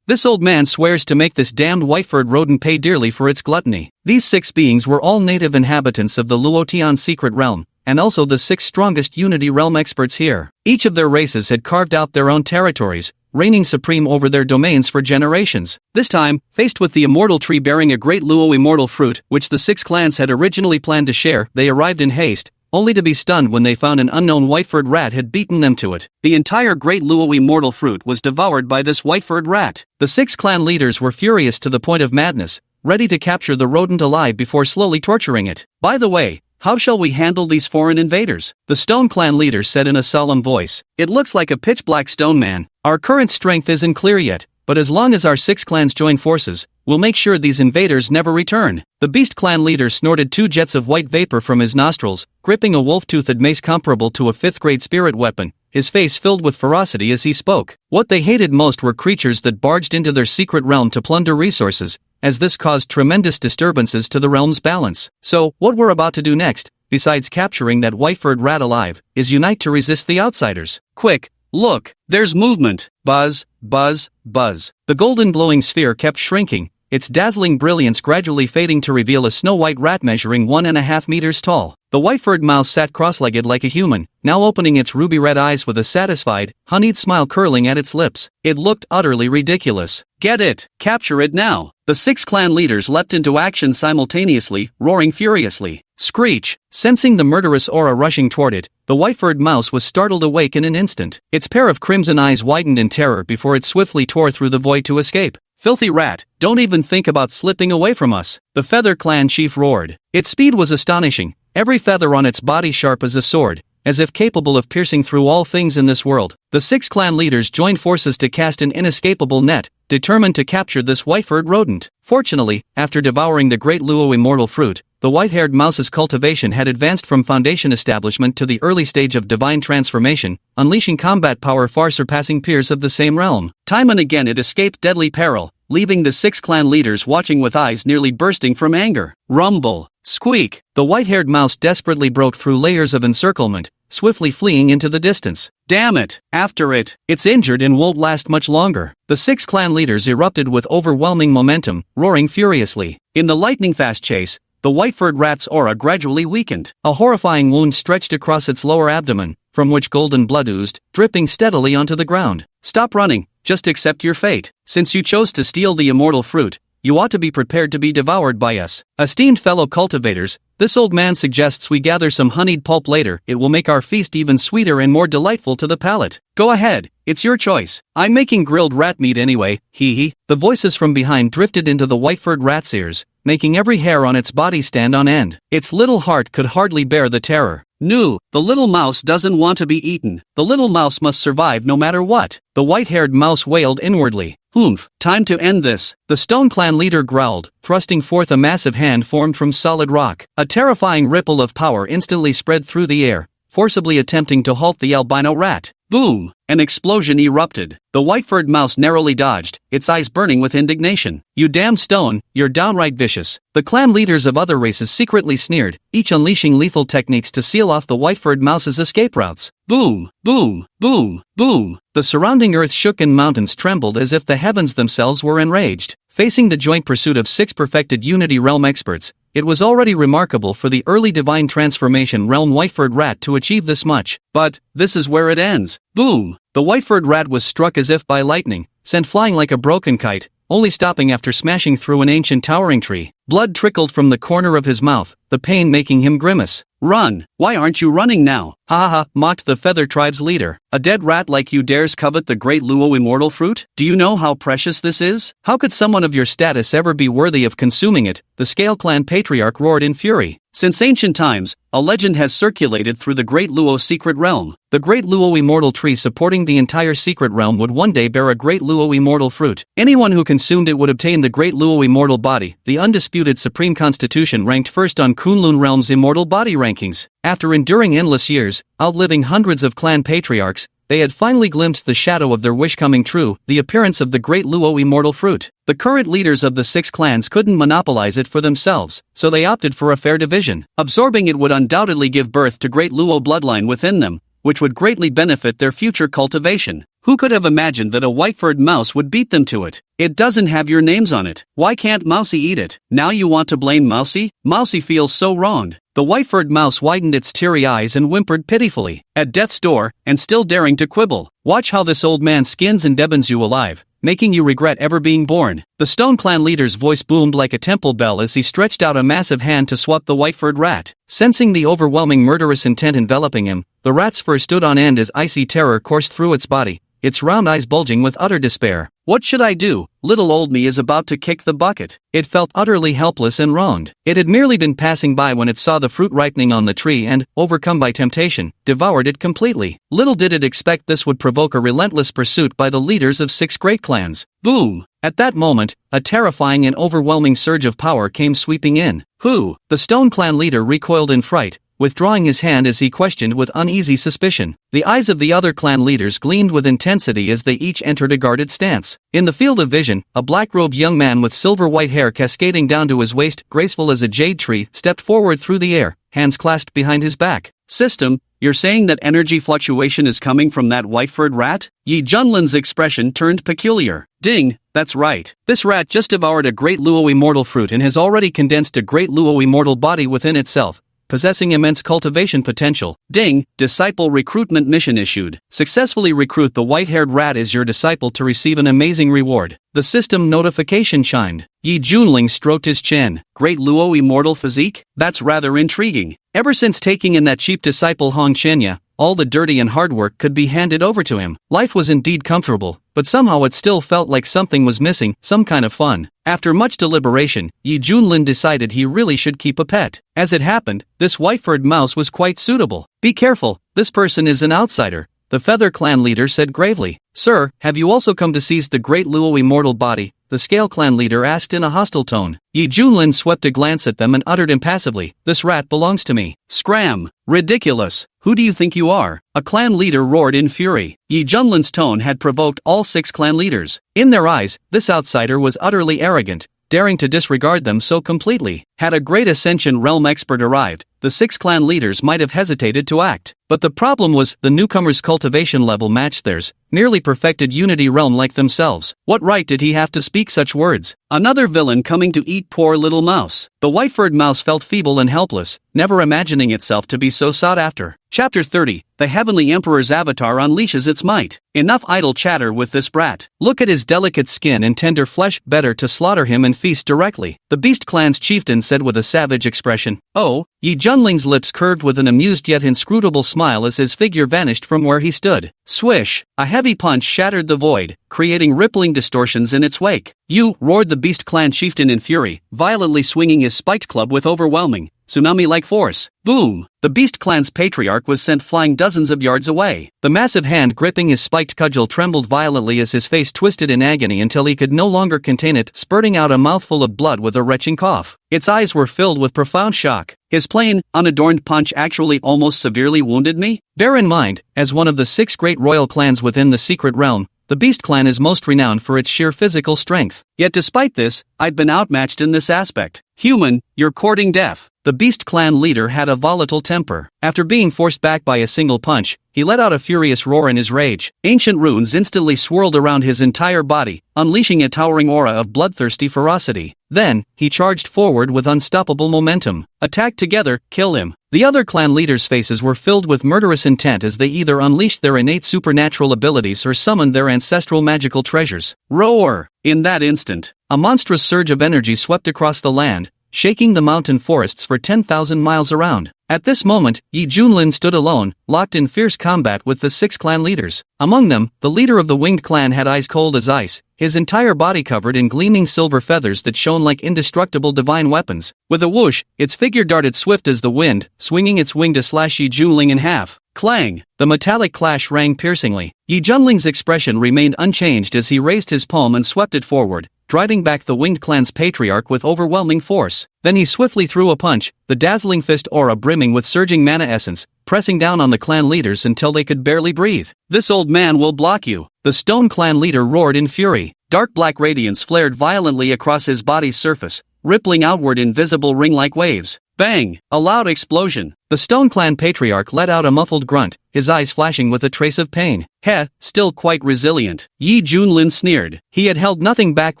Speaker 1: This old man swears to make this damned white-furred rodent pay dearly for its gluttony. These 6 beings were all native inhabitants of the Luotian secret realm, and also the 6 strongest Unity Realm experts here. Each of their races had carved out their own territories, reigning supreme over their domains for generations. This time, faced with the immortal tree bearing a great Luo immortal fruit, which the 6 clans had originally planned to share, they arrived in haste, only to be stunned when they found an unknown white-furred rat had beaten them to it. The entire great Luo immortal fruit was devoured by this white-furred rat. The 6 clan leaders were furious to the point of madness, ready to capture the rodent alive before slowly torturing it. By the way, how shall we handle these foreign invaders? The Stone clan leader said in a solemn voice. It looks like a pitch-black stone man. Our current strength isn't clear yet, but as long as our 6 clans join forces, we'll make sure these invaders never return. The Beast clan leader snorted 2 jets of white vapor from his nostrils, gripping a wolf-toothed mace comparable to a 5th-grade spirit weapon, his face filled with ferocity as he spoke. What they hated most were creatures that barged into their secret realm to plunder resources, as this caused tremendous disturbances to the realm's balance. So, what we're about to do next, besides capturing that white-furred rat alive, is unite to resist the outsiders. Quick! Look, there's movement. Buzz, buzz, buzz. The golden glowing sphere kept shrinking, its dazzling brilliance gradually fading to reveal a snow-white rat measuring 1.5 meters tall. The white-furred mouse sat cross-legged like a human, now opening its ruby-red eyes with a satisfied, honeyed smile curling at its lips. It looked utterly ridiculous. Get it! Capture it now! The 6 clan leaders leapt into action simultaneously, roaring furiously. Screech! Sensing the murderous aura rushing toward it, the white-furred mouse was startled awake in an instant. Its pair of crimson eyes widened in terror before it swiftly tore through the void to escape. Filthy rat, don't even think about slipping away from us, the Feather clan chief roared. Its speed was astonishing, every feather on its body sharp as a sword, as if capable of piercing through all things in this world. The 6 clan leaders joined forces to cast an inescapable net, determined to capture this white-furred rodent. Fortunately, after devouring the great Luo immortal fruit, the white-haired mouse's cultivation had advanced from foundation establishment to the early stage of divine transformation, unleashing combat power far surpassing peers of the same realm. Time and again it escaped deadly peril, leaving the 6 clan leaders watching with eyes nearly bursting from anger. Rumble! Squeak! The white-haired mouse desperately broke through layers of encirclement, swiftly fleeing into the distance. Damn it! After it! It's injured and won't last much longer. The 6 clan leaders erupted with overwhelming momentum, roaring furiously. In the lightning-fast chase, the white-furred rat's aura gradually weakened. A horrifying wound stretched across its lower abdomen, from which golden blood oozed, dripping steadily onto the ground. Stop running, just accept your fate. Since you chose to steal the immortal fruit, you ought to be prepared to be devoured by us. Esteemed fellow cultivators, this old man suggests we gather some honeyed pulp later. It will make our feast even sweeter and more delightful to the palate. Go ahead, it's your choice. I'm making grilled rat meat anyway, hee hee. The voices from behind drifted into the white-furred rat's ears, making every hair on its body stand on end. Its little heart could hardly bear the terror. No, the little mouse doesn't want to be eaten. The little mouse must survive no matter what. The white-haired mouse wailed inwardly. Humph, time to end this. The Stone Clan leader growled, thrusting forth a massive hand formed from solid rock. A terrifying ripple of power instantly spread through the air, forcibly attempting to halt the albino rat. Boom! An explosion erupted. The white-furred mouse narrowly dodged, its eyes burning with indignation. You damn stone, you're downright vicious. The clan leaders of other races secretly sneered, each unleashing lethal techniques to seal off the white-furred mouse's escape routes. Boom! Boom! Boom! Boom! The surrounding earth shook and mountains trembled as if the heavens themselves were enraged. Facing the joint pursuit of 6 perfected Unity Realm experts, it was already remarkable for the early Divine Transformation Realm white-furred rat to achieve this much. But this is where it ends. Boom! The white-furred rat was struck as if by lightning, sent flying like a broken kite, only stopping after smashing through an ancient towering tree. Blood trickled from the corner of his mouth, the pain making him grimace. Run! Why aren't you running now? Ha ha ha, mocked the Feather Tribe's leader. A dead rat like you dares covet the great Luo immortal fruit? Do you know how precious this is? How could someone of your status ever be worthy of consuming it? The Scale Clan patriarch roared in fury. Since ancient times, a legend has circulated through the Great Luo Secret Realm. The Great Luo Immortal tree supporting the entire Secret Realm would one day bear a Great Luo Immortal fruit. Anyone who consumed it would obtain the Great Luo Immortal body. The undisputed Supreme Constitution ranked first on Kunlun Realm's immortal body rankings. After enduring endless years, outliving hundreds of clan patriarchs, they had finally glimpsed the shadow of their wish coming true, the appearance of the Great Luo Immortal fruit. The current leaders of the 6 clans couldn't monopolize it for themselves, so they opted for a fair division. Absorbing it would undoubtedly give birth to Great Luo bloodline within them, which would greatly benefit their future cultivation. Who could have imagined that a white-furred mouse would beat them to it? It doesn't have your names on it. Why can't Mousy eat it? Now you want to blame Mousy? Mousy feels so wronged. The white-furred mouse widened its teary eyes and whimpered pitifully. At death's door, and still daring to quibble. Watch how this old man skins and debons you alive, making you regret ever being born. The Stone Clan leader's voice boomed like a temple bell as he stretched out a massive hand to swat the white-furred rat. Sensing the overwhelming murderous intent enveloping him, the rat's fur stood on end as icy terror coursed through its body, its round eyes bulging with utter despair. What should I do? Little old me is about to kick the bucket. It felt utterly helpless and wronged. It had merely been passing by when it saw the fruit ripening on the tree and, overcome by temptation, devoured it completely. Little did it expect this would provoke a relentless pursuit by the leaders of 6 great clans. Boom! At that moment, a terrifying and overwhelming surge of power came sweeping in. Who? The Stone Clan leader recoiled in fright, withdrawing his hand as he questioned with uneasy suspicion. The eyes of the other clan leaders gleamed with intensity as they each entered a guarded stance. In the field of vision, a black-robed young man with silver-white hair cascading down to his waist, graceful as a jade tree, stepped forward through the air, hands clasped behind his back. System, you're saying that energy fluctuation is coming from that white-furred rat? Yi Junlin's expression turned peculiar. Ding, that's right. This rat just devoured a Great Luo Immortal fruit and has already condensed a Great Luo Immortal body within itself, possessing immense cultivation potential. Ding, disciple recruitment mission issued. Successfully recruit the white-haired rat as your disciple to receive an amazing reward. The system notification shined. Yi Junling stroked his chin. Great Luo Immortal physique? That's rather intriguing. Ever since taking in that cheap disciple Hong Chenya, all the dirty and hard work could be handed over to him. Life was indeed comfortable, but somehow it still felt like something was missing, some kind of fun. After much deliberation, Yi Junlin decided he really should keep a pet. As it happened, this white-furred mouse was quite suitable. Be careful, this person is an outsider, the Feather Clan leader said gravely. Sir, have you also come to seize the Great Luo Immortal body? The Scale Clan leader asked in a hostile tone. Yi Junlin swept a glance at them and uttered impassively, this rat belongs to me. Scram! Ridiculous! Who do you think you are? A clan leader roared in fury. Yi Junlin's tone had provoked all 6 clan leaders. In their eyes, this outsider was utterly arrogant, daring to disregard them so completely. Had a great Ascension Realm expert arrived, the 6 clan leaders might have hesitated to act. But the problem was, the newcomer's cultivation level matched theirs, nearly perfected Unity Realm like themselves. What right did he have to speak such words? Another villain coming to eat poor little mouse. The white-furred mouse felt feeble and helpless, never imagining itself to be so sought after. Chapter 30, The Heavenly Emperor's Avatar Unleashes Its Might. Enough idle chatter with this brat. Look at his delicate skin and tender flesh, better to slaughter him and feast directly. The Beast Clan's chieftain said with a savage expression. Oh, Yi Junling's lips curved with an amused yet inscrutable smile as his figure vanished from where he stood. Swish! A heavy punch shattered the void, creating rippling distortions in its wake. You, roared the Beast Clan chieftain in fury, violently swinging his spiked club with overwhelming, tsunami-like force. Boom! The Beast Clan's patriarch was sent flying dozens of yards away. The massive hand gripping his spiked cudgel trembled violently as his face twisted in agony until he could no longer contain it, spurting out a mouthful of blood with a retching cough. Its eyes were filled with profound shock. His plain, unadorned punch actually almost severely wounded me? Bear in mind, as one of the 6 great royal clans within the Secret Realm, the Beast Clan is most renowned for its sheer physical strength. Yet despite this, I'd been outmatched in this aspect. Human, you're courting death. The Beast Clan leader had a volatile temper. After being forced back by a single punch, he let out a furious roar in his rage. Ancient runes instantly swirled around his entire body, unleashing a towering aura of bloodthirsty ferocity. Then, he charged forward with unstoppable momentum. Attack together, kill him. The other clan leaders' faces were filled with murderous intent as they either unleashed their innate supernatural abilities or summoned their ancestral magical treasures. Roar! In that instant, a monstrous surge of energy swept across the land, shaking the mountain forests for 10,000 miles around. At this moment, Yi Junlin stood alone, locked in fierce combat with the 6 clan leaders. Among them, the leader of the winged clan had eyes cold as ice, his entire body covered in gleaming silver feathers that shone like indestructible divine weapons. With a whoosh, its figure darted swift as the wind, swinging its wing to slash Yi Junling in half. Clang! The metallic clash rang piercingly. Yi Junling's expression remained unchanged as he raised his palm and swept it forward, driving back the winged clan's patriarch with overwhelming force. Then he swiftly threw a punch, the dazzling fist aura brimming with surging mana essence, pressing down on the clan leaders until they could barely breathe. This old man will block you. The Stone Clan leader roared in fury. Dark black radiance flared violently across his body's surface, rippling outward in visible ring-like waves. Bang! A loud explosion. The Stone Clan patriarch let out a muffled grunt, his eyes flashing with a trace of pain. Heh, still quite resilient. Yi Junlin sneered. He had held nothing back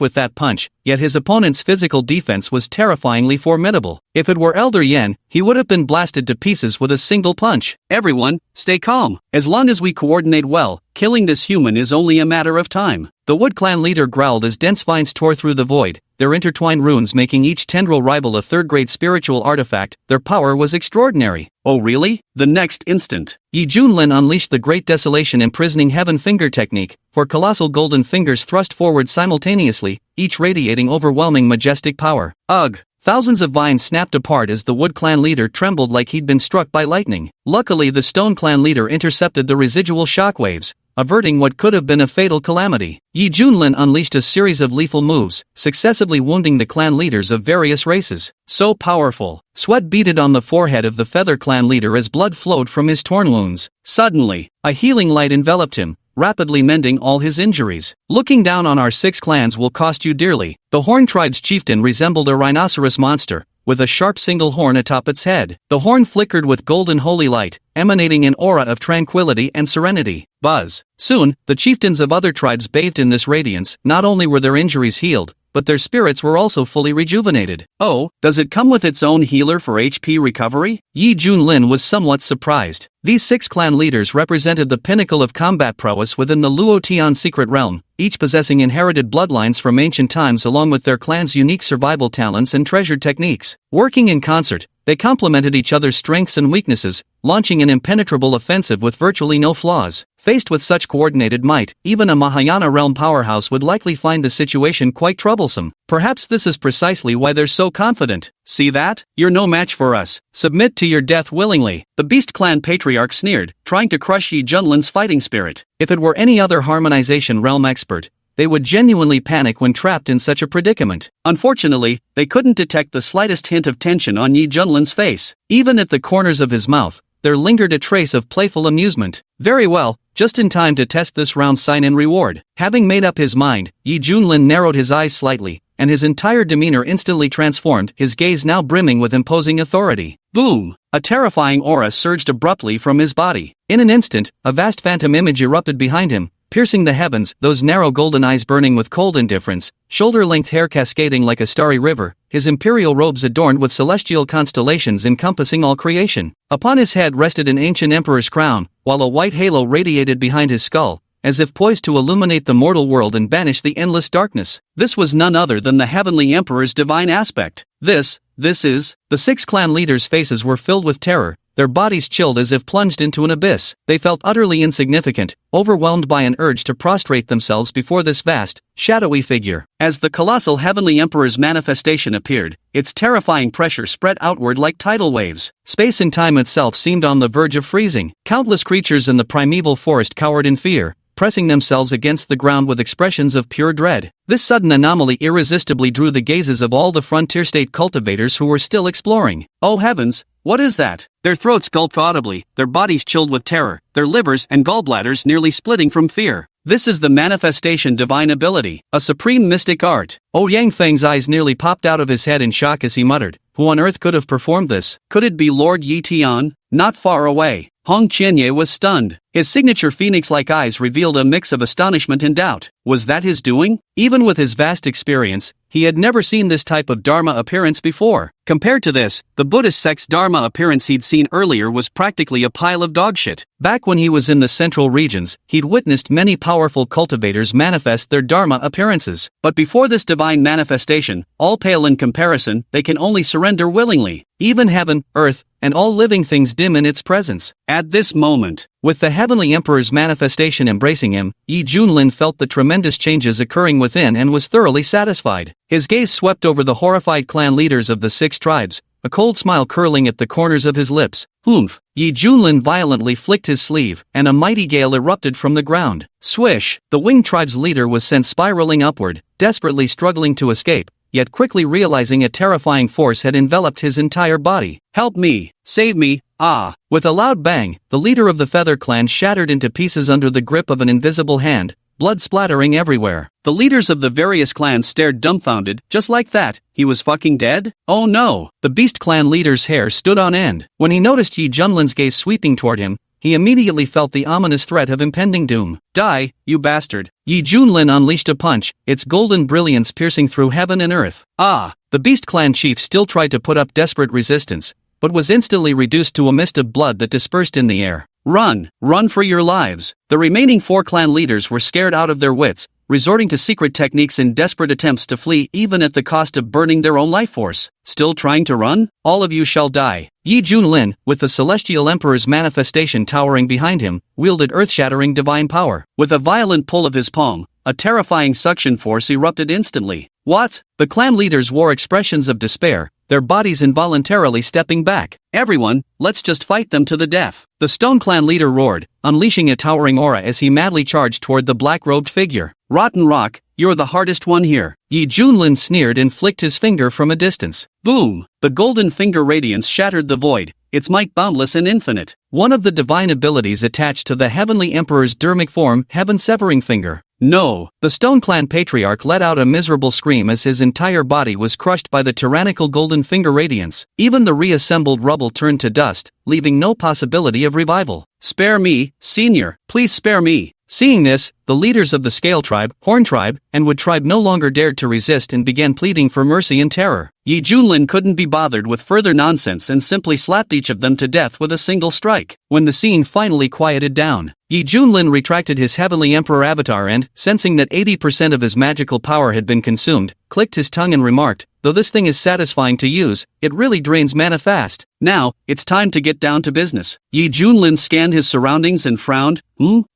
Speaker 1: with that punch, yet his opponent's physical defense was terrifyingly formidable. If it were Elder Yen, he would have been blasted to pieces with a single punch. Everyone, stay calm. As long as we coordinate well, killing this human is only a matter of time. The Wood Clan leader growled as dense vines tore through the void, their intertwined runes making each tendril rival a third-grade spiritual artifact. Their power was extraordinary. Oh really? The next instant, Yi Junlin unleashed the Great Desolation Imprisoning Heaven Finger technique, 4 colossal golden fingers thrust forward simultaneously, each radiating overwhelming majestic power. Ugh! Thousands of vines snapped apart as the Wood Clan leader trembled like he'd been struck by lightning. Luckily the Stone Clan leader intercepted the residual shockwaves, averting what could have been a fatal calamity. Yi Junlin unleashed a series of lethal moves, successively wounding the clan leaders of various races. So powerful. Sweat beaded on the forehead of the Feather Clan leader as blood flowed from his torn wounds. Suddenly, a healing light enveloped him, rapidly mending all his injuries. Looking down on our 6 clans will cost you dearly. The Horn Tribe's chieftain resembled a rhinoceros monster, with a sharp single horn atop its head. The horn flickered with golden holy light, emanating an aura of tranquility and serenity. Buzz. Soon, the chieftains of other tribes bathed in this radiance. Not only were their injuries healed, but their spirits were also fully rejuvenated. Oh, does it come with its own healer for HP recovery? Yi Junlin was somewhat surprised. These 6 clan leaders represented the pinnacle of combat prowess within the Luotian secret realm, each possessing inherited bloodlines from ancient times along with their clan's unique survival talents and treasured techniques. Working in concert, they complemented each other's strengths and weaknesses, launching an impenetrable offensive with virtually no flaws. Faced with such coordinated might, even a Mahayana realm powerhouse would likely find the situation quite troublesome. Perhaps this is precisely why they're so confident. See that? You're no match for us. Submit to your death willingly. The Beast Clan patriarch sneered, trying to crush Yi Junlin's fighting spirit. If it were any other harmonization realm expert, they would genuinely panic when trapped in such a predicament. Unfortunately, they couldn't detect the slightest hint of tension on Yi Junlin's face. Even at the corners of his mouth, there lingered a trace of playful amusement. Very well, just in time to test this round's sign and reward. Having made up his mind, Yi Junlin narrowed his eyes slightly, and his entire demeanor instantly transformed, his gaze now brimming with imposing authority. Boom! A terrifying aura surged abruptly from his body. In an instant, a vast phantom image erupted behind him, piercing the heavens, those narrow golden eyes burning with cold indifference, shoulder-length hair cascading like a starry river, his imperial robes adorned with celestial constellations encompassing all creation. Upon his head rested an ancient emperor's crown, while a white halo radiated behind his skull, as if poised to illuminate the mortal world and banish the endless darkness. This was none other than the Heavenly Emperor's divine aspect. This is... The 6 clan leaders' faces were filled with terror, their bodies chilled as if plunged into an abyss. They felt utterly insignificant, overwhelmed by an urge to prostrate themselves before this vast, shadowy figure. As the colossal Heavenly Emperor's manifestation appeared, its terrifying pressure spread outward like tidal waves. Space and time itself seemed on the verge of freezing. Countless creatures in the primeval forest cowered in fear, pressing themselves against the ground with expressions of pure dread. This sudden anomaly irresistibly drew the gazes of all the frontier state cultivators who were still exploring. Oh heavens, what is that? Their throats gulped audibly, their bodies chilled with terror, their livers and gallbladders nearly splitting from fear. This is the manifestation divine ability, a supreme mystic art. Yang Feng's eyes nearly popped out of his head in shock as he muttered, who on earth could have performed this? Could it be Lord Yi Tian? Not far away. Hong Qianye was stunned. His signature phoenix-like eyes revealed a mix of astonishment and doubt. Was that his doing? Even with his vast experience, he had never seen this type of Dharma appearance before. Compared to this, the Buddhist sect's Dharma appearance he'd seen earlier was practically a pile of dogshit. Back when he was in the central regions, he'd witnessed many powerful cultivators manifest their Dharma appearances. But before this divine manifestation, all pale in comparison, they can only surrender willingly. Even heaven, earth, and all living things dim in its presence. At this moment, with the Heavenly Emperor's manifestation embracing him, Yi Junlin felt the tremendous changes occurring within and was thoroughly satisfied. His gaze swept over the horrified clan leaders of the 6 tribes, a cold smile curling at the corners of his lips. Humph! Yi Junlin violently flicked his sleeve, and a mighty gale erupted from the ground. Swish! The winged tribe's leader was sent spiraling upward, desperately struggling to escape, yet quickly realizing a terrifying force had enveloped his entire body. Help me! Save me! Ah! With a loud bang, the leader of the Feather Clan shattered into pieces under the grip of an invisible hand, blood splattering everywhere. The leaders of the various clans stared dumbfounded. Just like that, he was fucking dead? Oh no! The Beast Clan leader's hair stood on end. When he noticed Yi Junlin's gaze sweeping toward him, he immediately felt the ominous threat of impending doom. Die, you bastard! Yi Junlin unleashed a punch, its golden brilliance piercing through heaven and earth. Ah! The Beast Clan chief still tried to put up desperate resistance, but was instantly reduced to a mist of blood that dispersed in the air. Run! Run for your lives! The remaining 4 clan leaders were scared out of their wits, resorting to secret techniques in desperate attempts to flee even at the cost of burning their own life force. Still trying to run? All of you shall die. Yi Junlin, with the Celestial Emperor's manifestation towering behind him, wielded earth-shattering divine power. With a violent pull of his palm, a terrifying suction force erupted instantly. What? The clan leaders wore expressions of despair, their bodies involuntarily stepping back. Everyone, let's just fight them to the death. The Stone Clan leader roared, unleashing a towering aura as he madly charged toward the black-robed figure. Rotten Rock, you're the hardest one here. Yi Junlin sneered and flicked his finger from a distance. Boom! The golden finger radiance shattered the void, its might boundless and infinite. One of the divine abilities attached to the Heavenly Emperor's dermic form, Heaven-Severing Finger. No! The Stone Clan patriarch let out a miserable scream as his entire body was crushed by the tyrannical golden finger radiance. Even the reassembled rubble turned to dust, leaving no possibility of revival. Spare me, senior, please spare me. Seeing this, the leaders of the Scale Tribe, Horn Tribe, and Wood Tribe no longer dared to resist and began pleading for mercy in terror. Yi Junlin couldn't be bothered with further nonsense and simply slapped each of them to death with a single strike. When the scene finally quieted down, Yi Junlin retracted his Heavenly Emperor avatar and, sensing that 80% of his magical power had been consumed, clicked his tongue and remarked, "Though this thing is satisfying to use, it really drains mana fast. Now, it's time to get down to business." Yi Junlin scanned his surroundings and frowned.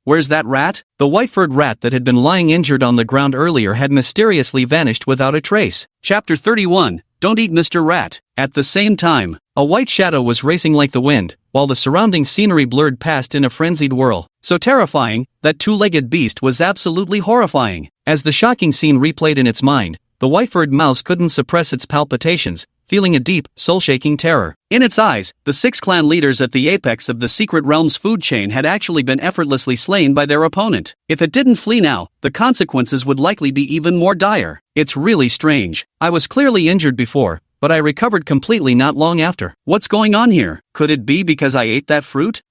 Speaker 1: Where's that rat? The white-furred rat that had been lying injured on the ground earlier had mysteriously vanished without a trace. Chapter 31. Don't eat Mr. Rat. At the same time, a white shadow was racing like the wind, while the surrounding scenery blurred past in a frenzied whirl. So terrifying, that two-legged beast was absolutely horrifying. As the shocking scene replayed in its mind, the white-furred mouse couldn't suppress its palpitations, feeling a deep, soul-shaking terror. In its eyes, the 6 clan leaders at the apex of the Secret Realm's food chain had actually been effortlessly slain by their opponent. If it didn't flee now, the consequences would likely be even more dire. It's really strange. I was clearly injured before, but I recovered completely not long after. What's going on here? Could it be because I ate that fruit?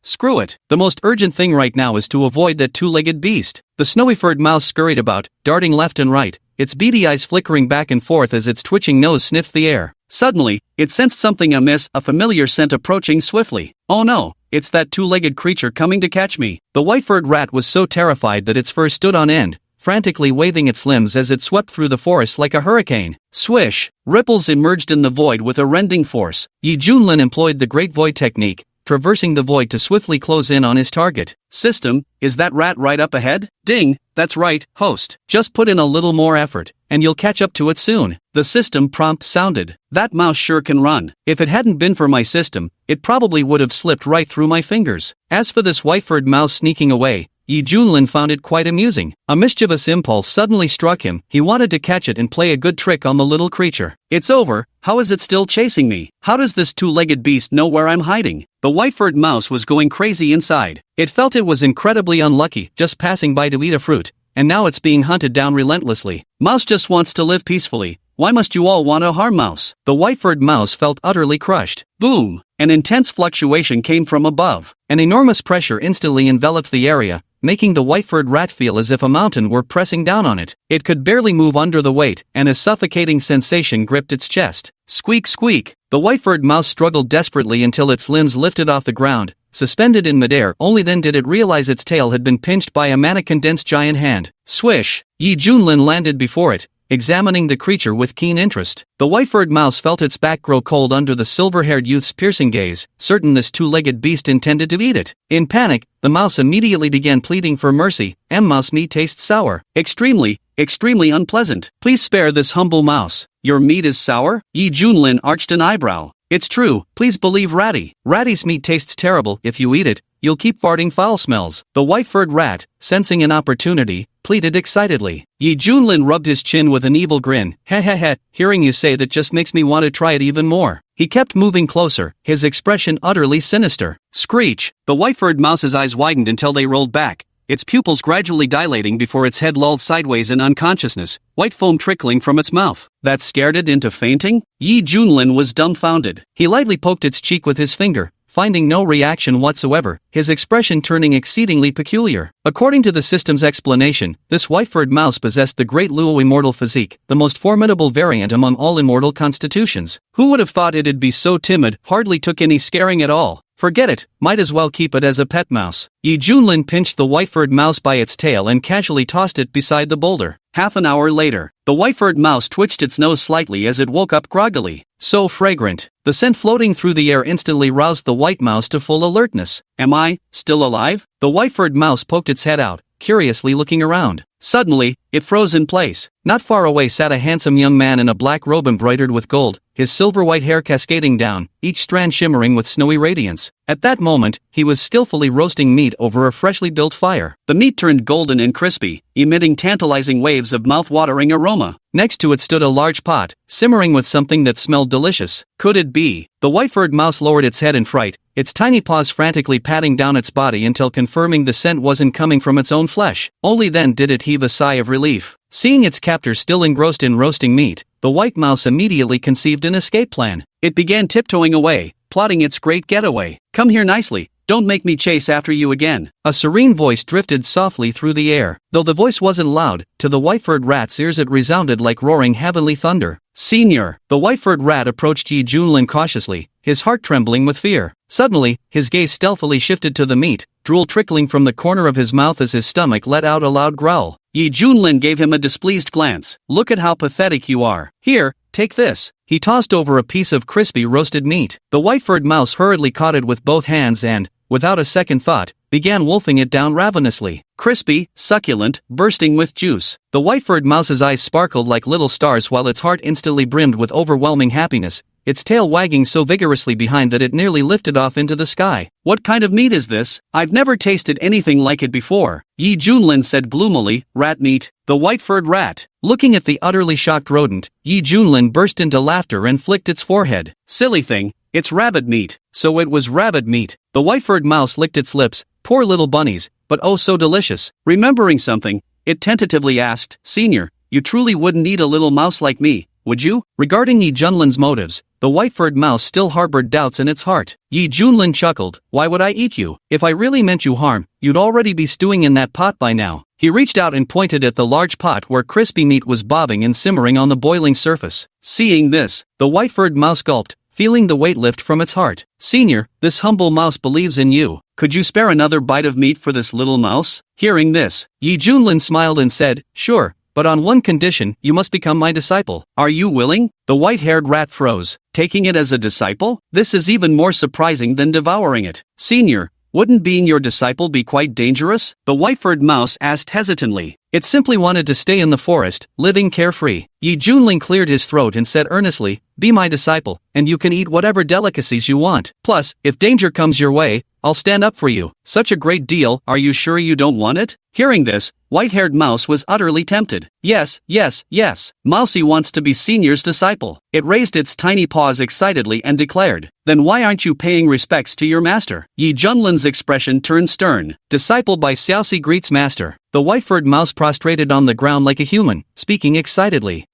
Speaker 1: Screw it. The most urgent thing right now is to avoid that two-legged beast. The snowy-furred mouse scurried about, darting left and right, its beady eyes flickering back and forth as its twitching nose sniffed the air. Suddenly, it sensed something amiss, a familiar scent approaching swiftly. Oh no, it's that two-legged creature coming to catch me. The white-furred rat was so terrified that its fur stood on end, frantically waving its limbs as it swept through the forest like a hurricane. Swish! Ripples emerged in the void with a rending force. Yi Junlin employed the Great Void technique, traversing the void to swiftly close in on his target. System, is that rat right up ahead? Ding, that's right, host. Just put in a little more effort, and you'll catch up to it soon. The system prompt sounded. That mouse sure can run. If it hadn't been for my system, it probably would have slipped right through my fingers. As for this white-furred mouse sneaking away, Yi Junlin found it quite amusing. A mischievous impulse suddenly struck him. He wanted to catch it and play a good trick on the little creature. It's over. How is it still chasing me? How does this two-legged beast know where I'm hiding? The white-furred mouse was going crazy inside. It felt it was incredibly unlucky just passing by to eat a fruit, and now it's being hunted down relentlessly. Mouse just wants to live peacefully. Why must you all want to harm Mouse? The white-furred mouse felt utterly crushed. Boom! An intense fluctuation came from above. An enormous pressure instantly enveloped the area, making the white-furred rat feel as if a mountain were pressing down on it. It could barely move under the weight, and a suffocating sensation gripped its chest. Squeak, squeak! The white-furred mouse struggled desperately until its limbs lifted off the ground, suspended in midair. Only then did it realize its tail had been pinched by a manna-condensed giant hand. Swish! Yi Junlin landed before it, examining the creature with keen interest. The white-furred mouse felt its back grow cold under the silver-haired youth's piercing gaze, certain this two-legged beast intended to eat it. In panic, the mouse immediately began pleading for mercy. Mouse meat tastes sour. Extremely unpleasant. Please spare this humble mouse. Your meat is sour? Yi Junlin arched an eyebrow. It's true, please believe Ratty. Ratty's meat tastes terrible. If you eat it, you'll keep farting foul smells. The white-furred rat, sensing an opportunity, pleaded excitedly. Yi Junlin rubbed his chin with an evil grin. Heh, hearing you say that just makes me want to try it even more. He kept moving closer, his expression utterly sinister. Screech! The white-furred mouse's eyes widened until they rolled back, its pupils gradually dilating before its head lolled sideways in unconsciousness, white foam trickling from its mouth. That scared it into fainting? Yi Junlin was dumbfounded. He lightly poked its cheek with his finger, finding no reaction whatsoever, his expression turning exceedingly peculiar. According to the system's explanation, this white-furred mouse possessed the great Luo immortal physique, the most formidable variant among all immortal constitutions. Who would have thought it'd be so timid? Hardly took any scaring at all. Forget it, might as well keep it as a pet mouse. Yi Junlin pinched the white-furred mouse by its tail and casually tossed it beside the boulder. Half an hour later, the white-furred mouse twitched its nose slightly as it woke up groggily. So fragrant. The scent floating through the air instantly roused the white mouse to full alertness. Am I still alive? The white-furred mouse poked its head out, curiously looking around. Suddenly, it froze in place. Not far away sat a handsome young man in a black robe embroidered with gold, his silver-white hair cascading down, each strand shimmering with snowy radiance. At that moment, he was skillfully roasting meat over a freshly built fire. The meat turned golden and crispy, emitting tantalizing waves of mouth-watering aroma. Next to it stood a large pot, simmering with something that smelled delicious. Could it be? The white-furred mouse lowered its head in fright, its tiny paws frantically patting down its body until confirming the scent wasn't coming from its own flesh. Only then did it heave a sigh of relief. Seeing its captor still engrossed in roasting meat, the white mouse immediately conceived an escape plan. It began tiptoeing away, plotting its great getaway. Come here nicely, don't make me chase after you again. A serene voice drifted softly through the air. Though the voice wasn't loud, to the white-furred rat's ears it resounded like roaring heavenly thunder. Senior! The white-furred rat approached Yi Junlin cautiously, his heart trembling with fear. Suddenly, his gaze stealthily shifted to the meat, drool trickling from the corner of his mouth as his stomach let out a loud growl. Yi Junlin gave him a displeased glance. Look at how pathetic you are. Here, take this. He tossed over a piece of crispy roasted meat. The white-furred mouse hurriedly caught it with both hands and, without a second thought, began wolfing it down ravenously. Crispy, succulent, bursting with juice. The white-furred mouse's eyes sparkled like little stars while its heart instantly brimmed with overwhelming happiness, its tail wagging so vigorously behind that it nearly lifted off into the sky. "What kind of meat is this? I've never tasted anything like it before," Yi Junlin said gloomily. "Rat meat." The white-furred rat. Looking at the utterly shocked rodent, Yi Junlin burst into laughter and flicked its forehead. "Silly thing, it's rabbit meat." So it was rabbit meat. The white-furred mouse licked its lips. Poor little bunnies, but oh so delicious. Remembering something, it tentatively asked, "Senior, you truly wouldn't eat a little mouse like me, would you?" Regarding Yi Junlin's motives, the white-furred mouse still harbored doubts in its heart. Yi Junlin chuckled. "Why would I eat you? If I really meant you harm, you'd already be stewing in that pot by now." He reached out and pointed at the large pot where crispy meat was bobbing and simmering on the boiling surface. Seeing this, the white-furred mouse gulped, feeling the weight lift from its heart. "Senior, this humble mouse believes in you. Could you spare another bite of meat for this little mouse?" Hearing this, Yi Junlin smiled and said, "Sure, but on one condition, you must become my disciple." "Are you willing?" The white-haired rat froze. "Taking it as a disciple? This is even more surprising than devouring it." "Senior, wouldn't being your disciple be quite dangerous?" the white-furred mouse asked hesitantly. It simply wanted to stay in the forest, living carefree. Yi Junling cleared his throat and said earnestly, "Be my disciple, and you can eat whatever delicacies you want. Plus, if danger comes your way, I'll stand up for you." "Such a great deal, are you sure you don't want it?" Hearing this, white-haired mouse was utterly tempted. "Yes, yes, yes, Mousy wants to be Senior's disciple." It raised its tiny paws excitedly and declared, "Then why aren't you paying respects to your master?" Yi Junlin's expression turned stern. "Disciple by Xiaoxi greets master." The white-furred mouse prostrated on the ground like a human, speaking excitedly.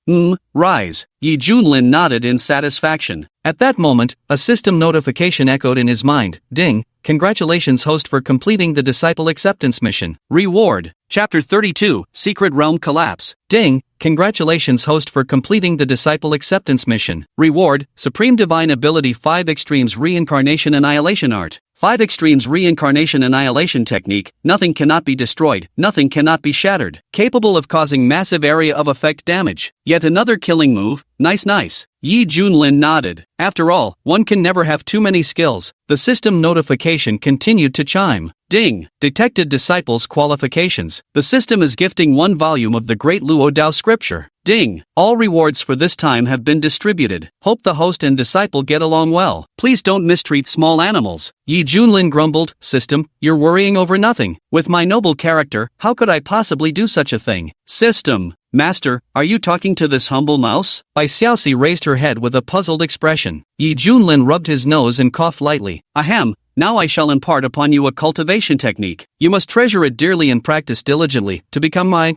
Speaker 1: Rise." Yi Junlin nodded in satisfaction. At that moment, a system notification echoed in his mind. Ding, congratulations host for completing the disciple acceptance mission. Reward. Chapter 32, Secret Realm Collapse. Ding, congratulations host for completing the disciple acceptance mission. Reward, Supreme Divine Ability 5 Extremes Reincarnation Annihilation Art. 5 Extremes Reincarnation Annihilation Technique, nothing cannot be destroyed, nothing cannot be shattered. Capable of causing massive area of effect damage. Yet another killing move, nice. Yi Junlin nodded. After all, one can never have too many skills. The system notification continued to chime. Ding! Detected Disciples Qualifications. The system is gifting 1 volume of the Great Luo Dao Scripture. Ding! All rewards for this time have been distributed. Hope the host and disciple get along well. Please don't mistreat small animals. Yi Junlin grumbled, "System, you're worrying over nothing. With my noble character, how could I possibly do such a thing?" System. Master, are you talking to this humble mouse? Bai Xiaoxi raised her head with a puzzled expression. Yi Junlin rubbed his nose and coughed lightly. Ahem. Now I shall impart upon you a cultivation technique. You must treasure it dearly and practice diligently to become my,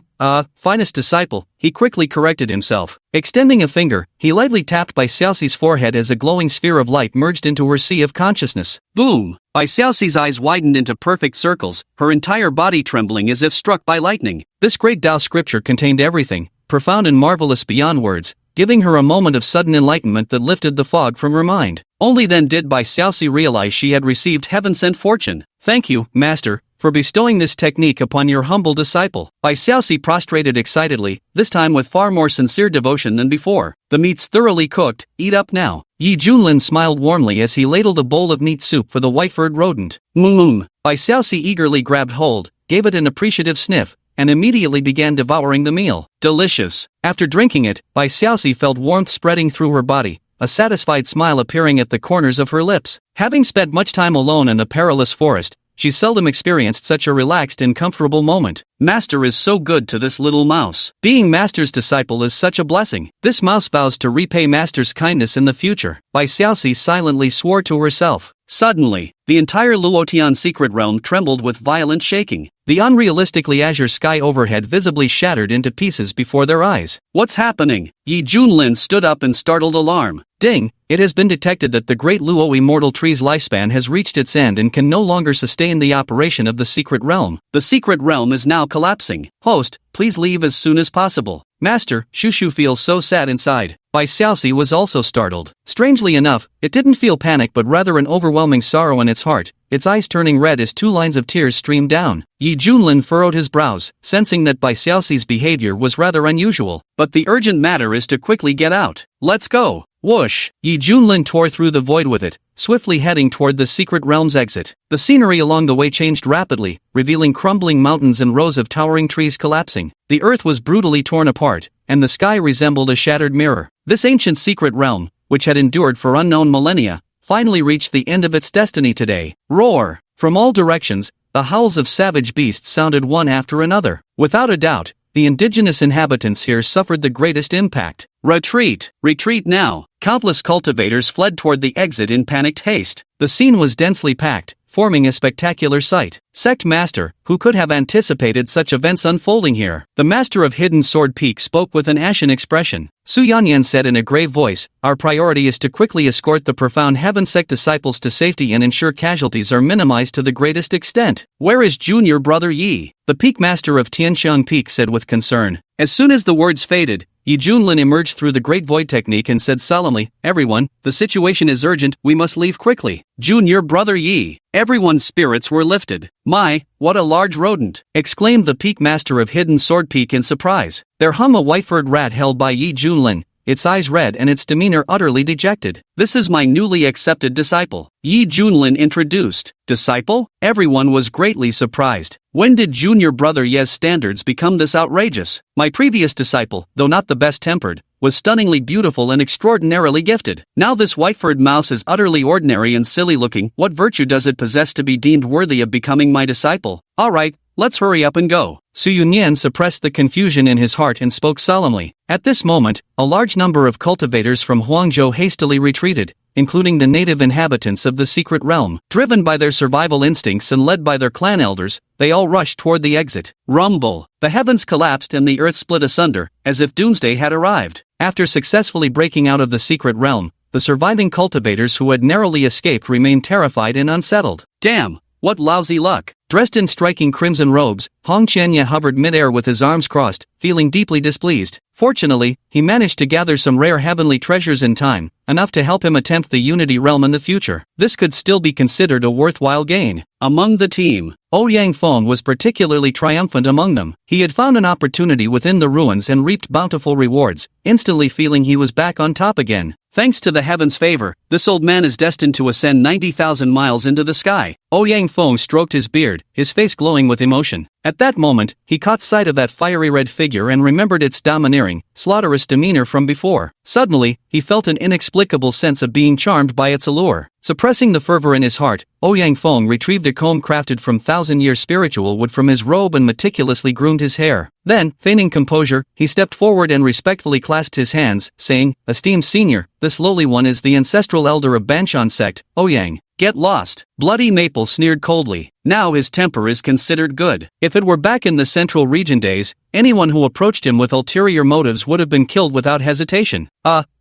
Speaker 1: finest disciple. He quickly corrected himself. Extending a finger, he lightly tapped Bai Xiaoxi's forehead as a glowing sphere of light merged into her sea of consciousness. Boom! Bai Xiaoxi's eyes widened into perfect circles, her entire body trembling as if struck by lightning. This great Tao scripture contained everything, profound and marvelous beyond words, giving her a moment of sudden enlightenment that lifted the fog from her mind. Only then did Bai Xiaoxi realize she had received heaven-sent fortune. Thank you, Master, for bestowing this technique upon your humble disciple. Bai Xiaoxi prostrated excitedly, this time with far more sincere devotion than before. The meat's thoroughly cooked, eat up now. Yi Junlin smiled warmly as he ladled a bowl of meat soup for the white-furred rodent. Bai Xiaoxi eagerly grabbed hold, gave it an appreciative sniff, and immediately began devouring the meal. Delicious. After drinking it, Bai Xiaoxi felt warmth spreading through her body, a satisfied smile appearing at the corners of her lips. Having spent much time alone in the perilous forest, she seldom experienced such a relaxed and comfortable moment. Master is so good to this little mouse. Being Master's disciple is such a blessing. This mouse vows to repay Master's kindness in the future. Bai Xiaoxi silently swore to herself. Suddenly, the entire Luotian secret realm trembled with violent shaking. The unrealistically azure sky overhead visibly shattered into pieces before their eyes. What's happening? Yi Junlin stood up in startled alarm. Ding! It has been detected that the Great Luo Immortal Tree's lifespan has reached its end and can no longer sustain the operation of the secret realm. The secret realm is now collapsing. Host, please leave as soon as possible. Master, Shushu feels so sad inside. Bai Xiaoxi was also startled. Strangely enough, it didn't feel panic but rather an overwhelming sorrow in its heart, its eyes turning red as 2 lines of tears streamed down. Yi Junlin furrowed his brows, sensing that Bai Xiaoxi's behavior was rather unusual. But the urgent matter is to quickly get out. Let's go. Whoosh! Yi Junlin tore through the void with it, swiftly heading toward the secret realm's exit. The scenery along the way changed rapidly, revealing crumbling mountains and rows of towering trees collapsing. The earth was brutally torn apart, and the sky resembled a shattered mirror. This ancient secret realm, which had endured for unknown millennia, finally reached the end of its destiny today. Roar! From all directions, the howls of savage beasts sounded one after another. Without a doubt, the indigenous inhabitants here suffered the greatest impact. Retreat! Retreat now! Countless cultivators fled toward the exit in panicked haste. The scene was densely packed, forming a spectacular sight. Sect Master, who could have anticipated such events unfolding here? The Master of Hidden Sword Peak spoke with an ashen expression. Su Yanyan said in a grave voice, "Our priority is to quickly escort the profound Heaven Sect disciples to safety and ensure casualties are minimized to the greatest extent. Where is junior brother Yi?" The Peak Master of Tianxiang Peak said with concern. As soon as the words faded, Yi Junlin emerged through the Great Void technique and said solemnly, "Everyone, the situation is urgent, we must leave quickly." Junior brother Yi. Everyone's spirits were lifted. "My, what a large rodent!" exclaimed the Peak Master of Hidden Sword Peak in surprise. There hung a white-furred rat held by Yi Junlin, its eyes red and its demeanor utterly dejected. "This is my newly accepted disciple," Yi Junlin introduced. Disciple? Everyone was greatly surprised. When did junior brother Ye's standards become this outrageous? My previous disciple, though not the best-tempered, was stunningly beautiful and extraordinarily gifted. Now this white-furred mouse is utterly ordinary and silly-looking. What virtue does it possess to be deemed worthy of becoming my disciple? All right, let's hurry up and go. Su Yunyan suppressed the confusion in his heart and spoke solemnly. At this moment, a large number of cultivators from Huangzhou hastily retreated, including the native inhabitants of the secret realm. Driven by their survival instincts and led by their clan elders, they all rushed toward the exit. Rumble! The heavens collapsed and the earth split asunder, as if doomsday had arrived. After successfully breaking out of the secret realm, the surviving cultivators who had narrowly escaped remained terrified and unsettled. Damn! What lousy luck! Dressed in striking crimson robes, Hong Qianya hovered midair with his arms crossed, feeling deeply displeased. Fortunately, he managed to gather some rare heavenly treasures in time, enough to help him attempt the Unity Realm in the future. This could still be considered a worthwhile gain. Among the team, Ouyang Feng was particularly triumphant among them. He had found an opportunity within the ruins and reaped bountiful rewards, instantly feeling he was back on top again. Thanks to the heavens' favor, this old man is destined to ascend 90,000 miles into the sky. Ouyang Feng stroked his beard, his face glowing with emotion. At that moment, he caught sight of that fiery red figure and remembered its domineering, slaughterous demeanor from before. Suddenly, he felt an inexplicable sense of being charmed by its allure. Suppressing the fervor in his heart, Ouyang Feng retrieved a comb crafted from thousand-year spiritual wood from his robe and meticulously groomed his hair. Then, feigning composure, he stepped forward and respectfully clasped his hands, saying, "Esteemed senior, this lowly one is the ancestral elder of Banshan sect, Ouyang. Get lost." Bloody Maple sneered coldly. Now his temper is considered good. If it were back in the Central Region days, anyone who approached him with ulterior motives would have been killed without hesitation.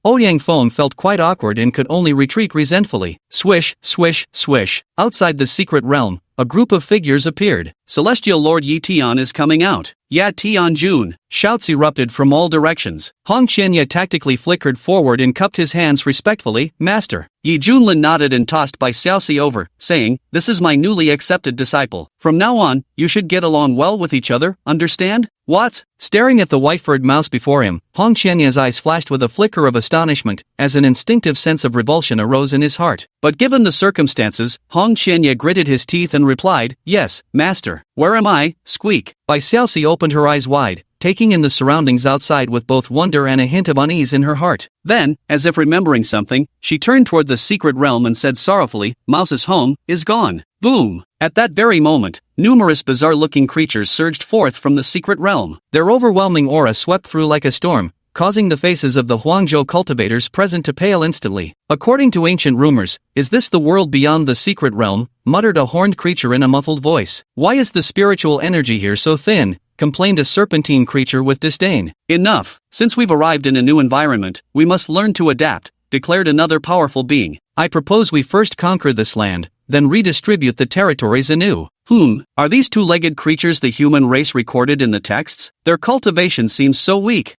Speaker 1: Ouyang Feng felt quite awkward and could only retreat resentfully. Swish, swish, swish. Outside the secret realm, a group of figures appeared. Celestial Lord Yi Tian is coming out. Ya Tian Jun! Shouts erupted from all directions. Hong Qianya tactically flickered forward and cupped his hands respectfully. Master. Yi Junlin nodded and tossed Bai Xiaoxi over, saying, "This is my newly accepted disciple. From now on, you should get along well with each other, understand?" What? Staring at the white-furred mouse before him, Hong Qianya's eyes flashed with a flicker of astonishment, as an instinctive sense of revulsion arose in his heart. But given the circumstances, Hong Qianya gritted his teeth and replied, "Yes, master. Where am I?" Squeak. Bai Xiaoxi opened her eyes wide, taking in the surroundings outside with both wonder and a hint of unease in her heart. Then, as if remembering something, she turned toward the secret realm and said sorrowfully, "Mouse's home is gone." Boom! At that very moment, numerous bizarre-looking creatures surged forth from the secret realm. Their overwhelming aura swept through like a storm, causing the faces of the Huangzhou cultivators present to pale instantly. "According to ancient rumors, is this the world beyond the secret realm?" muttered a horned creature in a muffled voice. "Why is the spiritual energy here so thin?" complained a serpentine creature with disdain. "Enough! Since we've arrived in a new environment, we must learn to adapt," declared another powerful being. "I propose we first conquer this land, then redistribute the territories anew." Are these two-legged creatures the human race recorded in the texts? Their cultivation seems so weak.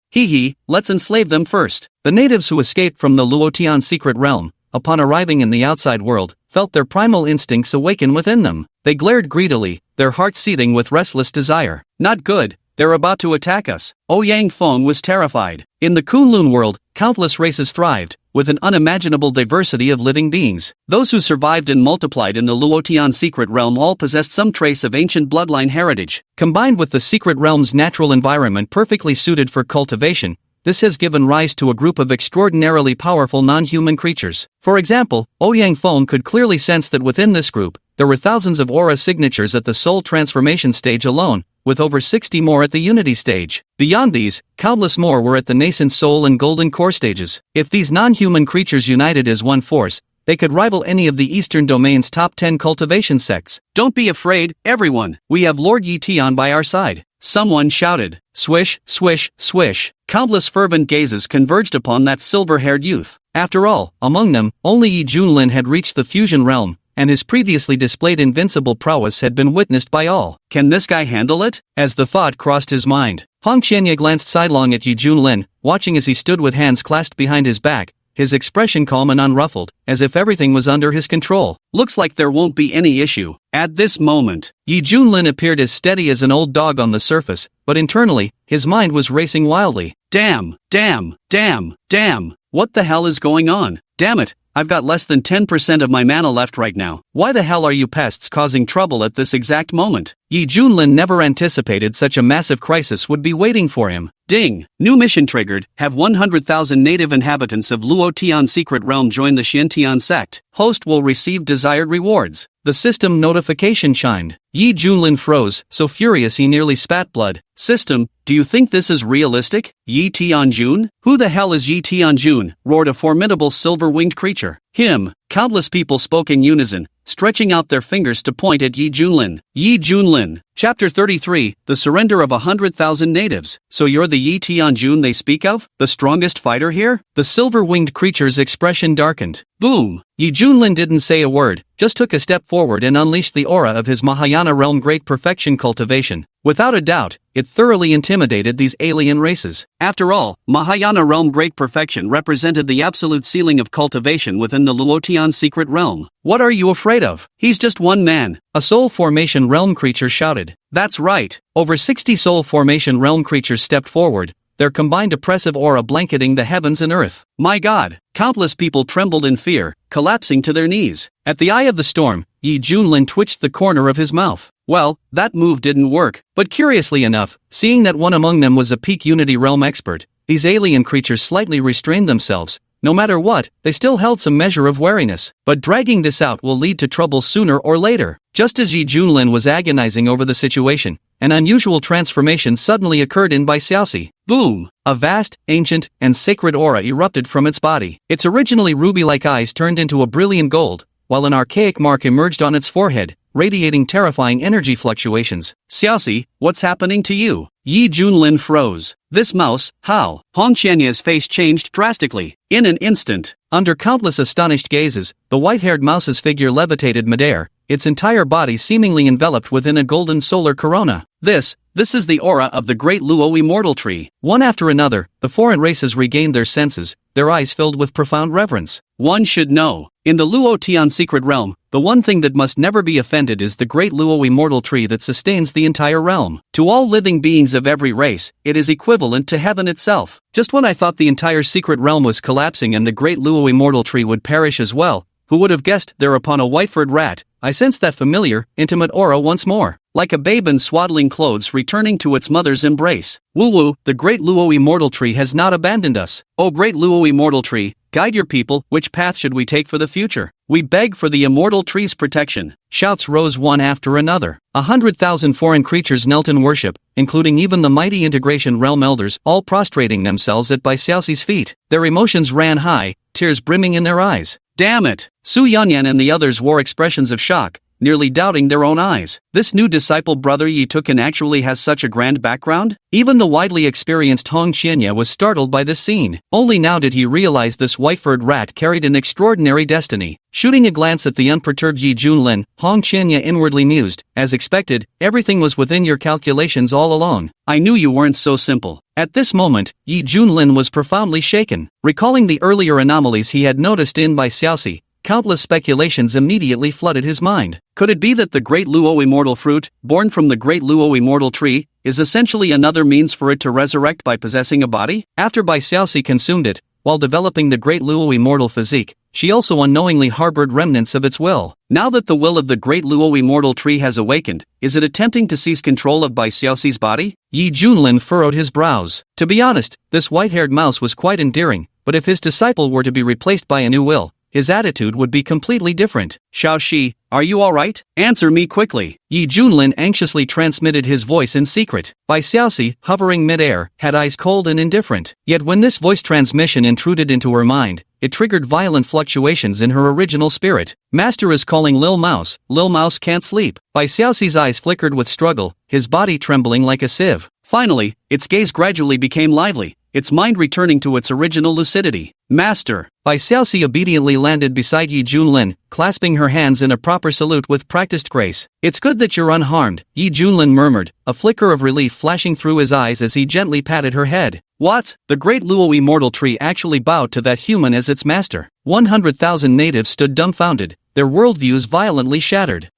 Speaker 1: Let's enslave them first. The natives who escaped from the Luotian secret realm, upon arriving in the outside world, felt their primal instincts awaken within them. They glared greedily, their hearts seething with restless desire. Not good, they're about to attack us. Ouyang Feng was terrified. In the Kunlun world, countless races thrived, with an unimaginable diversity of living beings. Those who survived and multiplied in the Luotian secret realm all possessed some trace of ancient bloodline heritage. Combined with the secret realm's natural environment perfectly suited for cultivation, this has given rise to a group of extraordinarily powerful non-human creatures. For example, Ouyang Feng could clearly sense that within this group, there were thousands of aura signatures at the soul transformation stage alone, with over 60 more at the unity stage. Beyond these, countless more were at the nascent soul and golden core stages. If these non-human creatures united as one force, they could rival any of the Eastern Domain's top 10 cultivation sects. Don't be afraid, everyone. We have Lord Yi Tian by our side. Someone shouted. Swish, swish, swish. Countless fervent gazes converged upon that silver-haired youth. After all, among them, only Yi Junlin had reached the fusion realm, and his previously displayed invincible prowess had been witnessed by all. Can this guy handle it? As the thought crossed his mind, Hong Qianye glanced sidelong at Yi Junlin, watching as he stood with hands clasped behind his back, his expression calm and unruffled, as if everything was under his control. Looks like there won't be any issue. At this moment, Yi Junlin appeared as steady as an old dog on the surface, but internally, his mind was racing wildly. Damn, damn, damn, damn. What the hell is going on? Damn it, I've got less than 10% of my mana left right now. Why the hell are you pests causing trouble at this exact moment? Yi Junlin never anticipated such a massive crisis would be waiting for him. Ding! New mission triggered. Have 100,000 native inhabitants of Luotian secret realm join the Xiantian sect. Host will receive desired rewards. The system notification chimed. Yi Junlin froze, so furious he nearly spat blood. System, do you think this is realistic? Yi Tianjun? Who the hell is Yi Tianjun? Roared a formidable silver-winged creature. Him. Countless people spoke in unison, stretching out their fingers to point at Yi Junlin. Yi Junlin. Chapter 33, The Surrender of 100,000 Natives. So you're the Yi Tianjun they speak of? The strongest fighter here? The silver-winged creature's expression darkened. Boom! Yi Junlin didn't say a word, just took a step forward and unleashed the aura of his Mahayana realm great perfection cultivation. Without a doubt, it thoroughly intimidated these alien races. After all, Mahayana realm great perfection represented the absolute ceiling of cultivation within the Luotian secret realm. What are you afraid of? He's just one man, a soul formation realm creature shouted. That's right. Over 60 soul formation realm creatures stepped forward, their combined oppressive aura blanketing the heavens and earth. My God! Countless people trembled in fear, collapsing to their knees. At the eye of the storm, Yi Junlin twitched the corner of his mouth. Well, that move didn't work, but curiously enough, seeing that one among them was a peak Unity realm expert, these alien creatures slightly restrained themselves. No matter what, they still held some measure of wariness, but dragging this out will lead to trouble sooner or later. Just as Yi Junlin was agonizing over the situation, an unusual transformation suddenly occurred in Bai Xiaoxi. Boom! A vast, ancient, and sacred aura erupted from its body. Its originally ruby-like eyes turned into a brilliant gold, while an archaic mark emerged on its forehead, radiating terrifying energy fluctuations. Xiaoxi, what's happening to you? Yi Junlin froze. This mouse, how? Hong Qianye's face changed drastically. In an instant, under countless astonished gazes, the white-haired mouse's figure levitated midair, its entire body seemingly enveloped within a golden solar corona. This is the aura of the great Luo immortal tree. One after another, the foreign races regained their senses, their eyes filled with profound reverence. One should know, in the Luotian secret realm, the one thing that must never be offended is the great Luo immortal tree that sustains the entire realm. To all living beings of every race, it is equivalent to heaven itself. Just when I thought the entire secret realm was collapsing and the great Luo immortal tree would perish as well, who would have guessed thereupon a white-furred rat, I sensed that familiar, intimate aura once more. Like a babe in swaddling clothes returning to its mother's embrace. Woo-woo, the great Luo immortal tree has not abandoned us. Oh great Luo immortal tree, guide your people, which path should we take for the future? We beg for the immortal tree's protection. Shouts rose one after another. 100,000 foreign creatures knelt in worship, including even the mighty integration realm elders, all prostrating themselves at Bai Xiaoxi's feet. Their emotions ran high, tears brimming in their eyes. Damn it! Su Yanyan and the others wore expressions of shock, nearly doubting their own eyes. This new disciple brother Yi Tukan actually has such a grand background? Even the widely experienced Hong Qianye was startled by this scene. Only now did he realize this white-furred rat carried an extraordinary destiny. Shooting a glance at the unperturbed Yi Junlin, Hong Qianye inwardly mused, as expected, everything was within your calculations all along. I knew you weren't so simple. At this moment, Yi Junlin was profoundly shaken. Recalling the earlier anomalies he had noticed in Bai Xiaoxi, countless speculations immediately flooded his mind. Could it be that the great Luo immortal fruit, born from the great Luo immortal tree, is essentially another means for it to resurrect by possessing a body? After Bai Xiaoxi consumed it, while developing the Great Luo immortal physique, she also unknowingly harbored remnants of its will. Now that the will of the Great Luo immortal tree has awakened, is it attempting to seize control of Bai Xiaoxi's body? Yi Junlin furrowed his brows. To be honest, this white-haired mouse was quite endearing, but if his disciple were to be replaced by a new will, his attitude would be completely different. Xiaoxi, are you alright? Answer me quickly. Yi Junlin anxiously transmitted his voice in secret. Bai Xiaoxi, hovering mid-air, had eyes cold and indifferent. Yet when this voice transmission intruded into her mind, it triggered violent fluctuations in her original spirit. Master is calling Lil Mouse can't sleep. Bai Xiaoxi's eyes flickered with struggle, his body trembling like a sieve. Finally, its gaze gradually became lively, its mind returning to its original lucidity. Master. Bai Xiaoxi obediently landed beside Yi Junlin, clasping her hands in a proper salute with practiced grace. It's good that you're unharmed, Yi Junlin murmured, a flicker of relief flashing through his eyes as he gently patted her head. What? The Great Luo immortal tree actually bowed to that human as its master. 100,000 natives stood dumbfounded, their worldviews violently shattered.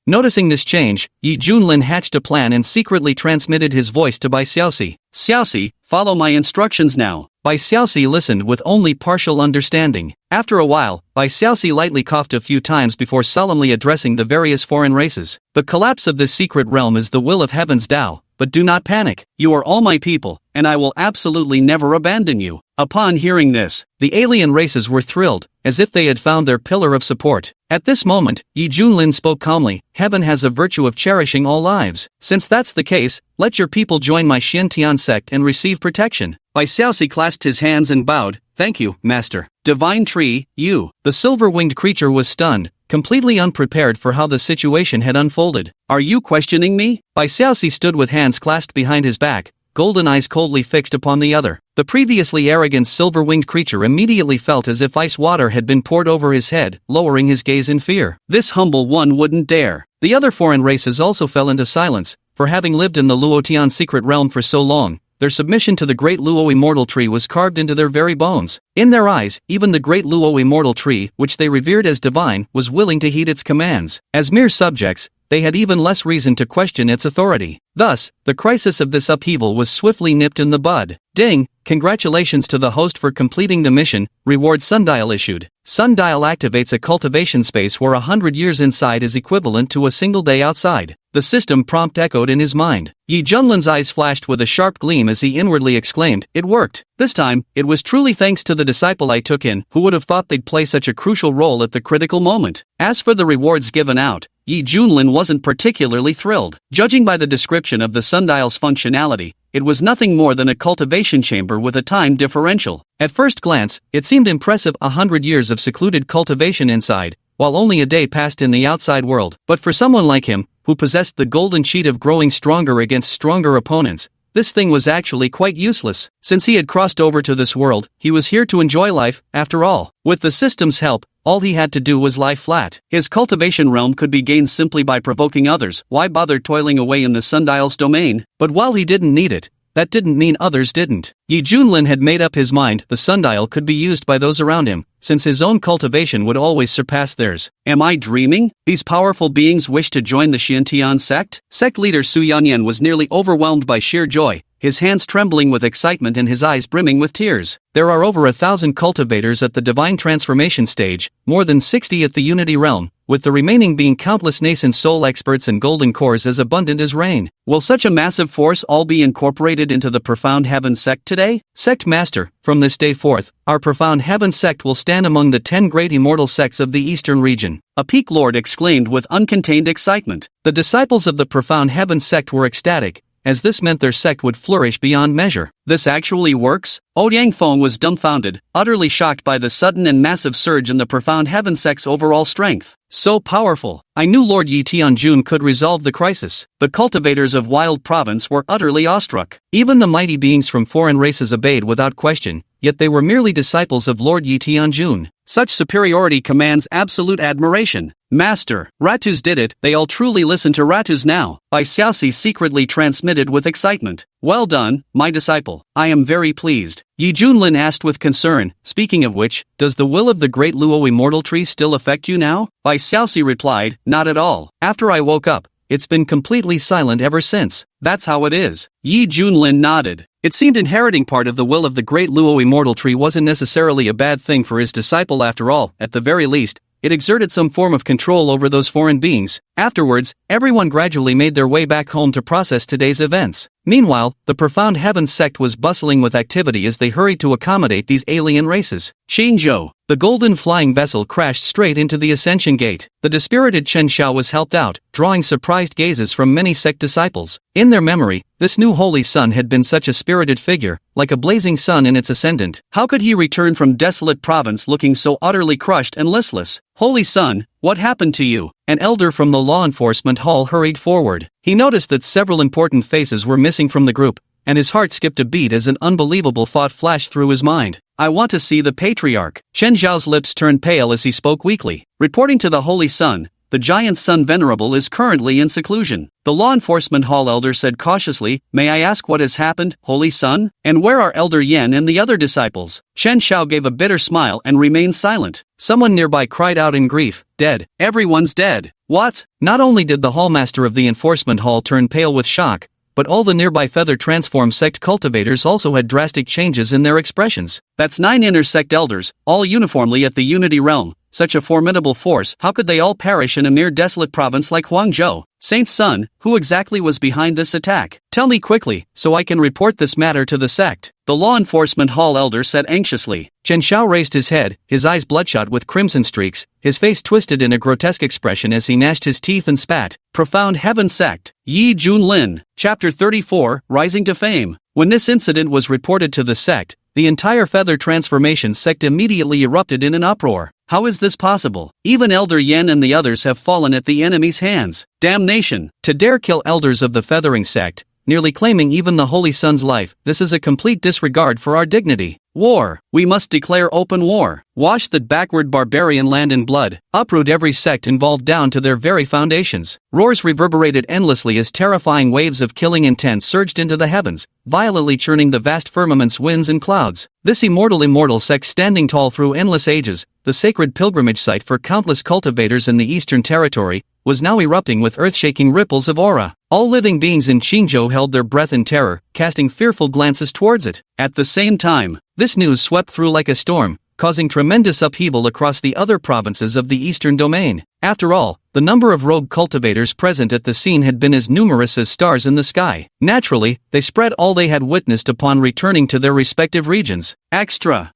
Speaker 1: Noticing this change, Yi Junlin hatched a plan and secretly transmitted his voice to Bai Xiaoxi. Xiaoxi, follow my instructions now. Bai Xiaoxi listened with only partial understanding. After a while, Bai Xiaoxi lightly coughed a few times before solemnly addressing the various foreign races. The collapse of this secret realm is the will of Heaven's Tao, but do not panic. You are all my people, and I will absolutely never abandon you. Upon hearing this, the alien races were thrilled, as if they had found their pillar of support. At this moment, Yi Junlin spoke calmly, Heaven has a virtue of cherishing all lives. Since that's the case, let your people join my Xiantian sect and receive protection. Bai Xiaoxi clasped his hands and bowed. Thank you, Master. Divine Tree, you. The silver-winged creature was stunned, completely unprepared for how the situation had unfolded. Are you questioning me? Bai Xiaoxi stood with hands clasped behind his back, golden eyes coldly fixed upon the other. The previously arrogant silver-winged creature immediately felt as if ice water had been poured over his head, lowering his gaze in fear. This humble one wouldn't dare. The other foreign races also fell into silence, for having lived in the Luotian secret realm for so long, their submission to the Great Luo immortal tree was carved into their very bones. In their eyes, even the Great Luo immortal tree, which they revered as divine, was willing to heed its commands. As mere subjects, they had even less reason to question its authority. Thus, the crisis of this upheaval was swiftly nipped in the bud. Ding! Congratulations to the host for completing the mission, reward Sundial issued. Sundial activates a cultivation space where 100 years inside is equivalent to a single day outside. The system prompt echoed in his mind. Yi Junlin's eyes flashed with a sharp gleam as he inwardly exclaimed, it worked. This time, it was truly thanks to the disciple I took in, who would have thought they'd play such a crucial role at the critical moment. As for the rewards given out, Yi Junlin wasn't particularly thrilled. Judging by the description of the sundial's functionality, it was nothing more than a cultivation chamber with a time differential. At first glance, it seemed impressive, 100 years of secluded cultivation inside, while only a day passed in the outside world. But for someone like him, who possessed the golden cheat of growing stronger against stronger opponents, this thing was actually quite useless. Since he had crossed over to this world, he was here to enjoy life, after all. With the system's help, all he had to do was lie flat. His cultivation realm could be gained simply by provoking others. Why bother toiling away in the sundial's domain? But while he didn't need it, that didn't mean others didn't. Yi Junlin had made up his mind the sundial could be used by those around him, since his own cultivation would always surpass theirs. Am I dreaming? These powerful beings wish to join the Xiantian sect? Sect leader Su Yanyan was nearly overwhelmed by sheer joy, his hands trembling with excitement and his eyes brimming with tears. There are over 1,000 cultivators at the divine transformation stage, more than 60 at the unity realm, with the remaining being countless nascent soul experts and golden cores as abundant as rain. Will such a massive force all be incorporated into the Profound Heaven sect today? Sect Master, from this day forth, our Profound Heaven sect will stand among the 10 great immortal sects of the Eastern region. A peak lord exclaimed with uncontained excitement. The disciples of the Profound Heaven sect were ecstatic, as this meant their sect would flourish beyond measure. This actually works? Ouyang Feng was dumbfounded, utterly shocked by the sudden and massive surge in the Profound Heaven sect's overall strength. So powerful. I knew Lord Yi Tianjun could resolve the crisis. The cultivators of Wild Province were utterly awestruck. Even the mighty beings from foreign races obeyed without question, yet they were merely disciples of Lord Yi Tianjun. Such superiority commands absolute admiration. Master, Ratus did it. They all truly listen to Ratus now. Bai Xiaoxi secretly transmitted with excitement. Well done, my disciple. I am very pleased. Yi Junlin asked with concern, speaking of which, does the will of the Great Luo immortal tree still affect you now? Bai Xiaoxi replied, not at all. After I woke up, it's been completely silent ever since. That's how it is. Yi Junlin nodded. It seemed inheriting part of the will of the great Luo immortal tree wasn't necessarily a bad thing for his disciple after all. At the very least, it exerted some form of control over those foreign beings. Afterwards, everyone gradually made their way back home to process today's events. Meanwhile, the Profound Heavens sect was bustling with activity as they hurried to accommodate these alien races. Qingzhou. The golden flying vessel crashed straight into the Ascension Gate. The dispirited Chen Xiao was helped out, drawing surprised gazes from many sect disciples. In their memory, this new holy sun had been such a spirited figure, like a blazing sun in its ascendant. How could he return from desolate province looking so utterly crushed and listless? Holy Sun, what happened to you? An elder from the law enforcement hall hurried forward. He noticed that several important faces were missing from the group, and his heart skipped a beat as an unbelievable thought flashed through his mind. I want to see the patriarch. Chen Zhao's lips turned pale as he spoke weakly. Reporting to the Holy Sun, the giant Sun Venerable is currently in seclusion. The law enforcement hall elder said cautiously, May I ask what has happened, Holy Sun? And where are Elder Yan and the other disciples? Chen Xiao gave a bitter smile and remained silent. Someone nearby cried out in grief, Dead. Everyone's dead. What? Not only did the hallmaster of the enforcement hall turn pale with shock, but all the nearby Feather Transform sect cultivators also had drastic changes in their expressions. That's 9 inner sect elders, all uniformly at the Unity Realm. Such a formidable force, how could they all perish in a mere desolate province like Huangzhou? Saint Sun, who exactly was behind this attack? Tell me quickly, so I can report this matter to the sect. The law enforcement hall elder said anxiously. Chen Xiao raised his head, his eyes bloodshot with crimson streaks, his face twisted in a grotesque expression as he gnashed his teeth and spat. Profound Heaven Sect. Yi Junlin. Chapter 34, Rising to Fame. When this incident was reported to the sect, the entire Feather Transformation sect immediately erupted in an uproar. How is this possible? Even Elder Yan and the others have fallen at the enemy's hands. Damnation! To dare kill elders of the Feathering sect, nearly claiming even the Holy Sun's life, this is a complete disregard for our dignity. War! We must declare open war. Wash that backward barbarian land in blood. Uproot every sect involved down to their very foundations. Roars reverberated endlessly as terrifying waves of killing intent surged into the heavens, violently churning the vast firmament's winds and clouds. This immortal sect standing tall through endless ages, the sacred pilgrimage site for countless cultivators in the Eastern Territory, was now erupting with earth-shaking ripples of aura. All living beings in Qingzhou held their breath in terror, casting fearful glances towards it. At the same time, this news swept through like a storm, causing tremendous upheaval across the other provinces of the Eastern Domain. After all, the number of rogue cultivators present at the scene had been as numerous as stars in the sky. Naturally, they spread all they had witnessed upon returning to their respective regions. Extra!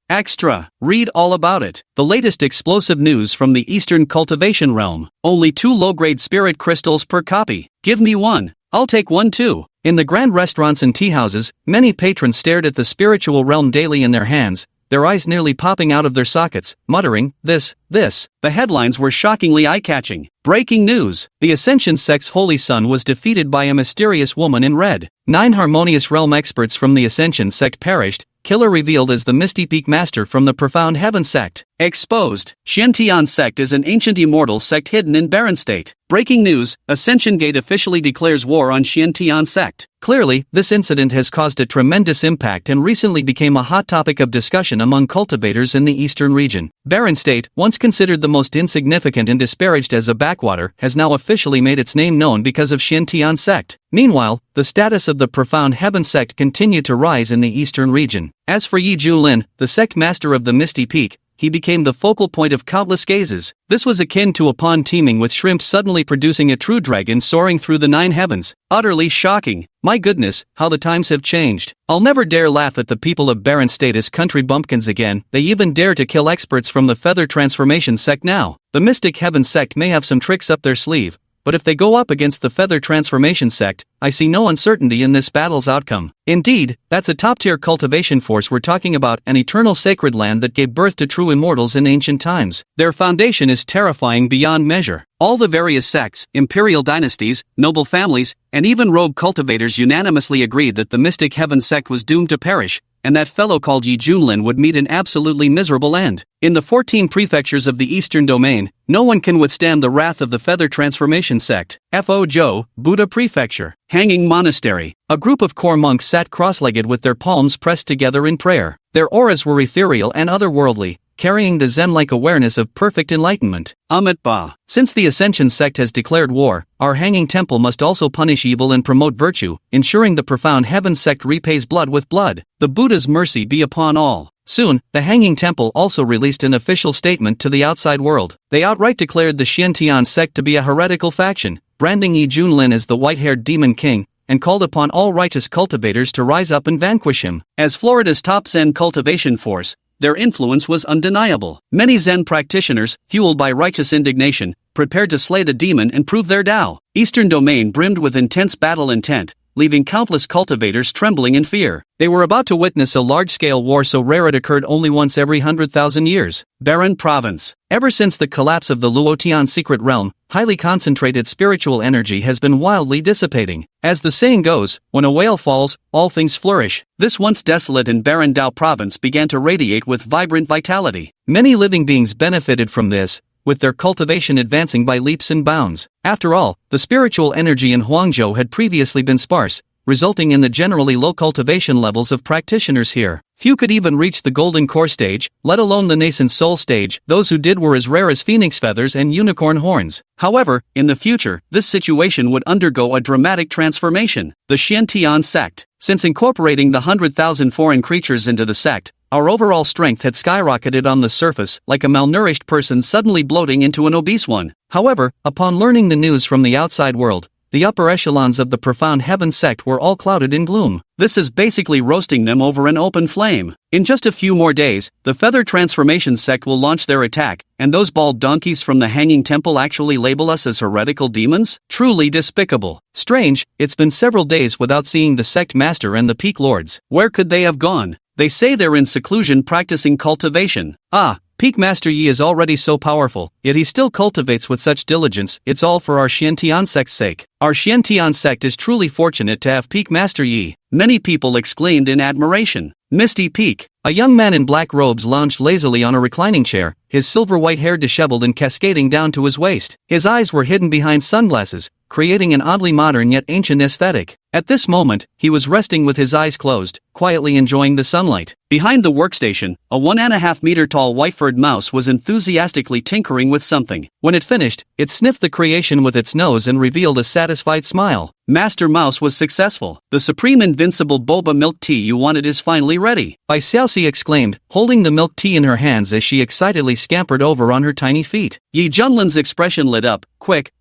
Speaker 1: Read all about it. The latest explosive news from the Eastern Cultivation Realm. Only 2 low-grade spirit crystals per copy. Give me one. I'll take one too. In the grand restaurants and tea houses, many patrons stared at the spiritual realm daily in their hands, their eyes nearly popping out of their sockets, muttering, this. The headlines were shockingly eye-catching. Breaking news! The Ascension sect's Holy Sun was defeated by a mysterious woman in red. 9 harmonious realm experts from the Ascension sect perished, killer revealed as the Misty Peak Master from the Profound Heaven sect. Exposed! Xiantian sect is an ancient immortal sect hidden in Barren State. Breaking news! Ascension Gate officially declares war on Xiantian sect. Clearly, this incident has caused a tremendous impact and recently became a hot topic of discussion among cultivators in the eastern region. Barren State, once considered the most insignificant and disparaged as a backwater, has now officially made its name known because of Xiantian sect. Meanwhile, the status of the Profound Heaven sect continued to rise in the eastern region. As for Yi Julin, the sect master of the Misty Peak, he became the focal point of countless gazes. This was akin to a pond teeming with shrimp suddenly producing a true dragon soaring through the 9 heavens. Utterly shocking. My goodness, how the times have changed. I'll never dare laugh at the people of Barren State as country bumpkins again. They even dare to kill experts from the Feather Transformation sect now. The Mystic Heaven sect may have some tricks up their sleeve, but if they go up against the Feather Transformation sect, I see no uncertainty in this battle's outcome. Indeed, that's a top-tier cultivation force we're talking about, an eternal sacred land that gave birth to true immortals in ancient times. Their foundation is terrifying beyond measure. All the various sects, imperial dynasties, noble families, and even rogue cultivators unanimously agreed that the Mystic Heaven sect was doomed to perish, and that fellow called Yi Junlin would meet an absolutely miserable end. In the 14 prefectures of the Eastern Domain, no one can withstand the wrath of the Feather Transformation sect. Fo Zhou, Buddha Prefecture. Hanging Monastery. A group of core monks sat cross-legged with their palms pressed together in prayer. Their auras were ethereal and otherworldly, carrying the Zen-like awareness of perfect enlightenment. Amit Ba. Since the Ascension sect has declared war, our Hanging Temple must also punish evil and promote virtue, ensuring the Profound Heaven sect repays blood with blood. The Buddha's mercy be upon all. Soon, the Hanging Temple also released an official statement to the outside world. They outright declared the Xiantian sect to be a heretical faction, branding Yi Junlin as the white-haired demon king, and called upon all righteous cultivators to rise up and vanquish him. As Florida's top Zen cultivation force, their influence was undeniable. Many Zen practitioners, fueled by righteous indignation, prepared to slay the demon and prove their Tao. Eastern Domain brimmed with intense battle intent, leaving countless cultivators trembling in fear. They were about to witness a large-scale war so rare it occurred only once every 100,000 years. Barren Province. Ever since the collapse of the Luotian secret realm, highly concentrated spiritual energy has been wildly dissipating. As the saying goes, when a whale falls, all things flourish. This once desolate and barren Dao province began to radiate with vibrant vitality. Many living beings benefited from this, with their cultivation advancing by leaps and bounds. After all, the spiritual energy in Huangzhou had previously been sparse, resulting in the generally low cultivation levels of practitioners here. Few could even reach the golden core stage, let alone the nascent soul stage. Those who did were as rare as phoenix feathers and unicorn horns. However, in the future, this situation would undergo a dramatic transformation. The Xiantian sect. Since incorporating the 100,000 foreign creatures into the sect, our overall strength had skyrocketed on the surface, like a malnourished person suddenly bloating into an obese one. However, upon learning the news from the outside world, the upper echelons of the Profound Heaven sect were all clouded in gloom. This is basically roasting them over an open flame. In just a few more days, the Feather Transformation sect will launch their attack, and those bald donkeys from the Hanging Temple actually label us as heretical demons? Truly despicable. Strange, it's been several days without seeing the sect master and the peak lords. Where could they have gone? They say they're in seclusion practicing cultivation. Peak Master Yi is already so powerful, yet he still cultivates with such diligence. It's all for our Xiantian sect's sake. Our Xiantian sect is truly fortunate to have Peak Master Yi. Many people exclaimed in admiration. Misty Peak. A young man in black robes lounged lazily on a reclining chair, his silver-white hair disheveled and cascading down to his waist. His eyes were hidden behind sunglasses, creating an oddly modern yet ancient aesthetic. At this moment, he was resting with his eyes closed, quietly enjoying the sunlight. Behind the workstation, a 1.5-meter-tall white-furred mouse was enthusiastically tinkering with something. When it finished, it sniffed the creation with its nose and revealed a satisfied smile. Master Mouse was successful. The supreme invincible boba milk tea you wanted is finally ready. Bai Xiaoxi exclaimed, holding the milk tea in her hands as she excitedly scampered over on her tiny feet. Yi Junlin's expression lit up. Quick,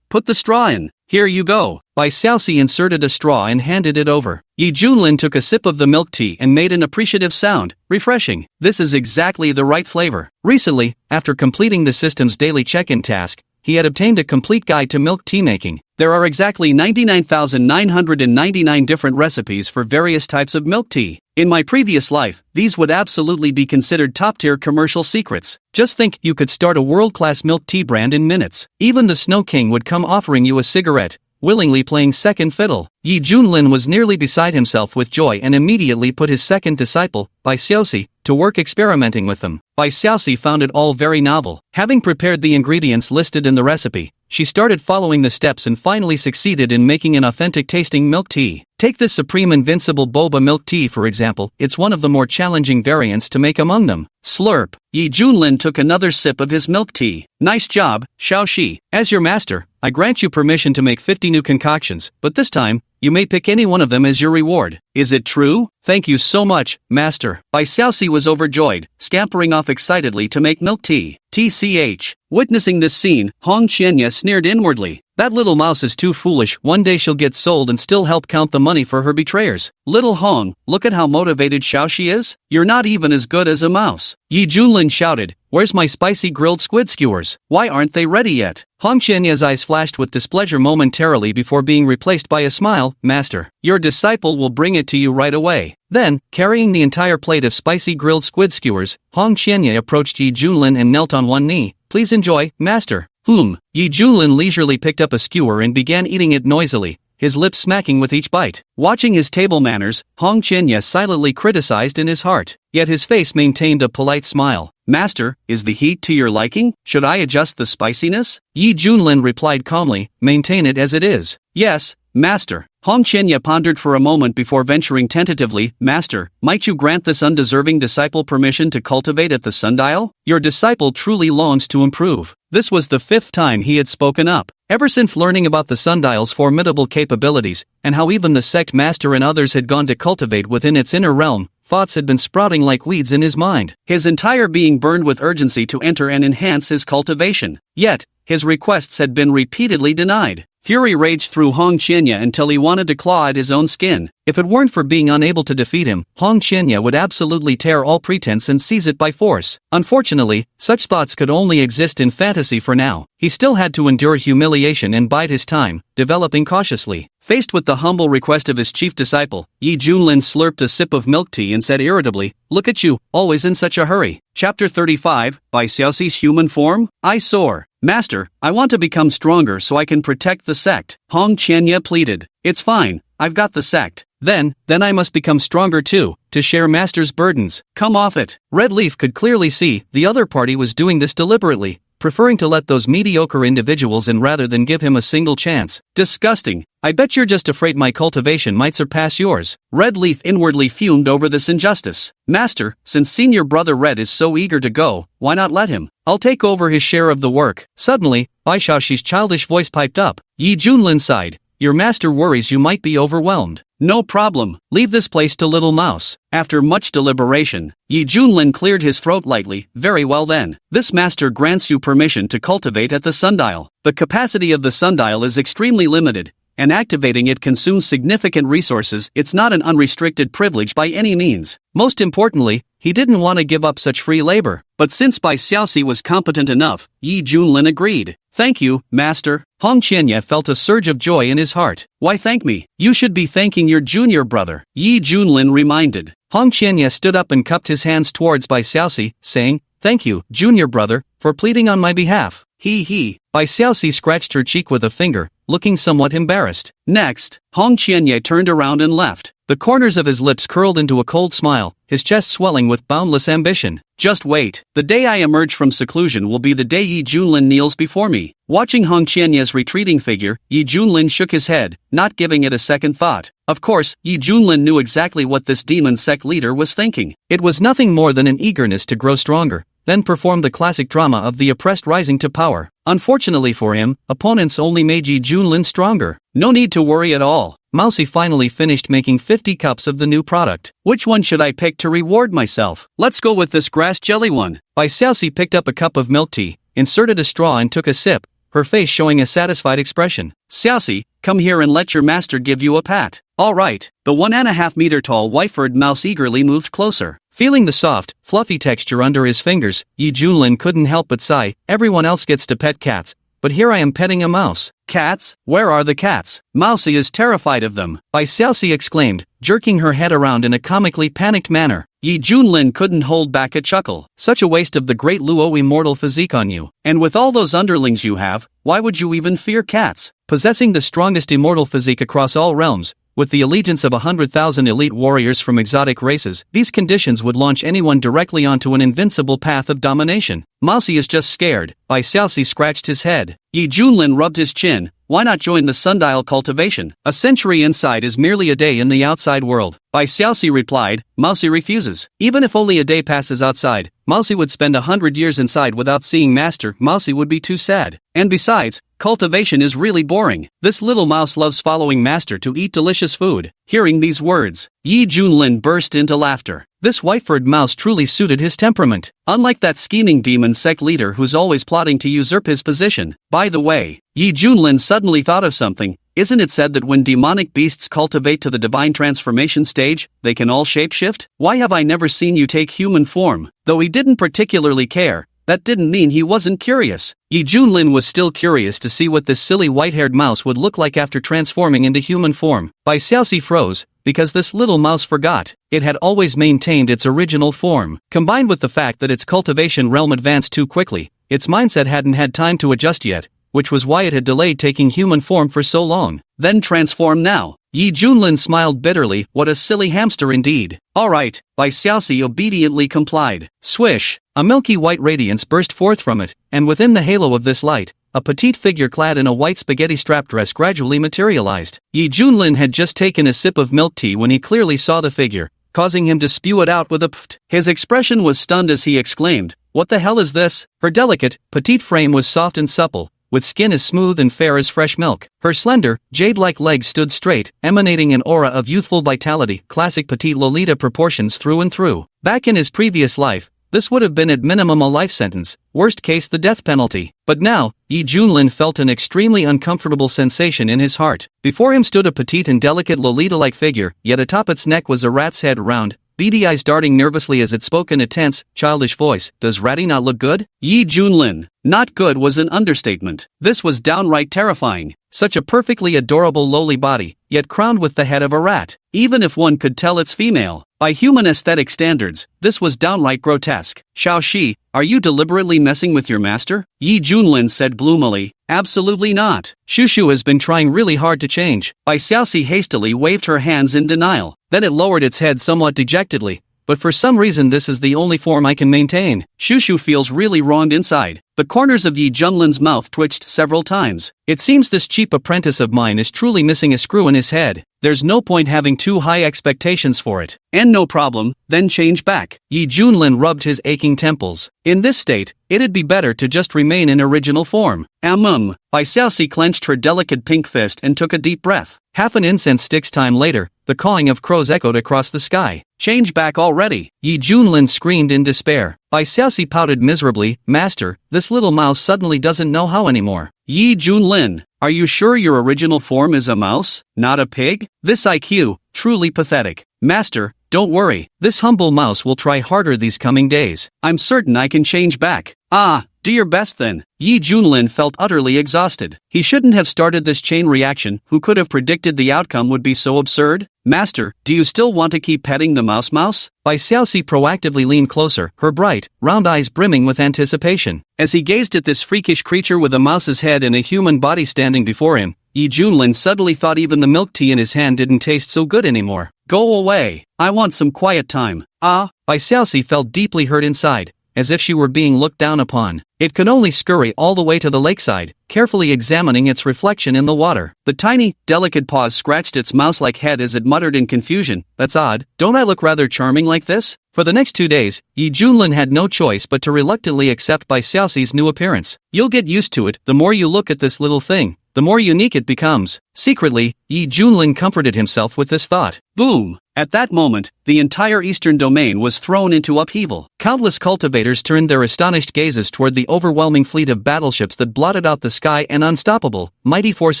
Speaker 1: put the straw in. Here you go. Bai Xiaoxi inserted a straw and handed it over. Yi Junlin took a sip of the milk tea and made an appreciative sound. Refreshing. This is exactly the right flavor. Recently, after completing the system's daily check-in task, he had obtained a complete guide to milk tea making. There are exactly 99,999 different recipes for various types of milk tea. In my previous life, these would absolutely be considered top-tier commercial secrets. Just think, you could start a world-class milk tea brand in minutes. Even the Snow King would come offering you a cigarette, willingly playing second fiddle. Yi Junlin was nearly beside himself with joy and immediately put his second disciple, Bai Xiaoxi, to work experimenting with them. Bai Xiaoxi found it all very novel. Having prepared the ingredients listed in the recipe, she started following the steps and finally succeeded in making an authentic-tasting milk tea. Take this supreme invincible boba milk tea for example, it's one of the more challenging variants to make among them. Slurp. Yi Junlin took another sip of his milk tea. Nice job, Xiaoxi. As your master, I grant you permission to make 50 new concoctions, but this time, you may pick any one of them as your reward. Is it true? Thank you so much, master. Bai Xiaoxi was overjoyed, scampering off excitedly to make milk tea. TCH. Witnessing this scene, Hong Qianya sneered inwardly. That little mouse is too foolish. One day she'll get sold and still help count the money for her betrayers. Little Hong, look at how motivated Xiaoxi is. You're not even as good as a mouse. Yi Junlin shouted, where's my spicy grilled squid skewers? Why aren't they ready yet? Hong Qianya's eyes flashed with displeasure momentarily before being replaced by a smile. Master, your disciple will bring it to you right away. Then, carrying the entire plate of spicy grilled squid skewers, Hong Qianya approached Yi Junlin and knelt on one knee. Please enjoy, master. Yi Junlin leisurely picked up a skewer and began eating it noisily, his lips smacking with each bite. Watching his table manners, Hong Qianya silently criticized in his heart. Yet his face maintained a polite smile. Master, is the heat to your liking? Should I adjust the spiciness? Yi Junlin replied calmly, maintain it as it is. Yes, master. Hong Qianya pondered for a moment before venturing tentatively, Master, might you grant this undeserving disciple permission to cultivate at the sundial? Your disciple truly longs to improve. This was the 5th time he had spoken up. Ever since learning about the sundial's formidable capabilities, and how even the sect master and others had gone to cultivate within its inner realm, thoughts had been sprouting like weeds in his mind. His entire being burned with urgency to enter and enhance his cultivation. Yet, his requests had been repeatedly denied. Fury raged through Hong Qianya until he wanted to claw at his own skin. If it weren't for being unable to defeat him, Hong Qianya would absolutely tear all pretense and seize it by force. Unfortunately, such thoughts could only exist in fantasy for now. He still had to endure humiliation and bide his time, developing cautiously. Faced with the humble request of his chief disciple, Yi Junlin slurped a sip of milk tea and said irritably, "Look at you, always in such a hurry." Chapter 35, by Xiaoxi's human form? I soar. Master, I want to become stronger so I can protect the sect, Hong Qianya pleaded. It's fine, I've got the sect. Then I must become stronger too, to share Master's burdens. Come off it. Red Leaf could clearly see the other party was doing this deliberately, preferring to let those mediocre individuals in rather than give him a single chance. Disgusting. I bet you're just afraid my cultivation might surpass yours. Red Leaf inwardly fumed over this injustice. Master, since senior brother Red is so eager to go, why not let him? I'll take over his share of the work. Suddenly, Bai Shaoxi's childish voice piped up. Yi Junlin sighed. Your master worries you might be overwhelmed. No problem, leave this place to Little Mouse. After much deliberation, Yi Junlin cleared his throat lightly. Very well then. This master grants you permission to cultivate at the sundial. The capacity of the sundial is extremely limited, and activating it consumes significant resources. It's not an unrestricted privilege by any means. Most importantly, he didn't want to give up such free labor. But since Bai Xiaoxi was competent enough, Yi Junlin agreed. Thank you, Master. Hong Qianya felt a surge of joy in his heart. Why thank me? You should be thanking your junior brother, Yi Junlin reminded. Hong Qianya stood up and cupped his hands towards Bai Xiaoxi, saying, Thank you, junior brother, for pleading on my behalf. He. Bai Xiaoxi scratched her cheek with a finger, looking somewhat embarrassed. Next, Hong Qianya turned around and left. The corners of his lips curled into a cold smile, his chest swelling with boundless ambition. Just wait. The day I emerge from seclusion will be the day Yi Junlin kneels before me. Watching Hong Qianya's retreating figure, Yi Junlin shook his head, not giving it a second thought. Of course, Yi Junlin knew exactly what this demon sect leader was thinking. It was nothing more than an eagerness to grow stronger, then perform the classic drama of the oppressed rising to power. Unfortunately for him, opponents only made Yi Junlin stronger. No need to worry at all. Mousy finally finished making 50 cups of the new product. Which one should I pick to reward myself? Let's go with this grass jelly one. Bai Xiaoxi picked up a cup of milk tea, inserted a straw and took a sip, her face showing a satisfied expression. Xiaoxi, come here and let your master give you a pat. All right. The 1.5 meter tall white-furred mouse eagerly moved closer. Feeling the soft, fluffy texture under his fingers, Yi Junlin couldn't help but sigh. Everyone else gets to pet cats, but here I am petting a mouse. Cats? Where are the cats? Mousy is terrified of them, Bai Xiaoxi exclaimed, jerking her head around in a comically panicked manner. Yi Junlin couldn't hold back a chuckle. Such a waste of the great Luo immortal physique on you. And with all those underlings you have, why would you even fear cats? Possessing the strongest immortal physique across all realms, with the allegiance of 100,000 elite warriors from exotic races, these conditions would launch anyone directly onto an invincible path of domination. Mousy is just scared. Bai Xiaoxi scratched his head. Yi Junlin rubbed his chin. Why not join the sundial cultivation? A century inside is merely a day in the outside world. Bai Xiaoxi replied. Mousy refuses. Even if only a day passes outside, Mousy would spend 100 years inside without seeing Master. Mousy would be too sad. And besides, cultivation is really boring. This little mouse loves following Master to eat delicious food. Hearing these words, Yi Junlin burst into laughter. This white-furred mouse truly suited his temperament. Unlike that scheming demon sect leader who's always plotting to usurp his position. By the way, Yi Junlin suddenly thought of something. Isn't it said that when demonic beasts cultivate to the divine transformation stage, they can all shapeshift? Why have I never seen you take human form? Though he didn't particularly care, that didn't mean he wasn't curious. Yi Junlin was still curious to see what this silly white-haired mouse would look like after transforming into human form. Bai Xiaoxi froze, because this little mouse forgot. It had always maintained its original form. Combined with the fact that its cultivation realm advanced too quickly, its mindset hadn't had time to adjust yet, which was why it had delayed taking human form for so long. Then transform now. Yi Junlin smiled bitterly. What a silly hamster indeed. All right, Bai Xiaoxi obediently complied. Swish! A milky white radiance burst forth from it, and within the halo of this light, a petite figure clad in a white spaghetti-strap dress gradually materialized. Yi Junlin had just taken a sip of milk tea when he clearly saw the figure, causing him to spew it out with a pft. His expression was stunned as he exclaimed, "What the hell is this?" Her delicate, petite frame was soft and supple, with skin as smooth and fair as fresh milk. Her slender, jade-like legs stood straight, emanating an aura of youthful vitality, classic petite Lolita proportions through and through. Back in his previous life, this would have been at minimum a life sentence, worst case the death penalty. But now, Yi Junlin felt an extremely uncomfortable sensation in his heart. Before him stood a petite and delicate Lolita-like figure, yet atop its neck was a rat's head, round, beady eyes darting nervously as it spoke in a tense, childish voice. "Does Ratty not look good?" Yi Junlin. Not good was an understatement. This was downright terrifying. Such a perfectly adorable lowly body, yet crowned with the head of a rat. Even if one could tell it's female, by human aesthetic standards, this was downright grotesque. "Xiao Shi, are you deliberately messing with your master?" Yi Junlin said gloomily. "Absolutely not. Shushu has been trying really hard to change." Bai Xiaoxi hastily waved her hands in denial. Then it lowered its head somewhat dejectedly. "But for some reason this is the only form I can maintain. Shushu feels really wronged inside." The corners of Yi Junlin's mouth twitched several times. "It seems this cheap apprentice of mine is truly missing a screw in his head. There's no point having too high expectations for it. And no problem, then change back." Yi Junlin rubbed his aching temples. In this state, it'd be better to just remain in original form. Bai Xiaoxi clenched her delicate pink fist and took a deep breath. Half an incense stick's time later, the cawing of crows echoed across the sky. "Change back already!" Yi Junlin screamed in despair. Bai Xiaoxi pouted miserably. "Master, this little mouse suddenly doesn't know how anymore." "Yi Junlin, are you sure your original form is a mouse, not a pig? This IQ, truly pathetic." "Master, don't worry, this humble mouse will try harder these coming days. I'm certain I can change back." "Ah, do your best then." Yi Junlin felt utterly exhausted. He shouldn't have started this chain reaction. Who could have predicted the outcome would be so absurd? "Master, do you still want to keep petting the mouse?" Bai Xiaoxi proactively leaned closer, her bright, round eyes brimming with anticipation. As he gazed at this freakish creature with a mouse's head and a human body standing before him, Yi Junlin suddenly thought even the milk tea in his hand didn't taste so good anymore. "Go away. I want some quiet time." "Ah." Bai Xiaoxi felt deeply hurt inside, as if she were being looked down upon. It could only scurry all the way to the lakeside, carefully examining its reflection in the water. The tiny, delicate paws scratched its mouse-like head as it muttered in confusion, "That's odd, don't I look rather charming like this?" For the next 2 days, Yi Junlin had no choice but to reluctantly accept Bai Xiaoxi's new appearance. "You'll get used to it. The more you look at this little thing, the more unique it becomes." Secretly, Yi Junlin comforted himself with this thought. Boom! At that moment, the entire eastern domain was thrown into upheaval. Countless cultivators turned their astonished gazes toward the overwhelming fleet of battleships that blotted out the sky, an unstoppable, mighty force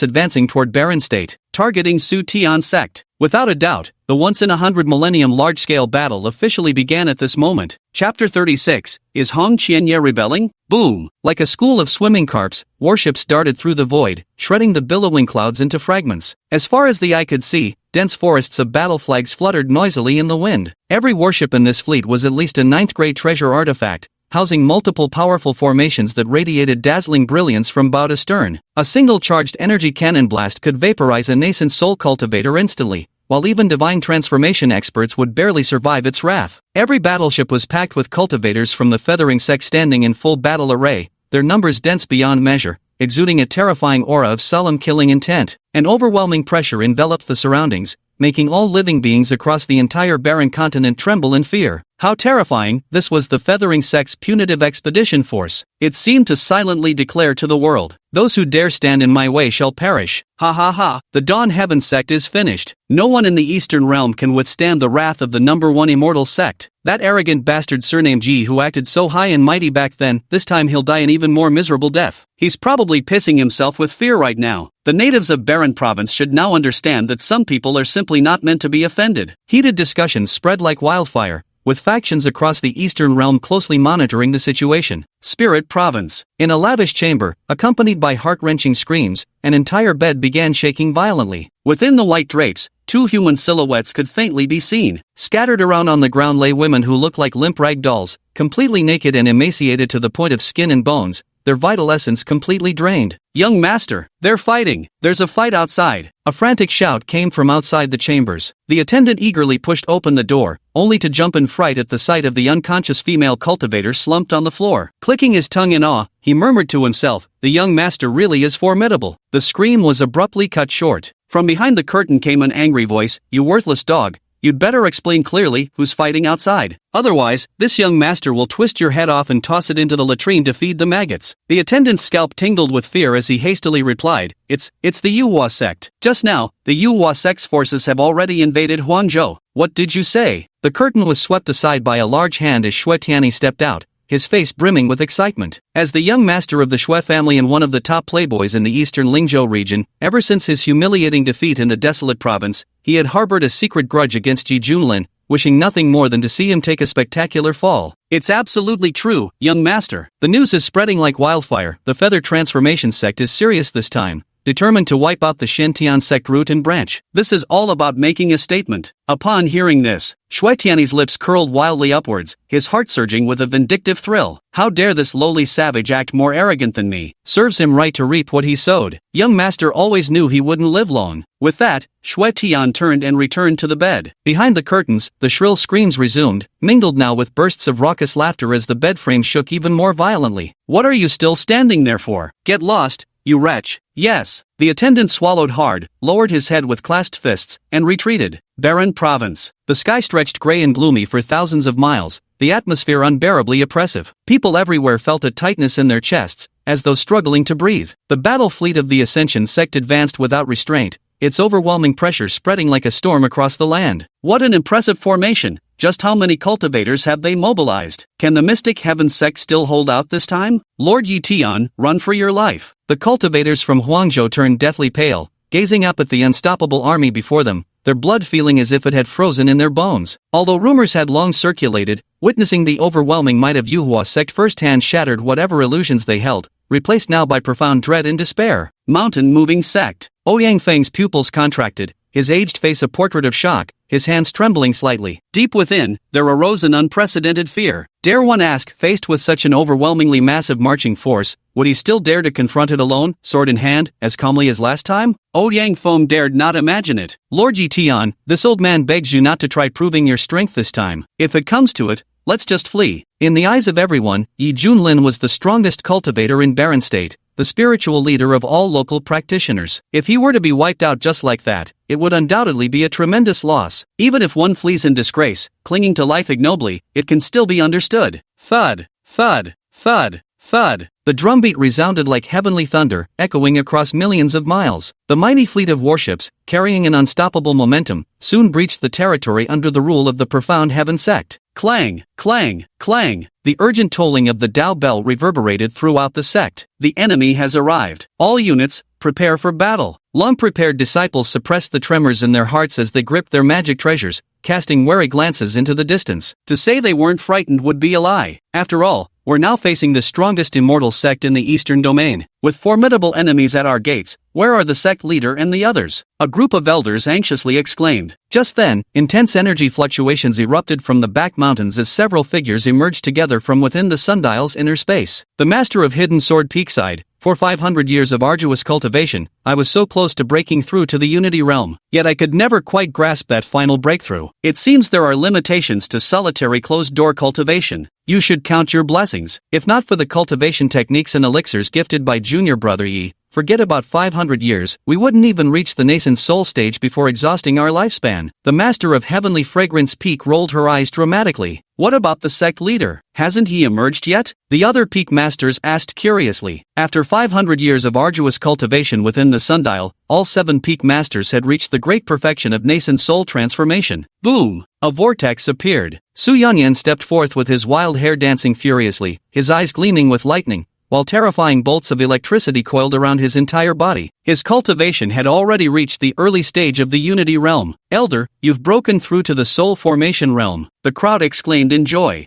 Speaker 1: advancing toward Barren State, targeting Su Tian sect. Without a doubt, the once-in-a-100 millennium large-scale battle officially began at this moment. Chapter 36, Is Hong Qianye rebelling? Boom! Like a school of swimming carps, warships darted through the void, shredding the billowing clouds into fragments. As far as the eye could see, dense forests of battle flags fluttered noisily in the wind. Every warship in this fleet was at least a 9th-grade treasure artifact, housing multiple powerful formations that radiated dazzling brilliance from bow to stern. A single charged energy cannon blast could vaporize a nascent soul cultivator instantly, while even divine transformation experts would barely survive its wrath. Every battleship was packed with cultivators from the feathering sect standing in full battle array, their numbers dense beyond measure, exuding a terrifying aura of solemn killing intent. An overwhelming pressure enveloped the surroundings, making all living beings across the entire barren continent tremble in fear. How terrifying! This was the Feathering Sect's punitive expedition force. It seemed to silently declare to the world, "Those who dare stand in my way shall perish." Ha ha ha, the Dawn Heaven sect is finished. No one in the Eastern Realm can withstand the wrath of the #1 immortal sect. That arrogant bastard surnamed Ji who acted so high and mighty back then, this time he'll die an even more miserable death. He's probably pissing himself with fear right now. The natives of Barren Province should now understand that some people are simply not meant to be offended. Heated discussions spread like wildfire, with factions across the Eastern Realm closely monitoring the situation. Spirit Province. In a lavish chamber, accompanied by heart-wrenching screams, an entire bed began shaking violently. Within the white drapes, 2 human silhouettes could faintly be seen. Scattered around on the ground lay women who looked like limp rag dolls, completely naked and emaciated to the point of skin and bones. their vital essence completely drained. Young master, they're fighting. There's a fight outside. A frantic shout came from outside the chambers. The attendant eagerly pushed open the door, only to jump in fright at the sight of the unconscious female cultivator slumped on the floor. Clicking his tongue in awe, he murmured to himself, "The young master really is formidable." The scream was abruptly cut short. From behind the curtain came an angry voice, "You worthless dog. You'd better explain clearly who's fighting outside. Otherwise, this young master will twist your head off and toss it into the latrine to feed the maggots." The attendant's scalp tingled with fear as he hastily replied, It's the Yuhua sect. Just now, the Yuhua sect's forces have already invaded Huangzhou." "What did you say?" The curtain was swept aside by a large hand as Xue Tianyi stepped out, his face brimming with excitement. As the young master of the Xue family and one of the top playboys in the eastern Lingzhou region, ever since his humiliating defeat in the desolate province, he had harbored a secret grudge against Yi Junlin, wishing nothing more than to see him take a spectacular fall. "It's absolutely true, young master. The news is spreading like wildfire. The feather transformation sect is serious this time, determined to wipe out the Shen-Tian sect root and branch. This is all about making a statement." Upon hearing this, Xue Tianyi's lips curled wildly upwards, his heart surging with a vindictive thrill. "How dare this lowly savage act more arrogant than me? Serves him right to reap what he sowed. Young master always knew he wouldn't live long." With that, Xue Tian turned and returned to the bed. Behind the curtains, the shrill screams resumed, mingled now with bursts of raucous laughter as the bed frame shook even more violently. "What are you still standing there for? Get lost, you wretch." "Yes." The attendant swallowed hard, lowered his head with clasped fists, and retreated. Barren province. The sky stretched gray and gloomy for thousands of miles, the atmosphere unbearably oppressive. People everywhere felt a tightness in their chests, as though struggling to breathe. The battle fleet of the Ascension sect advanced without restraint, its overwhelming pressure spreading like a storm across the land. What an impressive formation! Just how many cultivators have they mobilized? Can the Mystic Heaven sect still hold out this time? Lord Yi Tian, run for your life. The cultivators from Huangzhou turned deathly pale, gazing up at the unstoppable army before them, their blood feeling as if it had frozen in their bones. Although rumors had long circulated, witnessing the overwhelming might of Yuhua sect firsthand shattered whatever illusions they held, replaced now by profound dread and despair. Mountain-moving sect. Ouyang Feng's pupils contracted, his aged face a portrait of shock, his hands trembling slightly. Deep within, there arose an unprecedented fear. Dare one ask, faced with such an overwhelmingly massive marching force, would he still dare to confront it alone, sword in hand, as calmly as last time? Ouyang Feng dared not imagine it. "Lord Yi Tian, this old man begs you not to try proving your strength this time. If it comes to it, let's just flee." In the eyes of everyone, Yi Junlin was the strongest cultivator in Barren State, the spiritual leader of all local practitioners. If he were to be wiped out just like that, it would undoubtedly be a tremendous loss. Even if one flees in disgrace, clinging to life ignobly, it can still be understood. Thud, thud, thud, thud. The drumbeat resounded like heavenly thunder, echoing across millions of miles. The mighty fleet of warships, carrying an unstoppable momentum, soon breached the territory under the rule of the profound heaven sect. Clang, clang, clang. The urgent tolling of the Dao bell reverberated throughout the sect. The enemy has arrived. All units, prepare for battle. Long-prepared disciples suppressed the tremors in their hearts as they gripped their magic treasures, casting wary glances into the distance. To say they weren't frightened would be a lie. After all, we're now facing the strongest immortal sect in the eastern domain. With formidable enemies at our gates, where are the sect leader and the others? A group of elders anxiously exclaimed. Just then, intense energy fluctuations erupted from the back mountains as several figures emerged together from within the sundial's inner space. The master of Hidden Sword Peak sighed. For 500 years of arduous cultivation, I was so close to breaking through to the Unity realm, yet I could never quite grasp that final breakthrough. It seems there are limitations to solitary closed-door cultivation. You should count your blessings. If not for the cultivation techniques and elixirs gifted by Junior Brother Yi, forget about 500 years, we wouldn't even reach the nascent soul stage before exhausting our lifespan. The master of Heavenly Fragrance Peak rolled her eyes dramatically. What about the sect leader? Hasn't he emerged yet? The other peak masters asked curiously. After 500 years of arduous cultivation within the sundial, all 7 peak masters had reached the great perfection of nascent soul transformation. Boom! A vortex appeared. Su Yanyan stepped forth with his wild hair dancing furiously, his eyes gleaming with lightning, while terrifying bolts of electricity coiled around his entire body. His cultivation had already reached the early stage of the Unity realm. Elder, you've broken through to the soul formation realm, the crowd exclaimed in joy.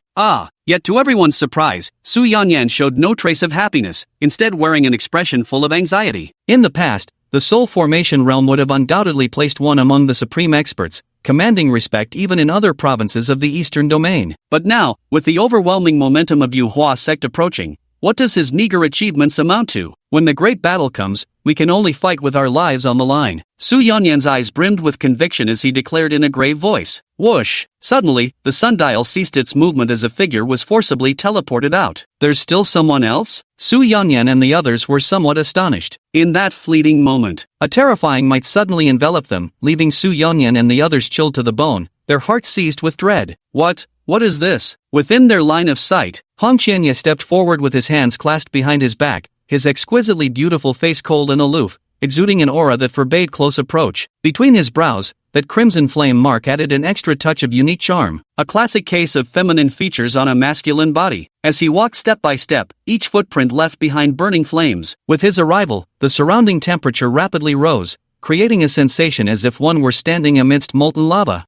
Speaker 1: Yet to everyone's surprise, Su Yanyan showed no trace of happiness, instead wearing an expression full of anxiety. In the past, the soul formation realm would have undoubtedly placed one among the supreme experts, commanding respect even in other provinces of the eastern domain. But now, with the overwhelming momentum of Yuhua sect approaching, What does his meager achievements amount to? When the great battle comes, we can only fight with our lives on the line. Su Yanyan's eyes brimmed with conviction as he declared in a grave voice. Whoosh! Suddenly, the sundial ceased its movement as a figure was forcibly teleported out. There's still someone else? Su Yanyan and the others were somewhat astonished. In that fleeting moment, a terrifying might suddenly envelop them, leaving Su Yanyan and the others chilled to the bone, their hearts seized with dread. What is this? Within their line of sight, Hong Qianya stepped forward with his hands clasped behind his back, his exquisitely beautiful face cold and aloof, exuding an aura that forbade close approach. Between his brows, that crimson flame mark added an extra touch of unique charm, a classic case of feminine features on a masculine body. As he walked step by step, each footprint left behind burning flames. With his arrival, the surrounding temperature rapidly rose, creating a sensation as if one were standing amidst molten lava.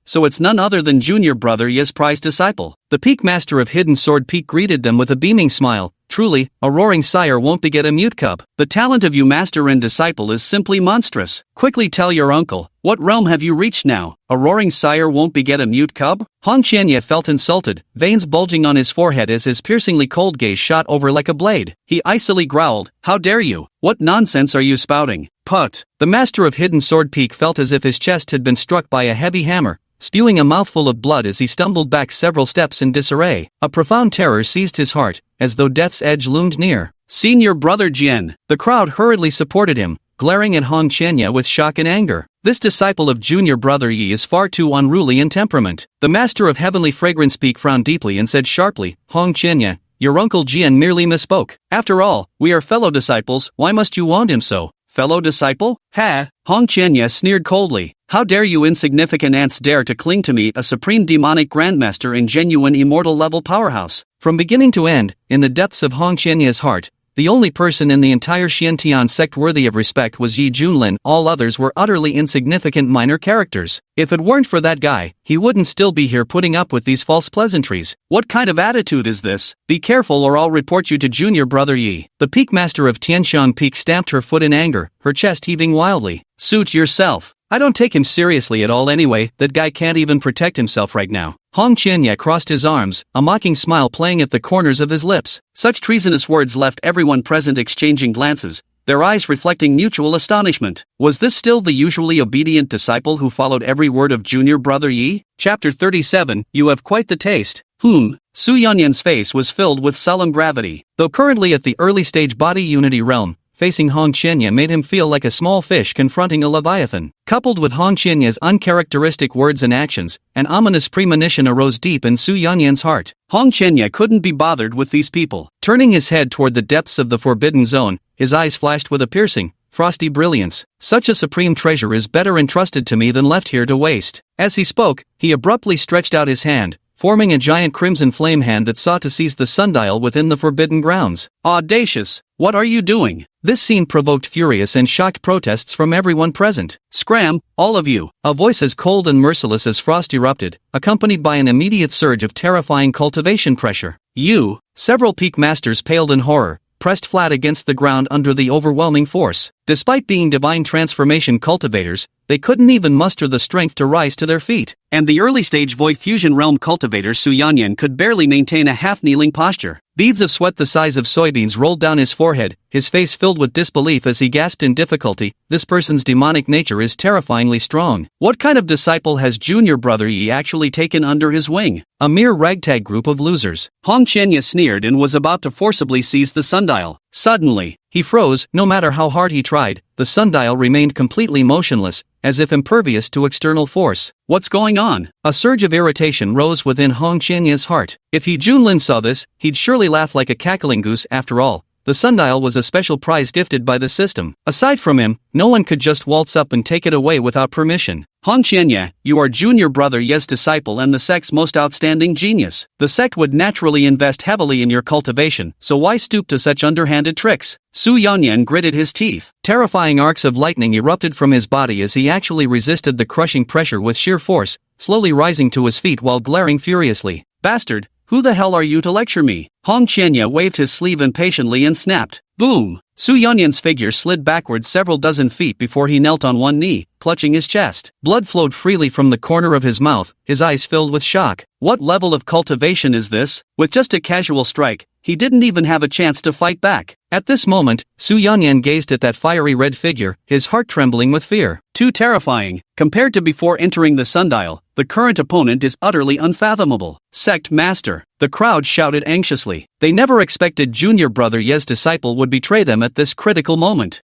Speaker 1: So it's none other than junior brother Ye's prized disciple. The peak master of Hidden Sword Peak greeted them with a beaming smile. Truly, a roaring sire won't beget a mute cub. The talent of you master and disciple is simply monstrous. Quickly tell your uncle, what realm have you reached now? A roaring sire won't beget a mute cub? Hong Qianya felt insulted, veins bulging on his forehead as his piercingly cold gaze shot over like a blade. He icily growled, how dare you? What nonsense are you spouting? Put! The master of Hidden Sword Peak felt as if his chest had been struck by a heavy hammer, spewing a mouthful of blood as he stumbled back several steps in disarray. A profound terror seized his heart, as though death's edge loomed near. Senior brother Jian! The crowd hurriedly supported him, glaring at Hong Qianya with shock and anger. This disciple of junior brother Yi is far too unruly in temperament. The master of Heavenly Fragrance Peak frowned deeply and said sharply, Hong Qianya, your uncle Jian merely misspoke. After all, we are fellow disciples, why must you wound him so? Fellow disciple? Ha! Hong Qianya sneered coldly. How dare you insignificant ants dare to cling to me, a supreme demonic grandmaster and genuine immortal level powerhouse? From beginning to end, in the depths of Hong Qianya's heart, the only person in the entire Xiantian sect worthy of respect was Yi Junlin. All others were utterly insignificant minor characters. If it weren't for that guy, he wouldn't still be here putting up with these false pleasantries. What kind of attitude is this? Be careful or I'll report you to junior brother Yi. The peak master of Tianshan Peak stamped her foot in anger, her chest heaving wildly. Suit yourself. I don't take him seriously at all anyway, that guy can't even protect himself right now. Hong Qianya crossed his arms, a mocking smile playing at the corners of his lips. Such treasonous words left everyone present exchanging glances, their eyes reflecting mutual astonishment. Was this still the usually obedient disciple who followed every word of junior brother Yi? Chapter 37, You have quite the taste. Su Yanyan's face was filled with solemn gravity. Though currently at the early stage body unity realm, facing Hong Qianya made him feel like a small fish confronting a leviathan. Coupled with Hong Qianya's uncharacteristic words and actions, an ominous premonition arose deep in Su Yanyan's heart. Hong Qianya couldn't be bothered with these people. Turning his head toward the depths of the forbidden zone, his eyes flashed with a piercing, frosty brilliance. Such a supreme treasure is better entrusted to me than left here to waste. As he spoke, he abruptly stretched out his hand, forming a giant crimson flame hand that sought to seize the sundial within the forbidden grounds. Audacious! What are you doing? This scene provoked furious and shocked protests from everyone present. Scram, all of you! A voice as cold and merciless as frost erupted, accompanied by an immediate surge of terrifying cultivation pressure. You! Several peak masters paled in horror, pressed flat against the ground under the overwhelming force. Despite being divine transformation cultivators, they couldn't even muster the strength to rise to their feet. And the early-stage Void Fusion Realm cultivator Su Yanyan could barely maintain a half-kneeling posture. Beads of sweat the size of soybeans rolled down his forehead, his face filled with disbelief as he gasped in difficulty. This person's demonic nature is terrifyingly strong. What kind of disciple has junior brother Yi actually taken under his wing? A mere ragtag group of losers. Hong Qianya sneered and was about to forcibly seize the sundial. Suddenly, he froze. No matter how hard he tried, the sundial remained completely motionless, as if impervious to external force. What's going on? A surge of irritation rose within Hong Qianya's heart. If Yi Junlin saw this, he'd surely laugh like a cackling goose. After all, the sundial was a special prize gifted by the system. Aside from him, no one could just waltz up and take it away without permission. Hong Qianya, you are junior brother Ye's disciple and the sect's most outstanding genius. The sect would naturally invest heavily in your cultivation, so why stoop to such underhanded tricks? Su Yanyan gritted his teeth. Terrifying arcs of lightning erupted from his body as he actually resisted the crushing pressure with sheer force, slowly rising to his feet while glaring furiously. Bastard! Who the hell are you to lecture me? Hong Qianya waved his sleeve impatiently and snapped. Boom! Su Yunyan's figure slid backward several dozen feet before he knelt on one knee, clutching his chest. Blood flowed freely from the corner of his mouth, his eyes filled with shock. What level of cultivation is this? With just a casual strike, he didn't even have a chance to fight back. At this moment, Su Yunyan gazed at that fiery red figure, his heart trembling with fear. Too terrifying. Compared to before entering the sundial, the current opponent is utterly unfathomable. Sect Master. The crowd shouted anxiously. They never expected junior brother Ye's disciple would betray them at this critical moment.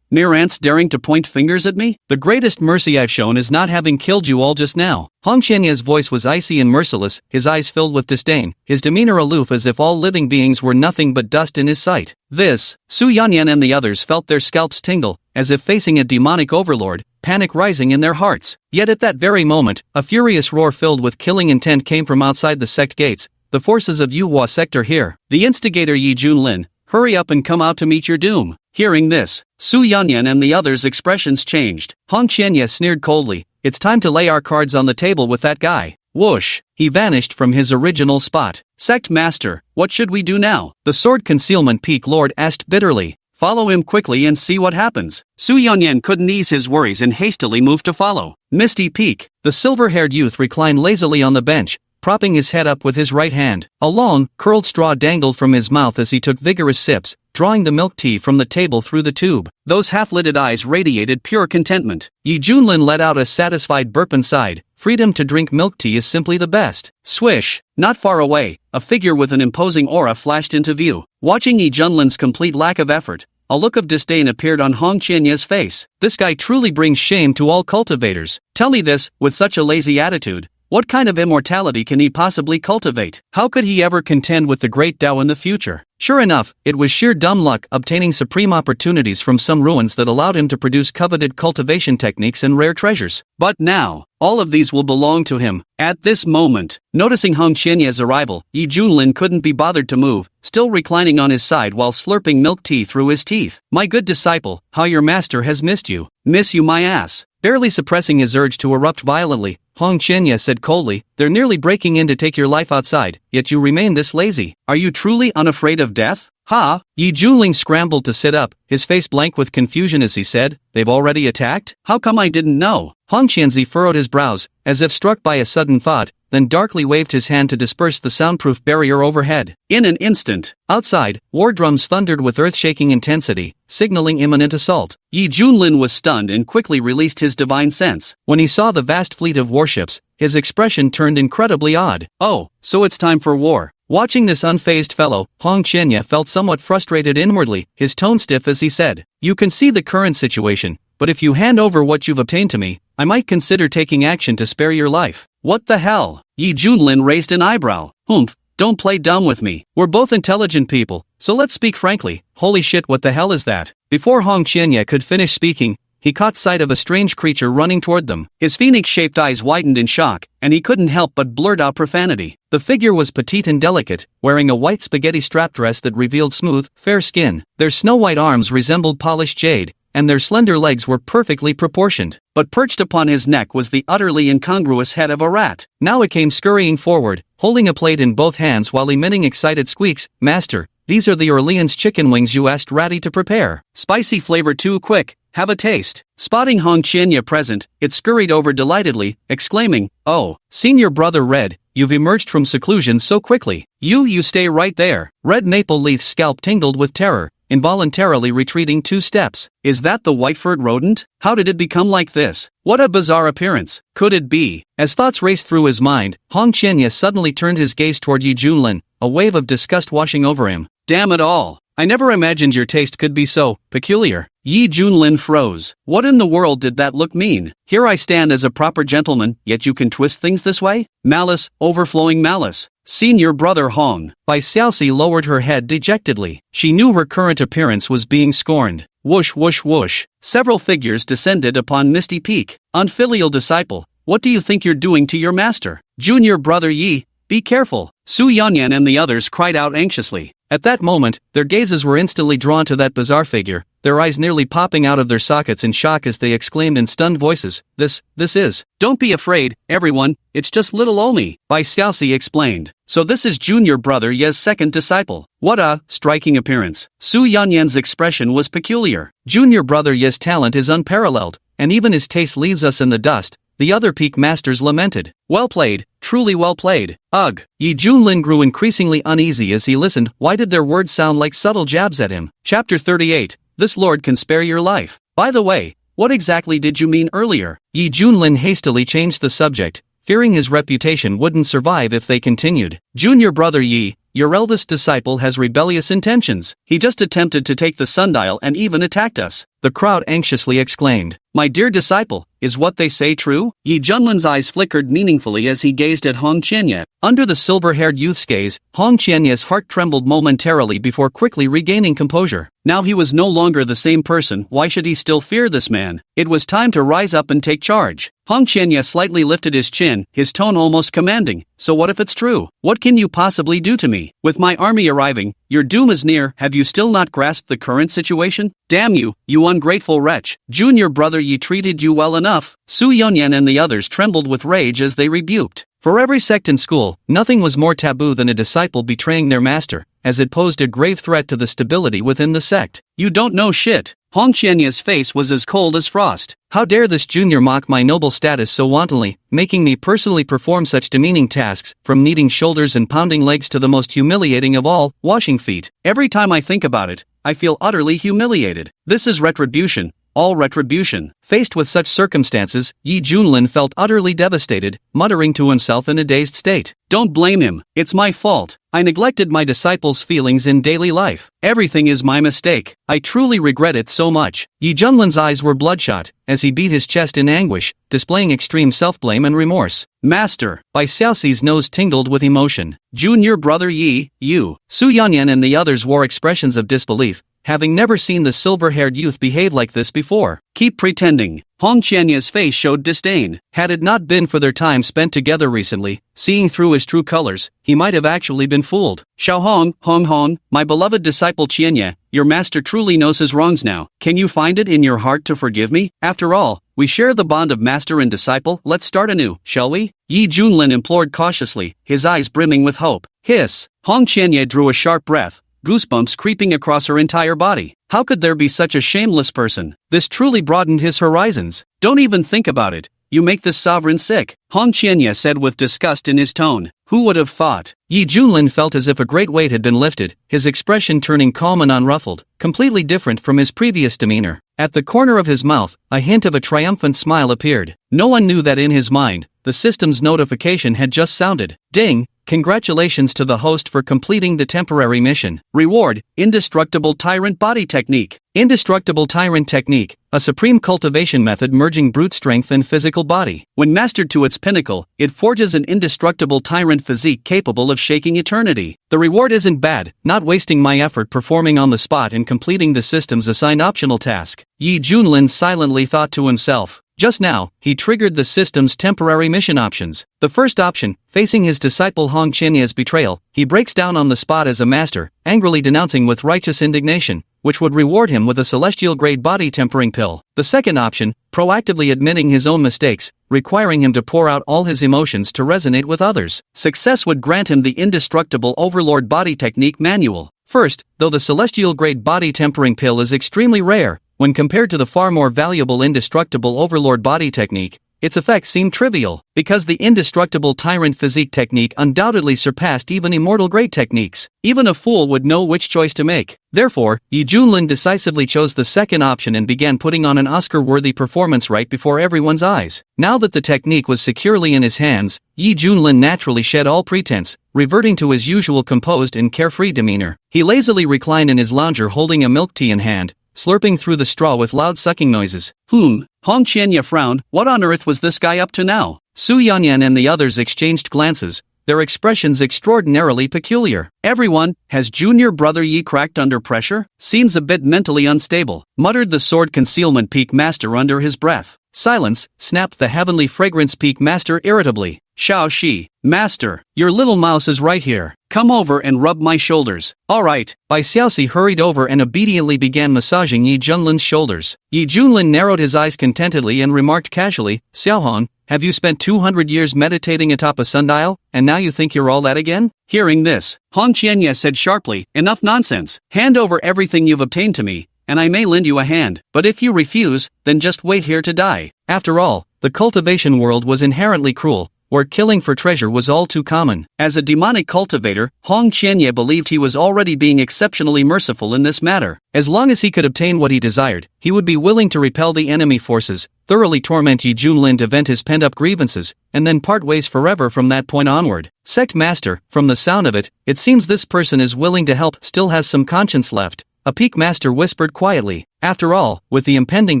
Speaker 1: Mere ants daring to point fingers at me? The greatest mercy I've shown is not having killed you all just now. Hong Qianye's voice was icy and merciless, his eyes filled with disdain, his demeanor aloof as if all living beings were nothing but dust in his sight. Su Yanyan and the others felt their scalps tingle, as if facing a demonic overlord, panic rising in their hearts. Yet at that very moment, a furious roar filled with killing intent came from outside the sect gates. The forces of Yuhua sect are here. The instigator Yi Junlin, hurry up and come out to meet your doom. Hearing this, Su Yanyan and the others' expressions changed. Hong Qianye sneered coldly, it's time to lay our cards on the table with that guy. Whoosh! He vanished from his original spot. Sect Master, what should we do now? The Sword Concealment Peak Lord asked bitterly. Follow him quickly and see what happens. Su Yanyan couldn't ease his worries and hastily moved to follow. Misty Peak. The silver-haired youth reclined lazily on the bench, propping his head up with his right hand. A long, curled straw dangled from his mouth as he took vigorous sips, drawing the milk tea from the table through the tube. Those half-lidded eyes radiated pure contentment. Yi Junlin let out a satisfied burp and sighed. Freedom to drink milk tea is simply the best. Swish! Not far away, a figure with an imposing aura flashed into view. Watching Yi Junlin's complete lack of effort, a look of disdain appeared on Hong Qianye's face. This guy truly brings shame to all cultivators. Tell me this, with such a lazy attitude, what kind of immortality can he possibly cultivate? How could he ever contend with the great Tao in the future? Sure enough, it was sheer dumb luck obtaining supreme opportunities from some ruins that allowed him to produce coveted cultivation techniques and rare treasures. But now, all of these will belong to him. At this moment, noticing Hong Qianye's arrival, Yi Junlin couldn't be bothered to move, still reclining on his side while slurping milk tea through his teeth. My good disciple, how your master has missed you. Miss you my ass. Barely suppressing his urge to erupt violently, Hong Qianye said coldly, they're nearly breaking in to take your life outside, yet you remain this lazy. Are you truly unafraid of death? Ha! Yi Junling scrambled to sit up, his face blank with confusion as he said, they've already attacked? How come I didn't know? Hong Qianzi furrowed his brows, as if struck by a sudden thought, then darkly waved his hand to disperse the soundproof barrier overhead. In an instant, outside, war drums thundered with earth-shaking intensity, signaling imminent assault. Yi Junlin was stunned and quickly released his divine sense. When he saw the vast fleet of warships, his expression turned incredibly odd. Oh, so it's time for war. Watching this unfazed fellow, Hong Qianye felt somewhat frustrated inwardly, his tone stiff as he said, you can see the current situation, but if you hand over what you've obtained to me, I might consider taking action to spare your life. What the hell? Yi Junlin raised an eyebrow. Don't play dumb with me. We're both intelligent people, so let's speak frankly. Holy shit, what the hell is that? Before Hong Qianye could finish speaking, he caught sight of a strange creature running toward them. His phoenix-shaped eyes widened in shock, and he couldn't help but blurt out profanity. The figure was petite and delicate, wearing a white spaghetti strap dress that revealed smooth, fair skin. Their snow-white arms resembled polished jade, and their slender legs were perfectly proportioned. But perched upon his neck was the utterly incongruous head of a rat. Now it came scurrying forward, holding a plate in both hands while emitting excited squeaks. Master, these are the Orleans chicken wings you asked Ratty to prepare. Spicy flavor too quick. Have a taste. Spotting Hong Qianye present, it scurried over delightedly, exclaiming, oh, senior brother Red, you've emerged from seclusion so quickly. You stay right there. Red Maple Leaf's scalp tingled with terror, involuntarily retreating 2 steps. Is that the white-furred rodent? How did it become like this? What a bizarre appearance. Could it be? As thoughts raced through his mind, Hong Qianye suddenly turned his gaze toward Yi Junlin, a wave of disgust washing over him. Damn it all. I never imagined your taste could be so peculiar. Yi Junlin froze. What in the world did that look mean? Here I stand as a proper gentleman, yet you can twist things this way? Malice, overflowing malice. Senior brother Hong. Bai Xiaoxi lowered her head dejectedly. She knew her current appearance was being scorned. Whoosh whoosh whoosh. Several figures descended upon Misty Peak. Unfilial disciple, what do you think you're doing to your master? Junior brother Yi, be careful. Su Yanyan and the others cried out anxiously. At that moment, their gazes were instantly drawn to that bizarre figure, their eyes nearly popping out of their sockets in shock as they exclaimed in stunned voices, This is. Don't be afraid, everyone, it's just little Omi, Bai Xiaoxi explained. So this is junior brother Ye's second disciple. What a striking appearance. Su Yanyan's expression was peculiar. Junior brother Ye's talent is unparalleled, and even his taste leaves us in the dust, the other peak masters lamented. Well played, truly well played. Ugh. Yi Junlin grew increasingly uneasy as he listened. Why did their words sound like subtle jabs at him? Chapter 38. This lord can spare your life. By the way, what exactly did you mean earlier? Yi Junlin hastily changed the subject, fearing his reputation wouldn't survive if they continued. Junior brother Yi, your eldest disciple has rebellious intentions. He just attempted to take the sundial and even attacked us. The crowd anxiously exclaimed. My dear disciple, is what they say true? Yi Junlin's eyes flickered meaningfully as he gazed at Hong Qianye. Under the silver-haired youth's gaze, Hong Qianye's heart trembled momentarily before quickly regaining composure. Now he was no longer the same person. Why should he still fear this man? It was time to rise up and take charge. Hong Qianye slightly lifted his chin, his tone almost commanding. So what if it's true? What can you possibly do to me? With my army arriving, your doom is near. Have you still not grasped the current situation? Damn you, you ungrateful wretch. Junior brother Yi treated you well enough. Su Yonyan and the others trembled with rage as they rebuked. For every sect in school, nothing was more taboo than a disciple betraying their master, as it posed a grave threat to the stability within the sect. You don't know shit. Hong Qianye's face was as cold as frost. How dare this junior mock my noble status so wantonly, making me personally perform such demeaning tasks, from kneading shoulders and pounding legs to the most humiliating of all, washing feet. Every time I think about it, I feel utterly humiliated. This is retribution. All retribution. Faced with such circumstances, Yi Junlin felt utterly devastated, muttering to himself in a dazed state. Don't blame him, it's my fault. I neglected my disciples' feelings in daily life. Everything is my mistake. I truly regret it so much. Yi Junlin's eyes were bloodshot, as he beat his chest in anguish, displaying extreme self-blame and remorse. Master, Bai Xiaoxi's nose tingled with emotion. Junior brother Yi, you. Su Yanyan and the others wore expressions of disbelief, having never seen the silver-haired youth behave like this before. Keep pretending. Hong Qianye's face showed disdain. Had it not been for their time spent together recently, seeing through his true colors, he might have actually been fooled. Xiaohong, Hong, my beloved disciple Qianye, your master truly knows his wrongs now. Can you find it in your heart to forgive me? After all, we share the bond of master and disciple. Let's start anew, shall we? Yi Junlin implored cautiously, his eyes brimming with hope. Hiss. Hong Qianye drew a sharp breath, goosebumps creeping across her entire body. How could there be such a shameless person? This truly broadened his horizons. Don't even think about it. You make this sovereign sick, Hong Qianye said with disgust in his tone. Who would have thought? Yi Junlin felt as if a great weight had been lifted, his expression turning calm and unruffled, completely different from his previous demeanor. At the corner of his mouth, a hint of a triumphant smile appeared. No one knew that in his mind, the system's notification had just sounded. Ding! Congratulations to the host for completing the temporary mission. Reward, Indestructible Tyrant Body Technique. Indestructible Tyrant Technique, a supreme cultivation method merging brute strength and physical body. When mastered to its pinnacle, it forges an indestructible tyrant physique capable of shaking eternity. The reward isn't bad, not wasting my effort performing on the spot and completing the system's assigned optional task. Yi Junlin silently thought to himself. Just now, he triggered the system's temporary mission options. The first option, facing his disciple Hong Qianye's betrayal, he breaks down on the spot as a master, angrily denouncing with righteous indignation, which would reward him with a celestial-grade body-tempering pill. The second option, proactively admitting his own mistakes, requiring him to pour out all his emotions to resonate with others. Success would grant him the Indestructible Overlord Body Technique Manual. First, though the celestial-grade body-tempering pill is extremely rare, when compared to the far more valuable Indestructible Overlord Body Technique, its effects seem trivial, because the Indestructible Tyrant Physique Technique undoubtedly surpassed even immortal grade techniques. Even a fool would know which choice to make. Therefore, Yi Junlin decisively chose the second option and began putting on an Oscar-worthy performance right before everyone's eyes. Now that the technique was securely in his hands, Yi Junlin naturally shed all pretense, reverting to his usual composed and carefree demeanor. He lazily reclined in his lounger holding a milk tea in hand, slurping through the straw with loud sucking noises. Hong Qianye frowned. What on earth was this guy up to now? Su Yanyan and the others exchanged glances, their expressions extraordinarily peculiar. Everyone, has junior brother Yi cracked under pressure? Seems a bit mentally unstable, muttered the sword concealment peak master under his breath. Silence, snapped the heavenly fragrance peak master irritably. Xiao Shi, Master, your little mouse is right here. Come over and rub my shoulders. Alright. Bai Xiaoxi hurried over and obediently began massaging Yi Junlin's shoulders. Yi Junlin narrowed his eyes contentedly and remarked casually, Xiaohong, have you spent 200 years meditating atop a sundial, and now you think you're all that again? Hearing this, Hong Qianye said sharply, enough nonsense. Hand over everything you've obtained to me, and I may lend you a hand, but if you refuse, then just wait here to die. After all, the cultivation world was inherently cruel, where killing for treasure was all too common. As a demonic cultivator, Hong Qianye believed he was already being exceptionally merciful in this matter. As long as he could obtain what he desired, he would be willing to repel the enemy forces, thoroughly torment Yi Junlin to vent his pent-up grievances, and then part ways forever from that point onward. Sect Master, from the sound of it, it seems this person is willing to help, still has some conscience left. A Peak Master whispered quietly. After all, with the impending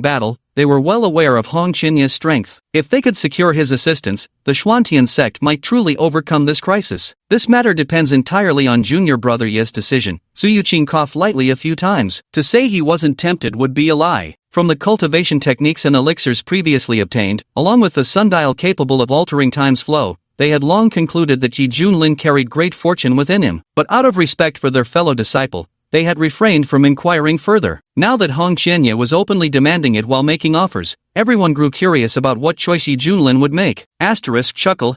Speaker 1: battle, they were well aware of Hong Qianye's strength. If they could secure his assistance, the Xuantian sect might truly overcome this crisis. This matter depends entirely on junior brother Ye's decision. Su Yuqing coughed lightly a few times. To say he wasn't tempted would be a lie. From the cultivation techniques and elixirs previously obtained, along with the sundial capable of altering time's flow, they had long concluded that Yi Junlin carried great fortune within him. But out of respect for their fellow disciple, they had refrained from inquiring further. Now that Hong Qianye was openly demanding it while making offers, everyone grew curious about what choice Yi Junlin would make. Chuckle,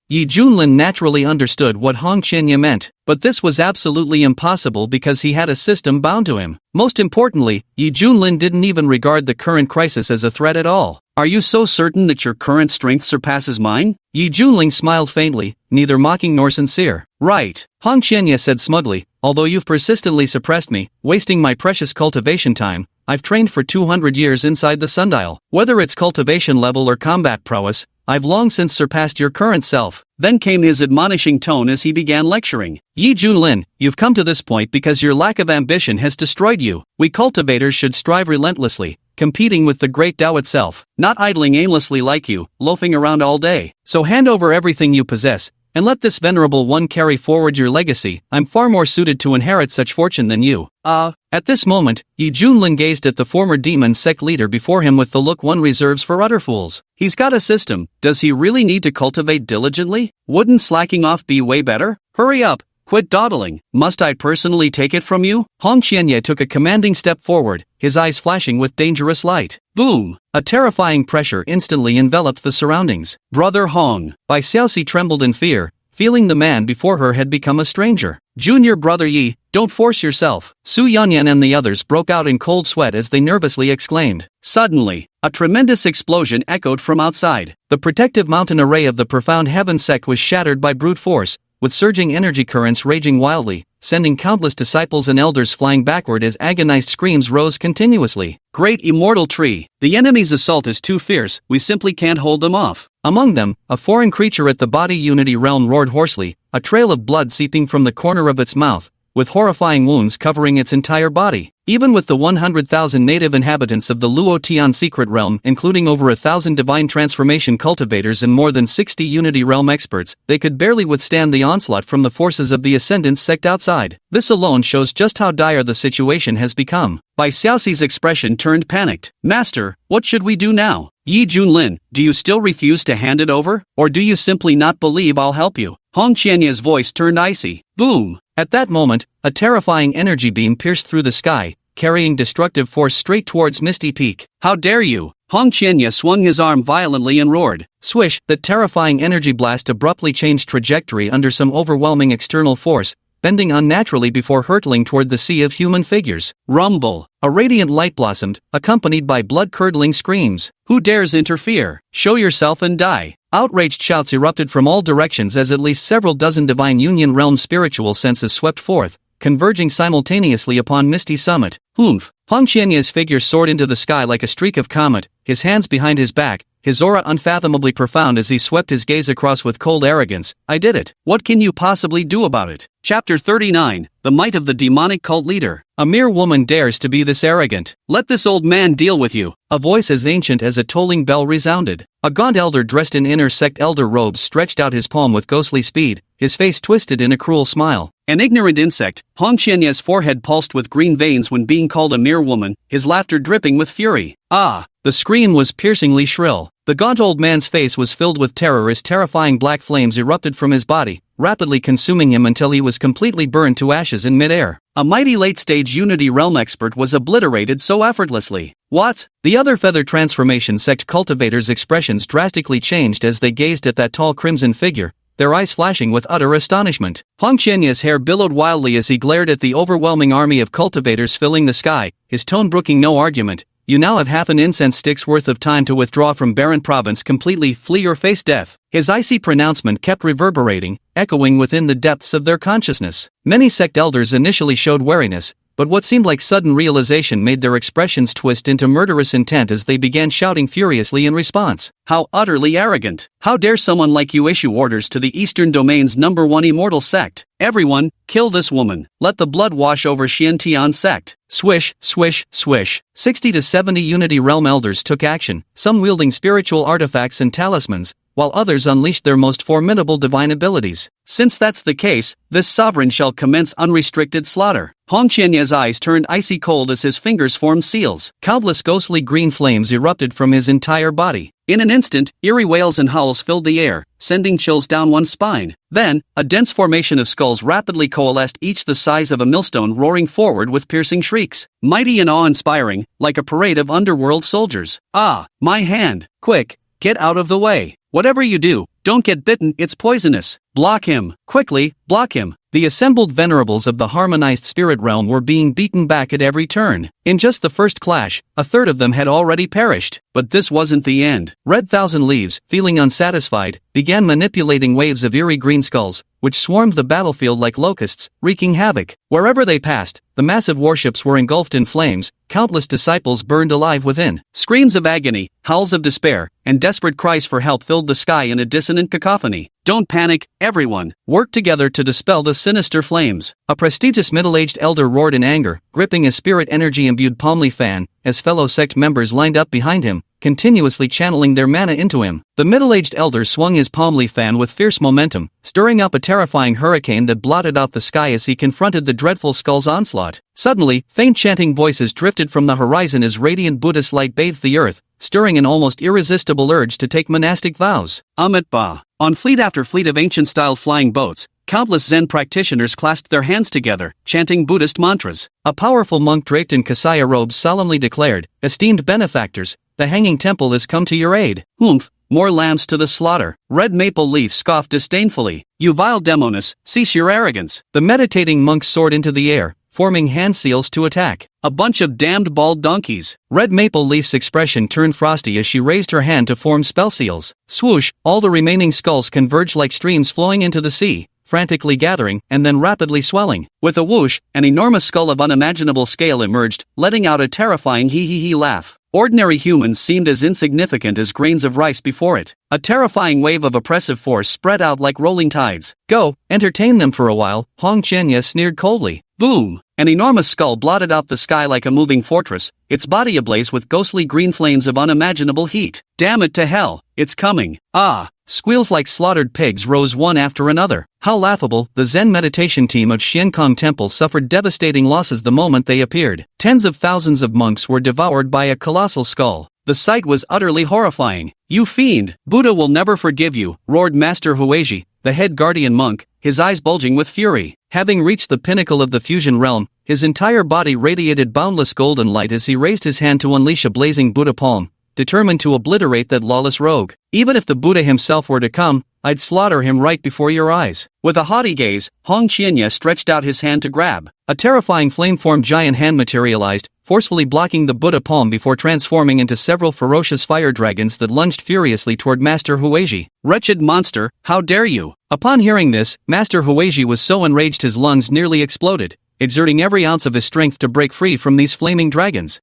Speaker 1: Yi Junlin naturally understood what Hong Qianye meant, but this was absolutely impossible because he had a system bound to him. Most importantly, Yi Junlin didn't even regard the current crisis as a threat at all. Are you so certain that your current strength surpasses mine? Yi Junling smiled faintly, neither mocking nor sincere. Right, Hong Qianye said smugly, although you've persistently suppressed me, wasting my precious cultivation time, I've trained for 200 years inside the sundial. Whether it's cultivation level or combat prowess, I've long since surpassed your current self. Then came his admonishing tone as he began lecturing. Yi Junlin, you've come to this point because your lack of ambition has destroyed you. We cultivators should strive relentlessly, competing with the great Tao itself, not idling aimlessly like you, loafing around all day. So hand over everything you possess, and let this venerable one carry forward your legacy. I'm far more suited to inherit such fortune than you. At this moment, Yi Junlin gazed at the former demon sect leader before him with the look one reserves for utter fools. He's got a system, does he really need to cultivate diligently? Wouldn't slacking off be way better? Hurry up, quit dawdling, must I personally take it from you? Hong Qianye took a commanding step forward, his eyes flashing with dangerous light. Boom! A terrifying pressure instantly enveloped the surroundings. Brother Hong, Bai Xiaoxi trembled in fear, feeling the man before her had become a stranger. Junior brother Yi, don't force yourself. Su Yanyan and the others broke out in cold sweat as they nervously exclaimed. Suddenly, a tremendous explosion echoed from outside. The protective mountain array of the profound heaven sect was shattered by brute force, with surging energy currents raging wildly, sending countless disciples and elders flying backward as agonized screams rose continuously. Great immortal tree, the enemy's assault is too fierce, we simply can't hold them off. Among them, a foreign creature at the body unity realm roared hoarsely, a trail of blood seeping from the corner of its mouth, with horrifying wounds covering its entire body. Even with the 100,000 native inhabitants of the Luo Tian secret realm, including over 1,000 divine transformation cultivators and more than 60 unity realm experts, they could barely withstand the onslaught from the forces of the Ascendant sect outside. This alone shows just how dire the situation has become. Bai Xiaoxi's expression turned panicked. Master, what should we do now? Yi Junlin, do you still refuse to hand it over? Or do you simply not believe I'll help you? Hong Qianye's voice turned icy. Boom! At that moment, a terrifying energy beam pierced through the sky, carrying destructive force straight towards Misty Peak. How dare you! Hong Qianye swung his arm violently and roared. Swish! The terrifying energy blast abruptly changed trajectory under some overwhelming external force, bending unnaturally before hurtling toward the sea of human figures. Rumble! A radiant light blossomed, accompanied by blood-curdling screams. Who dares interfere? Show yourself and die! Outraged shouts erupted from all directions as at least several dozen divine union realm spiritual senses swept forth, converging simultaneously upon Misty Summit. Humph! Hong Qianye's figure soared into the sky like a streak of comet, his hands behind his back, his aura unfathomably profound as he swept his gaze across with cold arrogance. I did it. What can you possibly do about it? Chapter 39, The Might of the Demonic Cult Leader. A mere woman dares to be this arrogant. Let this old man deal with you. A voice as ancient as a tolling bell resounded. A gaunt elder dressed in inner sect elder robes stretched out his palm with ghostly speed, his face twisted in a cruel smile. An ignorant insect, Hong Qianye's forehead pulsed with green veins when being called a mere woman, his laughter dripping with fury. Ah! The scream was piercingly shrill. The gaunt old man's face was filled with terror as terrifying black flames erupted from his body, rapidly consuming him until he was completely burned to ashes in midair. A mighty late-stage Unity Realm expert was obliterated so effortlessly. What? The other Feather Transformation sect cultivators' expressions drastically changed as they gazed at that tall crimson figure, their eyes flashing with utter astonishment. Hong Qianye's hair billowed wildly as he glared at the overwhelming army of cultivators filling the sky, his tone brooking no argument. You now have half an incense stick's worth of time to withdraw from Barren Province completely, flee or face death. His icy pronouncement kept reverberating, echoing within the depths of their consciousness. Many sect elders initially showed wariness, but what seemed like sudden realization made their expressions twist into murderous intent as they began shouting furiously in response. How utterly arrogant! How dare someone like you issue orders to the Eastern Domain's #1 immortal sect? Everyone, kill this woman. Let the blood wash over Xiantian's sect. Swish, swish, swish. 60 to 70 Unity Realm elders took action, some wielding spiritual artifacts and talismans, while others unleashed their most formidable divine abilities. Since that's the case, this sovereign shall commence unrestricted slaughter. Hong Qianye's eyes turned icy cold as his fingers formed seals. Countless ghostly green flames erupted from his entire body. In an instant, eerie wails and howls filled the air, sending chills down one's spine. Then, a dense formation of skulls rapidly coalesced, each the size of a millstone, roaring forward with piercing shrieks. Mighty and awe-inspiring, like a parade of underworld soldiers. Ah, my hand! Quick, get out of the way. Whatever you do, don't get bitten, it's poisonous. Block him. Quickly, block him. The assembled venerables of the harmonized spirit realm were being beaten back at every turn. In just the first clash, a third of them had already perished. But this wasn't the end. Red Thousand Leaves, feeling unsatisfied, began manipulating waves of eerie green skulls, which swarmed the battlefield like locusts, wreaking havoc. Wherever they passed, the massive warships were engulfed in flames, countless disciples burned alive within. Screams of agony, howls of despair, and desperate cries for help filled the sky in a dissonant cacophony. Don't panic, everyone. Work together to dispel the sinister flames. A prestigious middle-aged elder roared in anger, gripping a spirit energy-imbued palm leaf fan, as fellow sect members lined up behind him, continuously channeling their mana into him. The middle-aged elder swung his palm leaf fan with fierce momentum, stirring up a terrifying hurricane that blotted out the sky as he confronted the dreadful skull's onslaught. Suddenly, faint chanting voices drifted from the horizon as radiant Buddhist light bathed the earth, stirring an almost irresistible urge to take monastic vows. Amit Ba. On fleet after fleet of ancient-style flying boats, countless Zen practitioners clasped their hands together, chanting Buddhist mantras. A powerful monk draped in Kasaya robes solemnly declared, "Esteemed benefactors, the Hanging Temple has come to your aid." Oomph! More lambs to the slaughter. Red Maple Leaf scoffed disdainfully. "You vile demoness, cease your arrogance." The meditating monk soared into the air, forming hand seals to attack. "A bunch of damned bald donkeys." Red Maple Leaf's expression turned frosty as she raised her hand to form spell seals. Swoosh! All the remaining skulls converged like streams flowing into the sea, frantically gathering and then rapidly swelling. With a whoosh, an enormous skull of unimaginable scale emerged, letting out a terrifying hee-hee-hee laugh. Ordinary humans seemed as insignificant as grains of rice before it. A terrifying wave of oppressive force spread out like rolling tides. "Go, entertain them for a while," Hong Qianye sneered coldly. Boom! An enormous skull blotted out the sky like a moving fortress, its body ablaze with ghostly green flames of unimaginable heat. "Damn it to hell, it's coming." Ah! Squeals like slaughtered pigs rose one after another. How laughable! The Zen meditation team of Xiankong Temple suffered devastating losses the moment they appeared. Tens of thousands of monks were devoured by a colossal skull. The sight was utterly horrifying. "You fiend! Buddha will never forgive you," roared Master Hueji, the head guardian monk, his eyes bulging with fury. Having reached the pinnacle of the fusion realm, his entire body radiated boundless golden light as he raised his hand to unleash a blazing Buddha palm, determined to obliterate that lawless rogue. "Even if the Buddha himself were to come, I'd slaughter him right before your eyes." With a haughty gaze, Hong Qianye stretched out his hand to grab. A terrifying flame-formed giant hand materialized, forcefully blocking the Buddha palm before transforming into several ferocious fire dragons that lunged furiously toward Master Hueji. "Wretched monster, how dare you!" Upon hearing this, Master Hueji was so enraged his lungs nearly exploded, exerting every ounce of his strength to break free from these flaming dragons.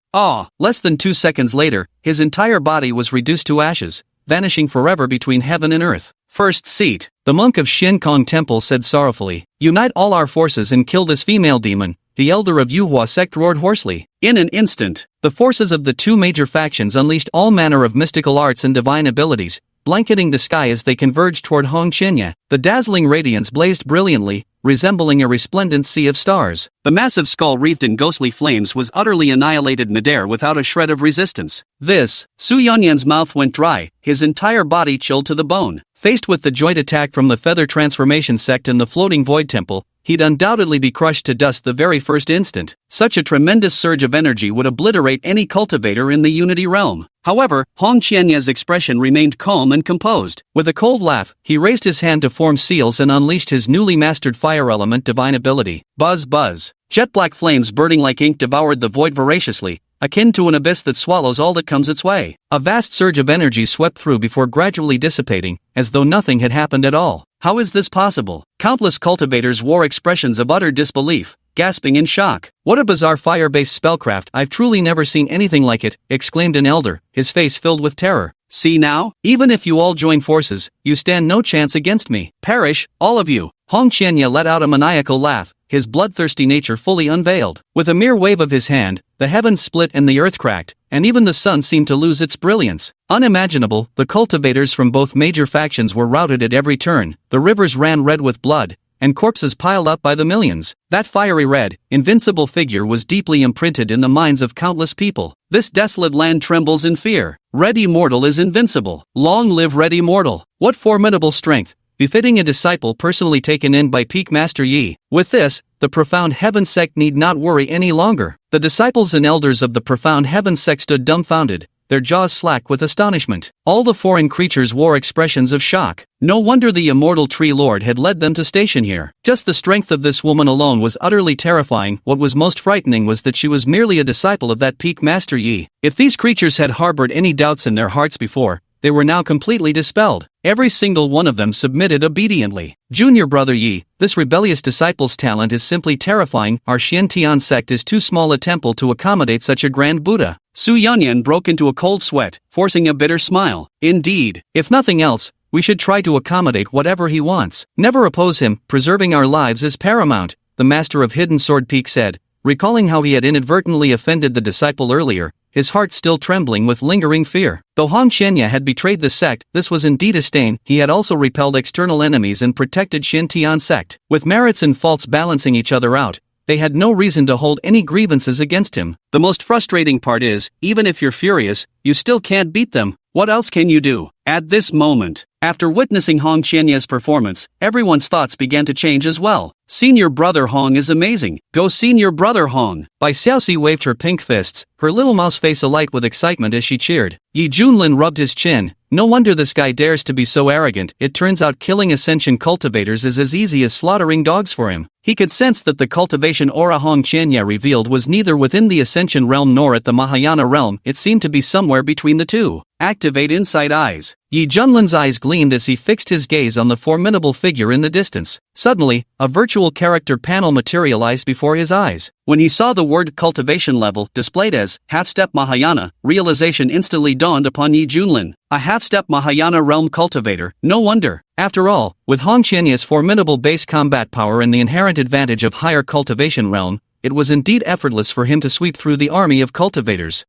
Speaker 1: Less than 2 seconds later, his entire body was reduced to ashes, vanishing forever between heaven and earth. "First seat," the monk of Xiankong Temple said sorrowfully. "Unite all our forces and kill this female demon," the elder of Yuhua sect roared hoarsely. In an instant, the forces of the two major factions unleashed all manner of mystical arts and divine abilities, blanketing the sky as they converged toward Hongqianye. The dazzling radiance blazed brilliantly, resembling a resplendent sea of stars. The massive skull wreathed in ghostly flames was utterly annihilated midair without a shred of resistance. Su Yanyan's mouth went dry, his entire body chilled to the bone. Faced with the joint attack from the Feather Transformation sect and the Floating Void Temple, he'd undoubtedly be crushed to dust the very first instant. Such a tremendous surge of energy would obliterate any cultivator in the Unity realm. However, Hongqianye's expression remained calm and composed. With a cold laugh, he raised his hand to form seals and unleashed his newly mastered fire element divine ability. Buzz buzz. Jet-black flames burning like ink devoured the void voraciously, akin to an abyss that swallows all that comes its way. A vast surge of energy swept through before gradually dissipating, as though nothing had happened at all. How is this possible? Countless cultivators wore expressions of utter disbelief, gasping in shock. What a bizarre fire-based spellcraft! I've truly never seen anything like it, exclaimed an elder, his face filled with terror. See now? Even if you all join forces, you stand no chance against me. Perish, all of you! Hongqianye let out a maniacal laugh, his bloodthirsty nature fully unveiled. With a mere wave of his hand, the heavens split and the earth cracked, and even the sun seemed to lose its brilliance. Unimaginable, the cultivators from both major factions were routed at every turn, the rivers ran red with blood, and corpses piled up by the millions. That fiery red, invincible figure was deeply imprinted in the minds of countless people. This desolate land trembles in fear. Red Immortal is invincible. Long live Red Immortal! What formidable strength, befitting a disciple personally taken in by Peak Master Yi. With this, the Profound Heaven sect need not worry any longer. The disciples and elders of the Profound Heaven sect stood dumbfounded, their jaws slack with astonishment. All the foreign creatures wore expressions of shock. No wonder the immortal Tree Lord had led them to station here. Just the strength of this woman alone was utterly terrifying. What was most frightening was that she was merely a disciple of that Peak Master Yi. If these creatures had harbored any doubts in their hearts before, they were now completely dispelled. Every single one of them submitted obediently. Junior Brother Yi, this rebellious disciple's talent is simply terrifying. Our Xiantian sect is too small a temple to accommodate such a grand Buddha. Su Yanyan broke into a cold sweat, forcing a bitter smile. Indeed, if nothing else, we should try to accommodate whatever he wants. Never oppose him, preserving our lives is paramount, the master of Hidden Sword Peak said, recalling how he had inadvertently offended the disciple earlier, his heart still trembling with lingering fear. Though Hongqianye had betrayed the sect, this was indeed a stain. He had also repelled external enemies and protected Xintian sect. With merits and faults balancing each other out, they had no reason to hold any grievances against him. The most frustrating part is, even if you're furious, you still can't beat them. What else can you do? At this moment, after witnessing Hongqianye's performance, everyone's thoughts began to change as well. Senior Brother Hong is amazing. Go Senior Brother Hong! Bai Xiaoxi waved her pink fists, her little mouse face alight with excitement as she cheered. Yi Junlin rubbed his chin. No wonder this guy dares to be so arrogant. It turns out killing Ascension cultivators is as easy as slaughtering dogs for him. He could sense that the cultivation aura Hongqianye revealed was neither within the Ascension realm nor at the Mahayana realm. It seemed to be somewhere between the two. Activate Insight Eyes. Yi Junlin's eyes gleamed as he fixed his gaze on the formidable figure in the distance. Suddenly, a virtual character panel materialized before his eyes. When he saw the word cultivation level displayed as half-step Mahayana, realization instantly dawned upon Yi Junlin. A half-step Mahayana realm cultivator, no wonder. After all, with Hongqianye's formidable base combat power and the inherent advantage of higher cultivation realm, it was indeed effortless for him to sweep through the army of cultivators.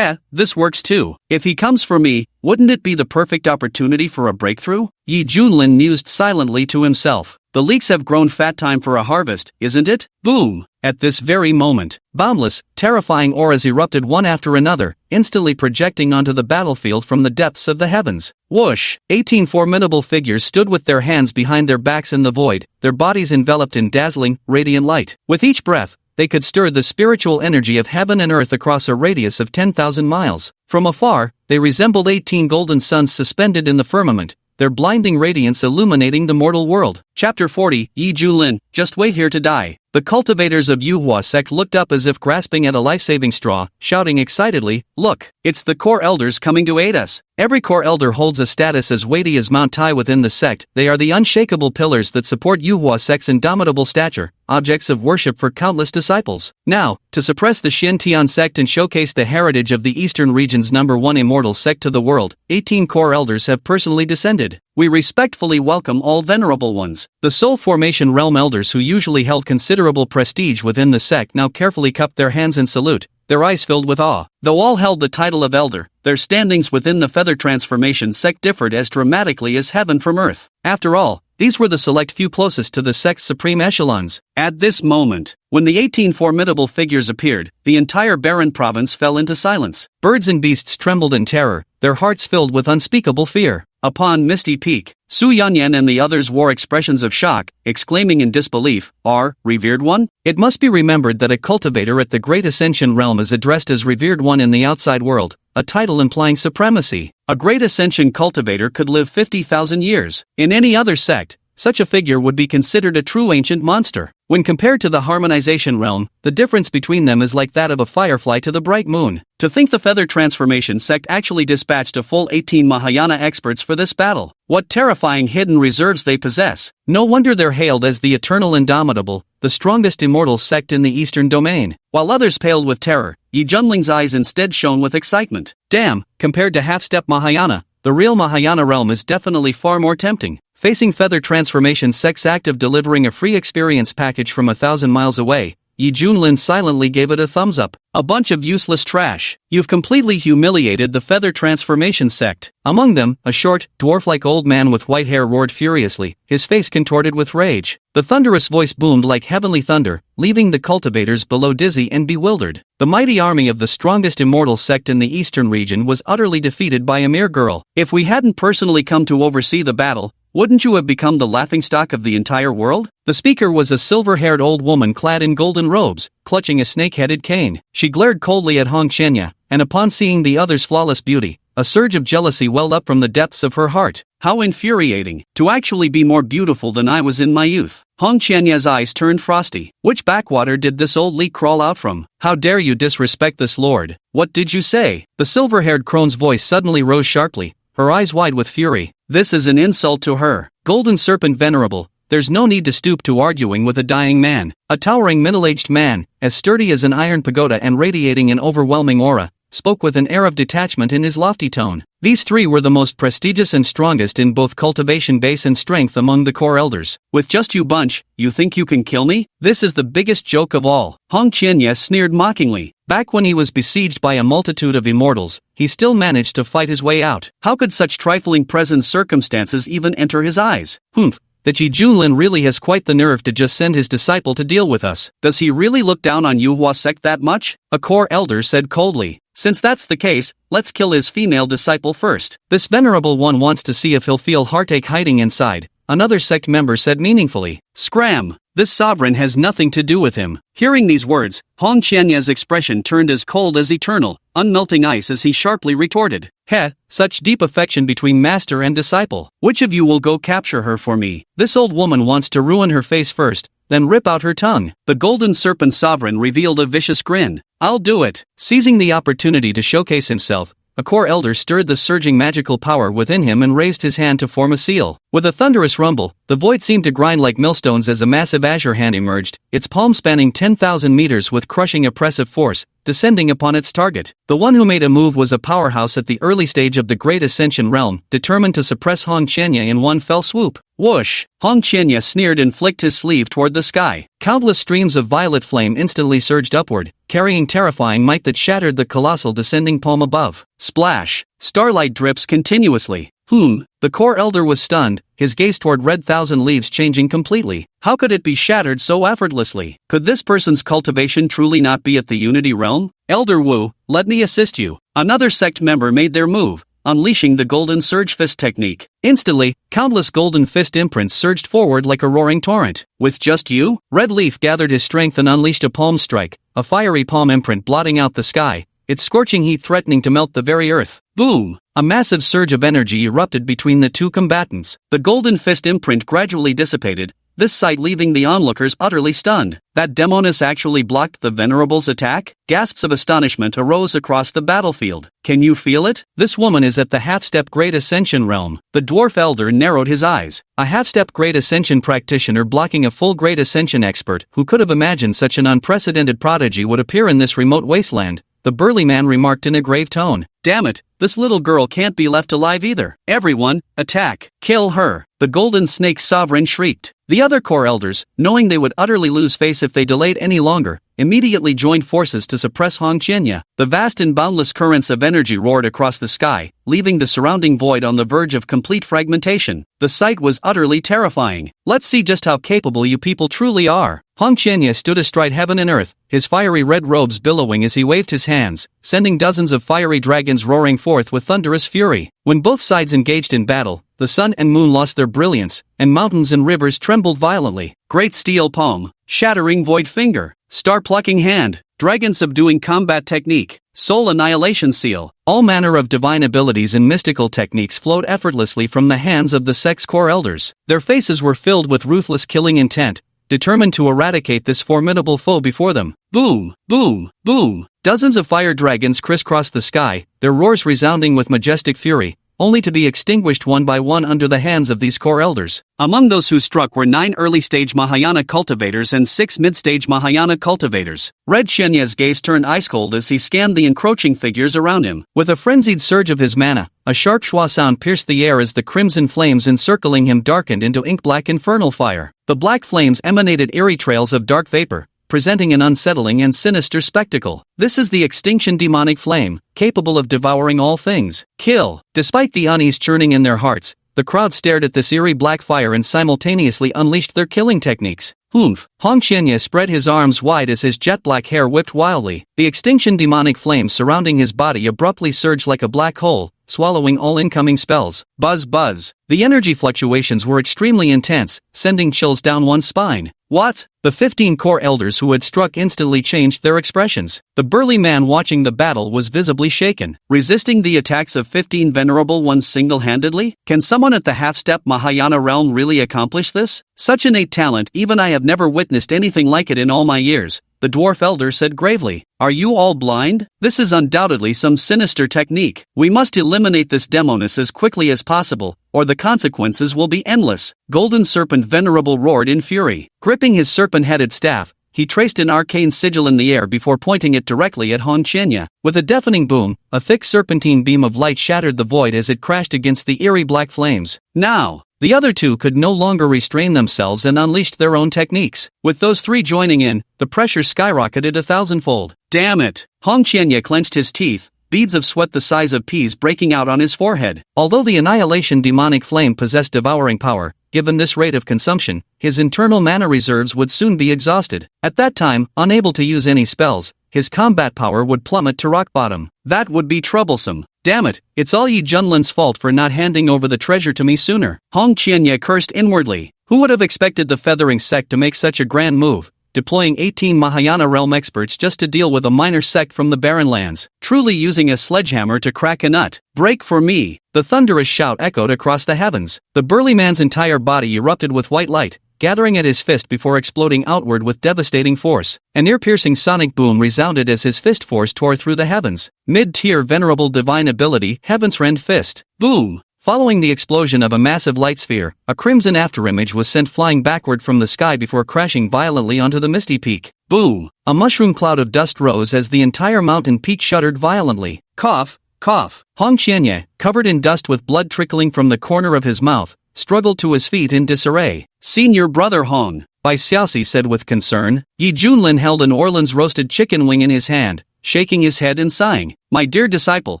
Speaker 1: This works too. If he comes for me, wouldn't it be the perfect opportunity for a breakthrough? Yi Junlin mused silently to himself. The leeks have grown fat, time for a harvest, isn't it? Boom! At this very moment, boundless, terrifying auras erupted one after another, instantly projecting onto the battlefield from the depths of the heavens. Whoosh! 18 formidable figures stood with their hands behind their backs in the void, their bodies enveloped in dazzling, radiant light. With each breath, they could stir the spiritual energy of heaven and earth across a radius of 10,000 miles. From afar, they resembled 18 golden suns suspended in the firmament, their blinding radiance illuminating the mortal world. Chapter 40, Yi Junlin, just wait here to die. The cultivators of Yuhua sect looked up as if grasping at a life-saving straw, shouting excitedly, "Look, it's the core elders coming to aid us." Every core elder holds a status as weighty as Mount Tai within the sect. They are the unshakable pillars that support Yuhua sect's indomitable stature, objects of worship for countless disciples. Now, to suppress the Xintian sect and showcase the heritage of the Eastern region's #1 immortal sect to the world, 18 core elders have personally descended. We respectfully welcome all venerable ones. The Soul Formation Realm elders who usually held considerable prestige within the sect now carefully cupped their hands in salute, their eyes filled with awe. Though all held the title of elder, their standings within the feather transformation sect differed as dramatically as heaven from earth. After all, these were the select few closest to the sect's supreme echelons. At this moment, when the 18 formidable figures appeared, the entire barren province fell into silence. Birds and beasts trembled in terror, their hearts filled with unspeakable fear. Upon Misty Peak, Su Yanyan and the others wore expressions of shock, exclaiming in disbelief, "Our revered one?" It must be remembered that a cultivator at the Great Ascension realm is addressed as revered one in the outside world, a title implying supremacy. A Great Ascension cultivator could live 50,000 years. In any other sect, such a figure would be considered a true ancient monster. When compared to the harmonization realm, the difference between them is like that of a firefly to the bright moon. To think the feather transformation sect actually dispatched a full 18 Mahayana experts for this battle. What terrifying hidden reserves they possess. No wonder they're hailed as the eternal indomitable, the strongest immortal sect in the eastern domain. While others paled with terror, Yi Junling's eyes instead shone with excitement. Damn, compared to half-step Mahayana, the real Mahayana realm is definitely far more tempting. Facing feather transformation sect's active delivering a free experience package from 1,000 miles away, Yi Junlin silently gave it a thumbs up. A bunch of useless trash. You've completely humiliated the feather transformation sect. Among them, a short, dwarf-like old man with white hair roared furiously, his face contorted with rage. The thunderous voice boomed like heavenly thunder, leaving the cultivators below dizzy and bewildered. The mighty army of the strongest immortal sect in the eastern region was utterly defeated by a mere girl. If we hadn't personally come to oversee the battle, wouldn't you have become the laughingstock of the entire world? The speaker was a silver-haired old woman clad in golden robes, clutching a snake-headed cane. She glared coldly at Hong Qianya, and upon seeing the other's flawless beauty, a surge of jealousy welled up from the depths of her heart. How infuriating, to actually be more beautiful than I was in my youth. Hong Qianya's eyes turned frosty. Which backwater did this old leak crawl out from? How dare you disrespect this lord? What did you say? The silver-haired crone's voice suddenly rose sharply, her eyes wide with fury. This is an insult to her. Golden Serpent Venerable, there's no need to stoop to arguing with a dying man. A towering middle-aged man, as sturdy as an iron pagoda and radiating an overwhelming aura, spoke with an air of detachment in his lofty tone. These three were the most prestigious and strongest in both cultivation base and strength among the core elders. With just you bunch, you think you can kill me? This is the biggest joke of all. Hong Qianya sneered mockingly. Back when he was besieged by a multitude of immortals, he still managed to fight his way out. How could such trifling present circumstances even enter his eyes? Humph. That Yi Junlin really has quite the nerve to just send his disciple to deal with us. Does he really look down on Yuhua sect that much? A core elder said coldly. Since that's the case, let's kill his female disciple first. This venerable one wants to see if he'll feel heartache hiding inside, another sect member said meaningfully. Scram! This sovereign has nothing to do with him. Hearing these words, Hong Qianya's expression turned as cold as eternal, unmelting ice as he sharply retorted. Heh, such deep affection between master and disciple. Which of you will go capture her for me? This old woman wants to ruin her face first, then rip out her tongue. The golden serpent sovereign revealed a vicious grin. I'll do it. Seizing the opportunity to showcase himself, a core elder stirred the surging magical power within him and raised his hand to form a seal. With a thunderous rumble, the void seemed to grind like millstones as a massive azure hand emerged, its palm spanning 10,000 meters with crushing oppressive force, descending upon its target. The one who made a move was a powerhouse at the early stage of the Great Ascension realm, determined to suppress Hong Qianya in one fell swoop. Whoosh! Hong Qianya sneered and flicked his sleeve toward the sky. Countless streams of violet flame instantly surged upward, carrying terrifying might that shattered the colossal descending palm above. Splash! Starlight drips continuously. The core elder was stunned, his gaze toward red thousand leaves changing completely. How could it be shattered so effortlessly? Could this person's cultivation truly not be at the Unity realm? Elder Wu, let me assist you. Another sect member made their move, unleashing the golden surge fist technique. Instantly, countless golden fist imprints surged forward like a roaring torrent. With just you? Red Leaf gathered his strength and unleashed a palm strike, a fiery palm imprint blotting out the sky, its scorching heat threatening to melt the very earth. Boom! A massive surge of energy erupted between the two combatants. The golden fist imprint gradually dissipated, this sight leaving the onlookers utterly stunned. That demoness actually blocked the venerable's attack? Gasps of astonishment arose across the battlefield. Can you feel it? This woman is at the half-step Great Ascension realm. The dwarf elder narrowed his eyes. A half-step Great Ascension practitioner blocking a full Great Ascension expert. Who could have imagined such an unprecedented prodigy would appear in this remote wasteland? The burly man remarked in a grave tone. Damn it, this little girl can't be left alive either. Everyone, attack, kill her. The golden snake sovereign shrieked. The other core elders, knowing they would utterly lose face if they delayed any longer, immediately joined forces to suppress Hong Qianya. The vast and boundless currents of energy roared across the sky, leaving the surrounding void on the verge of complete fragmentation. The sight was utterly terrifying. Let's see just how capable you people truly are. Hong Qianya stood astride heaven and earth, his fiery red robes billowing as he waved his hands, sending dozens of fiery dragons roaring forth with thunderous fury. When both sides engaged in battle, the sun and moon lost their brilliance, and mountains and rivers trembled violently. Great steel palm, shattering void finger, star-plucking hand, dragon-subduing combat technique, soul annihilation seal. All manner of divine abilities and mystical techniques flowed effortlessly from the hands of the sect's core elders. Their faces were filled with ruthless killing intent, determined to eradicate this formidable foe before them. Boom, boom, boom. Dozens of fire dragons crisscrossed the sky, their roars resounding with majestic fury, only to be extinguished one by one under the hands of these core elders. Among those who struck were 9 early-stage Mahayana cultivators and 6 mid-stage Mahayana cultivators. Red Shenya's gaze turned ice-cold as he scanned the encroaching figures around him. With a frenzied surge of his mana, a sharp schwa sound pierced the air as the crimson flames encircling him darkened into ink-black infernal fire. The black flames emanated eerie trails of dark vapor, presenting an unsettling and sinister spectacle. This is the extinction demonic flame, capable of devouring all things. Kill! Despite the unease churning in their hearts, the crowd stared at this eerie black fire and simultaneously unleashed their killing techniques. Humph! Hong Qianya spread his arms wide as his jet-black hair whipped wildly. The extinction demonic flame surrounding his body abruptly surged like a black hole, swallowing all incoming spells. Buzz buzz. The energy fluctuations were extremely intense, sending chills down one's spine. What? The 15 core elders who had struck instantly changed their expressions. The burly man watching the battle was visibly shaken. Resisting the attacks of 15 venerable ones single-handedly? Can someone at the half-step Mahayana realm really accomplish this? Such innate talent, even I have never witnessed anything like it in all my years, the dwarf elder said gravely. Are you all blind? This is undoubtedly some sinister technique. We must eliminate this demoness as quickly as possible, or the consequences will be endless. Golden Serpent Venerable roared in fury. Gripping his serpent-headed staff, he traced an arcane sigil in the air before pointing it directly at Hong Qianya. With a deafening boom, a thick serpentine beam of light shattered the void as it crashed against the eerie black flames. Now, the other two could no longer restrain themselves and unleashed their own techniques. With those 3 joining in, the pressure skyrocketed 1,000-fold. Damn it! Hong Qianya clenched his teeth, beads of sweat the size of peas breaking out on his forehead. Although the annihilation demonic flame possessed devouring power, given this rate of consumption, his internal mana reserves would soon be exhausted. At that time, unable to use any spells, his combat power would plummet to rock bottom. That would be troublesome. Damn it, it's all Yi Junlin's fault for not handing over the treasure to me sooner. Hong Qianya cursed inwardly. Who would have expected the feathering sect to make such a grand move, deploying 18 Mahayana realm experts just to deal with a minor sect from the barren lands, truly using a sledgehammer to crack a nut. Break for me! The thunderous shout echoed across the heavens. The burly man's entire body erupted with white light, gathering at his fist before exploding outward with devastating force. An ear-piercing sonic boom resounded as his fist force tore through the heavens. Mid-tier venerable divine ability, Heaven's Rend Fist. Boom! Following the explosion of a massive light sphere, a crimson afterimage was sent flying backward from the sky before crashing violently onto the misty peak. Boom! A mushroom cloud of dust rose as the entire mountain peak shuddered violently. Cough! Cough! Hong Qianya, covered in dust with blood trickling from the corner of his mouth, struggled to his feet in disarray. Senior brother Hong, Bai Xiaoxi said with concern. Yi Junlin held an Orleans roasted chicken wing in his hand, shaking his head and sighing. My dear disciple,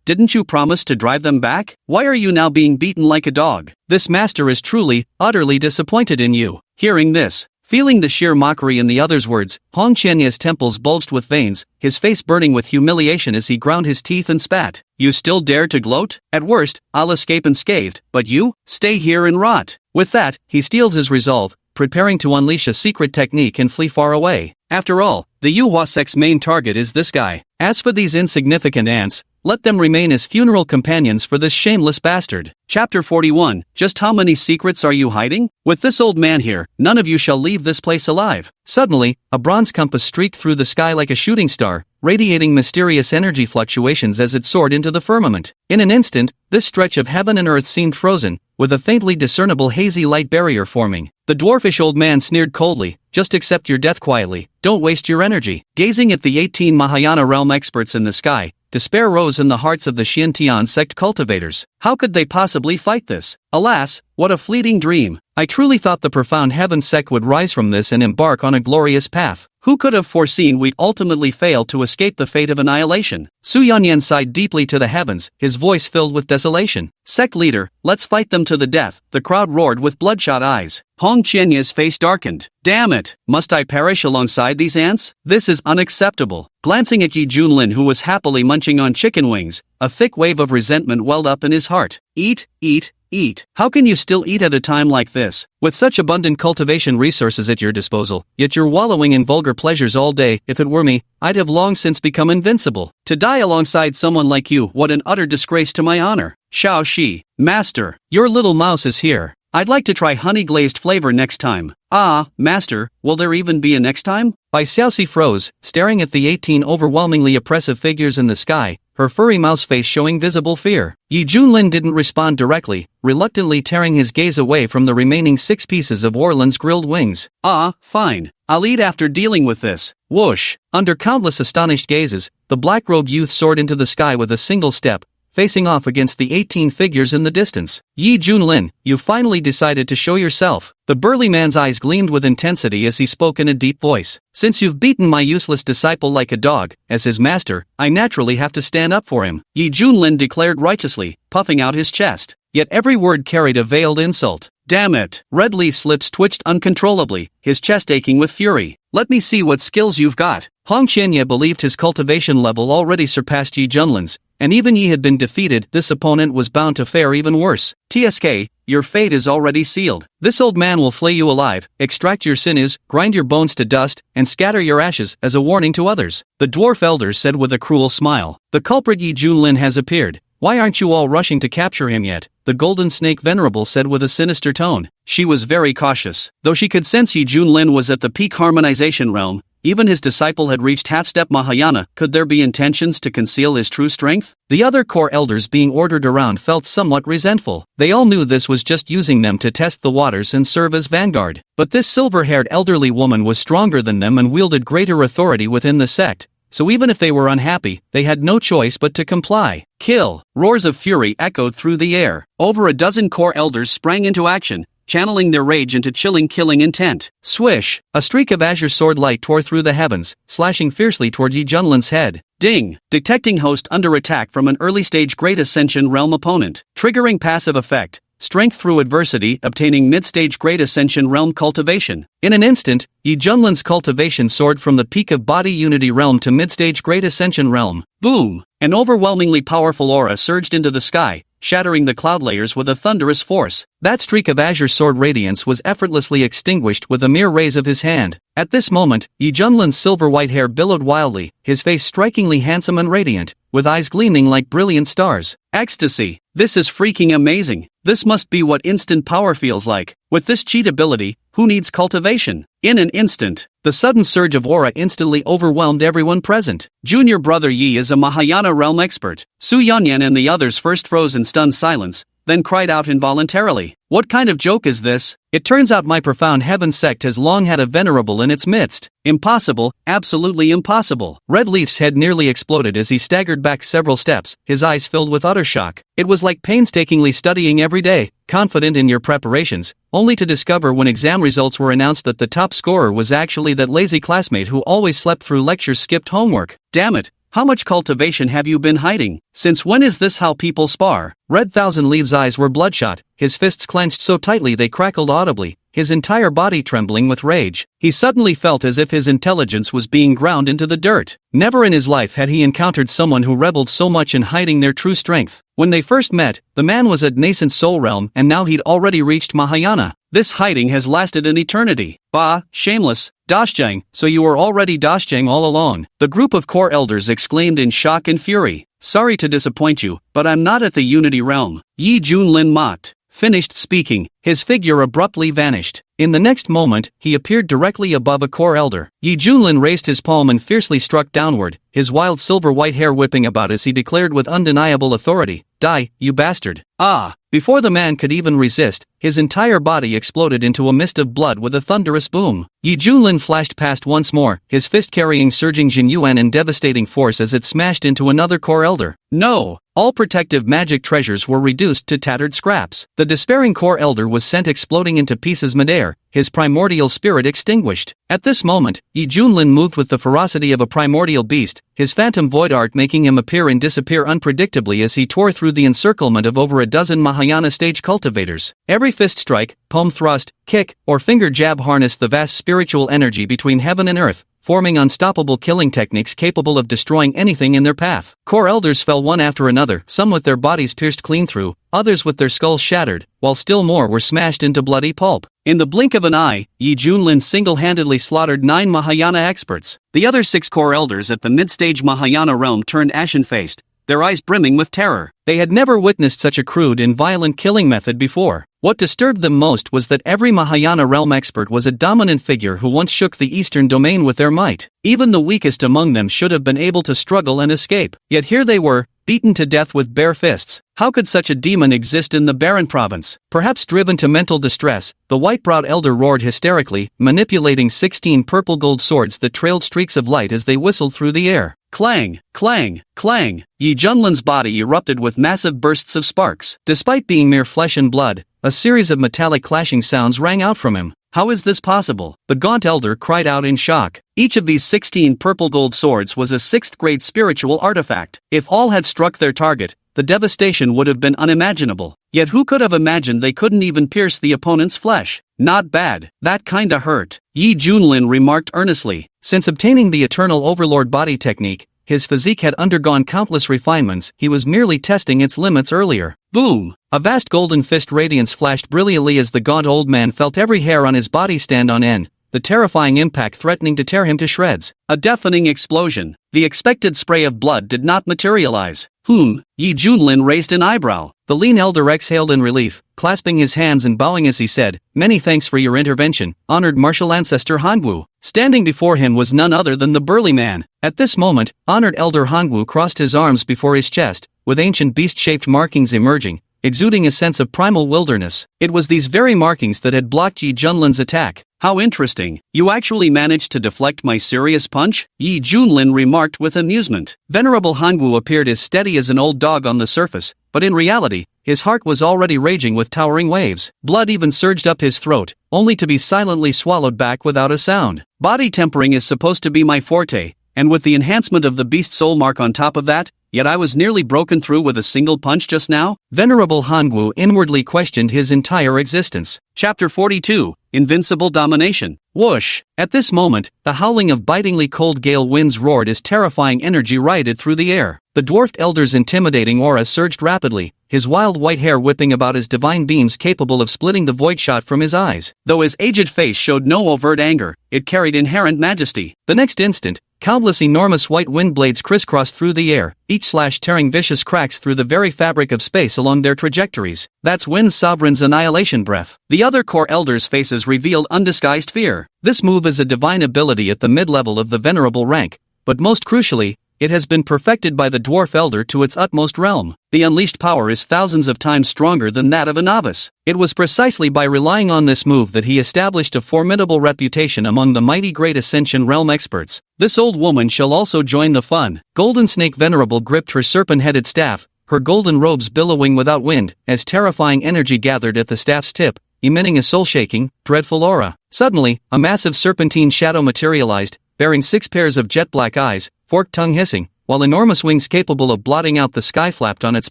Speaker 1: didn't you promise to drive them back? Why are you now being beaten like a dog? This master is truly, utterly disappointed in you. Hearing this, feeling the sheer mockery in the other's words, Hong Qianya's temples bulged with veins, his face burning with humiliation as he ground his teeth and spat. You still dare to gloat? At worst, I'll escape unscathed, but you? Stay here and rot. With that, he steeled his resolve, preparing to unleash a secret technique and flee far away. After all, the Yuhua sect's main target is this guy. As for these insignificant ants, let them remain as funeral companions for this shameless bastard. Chapter 41. Just how many secrets are you hiding? With this old man here, none of you shall leave this place alive. Suddenly, a bronze compass streaked through the sky like a shooting star, radiating mysterious energy fluctuations as it soared into the firmament. In an instant, this stretch of heaven and earth seemed frozen, with a faintly discernible hazy light barrier forming. The dwarfish old man sneered coldly, just accept your death quietly, don't waste your energy. Gazing at the 18 Mahayana realm experts in the sky, despair rose in the hearts of the Xiantian sect cultivators. How could they possibly fight this? Alas, what a fleeting dream. I truly thought the profound heaven sect would rise from this and embark on a glorious path. Who could have foreseen we'd ultimately fail to escape the fate of annihilation? Su Yanyan sighed deeply to the heavens, his voice filled with desolation. Sect leader, let's fight them to the death, the crowd roared with bloodshot eyes. Hong Qianye's face darkened. Damn it, must I perish alongside these ants? This is unacceptable. Glancing at Yi Junlin, who was happily munching on chicken wings, a thick wave of resentment welled up in his heart. Eat, eat, eat. How can you still eat at a time like this? With such abundant cultivation resources at your disposal, yet you're wallowing in vulgar pleasures all day. If it were me, I'd have long since become invincible. To die alongside someone like you, what an utter disgrace to my honor. Shao Shi, master, your little mouse is here. I'd like to try honey-glazed flavor next time. Ah, master, will there even be a next time? Bai Xiaoxi froze, staring at the 18 overwhelmingly oppressive figures in the sky, her furry mouse face showing visible fear. Yi Junlin didn't respond directly, reluctantly tearing his gaze away from the remaining 6 pieces of Orlan's grilled wings. Ah, fine. I'll eat after dealing with this. Whoosh! Under countless astonished gazes, the black-robed youth soared into the sky with a single step, facing off against the 18 figures in the distance. Yi Junlin, you finally decided to show yourself. The burly man's eyes gleamed with intensity as he spoke in a deep voice. Since you've beaten my useless disciple like a dog, as his master, I naturally have to stand up for him, Yi Junlin declared righteously, puffing out his chest. Yet every word carried a veiled insult. Damn it! Red Leaf's lips twitched uncontrollably, his chest aching with fury. Let me see what skills you've got. Hong Qianye believed his cultivation level already surpassed Yi Junlin's, and even Yi had been defeated, this opponent was bound to fare even worse. TSK, your fate is already sealed. This old man will flay you alive, extract your sinews, grind your bones to dust, and scatter your ashes as a warning to others. The dwarf elder said with a cruel smile. The culprit Yi Junlin has appeared. Why aren't you all rushing to capture him yet? The golden snake venerable said with a sinister tone. She was very cautious. Though she could sense Yi Junlin was at the peak harmonization realm, even his disciple had reached half-step Mahayana, could there be intentions to conceal his true strength? The other core elders being ordered around felt somewhat resentful. They all knew this was just using them to test the waters and serve as vanguard. But this silver-haired elderly woman was stronger than them and wielded greater authority within the sect. So even if they were unhappy, they had no choice but to comply. Kill! Roars of fury echoed through the air. Over a dozen core elders sprang into action, channeling their rage into chilling killing intent. Swish! A streak of azure sword light tore through the heavens, slashing fiercely toward Yi Junlin's head. Ding! Detecting host under attack from an early-stage Great Ascension realm opponent. Triggering passive effect. Strength through adversity, obtaining mid-stage Great Ascension realm cultivation. In an instant, Yi Junlin's cultivation soared from the peak of Body Unity realm to mid-stage Great Ascension realm. Boom! An overwhelmingly powerful aura surged into the sky, shattering the cloud layers with a thunderous force. That streak of azure sword radiance was effortlessly extinguished with a mere raise of his hand. At this moment, Yi Junlin's silver-white hair billowed wildly, his face strikingly handsome and radiant, with eyes gleaming like brilliant stars. Ecstasy! This is freaking amazing! This must be what instant power feels like. With this cheat ability, who needs cultivation? In an instant, the sudden surge of aura instantly overwhelmed everyone present. Junior brother Yi is a Mahayana realm expert. Su Yanyan and the others first froze in stunned silence, then cried out involuntarily. What kind of joke is this? It turns out my profound heaven sect has long had a venerable in its midst. Impossible, absolutely impossible. Red Leaf's head nearly exploded as he staggered back several steps, his eyes filled with utter shock. It was like painstakingly studying every day, confident in your preparations, only to discover when exam results were announced that the top scorer was actually that lazy classmate who always slept through lectures, skipped homework. Damn it. How much cultivation have you been hiding? Since when is this how people spar? Red Thousand Leaves' eyes were bloodshot, his fists clenched so tightly they crackled audibly, his entire body trembling with rage. He suddenly felt as if his intelligence was being ground into the dirt. Never in his life had he encountered someone who reveled so much in hiding their true strength. When they first met, the man was at nascent soul realm and now he'd already reached Mahayana. This hiding has lasted an eternity. Bah, shameless. Dashjang, so you were already Dashjang all along. The group of core elders exclaimed in shock and fury. Sorry to disappoint you, but I'm not at the Unity realm. Yi Junlin mocked. Finished speaking, his figure abruptly vanished. In the next moment, he appeared directly above a core elder. Yi Junlin raised his palm and fiercely struck downward, his wild silver-white hair whipping about as he declared with undeniable authority, "Die, you bastard." Ah! Before the man could even resist, his entire body exploded into a mist of blood with a thunderous boom. Yi Junlin flashed past once more, his fist carrying surging Jinyuan in devastating force as it smashed into another core elder. No! All protective magic treasures were reduced to tattered scraps. The despairing core elder was sent exploding into pieces midair, his primordial spirit extinguished. At this moment, Yi Junlin moved with the ferocity of a primordial beast, his phantom void art making him appear and disappear unpredictably as he tore through the encirclement of over a dozen Mahayana stage cultivators. Every fist strike, palm thrust, kick, or finger jab harnessed the vast spiritual energy between heaven and earth, forming unstoppable killing techniques capable of destroying anything in their path. Core elders fell one after another, some with their bodies pierced clean through, others with their skulls shattered, while still more were smashed into bloody pulp. In the blink of an eye, Yi Junlin single-handedly slaughtered 9 Mahayana experts. The other 6 core elders at the mid-stage Mahayana realm turned ashen-faced, their eyes brimming with terror. They had never witnessed such a crude and violent killing method before. What disturbed them most was that every Mahayana realm expert was a dominant figure who once shook the eastern domain with their might. Even the weakest among them should have been able to struggle and escape. Yet here they were, beaten to death with bare fists. How could such a demon exist in the barren province? Perhaps driven to mental distress, the white-browed elder roared hysterically, manipulating 16 purple gold swords that trailed streaks of light as they whistled through the air. Clang, clang, clang. Yi Junlin's body erupted with massive bursts of sparks. Despite being mere flesh and blood, a series of metallic clashing sounds rang out from him. How is this possible? The gaunt elder cried out in shock. Each of these 16 purple gold swords was a 6th-grade spiritual artifact. If all had struck their target, the devastation would have been unimaginable. Yet who could have imagined they couldn't even pierce the opponent's flesh? Not bad. That kinda hurt, Yi Junlin remarked earnestly. Since obtaining the Eternal Overlord body technique, his physique had undergone countless refinements, he was merely testing its limits earlier. Boom! A vast golden fist radiance flashed brilliantly as the gaunt old man felt every hair on his body stand on end, the terrifying impact threatening to tear him to shreds. A deafening explosion. The expected spray of blood did not materialize. Yi Junlin raised an eyebrow. The lean elder exhaled in relief, clasping his hands and bowing as he said, "Many thanks for your intervention, honored martial ancestor Hangwu." Standing before him was none other than the burly man. At this moment, honored elder Hangwu crossed his arms before his chest, with ancient beast-shaped markings emerging, exuding a sense of primal wilderness. It was these very markings that had blocked Yi Junlin's attack. How interesting. You actually managed to deflect my serious punch? Yi Junlin remarked with amusement. Venerable Hangwu appeared as steady as an old dog on the surface, but in reality, his heart was already raging with towering waves. Blood even surged up his throat, only to be silently swallowed back without a sound. Body tempering is supposed to be my forte, and with the enhancement of the beast soul mark on top of that, yet I was nearly broken through with a single punch just now? Venerable Hangwu inwardly questioned his entire existence. Chapter 42, Invincible Domination. Whoosh! At this moment, the howling of bitingly cold gale winds roared as terrifying energy rioted through the air. The dwarfed elder's intimidating aura surged rapidly, his wild white hair whipping about as divine beams capable of splitting the void shot from his eyes. Though his aged face showed no overt anger, it carried inherent majesty. The next instant, countless enormous white wind blades crisscrossed through the air, each slash tearing vicious cracks through the very fabric of space along their trajectories. That's Wind Sovereign's annihilation breath. The other core elders' faces revealed undisguised fear. This move is a divine ability at the mid-level of the venerable rank, but most crucially, it has been perfected by the dwarf elder to its utmost realm. The unleashed power is thousands of times stronger than that of a novice. It was precisely by relying on this move that he established a formidable reputation among the mighty great Ascension realm experts. This old woman shall also join the fun. Golden Snake Venerable gripped her serpent-headed staff, her golden robes billowing without wind, as terrifying energy gathered at the staff's tip, emitting a soul-shaking, dreadful aura. Suddenly, a massive serpentine shadow materialized, bearing 6 pairs of jet-black eyes, forked tongue hissing, while enormous wings capable of blotting out the sky flapped on its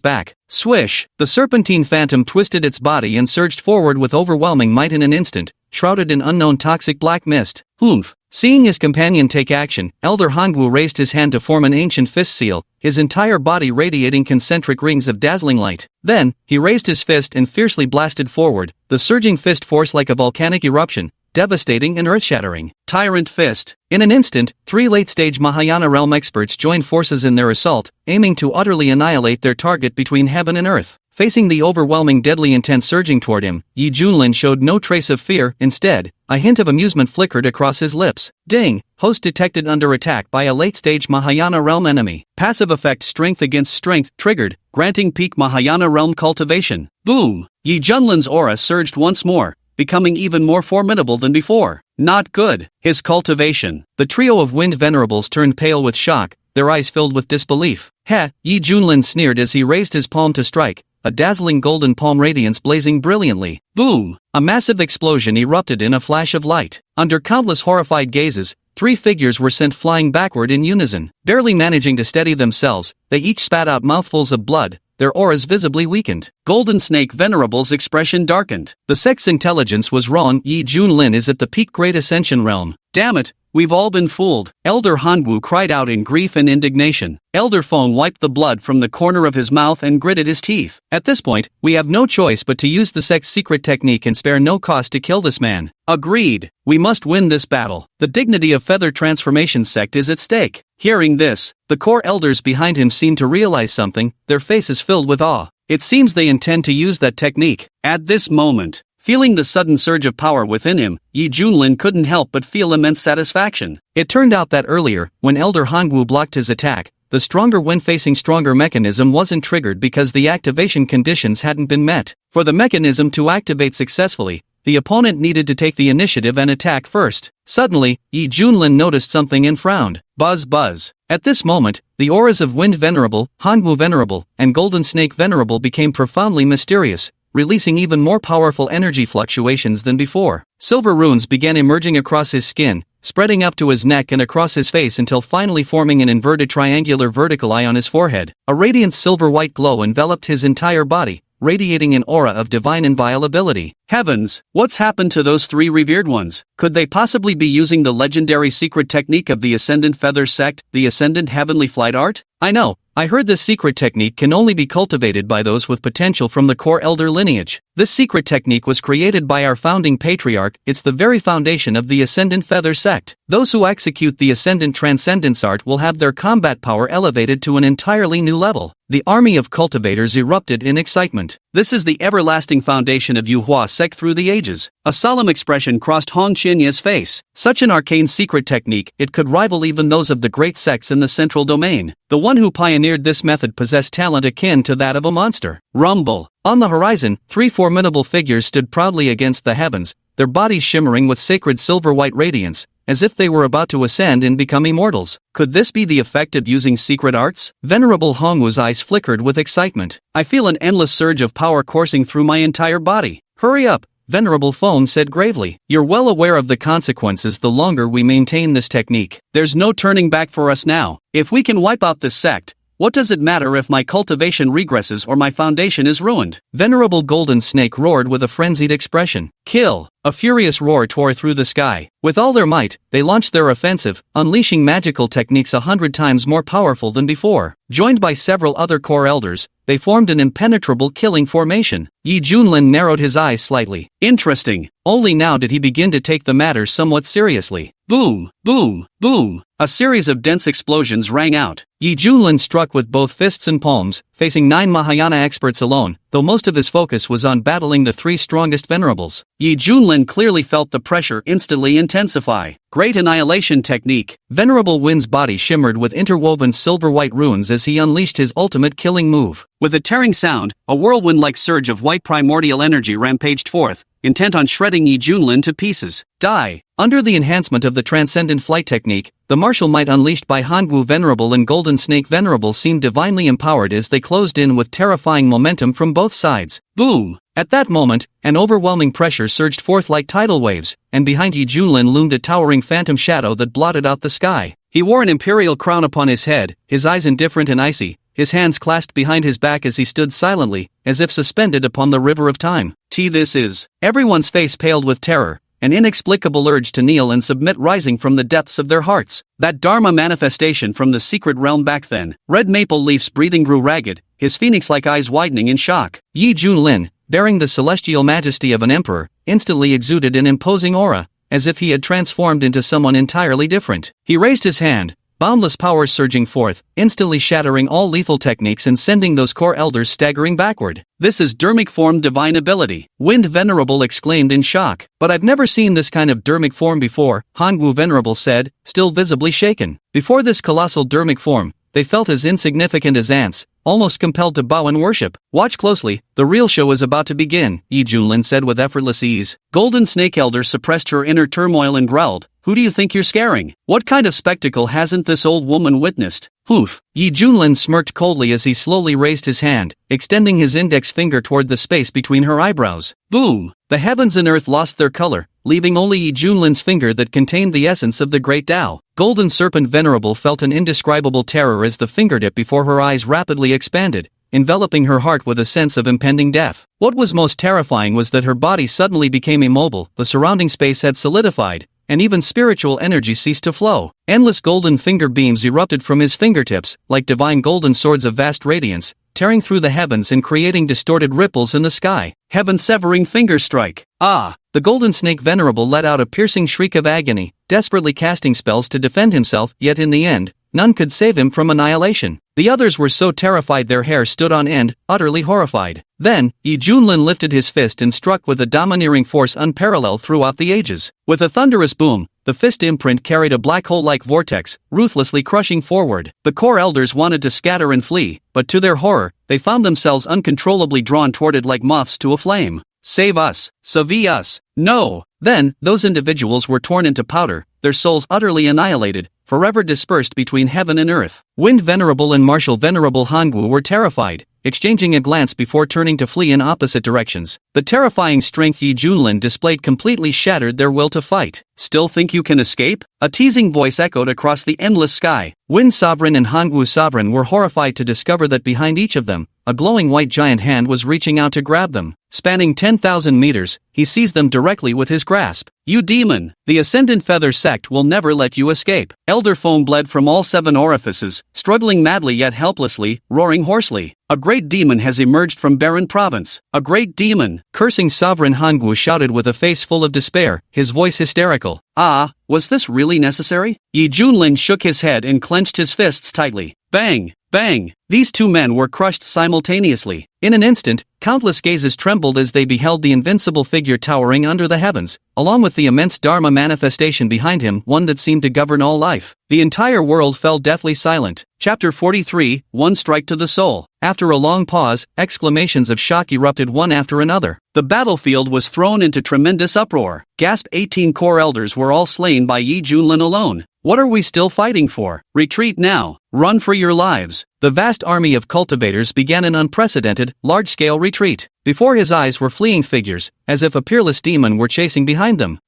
Speaker 1: back. Swish! The serpentine phantom twisted its body and surged forward with overwhelming might in an instant, shrouded in unknown toxic black mist. Humph! Seeing his companion take action, Elder Hangwu raised his hand to form an ancient fist seal, his entire body radiating concentric rings of dazzling light. Then, he raised his fist and fiercely blasted forward, the surging fist force like a volcanic eruption, devastating and earth-shattering. Tyrant Fist. In an instant, 3 late-stage Mahayana realm experts joined forces in their assault, aiming to utterly annihilate their target between heaven and earth. Facing the overwhelming deadly intent surging toward him, Yi Junlin showed no trace of fear. Instead, a hint of amusement flickered across his lips. Ding! Host detected under attack by a late-stage Mahayana realm enemy. Passive effect strength against strength triggered. granting peak Mahayana realm cultivation. Boom! Yi Junlin's aura surged once more, becoming even more formidable than before. Not good. His cultivation. The trio of wind venerables turned pale with shock, their eyes filled with disbelief. Heh, Yi Junlin sneered as he raised his palm to strike, a dazzling golden palm radiance blazing brilliantly. Boom! A massive explosion erupted in a flash of light. Under countless horrified gazes, 3 figures were sent flying backward in unison. Barely managing to steady themselves, they each spat out mouthfuls of blood, their auras visibly weakened. Golden Snake Venerable's expression darkened. The sect's intelligence was wrong. Yi Junlin is at the peak Great Ascension realm. Damn it, we've all been fooled. Elder Hanwu cried out in grief and indignation. Elder Feng wiped the blood from the corner of his mouth and gritted his teeth. At this point, we have no choice but to use the sect's secret technique and spare no cost to kill this man. Agreed. We must win this battle. The dignity of Feather Transformation sect is at stake. Hearing this, the core elders behind him seemed to realize something, their faces filled with awe. It seems they intend to use that technique. At this moment, feeling the sudden surge of power within him, Yi Junlin couldn't help but feel immense satisfaction. It turned out that earlier, when Elder Hanwu blocked his attack, the stronger when-facing stronger mechanism wasn't triggered because the activation conditions hadn't been met. For the mechanism to activate successfully, the opponent needed to take the initiative and attack first. Suddenly, Yi Junlin noticed something and frowned. Buzz buzz. At this moment, the auras of Wind Venerable, Hanwu Venerable, and Golden Snake Venerable became profoundly mysterious, releasing even more powerful energy fluctuations than before. Silver runes began emerging across his skin, spreading up to his neck and across his face until finally forming an inverted triangular vertical eye on his forehead. A radiant silver-white glow enveloped his entire body, radiating an aura of divine inviolability. Heavens, what's happened to those 3 revered ones? Could they possibly be using the legendary secret technique of the Ascendant Feather Sect, the Ascendant Heavenly Flight Art? I know, I heard this secret technique can only be cultivated by those with potential from the core elder lineage. This secret technique was created by our founding patriarch. It's the very foundation of the Ascendant Feather Sect. Those who execute the Ascendant Transcendence Art will have their combat power elevated to an entirely new level. The army of cultivators erupted in excitement. This is the everlasting foundation of Yuhua sect through the ages. A solemn expression crossed Hong Qianye's face. Such an arcane secret technique, it could rival even those of the great sects in the central domain. The one who pioneered this method possessed talent akin to that of a monster. Rumble. On the horizon, 3 formidable figures stood proudly against the heavens, their bodies shimmering with sacred silver-white radiance, as if they were about to ascend and become immortals. Could this be the effect of using secret arts? Venerable Hongwu's eyes flickered with excitement. I feel an endless surge of power coursing through my entire body. Hurry up, Venerable Feng said gravely. You're well aware of the consequences the longer we maintain this technique. There's no turning back for us now. If we can wipe out this sect, what does it matter if my cultivation regresses or my foundation is ruined? Venerable Golden Snake roared with a frenzied expression. Kill! A furious roar tore through the sky. With all their might, they launched their offensive, unleashing magical techniques 100 times more powerful than before. Joined by several other core elders, they formed an impenetrable killing formation. Yi Junlin narrowed his eyes slightly. Interesting. Only now did he begin to take the matter somewhat seriously. Boom, boom, boom. A series of dense explosions rang out. Yi Junlin struck with both fists and palms, facing 9 Mahayana experts alone, though most of his focus was on battling the 3 strongest venerables. Yi Junlin clearly felt the pressure instantly intensify. Great Annihilation Technique. Venerable Win's body shimmered with interwoven silver-white runes as he unleashed his ultimate killing move. With a tearing sound, a whirlwind-like surge of white primordial energy rampaged forth, intent on shredding Yi Junlin to pieces. Die! Under the enhancement of the Transcendent Flight Technique, the martial might unleashed by Hanwu Venerable and Golden Snake Venerable seemed divinely empowered as they closed in with terrifying momentum from both sides. Boom! At that moment, an overwhelming pressure surged forth like tidal waves, and behind Yi Junlin loomed a towering phantom shadow that blotted out the sky. He wore an imperial crown upon his head, his eyes indifferent and icy, his hands clasped behind his back as he stood silently, as if suspended upon the river of time. This is. Everyone's face paled with terror, an inexplicable urge to kneel and submit rising from the depths of their hearts. That Dharma manifestation from the secret realm back then. Red Maple Leaf's breathing grew ragged, his phoenix-like eyes widening in shock. Yi Junlin, bearing the celestial majesty of an emperor, instantly exuded an imposing aura, as if he had transformed into someone entirely different. He raised his hand, boundless powers surging forth, instantly shattering all lethal techniques and sending those core elders staggering backward. This is dermic form divine ability. Wind Venerable exclaimed in shock. But I've never seen this kind of dermic form before, Hanwu Venerable said, still visibly shaken. Before this colossal dermic form, they felt as insignificant as ants, almost compelled to bow in worship. Watch closely, the real show is about to begin, Yi Junlin said with effortless ease. Golden Snake Elder suppressed her inner turmoil and growled, "Who do you think you're scaring? What kind of spectacle hasn't this old woman witnessed?" Poof! Yi Junlin smirked coldly as he slowly raised his hand, extending his index finger toward the space between her eyebrows. Boom! The heavens and earth lost their color, leaving only Yi Junlin's finger that contained the essence of the great Tao. Golden Serpent Venerable felt an indescribable terror as the fingertip before her eyes rapidly expanded, enveloping her heart with a sense of impending death. What was most terrifying was that her body suddenly became immobile, the surrounding space had solidified, and even spiritual energy ceased to flow. Endless golden finger beams erupted from his fingertips, like divine golden swords of vast radiance, tearing through the heavens and creating distorted ripples in the sky. Heaven-severing finger strike. Ah! The Golden Snake Venerable let out a piercing shriek of agony, desperately casting spells to defend himself, yet in the end, none could save him from annihilation. The others were so terrified their hair stood on end, utterly horrified. Then, Yi Junlin lifted his fist and struck with a domineering force unparalleled throughout the ages. With a thunderous boom, the fist imprint carried a black hole-like vortex, ruthlessly crushing forward. The core elders wanted to scatter and flee, but to their horror, they found themselves uncontrollably drawn toward it like moths to a flame. Save us! Sauve us! No! Then, those individuals were torn into powder, their souls utterly annihilated, forever dispersed between heaven and earth. Wind Venerable and Martial Venerable Hangwu were terrified, exchanging a glance before turning to flee in opposite directions. The terrifying strength Yi Junlin displayed completely shattered their will to fight. Still think you can escape? A teasing voice echoed across the endless sky. Wind Sovereign and Hangwu Sovereign were horrified to discover that behind each of them, a glowing white giant hand was reaching out to grab them. Spanning 10,000 meters, he seized them directly with his grasp. You demon! The Ascendant Feather Sect will never let you escape. Elder foam bled from all 7 orifices, struggling madly yet helplessly, roaring hoarsely. A great demon has emerged from Barren Province. A great demon! Cursing Sovereign Hangwu shouted with a face full of despair, his voice hysterical. Ah, was this really necessary? Yi Junlin shook his head and clenched his fists tightly. Bang! Bang! These two men were crushed simultaneously. In an instant, countless gazes trembled as they beheld the invincible figure towering under the heavens, along with the immense Dharma manifestation behind him, one that seemed to govern all life. The entire world fell deathly silent. Chapter 43, One Strike to the Soul. After a long pause, exclamations of shock erupted one after another. The battlefield was thrown into tremendous uproar. Gasp! 18 core elders were all slain by Yi Junlin alone. What are we still fighting for? Retreat now! Run for your lives! The vast army of cultivators began an unprecedented, large-scale retreat. Before his eyes were fleeing figures, as if a peerless demon were chasing behind them.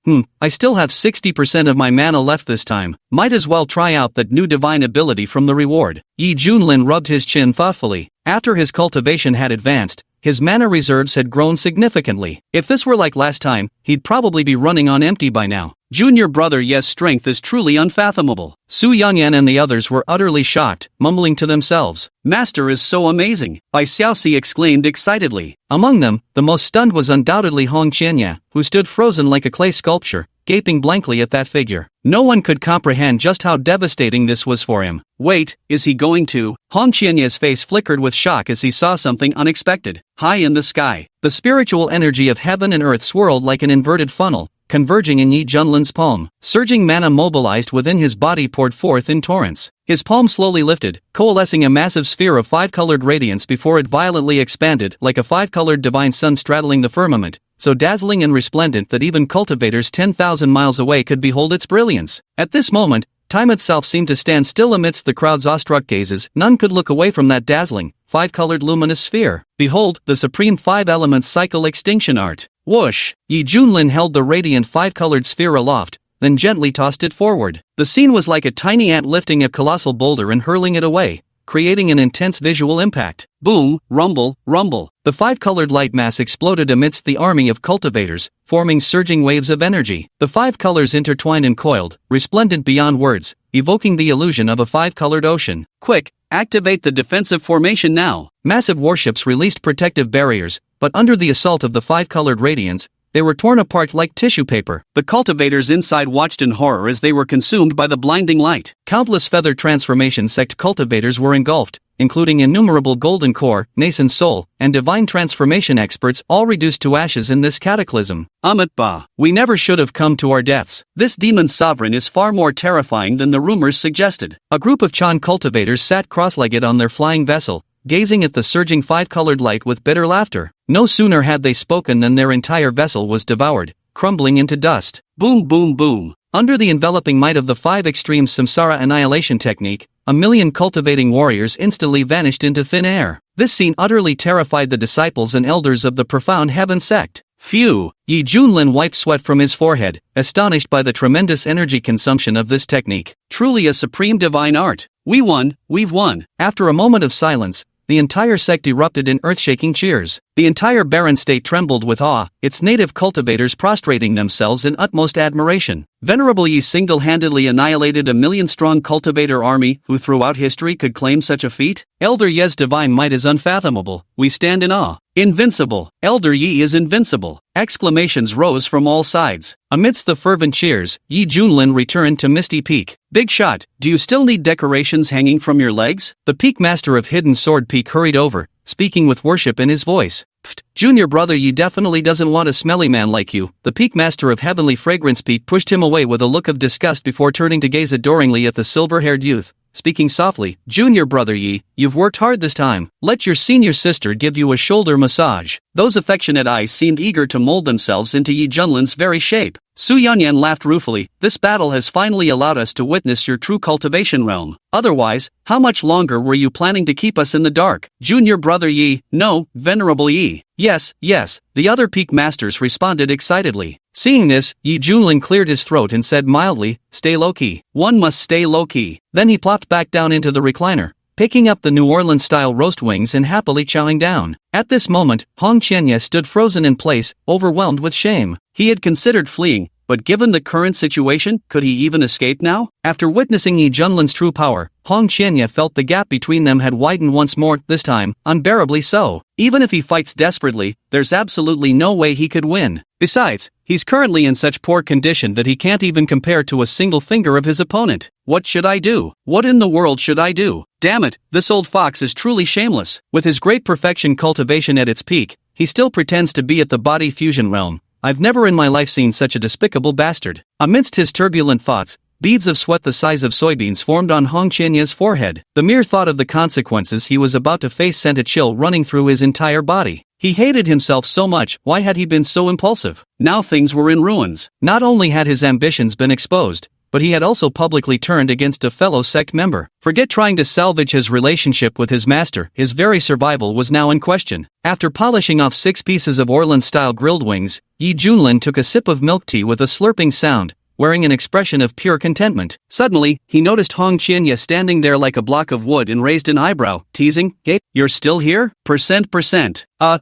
Speaker 1: I still have 60% of my mana left this time. Might as well try out that new divine ability from the reward. Yi Junlin rubbed his chin thoughtfully. After his cultivation had advanced, his mana reserves had grown significantly. If this were like last time, he'd probably be running on empty by now. Junior brother, yes, strength is truly unfathomable. Su Yanyan and the others were utterly shocked, mumbling to themselves. Master is so amazing, Bai Xiaoxi exclaimed excitedly. Among them, the most stunned was undoubtedly Hong Qianya, who stood frozen like a clay sculpture, gaping blankly at that figure. No one could comprehend just how devastating this was for him. Wait, is he going to? Hong Qianya's face flickered with shock as he saw something unexpected. High in the sky, the spiritual energy of heaven and earth swirled like an inverted funnel, converging in Yi Junlin's palm. Surging mana mobilized within his body poured forth in torrents. His palm slowly lifted, coalescing a massive sphere of 5-colored radiance before it violently expanded like a 5-colored divine sun straddling the firmament, so dazzling and resplendent that even cultivators 10,000 miles away could behold its brilliance. At this moment, time itself seemed to stand still amidst the crowd's awestruck gazes. None could look away from that dazzling, 5-colored luminous sphere. Behold, the supreme 5-element cycle extinction art. Whoosh! Yi Junlin held the radiant 5-colored sphere aloft, then gently tossed it forward. The scene was like a tiny ant lifting a colossal boulder and hurling it away, creating an intense visual impact. Boom, rumble, rumble. The 5-colored light mass exploded amidst the army of cultivators, forming surging waves of energy. The 5 colors intertwined and coiled, resplendent beyond words, evoking the illusion of a 5-colored ocean. Quick, activate the defensive formation now. Massive warships released protective barriers, but under the assault of the 5-colored radiance, they were torn apart like tissue paper. The cultivators inside watched in horror as they were consumed by the blinding light. Countless feather transformation sect cultivators were engulfed, including innumerable golden core, nascent soul, and divine transformation experts, all reduced to ashes in this cataclysm. Amit Ba, we never should have come to our deaths. This demon sovereign is far more terrifying than the rumors suggested. A group of Chan cultivators sat cross-legged on their flying vessel, gazing at the surging five-colored light with bitter laughter. No sooner had they spoken than their entire vessel was devoured, crumbling into dust. Boom boom boom. Under the enveloping might of the five extremes samsara annihilation technique, a million cultivating warriors instantly vanished into thin air. This scene utterly terrified the disciples and elders of the profound heaven sect. Phew! Yi Junlin wiped sweat from his forehead, astonished by the tremendous energy consumption of this technique. Truly a supreme divine art. We won, we've won. After a moment of silence, the entire sect erupted in earth-shaking cheers. The entire barren state trembled with awe, its native cultivators prostrating themselves in utmost admiration. Venerable Yi single-handedly annihilated a million-strong cultivator army who throughout history could claim such a feat? Elder Ye's divine might is unfathomable. We stand in awe. Invincible! Elder Yi is invincible! Exclamations rose from all sides. Amidst the fervent cheers, Yi Junlin returned to Misty Peak. Big shot, do you still need decorations hanging from your legs? The Peak Master of Hidden Sword Peak hurried over, speaking with worship in his voice. Pfft, junior brother Yi definitely doesn't want a smelly man like you. The Peak Master of Heavenly Fragrance Peak pushed him away with a look of disgust before turning to gaze adoringly at the silver-haired youth. Speaking softly, Junior brother Yi, you've worked hard this time. Let your senior sister give you a shoulder massage. Those affectionate eyes seemed eager to mold themselves into Yi Junlin's very shape. Su Yanyan laughed ruefully. This battle has finally allowed us to witness your true cultivation realm. Otherwise, how much longer were you planning to keep us in the dark? Junior brother Yi, no, venerable Yi. Yes, yes, the other peak masters responded excitedly. Seeing this, Yi Junlin cleared his throat and said mildly, stay low-key. One must stay low-key. Then he plopped back down into the recliner, picking up the New Orleans-style roast wings and happily chowing down. At this moment, Hong Qianye stood frozen in place, overwhelmed with shame. He had considered fleeing, but given the current situation, could he even escape now? After witnessing Yi Junlin's true power, Hong Qianye felt the gap between them had widened once more, this time, unbearably so. Even if he fights desperately, there's absolutely no way he could win. Besides, he's currently in such poor condition that he can't even compare to a single finger of his opponent. What should I do? What in the world should I do? Damn it, this old fox is truly shameless. With his great perfection cultivation at its peak, he still pretends to be at the body fusion realm. I've never in my life seen such a despicable bastard. Amidst his turbulent thoughts, beads of sweat the size of soybeans formed on Hong Qianye's forehead. The mere thought of the consequences he was about to face sent a chill running through his entire body. He hated himself so much. Why had he been so impulsive? Now things were in ruins. Not only had his ambitions been exposed, but he had also publicly turned against a fellow sect member. Forget trying to salvage his relationship with his master, his very survival was now in question. After polishing off 6 pieces of Orleans-style grilled wings, Yi Junlin took a sip of milk tea with a slurping sound, wearing an expression of pure contentment. Suddenly, he noticed Hong Qianye standing there like a block of wood and raised an eyebrow, teasing, "Hey, you're still here? Percent.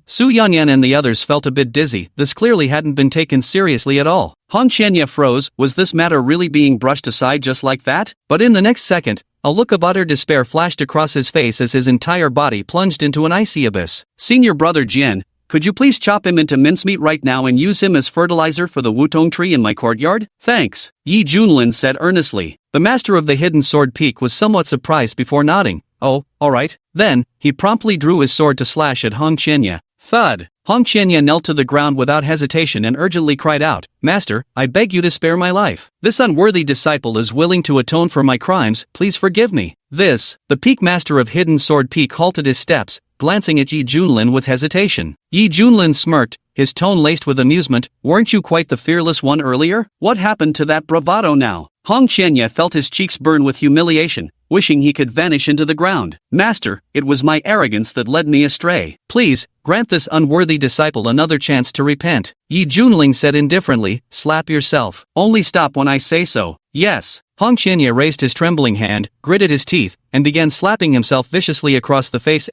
Speaker 1: Su Yanyan and the others felt a bit dizzy. This clearly hadn't been taken seriously at all. Hong Qianye froze. Was this matter really being brushed aside just like that? But in the next second, a look of utter despair flashed across his face as his entire body plunged into an icy abyss. Senior brother Jian, could you please chop him into mincemeat right now and use him as fertilizer for the wutong tree in my courtyard? Thanks, Yi Junlin said earnestly. The master of the Hidden Sword Peak was somewhat surprised before nodding. Oh, alright. Then, he promptly drew his sword to slash at Hong Qianye. Thud! Hong Qianye knelt to the ground without hesitation and urgently cried out, "Master, I beg you to spare my life. This unworthy disciple is willing to atone for my crimes, please forgive me." The Peak Master of Hidden Sword Peak halted his steps, glancing at Yi Junlin with hesitation. Yi Junlin smirked, his tone laced with amusement. Weren't you quite the fearless one earlier? What happened to that bravado now? Hong Qianye felt his cheeks burn with humiliation, wishing he could vanish into the ground. Master, it was my arrogance that led me astray. Please, grant this unworthy disciple another chance to repent. Yi Junling said indifferently, slap yourself. Only stop when I say so. Yes. Hong Qianye raised his trembling hand, gritted his teeth, and began slapping himself viciously across the face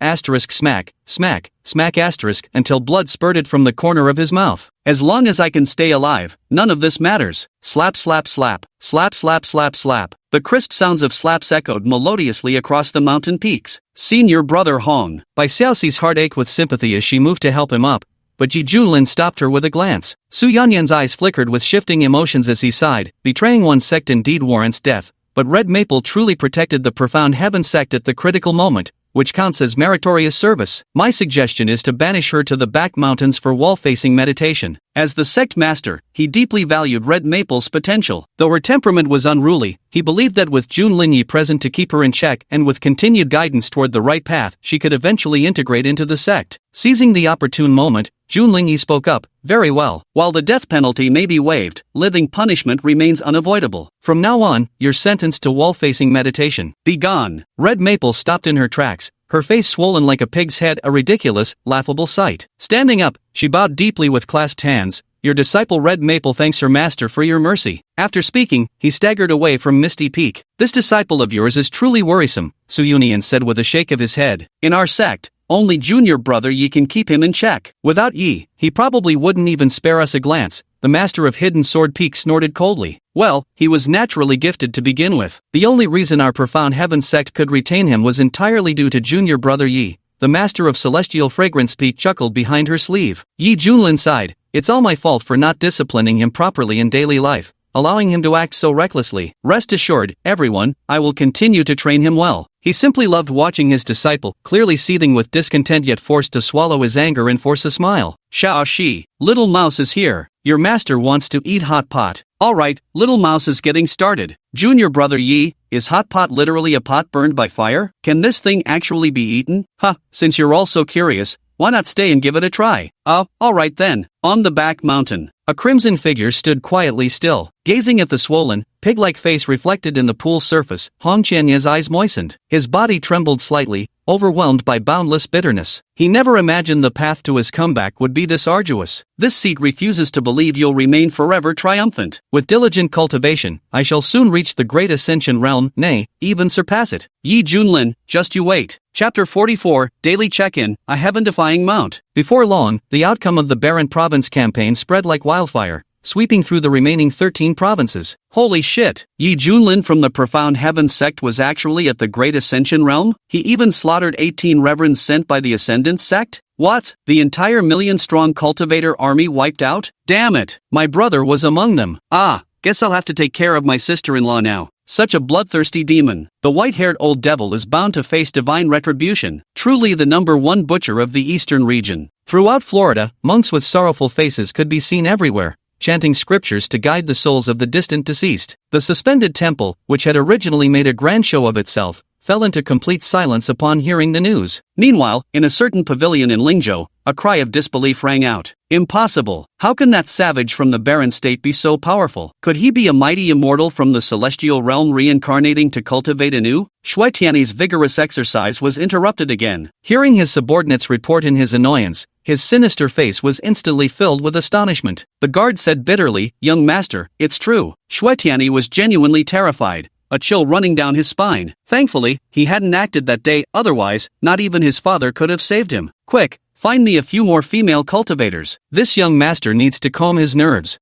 Speaker 1: smack, smack, smack until blood spurted from the corner of his mouth. As long as I can stay alive, none of this matters. Slap slap slap, slap slap slap slap. The crisp sounds of slaps echoed melodiously across the mountain peaks. Senior brother Hong. Bai Xiaoxi's heart ached with sympathy as she moved to help him up, but Yi Junlin stopped her with a glance. Su Yanyan's eyes flickered with shifting emotions as he sighed. Betraying one's sect indeed warrants death, but Red Maple truly protected the profound heaven sect at the critical moment. which counts as meritorious service. My suggestion is to banish her to the back mountains for wall-facing meditation. As the sect master, he deeply valued Red Maple's potential. Though her temperament was unruly, he believed that with June Linyi present to keep her in check and with continued guidance toward the right path, she could eventually integrate into the sect. Seizing the opportune moment, June Linyi spoke up, "Very well. While the death penalty may be waived, living punishment remains unavoidable. From now on, you're sentenced to wall-facing meditation. Be gone." Red Maple stopped in her tracks, her face swollen like a pig's head, a ridiculous, laughable sight. Standing up, she bowed deeply with clasped hands. "Your disciple Red Maple thanks her master for your mercy." After speaking, he staggered away from Misty Peak. "This disciple of yours is truly worrisome," Su Yunian said with a shake of his head. "In our sect, only junior brother Yi can keep him in check. Without Yi, he probably wouldn't even spare us a glance." The master of Hidden Sword Peak snorted coldly. "Well, he was naturally gifted to begin with. The only reason our Profound Heaven sect could retain him was entirely due to junior brother Yi." The master of Celestial Fragrance Peak chuckled behind her sleeve. Yi Junlin sighed. "It's all my fault for not disciplining him properly in daily life, allowing him to act so recklessly. Rest assured, everyone, I will continue to train him well." He simply loved watching his disciple, clearly seething with discontent yet forced to swallow his anger and force a smile. "Xiao Shi, Little Mouse is here. Your master wants to eat hot pot." "Alright, Little Mouse is getting started. Junior brother Yi, is hot pot literally a pot burned by fire? Can this thing actually be eaten? Since you're all so curious, why not stay and give it a try?" Alright then." On the back mountain, a crimson figure stood quietly still, gazing at the swollen, pig-like face reflected in the pool's surface. Hong Qianya's eyes moistened. His body trembled slightly, overwhelmed by boundless bitterness. He never imagined the path to his comeback would be this arduous. "This seat refuses to believe you'll remain forever triumphant. With diligent cultivation, I shall soon reach the great ascension realm, nay, even surpass it. Yi Junlin, just you wait." Chapter 44, Daily Check-In, a Heaven-Defying Mount. Before long, the outcome of the Barren Province campaign spread like wildfire, sweeping through the remaining 13 provinces. Holy shit! Yi Junlin from the Profound Heaven sect was actually at the Great Ascension realm? He even slaughtered 18 reverends sent by the Ascendant sect? What? The entire million-strong cultivator army wiped out? Damn it! My brother was among them. Guess I'll have to take care of my sister-in-law now. Such a bloodthirsty demon. The white-haired old devil is bound to face divine retribution. Truly the #1 butcher of the eastern region. Throughout Florida, monks with sorrowful faces could be seen everywhere, chanting scriptures to guide the souls of the distant deceased. The suspended temple, which had originally made a grand show of itself, fell into complete silence upon hearing the news. Meanwhile, in a certain pavilion in Lingzhou, a cry of disbelief rang out. "Impossible! How can that savage from the barren state be so powerful? Could he be a mighty immortal from the celestial realm reincarnating to cultivate anew?" Shui Tianyi's vigorous exercise was interrupted again. Hearing his subordinates report in his annoyance, his sinister face was instantly filled with astonishment. The guard said bitterly, "Young master, it's true." Shui Tianyi was genuinely terrified, a chill running down his spine. Thankfully, he hadn't acted that day, otherwise, not even his father could have saved him. "Quick, find me a few more female cultivators. This young master needs to calm his nerves."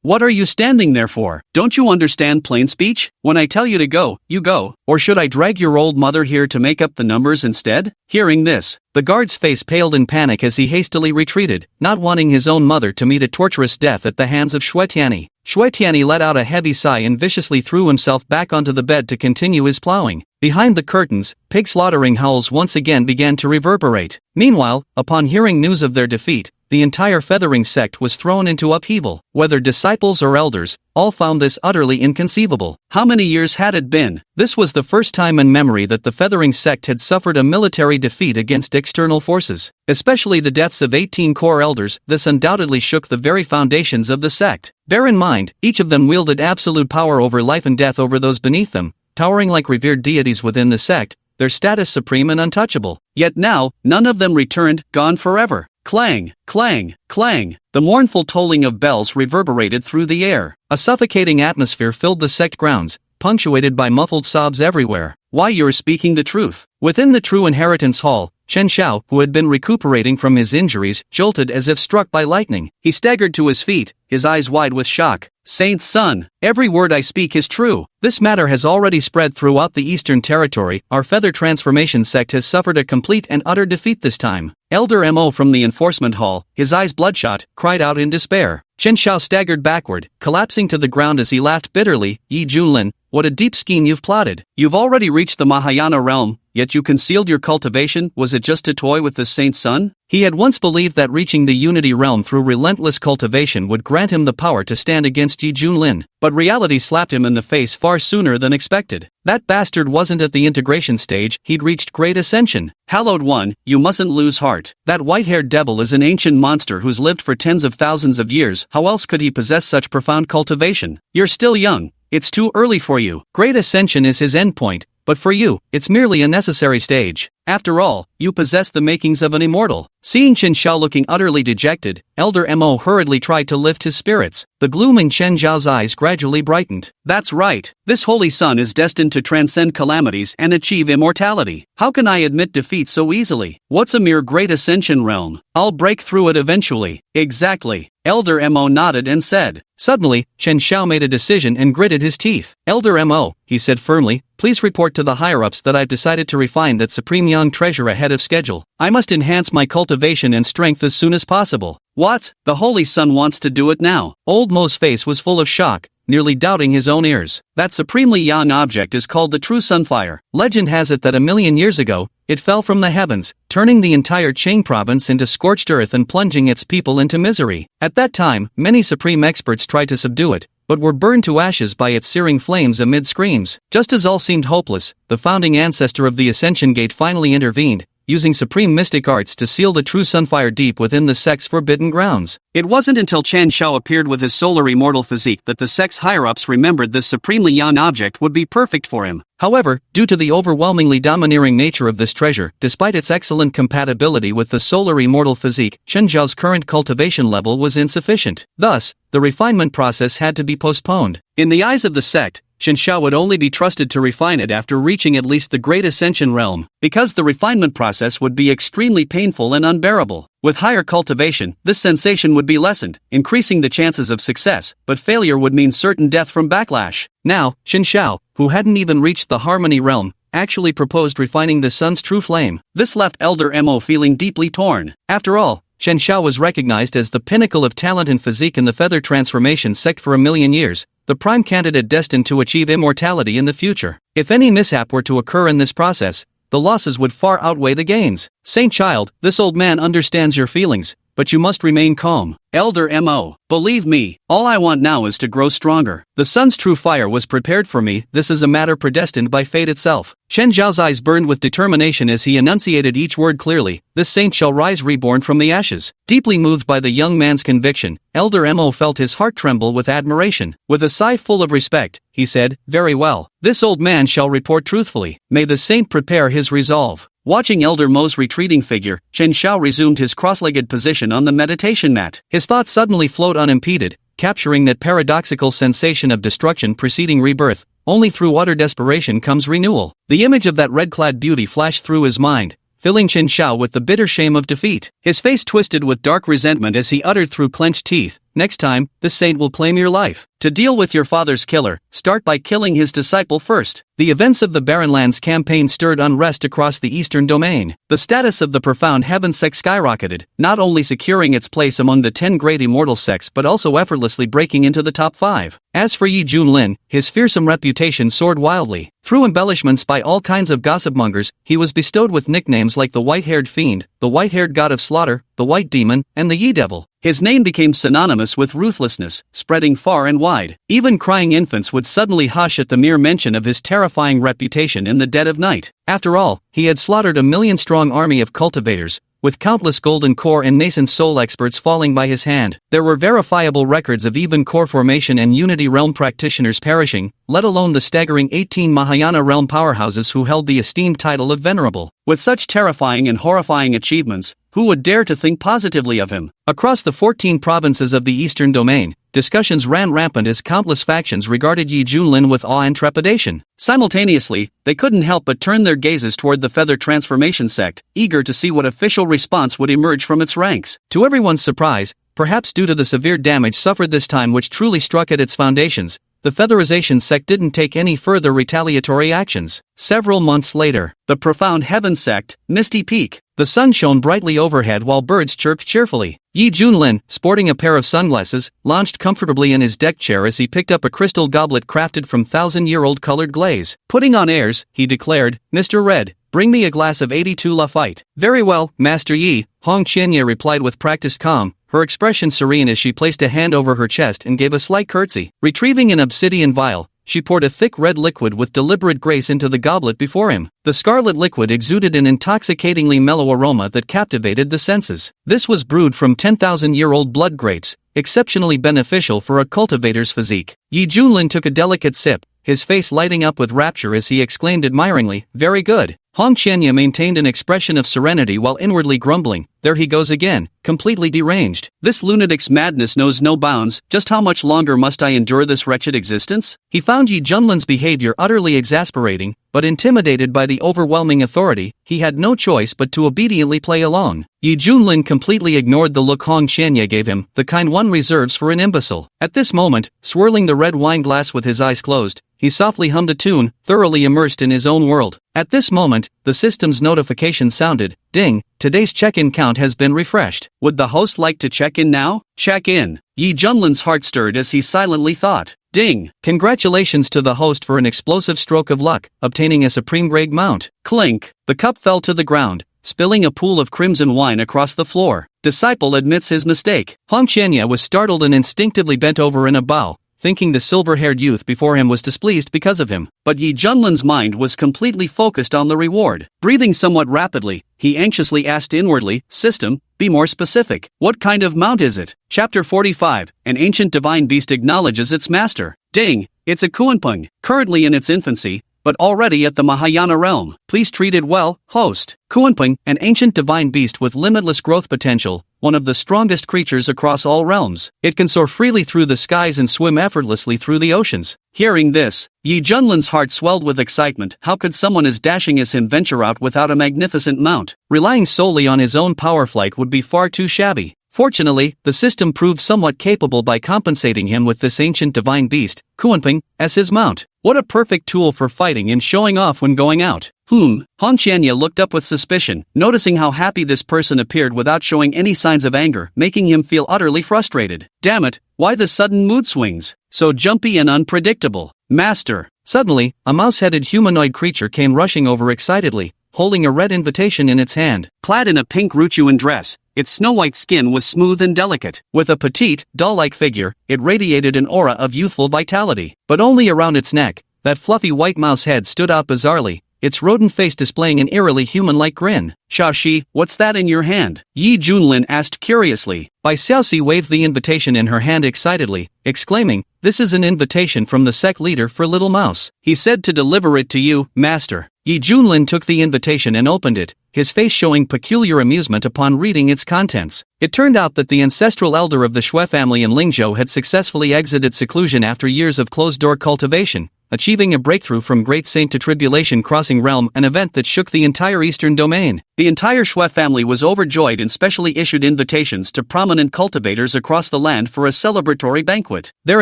Speaker 1: What are you standing there for? Don't you understand plain speech? When I tell you to go, you go. Or should I drag your old mother here to make up the numbers instead? Hearing this, the guard's face paled in panic as he hastily retreated, not wanting his own mother to meet a torturous death at the hands of Shui Tianyi. Shui Tianyi let out a heavy sigh and viciously threw himself back onto the bed to continue his plowing. Behind the curtains, pig slaughtering howls once again began to reverberate. Meanwhile, upon hearing news of their defeat, the entire feathering sect was thrown into upheaval. Whether disciples or elders, all found this utterly inconceivable. How many years had it been? This was the first time in memory that the feathering sect had suffered a military defeat against external forces. Especially the deaths of 18 core elders, this undoubtedly shook the very foundations of the sect. Bear in mind, each of them wielded absolute power over life and death over those beneath them, towering like revered deities within the sect, their status supreme and untouchable. Yet now, none of them returned, gone forever. Clang, clang, clang. The mournful tolling of bells reverberated through the air. A suffocating atmosphere filled the sect grounds, punctuated by muffled sobs everywhere. Why, you're speaking the truth. Within the True Inheritance Hall, Chen Xiao, who had been recuperating from his injuries, jolted as if struck by lightning. He staggered to his feet, his eyes wide with shock. "Saint's son, every word I speak is true. This matter has already spread throughout the Eastern Territory. Our Feather Transformation sect has suffered a complete and utter defeat this time." Elder Mo from the Enforcement Hall, his eyes bloodshot, cried out in despair. Chen Xiao staggered backward, collapsing to the ground as he laughed bitterly. "Yi Junlin, what a deep scheme you've plotted. You've already reached the Mahayana realm, yet you concealed your cultivation. Was it just to toy with the saint's son? He had once believed that reaching the unity realm through relentless cultivation would grant him the power to stand against Yi Junlin, but reality slapped him in the face far sooner than expected. That bastard wasn't at the integration stage, he'd reached great ascension. Hallowed one, you mustn't lose heart. That white-haired devil is an ancient monster who's lived for tens of thousands of years. How else could he possess such profound cultivation? You're still young. It's too early for you. Great ascension is his endpoint, but for you, it's merely a necessary stage. After all, you possess the makings of an immortal. Seeing Chen Xiao looking utterly dejected, Elder Mo hurriedly tried to lift his spirits. The gloom in Chen Xiao's eyes gradually brightened. That's right. This holy son is destined to transcend calamities and achieve immortality. How can I admit defeat so easily? What's a mere great ascension realm? I'll break through it eventually. Exactly. Elder Mo nodded and said. Suddenly, Chen Xiao made a decision and gritted his teeth. Elder Mo, he said firmly, please report to the higher-ups that I've decided to refine that Supreme Yang treasure ahead of schedule. I must enhance my cultivation and strength as soon as possible. What? The Holy Son wants to do it now. Old Mo's face was full of shock, nearly doubting his own ears. That supremely yang object is called the true sunfire. Legend has it that 1,000,000 years ago, it fell from the heavens, turning the entire Qing province into scorched earth and plunging its people into misery. At that time, many supreme experts tried to subdue it, but were burned to ashes by its searing flames amid screams. Just as all seemed hopeless, the founding ancestor of the Ascension Gate finally intervened, using supreme mystic arts to seal the true sunfire deep within the sect's forbidden grounds. It wasn't until Chen Xiao appeared with his solar immortal physique that the sect's higher-ups remembered this supremely yang object would be perfect for him. However, due to the overwhelmingly domineering nature of this treasure, despite its excellent compatibility with the solar immortal physique, Chen Xiao's current cultivation level was insufficient. Thus, the refinement process had to be postponed. In the eyes of the sect, Chen Xiao would only be trusted to refine it after reaching at least the Great Ascension realm, because the refinement process would be extremely painful and unbearable. With higher cultivation, this sensation would be lessened, increasing the chances of success, but failure would mean certain death from backlash. Now, Chen Xiao, who hadn't even reached the harmony realm, actually proposed refining the sun's true flame. This left Elder Mo feeling deeply torn. After all, Chen Xiao was recognized as the pinnacle of talent and physique in the feather transformation sect for 1,000,000 years, the prime candidate destined to achieve immortality in the future. If any mishap were to occur in this process, the losses would far outweigh the gains. Saint Child, this old man understands your feelings, but you must remain calm. Elder Mo, believe me, all I want now is to grow stronger. The sun's true fire was prepared for me, this is a matter predestined by fate itself. Chen Zhao's eyes burned with determination as he enunciated each word clearly, this saint shall rise reborn from the ashes. Deeply moved by the young man's conviction, Elder Mo felt his heart tremble with admiration. With a sigh full of respect, he said, very well, this old man shall report truthfully. May the saint prepare his resolve. Watching Elder Mo's retreating figure, Chen Xiao resumed his cross-legged position on the meditation mat. His thoughts suddenly flowed unimpeded, capturing that paradoxical sensation of destruction preceding rebirth. Only through utter desperation comes renewal. The image of that red-clad beauty flashed through his mind, filling Chen Xiao with the bitter shame of defeat. His face twisted with dark resentment as he uttered through clenched teeth, next time, this saint will claim your life. To deal with your father's killer, start by killing his disciple first. The events of the Barrenlands campaign stirred unrest across the eastern domain. The status of the profound heaven sect skyrocketed, not only securing its place among the 10 great immortal sects but also effortlessly breaking into the top 5. As for Yi Junlin, his fearsome reputation soared wildly. Through embellishments by all kinds of gossipmongers, he was bestowed with nicknames like the White-Haired Fiend, the White-Haired God of Slaughter, the White Demon, and the Ye-Devil. His name became synonymous with ruthlessness, spreading far and wide. Even crying infants would suddenly hush at the mere mention of his terrifying reputation in the dead of night. After all, he had slaughtered a 1,000,000-strong army of cultivators, with countless golden core and nascent soul experts falling by his hand. There were verifiable records of even core formation and unity realm practitioners perishing, let alone the staggering 18 Mahayana realm powerhouses who held the esteemed title of Venerable. With such terrifying and horrifying achievements, who would dare to think positively of him? Across the 14 provinces of the Eastern Domain, discussions ran rampant as countless factions regarded Yi Junlin with awe and trepidation. Simultaneously, they couldn't help but turn their gazes toward the Feather Transformation sect, eager to see what official response would emerge from its ranks. To everyone's surprise, perhaps due to the severe damage suffered this time which truly struck at its foundations, the featherization sect didn't take any further retaliatory actions. Several months later, the profound heaven sect, Misty Peak. The sun shone brightly overhead while birds chirped cheerfully. Yi Junlin, sporting a pair of sunglasses, launched comfortably in his deck chair as he picked up a crystal goblet crafted from thousand-year-old colored glaze. Putting on airs, he declared, "Mr. Red, bring me a glass of 82 Lafite." "Very well, Master Yi," Hong Qianye replied with practiced calm, her expression serene as she placed a hand over her chest and gave a slight curtsy. Retrieving an obsidian vial, she poured a thick red liquid with deliberate grace into the goblet before him. The scarlet liquid exuded an intoxicatingly mellow aroma that captivated the senses. This was brewed from 10,000-year-old blood grapes, exceptionally beneficial for a cultivator's physique. Yi Junlin took a delicate sip, his face lighting up with rapture as he exclaimed admiringly, "Very good." Hong Qianye maintained an expression of serenity while inwardly grumbling, "There he goes again, completely deranged. This lunatic's madness knows no bounds. Just how much longer must I endure this wretched existence?" He found Yi Junlin's behavior utterly exasperating, but intimidated by the overwhelming authority, he had no choice but to obediently play along. Yi Junlin completely ignored the look Hong Qianye gave him, the kind one reserves for an imbecile. At this moment, swirling the red wine glass with his eyes closed, he softly hummed a tune, thoroughly immersed in his own world. At this moment, the system's notification sounded, "Ding, today's check-in count has been refreshed. Would the host like to check in now?" Check in. Yi Junlin's heart stirred as he silently thought. Ding! Congratulations to the host for an explosive stroke of luck, obtaining a supreme grade mount. Clink! The cup fell to the ground, spilling a pool of crimson wine across the floor. Disciple admits his mistake. Hong Qianye was startled and instinctively bent over in a bow, thinking the silver-haired youth before him was displeased because of him. But Yi Junlin's mind was completely focused on the reward. Breathing somewhat rapidly, he anxiously asked inwardly, "System, be more specific. What kind of mount is it?" Chapter 45, An ancient divine beast acknowledges its master. Ding! It's a Kuanpeng, currently in its infancy, but already at the Mahayana realm. Please treat it well, host. Kuanpeng, an ancient divine beast with limitless growth potential, one of the strongest creatures across all realms. It can soar freely through the skies and swim effortlessly through the oceans. Hearing this, Yi Junlin's heart swelled with excitement. How could someone as dashing as him venture out without a magnificent mount? Relying solely on his own power flight would be far too shabby. Fortunately, the system proved somewhat capable by compensating him with this ancient divine beast, Kuanpeng, as his mount. What a perfect tool for fighting and showing off when going out. Hong Qianye looked up with suspicion, noticing how happy this person appeared without showing any signs of anger, making him feel utterly frustrated. Damn it, why the sudden mood swings? So jumpy and unpredictable. Master. Suddenly, a mouse-headed humanoid creature came rushing over excitedly, holding a red invitation in its hand. Clad in a pink Ruchuan dress, its snow-white skin was smooth and delicate. With a petite, doll-like figure, it radiated an aura of youthful vitality. But only around its neck, that fluffy white mouse head stood out bizarrely, its rodent face displaying an eerily human-like grin. "Shaoxi, what's that in your hand?" Yi Junlin asked curiously. Bai Xiaoxi waved the invitation in her hand excitedly, exclaiming, "This is an invitation from the sect leader for Little Mouse. He said to deliver it to you, master." Yi Junlin took the invitation and opened it, his face showing peculiar amusement upon reading its contents. It turned out that the ancestral elder of the Shui family in Lingzhou had successfully exited seclusion after years of closed-door cultivation, achieving a breakthrough from Great Saint to Tribulation Crossing Realm, an event that shook the entire eastern domain. The entire Shui family was overjoyed and specially issued invitations to prominent cultivators across the land for a celebratory banquet. Their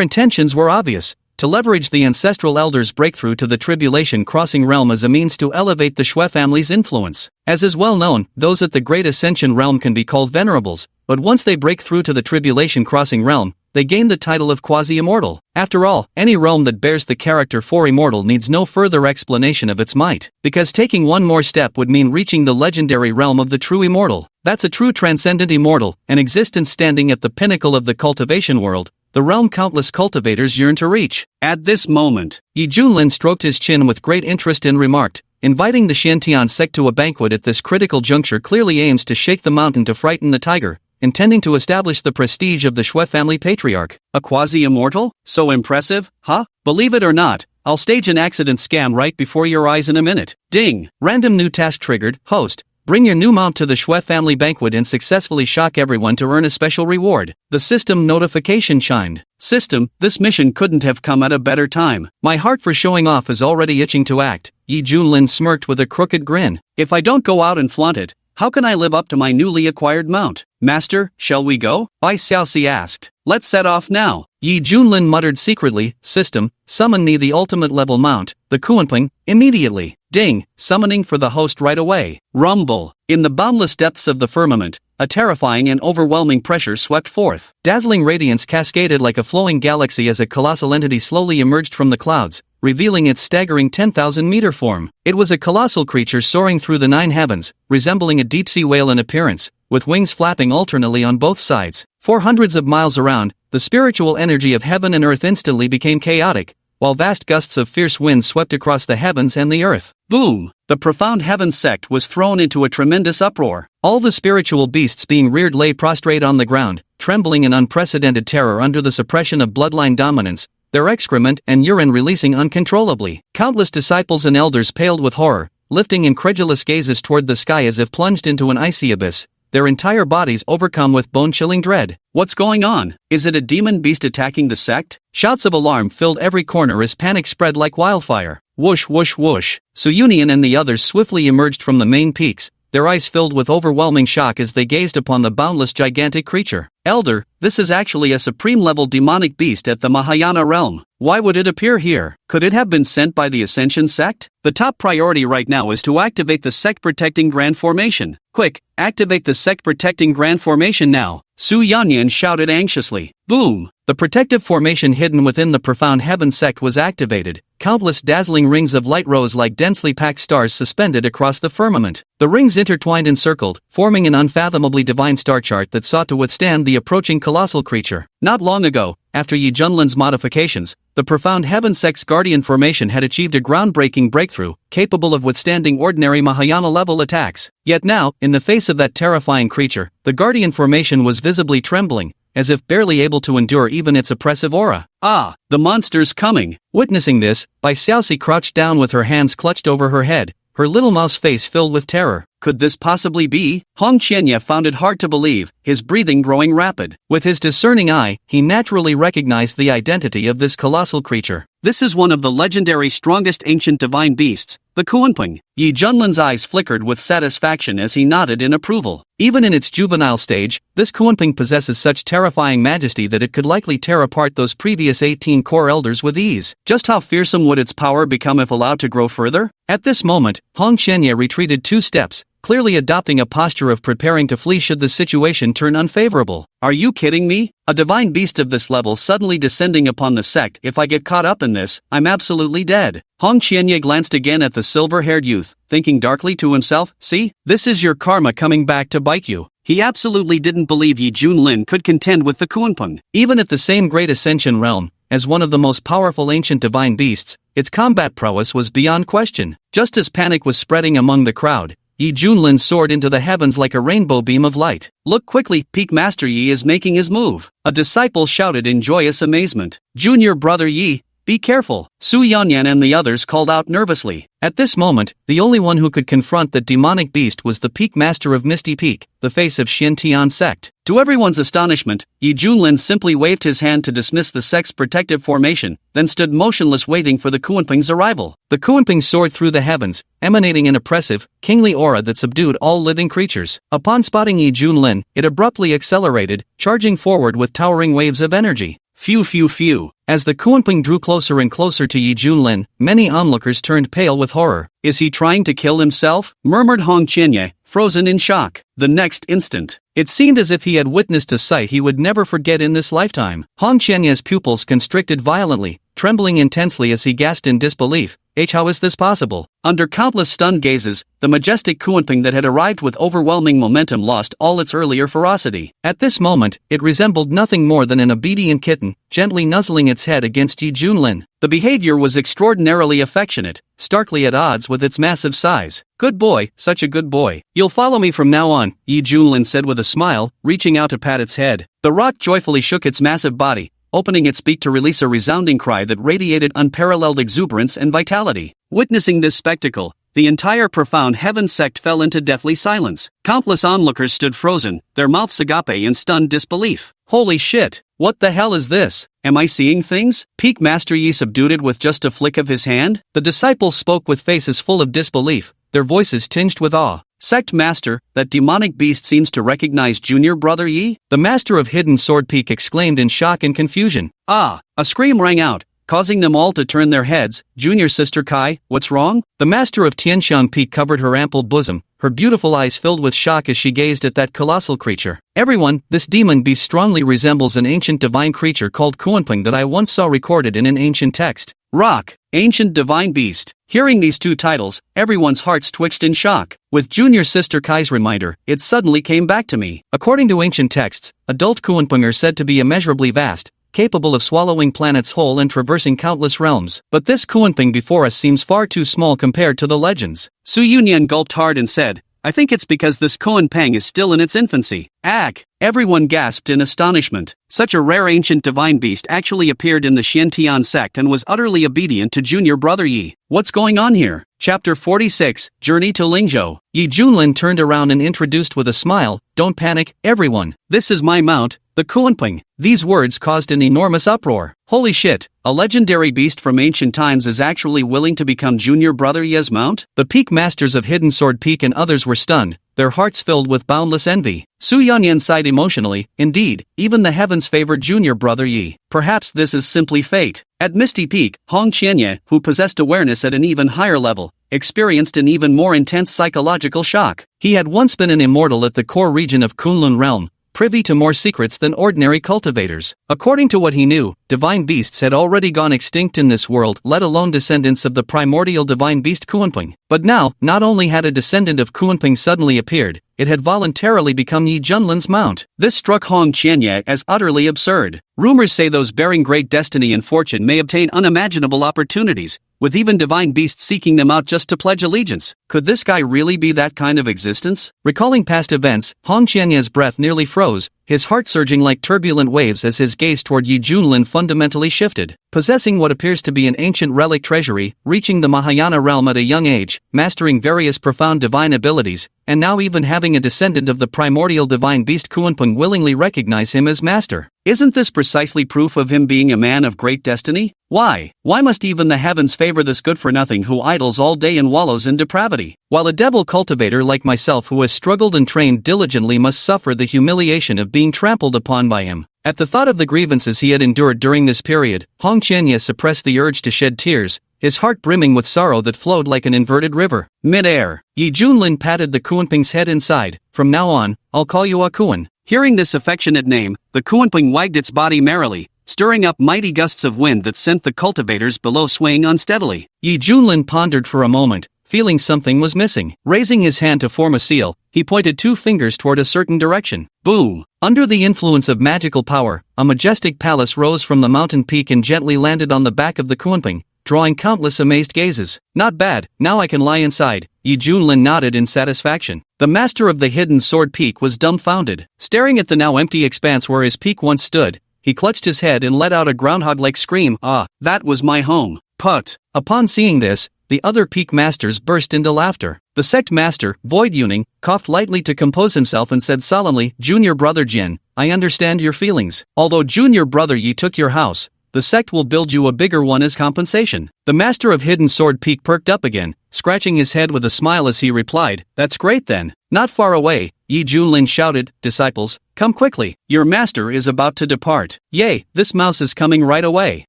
Speaker 1: intentions were obvious: to leverage the ancestral elder's breakthrough to the Tribulation Crossing Realm as a means to elevate the Shui family's influence. As is well known, those at the Great Ascension Realm can be called venerables, but once they break through to the Tribulation Crossing Realm, they gain the title of quasi-immortal. After all, any realm that bears the character for immortal needs no further explanation of its might, because taking one more step would mean reaching the legendary realm of the true immortal. That's a true transcendent immortal, an existence standing at the pinnacle of the cultivation world, the realm countless cultivators yearn to reach. At this moment, Yi Junlin stroked his chin with great interest and remarked, "Inviting the Xiantian sect to a banquet at this critical juncture clearly aims to shake the mountain to frighten the tiger, intending to establish the prestige of the Shui family patriarch." A quasi-immortal? So impressive, huh? Believe it or not, I'll stage an accident scam right before your eyes in a minute. Ding! Random new task triggered. Host, bring your new mount to the Shui family banquet and successfully shock everyone to earn a special reward. The system notification chimed. System, this mission couldn't have come at a better time. My heart for showing off is already itching to act. Yi Junlin smirked with a crooked grin. If I don't go out and flaunt it, How can I live up to my newly acquired mount? Master, shall we go? Bai Xiaoxi asked. Let's set off now. Yi Junlin muttered secretly, System, summon me the ultimate level mount, the Kuanping, immediately. Ding, summoning for the host right away. Rumble. In the boundless depths of the firmament, a terrifying and overwhelming pressure swept forth. Dazzling radiance cascaded like a flowing galaxy as a colossal entity slowly emerged from the clouds, revealing its staggering 10,000-meter form. It was a colossal creature soaring through the 9 heavens, resembling a deep-sea whale in appearance, with wings flapping alternately on both sides. For hundreds of miles around, the spiritual energy of heaven and earth instantly became chaotic, while vast gusts of fierce wind swept across the heavens and the earth. Boom! The profound heaven sect was thrown into a tremendous uproar. All the spiritual beasts being reared lay prostrate on the ground, trembling in unprecedented terror under the suppression of bloodline dominance, their excrement and urine releasing uncontrollably. Countless disciples and elders paled with horror, lifting incredulous gazes toward the sky as if plunged into an icy abyss, their entire bodies overcome with bone-chilling dread. What's going on? Is it a demon beast attacking the sect? Shouts of alarm filled every corner as panic spread like wildfire. Whoosh whoosh whoosh. Suyunian and the others swiftly emerged from the main peaks, their eyes filled with overwhelming shock as they gazed upon the boundless gigantic creature. Elder, this is actually a supreme-level demonic beast at the Mahayana realm. Why would it appear here? Could it have been sent by the Ascension sect? The top priority right now is to activate the sect-protecting Grand Formation. Quick, activate the sect-protecting Grand Formation now, Su Yanyan shouted anxiously. Boom! The protective formation hidden within the profound heaven sect was activated. Countless dazzling rings of light rose like densely packed stars suspended across the firmament. The rings intertwined and circled, forming an unfathomably divine star chart that sought to withstand the approaching colossal creature. Not long ago, after Yi Junlin's modifications, the profound heaven sect's guardian formation had achieved a groundbreaking breakthrough, capable of withstanding ordinary Mahayana-level attacks. Yet now, in the face of that terrifying creature, the guardian formation was visibly trembling, as if barely able to endure even its oppressive aura. Ah, the monster's coming! Witnessing this, Bai Xiaoxi crouched down with her hands clutched over her head, her little mouse face filled with terror. Could this possibly be? Hong Qianye found it hard to believe, his breathing growing rapid. With his discerning eye, he naturally recognized the identity of this colossal creature. This is one of the legendary strongest ancient divine beasts, the Kuanping. Yi Junlin's eyes flickered with satisfaction as he nodded in approval. Even in its juvenile stage, this Kuanping possesses such terrifying majesty that it could likely tear apart those previous 18 core elders with ease. Just how fearsome would its power become if allowed to grow further? At this moment, Hong Qianye retreated 2 steps, clearly adopting a posture of preparing to flee should the situation turn unfavorable. Are you kidding me? A divine beast of this level suddenly descending upon the sect. If I get caught up in this, I'm absolutely dead. Hong Qianye glanced again at the silver-haired youth, thinking darkly to himself, see, this is your karma coming back to bite you. He absolutely didn't believe Yi Junlin could contend with the Kuanping. Even at the same great ascension realm, as one of the most powerful ancient divine beasts, its combat prowess was beyond question. Just as panic was spreading among the crowd, Yi Junlin soared into the heavens like a rainbow beam of light. Look quickly, Peak Master Yi is making his move. A disciple shouted in joyous amazement. Junior brother Yi, be careful, Su Yanyan and the others called out nervously. At this moment, the only one who could confront the demonic beast was the Peak Master of Misty Peak, the face of Xintian sect. To everyone's astonishment, Yi Junlin simply waved his hand to dismiss the sect's protective formation, then stood motionless waiting for the Kuanping's arrival. The Kuanping soared through the heavens, emanating an oppressive, kingly aura that subdued all living creatures. Upon spotting Yi Junlin, it abruptly accelerated, charging forward with towering waves of energy. Phew phew phew. As the Kuanping drew closer and closer to Yi Junlin, many onlookers turned pale with horror. Is he trying to kill himself? Murmured Hong Qianye, frozen in shock. The next instant, it seemed as if he had witnessed a sight he would never forget in this lifetime. Hong Qianye's pupils constricted violently, trembling intensely as he gasped in disbelief. How is this possible? Under countless stunned gazes, the majestic Kuanping that had arrived with overwhelming momentum lost all its earlier ferocity. At this moment, it resembled nothing more than an obedient kitten, gently nuzzling its head against Yi Junlin. The behavior was extraordinarily affectionate, starkly at odds with its massive size. Good boy, such a good boy. You'll follow me from now on, Yi Junlin said with a smile, reaching out to pat its head. The rock joyfully shook its massive body, opening its beak to release a resounding cry that radiated unparalleled exuberance and vitality. Witnessing this spectacle, the entire profound heaven sect fell into deathly silence. Countless onlookers stood frozen, their mouths agape in stunned disbelief. Holy shit, what the hell is this? Am I seeing things? Peak Master Yi subdued it with just a flick of his hand? The disciples spoke with faces full of disbelief, their voices tinged with awe. Sect Master, that demonic beast seems to recognize Junior Brother Yi? The Master of Hidden Sword Peak exclaimed in shock and confusion. Ah! A scream rang out, causing them all to turn their heads. Junior Sister Kai, what's wrong? The Master of Tianshan Peak covered her ample bosom, her beautiful eyes filled with shock as she gazed at that colossal creature. Everyone, this demon beast strongly resembles an ancient divine creature called Kuanping that I once saw recorded in an ancient text. Rock, Ancient Divine Beast. Hearing these two titles, everyone's hearts twitched in shock. With Junior Sister Kai's reminder, it suddenly came back to me. According to ancient texts, adult Kuanping are said to be immeasurably vast, capable of swallowing planets whole and traversing countless realms. But this Kuanping before us seems far too small compared to the legends. Su Yunyan gulped hard and said, I think it's because this Kuanping is still in its infancy. Ag! Everyone gasped in astonishment. Such a rare ancient divine beast actually appeared in the Xiantian sect and was utterly obedient to Junior Brother Yi. What's going on here? Chapter 46, Journey to Lingzhou. Yi Junlin turned around and introduced with a smile, Don't panic, everyone. This is my mount, the Kuanping. These words caused an enormous uproar. Holy shit, a legendary beast from ancient times is actually willing to become Junior Brother Yi's mount? The Peak Masters of Hidden Sword Peak and others were stunned, their hearts filled with boundless envy. Su Yanyan sighed emotionally, indeed, even the heavens favored Junior Brother Yi. Perhaps this is simply fate. At Misty Peak, Hong Qianye, who possessed awareness at an even higher level, experienced an even more intense psychological shock. He had once been an immortal at the core region of Kunlun realm, privy to more secrets than ordinary cultivators. According to what he knew, divine beasts had already gone extinct in this world, let alone descendants of the primordial divine beast Kuanping. But now, not only had a descendant of Kuanping suddenly appeared, it had voluntarily become Yi Junlin's mount. This struck Hong Qianye as utterly absurd. Rumors say those bearing great destiny and fortune may obtain unimaginable opportunities, with even divine beasts seeking them out just to pledge allegiance. Could this guy really be that kind of existence? Recalling past events, Hong Qianye's breath nearly froze, his heart surging like turbulent waves as his gaze toward Yi Junlin fundamentally shifted. Possessing what appears to be an ancient relic treasury, reaching the Mahayana realm at a young age, mastering various profound divine abilities, and now even having a descendant of the primordial divine beast Kuanping willingly recognize him as master. Isn't this precisely proof of him being a man of great destiny? Why must even the heavens favor this good-for-nothing who idles all day and wallows in depravity, while a devil cultivator like myself who has struggled and trained diligently must suffer the humiliation of being trampled upon by him? At the thought of the grievances he had endured during this period, Hong Qianye suppressed the urge to shed tears, his heart brimming with sorrow that flowed like an inverted river. Mid-air, Yi Junlin patted the Kuanping's head inside. From now on, I'll call you a Kuan. Hearing this affectionate name, the Kuanping wagged its body merrily, stirring up mighty gusts of wind that sent the cultivators below swaying unsteadily. Yi Junlin pondered for a moment, feeling something was missing. Raising his hand to form a seal, he pointed two fingers toward a certain direction. Boom! Under the influence of magical power, a majestic palace rose from the mountain peak and gently landed on the back of the Kuanping, drawing countless amazed gazes. Not bad, now I can lie inside. Yi Junlin nodded in satisfaction. The master of the Hidden Sword Peak was dumbfounded. Staring at the now empty expanse where his peak once stood, he clutched his head and let out a groundhog-like scream. Ah, that was my home. Put. Upon seeing this, the other peak masters burst into laughter. The sect master, Void Yuning, coughed lightly to compose himself and said solemnly, Junior Brother Jin, I understand your feelings. Although Junior Brother Yi took your house, the sect will build you a bigger one as compensation. The master of Hidden Sword Peak perked up again, scratching his head with a smile as he replied, That's great then. Not far away, Yi Junlin shouted, Disciples, come quickly, your master is about to depart. Yay, this mouse is coming right away.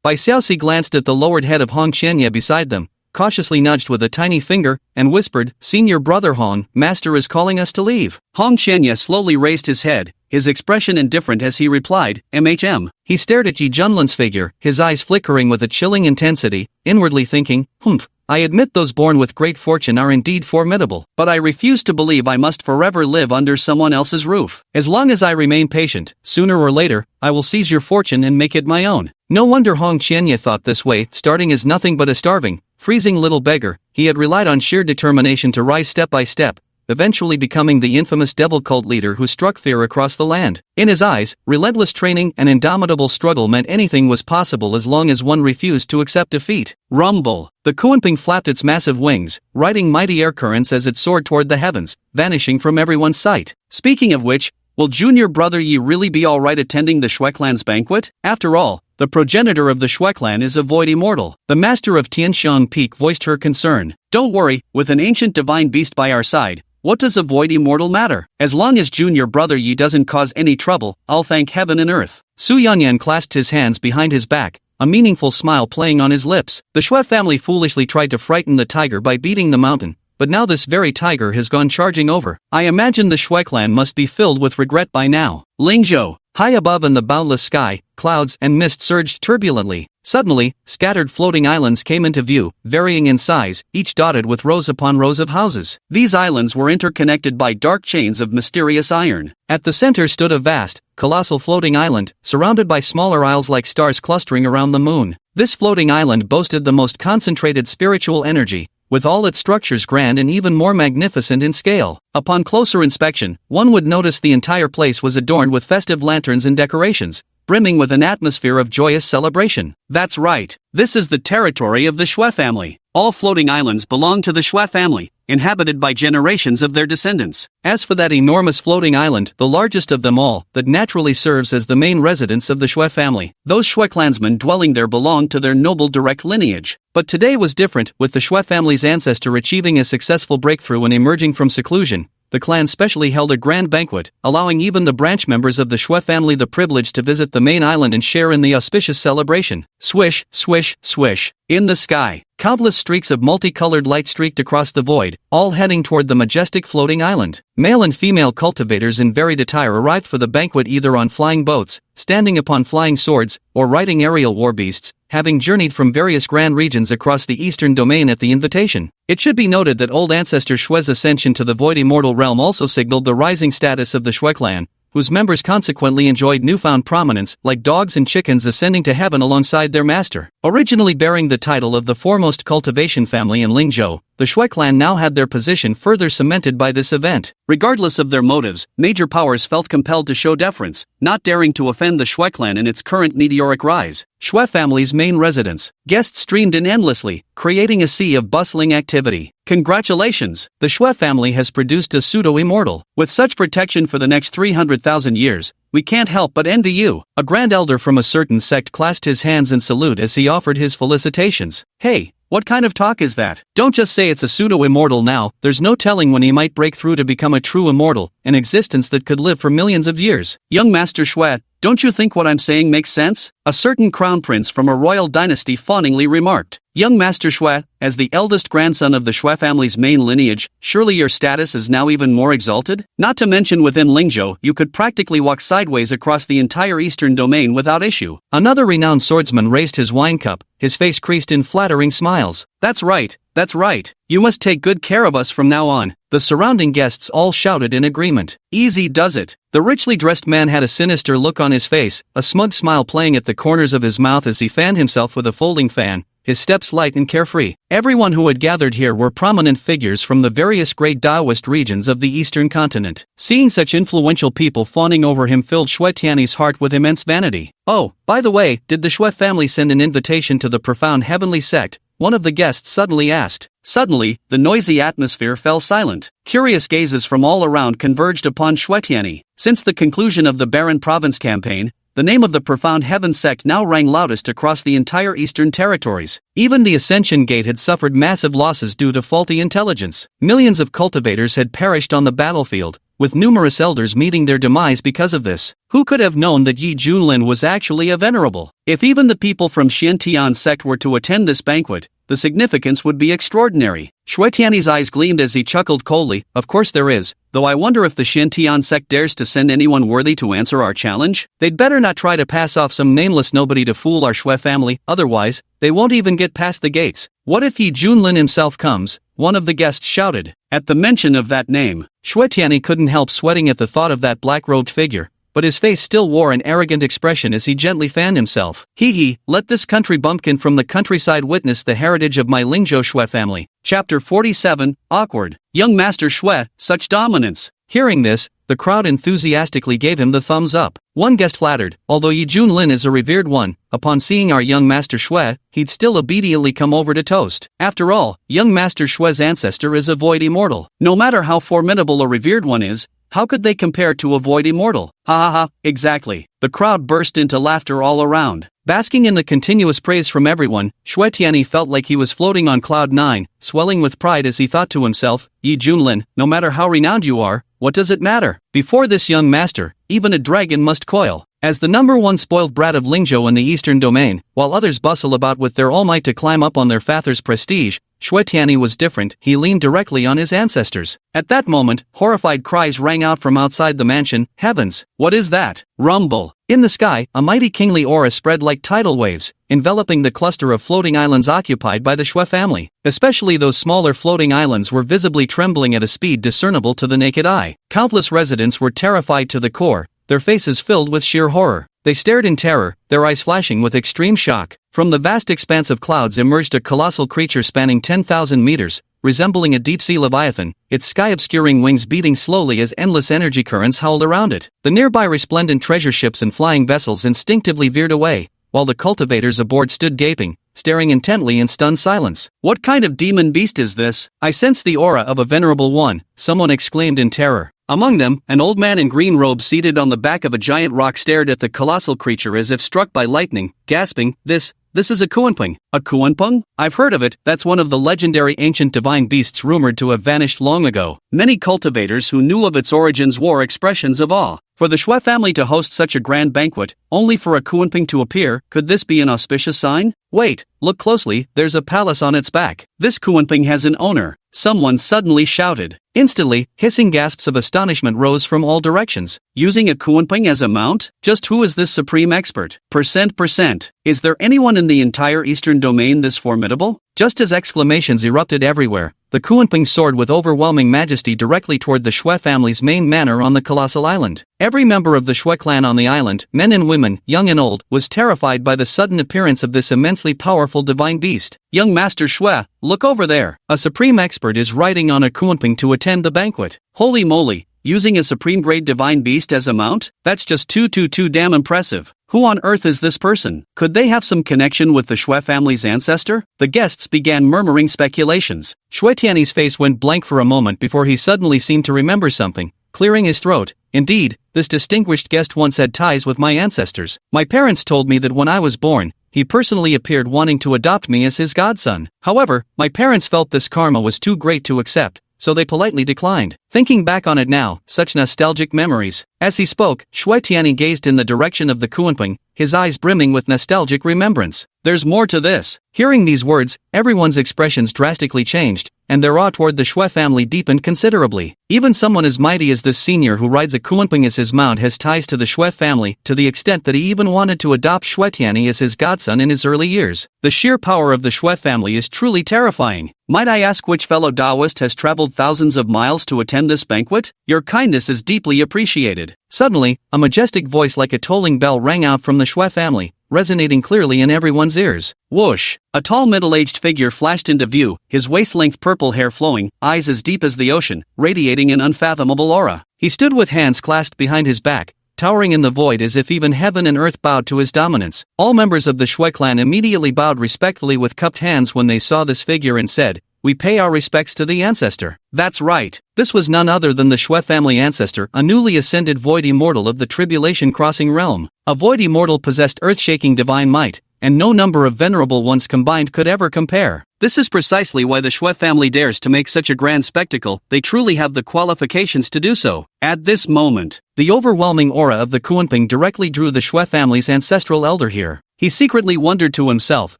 Speaker 1: Bai Xiaoxi glanced at the lowered head of Hong Qianye beside them, cautiously nudged with a tiny finger, and whispered, Senior Brother Hong, Master is calling us to leave. Hong Qianye slowly raised his head, his expression indifferent as he replied, MHM. He stared at Yi Junlin's figure, his eyes flickering with a chilling intensity, inwardly thinking, Humph, I admit those born with great fortune are indeed formidable, but I refuse to believe I must forever live under someone else's roof. As long as I remain patient, sooner or later, I will seize your fortune and make it my own. No wonder Hong Qianye thought this way. Starting as nothing but a starving, freezing little beggar, he had relied on sheer determination to rise step by step, eventually becoming the infamous devil cult leader who struck fear across the land. In his eyes, relentless training and indomitable struggle meant anything was possible as long as one refused to accept defeat. Rumble! The Kuanping flapped its massive wings, riding mighty air currents as it soared toward the heavens, vanishing from everyone's sight. Speaking of which, will Junior Brother Yi really be alright attending the Shueclan's banquet? After all, the progenitor of the Shueclan is a void immortal. The master of Tianshan Peak voiced her concern. Don't worry, with an ancient divine beast by our side, What does a void immortal matter? As long as junior brother Yi doesn't cause any trouble, I'll thank heaven and earth. Su Yanyan clasped his hands behind his back, a meaningful smile playing on his lips. The Xue family foolishly tried to frighten the tiger by beating the mountain, but now this very tiger has gone charging over. I imagine the Xue clan must be filled with regret by now. Lingzhou. High above in the boundless sky, clouds and mist surged turbulently. Suddenly, scattered floating islands came into view, varying in size, each dotted with rows upon rows of houses. These islands were interconnected by dark chains of mysterious iron. At the center stood a vast, colossal floating island, surrounded by smaller isles like stars clustering around the moon. This floating island boasted the most concentrated spiritual energy, with all its structures grand and even more magnificent in scale. Upon closer inspection, one would notice the entire place was adorned with festive lanterns and decorations, brimming with an atmosphere of joyous celebration. That's right, this is the territory of the Xue family. All floating islands belong to the Xue family, inhabited by generations of their descendants. As for that enormous floating island, the largest of them all, that naturally serves as the main residence of the Xue family, those Xue clansmen dwelling there belonged to their noble direct lineage. But today was different, with the Xue family's ancestor achieving a successful breakthrough and emerging from seclusion. The clan specially held a grand banquet, allowing even the branch members of the Xue family the privilege to visit the main island and share in the auspicious celebration. Swish, swish, swish. In the sky, countless streaks of multicolored light streaked across the void, all heading toward the majestic floating island. Male and female cultivators in varied attire arrived for the banquet either on flying boats, standing upon flying swords, or riding aerial war beasts, having journeyed from various grand regions across the eastern domain at the invitation. It should be noted that old ancestor Xue's ascension to the void immortal realm also signaled the rising status of the Xue clan, whose members consequently enjoyed newfound prominence, like dogs and chickens ascending to heaven alongside their master. Originally bearing the title of the foremost cultivation family in Lingzhou, the Xue clan now had their position further cemented by this event. Regardless of their motives, major powers felt compelled to show deference, not daring to offend the Xue clan in its current meteoric rise. Xue family's main residence. Guests streamed in endlessly, creating a sea of bustling activity. Congratulations! The Xue family has produced a pseudo-immortal. With such protection for the next 300,000 years, we can't help but envy you. A grand elder from a certain sect clasped his hands in salute as he offered his felicitations. Hey, what kind of talk is that? Don't just say it's a pseudo-immortal now, there's no telling when he might break through to become a true immortal, an existence that could live for millions of years. Young Master Xue, don't you think what I'm saying makes sense? A certain crown prince from a royal dynasty fawningly remarked. Young Master Xue, as the eldest grandson of the Xue family's main lineage, surely your status is now even more exalted? Not to mention within Lingzhou, you could practically walk sideways across the entire eastern domain without issue. Another renowned swordsman raised his wine cup, his face creased in flattering smiles. That's right. That's right. You must take good care of us from now on. The surrounding guests all shouted in agreement. Easy does it. The richly dressed man had a sinister look on his face, a smug smile playing at the corners of his mouth as he fanned himself with a folding fan, his steps light and carefree. Everyone who had gathered here were prominent figures from the various great Taoist regions of the eastern continent. Seeing such influential people fawning over him filled Xue Tianyi's heart with immense vanity. Oh, by the way, did the Xue family send an invitation to the profound heavenly sect? One of the guests suddenly asked. Suddenly, the noisy atmosphere fell silent. Curious gazes from all around converged upon Xue Tianyi. Since the conclusion of the Barren Province campaign, the name of the profound heaven sect now rang loudest across the entire eastern territories. Even the Ascension Gate had suffered massive losses due to faulty intelligence. Millions of cultivators had perished on the battlefield, with numerous elders meeting their demise because of this. Who could have known that Yi Junlin was actually a venerable? If even the people from Xiantian sect were to attend this banquet, the significance would be extraordinary. Xue Tianyi's eyes gleamed as he chuckled coldly. Of course there is, though I wonder if the Xiantian sect dares to send anyone worthy to answer our challenge. They'd better not try to pass off some nameless nobody to fool our Xue family, otherwise, they won't even get past the gates. What if Yi Junlin himself comes? One of the guests shouted. At the mention of that name, Xue Tianyi couldn't help sweating at the thought of that black-robed figure, but his face still wore an arrogant expression as he gently fanned himself. Hee, let this country bumpkin from the countryside witness the heritage of my Lingzhou Xue family. Chapter 47, Awkward. Young Master Xue, such dominance. Hearing this, the crowd enthusiastically gave him the thumbs up. One guest flattered, although Yi Junlin is a revered one, upon seeing our young Master Xue, he'd still obediently come over to toast. After all, young Master Xue's ancestor is a void immortal. No matter how formidable a revered one is, how could they compare to a void immortal? Ha ha ha, exactly. The crowd burst into laughter all around. Basking in the continuous praise from everyone, Xue Tianyi felt like he was floating on cloud 9, swelling with pride as he thought to himself, Yi Junlin, no matter how renowned you are, what does it matter? Before this young master, even a dragon must coil. As the number one spoiled brat of Lingzhou in the eastern domain, while others bustle about with their all might to climb up on their father's prestige, Xue Tianyi was different. He leaned directly on his ancestors. At that moment, horrified cries rang out from outside the mansion. Heavens, what is that? Rumble. In the sky, a mighty kingly aura spread like tidal waves, enveloping the cluster of floating islands occupied by the Xue family. Especially those smaller floating islands were visibly trembling at a speed discernible to the naked eye. Countless residents were terrified to the core, their faces filled with sheer horror. They stared in terror, their eyes flashing with extreme shock. From the vast expanse of clouds emerged a colossal creature spanning 10,000 meters, resembling a deep-sea leviathan, its sky-obscuring wings beating slowly as endless energy currents howled around it. The nearby resplendent treasure ships and flying vessels instinctively veered away, while the cultivators aboard stood gaping, staring intently in stunned silence. What kind of demon beast is this? I sense the aura of a venerable one, someone exclaimed in terror. Among them, an old man in green robes seated on the back of a giant rock stared at the colossal creature as if struck by lightning, gasping, This is a Kuanping. A Kuanping? I've heard of it. That's one of the legendary ancient divine beasts rumored to have vanished long ago. Many cultivators who knew of its origins wore expressions of awe. For the Xue family to host such a grand banquet, only for a Kuanping to appear, could this be an auspicious sign? Wait, look closely, there's a palace on its back. This Kuanping has an owner, someone suddenly shouted. Instantly, hissing gasps of astonishment rose from all directions. Using a Kuanping as a mount? Just who is this supreme expert? Percent. Is there anyone in the entire eastern domain this formidable? Just as exclamations erupted everywhere, the Kuanping soared with overwhelming majesty directly toward the Xue family's main manor on the colossal island. Every member of the Xue clan on the island, men and women, young and old, was terrified by the sudden appearance of this immensely powerful divine beast. Young Master Xue, look over there. A supreme expert is riding on a Kuanping to attend the banquet. Holy moly, using a supreme-grade divine beast as a mount? That's just too damn impressive. Who on earth is this person? Could they have some connection with the Xue family's ancestor? The guests began murmuring speculations. Xue Tianyi's face went blank for a moment before he suddenly seemed to remember something, clearing his throat. Indeed, this distinguished guest once had ties with my ancestors. My parents told me that when I was born, he personally appeared wanting to adopt me as his godson. However, my parents felt this karma was too great to accept, so they politely declined. Thinking back on it now, such nostalgic memories. As he spoke, Xue Tianyi gazed in the direction of the Kuanping, his eyes brimming with nostalgic remembrance. There's more to this. Hearing these words, everyone's expressions drastically changed, and their awe toward the Xue family deepened considerably. Even someone as mighty as this senior who rides a Kuanping as his mount has ties to the Xue family, to the extent that he even wanted to adopt Xue Tianyi as his godson in his early years. The sheer power of the Xue family is truly terrifying. Might I ask which fellow Taoist has traveled thousands of miles to attend this banquet? Your kindness is deeply appreciated. Suddenly, a majestic voice like a tolling bell rang out from the Xue family, resonating clearly in everyone's ears. Whoosh! A tall middle-aged figure flashed into view, his waist-length purple hair flowing, eyes as deep as the ocean, radiating an unfathomable aura. He stood with hands clasped behind his back, towering in the void as if even heaven and earth bowed to his dominance. All members of the Xue clan immediately bowed respectfully with cupped hands when they saw this figure and said, "We pay our respects to the ancestor." That's right. This was none other than the Xue family ancestor, a newly ascended void immortal of the tribulation-crossing realm. A void immortal possessed earth-shaking divine might, and no number of venerable ones combined could ever compare. This is precisely why the Xue family dares to make such a grand spectacle. They truly have the qualifications to do so. At this moment, the overwhelming aura of the Kuanping directly drew the Xue family's ancestral elder here. He secretly wondered to himself,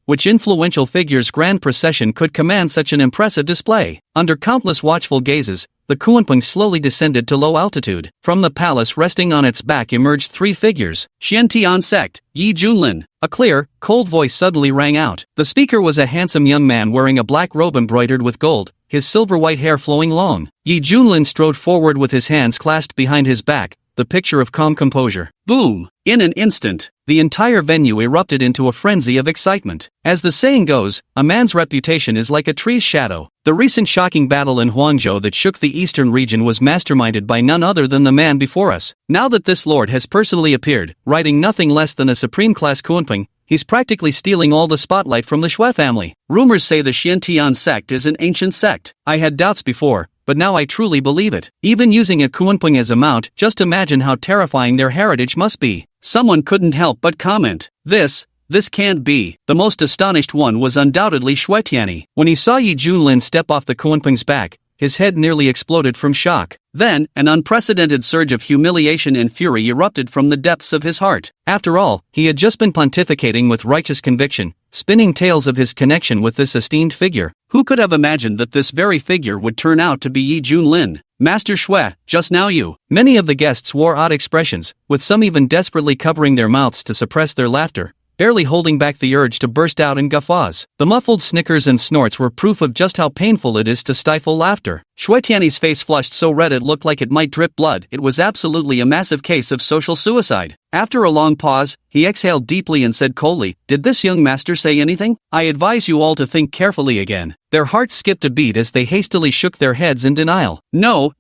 Speaker 1: which influential figure's grand procession could command such an impressive display. Under countless watchful gazes, the Kuanping slowly descended to low altitude. From the palace resting on its back emerged three figures. Xiantian sect, Yi Junlin. A clear, cold voice suddenly rang out. The speaker was a handsome young man wearing a black robe embroidered with gold, his silver-white hair flowing long. Yi Junlin strode forward with his hands clasped behind his back, the picture of calm composure. Boom! In an instant, the entire venue erupted into a frenzy of excitement. As the saying goes, a man's reputation is like a tree's shadow. The recent shocking battle in Huangzhou that shook the eastern region was masterminded by none other than the man before us. Now that this lord has personally appeared, riding nothing less than a supreme-class Kuanping, he's practically stealing all the spotlight from the Xue family. Rumors say the Xiantian sect is an ancient sect. I had doubts before, but now I truly believe it. Even using a Kuanping as a mount, just imagine how terrifying their heritage must be. Someone couldn't help but comment, This this can't be. The most astonished one was undoubtedly Xue Tianyi. When he saw Yi Junlin step off the Kunpeng's back, his head nearly exploded from shock. Then, an unprecedented surge of humiliation and fury erupted from the depths of his heart. After all, he had just been pontificating with righteous conviction, spinning tales of his connection with this esteemed figure. Who could have imagined that this very figure would turn out to be Yi Junlin? Master Xue, just now you. Many of the guests wore odd expressions, with some even desperately covering their mouths to suppress their laughter, barely holding back the urge to burst out in guffaws. The muffled snickers and snorts were proof of just how painful it is to stifle laughter. Xue Tianyi's face flushed so red it looked like it might drip blood. It was absolutely a massive case of social suicide. After a long pause, he exhaled deeply and said coldly, "Did this young master say anything? I advise you all to think carefully again." Their hearts skipped a beat as they hastily shook their heads in denial. No,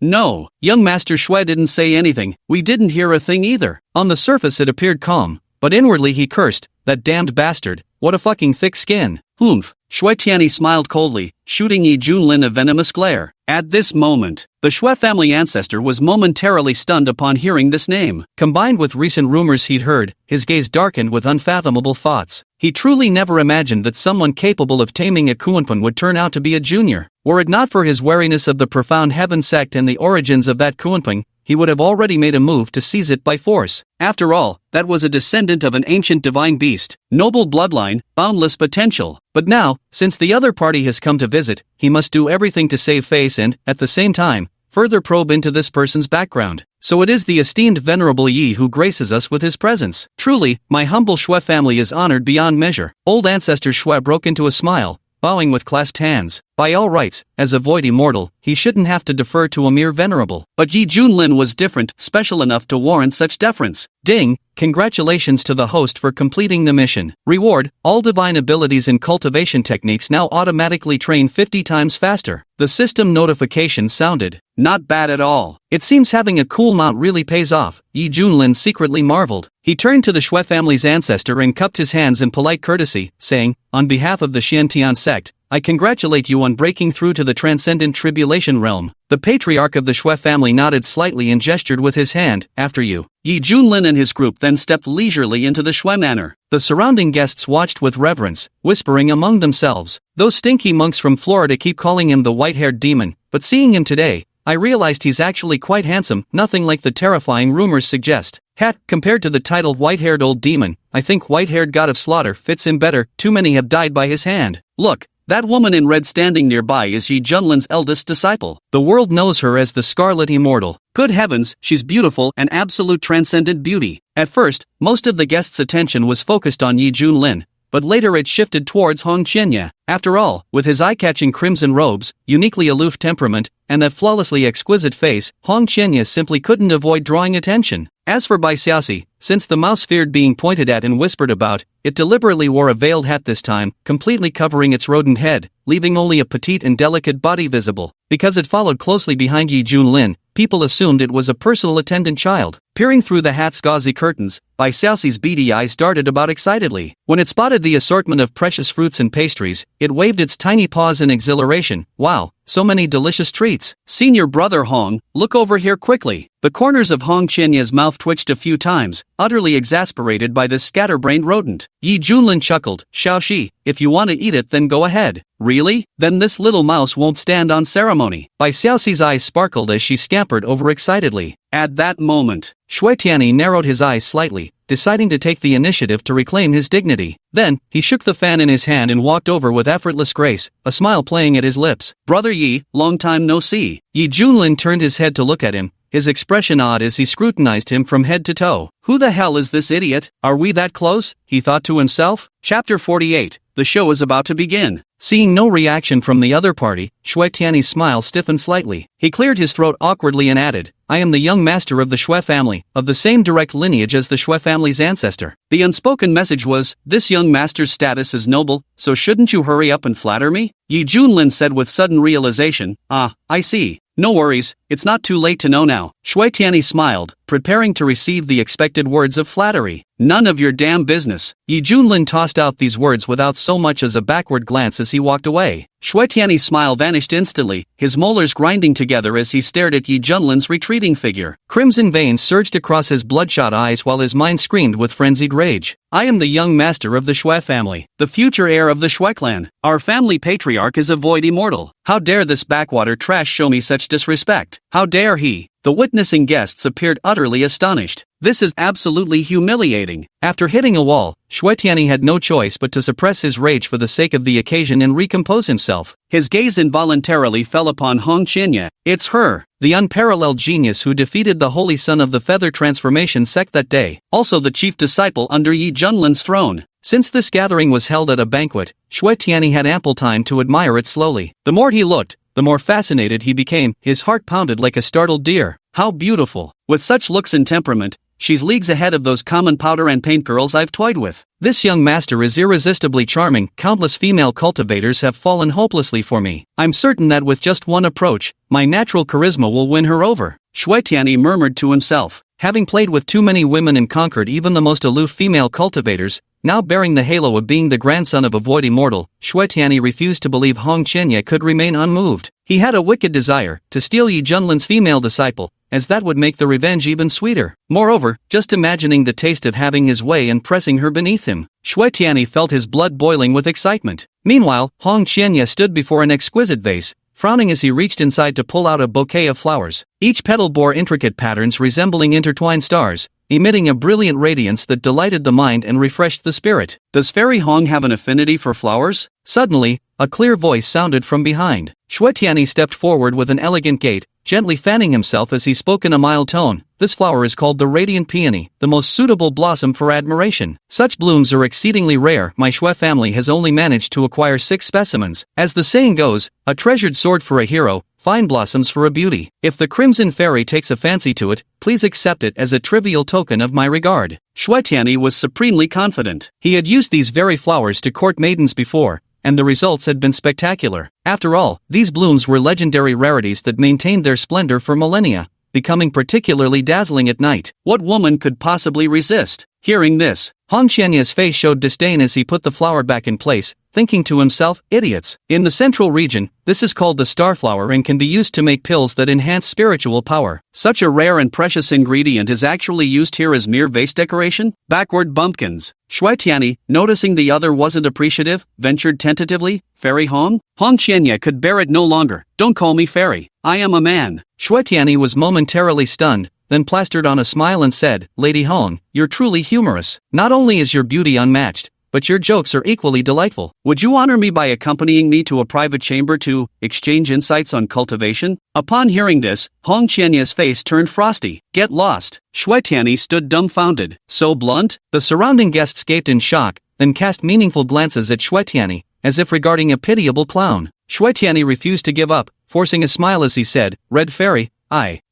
Speaker 1: young Master Xue didn't say anything. We didn't hear a thing either." On the surface it appeared calm, but inwardly he cursed, "That damned bastard, what a fucking thick skin." "Humph." Xue Tianyi smiled coldly, shooting Yi Junlin a venomous glare. At this moment, the Xue family ancestor was momentarily stunned upon hearing this name. Combined with recent rumors he'd heard, his gaze darkened with unfathomable thoughts. He truly never imagined that someone capable of taming a Kunpeng would turn out to be a junior. Were it not for his wariness of the profound heaven sect and the origins of that Kunpeng, he would have already made a move to seize it by force. After all, that was a descendant of an ancient divine beast, noble bloodline, boundless potential. But now, since the other party has come to visit, he must do everything to save face and, at the same time, further probe into this person's background. So it is the esteemed Venerable Yi who graces us with his presence. Truly, my humble Xue family is honored beyond measure. Old ancestor Xue broke into a smile, bowing with clasped hands. By all rights, as a void immortal, he shouldn't have to defer to a mere venerable. But Yi Junlin was different, special enough to warrant such deference. Ding! Congratulations to the host for completing the mission. Reward, all divine abilities and cultivation techniques now automatically train 50 times faster. The system notification sounded. Not bad at all. It seems having a cool mount really pays off, Yi Junlin secretly marveled. He turned to the Xue family's ancestor and cupped his hands in polite courtesy, saying, "On behalf of the Xiantian sect, I congratulate you on breaking through to the transcendent tribulation realm." The patriarch of the Xue family nodded slightly and gestured with his hand, "After you." Yi Junlin and his group then stepped leisurely into the Xue manor. The surrounding guests watched with reverence, whispering among themselves, "Those stinky monks from Florida keep calling him the white-haired demon, but seeing him today, I realized he's actually quite handsome, nothing like the terrifying rumors suggest. Hat, compared to the title white-haired old demon, I think white-haired god of slaughter fits him better, too many have died by his hand. Look, that woman in red standing nearby is Yi Junlin's eldest disciple. The world knows her as the Scarlet Immortal. Good heavens, she's beautiful and absolute transcendent beauty." At first, most of the guests' attention was focused on Yi Junlin, but later it shifted towards Hong Qianye. After all, with his eye-catching crimson robes, uniquely aloof temperament, and that flawlessly exquisite face, Hong Qianye simply couldn't avoid drawing attention. As for Bai Xiaoxi, since the mouse feared being pointed at and whispered about, it deliberately wore a veiled hat this time, completely covering its rodent head, leaving only a petite and delicate body visible. Because it followed closely behind Yi Junlin, people assumed it was a personal attendant child. Peering through the hat's gauzy curtains, Bai Xiaoxi's beady eyes darted about excitedly. When it spotted the assortment of precious fruits and pastries, it waved its tiny paws in exhilaration. "Wow, so many delicious treats. Senior brother Hong, look over here quickly." The corners of Hong Qianye's mouth twitched a few times, utterly exasperated by this scatterbrained rodent. Yi Junlin chuckled, "Xiaoxi, if you want to eat it then go ahead." "Really? Then this little mouse won't stand on ceremony." Bai Xiaoxi's eyes sparkled as she scampered over excitedly. At that moment, Xue Tianyi narrowed his eyes slightly, deciding to take the initiative to reclaim his dignity. Then, he shook the fan in his hand and walked over with effortless grace, a smile playing at his lips. "Brother Yi, long time no see." Yi Junlin turned his head to look at him, his expression odd as he scrutinized him from head to toe. "Who the hell is this idiot? Are we that close?" he thought to himself. Chapter 48. The show is about to begin. Seeing no reaction from the other party, Xue Tianyi's smile stiffened slightly. He cleared his throat awkwardly and added, "I am the young master of the Xue family, of the same direct lineage as the Xue family's ancestor." The unspoken message was, "This young master's status is noble, so shouldn't you hurry up and flatter me?" Yi Junlin said with sudden realization, "Ah, I see. No worries, It's not too late to know now. Shui Tianyi smiled, preparing to receive the expected words of flattery. None of your damn business. Yi Junlin tossed out these words without so much as a backward glance as he walked away. Shui Tianyi's smile vanished instantly, his molars grinding together as he stared at Yi Junlin's retreating figure. Crimson veins surged across his bloodshot eyes while his mind screamed with frenzied rage. I am the young master of the Shui family, the future heir of the Shui clan. Our family patriarch is a void immortal. How dare this backwater trash show me such disrespect? How dare he? The witnessing guests appeared utterly astonished. This is absolutely humiliating. After hitting a wall, Shui Tianyi had no choice but to suppress his rage for the sake of the occasion and recompose himself. His gaze involuntarily fell upon Hong Qianye. It's her, the unparalleled genius who defeated the holy son of the feather transformation sect that day, also the chief disciple under Yi Junlin's throne. Since this gathering was held at a banquet, Shui Tianyi had ample time to admire it slowly. The more he looked, the more fascinated he became, his heart pounded like a startled deer. How beautiful! With such looks and temperament, she's leagues ahead of those common powder and paint girls I've toyed with. This young master is irresistibly charming. Countless female cultivators have fallen hopelessly for me. I'm certain that with just one approach, my natural charisma will win her over. Shui Tianyi murmured to himself. Having played with too many women and conquered even the most aloof female cultivators, now bearing the halo of being the grandson of a void immortal, Shui Tianyi refused to believe Hong Qianye could remain unmoved. He had a wicked desire to steal Yi Junlin's female disciple, as that would make the revenge even sweeter. Moreover, just imagining the taste of having his way and pressing her beneath him, Shui Tianyi felt his blood boiling with excitement. Meanwhile, Hong Qianye stood before an exquisite vase, frowning as he reached inside to pull out a bouquet of flowers. Each petal bore intricate patterns resembling intertwined stars, emitting a brilliant radiance that delighted the mind and refreshed the spirit. Does Fairy Hong have an affinity for flowers? Suddenly, a clear voice sounded from behind. Shui Tianyi stepped forward with an elegant gait, gently fanning himself as he spoke in a mild tone. This flower is called the radiant peony, the most suitable blossom for admiration. Such blooms are exceedingly rare. My Shui family has only managed to acquire 6 specimens. As the saying goes, a treasured sword for a hero, fine blossoms for a beauty. If the Crimson Fairy takes a fancy to it, please accept it as a trivial token of my regard. Shui Tianyi was supremely confident. He had used these very flowers to court maidens before, and the results had been spectacular. After all, these blooms were legendary rarities that maintained their splendor for millennia, becoming particularly dazzling at night. What woman could possibly resist? Hearing this, Hong Qianye's face showed disdain as he put the flower back in place, thinking to himself, idiots. In the central region, this is called the starflower and can be used to make pills that enhance spiritual power. Such a rare and precious ingredient is actually used here as mere vase decoration? Backward bumpkins. Shui Tianyi, noticing the other wasn't appreciative, ventured tentatively, Fairy Hong? Hong Qianye could bear it no longer. Don't call me fairy. I am a man. Shui Tianyi was momentarily stunned, then plastered on a smile and said, Lady Hong, you're truly humorous. Not only is your beauty unmatched, but your jokes are equally delightful. Would you honor me by accompanying me to a private chamber to exchange insights on cultivation? Upon hearing this, Hong Qianye's face turned frosty. Get lost. Shui Tianyi stood dumbfounded. So blunt? The surrounding guests gaped in shock, then cast meaningful glances at Shui Tianyi, as if regarding a pitiable clown. Shui Tianyi refused to give up, forcing a smile as he said, Red Fairy,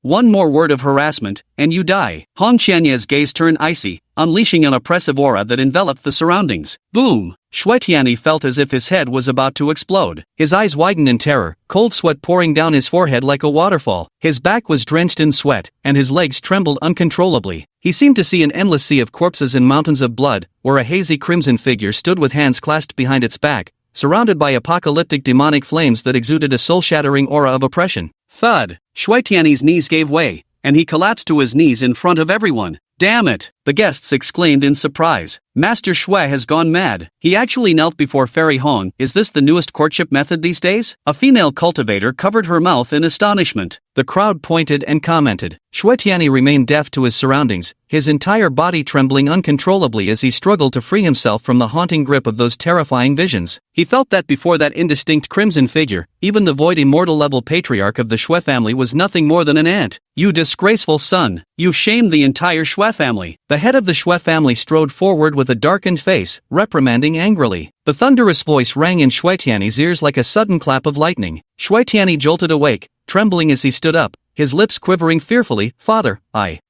Speaker 1: one more word of harassment, and you die. Hong Qianye's gaze turned icy, unleashing an oppressive aura that enveloped the surroundings. Boom! Shui Tianyi felt as if his head was about to explode. His eyes widened in terror, cold sweat pouring down his forehead like a waterfall. His back was drenched in sweat, and his legs trembled uncontrollably. He seemed to see an endless sea of corpses and mountains of blood, where a hazy crimson figure stood with hands clasped behind its back, surrounded by apocalyptic demonic flames that exuded a soul-shattering aura of oppression. Thud! Shui Tianyi's knees gave way, and he collapsed to his knees in front of everyone. Damn it! The guests exclaimed in surprise. Master Shui has gone mad. He actually knelt before Fairy Hong. Is this the newest courtship method these days? A female cultivator covered her mouth in astonishment. The crowd pointed and commented. Shui Tianyi remained deaf to his surroundings, his entire body trembling uncontrollably as he struggled to free himself from the haunting grip of those terrifying visions. He felt that before that indistinct crimson figure, even the void immortal level patriarch of the Shui family was nothing more than an ant. You disgraceful son! You shamed the entire Shui family. The head of the Shui family strode forward with a darkened face, reprimanding angrily. The thunderous voice rang in Shui Tianyi's ears like a sudden clap of lightning. Shui Tianyi jolted awake, trembling as he stood up, his lips quivering fearfully. Father,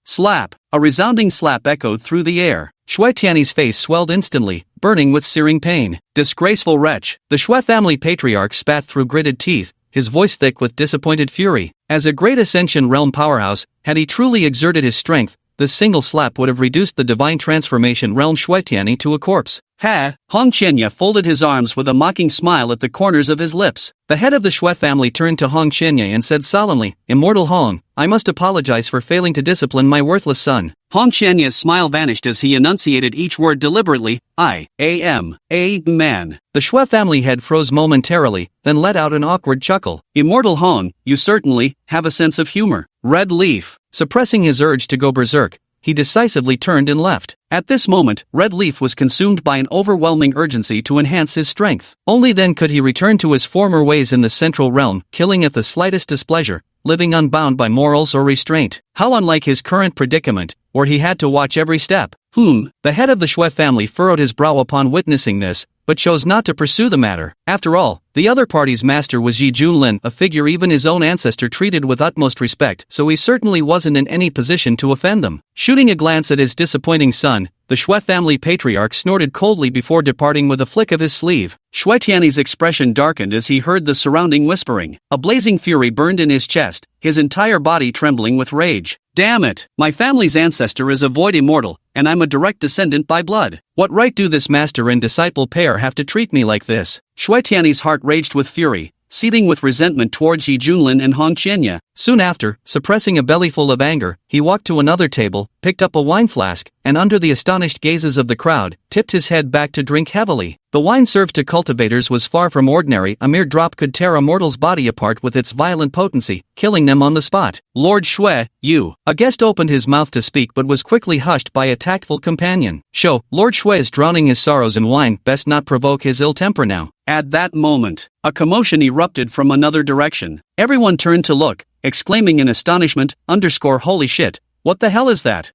Speaker 1: slap! A resounding slap echoed through the air. Shui Tianyi's face swelled instantly, burning with searing pain. Disgraceful wretch! The Shui family patriarch spat through gritted teeth, his voice thick with disappointed fury. As a great Ascension Realm powerhouse, had he truly exerted his strength, this single slap would have reduced the divine transformation realm Shuetiani to a corpse. Ha! Hong Qianya folded his arms with a mocking smile at the corners of his lips. The head of the Shui family turned to Hong Qianya and said solemnly, "Immortal Hong, I must apologize for failing to discipline my worthless son." Hong Qianya's smile vanished as he enunciated each word deliberately, I am a man. The Shui family head froze momentarily, then let out an awkward chuckle. Immortal Hong, you certainly have a sense of humor. Red Leaf. Suppressing his urge to go berserk, he decisively turned and left. At this moment, Red Leaf was consumed by an overwhelming urgency to enhance his strength. Only then could he return to his former ways in the Central Realm, killing at the slightest displeasure, living unbound by morals or restraint. How unlike his current predicament, where he had to watch every step. The head of the Shui family furrowed his brow upon witnessing this, but chose not to pursue the matter. After all, the other party's master was Yi Junlin, a figure even his own ancestor treated with utmost respect, so he certainly wasn't in any position to offend them. Shooting a glance at his disappointing son, the Shui family patriarch snorted coldly before departing with a flick of his sleeve. Shuetiani's expression darkened as he heard the surrounding whispering. A blazing fury burned in his chest, his entire body trembling with rage. Damn it! My family's ancestor is a void immortal, and I'm a direct descendant by blood. What right do this master and disciple pair have to treat me like this? Shuetiani's heart raged with fury, seething with resentment towards Yi Junlin and Hong Qianya. Soon after, suppressing a bellyful of anger, he walked to another table, picked up a wine flask, and under the astonished gazes of the crowd, tipped his head back to drink heavily. The wine served to cultivators was far from ordinary. A mere drop could tear a mortal's body apart with its violent potency, killing them on the spot. Lord Shui, you. A guest opened his mouth to speak but was quickly hushed by a tactful companion. Lord Shui is drowning his sorrows in wine, best not provoke his ill temper now. At that moment, a commotion erupted from another direction. Everyone turned to look, exclaiming in astonishment, "Holy shit, what the hell is that?"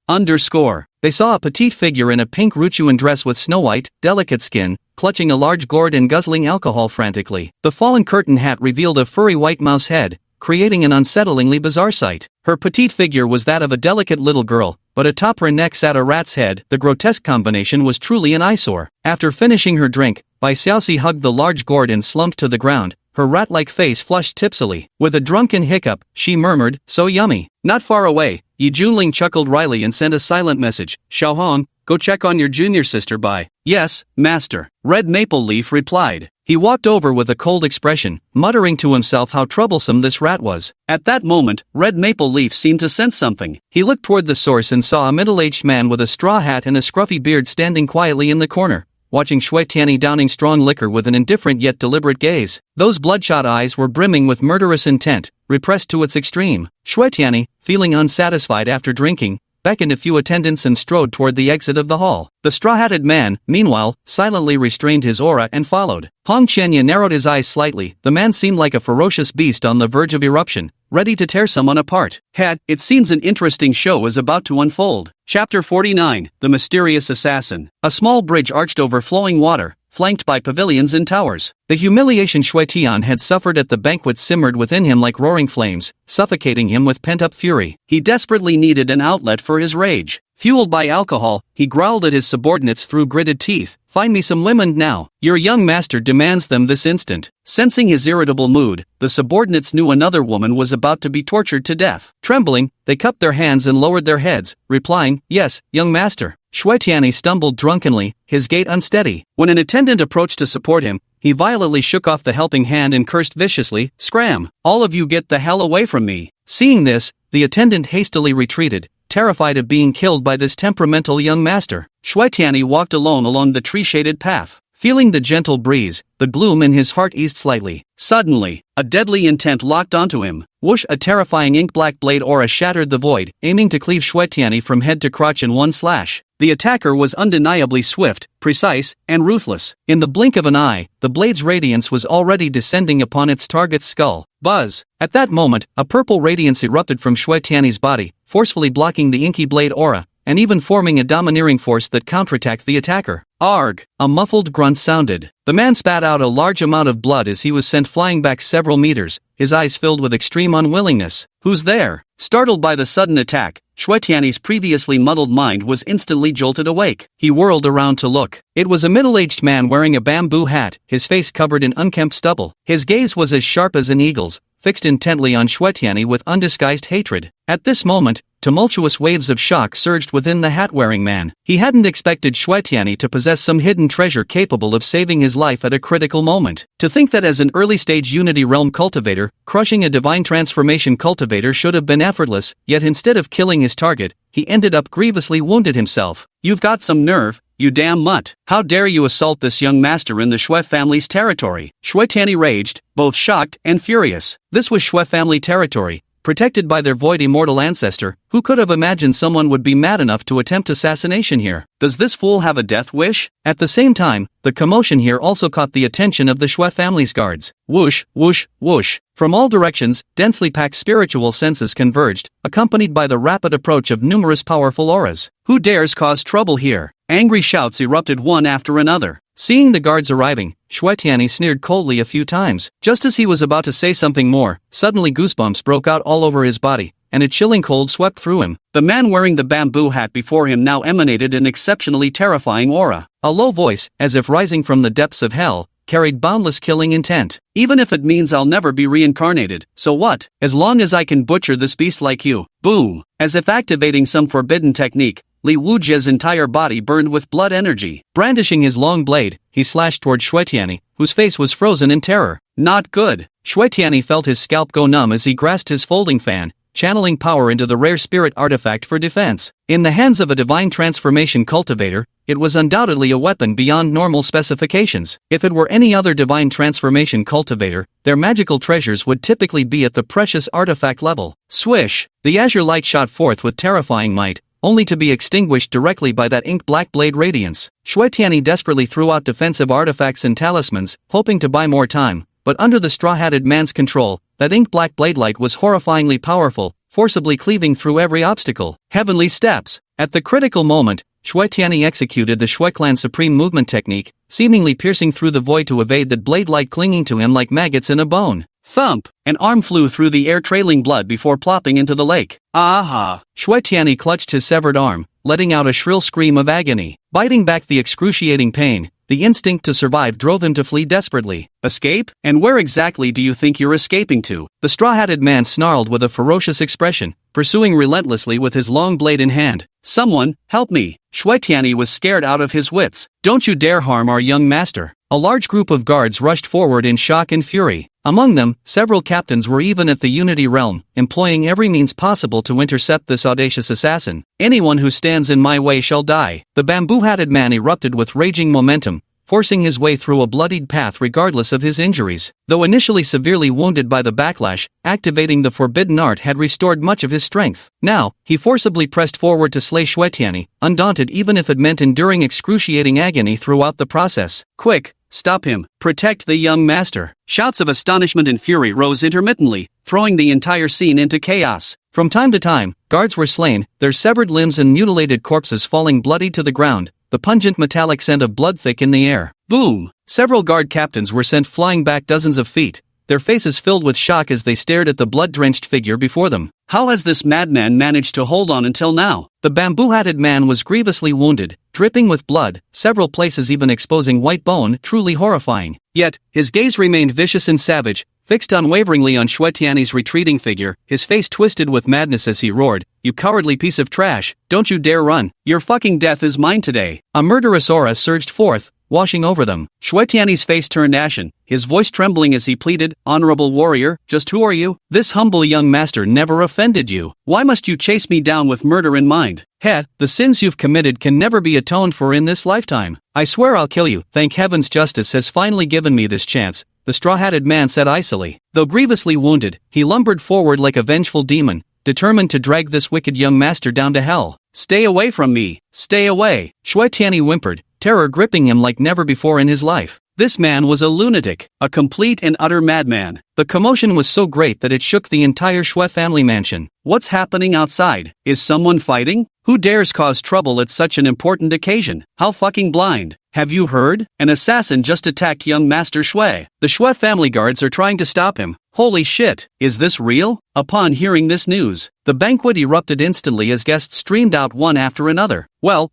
Speaker 1: They saw a petite figure in a pink Ruchuan dress with snow-white, delicate skin, clutching a large gourd and guzzling alcohol frantically. The fallen curtain hat revealed a furry white mouse head, creating an unsettlingly bizarre sight. Her petite figure was that of a delicate little girl, but atop her neck sat a rat's head. The grotesque combination was truly an eyesore. After finishing her drink, Bai Xiaoxi hugged the large gourd and slumped to the ground, her rat-like face flushed tipsily. With a drunken hiccup, she murmured, "So yummy." Not far away, Yi Junling chuckled wryly and sent a silent message, "Xiaohong, go check on your junior sister Bai." "Yes, master," Red Maple Leaf replied. He walked over with a cold expression, muttering to himself how troublesome this rat was. At that moment, Red Maple Leaf seemed to sense something. He looked toward the source and saw a middle-aged man with a straw hat and a scruffy beard standing quietly in the corner, watching Shuetiani downing strong liquor with an indifferent yet deliberate gaze. Those bloodshot eyes were brimming with murderous intent, repressed to its extreme. Shuetiani, feeling unsatisfied after drinking, beckoned a few attendants and strode toward the exit of the hall. The straw-hatted man, meanwhile, silently restrained his aura and followed. Hong Qianya narrowed his eyes slightly. The man seemed like a ferocious beast on the verge of eruption, ready to tear someone apart. It seems an interesting show is about to unfold. Chapter 49, The Mysterious Assassin. A small bridge arched over flowing water, flanked by pavilions and towers. The humiliation Shuetian had suffered at the banquet simmered within him like roaring flames, suffocating him with pent-up fury. He desperately needed an outlet for his rage. Fueled by alcohol, he growled at his subordinates through gritted teeth, "Find me some lemon now. Your young master demands them this instant." Sensing his irritable mood, the subordinates knew another woman was about to be tortured to death. Trembling, they cupped their hands and lowered their heads, replying, "Yes, young master." Shuetiani stumbled drunkenly, his gait unsteady. When an attendant approached to support him, he violently shook off the helping hand and cursed viciously, "Scram! All of you get the hell away from me." Seeing this, the attendant hastily retreated, terrified of being killed by this temperamental young master. Shuetiani walked alone along the tree-shaded path. Feeling the gentle breeze, the gloom in his heart eased slightly. Suddenly, a deadly intent locked onto him. Whoosh! A terrifying ink-black blade aura shattered the void, aiming to cleave Shuetiani from head to crotch in one slash. The attacker was undeniably swift, precise, and ruthless. In the blink of an eye, the blade's radiance was already descending upon its target's skull. Buzz! At that moment, a purple radiance erupted from Shuetiani's body, forcefully blocking the inky blade aura, and even forming a domineering force that counterattacked the attacker. Arg! A muffled grunt sounded. The man spat out a large amount of blood as he was sent flying back several meters, his eyes filled with extreme unwillingness. "Who's there?" Startled by the sudden attack, Shuetiani's previously muddled mind was instantly jolted awake. He whirled around to look. It was a middle-aged man wearing a bamboo hat, his face covered in unkempt stubble. His gaze was as sharp as an eagle's, fixed intently on Shuetiani with undisguised hatred. At this moment, tumultuous waves of shock surged within the hat-wearing man. He hadn't expected Shuetiani to possess some hidden treasure capable of saving his life at a critical moment. To think that as an early-stage Unity Realm cultivator, crushing a Divine Transformation cultivator should have been effortless, yet instead of killing his target, he ended up grievously wounded himself. You've got some nerve, you damn mutt. How dare you assault this young master in the Shui family's territory? Shuetiani raged, both shocked and furious. This was Shui family territory, protected by their void immortal ancestor. Who could have imagined someone would be mad enough to attempt assassination here? Does this fool have a death wish? At the same time, the commotion here also caught the attention of the Shui family's guards. Whoosh, whoosh, whoosh. From all directions, densely packed spiritual senses converged, accompanied by the rapid approach of numerous powerful auras. Who dares cause trouble here? Angry shouts erupted one after another. Seeing the guards arriving, Shuetiani sneered coldly a few times. Just as he was about to say something more, suddenly goosebumps broke out all over his body, and a chilling cold swept through him. The man wearing the bamboo hat before him now emanated an exceptionally terrifying aura. A low voice, as if rising from the depths of hell, carried boundless killing intent. Even if it means I'll never be reincarnated, so what? As long as I can butcher this beast like you. Boom! As if activating some forbidden technique, Li Wujie's entire body burned with blood energy. Brandishing his long blade, he slashed toward Shuetiani, whose face was frozen in terror. Not good. Shuetiani felt his scalp go numb as he grasped his folding fan, channeling power into the rare spirit artifact for defense. In the hands of a divine transformation cultivator, it was undoubtedly a weapon beyond normal specifications. If it were any other divine transformation cultivator, their magical treasures would typically be at the precious artifact level. Swish! The azure light shot forth with terrifying might, only to be extinguished directly by that ink-black blade radiance. Shuetiani desperately threw out defensive artifacts and talismans, hoping to buy more time, but under the straw-hatted man's control, that ink-black blade light was horrifyingly powerful, forcibly cleaving through every obstacle. Heavenly steps! At the critical moment, Shuetiani executed the Shui Clan Supreme Movement technique, seemingly piercing through the void to evade that blade light clinging to him like maggots in a bone. Thump! An arm flew through the air trailing blood before plopping into the lake. Aha! Shuetiani clutched his severed arm, letting out a shrill scream of agony. Biting back the excruciating pain, the instinct to survive drove him to flee desperately. Escape? And where exactly do you think you're escaping to? The straw-hatted man snarled with a ferocious expression, pursuing relentlessly with his long blade in hand. Someone, help me! Shuetiani was scared out of his wits. Don't you dare harm our young master. A large group of guards rushed forward in shock and fury. Among them, several captains were even at the Unity Realm, employing every means possible to intercept this audacious assassin. Anyone who stands in my way shall die. The bamboo-hatted man erupted with raging momentum, forcing his way through a bloodied path regardless of his injuries. Though initially severely wounded by the backlash, activating the forbidden art had restored much of his strength. Now, he forcibly pressed forward to slay Shuetiani, undaunted even if it meant enduring excruciating agony throughout the process. Quick! Stop him! Protect the young master! Shouts of astonishment and fury rose intermittently, throwing the entire scene into chaos. From time to time, guards were slain, their severed limbs and mutilated corpses falling bloody to the ground, the pungent metallic scent of blood thick in the air. Boom! Several guard captains were sent flying back dozens of feet, their faces filled with shock as they stared at the blood-drenched figure before them. How has this madman managed to hold on until now? The bamboo-hatted man was grievously wounded, dripping with blood, several places even exposing white bone, truly horrifying. Yet, his gaze remained vicious and savage, fixed unwaveringly on Shuetiani's retreating figure, his face twisted with madness as he roared, "You cowardly piece of trash, don't you dare run, your fucking death is mine today." A murderous aura surged forth, washing over them. Shuetiani's face turned ashen, his voice trembling as he pleaded, "Honorable warrior, just who are you? This humble young master never offended you. Why must you chase me down with murder in mind? Heh, the sins you've committed can never be atoned for in this lifetime. I swear I'll kill you. Thank heavens justice has finally given me this chance," the straw-hatted man said icily. Though grievously wounded, he lumbered forward like a vengeful demon, determined to drag this wicked young master down to hell. "Stay away from me! Stay away!" Shuetiani whimpered, terror gripping him like never before in his life. This man was a lunatic, a complete and utter madman. The commotion was so great that it shook the entire Shui family mansion. What's happening outside? Is someone fighting? Who dares cause trouble at such an important occasion? How fucking blind. Have you heard? An assassin just attacked young Master Shui. The Shui family guards are trying to stop him. Holy shit, is this real? Upon hearing this news, the banquet erupted instantly as guests streamed out one after another. Well,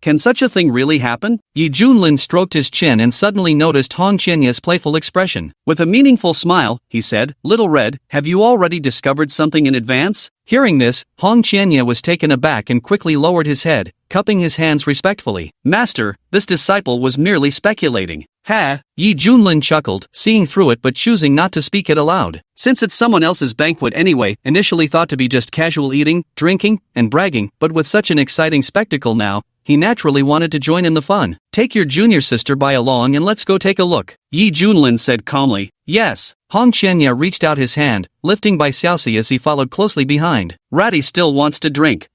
Speaker 1: can such a thing really happen? Yi Junlin stroked his chin and suddenly noticed Hong Qianya's playful expression. With a meaningful smile, he said, "Little Red, have you already discovered something in advance?" Hearing this, Hong Qianya was taken aback and quickly lowered his head, cupping his hands respectfully. "Master, this disciple was merely speculating." "Ha!" Yi Junlin chuckled, seeing through it but choosing not to speak it aloud. Since it's someone else's banquet anyway, initially thought to be just casual eating, drinking, and bragging, but with such an exciting spectacle now, he naturally wanted to join in the fun. "Take your junior sister by along and let's go take a look," Yi Junlin said calmly. "Yes." Hong Qianya reached out his hand, lifting Bai Xiaoxi as he followed closely behind. "Ratty still wants to drink,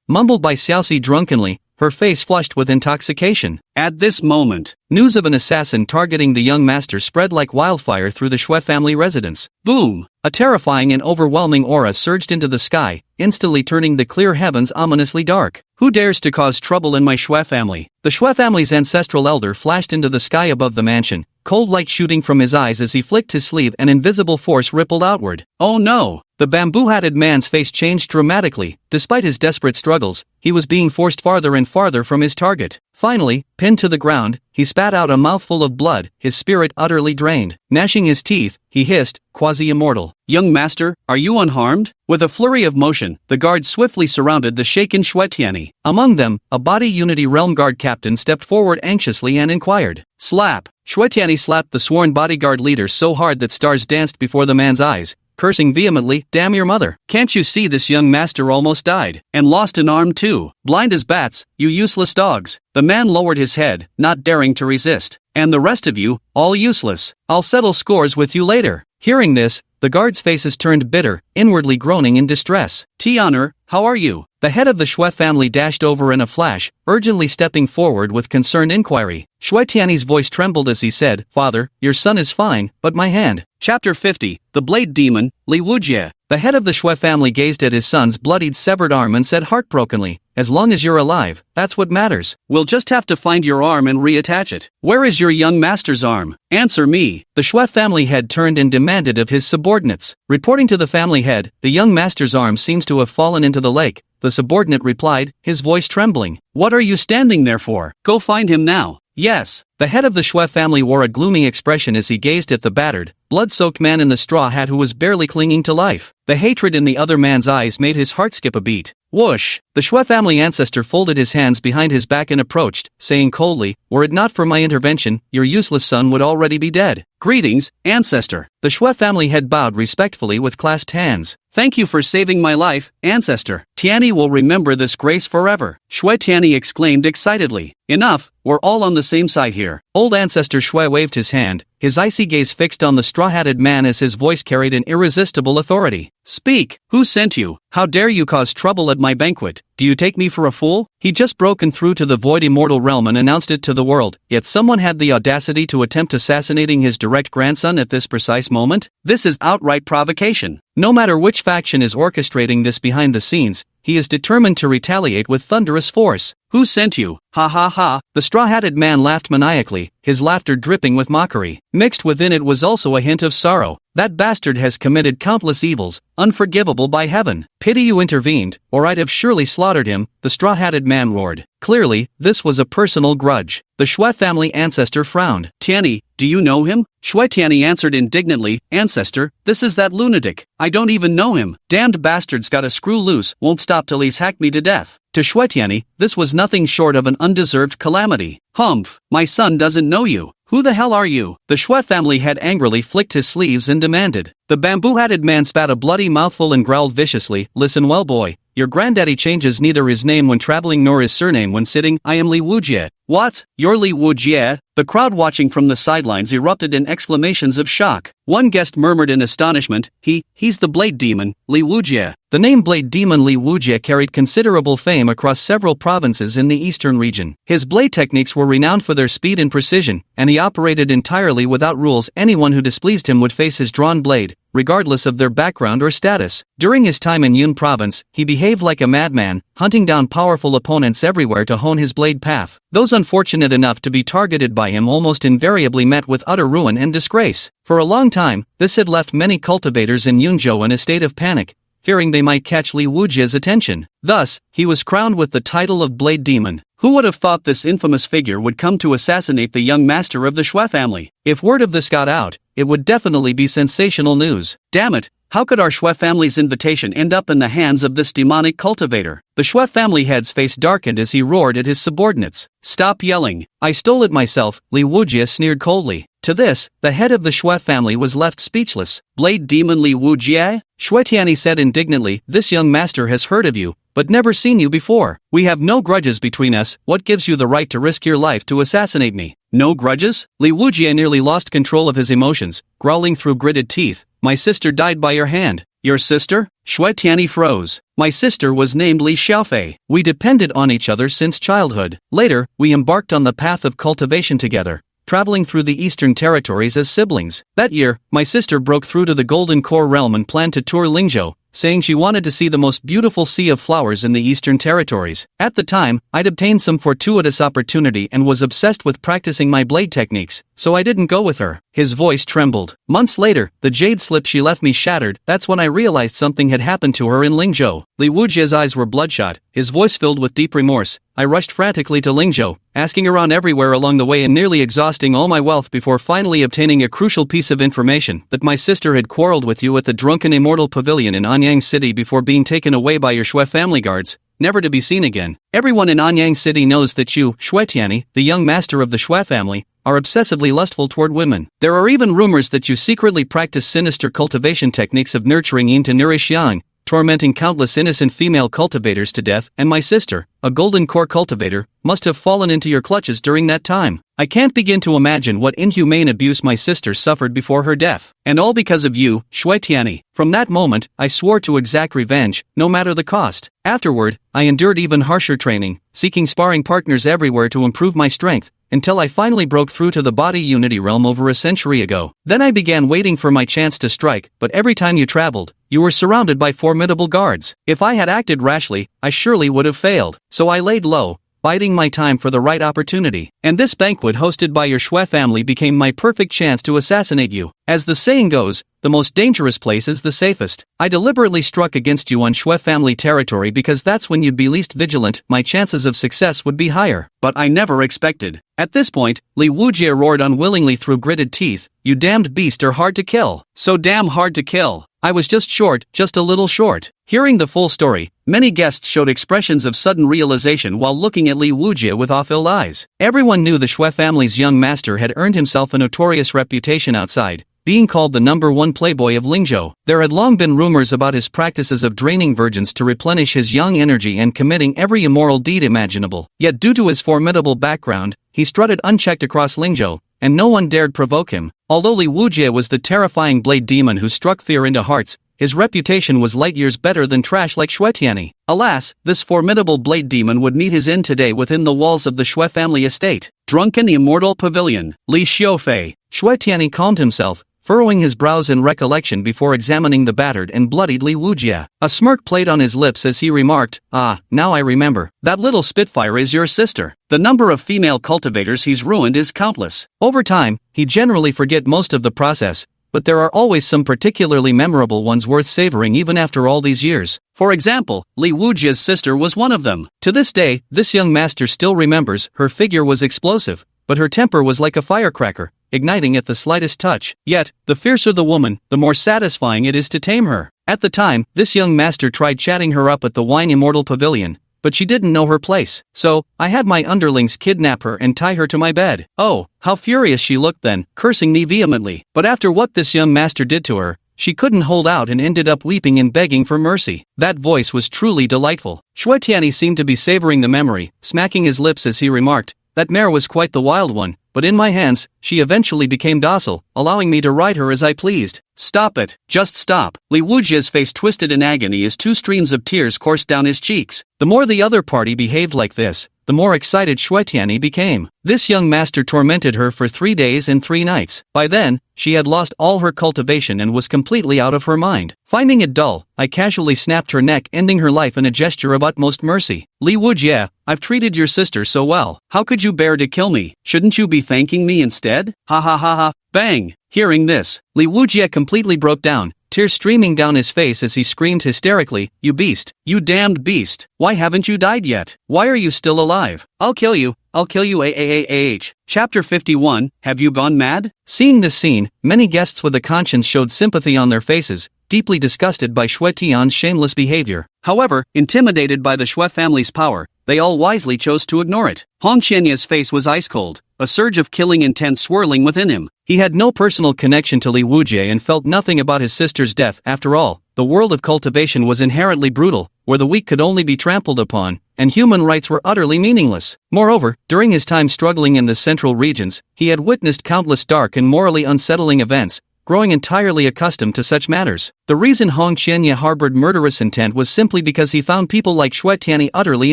Speaker 1: mumbled Bai Xiaoxi drunkenly, her face flushed with intoxication. At this moment, news of an assassin targeting the young master spread like wildfire through the Shui family residence. Boom! A terrifying and overwhelming aura surged into the sky, instantly turning the clear heavens ominously dark. Who dares to cause trouble in my Shui family? The Shui family's ancestral elder flashed into the sky above the mansion, cold light shooting from his eyes as he flicked his sleeve and invisible force rippled outward. Oh no! The bamboo-hatted man's face changed dramatically. Despite his desperate struggles, he was being forced farther and farther from his target. Finally, pinned to the ground, he spat out a mouthful of blood, his spirit utterly drained. Gnashing his teeth, he hissed, "Quasi-immortal. Young master, are you unharmed?" With a flurry of motion, the guards swiftly surrounded the shaken Shuetiani. Among them, a body Unity Realm Guard captain stepped forward anxiously and inquired. Slap! Shuetiani slapped the sworn bodyguard leader so hard that stars danced before the man's eyes, cursing vehemently, "Damn your mother. Can't you see this young master almost died, and lost an arm too? Blind as bats, you useless dogs." The man lowered his head, not daring to resist. "And the rest of you, all useless. I'll settle scores with you later." Hearing this, the guards' faces turned bitter, inwardly groaning in distress. "Tian'er, how are you?" The head of the Shui family dashed over in a flash, urgently stepping forward with concerned inquiry. Shuetiani's voice trembled as he said, "Father, your son is fine, but my hand." Chapter 50, The Blade Demon, Li Wujie. The head of the Shui family gazed at his son's bloodied severed arm and said heartbrokenly, "As long as you're alive, that's what matters. We'll just have to find your arm and reattach it. Where is your young master's arm? Answer me." The Shui family head turned and demanded of his subordinates. Reporting to the family head, "The young master's arm seems to have fallen into the lake," the subordinate replied, his voice trembling. "What are you standing there for? Go find him now." "Yes." The head of the Shui family wore a gloomy expression as he gazed at the battered, blood-soaked man in the straw hat who was barely clinging to life. The hatred in the other man's eyes made his heart skip a beat. Whoosh! The Shui family ancestor folded his hands behind his back and approached, saying coldly, "Were it not for my intervention, your useless son would already be dead." "Greetings, ancestor." The Shui family head bowed respectfully with clasped hands. "Thank you for saving my life, ancestor. Tiani will remember this grace forever." Shui Tiani exclaimed excitedly. "Enough, we're all on the same side here." Old ancestor Shui waved his hand, his icy gaze fixed on the straw-hatted man as his voice carried an irresistible authority. "Speak, who sent you? How dare you cause trouble at my banquet? Do you take me for a fool?" He'd just broken through to the void immortal realm and announced it to the world, yet someone had the audacity to attempt assassinating his direct grandson at this precise moment? This is outright provocation. No matter which faction is orchestrating this behind the scenes, he is determined to retaliate with thunderous force. "Who sent you? Ha ha ha." The straw-hatted man laughed maniacally, his laughter dripping with mockery. Mixed within it was also a hint of sorrow. "That bastard has committed countless evils, unforgivable by heaven. Pity you intervened, or I'd have surely slaughtered him," the straw-hatted man roared. Clearly, this was a personal grudge. The Shui family ancestor frowned. "Tiani, do you know him?" Shui Tiani answered indignantly, "Ancestor, this is that lunatic. I don't even know him. Damned bastard's got a screw loose, won't stop till he's hacked me to death." To Shui Tiani, this was nothing short of an undeserved calamity. "Humph, my son doesn't know you. Who the hell are you?" The Shui family head angrily flicked his sleeves and demanded. The bamboo-hatted man spat a bloody mouthful and growled viciously, "Listen well boy, your granddaddy changes neither his name when traveling nor his surname when sitting. I am Li Wujie, What? You're Li Wujie? The crowd watching from the sidelines erupted in exclamations of shock. One guest murmured in astonishment, he's the Blade Demon, Li Wujie. The name Blade Demon Li Wujie carried considerable fame across several provinces in the eastern region. His blade techniques were renowned for their speed and precision, and he operated entirely without rules. Anyone who displeased him would face his drawn blade, regardless of their background or status. During his time in Yun province, he behaved like a madman, hunting down powerful opponents everywhere to hone his blade path. Those unfortunate enough to be targeted by him almost invariably met with utter ruin and disgrace. For a long time, this had left many cultivators in Yunzhou in a state of panic, fearing they might catch Li Wujie's attention. Thus, he was crowned with the title of Blade Demon. Who would have thought this infamous figure would come to assassinate the young master of the Xue family? If word of this got out, it would definitely be sensational news. Damn it, how could our Xue family's invitation end up in the hands of this demonic cultivator? The Xue family head's face darkened as he roared at his subordinates. Stop yelling. I stole it myself, Li Wujie sneered coldly. To this, the head of the Xue family was left speechless. Blade Demon Li Wujie? Xue Tianyi said indignantly, this young master has heard of you, but never seen you before. We have no grudges between us. What gives you the right to risk your life to assassinate me? No grudges? Li Wujie nearly lost control of his emotions, growling through gritted teeth. My sister died by your hand. Your sister? Xue Tianyi froze. My sister was named Li Xiaofei. We depended on each other since childhood. Later, we embarked on the path of cultivation together, traveling through the eastern territories as siblings. That year, my sister broke through to the Golden Core realm and planned to tour Lingzhou, saying she wanted to see the most beautiful sea of flowers in the eastern territories. At the time, I'd obtained some fortuitous opportunity and was obsessed with practicing my blade techniques, so I didn't go with her. His voice trembled. Months later, the jade slip she left me shattered. That's when I realized something had happened to her in Lingzhou. Li Wujie's eyes were bloodshot, his voice filled with deep remorse. I rushed frantically to Lingzhou, asking around everywhere along the way and nearly exhausting all my wealth before finally obtaining a crucial piece of information, that my sister had quarreled with you at the drunken immortal pavilion in Anyang City before being taken away by your Xue family guards, never to be seen again. Everyone in Anyang City knows that you, Xue Tianyi, the young master of the Xue family, are obsessively lustful toward women. There are even rumors that you secretly practice sinister cultivation techniques of nurturing yin to nourish yang, tormenting countless innocent female cultivators to death, and my sister, a golden core cultivator, must have fallen into your clutches during that time. I can't begin to imagine what inhumane abuse my sister suffered before her death. And all because of you, Xue Tianyi. From that moment, I swore to exact revenge, no matter the cost. Afterward, I endured even harsher training, seeking sparring partners everywhere to improve my strength, until I finally broke through to the body unity realm over a century ago. Then I began waiting for my chance to strike, but every time you traveled, you were surrounded by formidable guards. If I had acted rashly, I surely would have failed. So I laid low, biding my time for the right opportunity. And this banquet hosted by your Xue family became my perfect chance to assassinate you. As the saying goes, the most dangerous place is the safest. I deliberately struck against you on Xue family territory because that's when you'd be least vigilant. My chances of success would be higher. But I never expected. At this point, Li Wujie roared unwillingly through gritted teeth, you damned beast are hard to kill. So damn hard to kill. I was just short, just a little short. Hearing the full story, many guests showed expressions of sudden realization while looking at Li Wujie with awe-filled eyes. Everyone knew the Xue family's young master had earned himself a notorious reputation outside, being called the #1 playboy of Lingzhou. There had long been rumors about his practices of draining virgins to replenish his young energy and committing every immoral deed imaginable. Yet due to his formidable background, he strutted unchecked across Lingzhou, and no one dared provoke him. Although Li Wujie was the terrifying blade demon who struck fear into hearts, his reputation was light years better than trash like Xue Tianyi. Alas, this formidable blade demon would meet his end today within the walls of the Xue family estate. Drunken immortal pavilion. Li Xiaofei. Xue Tianyi calmed himself, furrowing his brows in recollection before examining the battered and bloodied Li Wujie. A smirk played on his lips as he remarked, ah, now I remember. That little spitfire is your sister. The number of female cultivators he's ruined is countless. Over time, he generally forget most of the process, but there are always some particularly memorable ones worth savoring even after all these years. For example, Li Wujie's sister was one of them. To this day, this young master still remembers, her figure was explosive, but her temper was like a firecracker, igniting at the slightest touch. Yet, the fiercer the woman, the more satisfying it is to tame her. At the time, this young master tried chatting her up at the Wine Immortal Pavilion, but she didn't know her place. So, I had my underlings kidnap her and tie her to my bed. Oh, how furious she looked then, cursing me vehemently. But after what this young master did to her, she couldn't hold out and ended up weeping and begging for mercy. That voice was truly delightful. Xue Tianyi seemed to be savoring the memory, smacking his lips as he remarked, That mare was quite the wild one, but in my hands, she eventually became docile, allowing me to ride her as I pleased. Stop it, just stop. Li Wujie's face twisted in agony as 2 streams of tears coursed down his cheeks. The more the other party behaved like this, the more excited Shui Tianyi became. This young master tormented her for 3 days and 3 nights. By then, she had lost all her cultivation and was completely out of her mind. Finding it dull, I casually snapped her neck, ending her life in a gesture of utmost mercy. Li Wujie, I've treated your sister so well. How could you bear to kill me? Shouldn't you be thanking me instead? Ha ha ha ha. Bang! Hearing this, Li Wujie completely broke down, tears streaming down his face as he screamed hysterically, "You beast! You damned beast! Why haven't you died yet? Why are you still alive? I'll kill you! I'll kill you AAAAH. Chapter 51, Have You Gone Mad? Seeing this scene, many guests with a conscience showed sympathy on their faces, deeply disgusted by Shui Tian's shameless behavior. However, intimidated by the Shui family's power, they all wisely chose to ignore it. Hong Qianye's face was ice cold, a surge of killing intent swirling within him. He had no personal connection to Li Wujie and felt nothing about his sister's death. After all, the world of cultivation was inherently brutal, where the weak could only be trampled upon, and human rights were utterly meaningless. Moreover, during his time struggling in the central regions, he had witnessed countless dark and morally unsettling events, growing entirely accustomed to such matters. The reason Hong Qianye harbored murderous intent was simply because he found people like Shui Tianyi utterly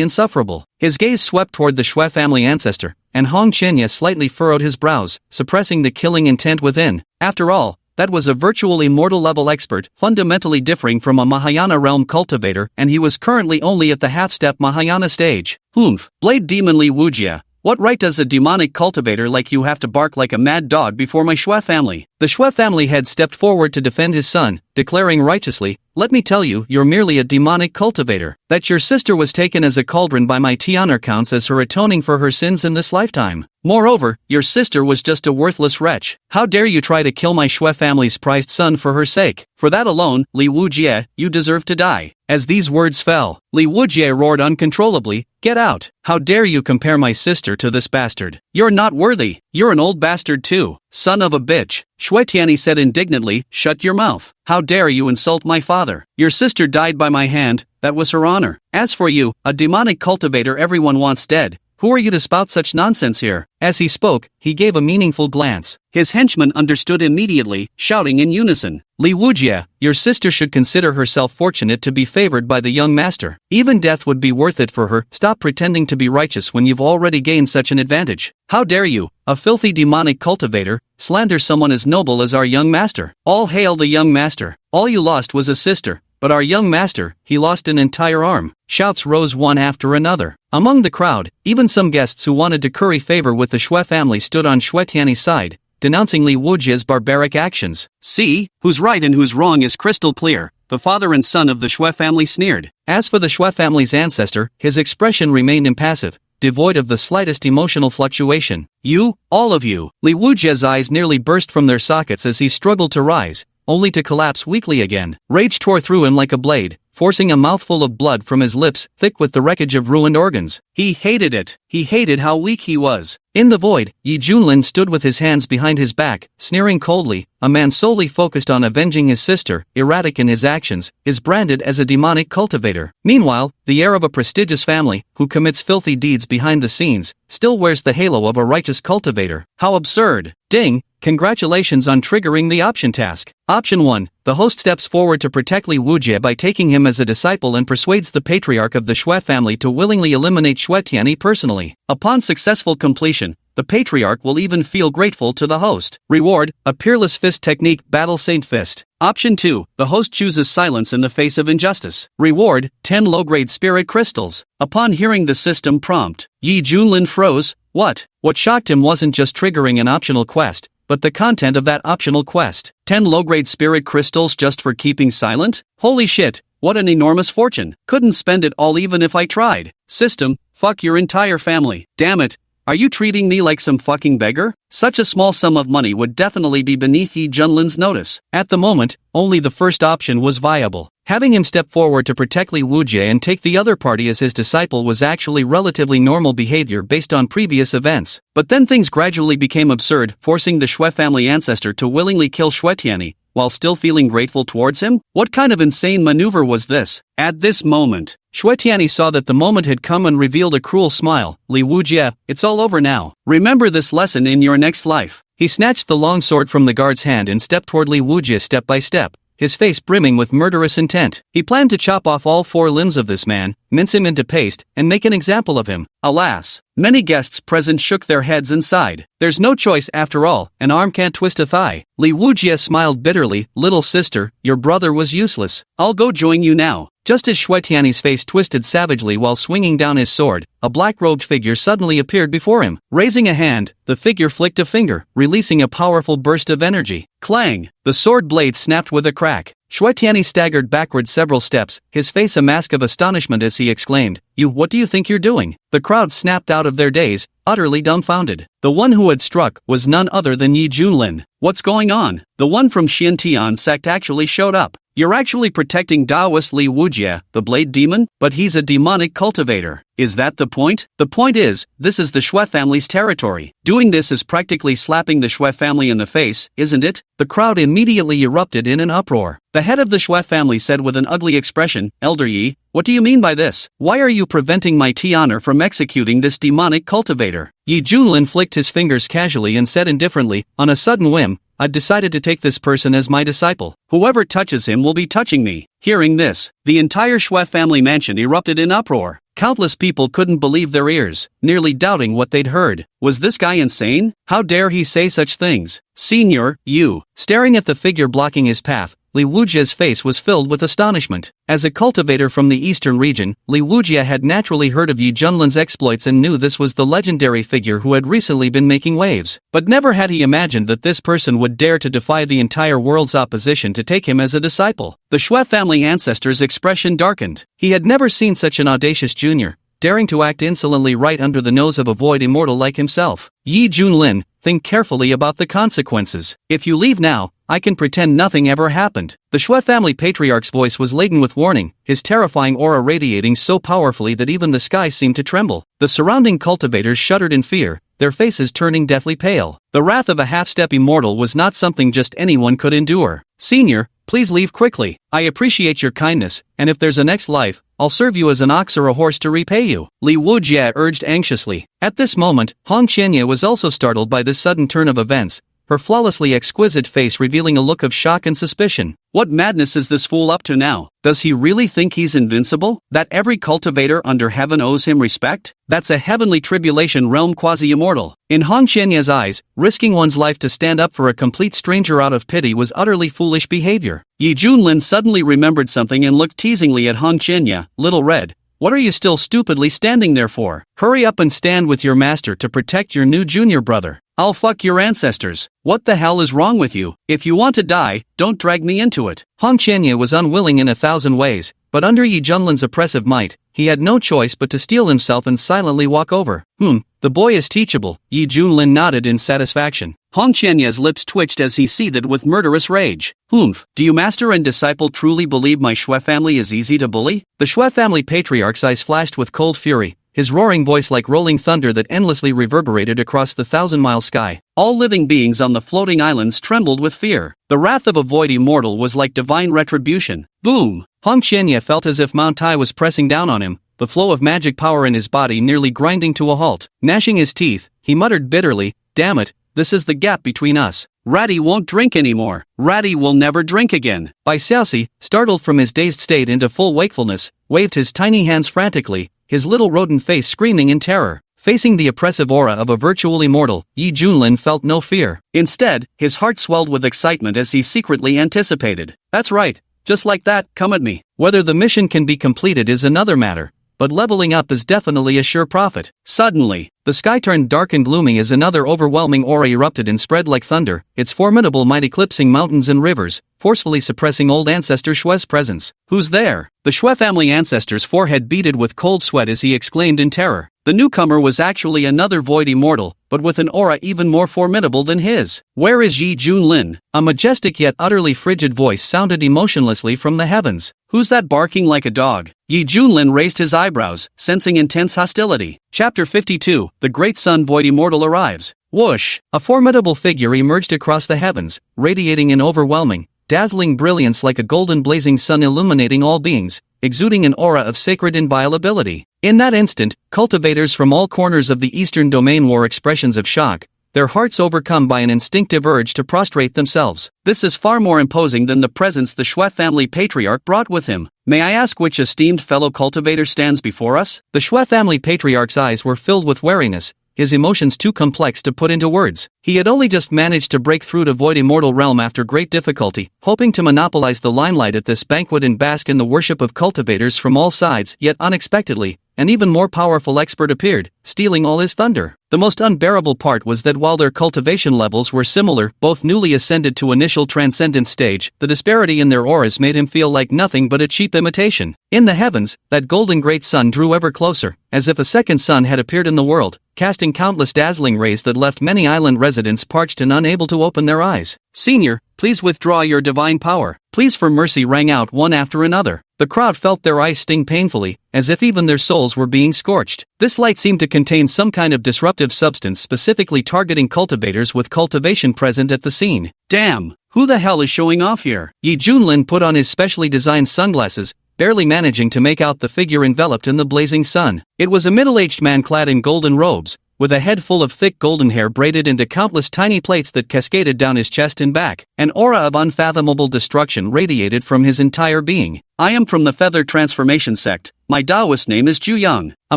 Speaker 1: insufferable. His gaze swept toward the Shui family ancestor, and Hong Qianye slightly furrowed his brows, suppressing the killing intent within. After all, that was a virtual immortal level expert, fundamentally differing from a Mahayana realm cultivator, and he was currently only at the half-step Mahayana stage. Humph! Blade Demon Li Wujie, what right does a demonic cultivator like you have to bark like a mad dog before my Shui family? The Shui family head stepped forward to defend his son, declaring righteously, "Let me tell you, you're merely a demonic cultivator. That your sister was taken as a cauldron by my Tianer counts as her atoning for her sins in this lifetime. Moreover, your sister was just a worthless wretch. How dare you try to kill my Shui family's prized son for her sake? For that alone, Li Wujie, you deserve to die." As these words fell, Li Wujie roared uncontrollably, "Get out! How dare you compare my sister to this bastard? You're not worthy! You're an old bastard too! Son of a bitch!" Shui Tianyi said indignantly, "Shut your mouth! How dare you insult my father? Your sister died by my hand, that was her honor. As for you, a demonic cultivator everyone wants dead, who are you to spout such nonsense here?" As he spoke, he gave a meaningful glance. His henchmen understood immediately, shouting in unison, "Li Wujie, your sister should consider herself fortunate to be favored by the young master. Even death would be worth it for her. Stop pretending to be righteous when you've already gained such an advantage. How dare you, a filthy demonic cultivator, slander someone as noble as our young master? All hail the young master. All you lost was a sister, but our young master, he lost an entire arm." Shouts rose one after another. Among the crowd, even some guests who wanted to curry favor with the Shui family stood on Shui Tianyi's side, denouncing Li Wujie's barbaric actions. "See, who's right and who's wrong is crystal clear," the father and son of the Shui family sneered. As for the Shui family's ancestor, his expression remained impassive, devoid of the slightest emotional fluctuation. "You, all of you!" Li Wujie's eyes nearly burst from their sockets as he struggled to rise, only to collapse weakly again. Rage tore through him like a blade, forcing a mouthful of blood from his lips, thick with the wreckage of ruined organs. He hated it. He hated how weak he was. In the void, Yi Junlin stood with his hands behind his back, sneering coldly. A man solely focused on avenging his sister, erratic in his actions, is branded as a demonic cultivator. Meanwhile, the heir of a prestigious family, who commits filthy deeds behind the scenes, still wears the halo of a righteous cultivator. How absurd! Ding! Congratulations on triggering the option task. Option 1. The host steps forward to protect Li Wujie by taking him as a disciple and persuades the patriarch of the Shui family to willingly eliminate Shui Tianyi personally. Upon successful completion, the patriarch will even feel grateful to the host. Reward, a peerless fist technique, Battle Saint Fist. Option 2. The host chooses silence in the face of injustice. Reward, 10 low-grade spirit crystals. Upon hearing the system prompt, Yi Junlin froze. What shocked him wasn't just triggering an optional quest, but the content of that optional quest. 10 low-grade spirit crystals just for keeping silent? Holy shit, what an enormous fortune. Couldn't spend it all even if I tried. System, fuck your entire family. Damn it. Are you treating me like some fucking beggar? Such a small sum of money would definitely be beneath Yi Junlin's notice. At the moment, only the first option was viable. Having him step forward to protect Li Wujie and take the other party as his disciple was actually relatively normal behavior based on previous events. But then things gradually became absurd, forcing the Shui family ancestor to willingly kill Shui Tianyi, while still feeling grateful towards him? What kind of insane maneuver was this? At this moment, Shui Tianyi saw that the moment had come and revealed a cruel smile. Li Wujie, it's all over now. Remember this lesson in your next life. He snatched the long sword from the guard's hand and stepped toward Li Wujie step by step, his face brimming with murderous intent. He planned to chop off all 4 limbs of this man, mince him into paste, and make an example of him. Alas, many guests present shook their heads and sighed. There's no choice after all, an arm can't twist a thigh. Li Wujie smiled bitterly. Little sister, your brother was useless. I'll go join you now. Just as Shui Tianyi's face twisted savagely while swinging down his sword, a black-robed figure suddenly appeared before him. Raising a hand, the figure flicked a finger, releasing a powerful burst of energy. Clang! The sword blade snapped with a crack. Shui Tianyi staggered backward several steps, his face a mask of astonishment as he exclaimed, what do you think you're doing? The crowd snapped out of their daze, utterly dumbfounded. The one who had struck was none other than Yi Junlin. What's going on? The one from Xiantian sect actually showed up. You're actually protecting Taoist Li Wujie, the blade demon, but he's a demonic cultivator. Is that the point? The point is, this is the Shui family's territory. Doing this is practically slapping the Shui family in the face, isn't it? The crowd immediately erupted in an uproar. The head of the Shui family said with an ugly expression, Elder Yi, what do you mean by this? Why are you preventing my honor from executing this demonic cultivator? Yi Junlin flicked his fingers casually and said indifferently, on a sudden whim, I've decided to take this person as my disciple. Whoever touches him will be touching me. Hearing this, the entire Shui family mansion erupted in uproar. Countless people couldn't believe their ears, nearly doubting what they'd heard. Was this guy insane? How dare he say such things? Senior, you. Staring at the figure blocking his path, Li Wujie's face was filled with astonishment. As a cultivator from the eastern region, Li Wujie had naturally heard of Yi Junlin's exploits and knew this was the legendary figure who had recently been making waves. But never had he imagined that this person would dare to defy the entire world's opposition to take him as a disciple. The Shui family ancestor's expression darkened. He had never seen such an audacious junior, daring to act insolently right under the nose of a void immortal like himself. Yi Junlin, think carefully about the consequences. If you leave now, I can pretend nothing ever happened. The Shui family patriarch's voice was laden with warning, his terrifying aura radiating so powerfully that even the sky seemed to tremble. The surrounding cultivators shuddered in fear, their faces turning deathly pale. The wrath of a half-step immortal was not something just anyone could endure. Senior, please leave quickly. I appreciate your kindness, and if there's a next life, I'll serve you as an ox or a horse to repay you. Li Wujie urged anxiously. At this moment, Hong Qianye was also startled by this sudden turn of events, her flawlessly exquisite face revealing a look of shock and suspicion. What madness is this fool up to now? Does he really think he's invincible? That every cultivator under heaven owes him respect? That's a heavenly tribulation realm quasi-immortal. In Hong Qianye's eyes, risking one's life to stand up for a complete stranger out of pity was utterly foolish behavior. Yi Junlin suddenly remembered something and looked teasingly at Hong Qianye. Little Red, what are you still stupidly standing there for? Hurry up and stand with your master to protect your new junior brother. I'll fuck your ancestors. What the hell is wrong with you? If you want to die, don't drag me into it. Hong Qianye was unwilling in 1,000 ways, but under Yi Junlin's oppressive might, he had no choice but to steel himself and silently walk over. The boy is teachable. Yi Junlin nodded in satisfaction. Hong Qianye's lips twitched as he seethed with murderous rage. Do you master and disciple truly believe my Shui family is easy to bully? The Shui family patriarch's eyes flashed with cold fury, his roaring voice like rolling thunder that endlessly reverberated across the 1,000-mile sky. All living beings on the floating islands trembled with fear. The wrath of a void immortal was like divine retribution. Boom! Hong Qianye felt as if Mount Tai was pressing down on him, the flow of magic power in his body nearly grinding to a halt. Gnashing his teeth, he muttered bitterly, damn it, this is the gap between us. Ratty won't drink anymore. Ratty will never drink again. Bai Xiaoxi, startled from his dazed state into full wakefulness, waved his tiny hands frantically, his little rodent face screaming in terror. Facing the oppressive aura of a virtual immortal, Yi Junlin felt no fear. Instead, his heart swelled with excitement as he secretly anticipated. That's right, just like that, come at me. Whether the mission can be completed is another matter, but leveling up is definitely a sure profit. Suddenly, the sky turned dark and gloomy as another overwhelming aura erupted and spread like thunder, its formidable might eclipsing mountains and rivers, forcefully suppressing old ancestor Shui's presence. Who's there? The Shui family ancestor's forehead beaded with cold sweat as he exclaimed in terror. The newcomer was actually another void immortal, but with an aura even more formidable than his. Where is Yi Junlin? A majestic yet utterly frigid voice sounded emotionlessly from the heavens. Who's that barking like a dog? Yi Junlin raised his eyebrows, sensing intense hostility. Chapter 52, The Great Sun Void Immortal arrives. Whoosh! A formidable figure emerged across the heavens, radiating an overwhelming, dazzling brilliance like a golden blazing sun illuminating all beings, exuding an aura of sacred inviolability. In that instant, cultivators from all corners of the eastern domain wore expressions of shock, their hearts overcome by an instinctive urge to prostrate themselves. This is far more imposing than the presence the Shui family patriarch brought with him. May I ask which esteemed fellow cultivator stands before us? The Shui family patriarch's eyes were filled with wariness, his emotions too complex to put into words. He had only just managed to break through to void immortal realm after great difficulty, hoping to monopolize the limelight at this banquet and bask in the worship of cultivators from all sides, yet unexpectedly, an even more powerful expert appeared, stealing all his thunder. The most unbearable part was that while their cultivation levels were similar, both newly ascended to initial transcendence stage, the disparity in their auras made him feel like nothing but a cheap imitation. In the heavens, that golden great sun drew ever closer, as if a second sun had appeared in the world, casting countless dazzling rays that left many island residents parched and unable to open their eyes. "Senior, please withdraw your divine power. Please for mercy," rang out one after another. The crowd felt their eyes sting painfully, as if even their souls were being scorched. This light seemed to contain some kind of disruptive substance specifically targeting cultivators with cultivation present at the scene. Damn, who the hell is showing off here? Yi Junlin put on his specially designed sunglasses, barely managing to make out the figure enveloped in the blazing sun. It was a middle-aged man clad in golden robes, with a head full of thick golden hair braided into countless tiny plaits that cascaded down his chest and back. An aura of unfathomable destruction radiated from his entire being. "I am from the Feather Transformation Sect. My Taoist name is Ju Yang." A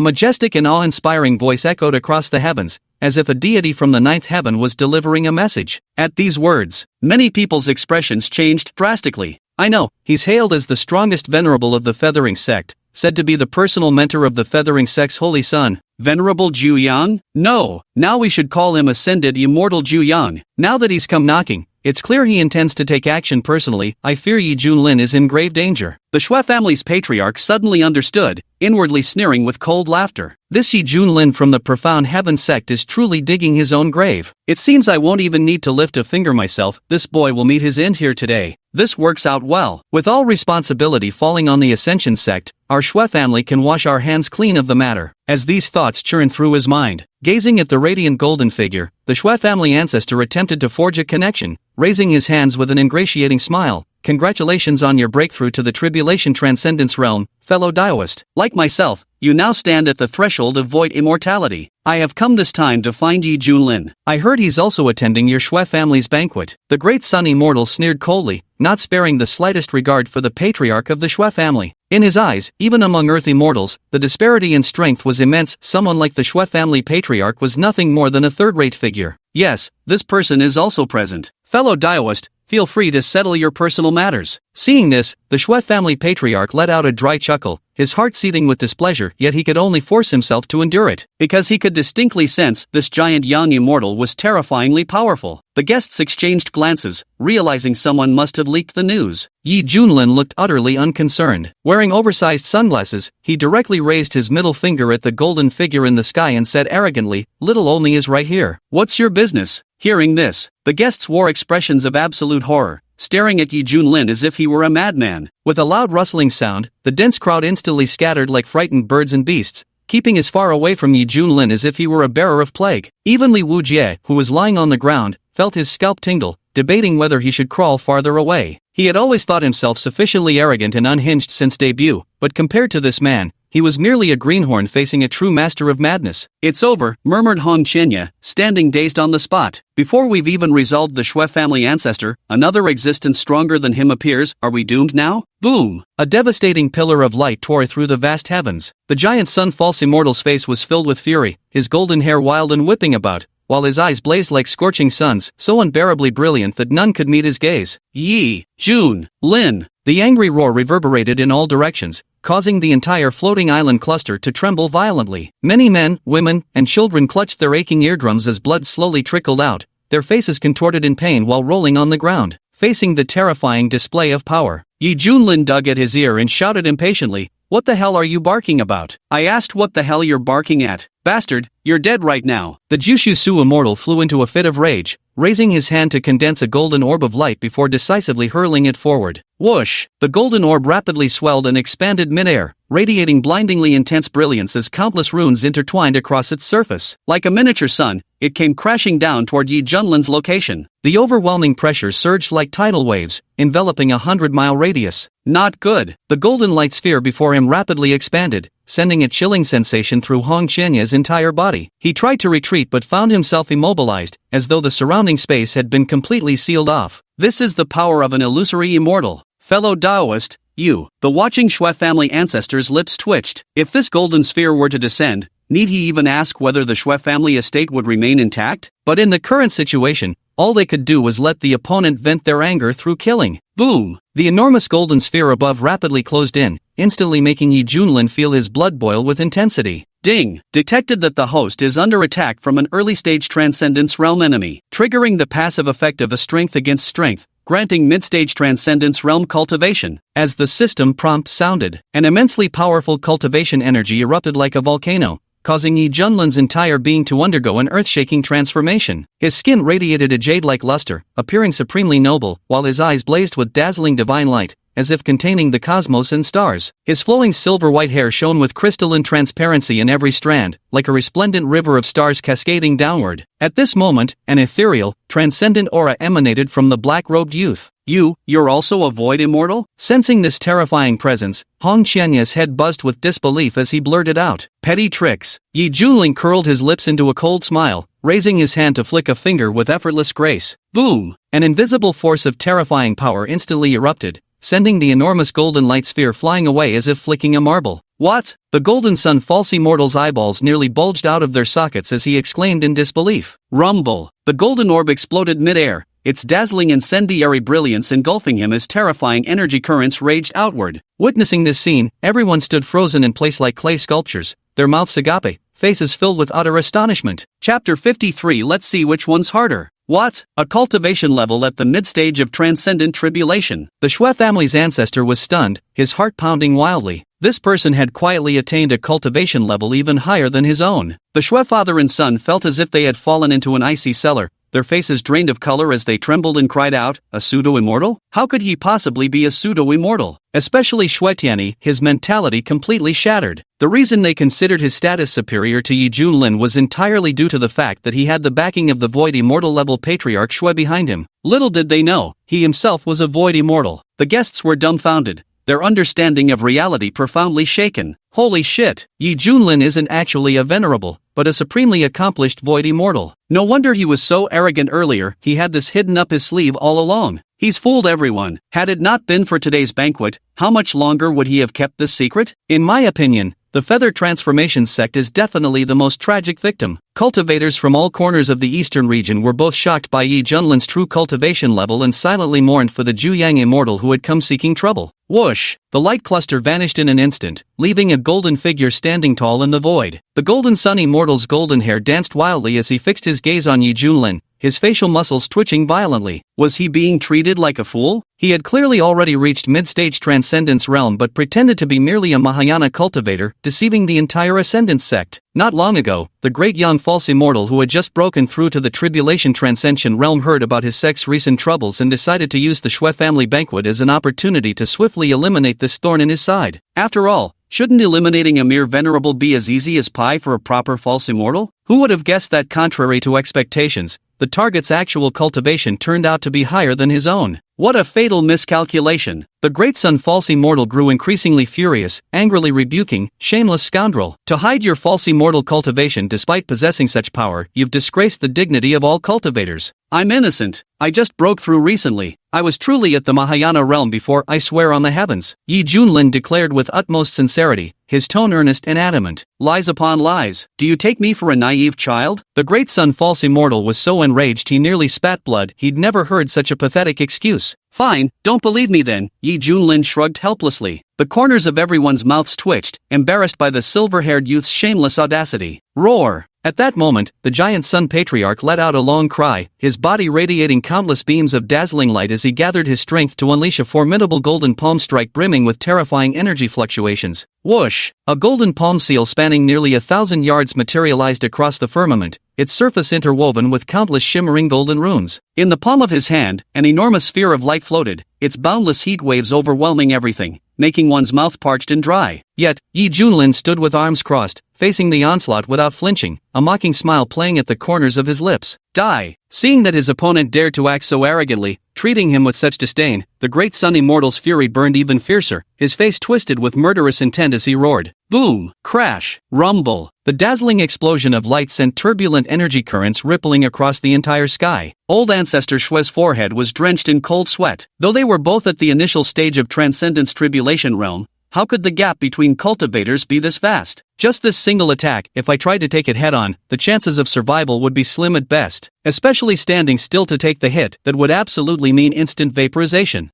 Speaker 1: majestic and awe-inspiring voice echoed across the heavens, as if a deity from the ninth heaven was delivering a message. At these words, many people's expressions changed drastically. "I know, he's hailed as the strongest venerable of the Feathering Sect, said to be the personal mentor of the Feathering Sect's holy son. Venerable Ju Yang? No, now we should call him Ascended Immortal Ju Yang. Now that he's come knocking, it's clear he intends to take action personally. I fear Yi Junlin is in grave danger." The Shui family's patriarch suddenly understood, inwardly sneering with cold laughter. This Yi Junlin from the profound heaven sect is truly digging his own grave. "It seems I won't even need to lift a finger myself. This boy will meet his end here today. This works out well. With all responsibility falling on the Ascension sect, our Shui family can wash our hands clean of the matter." As these thoughts churned through his mind, gazing at the radiant golden figure, the Shui family ancestor attempted to forge a connection, raising his hands with an ingratiating smile. "Congratulations on your breakthrough to the Tribulation Transcendence realm, fellow Taoist. Like myself, you now stand at the threshold of void immortality. I have come this time to find Yi Junlin. I heard he's also attending your Shui family's banquet." The great sun immortal sneered coldly, not sparing the slightest regard for the patriarch of the Shui family. In his eyes, even among earth immortals, the disparity in strength was immense. Someone like the Shui family patriarch was nothing more than a third-rate figure. "Yes, this person is also present. Fellow Taoist, feel free to settle your personal matters." Seeing this, the Shui family patriarch let out a dry chuckle, his heart seething with displeasure, yet he could only force himself to endure it, because he could distinctly sense this giant young immortal was terrifyingly powerful. The guests exchanged glances, realizing someone must have leaked the news. Yi Junlin looked utterly unconcerned. Wearing oversized sunglasses, he directly raised his middle finger at the golden figure in the sky and said arrogantly, "Little Olney is right here. What's your business?" Hearing this, the guests wore expressions of absolute horror, staring at Yi Junlin as if he were a madman. With a loud rustling sound, the dense crowd instantly scattered like frightened birds and beasts, keeping as far away from Yi Junlin as if he were a bearer of plague. Even Li Wujie, who was lying on the ground, felt his scalp tingle, debating whether he should crawl farther away. He had always thought himself sufficiently arrogant and unhinged since debut, but compared to this man, he was merely a greenhorn facing a true master of madness. "It's over," murmured Hong Chenya, standing dazed on the spot. "Before we've even resolved the Shui family ancestor, another existence stronger than him appears. Are we doomed now?" Boom! A devastating pillar of light tore through the vast heavens. The giant sun false immortal's face was filled with fury, his golden hair wild and whipping about, while his eyes blazed like scorching suns, so unbearably brilliant that none could meet his gaze. "Yi Junlin!" The angry roar reverberated in all directions, causing the entire floating island cluster to tremble violently. Many men, women, and children clutched their aching eardrums as blood slowly trickled out, their faces contorted in pain while rolling on the ground, facing the terrifying display of power. Yi Junlin dug at his ear and shouted impatiently, "What the hell are you barking about? I asked what the hell you're barking at. Bastard, you're dead right now." The Jushu Su immortal flew into a fit of rage, raising his hand to condense a golden orb of light before decisively hurling it forward. Whoosh! The golden orb rapidly swelled and expanded midair, radiating blindingly intense brilliance as countless runes intertwined across its surface. Like a miniature sun, it came crashing down toward Yi Junlin's location. The overwhelming pressure surged like tidal waves, enveloping a 100-mile radius. Not good. The golden light sphere before him rapidly expanded, sending a chilling sensation through Hong Qianye's entire body. He tried to retreat but found himself immobilized, as though the surrounding space had been completely sealed off. This is the power of an illusory immortal. Fellow Daoist, you, the watching Shui family ancestors' lips twitched. If this golden sphere were to descend, need he even ask whether the Shui family estate would remain intact? But in the current situation, all they could do was let the opponent vent their anger through killing. Boom! The enormous golden sphere above rapidly closed in, instantly making Yi Junlin feel his blood boil with intensity. Ding! Detected that the host is under attack from an early-stage Transcendence Realm enemy, triggering the passive effect of a strength against strength, granting mid-stage Transcendence Realm cultivation. As the system prompt sounded, an immensely powerful cultivation energy erupted like a volcano, causing Yi Junlin's entire being to undergo an earth-shaking transformation. His skin radiated a jade-like luster, appearing supremely noble, while his eyes blazed with dazzling divine light, as if containing the cosmos and stars. His flowing silver-white hair shone with crystalline transparency in every strand, like a resplendent river of stars cascading downward. At this moment, an ethereal, transcendent aura emanated from the black-robed youth. You're also a void immortal? Sensing this terrifying presence, Hong Qianye's head buzzed with disbelief as he blurted out, "Petty tricks." Yi Junlin curled his lips into a cold smile, raising his hand to flick a finger with effortless grace. Boom! An invisible force of terrifying power instantly erupted, sending the enormous golden light sphere flying away as if flicking a marble. What? The golden sun false immortal's eyeballs nearly bulged out of their sockets as he exclaimed in disbelief. Rumble! The golden orb exploded mid-air, its dazzling incendiary brilliance engulfing him as terrifying energy currents raged outward. Witnessing this scene, everyone stood frozen in place like clay sculptures, their mouths agape, faces filled with utter astonishment. Chapter 53. Let's see which one's harder. What? A cultivation level at the mid-stage of transcendent tribulation. The Shui family's ancestor was stunned, his heart pounding wildly. This person had quietly attained a cultivation level even higher than his own. The Shui father and son felt as if they had fallen into an icy cellar, their faces drained of color as they trembled and cried out, "A pseudo-immortal? How could he possibly be a pseudo-immortal?" Especially Shui Tianyi, his mentality completely shattered. The reason they considered his status superior to Yi Junlin was entirely due to the fact that he had the backing of the Void Immortal level Patriarch Shui behind him. Little did they know, he himself was a Void Immortal. The guests were dumbfounded, their understanding of reality profoundly shaken. Holy shit, Yi Junlin isn't actually a venerable, but a supremely accomplished Void Immortal. No wonder he was so arrogant earlier, he had this hidden up his sleeve all along. He's fooled everyone. Had it not been for today's banquet, how much longer would he have kept this secret? In my opinion, the Feather Transformation sect is definitely the most tragic victim. Cultivators from all corners of the eastern region were both shocked by Yi Junlin's true cultivation level and silently mourned for the Juyang immortal who had come seeking trouble. Whoosh! The light cluster vanished in an instant, leaving a golden figure standing tall in the void. The golden sun immortal's golden hair danced wildly as he fixed his gaze on Yi Junlin, his facial muscles twitching violently. Was he being treated like a fool? He had clearly already reached mid-stage Transcendence Realm but pretended to be merely a Mahayana cultivator, deceiving the entire Ascendance sect. Not long ago, the great young false immortal who had just broken through to the Tribulation Transcension Realm heard about his sect's recent troubles and decided to use the Shui family banquet as an opportunity to swiftly eliminate this thorn in his side. After all, shouldn't eliminating a mere venerable be as easy as pie for a proper false immortal? Who would have guessed that contrary to expectations, the target's actual cultivation turned out to be higher than his own? What a fatal miscalculation! The great sun false immortal grew increasingly furious, angrily rebuking, "Shameless scoundrel! To hide your false immortal cultivation despite possessing such power, you've disgraced the dignity of all cultivators. I'm innocent. I just broke through recently. I was truly at the Mahayana realm before, I swear on the heavens," Yi Junlin declared with utmost sincerity, his tone earnest and adamant. "Lies upon lies. Do you take me for a naive child?" The great sun false immortal was so enraged he nearly spat blood. He'd never heard such a pathetic excuse. "Fine, don't believe me then," Yi Junlin shrugged helplessly. The corners of everyone's mouths twitched, embarrassed by the silver-haired youth's shameless audacity. Roar! At that moment, the giant sun patriarch let out a long cry, his body radiating countless beams of dazzling light as he gathered his strength to unleash a formidable golden palm strike brimming with terrifying energy fluctuations. Whoosh! A golden palm seal spanning nearly 1,000 yards materialized across the firmament, its surface interwoven with countless shimmering golden runes. In the palm of his hand, an enormous sphere of light floated, its boundless heat waves overwhelming everything, making one's mouth parched and dry. Yet, Yi Junlin stood with arms crossed, facing the onslaught without flinching, a mocking smile playing at the corners of his lips. Die! Seeing that his opponent dared to act so arrogantly, treating him with such disdain, the great Sun Immortal's fury burned even fiercer, his face twisted with murderous intent as he roared. Boom! Crash! Rumble! The dazzling explosion of light sent turbulent energy currents rippling across the entire sky. Old Ancestor Shue's forehead was drenched in cold sweat. Though they were both at the initial stage of Transcendence Tribulation Realm, how could the gap between cultivators be this vast? Just this single attack, if I tried to take it head-on, the chances of survival would be slim at best, especially standing still to take the hit that would absolutely mean instant vaporization.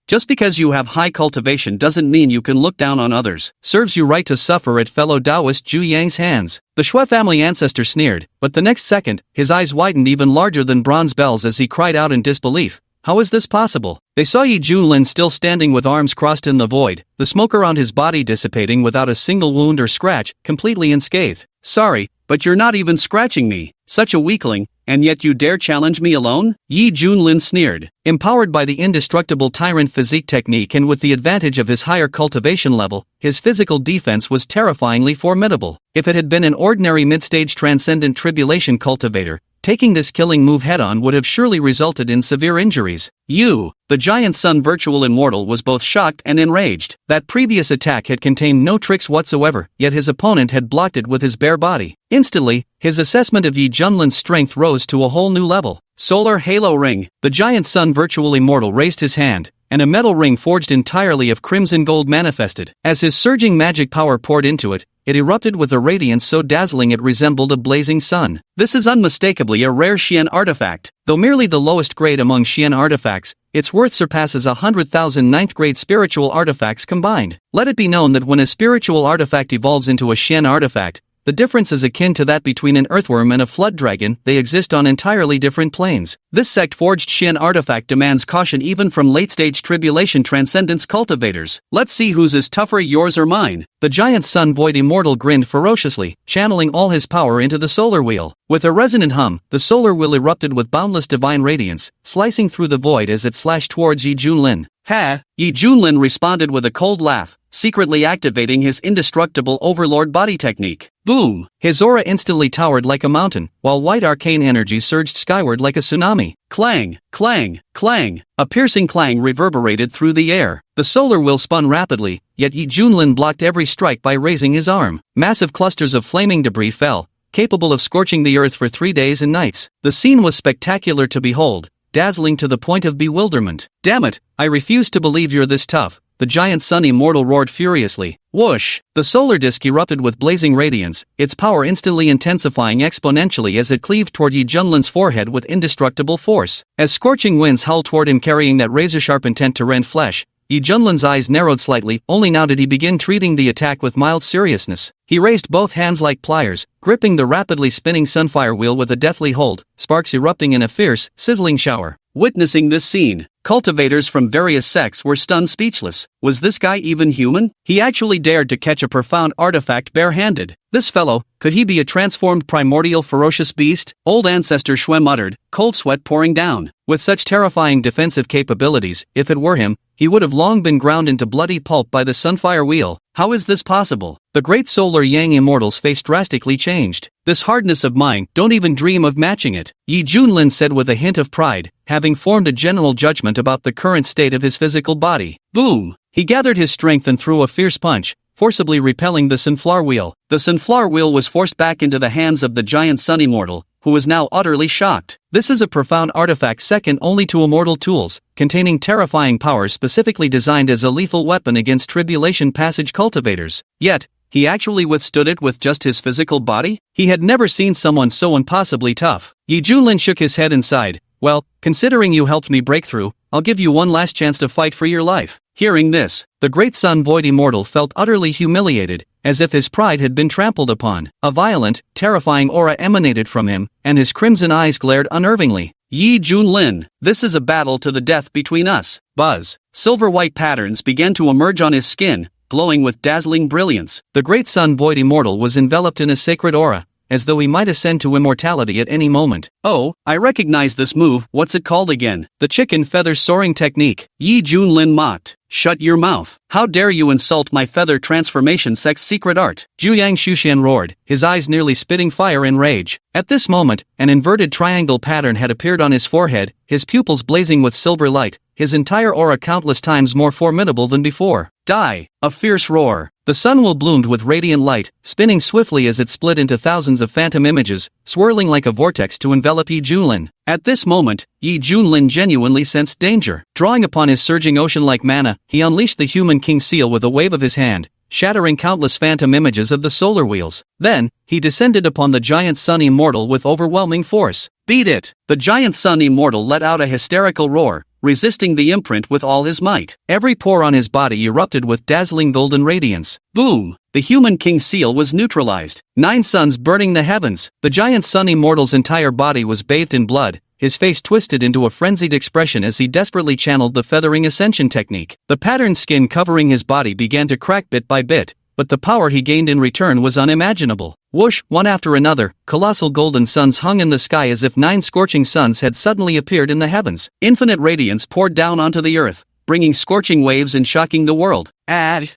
Speaker 1: Just because you have high cultivation doesn't mean you can look down on others. Serves you right to suffer at fellow Taoist Zhu Yang's hands. The Shui family ancestor sneered, but the next second, his eyes widened even larger than bronze bells as he cried out in disbelief. How is this possible? They saw Yi Junlin still standing with arms crossed in the void, the smoke around his body dissipating without a single wound or scratch, completely unscathed. Sorry, but you're not even scratching me, such a weakling, and yet you dare challenge me alone? Yi Junlin sneered. Empowered by the indestructible tyrant physique technique and with the advantage of his higher cultivation level, his physical defense was terrifyingly formidable. If it had been an ordinary mid-stage transcendent tribulation cultivator, taking this killing move head-on would have surely resulted in severe injuries. The giant sun virtual immortal was both shocked and enraged. That previous attack had contained no tricks whatsoever, yet his opponent had blocked it with his bare body. Instantly, his assessment of Yi Junlin's strength rose to a whole new level. Solar Halo Ring. The giant sun virtual immortal raised his hand, and a metal ring forged entirely of crimson gold manifested. As his surging magic power poured into it, it erupted with a radiance so dazzling it resembled a blazing sun. This is unmistakably a rare Xian artifact. Though merely the lowest grade among Xian artifacts, its worth surpasses 100,000 ninth-grade spiritual artifacts combined. Let it be known that when a spiritual artifact evolves into a Xian artifact, the difference is akin to that between an earthworm and a flood dragon. They exist on entirely different planes. This sect-forged Xian artifact demands caution even from late-stage tribulation transcendence cultivators. Let's see whose is tougher, yours or mine. The giant sun void immortal grinned ferociously, channeling all his power into the solar wheel. With a resonant hum, the solar wheel erupted with boundless divine radiance, slicing through the void as it slashed towards Yi Junlin. Ha! Yi Junlin responded with a cold laugh, secretly activating his indestructible overlord body technique. Boom! His aura instantly towered like a mountain, while white arcane energy surged skyward like a tsunami. Clang! Clang! Clang! A piercing clang reverberated through the air. The solar wheel spun rapidly, yet Yi Junlin blocked every strike by raising his arm. Massive clusters of flaming debris fell, capable of scorching the earth for 3 days and nights. The scene was spectacular to behold, dazzling to the point of bewilderment. Damn it, I refuse to believe you're this tough, the giant sun immortal roared furiously. Whoosh! The solar disk erupted with blazing radiance, its power instantly intensifying exponentially as it cleaved toward Yi Junlin's forehead with indestructible force. As scorching winds howled toward him carrying that razor-sharp intent to rend flesh, Yi Junlin's eyes narrowed slightly, only now did he begin treating the attack with mild seriousness. He raised both hands like pliers, gripping the rapidly spinning sunfire wheel with a deathly hold, sparks erupting in a fierce, sizzling shower. Witnessing this scene, cultivators from various sects were stunned speechless. Was this guy even human? He actually dared to catch a profound artifact bare-handed. This fellow, could he be a transformed primordial ferocious beast? Old Ancestor Shui muttered, cold sweat pouring down. With such terrifying defensive capabilities, if it were him, he would have long been ground into bloody pulp by the sunfire wheel. How is this possible? The great solar Yang immortal's face drastically changed. This hardness of mine, don't even dream of matching it, Yi Junlin said with a hint of pride, having formed a general judgment about the current state of his physical body. Boom! He gathered his strength and threw a fierce punch, forcibly repelling the sunflower wheel. The sunflower wheel was forced back into the hands of the giant sun immortal, who was now utterly shocked. This is a profound artifact second only to immortal tools, containing terrifying powers specifically designed as a lethal weapon against tribulation passage cultivators. Yet, he actually withstood it with just his physical body? He had never seen someone so impossibly tough. Yi Junlin shook his head and sighed. Well, considering you helped me break through, I'll give you one last chance to fight for your life. Hearing this, the great Sun Void Immortal felt utterly humiliated, as if his pride had been trampled upon. A violent, terrifying aura emanated from him, and his crimson eyes glared unnervingly. Yi Junlin, this is a battle to the death between us. Buzz. Silver-white patterns began to emerge on his skin, glowing with dazzling brilliance. The great Sun Void Immortal was enveloped in a sacred aura, as though he might ascend to immortality at any moment. Oh, I recognize this move. What's it called again? The chicken feather soaring technique. Yi Junlin mocked. Shut your mouth. How dare you insult my feather transformation sex secret art? Juyang Shushan roared, his eyes nearly spitting fire in rage. At this moment, an inverted triangle pattern had appeared on his forehead, his pupils blazing with silver light, his entire aura countless times more formidable than before. Die! A fierce roar. The sun will bloomed with radiant light, spinning swiftly as it split into thousands of phantom images, swirling like a vortex to envelop Yi Junlin. At this moment, Yi Junlin genuinely sensed danger. Drawing upon his surging ocean-like mana, he unleashed the human king seal with a wave of his hand, shattering countless phantom images of the solar wheels. Then, he descended upon the giant Sun Immortal with overwhelming force. Beat it! The giant Sun Immortal let out a hysterical roar, resisting the imprint with all his might. Every pore on his body erupted with dazzling golden radiance. Boom! The human king seal was neutralized. 9 suns burning the heavens. The giant Sun Immortal's entire body was bathed in blood, his face twisted into a frenzied expression as he desperately channeled the feathering ascension technique. The patterned skin covering his body began to crack bit by bit, but the power he gained in return was unimaginable. Whoosh, one after another, colossal golden suns hung in the sky as if 9 scorching suns had suddenly appeared in the heavens. Infinite radiance poured down onto the earth, bringing scorching waves and shocking the world.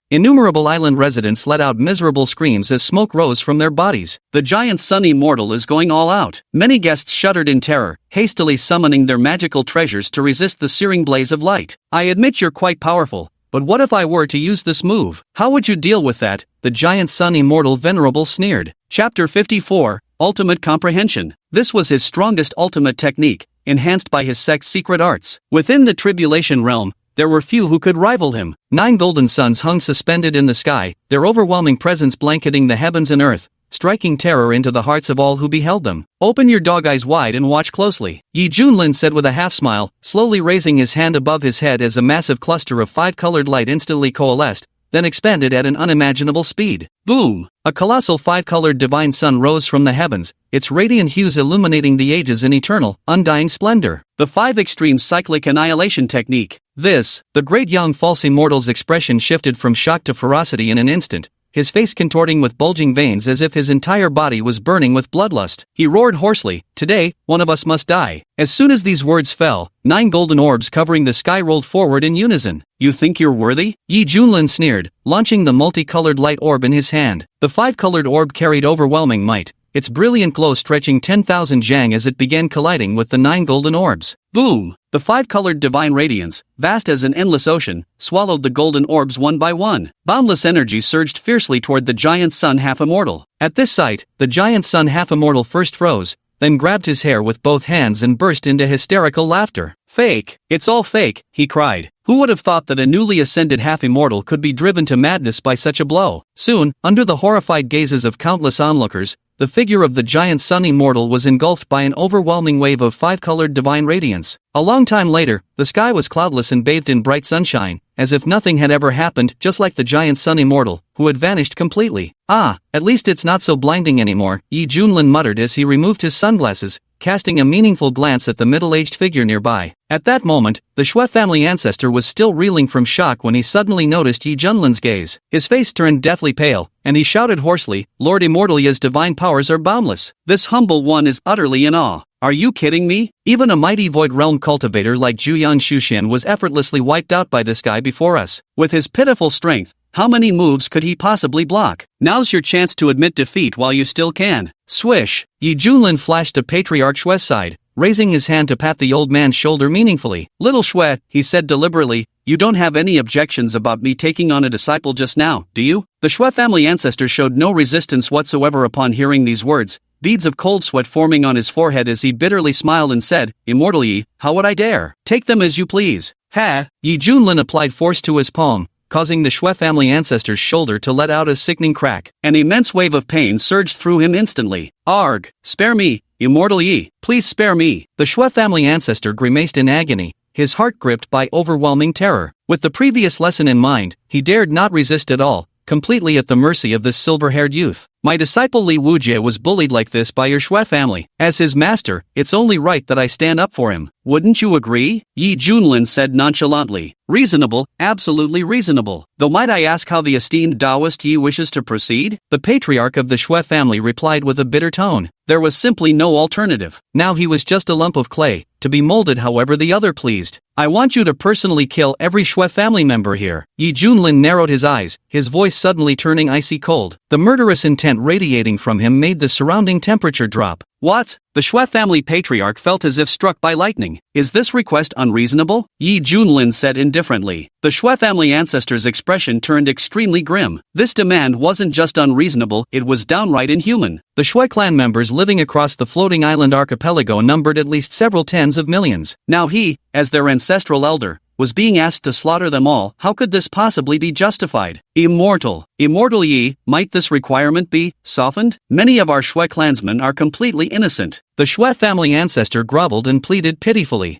Speaker 1: Innumerable island residents let out miserable screams as smoke rose from their bodies. The giant Sun Immortal is going all out. Many guests shuddered in terror, hastily summoning their magical treasures to resist the searing blaze of light. I admit you're quite powerful, but what if I were to use this move? How would you deal with that? The giant Sun Immortal Venerable sneered. Chapter 54, Ultimate Comprehension. This was his strongest ultimate technique, enhanced by his sex secret arts. Within the Tribulation realm, there were few who could rival him. 9 golden suns hung suspended in the sky, their overwhelming presence blanketing the heavens and earth, striking terror into the hearts of all who beheld them. Open your dog eyes wide and watch closely, Yi Junlin said with a half-smile, slowly raising his hand above his head as a massive cluster of 5-colored light instantly coalesced, then expanded at an unimaginable speed. Boom! A colossal 5-colored divine sun rose from the heavens, its radiant hues illuminating the ages in eternal, undying splendor. The 5 extreme cyclic annihilation technique. This, the great young false immortal's expression shifted from shock to ferocity in an instant, his face contorting with bulging veins as if his entire body was burning with bloodlust. He roared hoarsely, "Today, one of us must die." As soon as these words fell, 9 golden orbs covering the sky rolled forward in unison. You think you're worthy? Yi Junlin sneered, launching the multicolored light orb in his hand. The 5-colored orb carried overwhelming might, its brilliant glow stretching 10,000 jang as it began colliding with the 9 golden orbs. Boom! The 5-colored divine radiance, vast as an endless ocean, swallowed the golden orbs one by one. Boundless energy surged fiercely toward the giant sun half-immortal. At this sight, the giant sun half-immortal first froze, then grabbed his hair with both hands and burst into hysterical laughter. Fake! It's all fake, he cried. Who would have thought that a newly ascended half-immortal could be driven to madness by such a blow? Soon, under the horrified gazes of countless onlookers, the figure of the giant Sun Immortal was engulfed by an overwhelming wave of 5-colored divine radiance. A long time later, the sky was cloudless and bathed in bright sunshine, as if nothing had ever happened, just like the giant Sun Immortal, who had vanished completely. Ah, at least it's not so blinding anymore, Yi Junlin muttered as he removed his sunglasses, casting a meaningful glance at the middle-aged figure nearby. At that moment, the Shui family ancestor was still reeling from shock when he suddenly noticed Yi Junlin's gaze. His face turned deathly pale, and he shouted hoarsely, "Lord Immortal Yi's divine powers are boundless. This humble one is utterly in awe. Are you kidding me?" Even a mighty void realm cultivator like Juyan Shushan was effortlessly wiped out by this guy before us. With his pitiful strength, how many moves could he possibly block? Now's your chance to admit defeat while you still can. Swish! Yi Junlin flashed to Patriarch Shue's side, raising his hand to pat the old man's shoulder meaningfully. "Little Shue," he said deliberately, "you don't have any objections about me taking on a disciple just now, do you?" The Shui family ancestor showed no resistance whatsoever upon hearing these words, beads of cold sweat forming on his forehead as he bitterly smiled and said, "Immortal Yi, how would I dare? Take them as you please." Ha! Yi Junlin applied force to his palm, causing the Shui family ancestor's shoulder to let out a sickening crack. An immense wave of pain surged through him instantly. "Arg! Spare me, Immortal Yi, please spare me." The Shui family ancestor grimaced in agony, his heart gripped by overwhelming terror. With the previous lesson in mind, he dared not resist at all, completely at the mercy of this silver-haired youth. My disciple Li Wujie was bullied like this by your Shui family. As his master, it's only right that I stand up for him. Wouldn't you agree? Yi Junlin said nonchalantly. Reasonable, absolutely reasonable. Though might I ask how the esteemed Taoist Yi wishes to proceed? The patriarch of the Shui family replied with a bitter tone. There was simply no alternative. Now he was just a lump of clay, to be molded however the other pleased. I want you to personally kill every Shui family member here. Yi Junlin narrowed his eyes, his voice suddenly turning icy cold. The murderous intent radiating from him made the surrounding temperature drop. What? The Shui family patriarch felt as if struck by lightning. Is this request unreasonable? Yi Junlin said indifferently. The Shui family ancestor's expression turned extremely grim. This demand wasn't just unreasonable, it was downright inhuman. The Shui clan members living across the floating island archipelago numbered at least several tens of millions. Now he, as their ancestral elder, was being asked to slaughter them all. How could this possibly be justified? Immortal Yi, might this requirement be softened? Many of our Shui clansmen are completely innocent. The Shui family ancestor groveled and pleaded pitifully.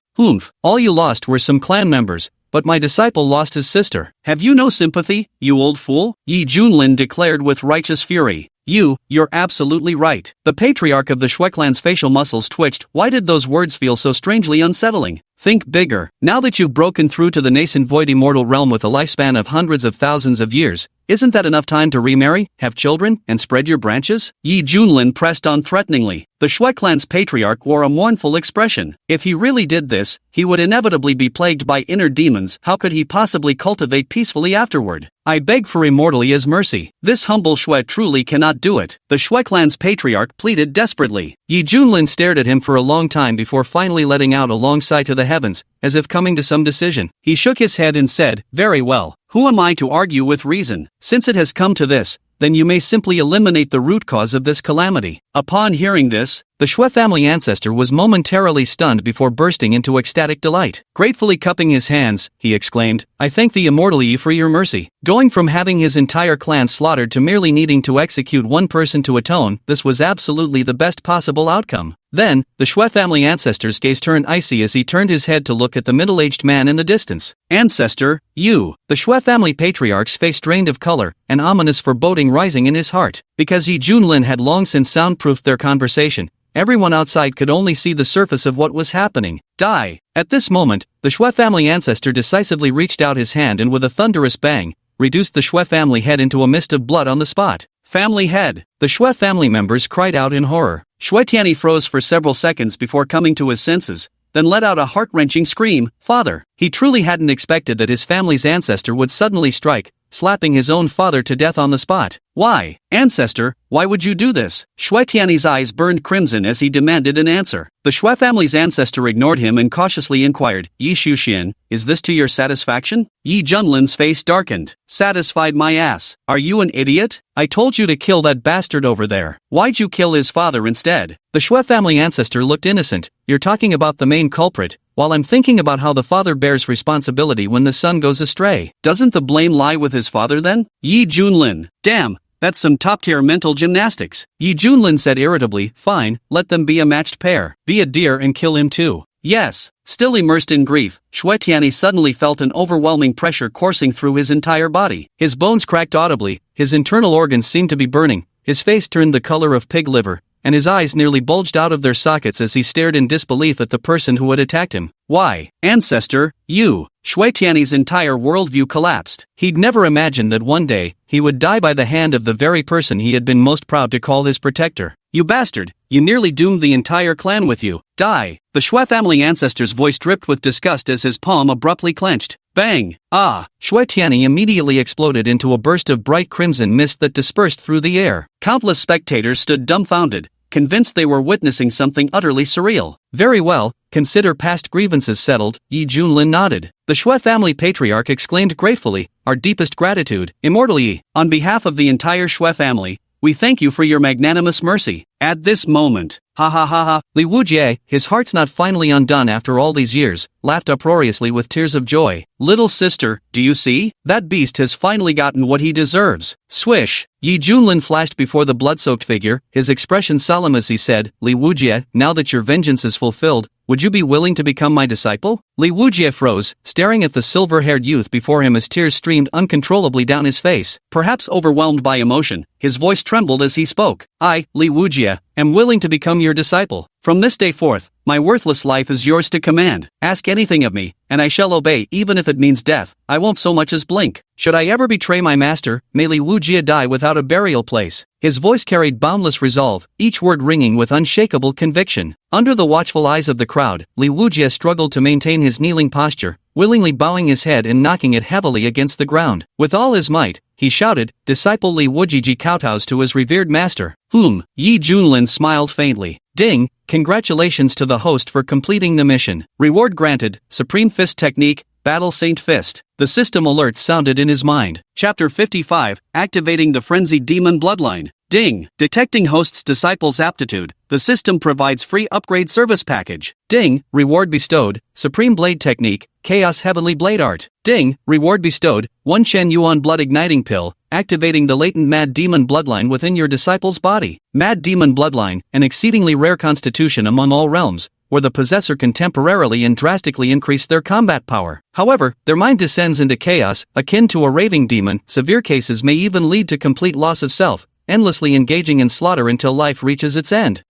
Speaker 1: All you lost were some clan members, but my disciple lost his sister. Have you no sympathy, you old fool? Yi Junlin declared with righteous fury. You're absolutely right. The patriarch of the Shui clan's facial muscles twitched. Why did those words feel so strangely unsettling? Think bigger. Now that you've broken through to the nascent void immortal realm with a lifespan of hundreds of thousands of years, isn't that enough time to remarry, have children, and spread your branches? Yi Junlin pressed on threateningly. The Shui clan's patriarch wore a mournful expression. If he really did this, he would inevitably be plagued by inner demons. How could he possibly cultivate peacefully afterward? I beg for Immortal Yi's mercy. This humble Shui truly cannot do it. The Shui clan's patriarch pleaded desperately. Yi Junlin stared at him for a long time before finally letting out a long sigh to the heavens, as if coming to some decision. He shook his head and said, "Very well. Who am I to argue with reason? Since it has come to this, then you may simply eliminate the root cause of this calamity." Upon hearing this, the Shui family ancestor was momentarily stunned before bursting into ecstatic delight. Gratefully cupping his hands, he exclaimed, "I thank the Immortal Yi for your mercy." Going from having his entire clan slaughtered to merely needing to execute one person to atone, this was absolutely the best possible outcome. Then, the Shui family ancestor's gaze turned icy as he turned his head to look at the middle-aged man in the distance. "Ancestor, you." The Shui family patriarch's face drained of color, an ominous foreboding rising in his heart. Because Yi Junlin had long since soundproofed their conversation, everyone outside could only see the surface of what was happening. Die! At this moment, the Shui family ancestor decisively reached out his hand and with a thunderous bang, reduced the Shui family head into a mist of blood on the spot. Family head! The Shui family members cried out in horror. Shui Tianyi froze for several seconds before coming to his senses, then let out a heart-wrenching scream. Father! He truly hadn't expected that his family's ancestor would suddenly strike, slapping his own father to death on the spot. Why? Ancestor, why would you do this? Shui Tianyi's eyes burned crimson as he demanded an answer. The Shui family's ancestor ignored him and cautiously inquired, Yi Shuxian, is this to your satisfaction? Yi Junlin's face darkened. Satisfied my ass. Are you an idiot? I told you to kill that bastard over there. Why'd you kill his father instead? The Shui family ancestor looked innocent. You're talking about the main culprit, while I'm thinking about how the father bears responsibility when the son goes astray. Doesn't the blame lie with his father then? Yi Junlin. Damn, that's some top-tier mental gymnastics. Yi Junlin said irritably, fine, let them be a matched pair. Be a deer and kill him too. Yes. Still immersed in grief, Shui Tianyi suddenly felt an overwhelming pressure coursing through his entire body. His bones cracked audibly, his internal organs seemed to be burning, his face turned the color of pig liver, and his eyes nearly bulged out of their sockets as he stared in disbelief at the person who had attacked him. Why? Ancestor, you! Shui Tianyi's entire worldview collapsed. He'd never imagined that one day, he would die by the hand of the very person he had been most proud to call his protector. You bastard! You nearly doomed the entire clan with you. Die! The Shui family ancestor's voice dripped with disgust as his palm abruptly clenched. Bang! Ah! Shui Tianyi immediately exploded into a burst of bright crimson mist that dispersed through the air. Countless spectators stood dumbfounded, convinced they were witnessing something utterly surreal. Very well, consider past grievances settled, Yi Junlin nodded. The Shui family patriarch exclaimed gratefully, our deepest gratitude, Immortal Yi. On behalf of the entire Shui family, we thank you for your magnanimous mercy. At this moment, ha ha ha ha, Li Wujie, his heart's not finally undone after all these years, laughed uproariously with tears of joy. Little sister, do you see? That beast has finally gotten what he deserves. Swish! Yi Junlin flashed before the blood-soaked figure, his expression solemn as he said, Li Wujie, now that your vengeance is fulfilled, would you be willing to become my disciple? Li Wujie froze, staring at the silver-haired youth before him as tears streamed uncontrollably down his face. Perhaps overwhelmed by emotion, his voice trembled as he spoke. I, Li Wujie, am willing to become your disciple. From this day forth, my worthless life is yours to command. Ask anything of me, and I shall obey even if it means death. I won't so much as blink. Should I ever betray my master, may Li Wujie die without a burial place. His voice carried boundless resolve, each word ringing with unshakable conviction. Under the watchful eyes of the crowd, Li Wujie struggled to maintain his kneeling posture, willingly bowing his head and knocking it heavily against the ground. With all his might, he shouted, Disciple Li Wujiji kowtows to his revered master. Yi Junlin smiled faintly. Ding, congratulations to the host for completing the mission. Reward granted, Supreme Fist Technique, Battle Saint Fist. The system alert sounded in his mind. Chapter 55, Activating the Frenzied Demon Bloodline. Ding, detecting host's disciple's aptitude. The system provides free upgrade service package. Ding, reward bestowed, Supreme Blade Technique, Chaos Heavenly Blade Art. Ding, reward bestowed, 1 Shen Yuan Blood Igniting Pill, activating the latent Mad Demon Bloodline within your disciple's body. Mad Demon Bloodline, an exceedingly rare constitution among all realms, where the possessor can temporarily and drastically increase their combat power. However, their mind descends into chaos, akin to a raving demon. Severe cases may even lead to complete loss of self, endlessly engaging in slaughter until life reaches its end.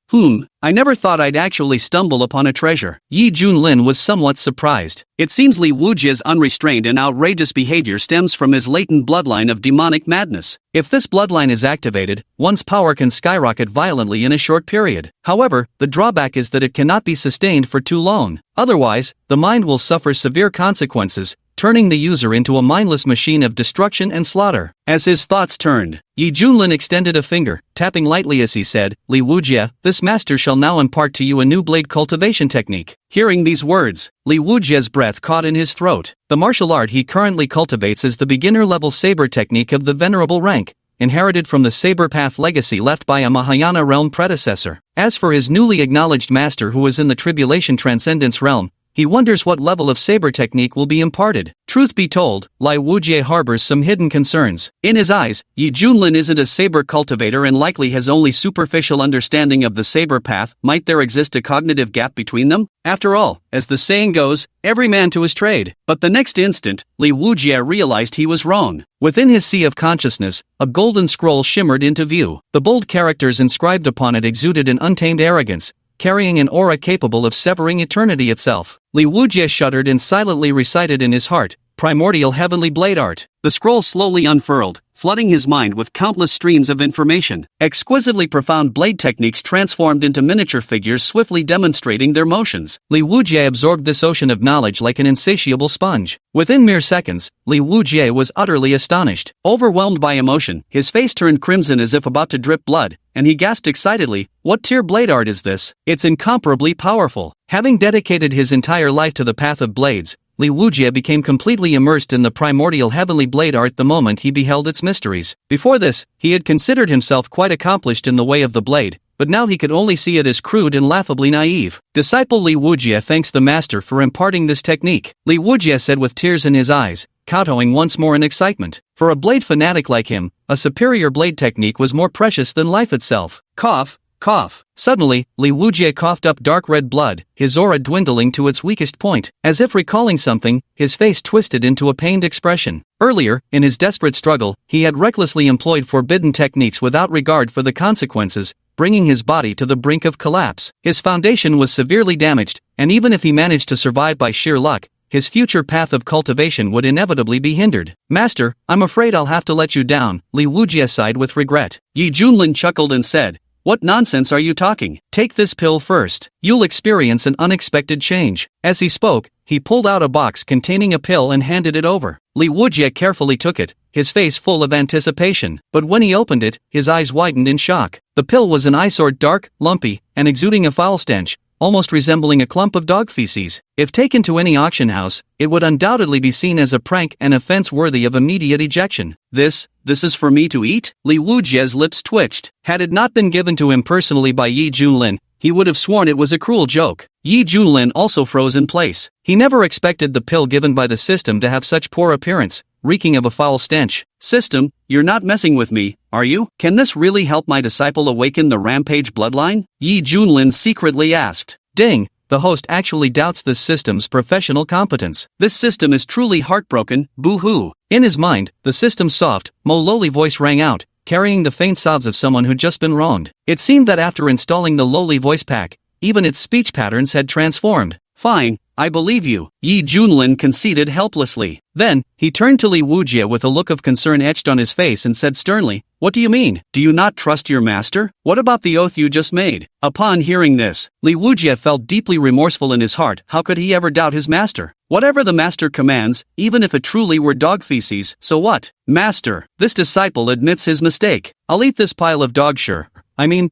Speaker 1: I never thought I'd actually stumble upon a treasure. Yi Junlin was somewhat surprised. It seems Li Wujie's unrestrained and outrageous behavior stems from his latent bloodline of demonic madness. If this bloodline is activated, one's power can skyrocket violently in a short period. However, the drawback is that it cannot be sustained for too long. Otherwise, the mind will suffer severe consequences, turning the user into a mindless machine of destruction and slaughter. As his thoughts turned, Yi Junlin extended a finger, tapping lightly as he said, Li Wujie, this master shall now impart to you a new blade cultivation technique. Hearing these words, Li Wujie's breath caught in his throat. The martial art he currently cultivates is the beginner-level saber technique of the venerable rank, inherited from the saber path legacy left by a Mahayana realm predecessor. As for his newly acknowledged master who is in the Tribulation Transcendence realm, he wonders what level of saber technique will be imparted. Truth be told, Li Wujie harbors some hidden concerns. In his eyes, Yi Junlin isn't a saber cultivator and likely has only superficial understanding of the saber path. Might there exist a cognitive gap between them? After all, as the saying goes, every man to his trade. But the next instant, Li Wujie realized he was wrong. Within his sea of consciousness, a golden scroll shimmered into view. The bold characters inscribed upon it exuded an untamed arrogance, carrying an aura capable of severing eternity itself. Li Wujie shuddered and silently recited in his heart, Primordial Heavenly Blade Art. The scroll slowly unfurled, flooding his mind with countless streams of information. Exquisitely profound blade techniques transformed into miniature figures swiftly demonstrating their motions. Li Wujie absorbed this ocean of knowledge like an insatiable sponge. Within mere seconds, Li Wujie was utterly astonished. Overwhelmed by emotion, his face turned crimson as if about to drip blood, and he gasped excitedly, What tier blade art is this? It's incomparably powerful. Having dedicated his entire life to the path of blades, Li Wujie became completely immersed in the primordial heavenly blade art the moment he beheld its mysteries. Before this, he had considered himself quite accomplished in the way of the blade, but now he could only see it as crude and laughably naive. Disciple Li Wujie thanks the master for imparting this technique, Li Wujie said with tears in his eyes, kowtowing once more in excitement. For a blade fanatic like him, a superior blade technique was more precious than life itself. Cough. Cough. Suddenly, Li Wujie coughed up dark red blood, his aura dwindling to its weakest point. As if recalling something, his face twisted into a pained expression. Earlier, in his desperate struggle, he had recklessly employed forbidden techniques without regard for the consequences, bringing his body to the brink of collapse. His foundation was severely damaged, and even if he managed to survive by sheer luck, his future path of cultivation would inevitably be hindered. Master, I'm afraid I'll have to let you down, Li Wujie sighed with regret. Yi Junlin chuckled and said, What nonsense are you talking? Take this pill first. You'll experience an unexpected change. As he spoke, he pulled out a box containing a pill and handed it over. Li Wujie carefully took it, his face full of anticipation. But when he opened it, his eyes widened in shock. The pill was an eyesore dark, lumpy, and exuding a foul stench, almost resembling a clump of dog feces. If taken to any auction house, it would undoubtedly be seen as a prank and offense worthy of immediate ejection. This is for me to eat? Li Wujie's lips twitched. Had it not been given to him personally by Yi Junlin, he would have sworn it was a cruel joke. Yi Junlin also froze in place. He never expected the pill given by the system to have such poor appearance, reeking of a foul stench. System, you're not messing with me, are you? Can this really help my disciple awaken the rampage bloodline? Yi Junlin secretly asked. Ding, the host actually doubts this system's professional competence. This system is truly heartbroken, boo-hoo. In his mind, the system's soft, lowly voice rang out, carrying the faint sobs of someone who'd just been wronged. It seemed that after installing the lowly voice pack, even its speech patterns had transformed. Fine, I believe you, Yi Junlin conceded helplessly. Then, he turned to Li Wujie with a look of concern etched on his face and said sternly, "What do you mean? Do you not trust your master? What about the oath you just made?" Upon hearing this, Li Wujie felt deeply remorseful in his heart. How could he ever doubt his master? Whatever the master commands, even if it truly were dog feces, so what? Master, this disciple admits his mistake. I'll eat this pile of dog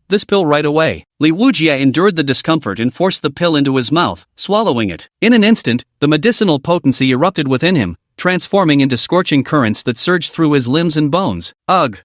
Speaker 1: this pill right away. Li Wujie endured the discomfort and forced the pill into his mouth, swallowing it. In an instant, the medicinal potency erupted within him, transforming into scorching currents that surged through his limbs and bones. Ugh,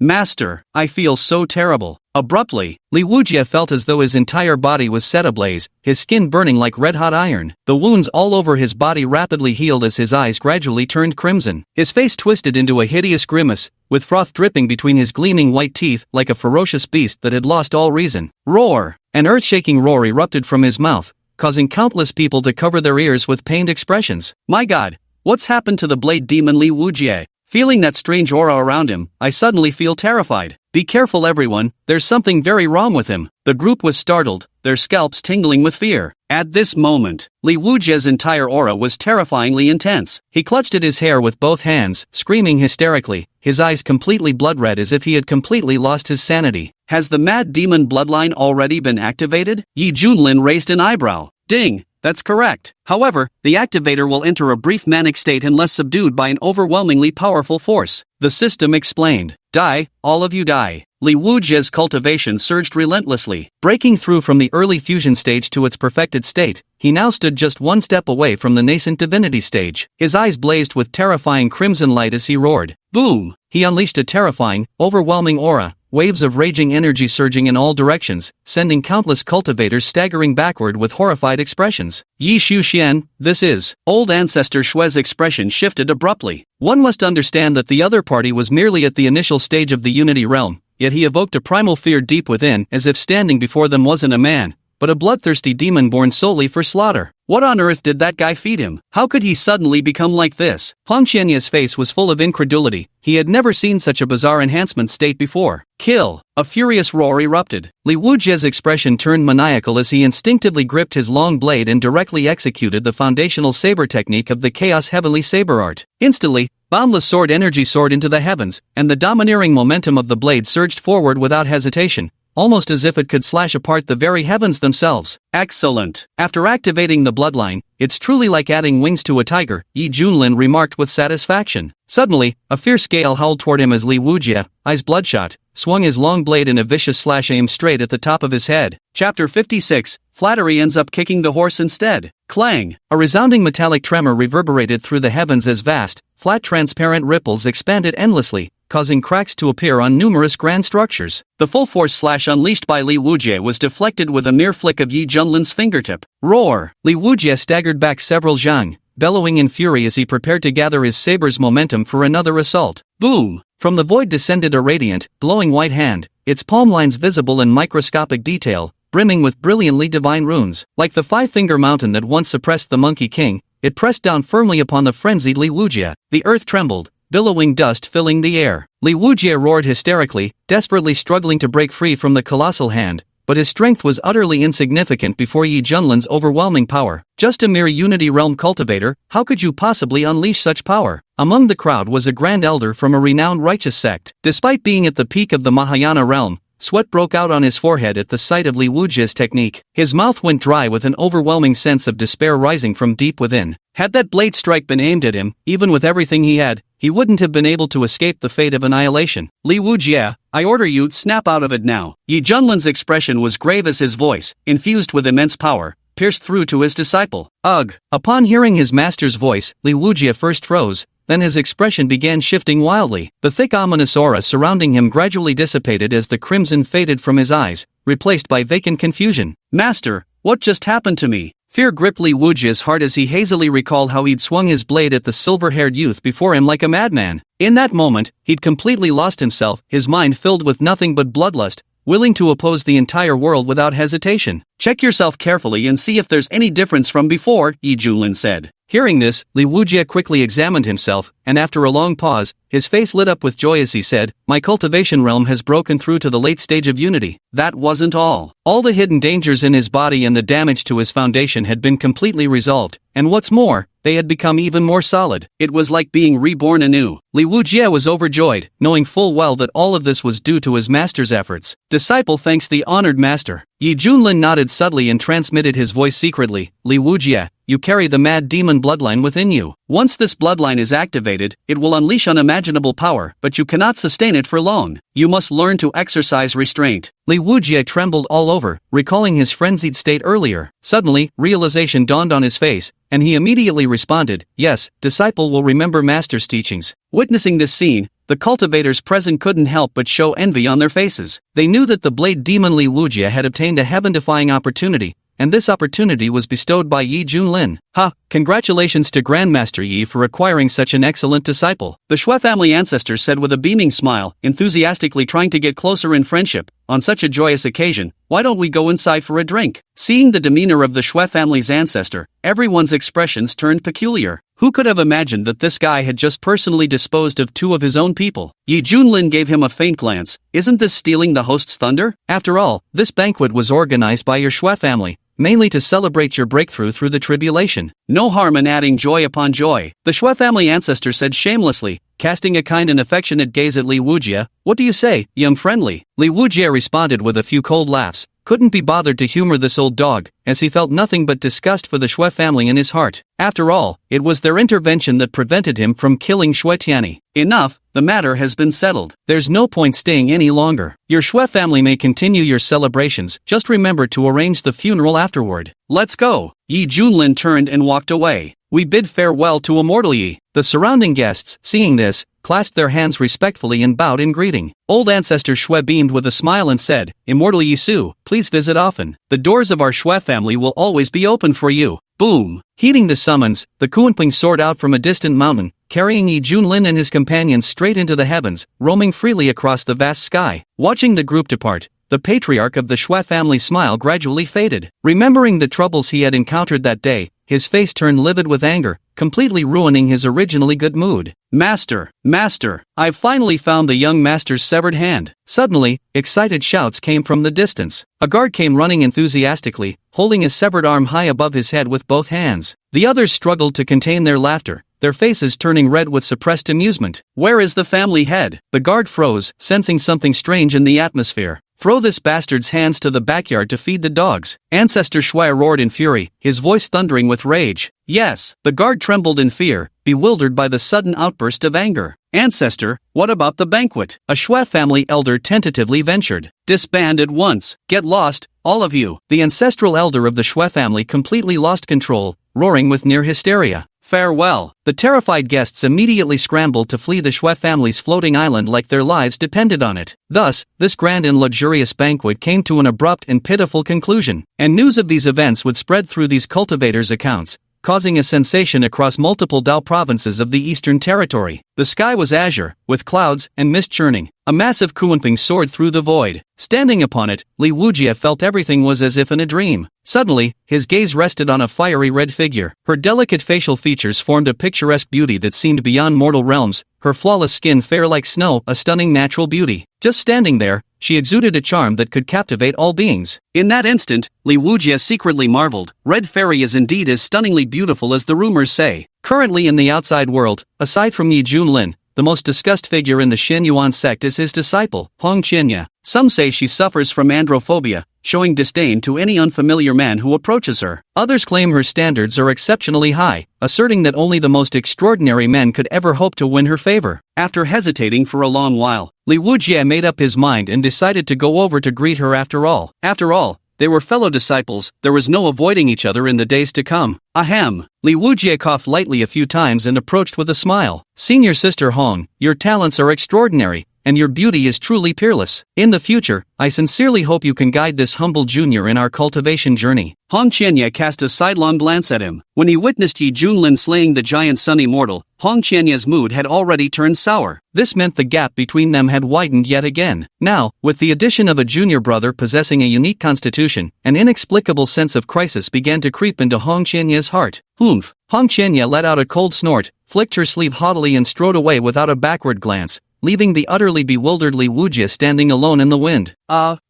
Speaker 1: master, I feel so terrible. Abruptly, Li Wujie felt as though his entire body was set ablaze, his skin burning like red-hot iron. The wounds all over his body rapidly healed as his eyes gradually turned crimson. His face twisted into a hideous grimace, with froth dripping between his gleaming white teeth like a ferocious beast that had lost all reason. Roar! An earth-shaking roar erupted from his mouth, causing countless people to cover their ears with pained expressions. My God! What's happened to the blade demon Li Wujie? Feeling that strange aura around him, I suddenly feel terrified. Be careful everyone, there's something very wrong with him. The group was startled, their scalps tingling with fear. At this moment, Li Wujie's entire aura was terrifyingly intense. He clutched at his hair with both hands, screaming hysterically, his eyes completely blood-red as if he had completely lost his sanity. Has the mad demon bloodline already been activated? Yi Junlin raised an eyebrow. Ding! That's correct. However, the activator will enter a brief manic state unless subdued by an overwhelmingly powerful force. The system explained. Die, all of you die. Li Wujie's cultivation surged relentlessly. Breaking through from the early fusion stage to its perfected state, he now stood just one step away from the nascent divinity stage. His eyes blazed with terrifying crimson light as he roared. Boom! He unleashed a terrifying, overwhelming aura, waves of raging energy surging in all directions, sending countless cultivators staggering backward with horrified expressions. Yi Shuxian, this is. Old Ancestor Shue's expression shifted abruptly. One must understand that the other party was merely at the initial stage of the Unity Realm, yet he evoked a primal fear deep within, as if standing before them wasn't a man, but a bloodthirsty demon born solely for slaughter. What on earth did that guy feed him? How could he suddenly become like this? Huang Qianye's face was full of incredulity. He had never seen such a bizarre enhancement state before. Kill! A furious roar erupted. Li Wujie's expression turned maniacal as he instinctively gripped his long blade and directly executed the foundational saber technique of the Chaos Heavenly Saber Art. Instantly, boundless sword energy soared into the heavens, and the domineering momentum of the blade surged forward without hesitation, almost as if it could slash apart the very heavens themselves. Excellent! After activating the bloodline, it's truly like adding wings to a tiger, Yi Junlin remarked with satisfaction. Suddenly, a fierce gale howled toward him as Li Wujie, eyes bloodshot, swung his long blade in a vicious slash aimed straight at the top of his head. Chapter 56, Flattery ends up kicking the horse instead. Clang! A resounding metallic tremor reverberated through the heavens as vast, flat transparent ripples expanded endlessly, causing cracks to appear on numerous grand structures. The full force slash unleashed by Li Wujie was deflected with a mere flick of Yi Junlin's fingertip. Roar! Li Wujie staggered back several zhang, bellowing in fury as he prepared to gather his saber's momentum for another assault. Boom! From the void descended a radiant, glowing white hand, its palm lines visible in microscopic detail, brimming with brilliantly divine runes. Like the five-finger mountain that once suppressed the Monkey King, it pressed down firmly upon the frenzied Li Wujie. The earth trembled, billowing dust filling the air. Li Wujie roared hysterically, desperately struggling to break free from the colossal hand, but his strength was utterly insignificant before Yi Junlin's overwhelming power. Just a mere Unity Realm cultivator, how could you possibly unleash such power? Among the crowd was a grand elder from a renowned righteous sect. Despite being at the peak of the Mahayana realm, sweat broke out on his forehead at the sight of Li Wujia's technique. His mouth went dry with an overwhelming sense of despair rising from deep within. Had that blade strike been aimed at him, even with everything he had, he wouldn't have been able to escape the fate of annihilation. Li Wujia, I order you, snap out of it now. Yi Junlin's expression was grave as his voice, infused with immense power, pierced through to his disciple. Ugh! Upon hearing his master's voice, Li Wujia first froze, then his expression began shifting wildly. The thick ominous aura surrounding him gradually dissipated as the crimson faded from his eyes, replaced by vacant confusion. Master, what just happened to me? Fear gripped Li Wujia's heart as he hazily recalled how he'd swung his blade at the silver-haired youth before him like a madman. In that moment, he'd completely lost himself, his mind filled with nothing but bloodlust, willing to oppose the entire world without hesitation. Check yourself carefully and see if there's any difference from before, Yi Junlin said. Hearing this, Li Wujia quickly examined himself, and after a long pause, his face lit up with joy as he said, my cultivation realm has broken through to the late stage of unity. That wasn't all. All the hidden dangers in his body and the damage to his foundation had been completely resolved, and what's more, they had become even more solid. It was like being reborn anew. Li Wujia was overjoyed, knowing full well that all of this was due to his master's efforts. Disciple thanks the honored master. Yi Junlin nodded subtly and transmitted his voice secretly. Li Wujia, you carry the mad demon bloodline within you. Once this bloodline is activated, it will unleash unimaginable power, but you cannot sustain it for long. You must learn to exercise restraint. Li Wujia trembled all over, recalling his frenzied state earlier. Suddenly, realization dawned on his face, and he immediately responded, yes, disciple will remember master's teachings. Witnessing this scene, the cultivators present couldn't help but show envy on their faces. They knew that the blade demon Li Wujia had obtained a heaven-defying opportunity, and this opportunity was bestowed by Yi Junlin. Ha! Congratulations to Grandmaster Yi for acquiring such an excellent disciple. The Shui family ancestor said with a beaming smile, enthusiastically trying to get closer in friendship. On such a joyous occasion, why don't we go inside for a drink? Seeing the demeanor of the Shui family's ancestor, everyone's expressions turned peculiar. Who could have imagined that this guy had just personally disposed of two of his own people? Yi Junlin gave him a faint glance. Isn't this stealing the host's thunder? After all, this banquet was organized by your Shui family, mainly to celebrate your breakthrough through the tribulation. No harm in adding joy upon joy, the Shui family ancestor said shamelessly, casting a kind and affectionate gaze at Li Wujia. What do you say, young friendly? Li Wujia responded with a few cold laughs, couldn't be bothered to humor this old dog, as he felt nothing but disgust for the Shui family in his heart. After all, it was their intervention that prevented him from killing Shui Tianyi. Enough, the matter has been settled. There's no point staying any longer. Your Shui family may continue your celebrations, just remember to arrange the funeral afterward. Let's go. Yi Junlin turned and walked away. We bid farewell to Immortal Yi. The surrounding guests, seeing this, clasped their hands respectfully and bowed in greeting. Old ancestor Shui beamed with a smile and said, Immortal Yi Su, please visit often. The doors of our Shui family will always be open for you. Boom! Heeding the summons, the Kunping soared out from a distant mountain, carrying Yi Junlin and his companions straight into the heavens, roaming freely across the vast sky. Watching the group depart, the patriarch of the Shui family's smile gradually faded. Remembering the troubles he had encountered that day, his face turned livid with anger, completely ruining his originally good mood. Master! Master! I've finally found the young master's severed hand. Suddenly, excited shouts came from the distance. A guard came running enthusiastically, holding his severed arm high above his head with both hands. The others struggled to contain their laughter, their faces turning red with suppressed amusement. Where is the family head? The guard froze, sensing something strange in the atmosphere. Throw this bastard's hands to the backyard to feed the dogs. Ancestor Shui roared in fury, his voice thundering with rage. Yes, the guard trembled in fear, bewildered by the sudden outburst of anger. Ancestor, what about the banquet? A Shui family elder tentatively ventured. Disband at once. Get lost, all of you. The ancestral elder of the Shui family completely lost control, roaring with near hysteria. Farewell. The terrified guests immediately scrambled to flee the Shui family's floating island like their lives depended on it. Thus, this grand and luxurious banquet came to an abrupt and pitiful conclusion, and news of these events would spread through these cultivators' accounts, causing a sensation across multiple Dao provinces of the Eastern Territory. The sky was azure, with clouds and mist churning. A massive Kunping soared through the void. Standing upon it, Li Wujia felt everything was as if in a dream. Suddenly, his gaze rested on a fiery red figure. Her delicate facial features formed a picturesque beauty that seemed beyond mortal realms, her flawless skin fair like snow, a stunning natural beauty. Just standing there, she exuded a charm that could captivate all beings. In that instant, Li Wujia secretly marveled. Red Fairy is indeed as stunningly beautiful as the rumors say. Currently in the outside world, aside from Yi Junlin, the most discussed figure in the Shin Yuan sect is his disciple, Hong Qianya. Some say she suffers from androphobia, showing disdain to any unfamiliar man who approaches her. Others claim her standards are exceptionally high, asserting that only the most extraordinary men could ever hope to win her favor. After hesitating for a long while, Li Wujie made up his mind and decided to go over to greet her after all. After all, they were fellow disciples, there was no avoiding each other in the days to come. Ahem. Li Wujie coughed lightly a few times and approached with a smile. Senior Sister Hong, your talents are extraordinary, and your beauty is truly peerless. In the future, I sincerely hope you can guide this humble junior in our cultivation journey. Hong Qianya cast a sidelong glance at him. When he witnessed Yi Junlin slaying the giant Sun Immortal, Hong Qianya's mood had already turned sour. This meant the gap between them had widened yet again. Now, with the addition of a junior brother possessing a unique constitution, an inexplicable sense of crisis began to creep into Hong Qianya's heart. Humph! Hong Qianya let out a cold snort, flicked her sleeve haughtily and strode away without a backward glance, leaving the utterly bewildered Li Wujie standing alone in the wind.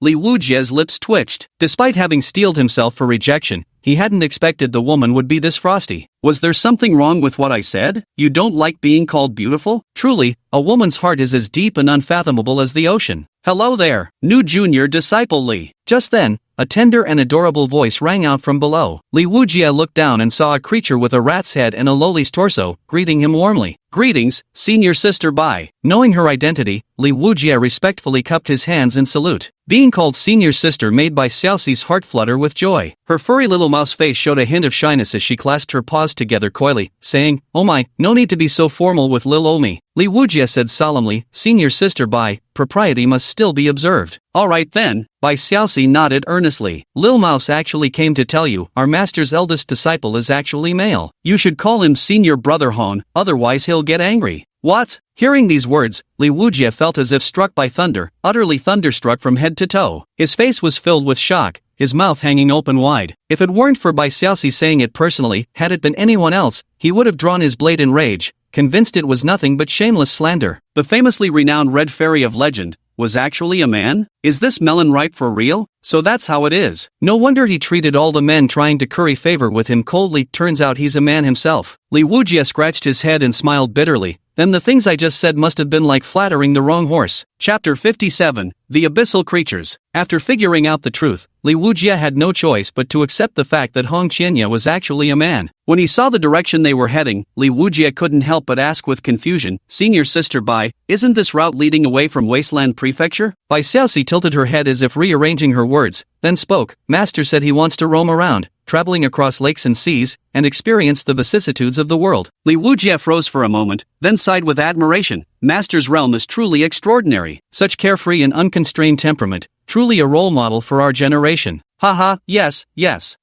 Speaker 1: Li Wujie's lips twitched. Despite having steeled himself for rejection, he hadn't expected the woman would be this frosty. Was there something wrong with what I said? You don't like being called beautiful? Truly, a woman's heart is as deep and unfathomable as the ocean. Hello there, new junior disciple Li. Just then, a tender and adorable voice rang out from below. Li Wujie looked down and saw a creature with a rat's head and a lowly's torso, greeting him warmly. Greetings, senior sister Bai. Knowing her identity, Li Wujie respectfully cupped his hands in salute. Being called senior sister made Bai Xiaoxi's heart flutter with joy. Her furry little mouse face showed a hint of shyness as she clasped her paws together coyly, saying, "Oh my, no need to be so formal with Lil Omi." Li Wujie said solemnly, "Senior sister Bai, propriety must still be observed." "Alright then," Bai Xiaoxi nodded earnestly. "Lil Mouse actually came to tell you, our master's eldest disciple is actually male. You should call him senior brother Hon, otherwise he'll get angry." What? Hearing these words, Li Wujie felt as if struck by thunder, utterly thunderstruck from head to toe. His face was filled with shock, his mouth hanging open wide. If it weren't for Bai Xiaoxi saying it personally, had it been anyone else, he would have drawn his blade in rage, convinced it was nothing but shameless slander. The famously renowned Red Fairy of legend was actually a man? Is this melon ripe for real? So that's how it is. No wonder he treated all the men trying to curry favor with him coldly. Turns out he's a man himself. Li Wujie scratched his head and smiled bitterly. Then the things I just said must have been like flattering the wrong horse. Chapter 57, The Abyssal Creatures. After figuring out the truth, Li Wujie had no choice but to accept the fact that Hong Qianya was actually a man. When he saw the direction they were heading, Li Wujie couldn't help but ask with confusion, "Senior sister Bai, isn't this route leading away from Wasteland Prefecture?" Bai Xiaoxi tilted her head as if rearranging her words, then spoke. "Master said he wants to roam around, traveling across lakes and seas, and experience the vicissitudes of the world." Li Wujie froze for a moment, then sighed with admiration. Master's realm is truly extraordinary. Such carefree and unconstrained temperament, truly a role model for our generation. Haha, yes.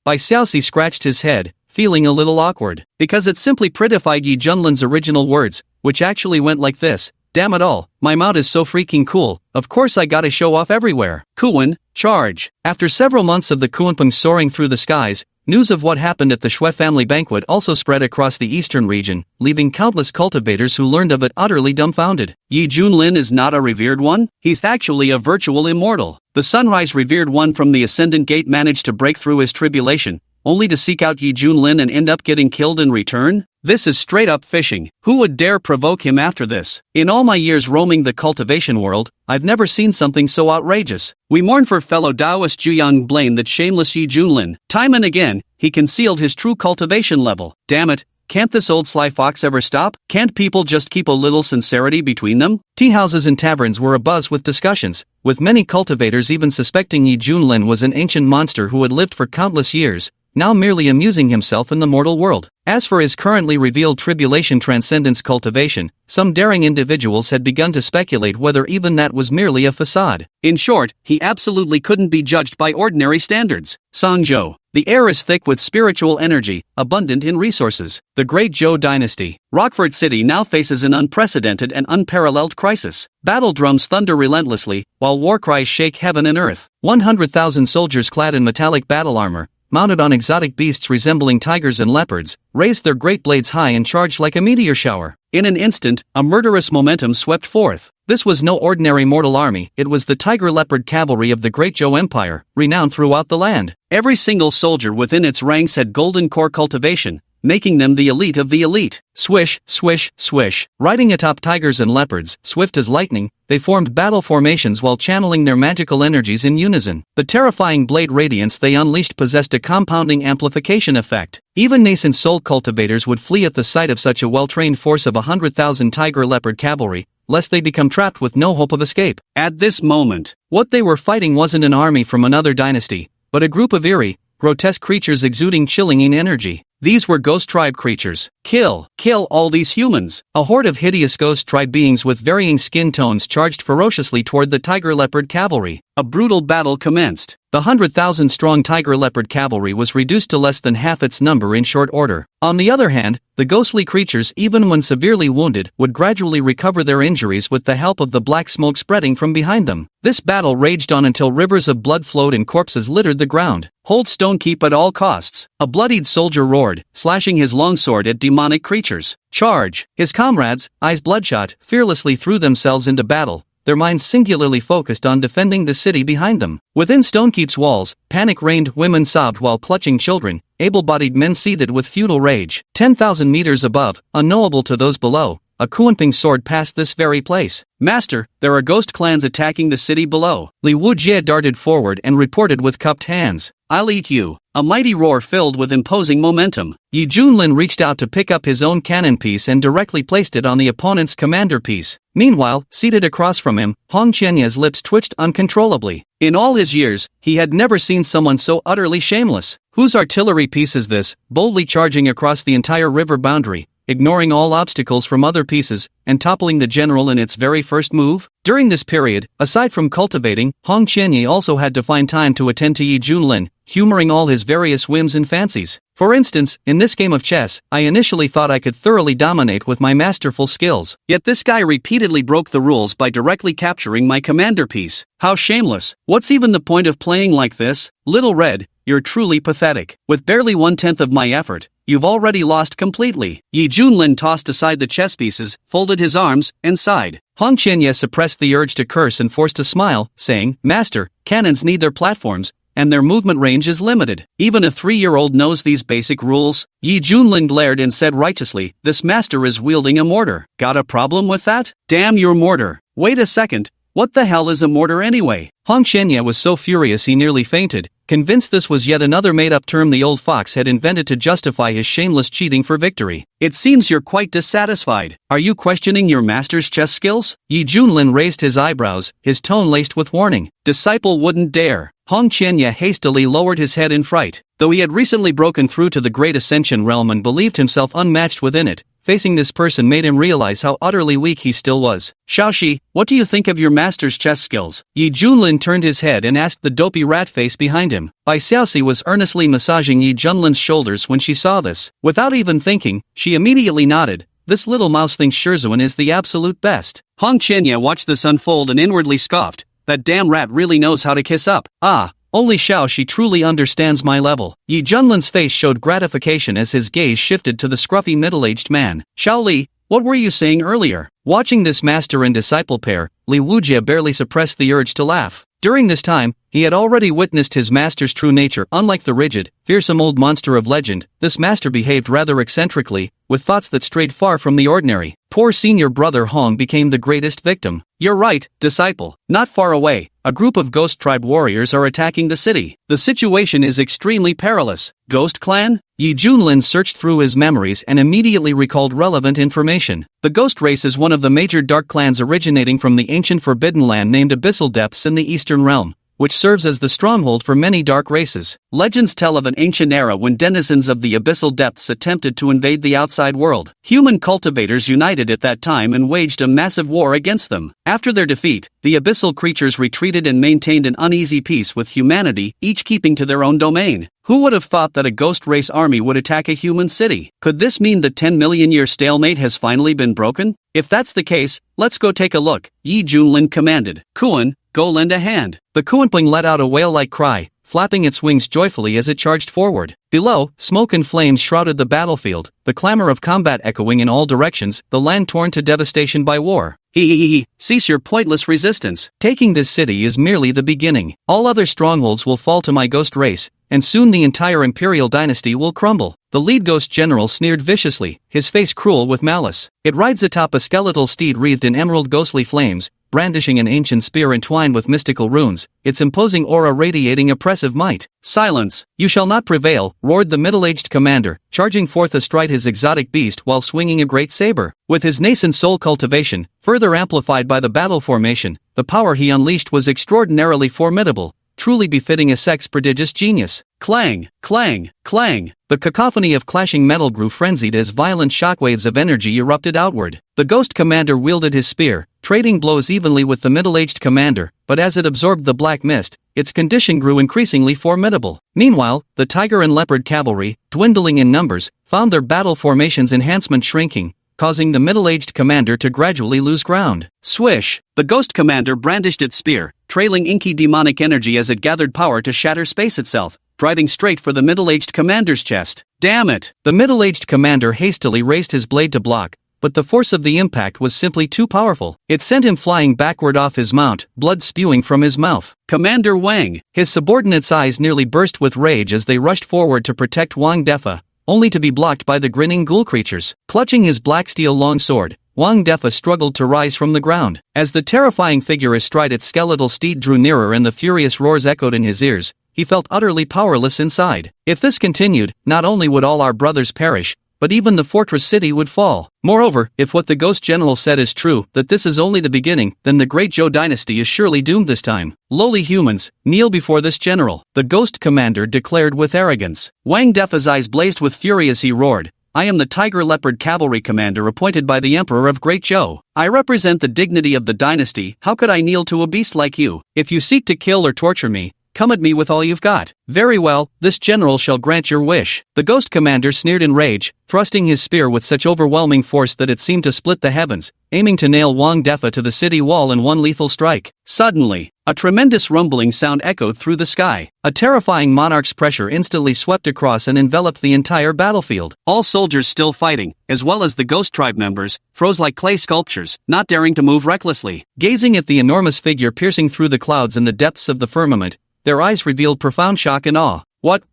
Speaker 1: Bai Xiaoxi scratched his head, feeling a little awkward, because it simply prettified Yi Junlin's original words, which actually went like this. Damn it all, my mouth is so freaking cool, of course I gotta show off everywhere. Kuan, charge. After several months of the Kuanpeng soaring through the skies, news of what happened at the Shui family banquet also spread across the eastern region, leaving countless cultivators who learned of it utterly dumbfounded. Yi Junlin is not a revered one? He's actually a virtual immortal. The Sunrise revered one from the Ascendant Gate managed to break through his tribulation, only to seek out Yi Junlin and end up getting killed in return? This is straight up fishing. Who would dare provoke him after this? In all my years roaming the cultivation world, I've never seen something so outrageous. We mourn for fellow Taoist Juyang blamed that shameless Yi Junlin. Time and again, he concealed his true cultivation level. Damn it. Can't this old sly fox ever stop? Can't people just keep a little sincerity between them? Tea houses and taverns were abuzz with discussions, with many cultivators even suspecting Yi Junlin was an ancient monster who had lived for countless years, now merely amusing himself in the mortal world. As for his currently revealed tribulation transcendence cultivation, some daring individuals had begun to speculate whether even that was merely a facade. In short, he absolutely couldn't be judged by ordinary standards. Songzhou. The air is thick with spiritual energy, abundant in resources. The Great Zhou Dynasty. Rockford City now faces an unprecedented and unparalleled crisis. Battle drums thunder relentlessly, while war cries shake heaven and earth. 100,000 soldiers clad in metallic battle armor, mounted on exotic beasts resembling tigers and leopards, raised their great blades high and charged like a meteor shower. In an instant, a murderous momentum swept forth. This was no ordinary mortal army, it was the tiger-leopard cavalry of the Great Zhou Empire, renowned throughout the land. Every single soldier within its ranks had golden core cultivation, making them the elite of the elite. Swish, swish, swish. Riding atop tigers and leopards, swift as lightning, they formed battle formations while channeling their magical energies in unison. The terrifying blade radiance they unleashed possessed a compounding amplification effect. Even nascent soul cultivators would flee at the sight of such a well-trained force of 100,000 tiger-leopard cavalry, lest they become trapped with no hope of escape. At this moment, what they were fighting wasn't an army from another dynasty, but a group of eerie, grotesque creatures exuding chilling energy. These were ghost tribe creatures. Kill all these humans. A horde of hideous ghost tribe beings with varying skin tones charged ferociously toward the tiger-leopard cavalry. A brutal battle commenced. The 100,000-strong tiger-leopard cavalry was reduced to less than half its number in short order. On the other hand, the ghostly creatures, even when severely wounded, would gradually recover their injuries with the help of the black smoke spreading from behind them. This battle raged on until rivers of blood flowed and corpses littered the ground. Hold stone keep at all costs. A bloodied soldier roared, slashing his longsword at demonic creatures. Charge! His comrades, eyes bloodshot, fearlessly threw themselves into battle, their minds singularly focused on defending the city behind them. Within Stonekeep's walls, panic reigned. Women sobbed while clutching children, able-bodied men seethed with futile rage. 10,000 meters above, unknowable to those below, a Kuanping sword passed this very place. Master, there are ghost clans attacking the city below. Li Wujie darted forward and reported with cupped hands. I'll eat you. A mighty roar filled with imposing momentum. Yi Junlin reached out to pick up his own cannon piece and directly placed it on the opponent's commander piece. Meanwhile, seated across from him, Hong Qianye's lips twitched uncontrollably. In all his years, he had never seen someone so utterly shameless. Whose artillery piece is this, boldly charging across the entire river boundary, ignoring all obstacles from other pieces, and toppling the general in its very first move? During this period, aside from cultivating, Hong Qianye also had to find time to attend to Yi Junlin, humoring all his various whims and fancies. For instance, in this game of chess, I initially thought I could thoroughly dominate with my masterful skills. Yet this guy repeatedly broke the rules by directly capturing my commander piece. How shameless. What's even the point of playing like this? Little Red, you're truly pathetic. With barely 1/10 of my effort, you've already lost completely. Yi Junlin tossed aside the chess pieces, folded his arms, and sighed. Hong Qianye suppressed the urge to curse and forced a smile, saying, Master, cannons need their platforms, and their movement range is limited. Even a 3-year-old knows these basic rules. Yi Junlin glared and said righteously, this master is wielding a mortar. Got a problem with that? Damn your mortar. Wait a second. What the hell is a mortar anyway? Hong Qianye was so furious he nearly fainted, convinced this was yet another made-up term the old fox had invented to justify his shameless cheating for victory. It seems you're quite dissatisfied. Are you questioning your master's chess skills? Yi Junlin raised his eyebrows, his tone laced with warning. Disciple wouldn't dare. Hong Qianye hastily lowered his head in fright. Though he had recently broken through to the Great Ascension realm and believed himself unmatched within it, facing this person made him realize how utterly weak he still was. Xiaoxi, what do you think of your master's chess skills? Yi Junlin turned his head and asked the dopey rat face behind him. Bai Xiaoxi was earnestly massaging Yi Junlin's shoulders when she saw this. Without even thinking, she immediately nodded. This little mouse thinks Shizuan is the absolute best. Hong Qianye watched this unfold and inwardly scoffed. That damn rat really knows how to kiss up. Ah, only Xiaoxi truly understands my level. Yi Junlin's face showed gratification as his gaze shifted to the scruffy middle-aged man. Xiaoli, what were you saying earlier? Watching this master and disciple pair, Li Wujie barely suppressed the urge to laugh. During this time, he had already witnessed his master's true nature. Unlike the rigid, fearsome old monster of legend, this master behaved rather eccentrically, with thoughts that strayed far from the ordinary. Poor senior brother Hong became the greatest victim. You're right, disciple. Not far away, a group of ghost tribe warriors are attacking the city. The situation is extremely perilous. Ghost clan? Yi Junlin searched through his memories and immediately recalled relevant information. The ghost race is one of the major dark clans originating from the ancient forbidden land named Abyssal Depths in the Eastern Realm, which serves as the stronghold for many dark races. Legends tell of an ancient era when denizens of the abyssal depths attempted to invade the outside world. Human cultivators united at that time and waged a massive war against them. After their defeat, the abyssal creatures retreated and maintained an uneasy peace with humanity, each keeping to their own domain. Who would have thought that a ghost race army would attack a human city? Could this mean the 10-million-year stalemate has finally been broken? If that's the case, let's go take a look, Yi Junlin commanded. Kuan, go lend a hand. The Kuanping let out a whale-like cry, flapping its wings joyfully as it charged forward. Below, smoke and flames shrouded the battlefield, the clamor of combat echoing in all directions, the land torn to devastation by war. Cease your pointless resistance. Taking this city is merely the beginning. All other strongholds will fall to my ghost race, and soon the entire imperial dynasty will crumble. The lead ghost general sneered viciously, his face cruel with malice. It rides atop a skeletal steed wreathed in emerald ghostly flames, brandishing an ancient spear entwined with mystical runes, its imposing aura radiating oppressive might. "Silence! You shall not prevail," roared the middle-aged commander, charging forth astride his exotic beast while swinging a great saber. With his nascent soul cultivation, further amplified by the battle formation, the power he unleashed was extraordinarily formidable, truly befitting a sex prodigious genius. Clang, clang, clang. The cacophony of clashing metal grew frenzied as violent shockwaves of energy erupted outward. The ghost commander wielded his spear, trading blows evenly with the middle-aged commander, but as it absorbed the black mist, its condition grew increasingly formidable. Meanwhile, the tiger and leopard cavalry, dwindling in numbers, found their battle formation's enhancement shrinking, causing the middle-aged commander to gradually lose ground. Swish! The ghost commander brandished its spear, trailing inky demonic energy as it gathered power to shatter space itself, driving straight for the middle-aged commander's chest. Damn it! The middle-aged commander hastily raised his blade to block, but the force of the impact was simply too powerful. It sent him flying backward off his mount, blood spewing from his mouth. Commander Wang! His subordinates' eyes nearly burst with rage as they rushed forward to protect Wang Defa, only to be blocked by the grinning ghoul creatures. Clutching his black steel longsword, Wang Defa struggled to rise from the ground. As the terrifying figure astride its skeletal steed drew nearer and the furious roars echoed in his ears, he felt utterly powerless inside. If this continued, not only would all our brothers perish, but even the fortress city would fall. Moreover, if what the ghost general said is true, that this is only the beginning, then the great Zhou dynasty is surely doomed this time. Lowly humans, kneel before this general, the ghost commander declared with arrogance. Wang Defa's eyes blazed with fury as he roared, "I am the tiger leopard cavalry commander appointed by the emperor of Great Zhou. I represent the dignity of the dynasty. How could I kneel to a beast like you? If you seek to kill or torture me, come at me with all you've got." "Very well, this general shall grant your wish." The ghost commander sneered in rage, thrusting his spear with such overwhelming force that it seemed to split the heavens, aiming to nail Wang Defa to the city wall in one lethal strike. Suddenly, a tremendous rumbling sound echoed through the sky. A terrifying monarch's pressure instantly swept across and enveloped the entire battlefield. All soldiers still fighting, as well as the ghost tribe members, froze like clay sculptures, not daring to move recklessly. Gazing at the enormous figure piercing through the clouds in the depths of the firmament, their eyes revealed profound shock and awe.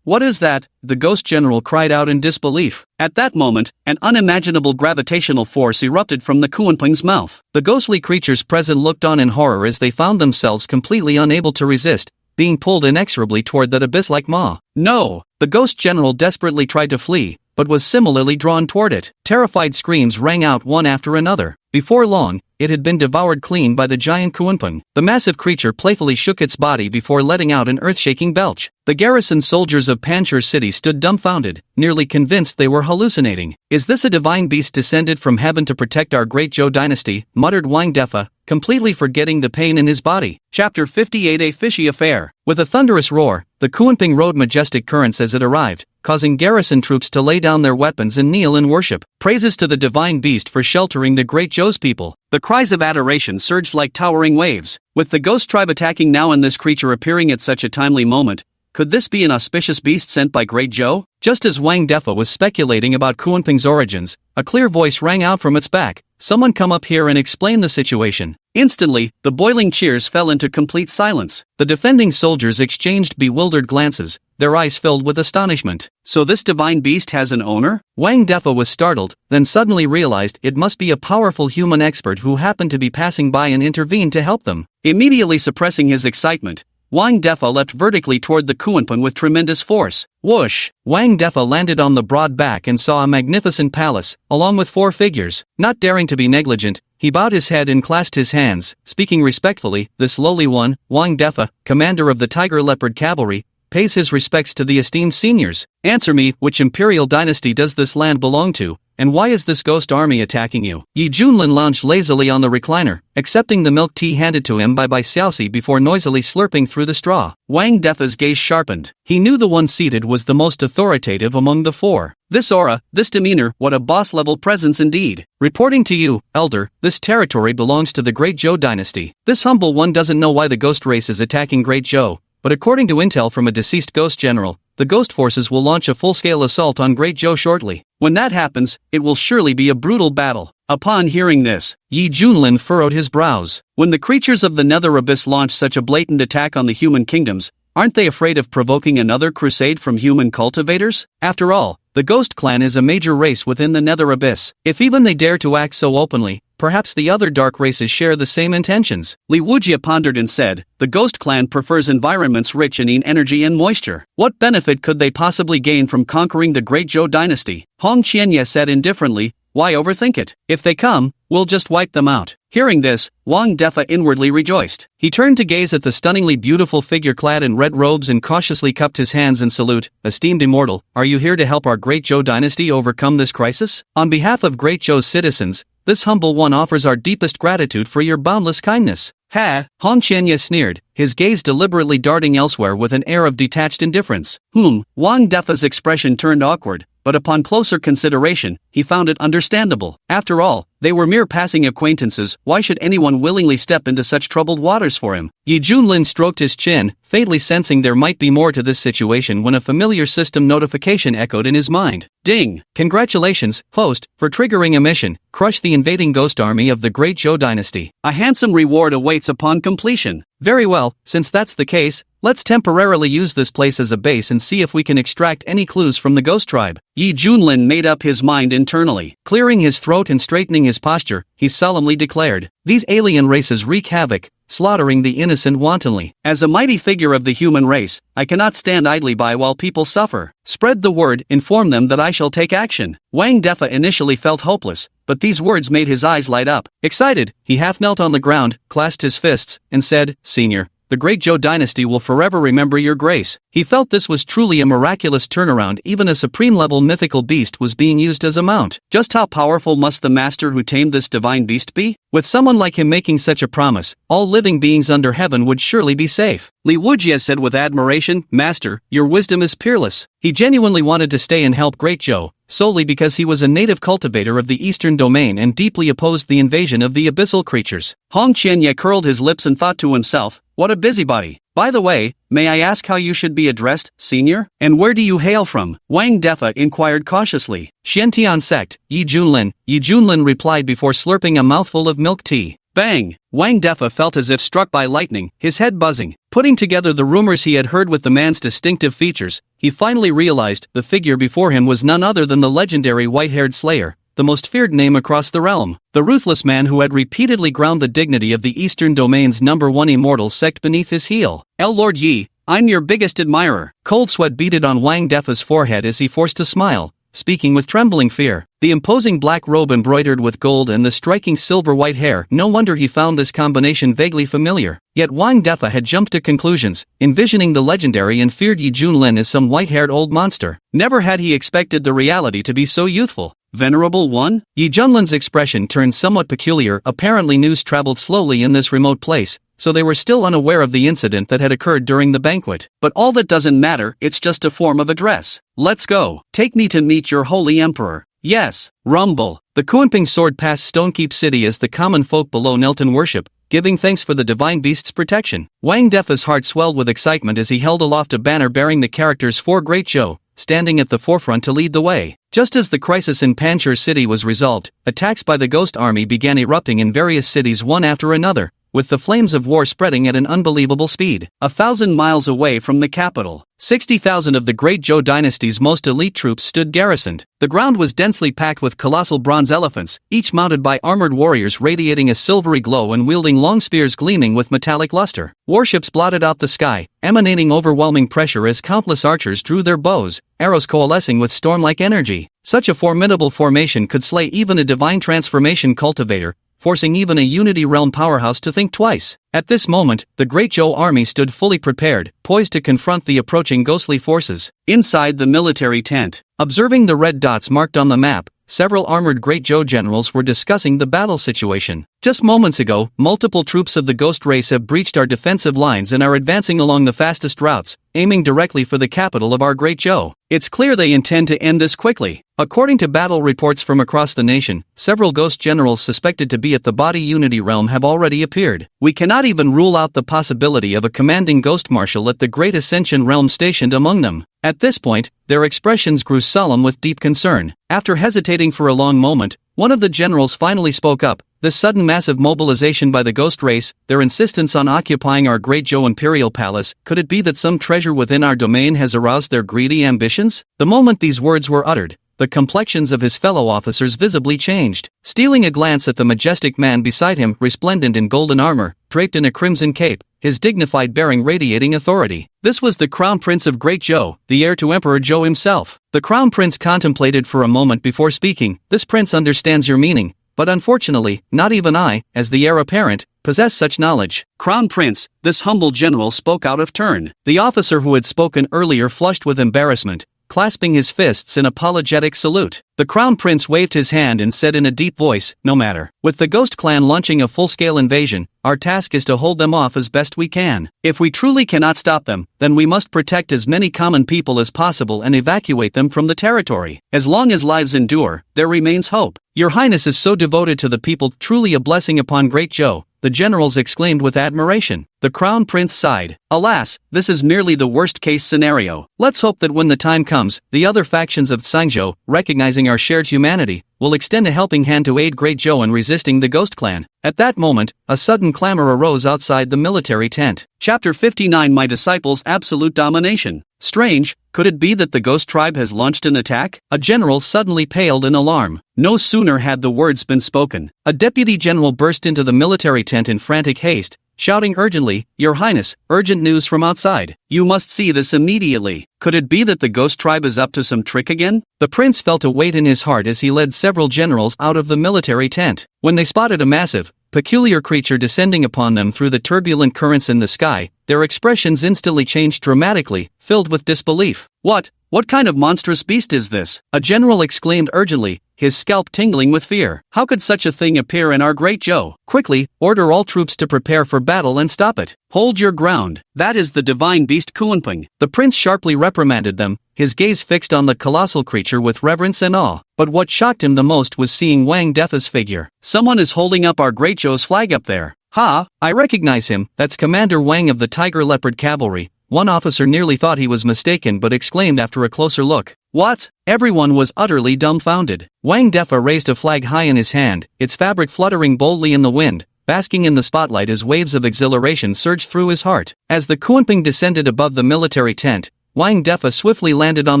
Speaker 1: What is that?" the ghost general cried out in disbelief. At that moment, an unimaginable gravitational force erupted from the Kuanping's mouth. The ghostly creatures present looked on in horror as they found themselves completely unable to resist, being pulled inexorably toward that abyss like maw. "No!" The ghost general desperately tried to flee, but was similarly drawn toward it. Terrified screams rang out one after another. Before long, it had been devoured clean by the giant Kuanping. The massive creature playfully shook its body before letting out an earth-shaking belch. The garrison soldiers of Panchur city stood dumbfounded, nearly convinced they were hallucinating. "Is this a divine beast descended from heaven to protect our great Zhou dynasty?" muttered Wang Defa, completely forgetting the pain in his body. Chapter 58: A Fishy Affair. With a thunderous roar, the Kuanping rode majestic currents as it arrived, causing garrison troops to lay down their weapons and kneel in worship. Praises to the divine beast for sheltering the great Zhou's people. The cries of adoration surged like towering waves. With the ghost tribe attacking now and this creature appearing at such a timely moment, could this be an auspicious beast sent by Great Zhou? Just as Wang Defa was speculating about Kuanping's origins, a clear voice rang out from its back, "Someone come up here and explain the situation." Instantly, the boiling cheers fell into complete silence. The defending soldiers exchanged bewildered glances, their eyes filled with astonishment. "So this divine beast has an owner?" Wang Defa was startled, then suddenly realized it must be a powerful human expert who happened to be passing by and intervened to help them. Immediately suppressing his excitement, Wang Defa leapt vertically toward the Kuanping with tremendous force. Whoosh! Wang Defa landed on the broad back and saw a magnificent palace, along with 4 figures. Not daring to be negligent, he bowed his head and clasped his hands, speaking respectfully. "This lowly one, Wang Defa, commander of the Tiger Leopard Cavalry, pays his respects to the esteemed seniors. Answer me, which imperial dynasty does this land belong to, and why is this ghost army attacking you?" Yi Junlin lounged lazily on the recliner, accepting the milk tea handed to him by Xiaoxi before noisily slurping through the straw. Wang Defa's gaze sharpened. He knew the one seated was the most authoritative among the 4. This aura, this demeanor, what a boss-level presence indeed. "Reporting to you, elder, this territory belongs to the Great Zhou dynasty. This humble one doesn't know why the ghost race is attacking Great Zhou, but according to intel from a deceased ghost general, the ghost forces will launch a full-scale assault on Great Zhou shortly. When that happens, it will surely be a brutal battle." Upon hearing this, Yi Junlin furrowed his brows. When the creatures of the Nether Abyss launched such a blatant attack on the human kingdoms, Aren't they afraid of provoking another crusade from human cultivators? After all, the Ghost Clan is a major race within the Nether Abyss. If even they dare to act so openly, perhaps the other dark races share the same intentions. Li Wujia pondered and said, the Ghost Clan prefers environments rich in energy and moisture. What benefit could they possibly gain from conquering the Great Zhou dynasty? Hong Qianye said indifferently, why overthink it? If they come, we'll just wipe them out. Hearing this, Wang Defa inwardly rejoiced. He turned to gaze at the stunningly beautiful figure clad in red robes and cautiously cupped his hands in salute. Esteemed immortal, are you here to help our Great Zhou dynasty overcome this crisis? On behalf of Great Zhou's citizens, this humble one offers our deepest gratitude for your boundless kindness. Ha! Hong Qianye sneered, his gaze deliberately darting elsewhere with an air of detached indifference. Wang Defa's expression turned awkward, but upon closer consideration, he found it understandable. After all, they were mere passing acquaintances, why should anyone willingly step into such troubled waters for him? Yi Junlin stroked his chin, faintly sensing there might be more to this situation when a familiar system notification echoed in his mind. Ding! Congratulations, host, for triggering a mission, crush the invading ghost army of the Great Zhou dynasty. A handsome reward awaits upon completion. Very well, since that's the case, let's temporarily use this place as a base and see if we can extract any clues from the ghost tribe. Yi Junlin made up his mind internally. Clearing his throat and straightening his posture, he solemnly declared, these alien races wreak havoc, slaughtering the innocent wantonly. As a mighty figure of the human race, I cannot stand idly by while people suffer. Spread the word, inform them that I shall take action. Wang Defa initially felt hopeless, but these words made his eyes light up. Excited, he half knelt on the ground, clasped his fists, and said, Senior, the Great Zhou dynasty will forever remember your grace. He felt this was truly a miraculous turnaround. Even a supreme-level mythical beast was being used as a mount. Just how powerful must the master who tamed this divine beast be? With someone like him making such a promise, all living beings under heaven would surely be safe. Li Wujia said with admiration, Master, your wisdom is peerless. He genuinely wanted to stay and help Great Zhou, solely because he was a native cultivator of the eastern domain and deeply opposed the invasion of the abyssal creatures. Hong Qianye curled his lips and thought to himself, what a busybody. By the way, may I ask how you should be addressed, senior? And where do you hail from? Wang Defa inquired cautiously. Xiantian sect, Yi Junlin. Yi Junlin replied before slurping a mouthful of milk tea. Bang! Wang Defa felt as if struck by lightning, his head buzzing. Putting together the rumors he had heard with the man's distinctive features, he finally realized the figure before him was none other than the legendary white-haired Slayer, the most feared name across the realm. The ruthless man who had repeatedly ground the dignity of the Eastern Domain's #1 immortal sect beneath his heel. Lord Yi, I'm your biggest admirer. Cold sweat beaded on Wang Defa's forehead as he forced a smile, speaking with trembling fear. The imposing black robe embroidered with gold and the striking silver-white hair, no wonder he found this combination vaguely familiar. Yet Wang Defa had jumped to conclusions, envisioning the legendary and feared Yi Junlin as some white-haired old monster. Never had he expected the reality to be so youthful. Venerable one? Yi Junlin's expression turned somewhat peculiar. Apparently news traveled slowly in this remote place, so they were still unaware of the incident that had occurred during the banquet. But all that doesn't matter, it's just a form of address. Let's go. Take me to meet your holy emperor. Yes, rumble. The Kuanping sword passed Stonekeep City as the common folk below knelt in worship, giving thanks for the divine beast's protection. Wang Defa's heart swelled with excitement as he held aloft a banner bearing the characters for Great Zhou, standing at the forefront to lead the way. Just as the crisis in Panchur City was resolved, attacks by the Ghost Army began erupting in various cities one after another, with the flames of war spreading at an unbelievable speed. 1,000 miles away from the capital, 60,000 of the Great Zhou dynasty's most elite troops stood garrisoned. The ground was densely packed with colossal bronze elephants, each mounted by armored warriors radiating a silvery glow and wielding long spears gleaming with metallic luster. Warships blotted out the sky, emanating overwhelming pressure as countless archers drew their bows, arrows coalescing with storm-like energy. Such a formidable formation could slay even a divine transformation cultivator, forcing even a Unity Realm powerhouse to think twice. At this moment, the Great Zhou army stood fully prepared, poised to confront the approaching ghostly forces. Inside the military tent, observing the red dots marked on the map, several armored Great Zhou generals were discussing the battle situation. Just moments ago, multiple troops of the Ghost race have breached our defensive lines and are advancing along the fastest routes, aiming directly for the capital of our Great Zhou. It's clear they intend to end this quickly. According to battle reports from across the nation, several Ghost generals suspected to be at the Body Unity Realm have already appeared. We cannot even rule out the possibility of a commanding Ghost Marshal at the Great Ascension Realm stationed among them. At this point, their expressions grew solemn with deep concern. After hesitating for a long moment, one of the generals finally spoke up, This sudden massive mobilization by the ghost race, their insistence on occupying our Great Joe Imperial Palace, could it be that some treasure within our domain has aroused their greedy ambitions? The moment these words were uttered, the complexions of his fellow officers visibly changed. Stealing a glance at the majestic man beside him, resplendent in golden armor, draped in a crimson cape, his dignified bearing radiating authority. This was the Crown Prince of Great Joe, the heir to Emperor Joe himself. The Crown Prince contemplated for a moment before speaking. This prince understands your meaning, but unfortunately, not even I, as the heir apparent, possess such knowledge. Crown Prince, this humble general spoke out of turn. The officer who had spoken earlier flushed with embarrassment, clasping his fists in apologetic salute. The Crown Prince waved his hand and said in a deep voice, "No matter. With the Ghost Clan launching a full-scale invasion, our task is to hold them off as best we can. If we truly cannot stop them, then we must protect as many common people as possible and evacuate them from the territory. As long as lives endure, there remains hope. Your Highness is so devoted to the people, truly a blessing upon Great Joe," the generals exclaimed with admiration. The Crown Prince sighed. "Alas, this is merely the worst-case scenario. Let's hope that when the time comes, the other factions of Sangzhou, recognizing our shared humanity, will extend a helping hand to aid Great Joe in resisting the Ghost Clan." At that moment, a sudden clamor arose outside the military tent. Chapter 59 My Disciples' Absolute Domination. Strange, could it be that the Ghost Tribe has launched an attack? A general suddenly paled in alarm. No sooner had the words been spoken, a deputy general burst into the military tent in frantic haste, shouting urgently, "Your Highness, urgent news from outside. You must see this immediately." Could it be that the Ghost Tribe is up to some trick again? The prince felt a weight in his heart as he led several generals out of the military tent. When they spotted a massive, peculiar creature descending upon them through the turbulent currents in the sky, their expressions instantly changed dramatically, filled with disbelief. What kind of monstrous beast is this?" a general exclaimed urgently, his scalp tingling with fear. "How could such a thing appear in our Great Joe? Quickly, order all troops to prepare for battle and stop it. Hold your ground. That is the divine beast Kuanping." The prince sharply reprimanded them, his gaze fixed on the colossal creature with reverence and awe. But what shocked him the most was seeing Wang Defa's figure. "Someone is holding up our Great Joe's flag up there. Ha, I recognize him. That's Commander Wang of the Tiger Leopard Cavalry." One officer nearly thought he was mistaken but exclaimed after a closer look, "What?" Everyone was utterly dumbfounded. Wang Defa raised a flag high in his hand, its fabric fluttering boldly in the wind, basking in the spotlight as waves of exhilaration surged through his heart. As the Kuanping descended above the military tent, Wang Defa swiftly landed on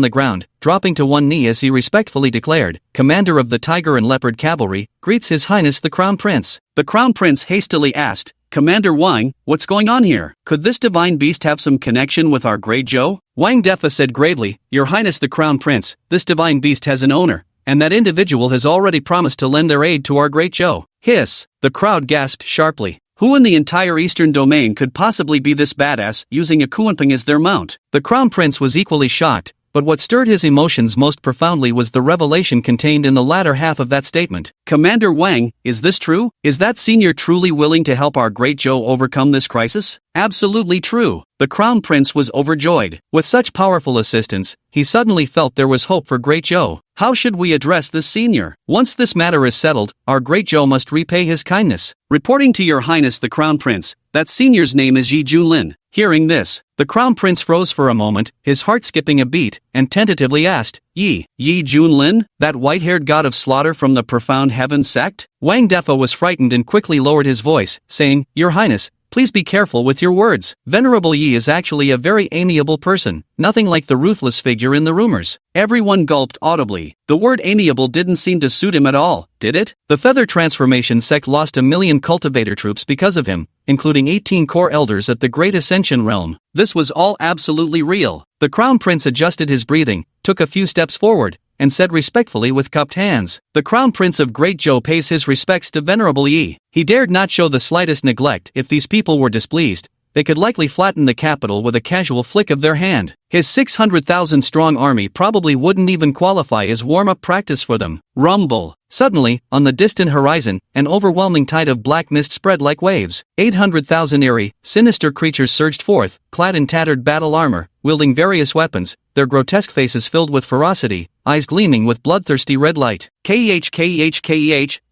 Speaker 1: the ground, dropping to one knee as he respectfully declared, "Commander of the Tiger and Leopard Cavalry, greets His Highness the Crown Prince." The Crown Prince hastily asked, "Commander Wang, what's going on here? Could this divine beast have some connection with our Great Joe?" Wang Defa said gravely, "Your Highness the Crown Prince, this divine beast has an owner, and that individual has already promised to lend their aid to our Great Joe." Hiss! The crowd gasped sharply. Who in the entire Eastern Domain could possibly be this badass, using a Kuanping as their mount? The Crown Prince was equally shocked, but what stirred his emotions most profoundly was the revelation contained in the latter half of that statement. "Commander Wang, is this true? Is that senior truly willing to help our Great Joe overcome this crisis?" "Absolutely true." The Crown Prince was overjoyed. With such powerful assistance, he suddenly felt there was hope for Great Joe. How should we address this senior? Once this matter is settled, our Great Joe must repay his kindness. "Reporting to Your Highness the Crown Prince, that senior's name is Yi Junlin." Hearing this, the Crown Prince froze for a moment, his heart skipping a beat, and tentatively asked, Yi Junlin? That white-haired god of slaughter from the profound heaven sect?" Wang Defa was frightened and quickly lowered his voice, saying, "Your Highness, please be careful with your words. Venerable Yi is actually a very amiable person, nothing like the ruthless figure in the rumors." Everyone gulped audibly. The word amiable didn't seem to suit him at all, did it? The Feather Transformation sect lost 1 million cultivator troops because of him, including 18 core elders at the Great Ascension Realm. This was all absolutely real. The Crown Prince adjusted his breathing, took a few steps forward, and said respectfully with cupped hands, "The Crown Prince of Great Joe pays his respects to Venerable Yi." He dared not show the slightest neglect. If these people were displeased, they could likely flatten the capital with a casual flick of their hand. His 600,000 strong army probably wouldn't even qualify as warm-up practice for them. Rumble! Suddenly, on the distant horizon, an overwhelming tide of black mist spread like waves. 800,000 eerie, sinister creatures surged forth, clad in tattered battle armor, wielding various weapons, their grotesque faces filled with ferocity, eyes gleaming with bloodthirsty red light. Keh,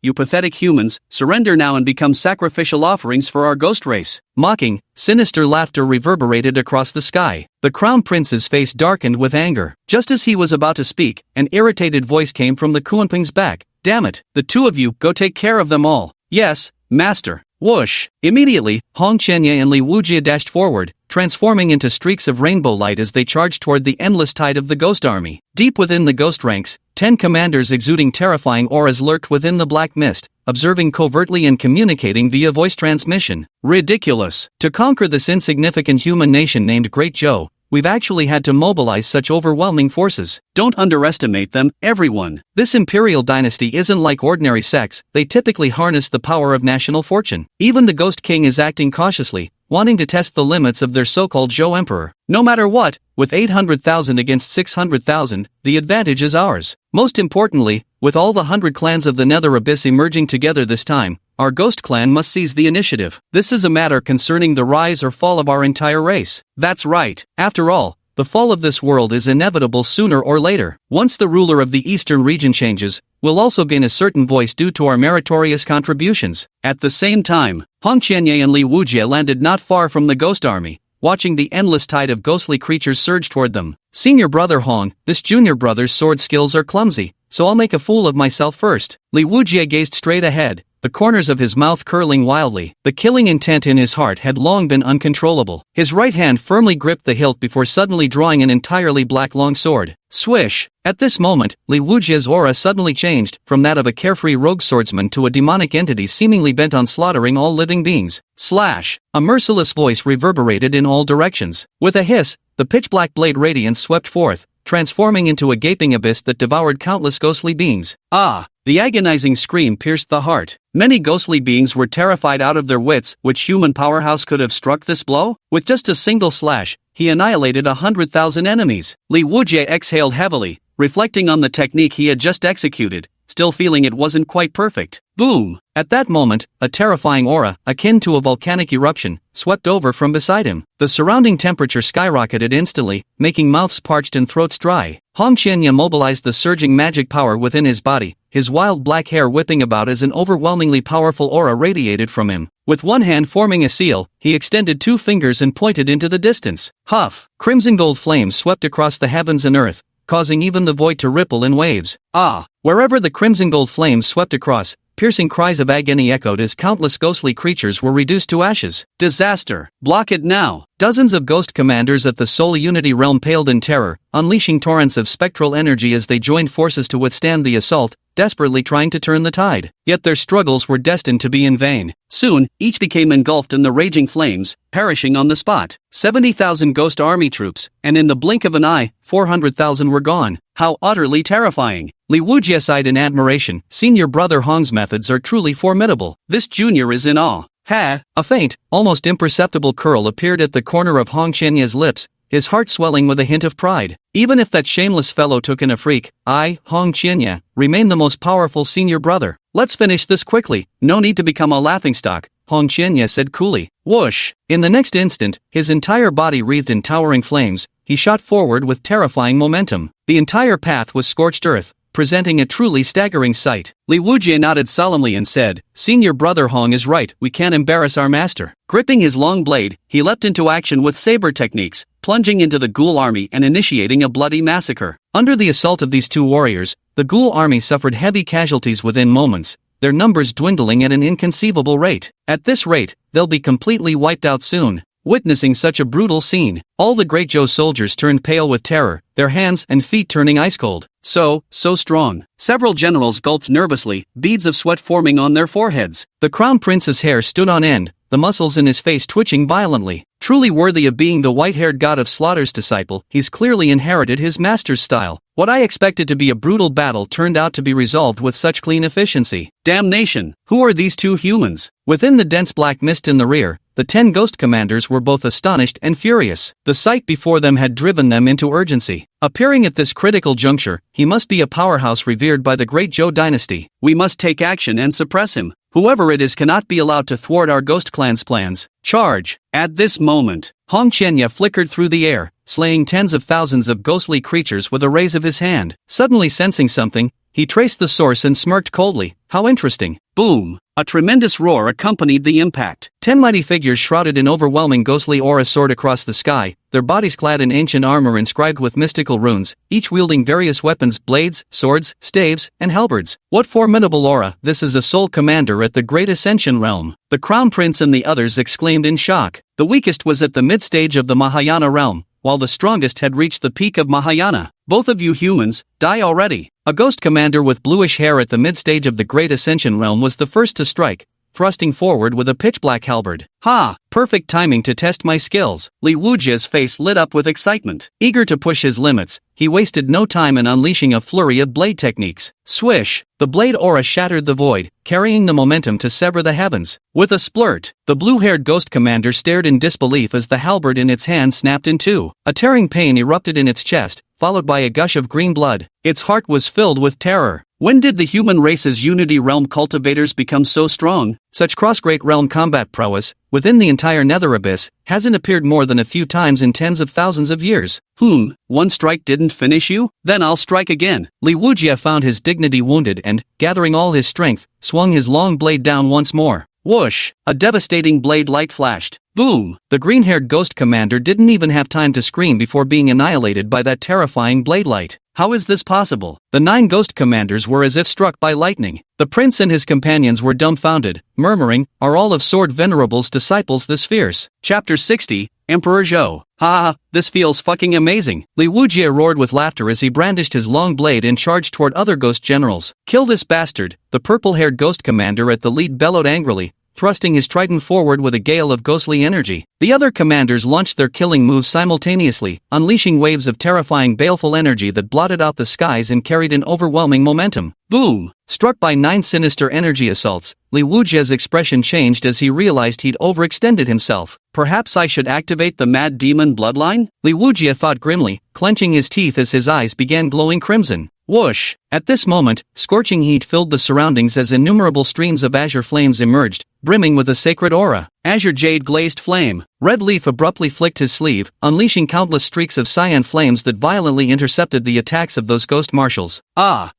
Speaker 1: you pathetic humans, surrender now and become sacrificial offerings for our ghost race." Mocking, sinister laughter reverberated across the sky. The Crown Prince's face darkened with anger. Just as he was about to speak, an irritated voice came from the Kuanping's back. "Damn it, the two of you, go take care of them all." Yes, master. Whoosh! Immediately, Hong Qianye and Li Wujie dashed forward, transforming into streaks of rainbow light as they charged toward the endless tide of the ghost army. Deep within the ghost ranks, 10 commanders exuding terrifying auras lurked within the black mist, observing covertly and communicating via voice transmission. Ridiculous! To conquer this insignificant human nation named Great Zhou, we've actually had to mobilize such overwhelming forces. Don't underestimate them, everyone. This imperial dynasty isn't like ordinary sects, they typically harness the power of national fortune. Even the Ghost King is acting cautiously, wanting to test the limits of their so-called Zhou Emperor. No matter what, with 800,000 against 600,000, the advantage is ours. Most importantly, with all the 100 clans of the Nether Abyss emerging together this time, our Ghost Clan must seize the initiative. This is a matter concerning the rise or fall of our entire race. That's right. After all, the fall of this world is inevitable sooner or later. Once the ruler of the eastern region changes, we'll also gain a certain voice due to our meritorious contributions. At the same time, Hong Qianye and Li Wujie landed not far from the ghost army, watching the endless tide of ghostly creatures surge toward them. Senior brother Hong, this junior brother's sword skills are clumsy, so I'll make a fool of myself first. Li Wujie gazed straight ahead, the corners of his mouth curling wildly. The killing intent in his heart had long been uncontrollable. His right hand firmly gripped the hilt before suddenly drawing an entirely black longsword. Swish! At this moment, Li Wujie's aura suddenly changed, from that of a carefree rogue swordsman to a demonic entity seemingly bent on slaughtering all living beings. Slash! A merciless voice reverberated in all directions. With a hiss, the pitch-black blade radiance swept forth, transforming into a gaping abyss that devoured countless ghostly beings. Ah! The agonizing scream pierced the heart. Many ghostly beings were terrified out of their wits. Which human powerhouse could have struck this blow? With just a single slash, he annihilated 100,000 enemies. Li Wujie exhaled heavily, reflecting on the technique he had just executed, still feeling it wasn't quite perfect. Boom! At that moment, a terrifying aura, akin to a volcanic eruption, swept over from beside him. The surrounding temperature skyrocketed instantly, making mouths parched and throats dry. Hong Qianye mobilized the surging magic power within his body, his wild black hair whipping about as an overwhelmingly powerful aura radiated from him. With one hand forming a seal, he extended 2 fingers and pointed into the distance. Huff! Crimson gold flames swept across the heavens and earth, causing even the void to ripple in waves. Ah! Wherever the crimson gold flames swept across, piercing cries of agony echoed as countless ghostly creatures were reduced to ashes. Disaster! Block it now! Dozens of ghost commanders at the Soul Unity realm paled in terror, unleashing torrents of spectral energy as they joined forces to withstand the assault, desperately trying to turn the tide. Yet their struggles were destined to be in vain. Soon, each became engulfed in the raging flames, perishing on the spot. 70,000 ghost army troops, and in the blink of an eye, 400,000 were gone. How utterly terrifying! Li Wujie sighed in admiration. Senior brother Hong's methods are truly formidable. This junior is in awe. Ha! A faint, almost imperceptible curl appeared at the corner of Hong Qianye's lips, his heart swelling with a hint of pride. Even if that shameless fellow took in a freak, I, Hong Qianye, remain the most powerful senior brother. Let's finish this quickly, no need to become a laughingstock, Hong Qianye said coolly. Whoosh! In the next instant, his entire body wreathed in towering flames, he shot forward with terrifying momentum. The entire path was scorched earth, presenting a truly staggering sight. Li Wujie nodded solemnly and said, Senior brother Hong is right, we can't embarrass our master. Gripping his long blade, he leapt into action with saber techniques, plunging into the ghoul army and initiating a bloody massacre. Under the assault of these 2 warriors, the ghoul army suffered heavy casualties within moments, their numbers dwindling at an inconceivable rate. At this rate, they'll be completely wiped out soon. Witnessing such a brutal scene, all the Great Zhou soldiers turned pale with terror, their hands and feet turning ice cold. So strong. Several generals gulped nervously, beads of sweat forming on their foreheads. The crown prince's hair stood on end, the muscles in his face twitching violently. Truly worthy of being the white-haired god of slaughter's disciple, he's clearly inherited his master's style. What I expected to be a brutal battle turned out to be resolved with such clean efficiency. Damnation! Who are these 2 humans? Within the dense black mist in the rear, the 10 ghost commanders were both astonished and furious. The sight before them had driven them into urgency. Appearing at this critical juncture, he must be a powerhouse revered by the Great Zhou dynasty. We must take action and suppress him. Whoever it is cannot be allowed to thwart our ghost clan's plans. Charge! At this moment, Hong Qianye flickered through the air, slaying tens of thousands of ghostly creatures with a raise of his hand. Suddenly sensing something, he traced the source and smirked coldly. How interesting. Boom! A tremendous roar accompanied the impact. 10 mighty figures shrouded in overwhelming ghostly aura soared across the sky, their bodies clad in ancient armor inscribed with mystical runes, each wielding various weapons, blades, swords, staves, and halberds. What formidable aura! This is a sole commander at the Great Ascension realm. The Crown Prince and the others exclaimed in shock. The weakest was at the mid-stage of the Mahayana realm, while the strongest had reached the peak of Mahayana. Both of you humans, die already. A ghost commander with bluish hair at the mid-stage of the Great Ascension realm was the first to strike, thrusting forward with a pitch-black halberd. Ha! Perfect timing to test my skills. Li Wujia's face lit up with excitement. Eager to push his limits, he wasted no time in unleashing a flurry of blade techniques. Swish! The blade aura shattered the void, carrying the momentum to sever the heavens. With a splurt, the blue-haired ghost commander stared in disbelief as the halberd in its hand snapped in two. A tearing pain erupted in its chest, followed by a gush of green blood. Its heart was filled with terror. When did the human race's Unity Realm cultivators become so strong? Such cross-great realm combat prowess, within the entire Nether Abyss, hasn't appeared more than a few times in tens of thousands of years. One strike didn't finish you? Then I'll strike again. Li Wujia found his dignity wounded and, gathering all his strength, swung his long blade down once more. Whoosh! A devastating blade light flashed. Boom! The green-haired ghost commander didn't even have time to scream before being annihilated by that terrifying blade light. How is this possible? The 9 ghost commanders were as if struck by lightning. The prince and his companions were dumbfounded, murmuring, "Are all of Sword Venerable's disciples this fierce?" Chapter 60, Emperor Zhou. Ha! This feels fucking amazing. Li Wujia roared with laughter as he brandished his long blade and charged toward other ghost generals. Kill this bastard! The purple-haired ghost commander at the lead bellowed angrily, thrusting his trident forward with a gale of ghostly energy. The other commanders launched their killing moves simultaneously, unleashing waves of terrifying baleful energy that blotted out the skies and carried an overwhelming momentum. Boom! Struck by 9 sinister energy assaults, Li Wujia's expression changed as he realized he'd overextended himself. Perhaps I should activate the Mad Demon bloodline? Li Wujia thought grimly, clenching his teeth as his eyes began glowing crimson. Whoosh! At this moment, scorching heat filled the surroundings as innumerable streams of azure flames emerged, brimming with a sacred aura. Azure jade glazed flame. Red Leaf abruptly flicked his sleeve, unleashing countless streaks of cyan flames that violently intercepted the attacks of those ghost marshals.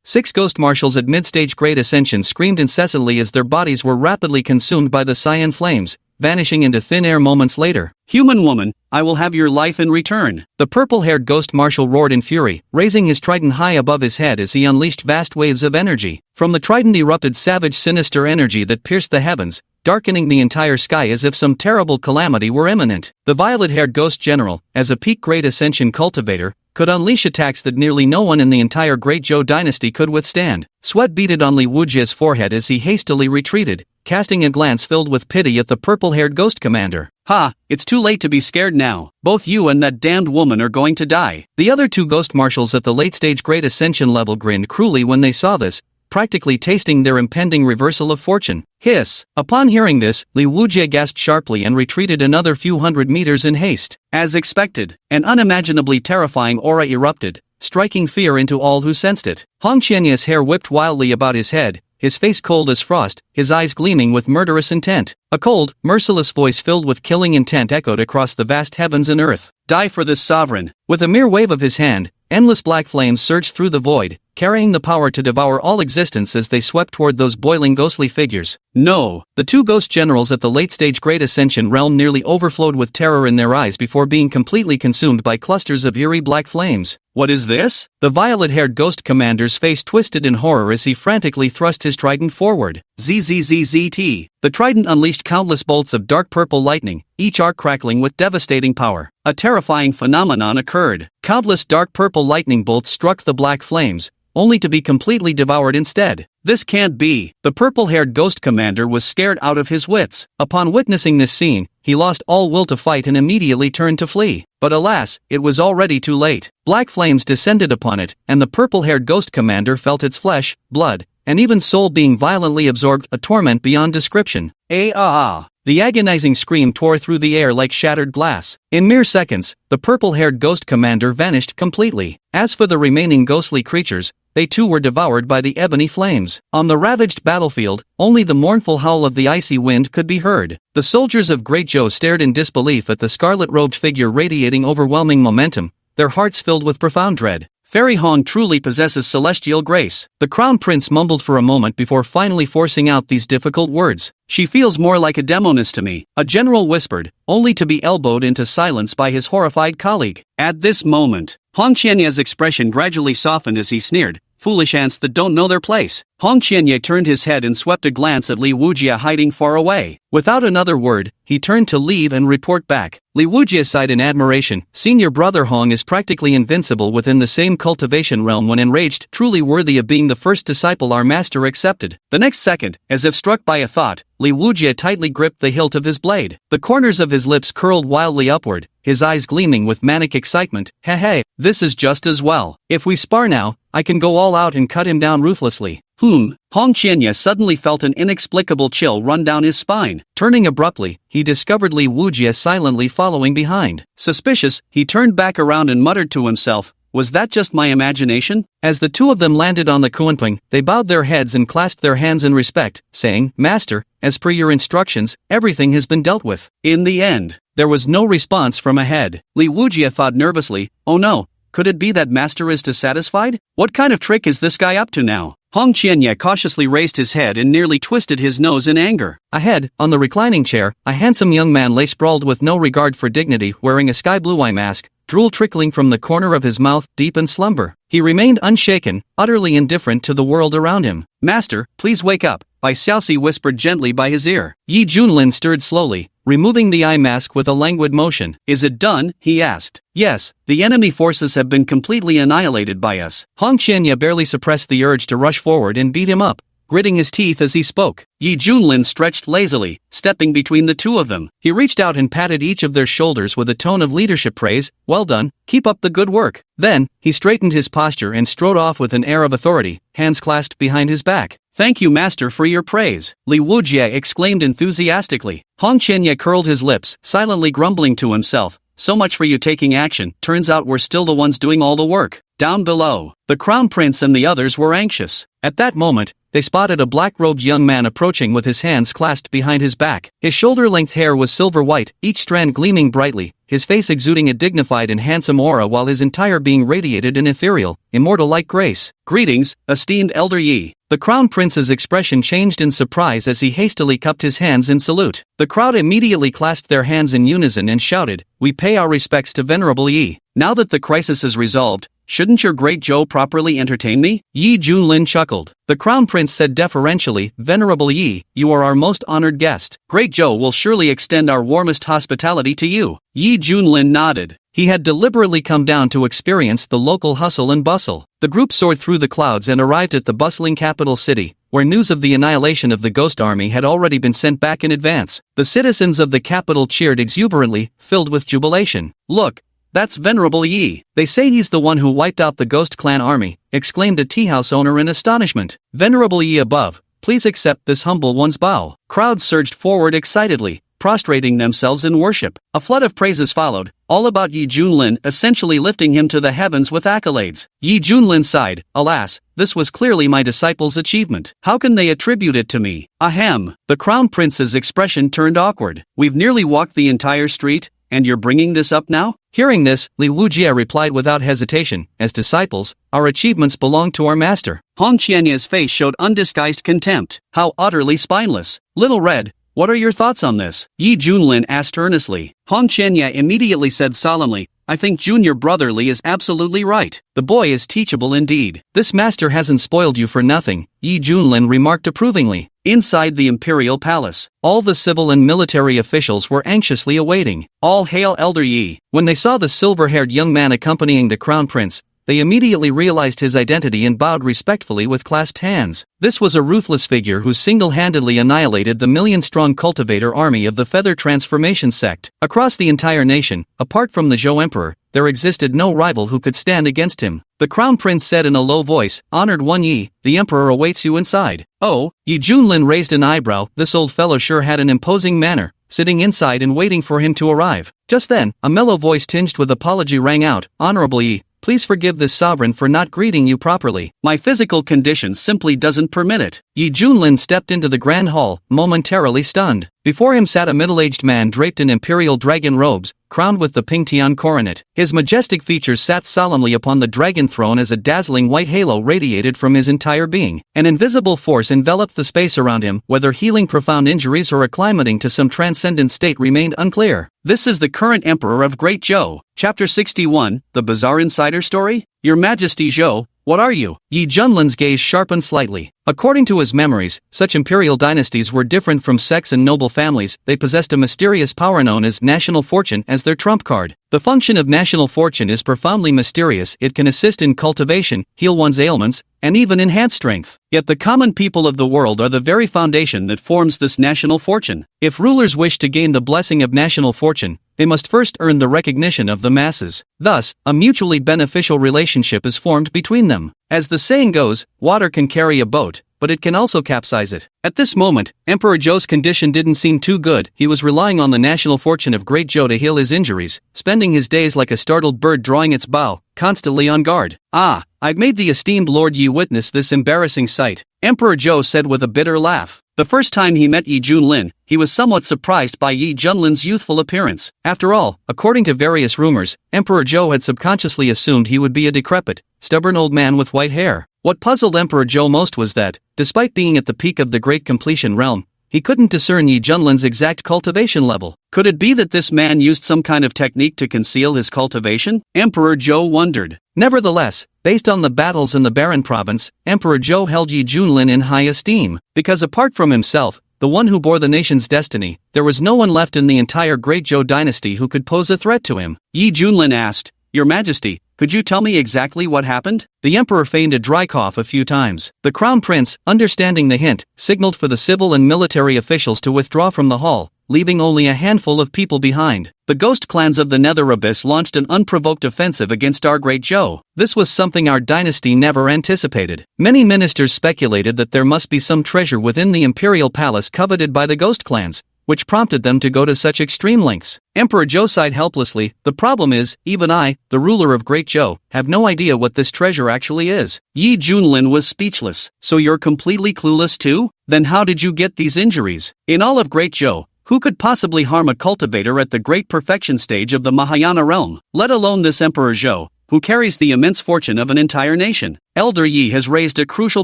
Speaker 1: 6 ghost marshals at mid-stage Great Ascension screamed incessantly as their bodies were rapidly consumed by the cyan flames, vanishing into thin air moments later. Human woman, I will have your life in return. The purple-haired ghost marshal roared in fury, raising his trident high above his head as he unleashed vast waves of energy. From the trident erupted savage, sinister energy that pierced the heavens, darkening the entire sky as if some terrible calamity were imminent. The violet-haired ghost general, as a peak Great Ascension cultivator, could unleash attacks that nearly no one in the entire Great Zhou dynasty could withstand. Sweat beaded on Li Wujia's forehead as he hastily retreated, casting a glance filled with pity at the purple-haired ghost commander. Ha! It's too late to be scared now. Both you and that damned woman are going to die. The other 2 ghost marshals at the late-stage Great Ascension level grinned cruelly when they saw this, practically tasting their impending reversal of fortune. Hiss! Upon hearing this, Li Wujia gasped sharply and retreated another few hundred meters in haste. As expected, an unimaginably terrifying aura erupted, striking fear into all who sensed it. Hong Qianya's hair whipped wildly about his head, his face cold as frost, his eyes gleaming with murderous intent. A cold, merciless voice filled with killing intent echoed across the vast heavens and earth. Die for this sovereign! With a mere wave of his hand, endless black flames surged through the void, carrying the power to devour all existence as they swept toward those boiling ghostly figures. No! The 2 ghost generals at the late-stage Great Ascension realm nearly overflowed with terror in their eyes before being completely consumed by clusters of eerie black flames. What is this? The violet-haired ghost commander's face twisted in horror as he frantically thrust his trident forward. ZZZZT. The trident unleashed countless bolts of dark purple lightning, each arc crackling with devastating power. A terrifying phenomenon occurred. Countless dark purple lightning bolts struck the black flames, only to be completely devoured instead. This can't be. The purple-haired ghost commander was scared out of his wits. Upon witnessing this scene, he lost all will to fight and immediately turned to flee. But alas, it was already too late. Black flames descended upon it, and the purple-haired ghost commander felt its flesh, blood, and even soul being violently absorbed, a torment beyond description. The agonizing scream tore through the air like shattered glass. In mere seconds, the purple-haired ghost commander vanished completely. As for the remaining ghostly creatures, they too were devoured by the ebony flames. On the ravaged battlefield, only the mournful howl of the icy wind could be heard. The soldiers of Great Zhou stared in disbelief at the scarlet-robed figure radiating overwhelming momentum, their hearts filled with profound dread. Fairy Hong truly possesses celestial grace. The crown prince mumbled for a moment before finally forcing out these difficult words. She feels more like a demoness to me, a general whispered, only to be elbowed into silence by his horrified colleague. At this moment, Hong Qianye's expression gradually softened as he sneered, foolish ants that don't know their place. Hong Qianye turned his head and swept a glance at Li Wujie hiding far away. Without another word, he turned to leave and report back. Li Wujie sighed in admiration. Senior brother Hong is practically invincible within the same cultivation realm when enraged, truly worthy of being the first disciple our master accepted. The next second, as if struck by a thought, Li Wujie tightly gripped the hilt of his blade. The corners of his lips curled wildly upward, his eyes gleaming with manic excitement. Hey, this is just as well. If we spar now, I can go all out and cut him down ruthlessly. Hong Qianye suddenly felt an inexplicable chill run down his spine. Turning abruptly, he discovered Li Wujie silently following behind. Suspicious, he turned back around and muttered to himself, was that just my imagination? As the two of them landed on the Kunping, they bowed their heads and clasped their hands in respect, saying, Master, as per your instructions, everything has been dealt with. In the end, there was no response from ahead. Li Wujie thought nervously, oh no, could it be that Master is dissatisfied? What kind of trick is this guy up to now? Hong Qianye cautiously raised his head and nearly twisted his nose in anger. Ahead, on the reclining chair, a handsome young man lay sprawled with no regard for dignity, wearing a sky-blue eye mask, drool trickling from the corner of his mouth, deep in slumber. He remained unshaken, utterly indifferent to the world around him. Master, please wake up, Bai Xiaoxi whispered gently by his ear. Yi Junlin stirred slowly, removing the eye mask with a languid motion. Is it done? He asked. Yes, the enemy forces have been completely annihilated by us. Hong Qianye barely suppressed the urge to rush forward and beat him up, gritting his teeth as he spoke. Yi Junlin stretched lazily, stepping between the two of them. He reached out and patted each of their shoulders with a tone of leadership praise. Well done, keep up the good work. Then, he straightened his posture and strode off with an air of authority, hands clasped behind his back. Thank you, Master, for your praise, Li Wujie exclaimed enthusiastically. Hong Qianye curled his lips, silently grumbling to himself. So much for you taking action, turns out we're still the ones doing all the work. Down below, the crown prince and the others were anxious. At that moment, they spotted a black-robed young man approaching with his hands clasped behind his back. His shoulder-length hair was silver-white, each strand gleaming brightly, his face exuding a dignified and handsome aura while his entire being radiated an ethereal, immortal-like grace. Greetings, esteemed Elder Yi. The crown prince's expression changed in surprise as he hastily cupped his hands in salute. The crowd immediately clasped their hands in unison and shouted, We pay our respects to Venerable Yi. Now that the crisis is resolved, shouldn't your great Zhou properly entertain me? Yi Junlin chuckled. The crown prince said deferentially, Venerable Yi, you are our most honored guest. Great Zhou will surely extend our warmest hospitality to you. Yi Junlin nodded. He had deliberately come down to experience the local hustle and bustle. The group soared through the clouds and arrived at the bustling capital city, where news of the annihilation of the ghost army had already been sent back in advance. The citizens of the capital cheered exuberantly, filled with jubilation. Look, that's Venerable Yi. They say he's the one who wiped out the Ghost Clan army, exclaimed a tea-house owner in astonishment. Venerable Yi above, please accept this humble one's bow. Crowds surged forward excitedly, prostrating themselves in worship. A flood of praises followed, all about Yi Junlin, essentially lifting him to the heavens with accolades. Yi Junlin sighed, alas, this was clearly my disciples' achievement. How can they attribute it to me? Ahem. The crown prince's expression turned awkward. We've nearly walked the entire street, and you're bringing this up now? Hearing this, Li Wujie replied without hesitation, as disciples, our achievements belong to our master. Hong Qianye's face showed undisguised contempt. How utterly spineless. Little Red, what are your thoughts on this? Yi Junlin asked earnestly. Hong Qianye immediately said solemnly, I think junior brother Li is absolutely right. The boy is teachable indeed. This master hasn't spoiled you for nothing, Yi Junlin remarked approvingly. Inside the imperial palace, all the civil and military officials were anxiously awaiting. All hail Elder Yi. When they saw the silver-haired young man accompanying the crown prince, they immediately realized his identity and bowed respectfully with clasped hands. This was a ruthless figure who single-handedly annihilated the million-strong cultivator army of the Feather Transformation sect. Across the entire nation, apart from the Zhou Emperor, there existed no rival who could stand against him. The crown prince said in a low voice, Honored one Yi, the emperor awaits you inside. Oh, Yi Junlin raised an eyebrow. This old fellow sure had an imposing manner, sitting inside and waiting for him to arrive. Just then, a mellow voice tinged with apology rang out, Honorable Yi, please forgive this sovereign for not greeting you properly. My physical condition simply doesn't permit it. Yi Junlin stepped into the grand hall, momentarily stunned. Before him sat a middle-aged man draped in imperial dragon robes, crowned with the Pingtian coronet. His majestic features sat solemnly upon the dragon throne as a dazzling white halo radiated from his entire being. An invisible force enveloped the space around him, whether healing profound injuries or acclimating to some transcendent state remained unclear. This is the current emperor of Great Zhou. Chapter 61, The Bizarre Insider Story? Your Majesty Zhou, what are you? Yi Junlin's gaze sharpened slightly. According to his memories, such imperial dynasties were different from sects and noble families. They possessed a mysterious power known as national fortune as their trump card. The function of national fortune is profoundly mysterious. It can assist in cultivation, heal one's ailments, and even enhance strength. Yet the common people of the world are the very foundation that forms this national fortune. If rulers wish to gain the blessing of national fortune, they must first earn the recognition of the masses. Thus, a mutually beneficial relationship is formed between them. As the saying goes, water can carry a boat, but it can also capsize it. At this moment, Emperor Zhou's condition didn't seem too good. He was relying on the national fortune of Great Zhou to heal his injuries, spending his days like a startled bird drawing its bow, constantly on guard. I've made the esteemed Lord Yi witness this embarrassing sight, Emperor Zhou said with a bitter laugh. The first time he met Yi Junlin, he was somewhat surprised by Yi Junlin's youthful appearance. After all, according to various rumors, Emperor Zhou had subconsciously assumed he would be a decrepit, stubborn old man with white hair. What puzzled Emperor Zhou most was that, despite being at the peak of the Great Completion realm, he couldn't discern Yi Junlin's exact cultivation level. Could it be that this man used some kind of technique to conceal his cultivation? Emperor Zhou wondered. Nevertheless, based on the battles in the Baron province, Emperor Zhou held Yi Junlin in high esteem, because apart from himself, the one who bore the nation's destiny, there was no one left in the entire Great Zhou dynasty who could pose a threat to him. Yi Junlin asked, "Your Majesty, could you tell me exactly what happened?" The emperor feigned a dry cough a few times. The crown prince, understanding the hint, signaled for the civil and military officials to withdraw from the hall, leaving only a handful of people behind. The ghost clans of the Nether Abyss launched an unprovoked offensive against our Great Zhou. This was something our dynasty never anticipated. Many ministers speculated that there must be some treasure within the imperial palace coveted by the ghost clans, which prompted them to go to such extreme lengths. Emperor Zhou sighed helplessly. The problem is, even I, the ruler of Great Zhou, have no idea what this treasure actually is. Yi Junlin was speechless. So you're completely clueless too? Then how did you get these injuries? In all of Great Zhou, who could possibly harm a cultivator at the great perfection stage of the Mahayana realm, let alone this Emperor Zhou, who carries the immense fortune of an entire nation? Elder Yi has raised a crucial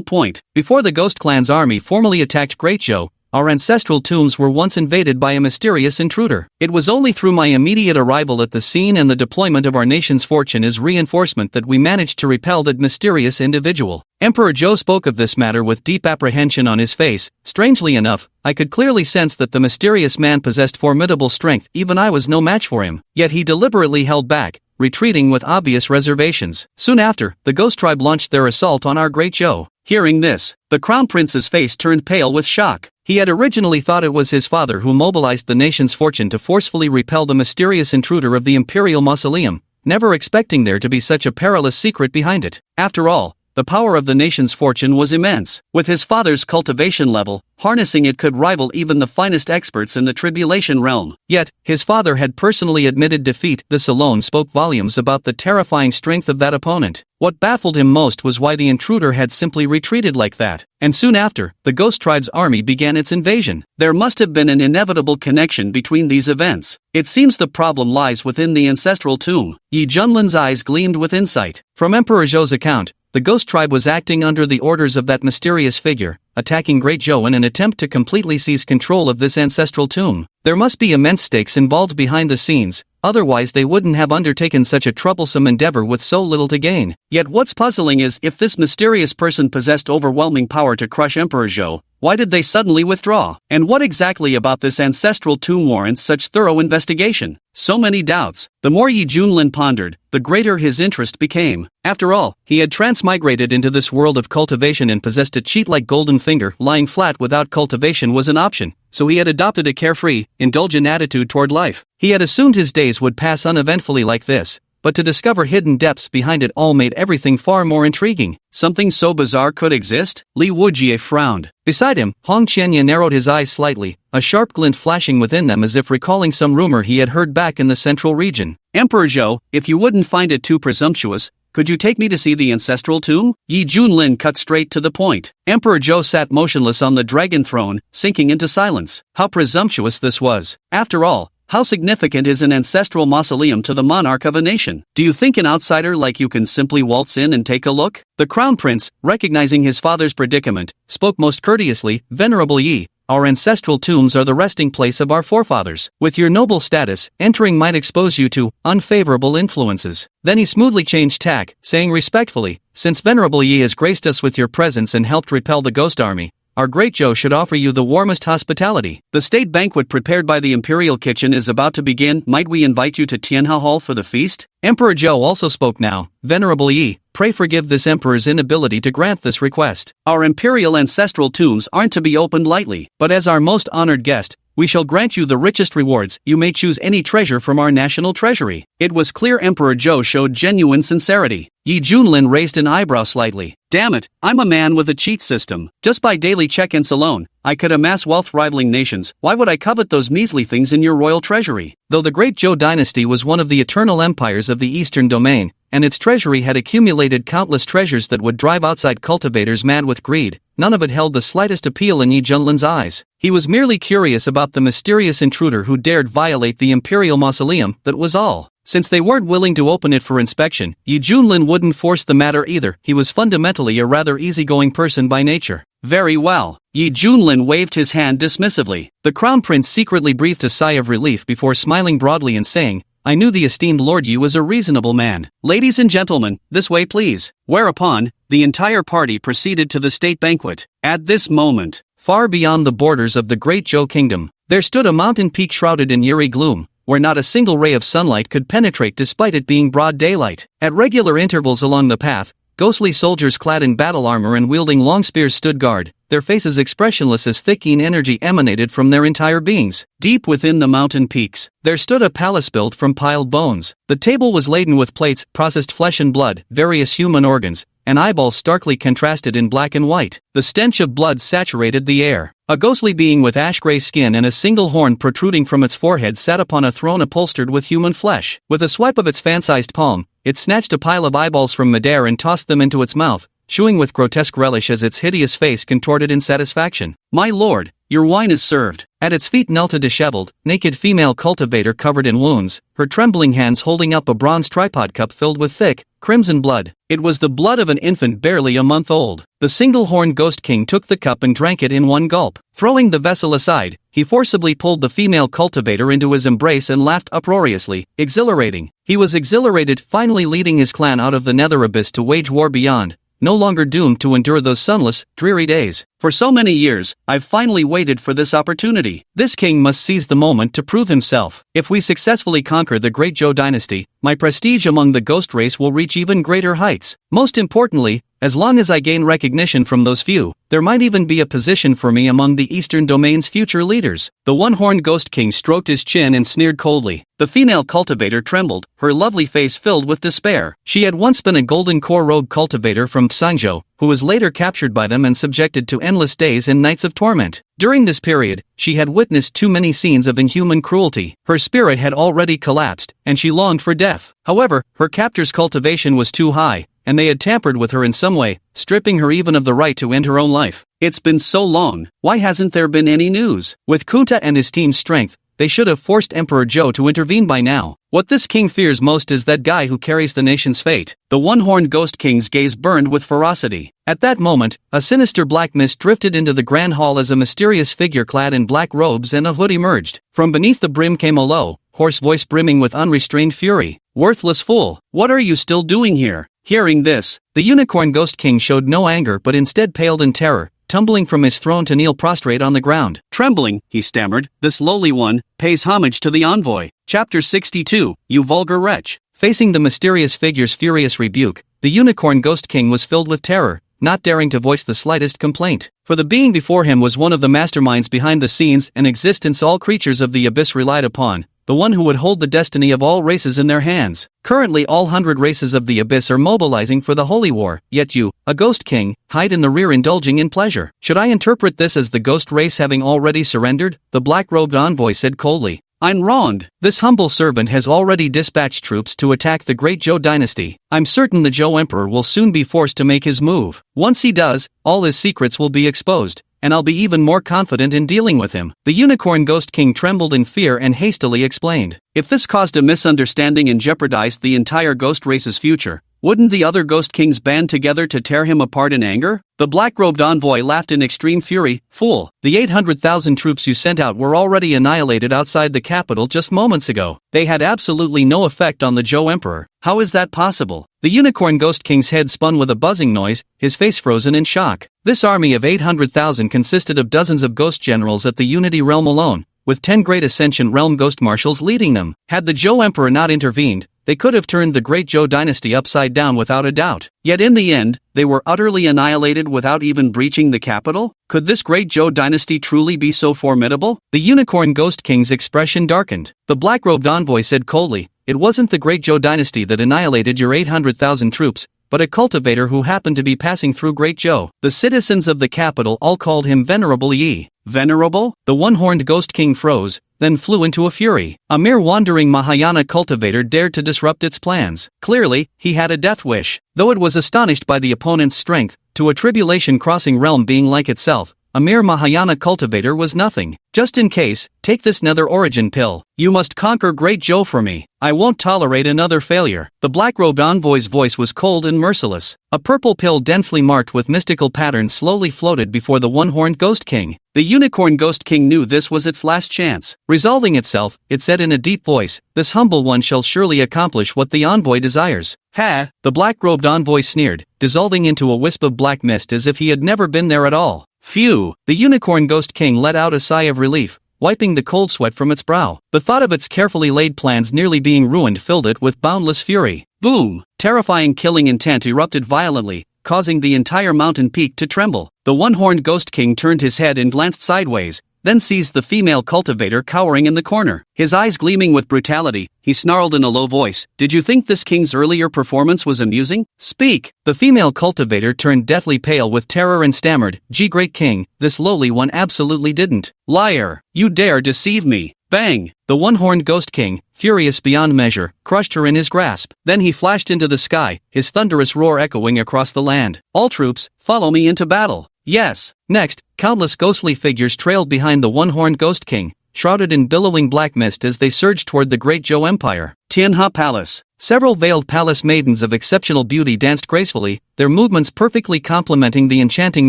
Speaker 1: point. Before the Ghost Clan's army formally attacked Great Zhou, our ancestral tombs were once invaded by a mysterious intruder. It was only through my immediate arrival at the scene and the deployment of our nation's fortune as reinforcement that we managed to repel that mysterious individual. Emperor Zhou spoke of this matter with deep apprehension on his face. Strangely enough, I could clearly sense that the mysterious man possessed formidable strength. Even I was no match for him. Yet he deliberately held back, retreating with obvious reservations. Soon after, the Ghost Tribe launched their assault on our Great Zhou. Hearing this, the Crown Prince's face turned pale with shock. He had originally thought it was his father who mobilized the nation's fortune to forcefully repel the mysterious intruder of the imperial mausoleum, never expecting there to be such a perilous secret behind it. After all, the power of the nation's fortune was immense. With his father's cultivation level, harnessing it could rival even the finest experts in the tribulation realm. Yet, his father had personally admitted defeat. This alone spoke volumes about the terrifying strength of that opponent. What baffled him most was why the intruder had simply retreated like that. And soon after, the Ghost Tribe's army began its invasion. There must have been an inevitable connection between these events. It seems the problem lies within the ancestral tomb. Yi Junlin's eyes gleamed with insight. From Emperor Zhou's account, the Ghost Tribe was acting under the orders of that mysterious figure, attacking Great Zhou in an attempt to completely seize control of this ancestral tomb. There must be immense stakes involved behind the scenes, otherwise they wouldn't have undertaken such a troublesome endeavor with so little to gain. Yet what's puzzling is, if this mysterious person possessed overwhelming power to crush Emperor Zhou, why did they suddenly withdraw? And what exactly about this ancestral tomb warrants such thorough investigation? So many doubts. The more Yi Junlin pondered, the greater his interest became. After all, he had transmigrated into this world of cultivation and possessed a cheat-like golden finger. Lying flat without cultivation was an option, so he had adopted a carefree, indulgent attitude toward life. He had assumed his days would pass uneventfully like this, but to discover hidden depths behind it all made everything far more intriguing. Something so bizarre could exist? Li Wujie frowned. Beside him, Hong Qianya narrowed his eyes slightly, a sharp glint flashing within them as if recalling some rumor he had heard back in the central region. Emperor Zhou, if you wouldn't find it too presumptuous, could you take me to see the ancestral tomb? Yi Junlin cut straight to the point. Emperor Zhou sat motionless on the dragon throne, sinking into silence. How presumptuous this was. After all, how significant is an ancestral mausoleum to the monarch of a nation? Do you think an outsider like you can simply waltz in and take a look? The crown prince, recognizing his father's predicament, spoke most courteously, Venerable Yi, our ancestral tombs are the resting place of our forefathers. With your noble status, entering might expose you to unfavorable influences. Then he smoothly changed tack, saying respectfully, since Venerable Yi has graced us with your presence and helped repel the ghost army, our great Zhou should offer you the warmest hospitality. The state banquet prepared by the imperial kitchen is about to begin. Might we invite you to Tianhao Hall for the feast? Emperor Zhou also spoke now. Venerable Yi, pray forgive this emperor's inability to grant this request. Our imperial ancestral tombs aren't to be opened lightly, but as our most honored guest, we shall grant you the richest rewards. You may choose any treasure from our national treasury. It was clear Emperor Zhou showed genuine sincerity. Yi Junlin raised an eyebrow slightly. Damn it, I'm a man with a cheat system. Just by daily check-ins alone, I could amass wealth rivaling nations. Why would I covet those measly things in your royal treasury? Though the great Zhou dynasty was one of the eternal empires of the Eastern Domain, and its treasury had accumulated countless treasures that would drive outside cultivators mad with greed, none of it held the slightest appeal in Yi Junlin's eyes. He was merely curious about the mysterious intruder who dared violate the imperial mausoleum, that was all. Since they weren't willing to open it for inspection, Yi Junlin wouldn't force the matter either. He was fundamentally a rather easygoing person by nature. Very well. Yi Junlin waved his hand dismissively. The crown prince secretly breathed a sigh of relief before smiling broadly and saying, I knew the esteemed Lord Yi was a reasonable man. Ladies and gentlemen, this way please. Whereupon, the entire party proceeded to the state banquet. At this moment, far beyond the borders of the great Zhou kingdom, there stood a mountain peak shrouded in eerie gloom, where not a single ray of sunlight could penetrate despite it being broad daylight. At regular intervals along the path, ghostly soldiers clad in battle armor and wielding long spears stood guard, their faces expressionless as thick keen energy emanated from their entire beings. Deep within the mountain peaks, there stood a palace built from piled bones. The table was laden with plates, processed flesh and blood, various human organs, and eyeballs starkly contrasted in black and white. The stench of blood saturated the air. A ghostly being with ash-gray skin and a single horn protruding from its forehead sat upon a throne upholstered with human flesh. With a swipe of its fan-sized palm, it snatched a pile of eyeballs from midair and tossed them into its mouth, chewing with grotesque relish as its hideous face contorted in satisfaction. My lord, your wine is served. At its feet knelt a disheveled, naked female cultivator covered in wounds, her trembling hands holding up a bronze tripod cup filled with thick, crimson blood. It was the blood of an infant barely a month old. The single-horned ghost king took the cup and drank it in one gulp. Throwing the vessel aside, he forcibly pulled the female cultivator into his embrace and laughed uproariously, exhilarating. He was exhilarated, finally leading his clan out of the nether abyss to wage war beyond, no longer doomed to endure those sunless, dreary days. For so many years, I've finally waited for this opportunity. This king must seize the moment to prove himself. If we successfully conquer the great Zhou dynasty, my prestige among the ghost race will reach even greater heights. Most importantly, as long as I gain recognition from those few, there might even be a position for me among the Eastern Domain's future leaders. The one-horned ghost king stroked his chin and sneered coldly. The female cultivator trembled, her lovely face filled with despair. She had once been a golden core rogue cultivator from Xangzhou, who was later captured by them and subjected to endless days and nights of torment. During this period, she had witnessed too many scenes of inhuman cruelty. Her spirit had already collapsed, and she longed for death. However, her captor's cultivation was too high, and they had tampered with her in some way, stripping her even of the right to end her own life. It's been so long, why hasn't there been any news? With Kunta and his team's strength, they should have forced Emperor Zhou to intervene by now. What this king fears most is that guy who carries the nation's fate. The one-horned ghost king's gaze burned with ferocity. At that moment, a sinister black mist drifted into the grand hall as a mysterious figure clad in black robes and a hood emerged. From beneath the brim came a low, hoarse voice brimming with unrestrained fury. Worthless fool, what are you still doing here? Hearing this, the unicorn ghost king showed no anger but instead paled in terror, tumbling from his throne to kneel prostrate on the ground. Trembling, he stammered, this lowly one pays homage to the envoy. Chapter 62, You vulgar wretch. Facing the mysterious figure's furious rebuke, the unicorn ghost king was filled with terror, not daring to voice the slightest complaint. For the being before him was one of the masterminds behind the scenes and existence all creatures of the abyss relied upon, the one who would hold the destiny of all races in their hands. Currently all 100 races of the abyss are mobilizing for the holy war, yet you, a ghost king, hide in the rear indulging in pleasure. Should I interpret this as the ghost race having already surrendered? The black-robed envoy said coldly. Ayn Rand, this humble servant has already dispatched troops to attack the great Zhou dynasty. I'm certain the Zhou emperor will soon be forced to make his move. Once he does, all his secrets will be exposed, and I'll be even more confident in dealing with him. The Unicorn Ghost King trembled in fear and hastily explained. If this caused a misunderstanding and jeopardized the entire ghost race's future, wouldn't the other Ghost Kings band together to tear him apart in anger? The black-robed envoy laughed in extreme fury. Fool, the 800,000 troops you sent out were already annihilated outside the capital just moments ago. They had absolutely no effect on the Zhou emperor. How is that possible? The Unicorn Ghost King's head spun with a buzzing noise, his face frozen in shock. This army of 800,000 consisted of dozens of ghost generals at the Unity Realm alone, with 10 great Ascension Realm ghost marshals leading them. Had the Zhou emperor not intervened, they could have turned the great Zhou dynasty upside down without a doubt. Yet in the end, they were utterly annihilated without even breaching the capital? Could this great Zhou dynasty truly be so formidable? The Unicorn Ghost King's expression darkened. The black-robed envoy said coldly, "It wasn't the great Zhou dynasty that annihilated your 800,000 troops, but a cultivator who happened to be passing through Great Zhou." The citizens of the capital all called him Venerable Yi. Venerable? The one-horned Ghost King froze, then flew into a fury. A mere wandering Mahayana cultivator dared to disrupt its plans. Clearly, he had a death wish. Though it was astonished by the opponent's strength, to a tribulation-crossing realm being like itself, a mere Mahayana cultivator was nothing. Just in case, take this nether origin pill. You must conquer Great Zhou for me. I won't tolerate another failure. The black-robed envoy's voice was cold and merciless. A purple pill densely marked with mystical patterns slowly floated before the one-horned Ghost King. The Unicorn Ghost King knew this was its last chance. Resolving itself, it said in a deep voice, "This humble one shall surely accomplish what the envoy desires." Ha! The black-robed envoy sneered, dissolving into a wisp of black mist as if he had never been there at all. Phew! The Unicorn Ghost King let out a sigh of relief, wiping the cold sweat from its brow. The thought of its carefully laid plans nearly being ruined filled it with boundless fury. Boom! Terrifying killing intent erupted violently, causing the entire mountain peak to tremble. The one-horned Ghost King turned his head and glanced sideways, then seized the female cultivator cowering in the corner. His eyes gleaming with brutality, he snarled in a low voice, "Did you think this king's earlier performance was amusing? Speak!" The female cultivator turned deathly pale with terror and stammered, "Gee, great king, this lowly one absolutely didn't." "Liar! You dare deceive me!" Bang! The one-horned Ghost King, furious beyond measure, crushed her in his grasp. Then he flashed into the sky, his thunderous roar echoing across the land. "All troops, follow me into battle." Yes. Next, countless ghostly figures trailed behind the one-horned Ghost King, shrouded in billowing black mist as they surged toward the great Zhou Empire. Tianhe Palace. Several veiled palace maidens of exceptional beauty danced gracefully, their movements perfectly complementing the enchanting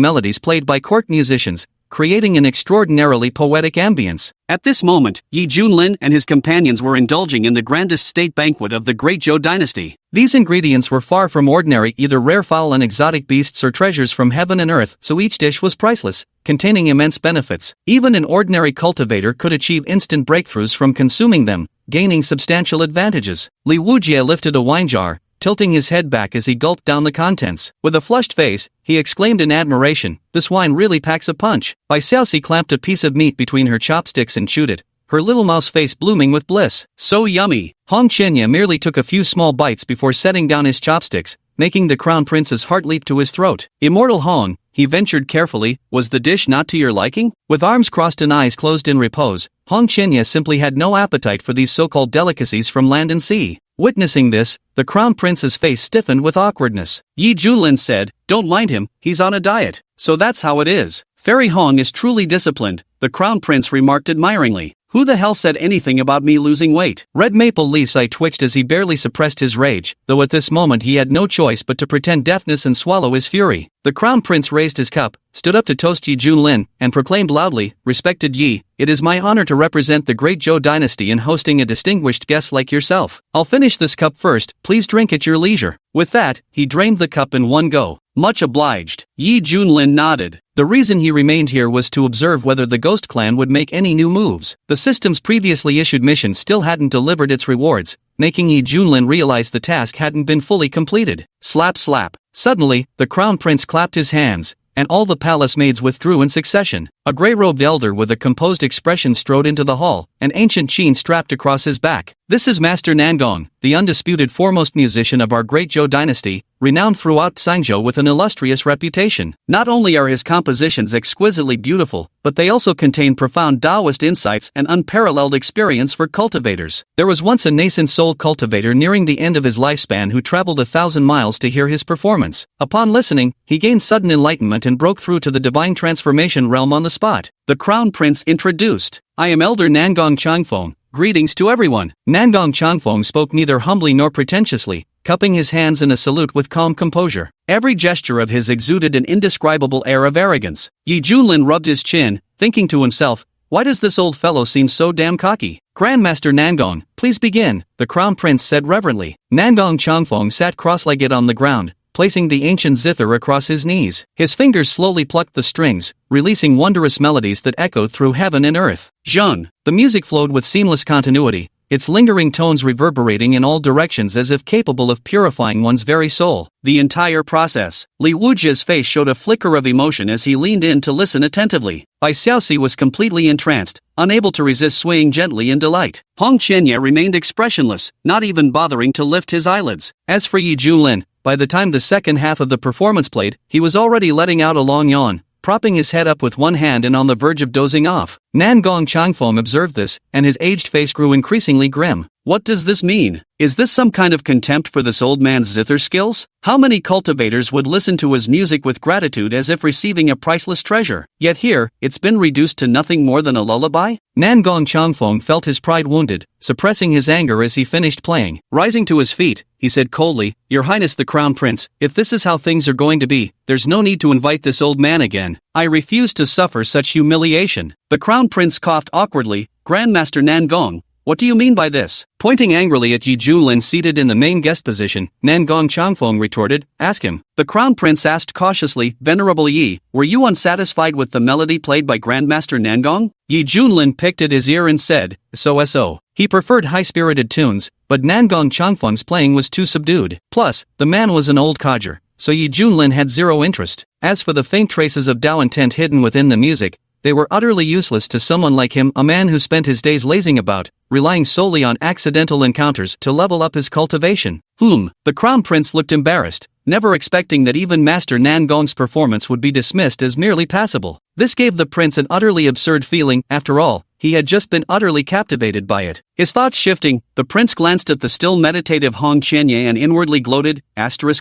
Speaker 1: melodies played by court musicians, creating an extraordinarily poetic ambience. At this moment, Yi Junlin and his companions were indulging in the grandest state banquet of the Great Zhou dynasty. These ingredients were far from ordinary, either rare fowl and exotic beasts or treasures from heaven and earth, so each dish was priceless, containing immense benefits. Even an ordinary cultivator could achieve instant breakthroughs from consuming them, gaining substantial advantages. Li Wujie lifted a wine jar, tilting his head back as he gulped down the contents. With a flushed face, he exclaimed in admiration, "This wine really packs a punch." Bai Xiaoxi clamped a piece of meat between her chopsticks and chewed it, her little mouse face blooming with bliss. "So yummy." Hong Qianya merely took a few small bites before setting down his chopsticks, making the crown prince's heart leap to his throat. "Immortal Hong," he ventured carefully, "was the dish not to your liking?" With arms crossed and eyes closed in repose, Hong Qianya simply had no appetite for these so-called delicacies from land and sea. Witnessing this, the crown prince's face stiffened with awkwardness. Yi Junlin said, "Don't mind him, he's on a diet." "So that's how it is. Fairy Hong is truly disciplined," the crown prince remarked admiringly. "Who the hell said anything about me losing weight?" Red Maple Leaf's eye twitched as he barely suppressed his rage, though at this moment he had no choice but to pretend deafness and swallow his fury. The crown prince raised his cup, stood up to toast Yi Junlin, and proclaimed loudly, "Respected Yi, it is my honor to represent the great Zhou dynasty in hosting a distinguished guest like yourself. I'll finish this cup first, please drink at your leisure." With that, he drained the cup in one go. "Much obliged." Yi Junlin nodded. The reason he remained here was to observe whether the Ghost Clan would make any new moves. The system's previously issued mission still hadn't delivered its rewards, making Yi Junlin realize the task hadn't been fully completed. Slap slap. Suddenly, the crown prince clapped his hands, and all the palace maids withdrew in succession. A grey-robed elder with a composed expression strode into the hall, an ancient chain strapped across his back. "This is Master Nangong, the undisputed foremost musician of our great Zhou dynasty," renowned throughout Sangzhou with an illustrious reputation. Not only are his compositions exquisitely beautiful, but they also contain profound Taoist insights and unparalleled experience for cultivators. There was once a nascent soul cultivator nearing the end of his lifespan who traveled 1,000 miles to hear his performance. Upon listening, he gained sudden enlightenment and broke through to the divine transformation realm on the spot. The Crown Prince introduced, "I am Elder Nangong Changfeng. Greetings to everyone." Nangong Changfeng spoke neither humbly nor pretentiously, cupping his hands in a salute with calm composure. Every gesture of his exuded an indescribable air of arrogance. Yi Junlin rubbed his chin, thinking to himself, "Why does this old fellow seem so damn cocky?" "Grandmaster Nangong, please begin," the Crown Prince said reverently. Nangong Changfeng sat cross-legged on the ground, placing the ancient zither across his knees. His fingers slowly plucked the strings, releasing wondrous melodies that echoed through heaven and earth. Zheng. The music flowed with seamless continuity, its lingering tones reverberating in all directions as if capable of purifying one's very soul. The entire process. Li Wujie's face showed a flicker of emotion as he leaned in to listen attentively. Bai Xiaoxi was completely entranced, unable to resist swaying gently in delight. Hong Qianye remained expressionless, not even bothering to lift his eyelids. As for Yi Junlin, by the time the second half of the performance played, he was already letting out a long yawn, propping his head up with one hand and on the verge of dozing off. Nangong Changfeng observed this, and his aged face grew increasingly grim. What does this mean? Is this some kind of contempt for this old man's zither skills? How many cultivators would listen to his music with gratitude as if receiving a priceless treasure? Yet here, it's been reduced to nothing more than a lullaby? Nangong Changfeng felt his pride wounded, suppressing his anger as he finished playing. Rising to his feet, he said coldly, "Your Highness the Crown Prince, if this is how things are going to be, there's no need to invite this old man again. I refuse to suffer such humiliation." The Crown Prince coughed awkwardly. "Grandmaster Nangong, what do you mean by this?" Pointing angrily at Yi Junlin seated in the main guest position, Nangong Changfeng retorted, "Ask him." The Crown Prince asked cautiously, "Venerable Yi, were you unsatisfied with the melody played by Grandmaster Nangong?" Yi Junlin picked at his ear and said, "So. He preferred high-spirited tunes, but Nangong Changfeng's playing was too subdued. Plus, the man was an old codger, so Yi Junlin had zero interest. As for the faint traces of Tao intent hidden within the music, they were utterly useless to someone like him, a man who spent his days lazing about, relying solely on accidental encounters to level up his cultivation." The Crown Prince looked embarrassed, never expecting that even Master Nangong's performance would be dismissed as merely passable. This gave the prince an utterly absurd feeling. After all, he had just been utterly captivated by it. His thoughts shifting, the prince glanced at the still meditative Hong Qianye and inwardly gloated,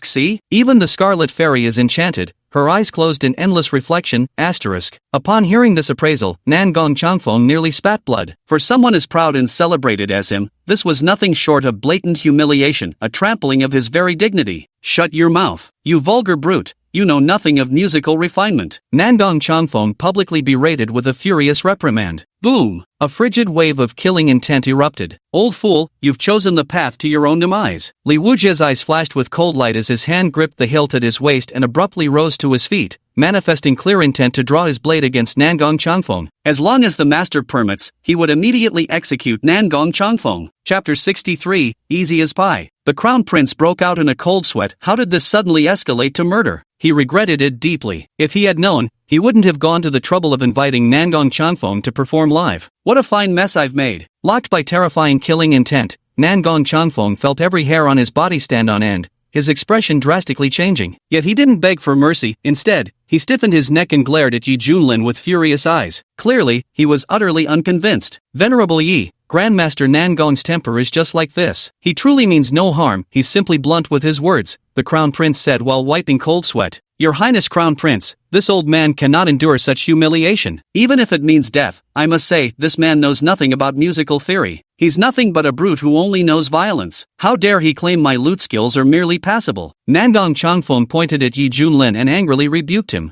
Speaker 1: "See? Even the Scarlet Fairy is enchanted, her eyes closed in endless reflection, **. Upon hearing this appraisal, Nangong Changfeng nearly spat blood. For someone as proud and celebrated as him, this was nothing short of blatant humiliation, a trampling of his very dignity. "Shut your mouth, you vulgar brute. You know nothing of musical refinement." Nangong Changfeng publicly berated with a furious reprimand. Boom! A frigid wave of killing intent erupted. "Old fool, you've chosen the path to your own demise." Li Wujie's eyes flashed with cold light as his hand gripped the hilt at his waist and abruptly rose to his feet, manifesting clear intent to draw his blade against Nangong Changfeng. As long as the master permits, he would immediately execute Nangong Changfeng. Chapter 63, Easy as Pie. The Crown Prince broke out in a cold sweat. How did this suddenly escalate to murder? He regretted it deeply. If he had known, he wouldn't have gone to the trouble of inviting Nangong Changfeng to perform live. What a fine mess I've made. Locked by terrifying killing intent, Nangong Changfeng felt every hair on his body stand on end, his expression drastically changing. Yet he didn't beg for mercy. Instead, he stiffened his neck and glared at Yi Junlin with furious eyes. Clearly, he was utterly unconvinced. "Venerable Yi, Grandmaster Nangong's temper is just like this. He truly means no harm, he's simply blunt with his words," the Crown Prince said while wiping cold sweat. "Your Highness Crown Prince, this old man cannot endure such humiliation. Even if it means death, I must say, this man knows nothing about musical theory. He's nothing but a brute who only knows violence. How dare he claim my lute skills are merely passable?" Nangong Changfeng pointed at Yi Junlin and angrily rebuked him.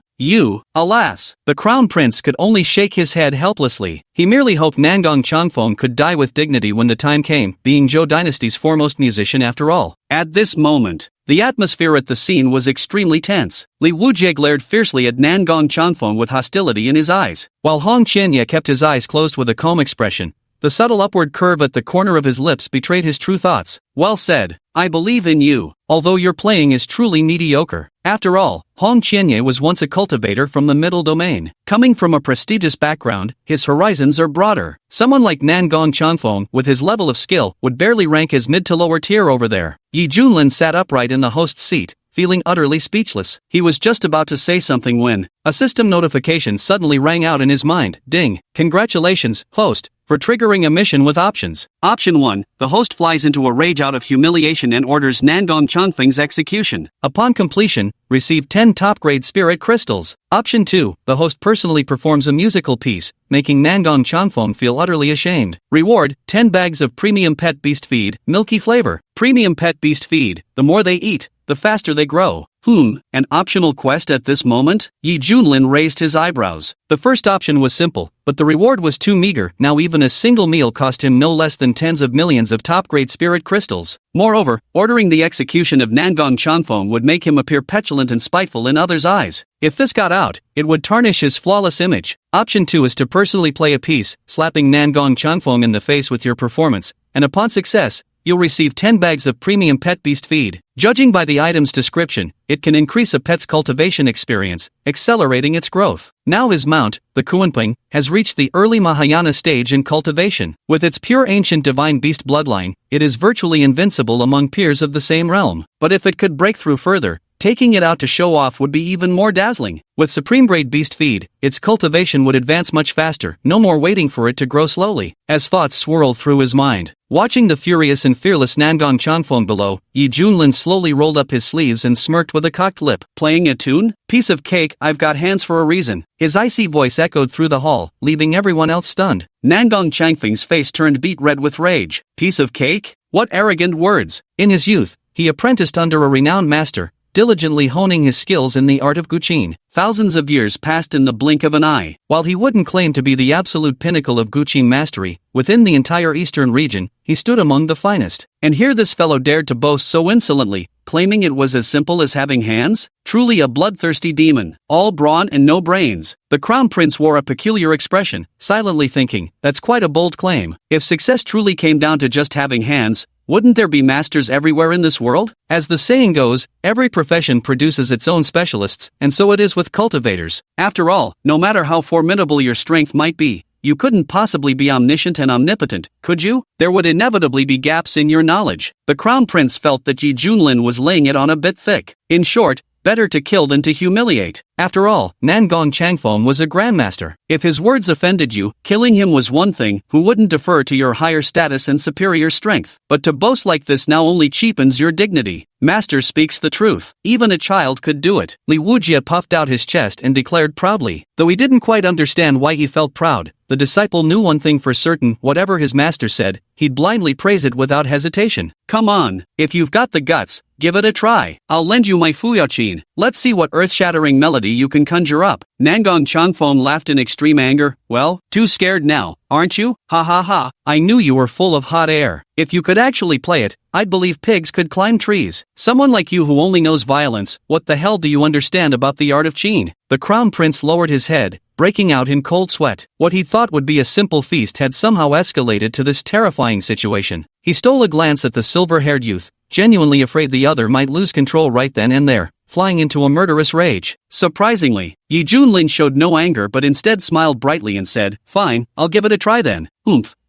Speaker 1: Alas! The Crown Prince could only shake his head helplessly. He merely hoped Nangong Changfeng could die with dignity when the time came, being Zhou Dynasty's foremost musician after all. At this moment, the atmosphere at the scene was extremely tense. Li Wujie glared fiercely at Nangong Changfeng with hostility in his eyes, while Hong Qianye kept his eyes closed with a calm expression. The subtle upward curve at the corner of his lips betrayed his true thoughts. "Well said. I believe in you, although your playing is truly mediocre." After all, Hong Qianye was once a cultivator from the middle domain. Coming from a prestigious background, his horizons are broader. Someone like Nangong Changfeng, with his level of skill, would barely rank as mid to lower tier over there. Yi Junlin sat upright in the host's seat, feeling utterly speechless. He was just about to say something when a system notification suddenly rang out in his mind. Ding! Congratulations, host, for triggering a mission with options. Option 1. The host flies into a rage out of humiliation and orders Nangong Changfeng's execution. Upon completion, receive 10 top-grade spirit crystals. Option 2. The host personally performs a musical piece, making Nangong Changfeng feel utterly ashamed. Reward: 10 bags of premium pet beast feed, milky flavor. Premium pet beast feed. The more they eat, the faster they grow. An optional quest at this moment? Yi Junlin raised his eyebrows. The first option was simple, but the reward was too meager. Now even a single meal cost him no less than tens of millions of top-grade spirit crystals. Moreover, ordering the execution of Nangong Changfeng would make him appear petulant and spiteful in others' eyes. If this got out, it would tarnish his flawless image. Option 2 is to personally play a piece, slapping Nangong Changfeng in the face with your performance, and upon success, you'll receive 10 bags of premium pet beast feed. Judging by the item's description, it can increase a pet's cultivation experience, accelerating its growth. Now his mount, the Kuanping, has reached the early Mahayana stage in cultivation. With its pure ancient divine beast bloodline, it is virtually invincible among peers of the same realm. But if it could break through further, taking it out to show off would be even more dazzling. With supreme-grade beast feed, its cultivation would advance much faster, no more waiting for it to grow slowly. As thoughts swirled through his mind, watching the furious and fearless Nangong Changfeng below, Yi Junlin slowly rolled up his sleeves and smirked with a cocked lip. Playing a tune? Piece of cake, I've got hands for a reason. His icy voice echoed through the hall, leaving everyone else stunned. Nangong Changfeng's face turned beet red with rage. Piece of cake? What arrogant words! In his youth, he apprenticed under a renowned master, diligently honing his skills in the art of Guqin. Thousands of years passed in the blink of an eye. While he wouldn't claim to be the absolute pinnacle of Guqin mastery, within the entire eastern region, he stood among the finest. And here this fellow dared to boast so insolently, claiming it was as simple as having hands? Truly a bloodthirsty demon, all brawn and no brains. The crown prince wore a peculiar expression, silently thinking, that's quite a bold claim. If success truly came down to just having hands, wouldn't there be masters everywhere in this world? As the saying goes, every profession produces its own specialists, and so it is with cultivators. After all, no matter how formidable your strength might be, you couldn't possibly be omniscient and omnipotent, could you? There would inevitably be gaps in your knowledge. The crown prince felt that Yi Junlin was laying it on a bit thick. In short, better to kill than to humiliate. After all, Nangong Changfeng was a grandmaster. If his words offended you, killing him was one thing, who wouldn't defer to your higher status and superior strength. But to boast like this now only cheapens your dignity. Master speaks the truth. Even a child could do it. Li Wujie puffed out his chest and declared proudly. Though he didn't quite understand why he felt proud, the disciple knew one thing for certain: whatever his master said, he'd blindly praise it without hesitation. Come on, if you've got the guts, give it a try. I'll lend you my Fuyaqin. Let's see what earth-shattering melody you can conjure up. Nangong Changfeng laughed in extreme anger. Well, too scared now, aren't you? Ha ha ha, I knew you were full of hot air. If you could actually play it, I'd believe pigs could climb trees. Someone like you who only knows violence, what the hell do you understand about the art of Qin? The crown prince lowered his head, breaking out in cold sweat. What he thought would be a simple feast had somehow escalated to this terrifying situation. He stole a glance at the silver-haired youth, genuinely afraid the other might lose control right then and there, flying into a murderous rage. Surprisingly, Yi Junlin showed no anger but instead smiled brightly and said, "Fine, I'll give it a try then.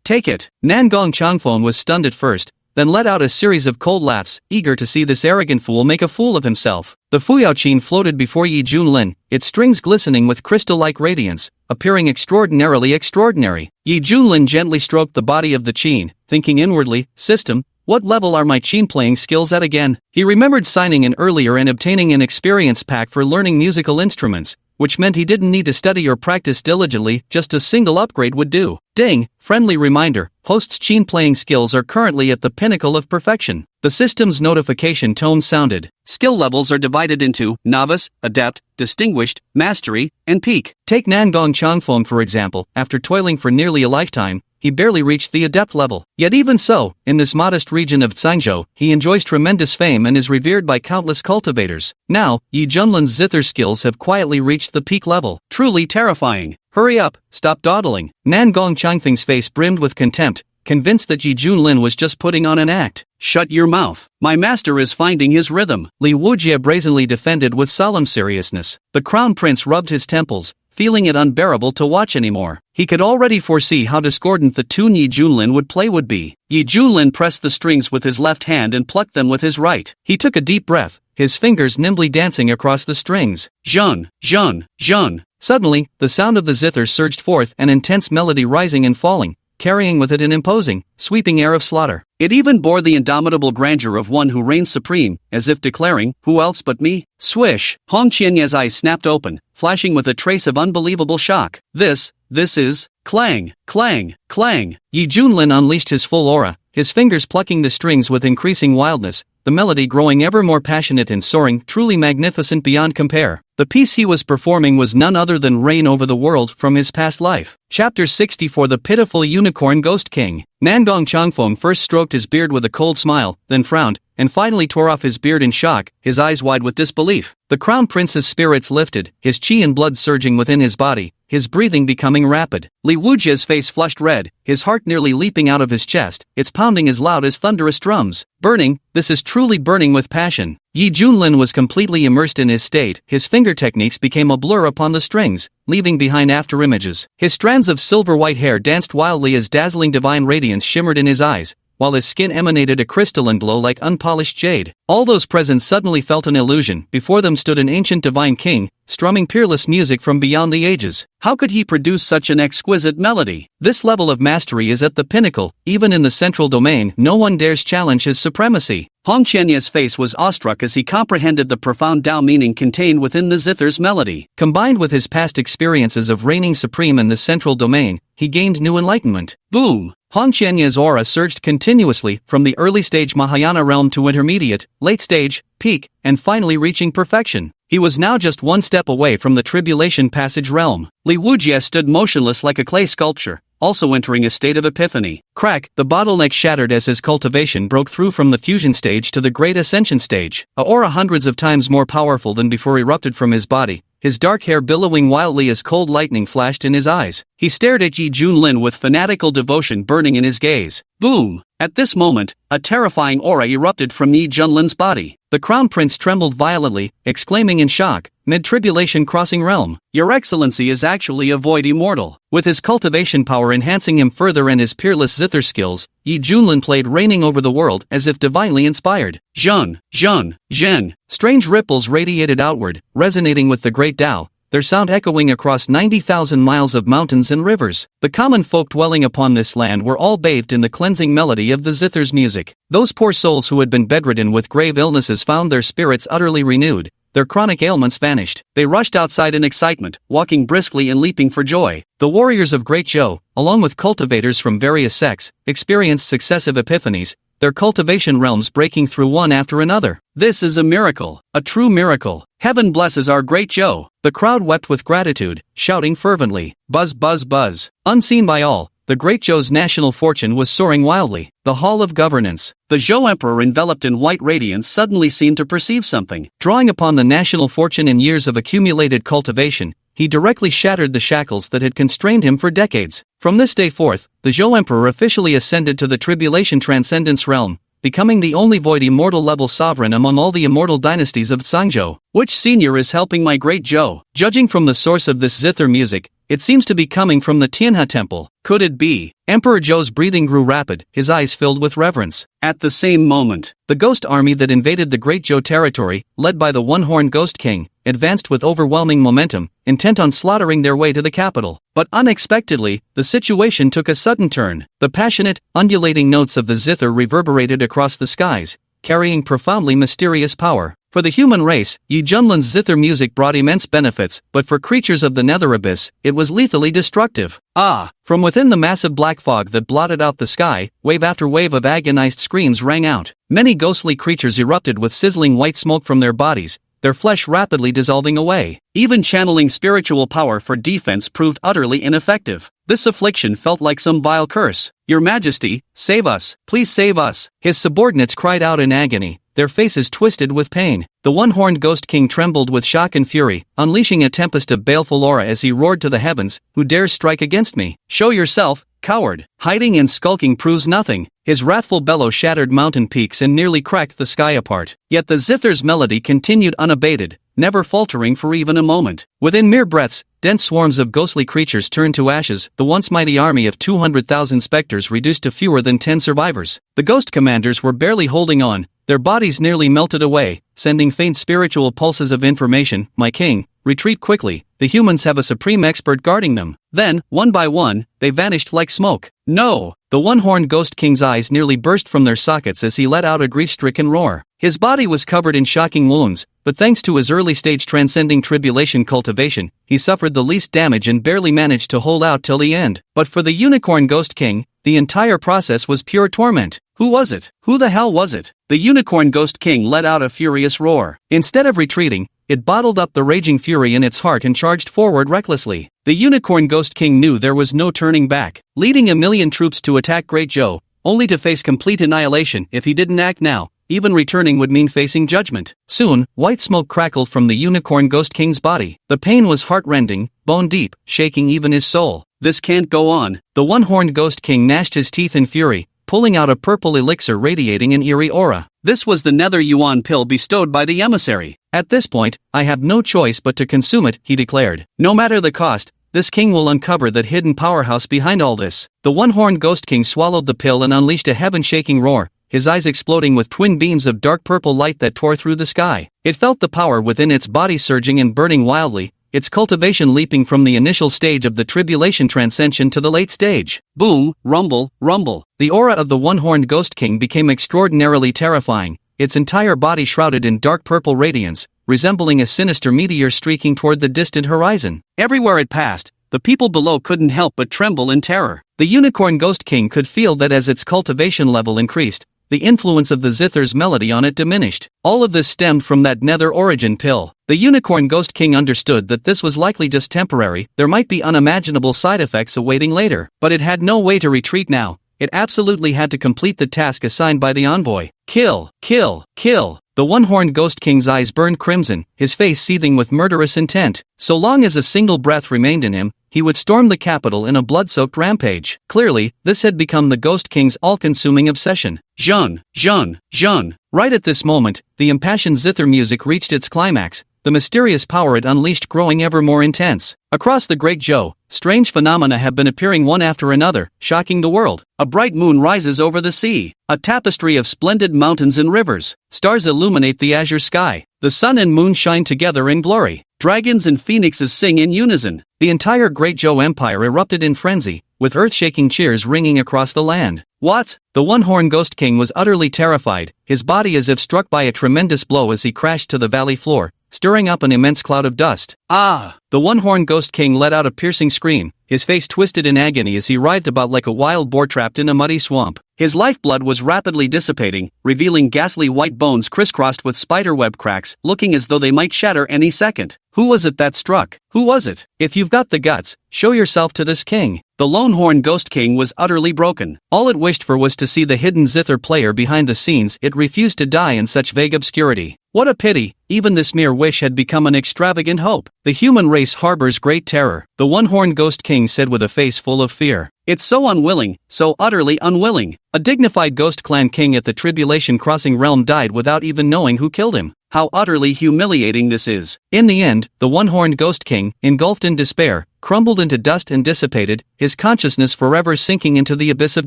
Speaker 1: Take it." Nangong Changfeng was stunned at first, then let out a series of cold laughs, eager to see this arrogant fool make a fool of himself. The Fuyaqin floated before Yi Junlin, its strings glistening with crystal-like radiance, appearing extraordinarily extraordinary. Yi Junlin gently stroked the body of the Qin, thinking inwardly, "System, what level are my Qin playing skills at again?" He remembered signing in earlier and obtaining an experience pack for learning musical instruments, which meant he didn't need to study or practice diligently, just a single upgrade would do. Ding, friendly reminder, host's Qin playing skills are currently at the pinnacle of perfection. The system's notification tone sounded. Skill levels are divided into novice, adept, distinguished, mastery, and peak. Take Nangong Changfeng for example. After toiling for nearly a lifetime, he barely reached the adept level. Yet even so, in this modest region of Tsangzhou, he enjoys tremendous fame and is revered by countless cultivators. Now, Yi Junlin's zither skills have quietly reached the peak level. Truly terrifying. Hurry up, stop dawdling. Nangong Changfeng's face brimmed with contempt, convinced that Yi Junlin was just putting on an act. Shut your mouth. My master is finding his rhythm. Li Wujie brazenly defended with solemn seriousness. The crown prince rubbed his temples, feeling it unbearable to watch anymore. He could already foresee how discordant the tune Yi Junlin would play would be. Yi Junlin pressed the strings with his left hand and plucked them with his right. He took a deep breath, his fingers nimbly dancing across the strings. Zhun, zhun, zhun. Suddenly, the sound of the zither surged forth, an intense melody rising and falling, carrying with it an imposing, sweeping air of slaughter. It even bore the indomitable grandeur of one who reigns supreme, as if declaring, "Who else but me?" Swish! Hong Qianye's eyes snapped open, flashing with a trace of unbelievable shock. This is... Clang, clang, clang. Yi Junlin unleashed his full aura, his fingers plucking the strings with increasing wildness, the melody growing ever more passionate and soaring, truly magnificent beyond compare. The piece he was performing was none other than Reign Over the World from his past life. Chapter 64. The Pitiful Unicorn Ghost King. Nangong Changfeng first stroked his beard with a cold smile, then frowned, and finally tore off his beard in shock, his eyes wide with disbelief. The crown prince's spirits lifted, his qi and blood surging within his body, his breathing becoming rapid. Li Wujie's face flushed red, his heart nearly leaping out of his chest, its pounding as loud as thunderous drums. Burning, this is truly burning with passion. Yi Junlin was completely immersed in his state, his finger techniques became a blur upon the strings, leaving behind afterimages. His strands of silver-white hair danced wildly as dazzling divine radiance shimmered in his eyes, while his skin emanated a crystalline glow like unpolished jade. All those present suddenly felt an illusion. Before them stood an ancient divine king, strumming peerless music from beyond the ages. How could he produce such an exquisite melody? This level of mastery is at the pinnacle. Even in the central domain, no one dares challenge his supremacy. Hong Qianye's face was awestruck as he comprehended the profound Tao meaning contained within the zither's melody. Combined with his past experiences of reigning supreme in the central domain, he gained new enlightenment. Boom! Hong Qianye's aura surged continuously, from the early stage Mahayana realm to intermediate, late stage, peak, and finally reaching perfection. He was now just one step away from the tribulation passage realm. Li Wujie stood motionless like a clay sculpture, also entering a state of epiphany. Crack! The bottleneck shattered as his cultivation broke through from the fusion stage to the great ascension stage. A aura hundreds of times more powerful than before erupted from his body, his dark hair billowing wildly as cold lightning flashed in his eyes. He stared at Yi Junlin with fanatical devotion burning in his gaze. Boom! At this moment, a terrifying aura erupted from Yi Junlin's body. The crown prince trembled violently, exclaiming in shock, "Mid-tribulation crossing realm, Your Excellency is actually a void immortal." With his cultivation power enhancing him further and his peerless zither skills, Yi Junlin played Reigning Over the World as if divinely inspired. Zhun, zhun, zhen. Strange ripples radiated outward, resonating with the great Tao, their sound echoing across 90,000 miles of mountains and rivers. The common folk dwelling upon this land were all bathed in the cleansing melody of the zither's music. Those poor souls who had been bedridden with grave illnesses found their spirits utterly renewed, their chronic ailments vanished. They rushed outside in excitement, walking briskly and leaping for joy. The warriors of Great Zhou, along with cultivators from various sects, experienced successive epiphanies, their cultivation realms breaking through one after another. This is a miracle, a true miracle. Heaven blesses our Great Zhou. The crowd wept with gratitude, shouting fervently. Buzz, buzz, buzz. Unseen by all, the Great Zhou's national fortune was soaring wildly. The Hall of Governance. The Zhou Emperor, enveloped in white radiance, suddenly seemed to perceive something. Drawing upon the national fortune and years of accumulated cultivation, he directly shattered the shackles that had constrained him for decades. From this day forth, the Zhou Emperor officially ascended to the Tribulation Transcendence realm, becoming the only void immortal level sovereign among all the immortal dynasties of Zhangzhou. Which senior is helping my Great Zhou? Judging from the source of this zither music, it seems to be coming from the Tianhe Temple. Could it be? Emperor Zhou's breathing grew rapid, his eyes filled with reverence. At the same moment, the ghost army that invaded the Great Zhou territory, led by the one-horned Ghost King, advanced with overwhelming momentum, intent on slaughtering their way to the capital. But unexpectedly, the situation took a sudden turn. The passionate, undulating notes of the zither reverberated across the skies, carrying profoundly mysterious power. For the human race, Yi Junlin's zither music brought immense benefits, but for creatures of the nether abyss, it was lethally destructive. Ah! From within the massive black fog that blotted out the sky, wave after wave of agonized screams rang out. Many ghostly creatures erupted with sizzling white smoke from their bodies, their flesh rapidly dissolving away. Even channeling spiritual power for defense proved utterly ineffective. This affliction felt like some vile curse. Your Majesty, save us, please save us. His subordinates cried out in agony, their faces twisted with pain. The one-horned Ghost King trembled with shock and fury, unleashing a tempest of baleful aura as he roared to the heavens, "Who dares strike against me? Show yourself, coward!" Hiding and skulking proves nothing. His wrathful bellow shattered mountain peaks and nearly cracked the sky apart. Yet the zither's melody continued unabated, never faltering for even a moment. Within mere breaths, dense swarms of ghostly creatures turned to ashes, the once mighty army of 200,000 specters reduced to fewer than 10 survivors. The ghost commanders were barely holding on, their bodies nearly melted away, sending faint spiritual pulses of information. My king, retreat quickly, the humans have a supreme expert guarding them. Then, one by one, they vanished like smoke. No! The one-horned ghost king's eyes nearly burst from their sockets as he let out a grief-stricken roar. His body was covered in shocking wounds, but thanks to his early-stage transcending tribulation cultivation, he suffered the least damage and barely managed to hold out till the end. But for the unicorn ghost king, the entire process was pure torment. Who was it? Who the hell was it? The unicorn ghost king let out a furious roar. Instead of retreating, it bottled up the raging fury in its heart and charged forward recklessly. The unicorn ghost king knew there was no turning back, leading 1,000,000 troops to attack Great Joe, only to face complete annihilation if he didn't act now. Even returning would mean facing judgment. Soon, white smoke crackled from the unicorn ghost king's body. The pain was heart-rending, bone-deep, shaking even his soul. This can't go on. The one-horned ghost king gnashed his teeth in fury, pulling out a purple elixir radiating an eerie aura. This was the Nether Yuan pill bestowed by the emissary. At this point, I have no choice but to consume it, he declared. No matter the cost, this king will uncover that hidden powerhouse behind all this. The one-horned ghost king swallowed the pill and unleashed a heaven-shaking roar, his eyes exploding with twin beams of dark purple light that tore through the sky. It felt the power within its body surging and burning wildly, its cultivation leaping from the initial stage of the tribulation transcension to the late stage. Boom, rumble, rumble. The aura of the one-horned ghost king became extraordinarily terrifying, its entire body shrouded in dark purple radiance, resembling a sinister meteor streaking toward the distant horizon. Everywhere it passed, the people below couldn't help but tremble in terror. The unicorn ghost king could feel that as its cultivation level increased, the influence of the zither's melody on it diminished. All of this stemmed from that nether origin pill. The unicorn ghost king understood that this was likely just temporary, there might be unimaginable side effects awaiting later. But it had no way to retreat now, it absolutely had to complete the task assigned by the envoy. Kill, kill, kill. The one-horned ghost king's eyes burned crimson, his face seething with murderous intent. So long as a single breath remained in him, he would storm the capital in a blood-soaked rampage. Clearly, this had become the ghost king's all-consuming obsession. Jun, Jun, Jun. Right at this moment, the impassioned zither music reached its climax, the mysterious power it unleashed growing ever more intense. Across the Great Joe, strange phenomena have been appearing one after another, shocking the world. A bright moon rises over the sea, a tapestry of splendid mountains and rivers. Stars illuminate the azure sky. The sun and moon shine together in glory. Dragons and phoenixes sing in unison. The entire Great Joe Empire erupted in frenzy, with earth-shaking cheers ringing across the land. What? The one-horned ghost king was utterly terrified, his body as if struck by a tremendous blow as he crashed to the valley floor, stirring up an immense cloud of dust. Ah! The one-horned ghost king let out a piercing scream, his face twisted in agony as he writhed about like a wild boar trapped in a muddy swamp. His lifeblood was rapidly dissipating, revealing ghastly white bones crisscrossed with spiderweb cracks, looking as though they might shatter any second. Who was it that struck? Who was it? If you've got the guts, show yourself to this king. The lone-horned ghost king was utterly broken. All it wished for was to see the hidden zither player behind the scenes. It refused to die in such vague obscurity. What a pity, even this mere wish had become an extravagant hope. The human race harbors great terror, the one-horned ghost king said with a face full of fear. It's so unwilling, so utterly unwilling. A dignified ghost clan king at the Tribulation Crossing realm died without even knowing who killed him. How utterly humiliating this is. In the end, the one-horned ghost king, engulfed in despair, crumbled into dust and dissipated, his consciousness forever sinking into the abyss of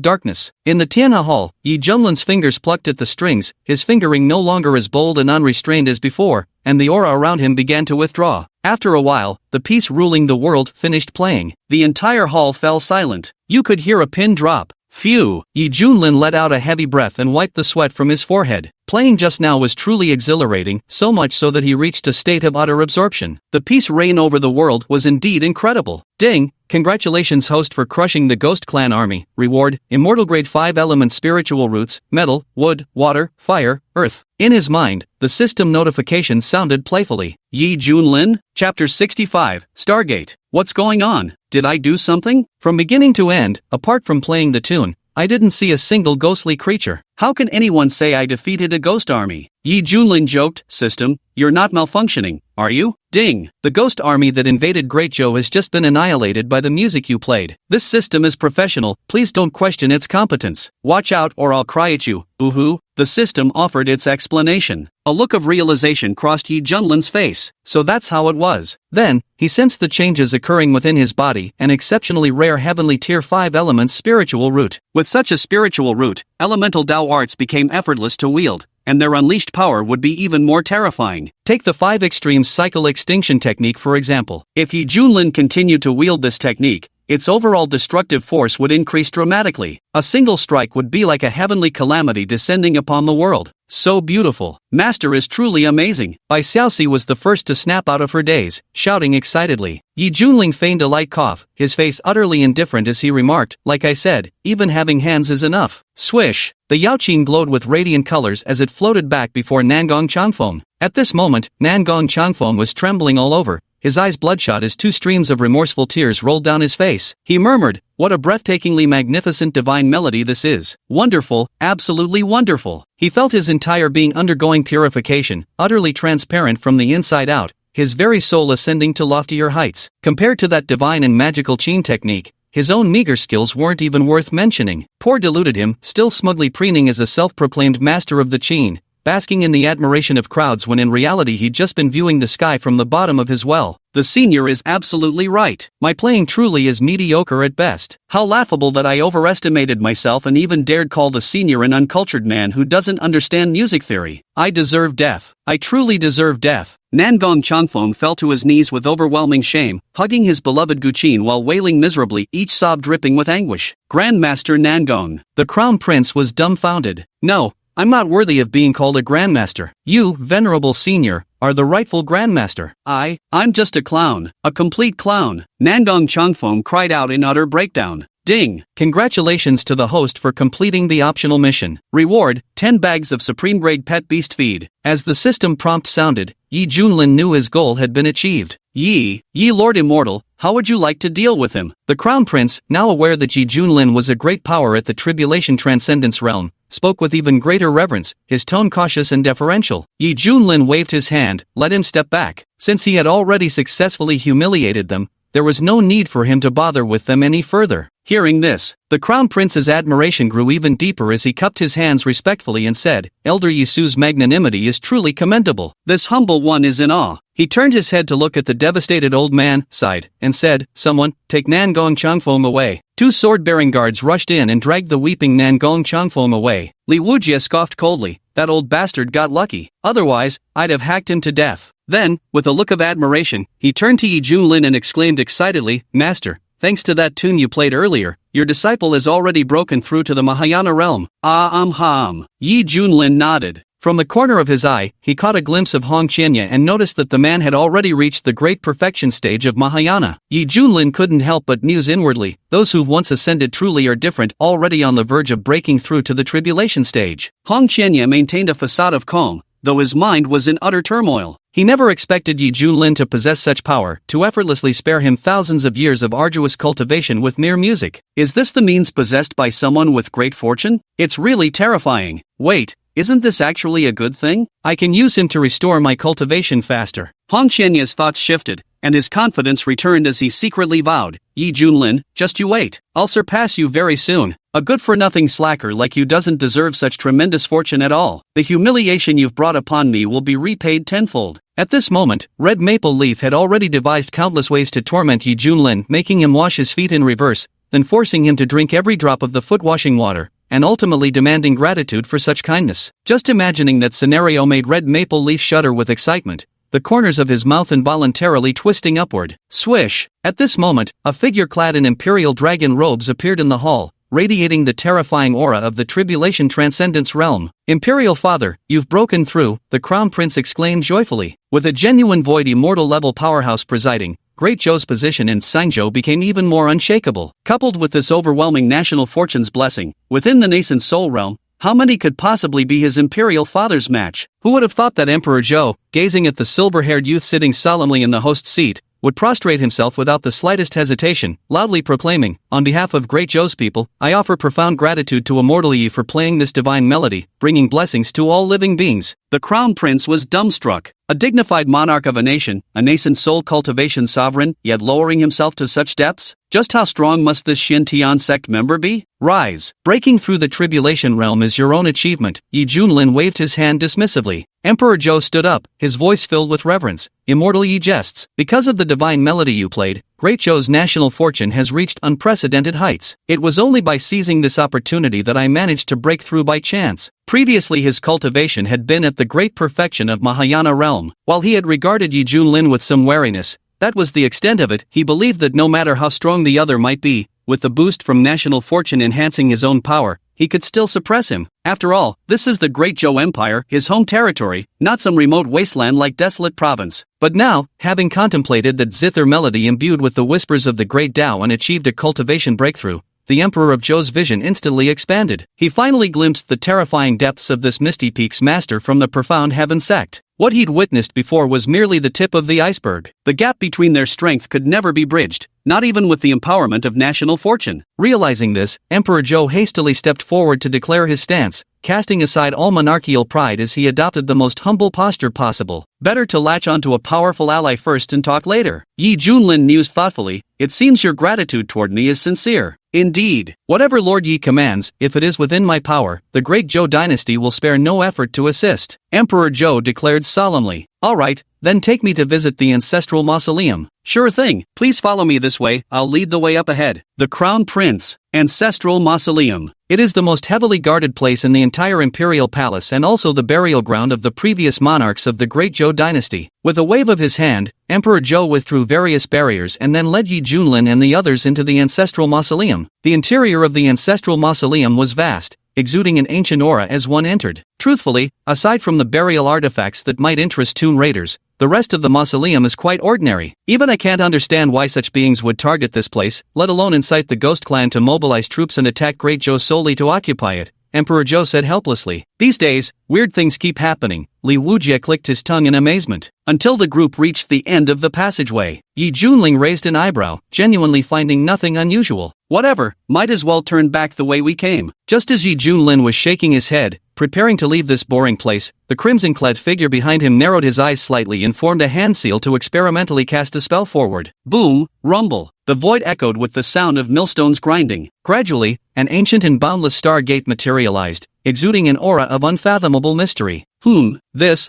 Speaker 1: darkness. In the Tianhe Hall, Yi Junlin's fingers plucked at the strings, his fingering no longer as bold and unrestrained as before, and the aura around him began to withdraw. After a while, the piece ruling the world finished playing. The entire hall fell silent. You could hear a pin drop. Phew! Yi Junlin let out a heavy breath and wiped the sweat from his forehead. Playing just now was truly exhilarating, so much so that he reached a state of utter absorption. The peace reign over the world was indeed incredible. Ding! Congratulations host for crushing the Ghost Clan army. Reward, Immortal Grade 5 Element Spiritual Roots, Metal, Wood, Water, Fire, Earth. In his mind, the system notification sounded playfully. Yi Junlin? Chapter 65, Stargate. What's going on? Did I do something? From beginning to end, apart from playing the tune, I didn't see a single ghostly creature. How can anyone say I defeated a ghost army? Yi Junlin joked, System, you're not malfunctioning, are you? Ding! The ghost army that invaded Great Joe has just been annihilated by the music you played. This system is professional, please don't question its competence. Watch out or I'll cry at you, boo-hoo. The system offered its explanation. A look of realization crossed Yi Junlin's face. So that's how it was. Then, he sensed the changes occurring within his body, an exceptionally rare heavenly tier 5 elements spiritual root. With such a spiritual root, elemental Dao arts became effortless to wield. and their unleashed power would be even more terrifying. Take the 5 extreme cycle extinction technique for example. If Yi Junlin continued to wield this technique, its overall destructive force would increase dramatically. A single strike would be like a heavenly calamity descending upon the world. So beautiful. Master is truly amazing. Bai Xiaoxi was the first to snap out of her daze, shouting excitedly. Yi Junling feigned a light cough, his face utterly indifferent as he remarked, like I said, even having hands is enough. Swish! The Yaoqin glowed with radiant colors as it floated back before Nangong Changfeng. At this moment, Nangong Changfeng was trembling all over, his eyes bloodshot as 2 streams of remorseful tears rolled down his face. He murmured, "What a breathtakingly magnificent divine melody this is. Wonderful, absolutely wonderful." He felt his entire being undergoing purification, utterly transparent from the inside out, his very soul ascending to loftier heights. Compared to that divine and magical Qin technique, his own meager skills weren't even worth mentioning. Poor deluded him, still smugly preening as a self-proclaimed master of the Qin, basking in the admiration of crowds when in reality he'd just been viewing the sky from the bottom of his well. The senior is absolutely right. My playing truly is mediocre at best. How laughable that I overestimated myself and even dared call the senior an uncultured man who doesn't understand music theory. I deserve death. I truly deserve death. Nangong Changfeng fell to his knees with overwhelming shame, hugging his beloved Guqin while wailing miserably, each sob dripping with anguish. Grandmaster Nangong. The crown prince was dumbfounded. No, I'm not worthy of being called a grandmaster. You, venerable senior, are the rightful grandmaster. I'm just a clown, a complete clown. Nangong Changfeng cried out in utter breakdown. Ding! Congratulations to the host for completing the optional mission. Reward, 10 bags of supreme grade pet beast feed. As the system prompt sounded, Yi Junlin knew his goal had been achieved. Yi Lord Immortal, how would you like to deal with him? The Crown Prince, now aware that Yi Junlin was a great power at the Tribulation Transcendence realm, spoke with even greater reverence, his tone cautious and deferential. Yi Junlin waved his hand, let him step back. Since he had already successfully humiliated them, there was no need for him to bother with them any further. Hearing this, the Crown Prince's admiration grew even deeper as he cupped his hands respectfully and said, Elder Yisu's magnanimity is truly commendable. This humble one is in awe. He turned his head to look at the devastated old man, sighed, and said, Someone, take Nangong Changfeng away. 2 sword-bearing guards rushed in and dragged the weeping Nangong Changfeng away. Li Wujie scoffed coldly, that old bastard got lucky. Otherwise, I'd have hacked him to death. Then, with a look of admiration, he turned to Yi Junlin and exclaimed excitedly, Master, thanks to that tune you played earlier, your disciple has already broken through to the Mahayana realm. Yi Junlin nodded. From the corner of his eye, he caught a glimpse of Hong Qianya and noticed that the man had already reached the great perfection stage of Mahayana. Yi Junlin couldn't help but muse inwardly, those who've once ascended truly are different, already on the verge of breaking through to the tribulation stage. Hong Qianya maintained a facade of calm, though his mind was in utter turmoil. He never expected Yi Junlin to possess such power, to effortlessly spare him thousands of years of arduous cultivation with mere music. Is this the means possessed by someone with great fortune? It's really terrifying. Wait, isn't this actually a good thing? I can use him to restore my cultivation faster. Hong Qianya's thoughts shifted, and his confidence returned as he secretly vowed, Yi Junlin, just you wait. I'll surpass you very soon. A good-for-nothing slacker like you doesn't deserve such tremendous fortune at all. The humiliation you've brought upon me will be repaid tenfold. At this moment, Red Maple Leaf had already devised countless ways to torment Yi Junlin, making him wash his feet in reverse, then forcing him to drink every drop of the foot-washing water, and ultimately demanding gratitude for such kindness. Just imagining that scenario made Red Maple Leaf shudder with excitement, the corners of his mouth involuntarily twisting upward. Swish! At this moment, a figure clad in imperial dragon robes appeared in the hall, radiating the terrifying aura of the Tribulation Transcendence realm. Imperial Father, you've broken through, the Crown Prince exclaimed joyfully. With a genuine void immortal level powerhouse presiding, Great Zhou's position in Sangzhou became even more unshakable. Coupled with this overwhelming national fortune's blessing, within the nascent soul realm, how many could possibly be his imperial father's match? Who would have thought that Emperor Zhou, gazing at the silver-haired youth sitting solemnly in the host's seat, would prostrate himself without the slightest hesitation, loudly proclaiming, on behalf of Great Zhou's people, I offer profound gratitude to Immortal Yi for playing this divine melody, bringing blessings to all living beings. The Crown Prince was dumbstruck. A dignified monarch of a nation, a nascent soul cultivation sovereign, yet lowering himself to such depths? Just how strong must this Shin Tian sect member be? Rise! Breaking through the tribulation realm is your own achievement. Yi Junlin waved his hand dismissively. Emperor Zhou stood up, his voice filled with reverence. Immortal Yi jests. Because of the divine melody you played, Great Zhou's national fortune has reached unprecedented heights. It was only by seizing this opportunity that I managed to break through by chance. Previously his cultivation had been at the great perfection of Mahayana realm. While he had regarded Yi Junlin with some wariness, that was the extent of it. He believed that no matter how strong the other might be, with the boost from national fortune enhancing his own power, he could still suppress him. After all, this is the Great Zhou Empire, his home territory, not some remote wasteland like desolate province. But now, having contemplated that zither melody imbued with the whispers of the Great Tao and achieved a cultivation breakthrough, the Emperor of Zhou's vision instantly expanded. He finally glimpsed the terrifying depths of this Misty Peak's master from the profound heaven sect. What he'd witnessed before was merely the tip of the iceberg. The gap between their strength could never be bridged, not even with the empowerment of national fortune. Realizing this, Emperor Zhou hastily stepped forward to declare his stance, casting aside all monarchical pride as he adopted the most humble posture possible. Better to latch onto a powerful ally first and talk later. Yi Junlin mused thoughtfully, "It seems your gratitude toward me is sincere." "Indeed. Whatever Lord Yi commands, if it is within my power, the Great Zhou dynasty will spare no effort to assist," Emperor Zhou declared solemnly. "All right, then take me to visit the ancestral mausoleum." "Sure thing, please follow me this way, I'll lead the way up ahead." The Crown Prince, Ancestral Mausoleum. It is the most heavily guarded place in the entire imperial palace and also the burial ground of the previous monarchs of the Great Zhou dynasty. With a wave of his hand, Emperor Zhou withdrew various barriers and then led Yi Junlin and the others into the ancestral mausoleum. The interior of the ancestral mausoleum was vast, exuding an ancient aura as one entered. Truthfully, aside from the burial artifacts that might interest Tomb Raiders, the rest of the mausoleum is quite ordinary. Even I can't understand why such beings would target this place, let alone incite the Ghost Clan to mobilize troops and attack Great Zhou solely to occupy it, Emperor Zhou said helplessly. These days, weird things keep happening. Li Wujie clicked his tongue in amazement. Until the group reached the end of the passageway, Yi Junling raised an eyebrow, genuinely finding nothing unusual. Whatever, might as well turn back the way we came. Just as Yi Junlin was shaking his head, preparing to leave this boring place, the crimson-clad figure behind him narrowed his eyes slightly and formed a hand seal to experimentally cast a spell forward. Boom, rumble. The void echoed with the sound of millstones grinding. Gradually, an ancient and boundless stargate materialized, exuding an aura of unfathomable mystery.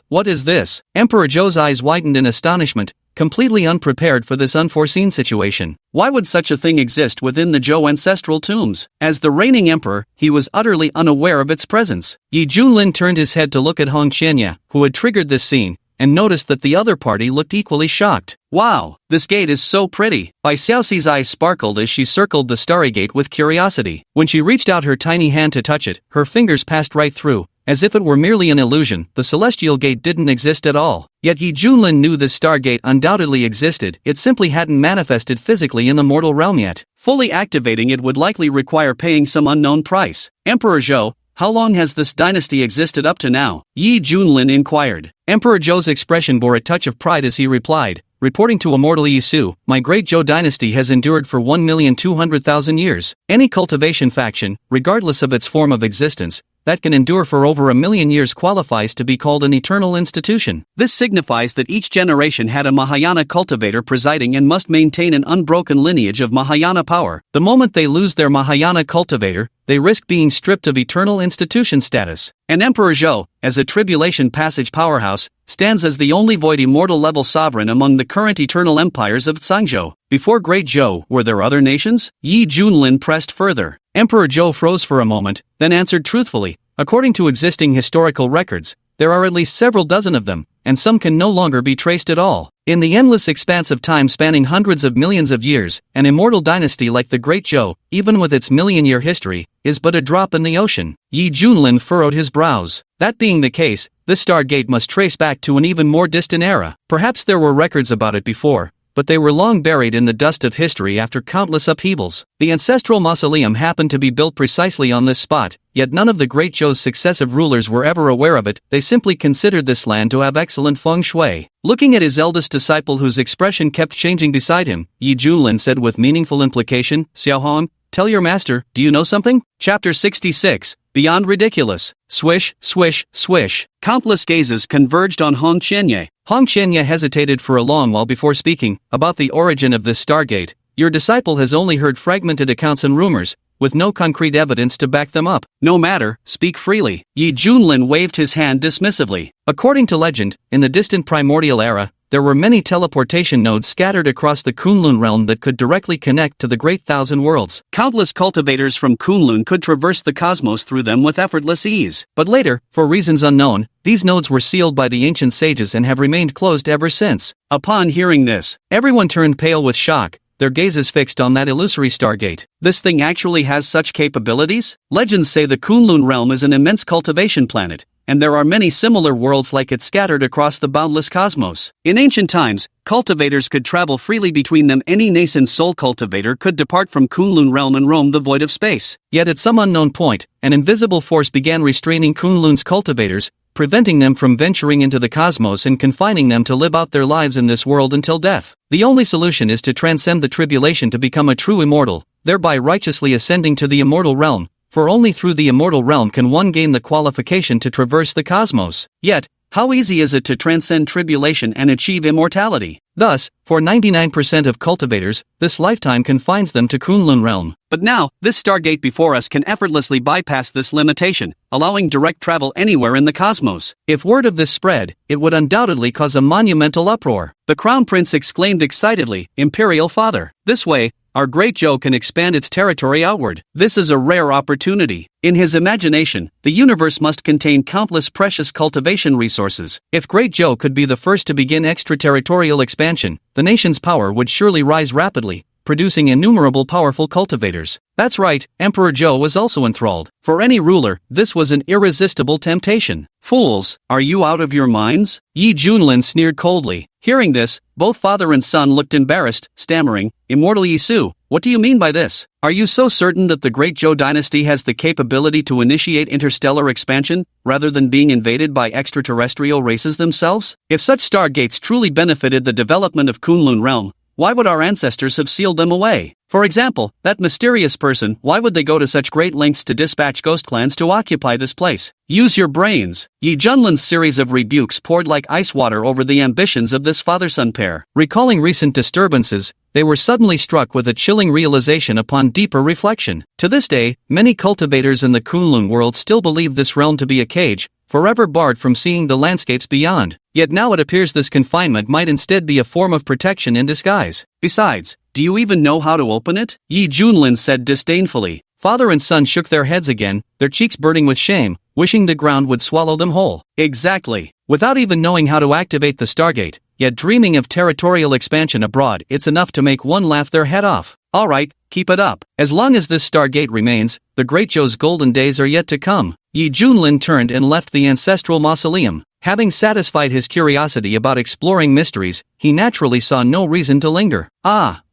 Speaker 1: What is this? Emperor Zhou's eyes widened in astonishment, completely unprepared for this unforeseen situation. Why would such a thing exist within the Zhou ancestral tombs? As the reigning emperor, he was utterly unaware of its presence. Yi Junlin turned his head to look at Hong Qianya, who had triggered this scene, and noticed that the other party looked equally shocked. Wow, this gate is so pretty. Bai Xiaoxi's eyes sparkled as she circled the starry gate with curiosity. When she reached out her tiny hand to touch it, her fingers passed right through. As if it were merely an illusion, the celestial gate didn't exist at all. Yet Yi Junlin knew this stargate undoubtedly existed, it simply hadn't manifested physically in the mortal realm yet. Fully activating it would likely require paying some unknown price. Emperor Zhou, how long has this dynasty existed up to now? Yi Junlin inquired. Emperor Zhou's expression bore a touch of pride as he replied, reporting to Immortal Yisu, my Great Zhou dynasty has endured for 1,200,000 years. Any cultivation faction, regardless of its form of existence, that can endure for over 1,000,000 years qualifies to be called an eternal institution. This signifies that each generation had a Mahayana cultivator presiding and must maintain an unbroken lineage of Mahayana power. The moment they lose their Mahayana cultivator, they risk being stripped of eternal institution status. And Emperor Zhou, as a tribulation passage powerhouse, stands as the only void immortal level sovereign among the current eternal empires of Zhangzhou. Before Great Zhou, were there other nations? Yi Junlin pressed further. Emperor Zhou froze for a moment, then answered truthfully, according to existing historical records, there are at least several dozen of them, and some can no longer be traced at all. In the endless expanse of time spanning hundreds of millions of years, an immortal dynasty like the Great Zhou, even with its million-year history, is but a drop in the ocean. Yi Junlin furrowed his brows. That being the case, this stargate must trace back to an even more distant era. Perhaps there were records about it before, but they were long buried in the dust of history after countless upheavals. The ancestral mausoleum happened to be built precisely on this spot, yet none of the Great Zhou's successive rulers were ever aware of it. They simply considered this land to have excellent feng shui. Looking at his eldest disciple whose expression kept changing beside him, Yi Junlin said with meaningful implication, Xiaohong, tell your master, do you know something? Chapter 66, Beyond Ridiculous. Swish, swish, swish. Countless gazes converged on Hong Qianye. Hong Qianye hesitated for a long while before speaking. About the origin of this stargate, your disciple has only heard fragmented accounts and rumors, with no concrete evidence to back them up. No matter, speak freely. Yi Junlin waved his hand dismissively. According to legend, in the distant primordial era, there were many teleportation nodes scattered across the Kunlun realm that could directly connect to the Great Thousand Worlds. Countless cultivators from Kunlun could traverse the cosmos through them with effortless ease. But later, for reasons unknown, these nodes were sealed by the ancient sages and have remained closed ever since. Upon hearing this, everyone turned pale with shock, their gazes fixed on that illusory Stargate. This thing actually has such capabilities? Legends say the Kunlun realm is an immense cultivation planet, and there are many similar worlds like it scattered across the boundless cosmos. In ancient times, cultivators could travel freely between them. Any nascent soul cultivator could depart from Kunlun realm and roam the void of space. Yet at some unknown point, an invisible force began restraining Kunlun's cultivators, preventing them from venturing into the cosmos and confining them to live out their lives in this world until death. The only solution is to transcend the tribulation to become a true immortal, thereby righteously ascending to the immortal realm, for only through the immortal realm can one gain the qualification to traverse the cosmos. Yet, how easy is it to transcend tribulation and achieve immortality? Thus, for 99% of cultivators, this lifetime confines them to Kunlun realm. But now, this Stargate before us can effortlessly bypass this limitation, allowing direct travel anywhere in the cosmos. If word of this spread, it would undoubtedly cause a monumental uproar. The Crown Prince exclaimed excitedly, "Imperial Father! This way, our Great Joe can expand its territory outward. This is a rare opportunity." In his imagination, the universe must contain countless precious cultivation resources. If Great Joe could be the first to begin extraterritorial expansion, the nation's power would surely rise rapidly, producing innumerable powerful cultivators. That's right, Emperor Joe was also enthralled. For any ruler, this was an irresistible temptation. "Fools, are you out of your minds?" Yi Junlin sneered coldly. Hearing this, both father and son looked embarrassed, stammering, "Immortal Yisu, what do you mean by this? Are you so certain that the Great Joe dynasty has the capability to initiate interstellar expansion, rather than being invaded by extraterrestrial races themselves? If such stargates truly benefited the development of Kunlun realm, why would our ancestors have sealed them away? For example, that mysterious person, why would they go to such great lengths to dispatch ghost clans to occupy this place? Use your brains. Yi Junlin's series of rebukes poured like ice water over the ambitions of this father-son pair. Recalling recent disturbances, they were suddenly struck with a chilling realization upon deeper reflection. To this day, many cultivators in the Kunlun world still believe this realm to be a cage, forever barred from seeing the landscapes beyond. Yet now it appears this confinement might instead be a form of protection in disguise. Besides, do you even know how to open it? Yi Junlin said disdainfully. Father and son shook their heads again, their cheeks burning with shame, wishing the ground would swallow them whole. Exactly. Without even knowing how to activate the Stargate, yet dreaming of territorial expansion abroad, it's enough to make one laugh their head off. Alright, keep it up. As long as this Stargate remains, the Great Joe's golden days are yet to come. Yi Junlin turned and left the ancestral mausoleum. Having satisfied his curiosity about exploring mysteries, he naturally saw no reason to linger.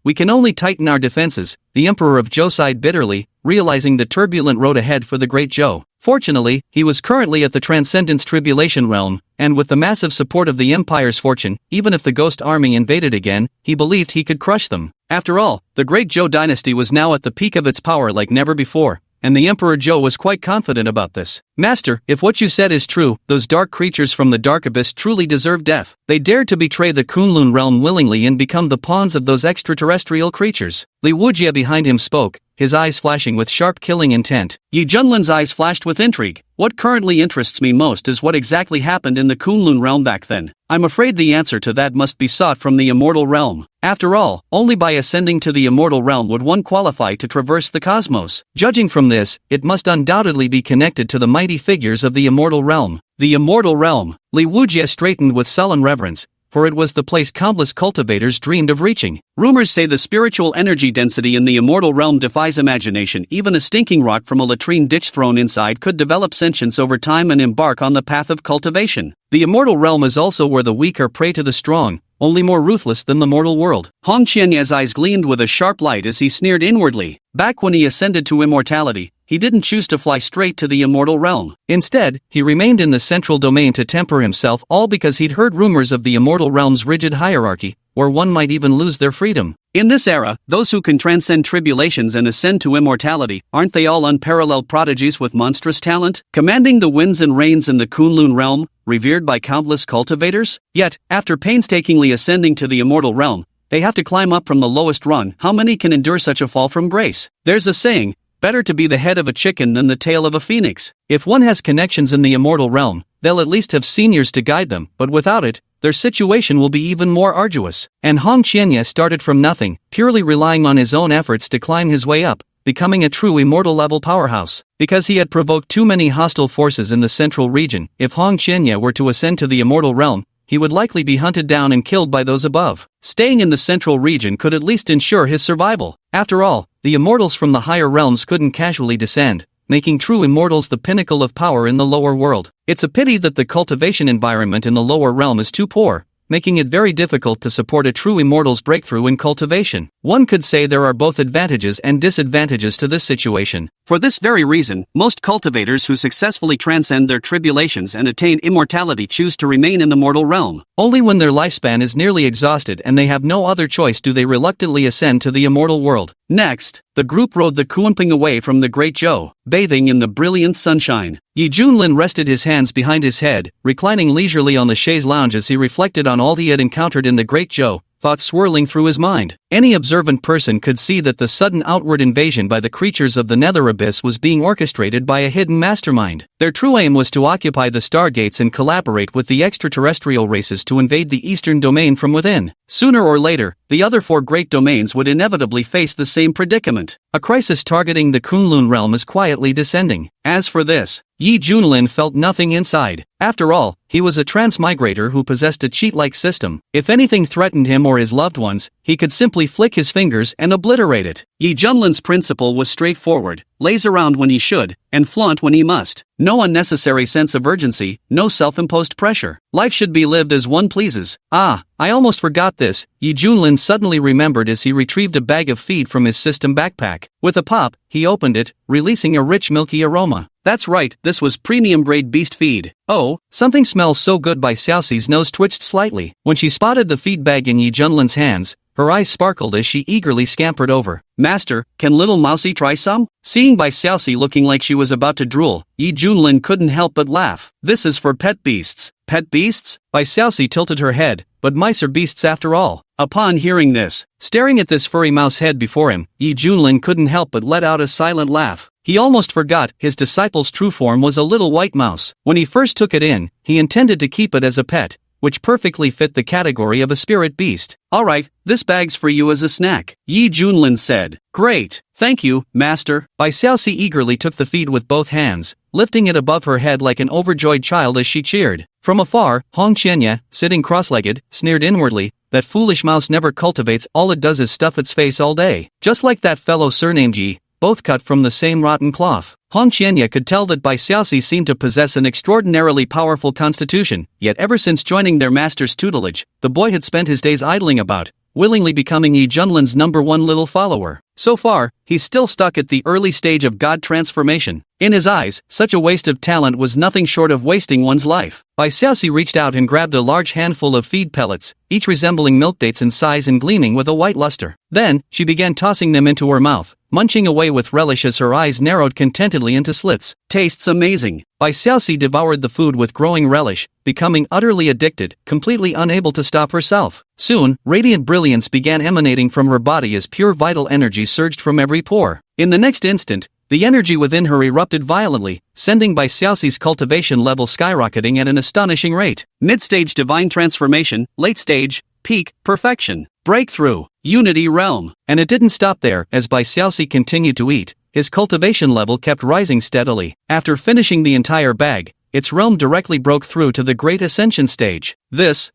Speaker 1: We can only tighten our defenses, the Emperor of Joe sighed bitterly, realizing the turbulent road ahead for the Great Joe. Fortunately, he was currently at the Transcendence Tribulation realm, and with the massive support of the Empire's fortune, even if the Ghost Army invaded again, he believed he could crush them. After all, the Great Joe dynasty was now at the peak of its power like never before, and the Emperor Joe was quite confident about this. "Master, if what you said is true, those dark creatures from the Dark Abyss truly deserve death. They dared to betray the Kunlun realm willingly and become the pawns of those extraterrestrial creatures." Li Wujie behind him spoke, his eyes flashing with sharp killing intent. Yi Junlin's eyes flashed with intrigue. "What currently interests me most is what exactly happened in the Kunlun realm back then. I'm afraid the answer to that must be sought from the immortal realm. After all, only by ascending to the immortal realm would one qualify to traverse the cosmos. Judging from this, it must undoubtedly be connected to the mighty figures of the immortal realm." The immortal realm. Li Wujie straightened with sullen reverence, for it was the place countless cultivators dreamed of reaching. Rumors say the spiritual energy density in the immortal realm defies imagination. Even a stinking rock from a latrine ditch thrown inside could develop sentience over time and embark on the path of cultivation. The immortal realm is also where the weak are prey to the strong, only more ruthless than the mortal world. Hong Qianye's eyes gleamed with a sharp light as he sneered inwardly. Back when he ascended to immortality, he didn't choose to fly straight to the immortal realm. Instead, he remained in the central domain to temper himself, all because he'd heard rumors of the immortal realm's rigid hierarchy, where one might even lose their freedom. In this era, those who can transcend tribulations and ascend to immortality, aren't they all unparalleled prodigies with monstrous talent, commanding the winds and rains in the Kunlun realm, revered by countless cultivators? Yet, after painstakingly ascending to the immortal realm, they have to climb up from the lowest rung. How many can endure such a fall from grace? There's a saying, better to be the head of a chicken than the tail of a phoenix. If one has connections in the immortal realm, they'll at least have seniors to guide them, but without it, their situation will be even more arduous. And Hong Qianye started from nothing, purely relying on his own efforts to climb his way up, becoming a true immortal level powerhouse. Because he had provoked too many hostile forces in the central region, if Hong Qianye were to ascend to the immortal realm, he would likely be hunted down and killed by those above. Staying in the central region could at least ensure his survival. After all, the immortals from the higher realms couldn't casually descend, making true immortals the pinnacle of power in the lower world. It's a pity that the cultivation environment in the lower realm is too poor, making it very difficult to support a true immortal's breakthrough in cultivation. One could say there are both advantages and disadvantages to this situation.
Speaker 2: For this very reason, most cultivators who successfully transcend their tribulations and attain immortality choose to remain in the mortal realm.
Speaker 1: Only when their lifespan is nearly exhausted and they have no other choice do they reluctantly ascend to the immortal world.
Speaker 2: Next, the group rode the Kuanping away from the Great Zhou, bathing in the brilliant sunshine.
Speaker 1: Yi Junlin rested his hands behind his head, reclining leisurely on the chaise lounge as he reflected on all he had encountered in the Great Zhou, thoughts swirling through his mind. Any observant person could see that the sudden outward invasion by the creatures of the nether abyss was being orchestrated by a hidden mastermind. Their true aim was to occupy the stargates and collaborate with the extraterrestrial races to invade the eastern domain from within. Sooner or later, the other 4 great domains would inevitably face the same predicament. A crisis targeting the Kunlun realm is quietly descending. As for this, Yi Junlin felt nothing inside. After all, he was a transmigrator who possessed a cheat-like system. If anything threatened him or his loved ones, he could simply flick his fingers and obliterate it.
Speaker 2: Yi Junlin's principle was straightforward: laze around when he should, and flaunt when he must. No unnecessary sense of urgency, no self-imposed pressure. Life should be lived as one pleases. Ah, I almost forgot this, Yi Junlin suddenly remembered as he retrieved a bag of feed from his system backpack. With a pop, he opened it, releasing a rich milky aroma. That's right, this was premium-grade beast feed. Oh, something smells so good. Bai Xiaoxi's nose twitched slightly. When she spotted the feed bag in Yi Junlin's hands, her eyes sparkled as she eagerly scampered over. Master, can little Mousy try some? Seeing Bai Xiaoxi looking like she was about to drool, Yi Junlin couldn't help but laugh. This is for pet beasts. Pet beasts? Bai Xiaoxi tilted her head, but mice are beasts after all. Upon hearing this, staring at this furry mouse head before him, Yi Junlin couldn't help but let out a silent laugh. He almost forgot his disciple's true form was a little white mouse. When he first took it in, he intended to keep it as a pet, which perfectly fit the category of a spirit beast. Alright, this bag's for you as a snack, Yi Junlin said.
Speaker 1: Great, thank you, master. Bai Xiaoxi eagerly took the feed with both hands, lifting it above her head like an overjoyed child as she cheered. From afar, Hong Qianye, sitting cross-legged, sneered inwardly, that foolish mouse never cultivates, all it does is stuff its face all day. Just like that fellow surnamed Yi, both cut from the same rotten cloth. Hong Qianye could tell that Bai Xiaoxi seemed to possess an extraordinarily powerful constitution, yet ever since joining their master's tutelage, the boy had spent his days idling about, willingly becoming Yi Junlin's #1 little follower. So far, he's still stuck at the early stage of God transformation. In his eyes, such a waste of talent was nothing short of wasting one's life. Bai Xiaoxi reached out and grabbed a large handful of feed pellets, each resembling milk dates in size and gleaming with a white luster. Then, she began tossing them into her mouth, munching away with relish as her eyes narrowed contentedly into slits.
Speaker 2: Tastes amazing.
Speaker 1: Bai Xiaoxi devoured the food with growing relish, becoming utterly addicted, completely unable to stop herself. Soon, radiant brilliance began emanating from her body as pure vital energy surged from every pore. In the next instant, the energy within her erupted violently, sending Bai Xiaoxi's cultivation level skyrocketing at an astonishing rate.
Speaker 2: Mid-stage divine transformation, late stage, peak, perfection, breakthrough, unity realm.
Speaker 1: And it didn't stop there. As Bai Xiaoxi continued to eat, his cultivation level kept rising steadily. After finishing the entire bag, its realm directly broke through to the Great Ascension stage. This.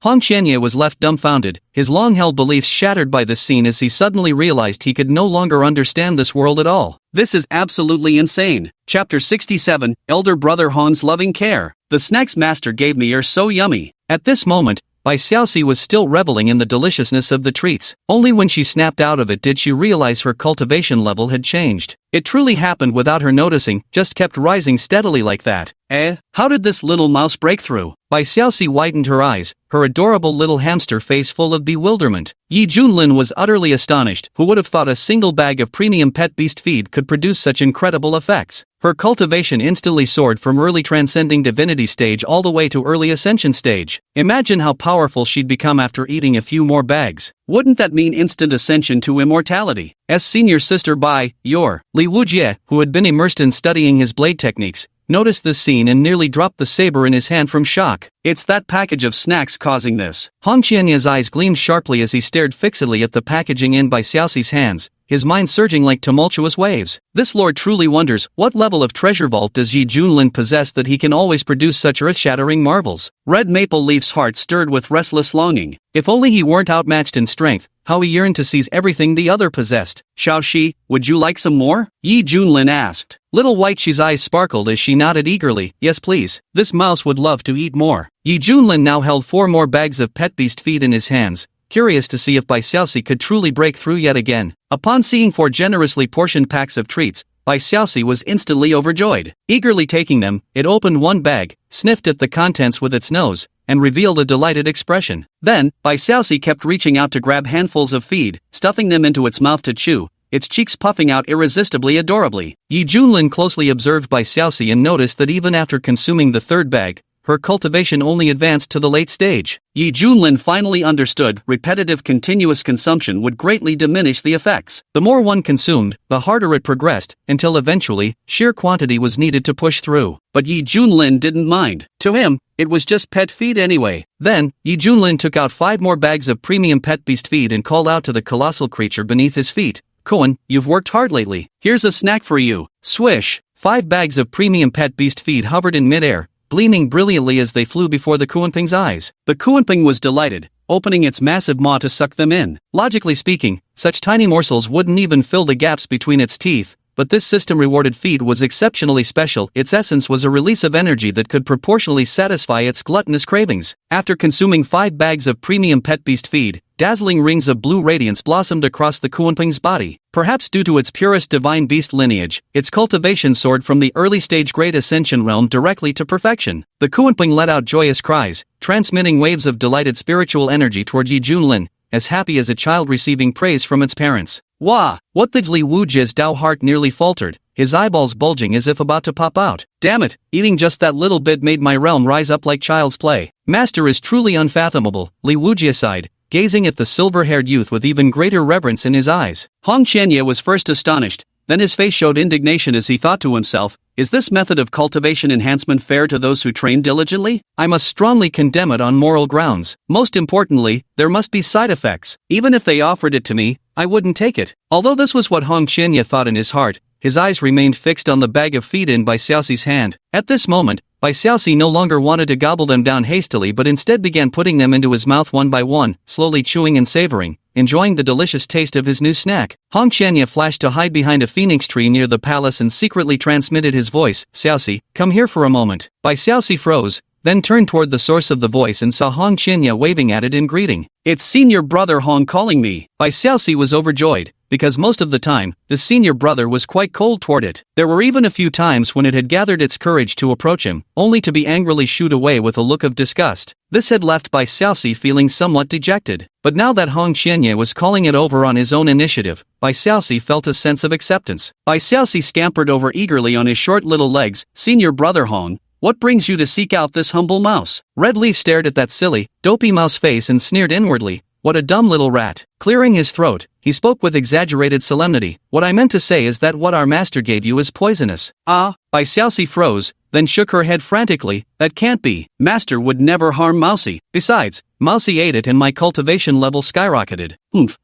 Speaker 1: Hong Qianye was left dumbfounded, his long-held beliefs shattered by this scene as he suddenly realized he could no longer understand this world at all.
Speaker 2: This is absolutely insane. Chapter 67, Elder Brother Han's Loving Care. The snacks master gave me are so yummy.
Speaker 1: At this moment, Bai Xiaoxi was still reveling in the deliciousness of the treats. Only when she snapped out of it did she realize her cultivation level had changed. It truly happened without her noticing, just kept rising steadily like that.
Speaker 2: How did this little mouse break through?
Speaker 1: Bai Xiaoxi widened her eyes, her adorable little hamster face full of bewilderment. Yi Junlin was utterly astonished. Who would have thought a single bag of premium pet beast feed could produce such incredible effects? Her cultivation instantly soared from early transcending divinity stage all the way to early ascension stage. Imagine how powerful she'd become after eating a few more bags.
Speaker 2: Wouldn't that mean instant ascension to immortality?
Speaker 1: As senior sister Bai, Li Wujie, who had been immersed in studying his blade techniques, noticed this scene and nearly dropped the saber in his hand from shock. It's that package of snacks causing this. Hong Qianye's eyes gleamed sharply as he stared fixedly at the packaging in by Xiaoxi's hands, his mind surging like tumultuous waves. This lord truly wonders, what level of treasure vault does Yi Junlin possess that he can always produce such earth-shattering marvels? Red Maple Leaf's heart stirred with restless longing. If only he weren't outmatched in strength, how he yearned to seize everything the other possessed. Xiaoxi, would you like some more? Yi Junlin asked. Little White Shi's eyes sparkled as she nodded eagerly. Yes please, this mouse would love to eat more. Yi Junlin now held 4 more bags of pet beast feed in his hands, curious to see if Bai Xiaoxi could truly break through yet again. Upon seeing 4 generously portioned packs of treats, Bai Xiaoxi was instantly overjoyed. Eagerly taking them, it opened one bag, sniffed at the contents with its nose, and revealed a delighted expression. Then, Bai Xiaoxi kept reaching out to grab handfuls of feed, stuffing them into its mouth to chew, its cheeks puffing out irresistibly adorably. Yi Junlin closely observed Bai Xiaoxi and noticed that even after consuming the 3rd bag, her cultivation only advanced to the late stage. Yi Junlin finally understood repetitive continuous consumption would greatly diminish the effects. The more one consumed, the harder it progressed, until eventually, sheer quantity was needed to push through. But Yi Junlin didn't mind. To him, it was just pet feed anyway. Then, Yi Junlin took out 5 more bags of premium pet beast feed and called out to the colossal creature beneath his feet. Koan, you've worked hard lately. Here's a snack for you. Swish! 5 bags of premium pet beast feed hovered in midair, gleaming brilliantly as they flew before the Kuanping's eyes. The Kuanping was delighted, opening its massive maw to suck them in. Logically speaking, such tiny morsels wouldn't even fill the gaps between its teeth, but this system-rewarded feed was exceptionally special. Its essence was a release of energy that could proportionally satisfy its gluttonous cravings. After consuming 5 bags of premium pet beast feed, dazzling rings of blue radiance blossomed across the Kuanping's body. Perhaps due to its purest divine beast lineage, its cultivation soared from the early-stage Great Ascension realm directly to perfection. The Kuanping let out joyous cries, transmitting waves of delighted spiritual energy toward Yi Junlin, as happy as a child receiving praise from its parents. Wah! What the Li Wujia's Dao heart nearly faltered, his eyeballs bulging as if about to pop out. Damn it, eating just that little bit made my realm rise up like child's play. Master is truly unfathomable, Li Wujia sighed, gazing at the silver-haired youth with even greater reverence in his eyes. Hong Qianye was first astonished, then his face showed indignation as he thought to himself, is this method of cultivation enhancement fair to those who train diligently? I must strongly condemn it on moral grounds. Most importantly, there must be side effects. Even if they offered it to me, I wouldn't take it. Although this was what Hong Qianye thought in his heart, his eyes remained fixed on the bag of feed in Bai Xiaoxi's hand. At this moment, Bai Xiaoxi no longer wanted to gobble them down hastily but instead began putting them into his mouth one by one, slowly chewing and savoring, enjoying the delicious taste of his new snack. Hong Qianye flashed to hide behind a phoenix tree near the palace and secretly transmitted his voice, Xiaoxi, come here for a moment. Bai Xiaoxi froze, then turned toward the source of the voice and saw Hong Qianye waving at it in greeting. It's senior brother Hong calling me. Bai Xiaoxi was overjoyed, because most of the time, the senior brother was quite cold toward it. There were even a few times when it had gathered its courage to approach him, only to be angrily shooed away with a look of disgust. This had left Bai Xiaoxi feeling somewhat dejected. But now that Hong Qianye was calling it over on his own initiative, Bai Xiaoxi felt a sense of acceptance. Bai Xiaoxi scampered over eagerly on his short little legs. Senior brother Hong, what brings you to seek out this humble mouse? Red Leaf stared at that silly, dopey mouse face and sneered inwardly. What a dumb little rat. Clearing his throat, he spoke with exaggerated solemnity. What I meant to say is that what our master gave you is poisonous. Ah, Bai Xiaoxi froze, then shook her head frantically. That can't be. Master would never harm Mousy. Besides, Mousy ate it and my cultivation level skyrocketed.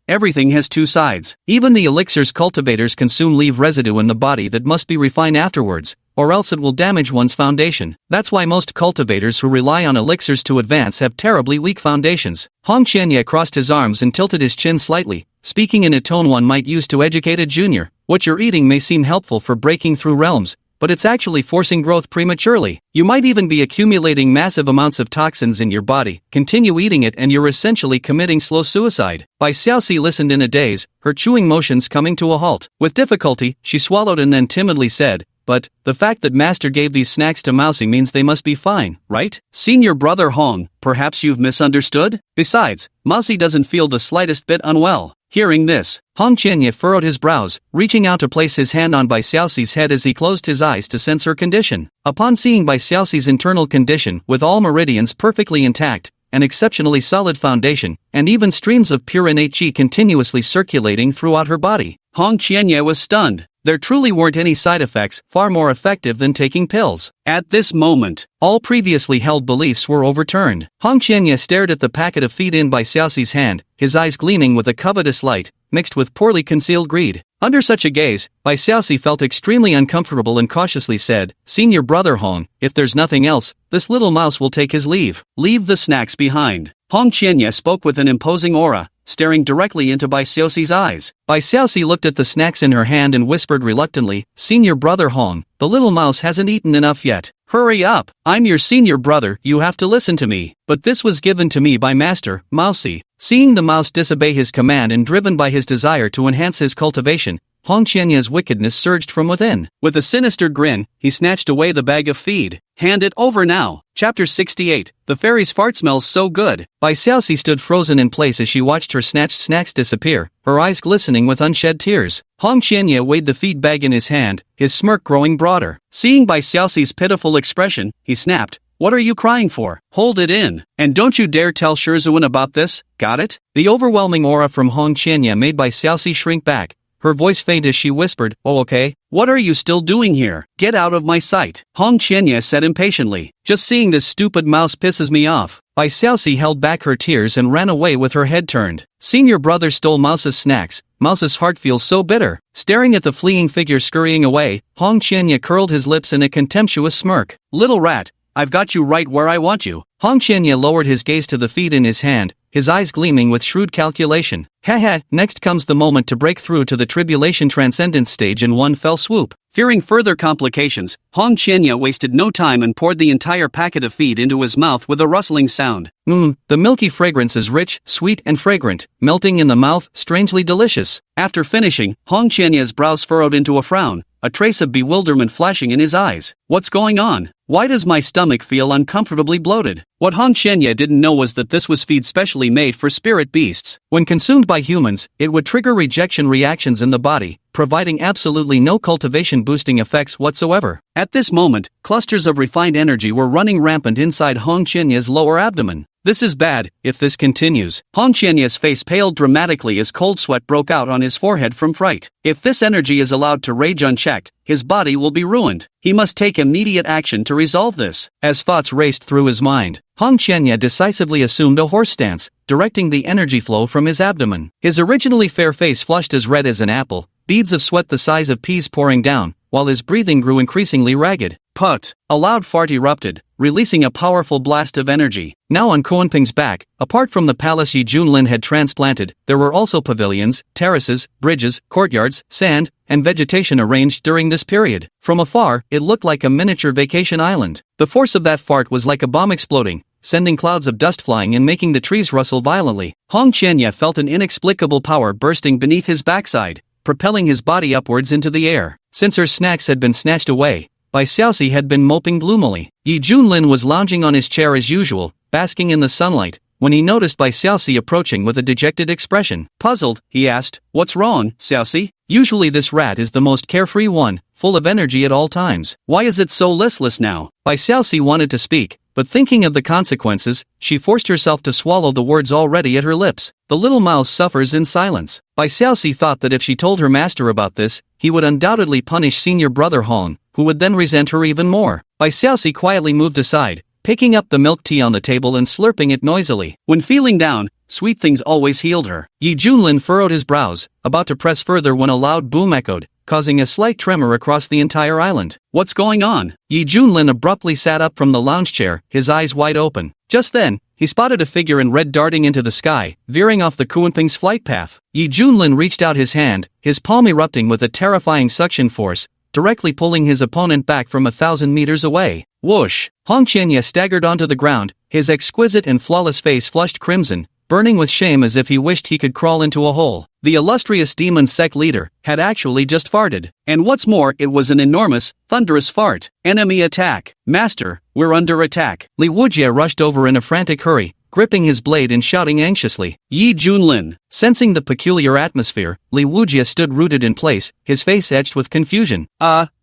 Speaker 1: Everything has 2 sides. Even the elixirs cultivators consume leave residue in the body that must be refined afterwards, or else it will damage one's foundation. That's why most cultivators who rely on elixirs to advance have terribly weak foundations. Hong Qianye crossed his arms and tilted his chin slightly, speaking in a tone one might use to educate a junior. What you're eating may seem helpful for breaking through realms, but it's actually forcing growth prematurely. You might even be accumulating massive amounts of toxins in your body. Continue eating it and you're essentially committing slow suicide. Bai Xiaoxi listened in a daze, her chewing motions coming to a halt. With difficulty, she swallowed and then timidly said, but, the fact that Master gave these snacks to Mousy means they must be fine, right? Senior brother Hong, perhaps you've misunderstood? Besides, Mousy doesn't feel the slightest bit unwell. Hearing this, Hong Qianye furrowed his brows, reaching out to place his hand on Bai Xiaoxi's head as he closed his eyes to sense her condition. Upon seeing Bai Xiaoxi's internal condition, with all meridians perfectly intact, an exceptionally solid foundation, and even streams of pure innate qi continuously circulating throughout her body, Hong Qianye was stunned. There truly weren't any side effects far more effective than taking pills. At this moment, all previously held beliefs were overturned. Hong Qianye stared at the packet of feed in by Xiaoxi's hand, his eyes gleaming with a covetous light, mixed with poorly concealed greed. Under such a gaze, Bai Xiaoxi felt extremely uncomfortable and cautiously said, "Senior brother Hong, if there's nothing else, this little mouse will take his leave. Leave the snacks behind." Hong Qianye spoke with an imposing aura, staring directly into Bai Xiaoxi's eyes. Bai Xiaoxi looked at the snacks in her hand and whispered reluctantly, "Senior brother Hong, the little mouse hasn't eaten enough yet. Hurry up, I'm your senior brother, you have to listen to me." But this was given to me by Master Mousy. Seeing the mouse disobey his command and driven by his desire to enhance his cultivation, Hong Qianye's wickedness surged from within. With a sinister grin, he snatched away the bag of feed. "Hand it over now." Chapter 68. The fairy's fart smells so good. Bai Xiaoxi stood frozen in place as she watched her snatched snacks disappear, her eyes glistening with unshed tears. Hong Qianye weighed the feed bag in his hand, his smirk growing broader. Seeing Bai Xiaoxi's pitiful expression, he snapped, "What are you crying for? Hold it in. And don't you dare tell Shizuan about this, got it?" The overwhelming aura from Hong Qianye made Bai Xiaoxi shrink back. Her voice faint as she whispered, "Oh okay, what are you still doing here? Get out of my sight." Hong Qianye said impatiently, "Just seeing this stupid mouse pisses me off." Bai Xiaoxi held back her tears and ran away with her head turned. Senior brother stole Mouse's snacks. Mouse's heart feels so bitter. Staring at the fleeing figure scurrying away, Hong Qianye curled his lips in a contemptuous smirk. "Little rat, I've got you right where I want you." Hong Qianye lowered his gaze to the feed in his hand, his eyes gleaming with shrewd calculation. Haha, next comes the moment to break through to the tribulation transcendence stage in one fell swoop. Fearing further complications, Hong Qianye wasted no time and poured the entire packet of feed into his mouth with a rustling sound. The milky fragrance is rich, sweet and fragrant, melting in the mouth, strangely delicious. After finishing, Hong Qianye's brows furrowed into a frown, a trace of bewilderment flashing in his eyes. "What's going on? Why does my stomach feel uncomfortably bloated?" What Hong Qianye didn't know was that this was feed specially made for spirit beasts. When consumed by humans, it would trigger rejection reactions in the body, providing absolutely no cultivation-boosting effects whatsoever. At this moment, clusters of refined energy were running rampant inside Hong Qianye's lower abdomen. "This is bad, if this continues." Hong Qianye's face paled dramatically as cold sweat broke out on his forehead from fright. If this energy is allowed to rage unchecked, his body will be ruined. He must take immediate action to resolve this. As thoughts raced through his mind, Hong Qianye decisively assumed a horse stance, directing the energy flow from his abdomen. His originally fair face flushed as red as an apple, beads of sweat the size of peas pouring down, while his breathing grew increasingly ragged. Put! A loud fart erupted, releasing a powerful blast of energy. Now on Kuanping's back, apart from the palace Yi Junlin had transplanted, there were also pavilions, terraces, bridges, courtyards, sand, and vegetation arranged during this period. From afar, it looked like a miniature vacation island. The force of that fart was like a bomb exploding, sending clouds of dust flying and making the trees rustle violently. Hong Qianye felt an inexplicable power bursting beneath his backside, propelling his body upwards into the air. Since her snacks had been snatched away, Bai Xiaoxi had been moping gloomily. Yi Junlin was lounging on his chair as usual, basking in the sunlight, when he noticed Bai Xiaoxi approaching with a dejected expression. Puzzled, he asked, "What's wrong, Xiaoxi? Usually this rat is the most carefree one, full of energy at all times. Why is it so listless now?" Bai Xiaoxi wanted to speak, but thinking of the consequences, she forced herself to swallow the words already at her lips. "The little mouse suffers in silence." Bai Xiaoxi thought that if she told her master about this, he would undoubtedly punish senior brother Hong, who would then resent her even more. Bai Xiaoxi quietly moved aside, picking up the milk tea on the table and slurping it noisily. When feeling down, sweet things always healed her. Yi Junlin furrowed his brows, about to press further when a loud boom echoed, causing a slight tremor across the entire island. "What's going on?" Yi Junlin abruptly sat up from the lounge chair, his eyes wide open. Just then, he spotted a figure in red darting into the sky, veering off the Kuanping's flight path. Yi Junlin reached out his hand, his palm erupting with a terrifying suction force, directly pulling his opponent back from 1,000 meters away. Whoosh! Hong Qianye staggered onto the ground, his exquisite and flawless face flushed crimson, burning with shame as if he wished he could crawl into a hole. The illustrious demon sect leader had actually just farted. And what's more, it was an enormous, thunderous fart. Enemy attack. "Master, we're under attack." Li Wujie rushed over in a frantic hurry, gripping his blade and shouting anxiously. Yi Junlin. Sensing the peculiar atmosphere, Li Wujie stood rooted in place, his face etched with confusion.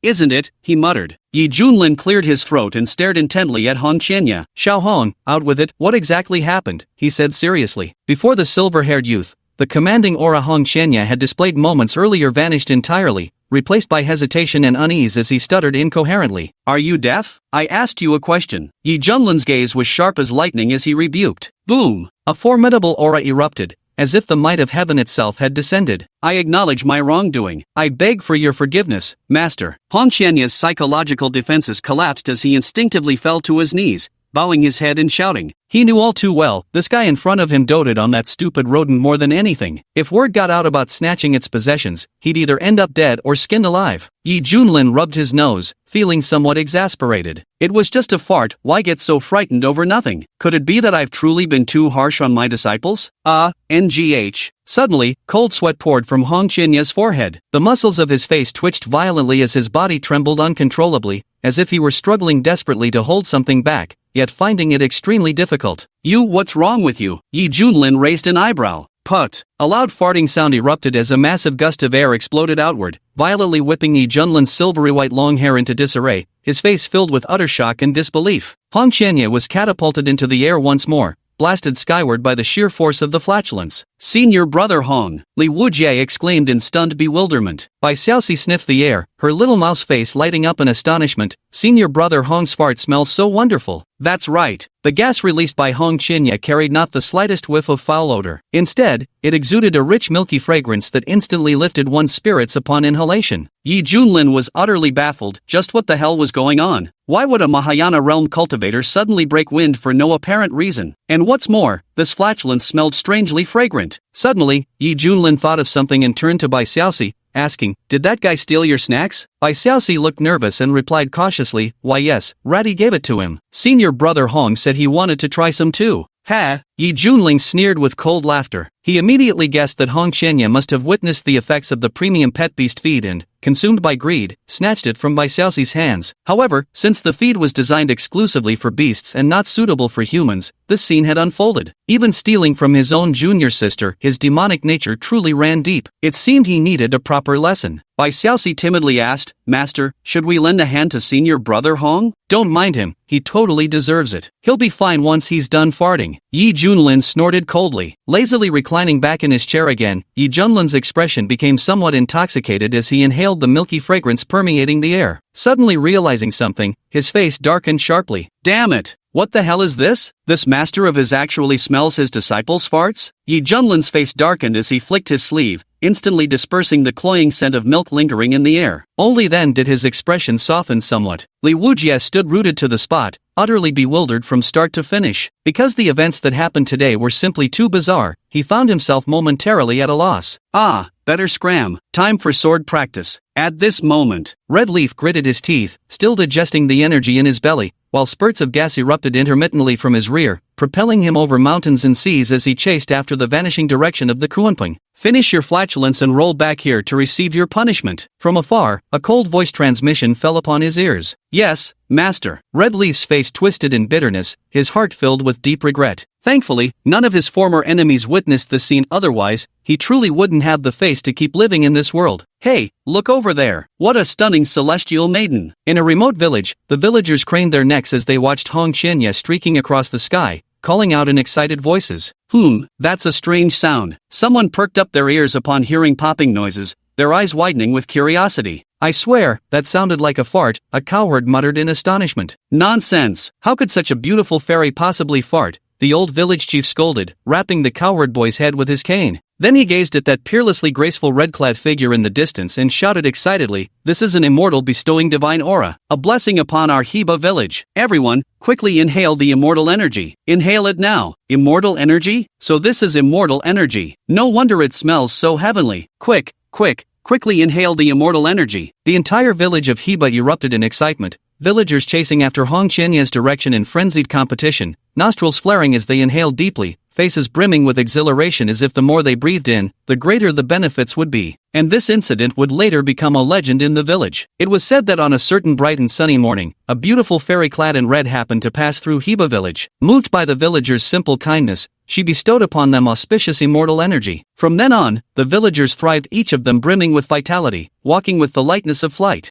Speaker 1: Isn't it?" he muttered. Yi Junlin cleared his throat and stared intently at Hong Qianye. "Xiao Hong, out with it, what exactly happened?" he said seriously. Before the silver-haired youth, The commanding aura Hong Xianya had displayed moments earlier vanished entirely, replaced by hesitation and unease as he stuttered incoherently.
Speaker 2: Are you deaf? I asked you a question. Yi Junlin's gaze was sharp as lightning as he rebuked. Boom!
Speaker 1: A formidable aura erupted, as if the might of heaven itself had descended.
Speaker 2: I acknowledge my wrongdoing. I beg for your forgiveness, Master. Hong Xianya's psychological defenses collapsed as he instinctively fell to his knees, bowing his head and shouting.
Speaker 1: He knew all too well, this guy in front of him doted on that stupid rodent more than anything. If word got out about snatching its possessions, he'd either end up dead or skinned alive. Yi Junlin rubbed his nose, feeling somewhat exasperated. It was just a fart, why get so frightened over nothing? Could it be that I've truly been too harsh on my disciples? NGH. Suddenly, cold sweat poured from Hong Xianya's forehead. The muscles of his face twitched violently as his body trembled uncontrollably, as if he were struggling desperately to hold something back, yet finding it extremely difficult.
Speaker 2: What's wrong with you? Yi Junlin raised an eyebrow. Put.
Speaker 1: A loud farting sound erupted as a massive gust of air exploded outward, violently whipping Yi Junlin's silvery white long hair into disarray, his face filled with utter shock and disbelief. Hong Xianya was catapulted into the air once more, blasted skyward by the sheer force of the flatulence.
Speaker 2: Senior brother Hong, Li Wujie exclaimed in stunned bewilderment.
Speaker 1: Bai Xiaoxi sniffed the air, her little mouse face lighting up in astonishment. Senior brother Hong's fart smells so wonderful.
Speaker 2: That's right.
Speaker 1: The gas released by Hong Xianya carried not the slightest whiff of foul odor. Instead, it exuded a rich milky fragrance that instantly lifted one's spirits upon inhalation.
Speaker 2: Yi Junlin was utterly baffled. Just what the hell was going on? Why would a Mahayana realm cultivator suddenly break wind for no apparent reason? And what's more, this flatulence smelled strangely fragrant.
Speaker 1: Suddenly, Yi Junlin thought of something and turned to Bai Xiaoxi, asking, "Did that guy steal your snacks?" Bai Xiaoxi looked nervous and replied cautiously, "Why yes, Ratty gave it to him. Senior brother Hong said he wanted to try some too."
Speaker 2: Ha!
Speaker 1: Yi Junling sneered with cold laughter. He immediately guessed that Hong Xianya must have witnessed the effects of the premium pet beast feed and, consumed by greed, snatched it from Bai Xiaoxi's hands. However, since the feed was designed exclusively for beasts and not suitable for humans, this scene had unfolded. Even stealing from his own junior sister, his demonic nature truly ran deep. It seemed he needed a proper lesson.
Speaker 2: Bai Xiaoxi timidly asked, "Master, should we lend a hand to senior brother Hong?"
Speaker 1: "Don't mind him, he totally deserves it. He'll be fine once he's done farting." Yi Junlin snorted coldly. Lazily reclining back in his chair again, Yi Junlin's expression became somewhat intoxicated as he inhaled the milky fragrance permeating the air. Suddenly realizing something, his face darkened sharply.
Speaker 2: "Damn it! What the hell is this? This master of his actually smells his disciples' farts?" Yi Junlin's face darkened as he flicked his sleeve, instantly dispersing the cloying scent of milk lingering in the air.
Speaker 1: Only then did his expression soften somewhat. Li Wujie stood rooted to the spot, utterly bewildered from start to finish. Because the events that happened today were simply too bizarre, he found himself momentarily at a loss.
Speaker 2: Better scram. Time for sword practice. At this moment,
Speaker 1: Red Leaf gritted his teeth, still digesting the energy in his belly, while spurts of gas erupted intermittently from his rear, propelling him over mountains and seas as he chased after the vanishing direction of the Kuanping.
Speaker 2: "Finish your flatulence and roll back here to receive your punishment."
Speaker 1: From afar, a cold voice transmission fell upon his ears.
Speaker 2: "Yes, Master."
Speaker 1: Red Leaf's face twisted in bitterness, his heart filled with deep regret.
Speaker 2: Thankfully, none of his former enemies witnessed the scene, otherwise, he truly wouldn't have the face to keep living in this world. "Hey, look over there. What a stunning celestial maiden."
Speaker 1: In a remote village, the villagers craned their necks as they watched Hong Xianya streaking across the sky, calling out in excited voices.
Speaker 2: That's a strange sound." Someone perked up their ears upon hearing popping noises, their eyes widening with curiosity.
Speaker 1: "I swear, that sounded like a fart," a cowherd muttered in astonishment.
Speaker 2: "Nonsense! How could such a beautiful fairy possibly fart?"
Speaker 1: the old village chief scolded, rapping the cowherd boy's head with his cane. Then he gazed at that peerlessly graceful red-clad figure in the distance and shouted excitedly, "This is an immortal bestowing divine aura,
Speaker 2: a blessing upon our Heba village. Everyone, quickly inhale the immortal energy. Inhale it now." Immortal energy? So this is immortal energy. No wonder it smells so heavenly. Quickly inhale the immortal energy."
Speaker 1: The entire village of Heba erupted in excitement, villagers chasing after Hong Xianya's direction in frenzied competition, nostrils flaring as they inhaled deeply, faces brimming with exhilaration as if the more they breathed in, the greater the benefits would be. And this incident would later become a legend in the village. It was said that on a certain bright and sunny morning, a beautiful fairy clad in red happened to pass through Heba village. Moved by the villagers' simple kindness, she bestowed upon them auspicious immortal energy. From then on, the villagers thrived, each of them brimming with vitality, walking with the lightness of flight.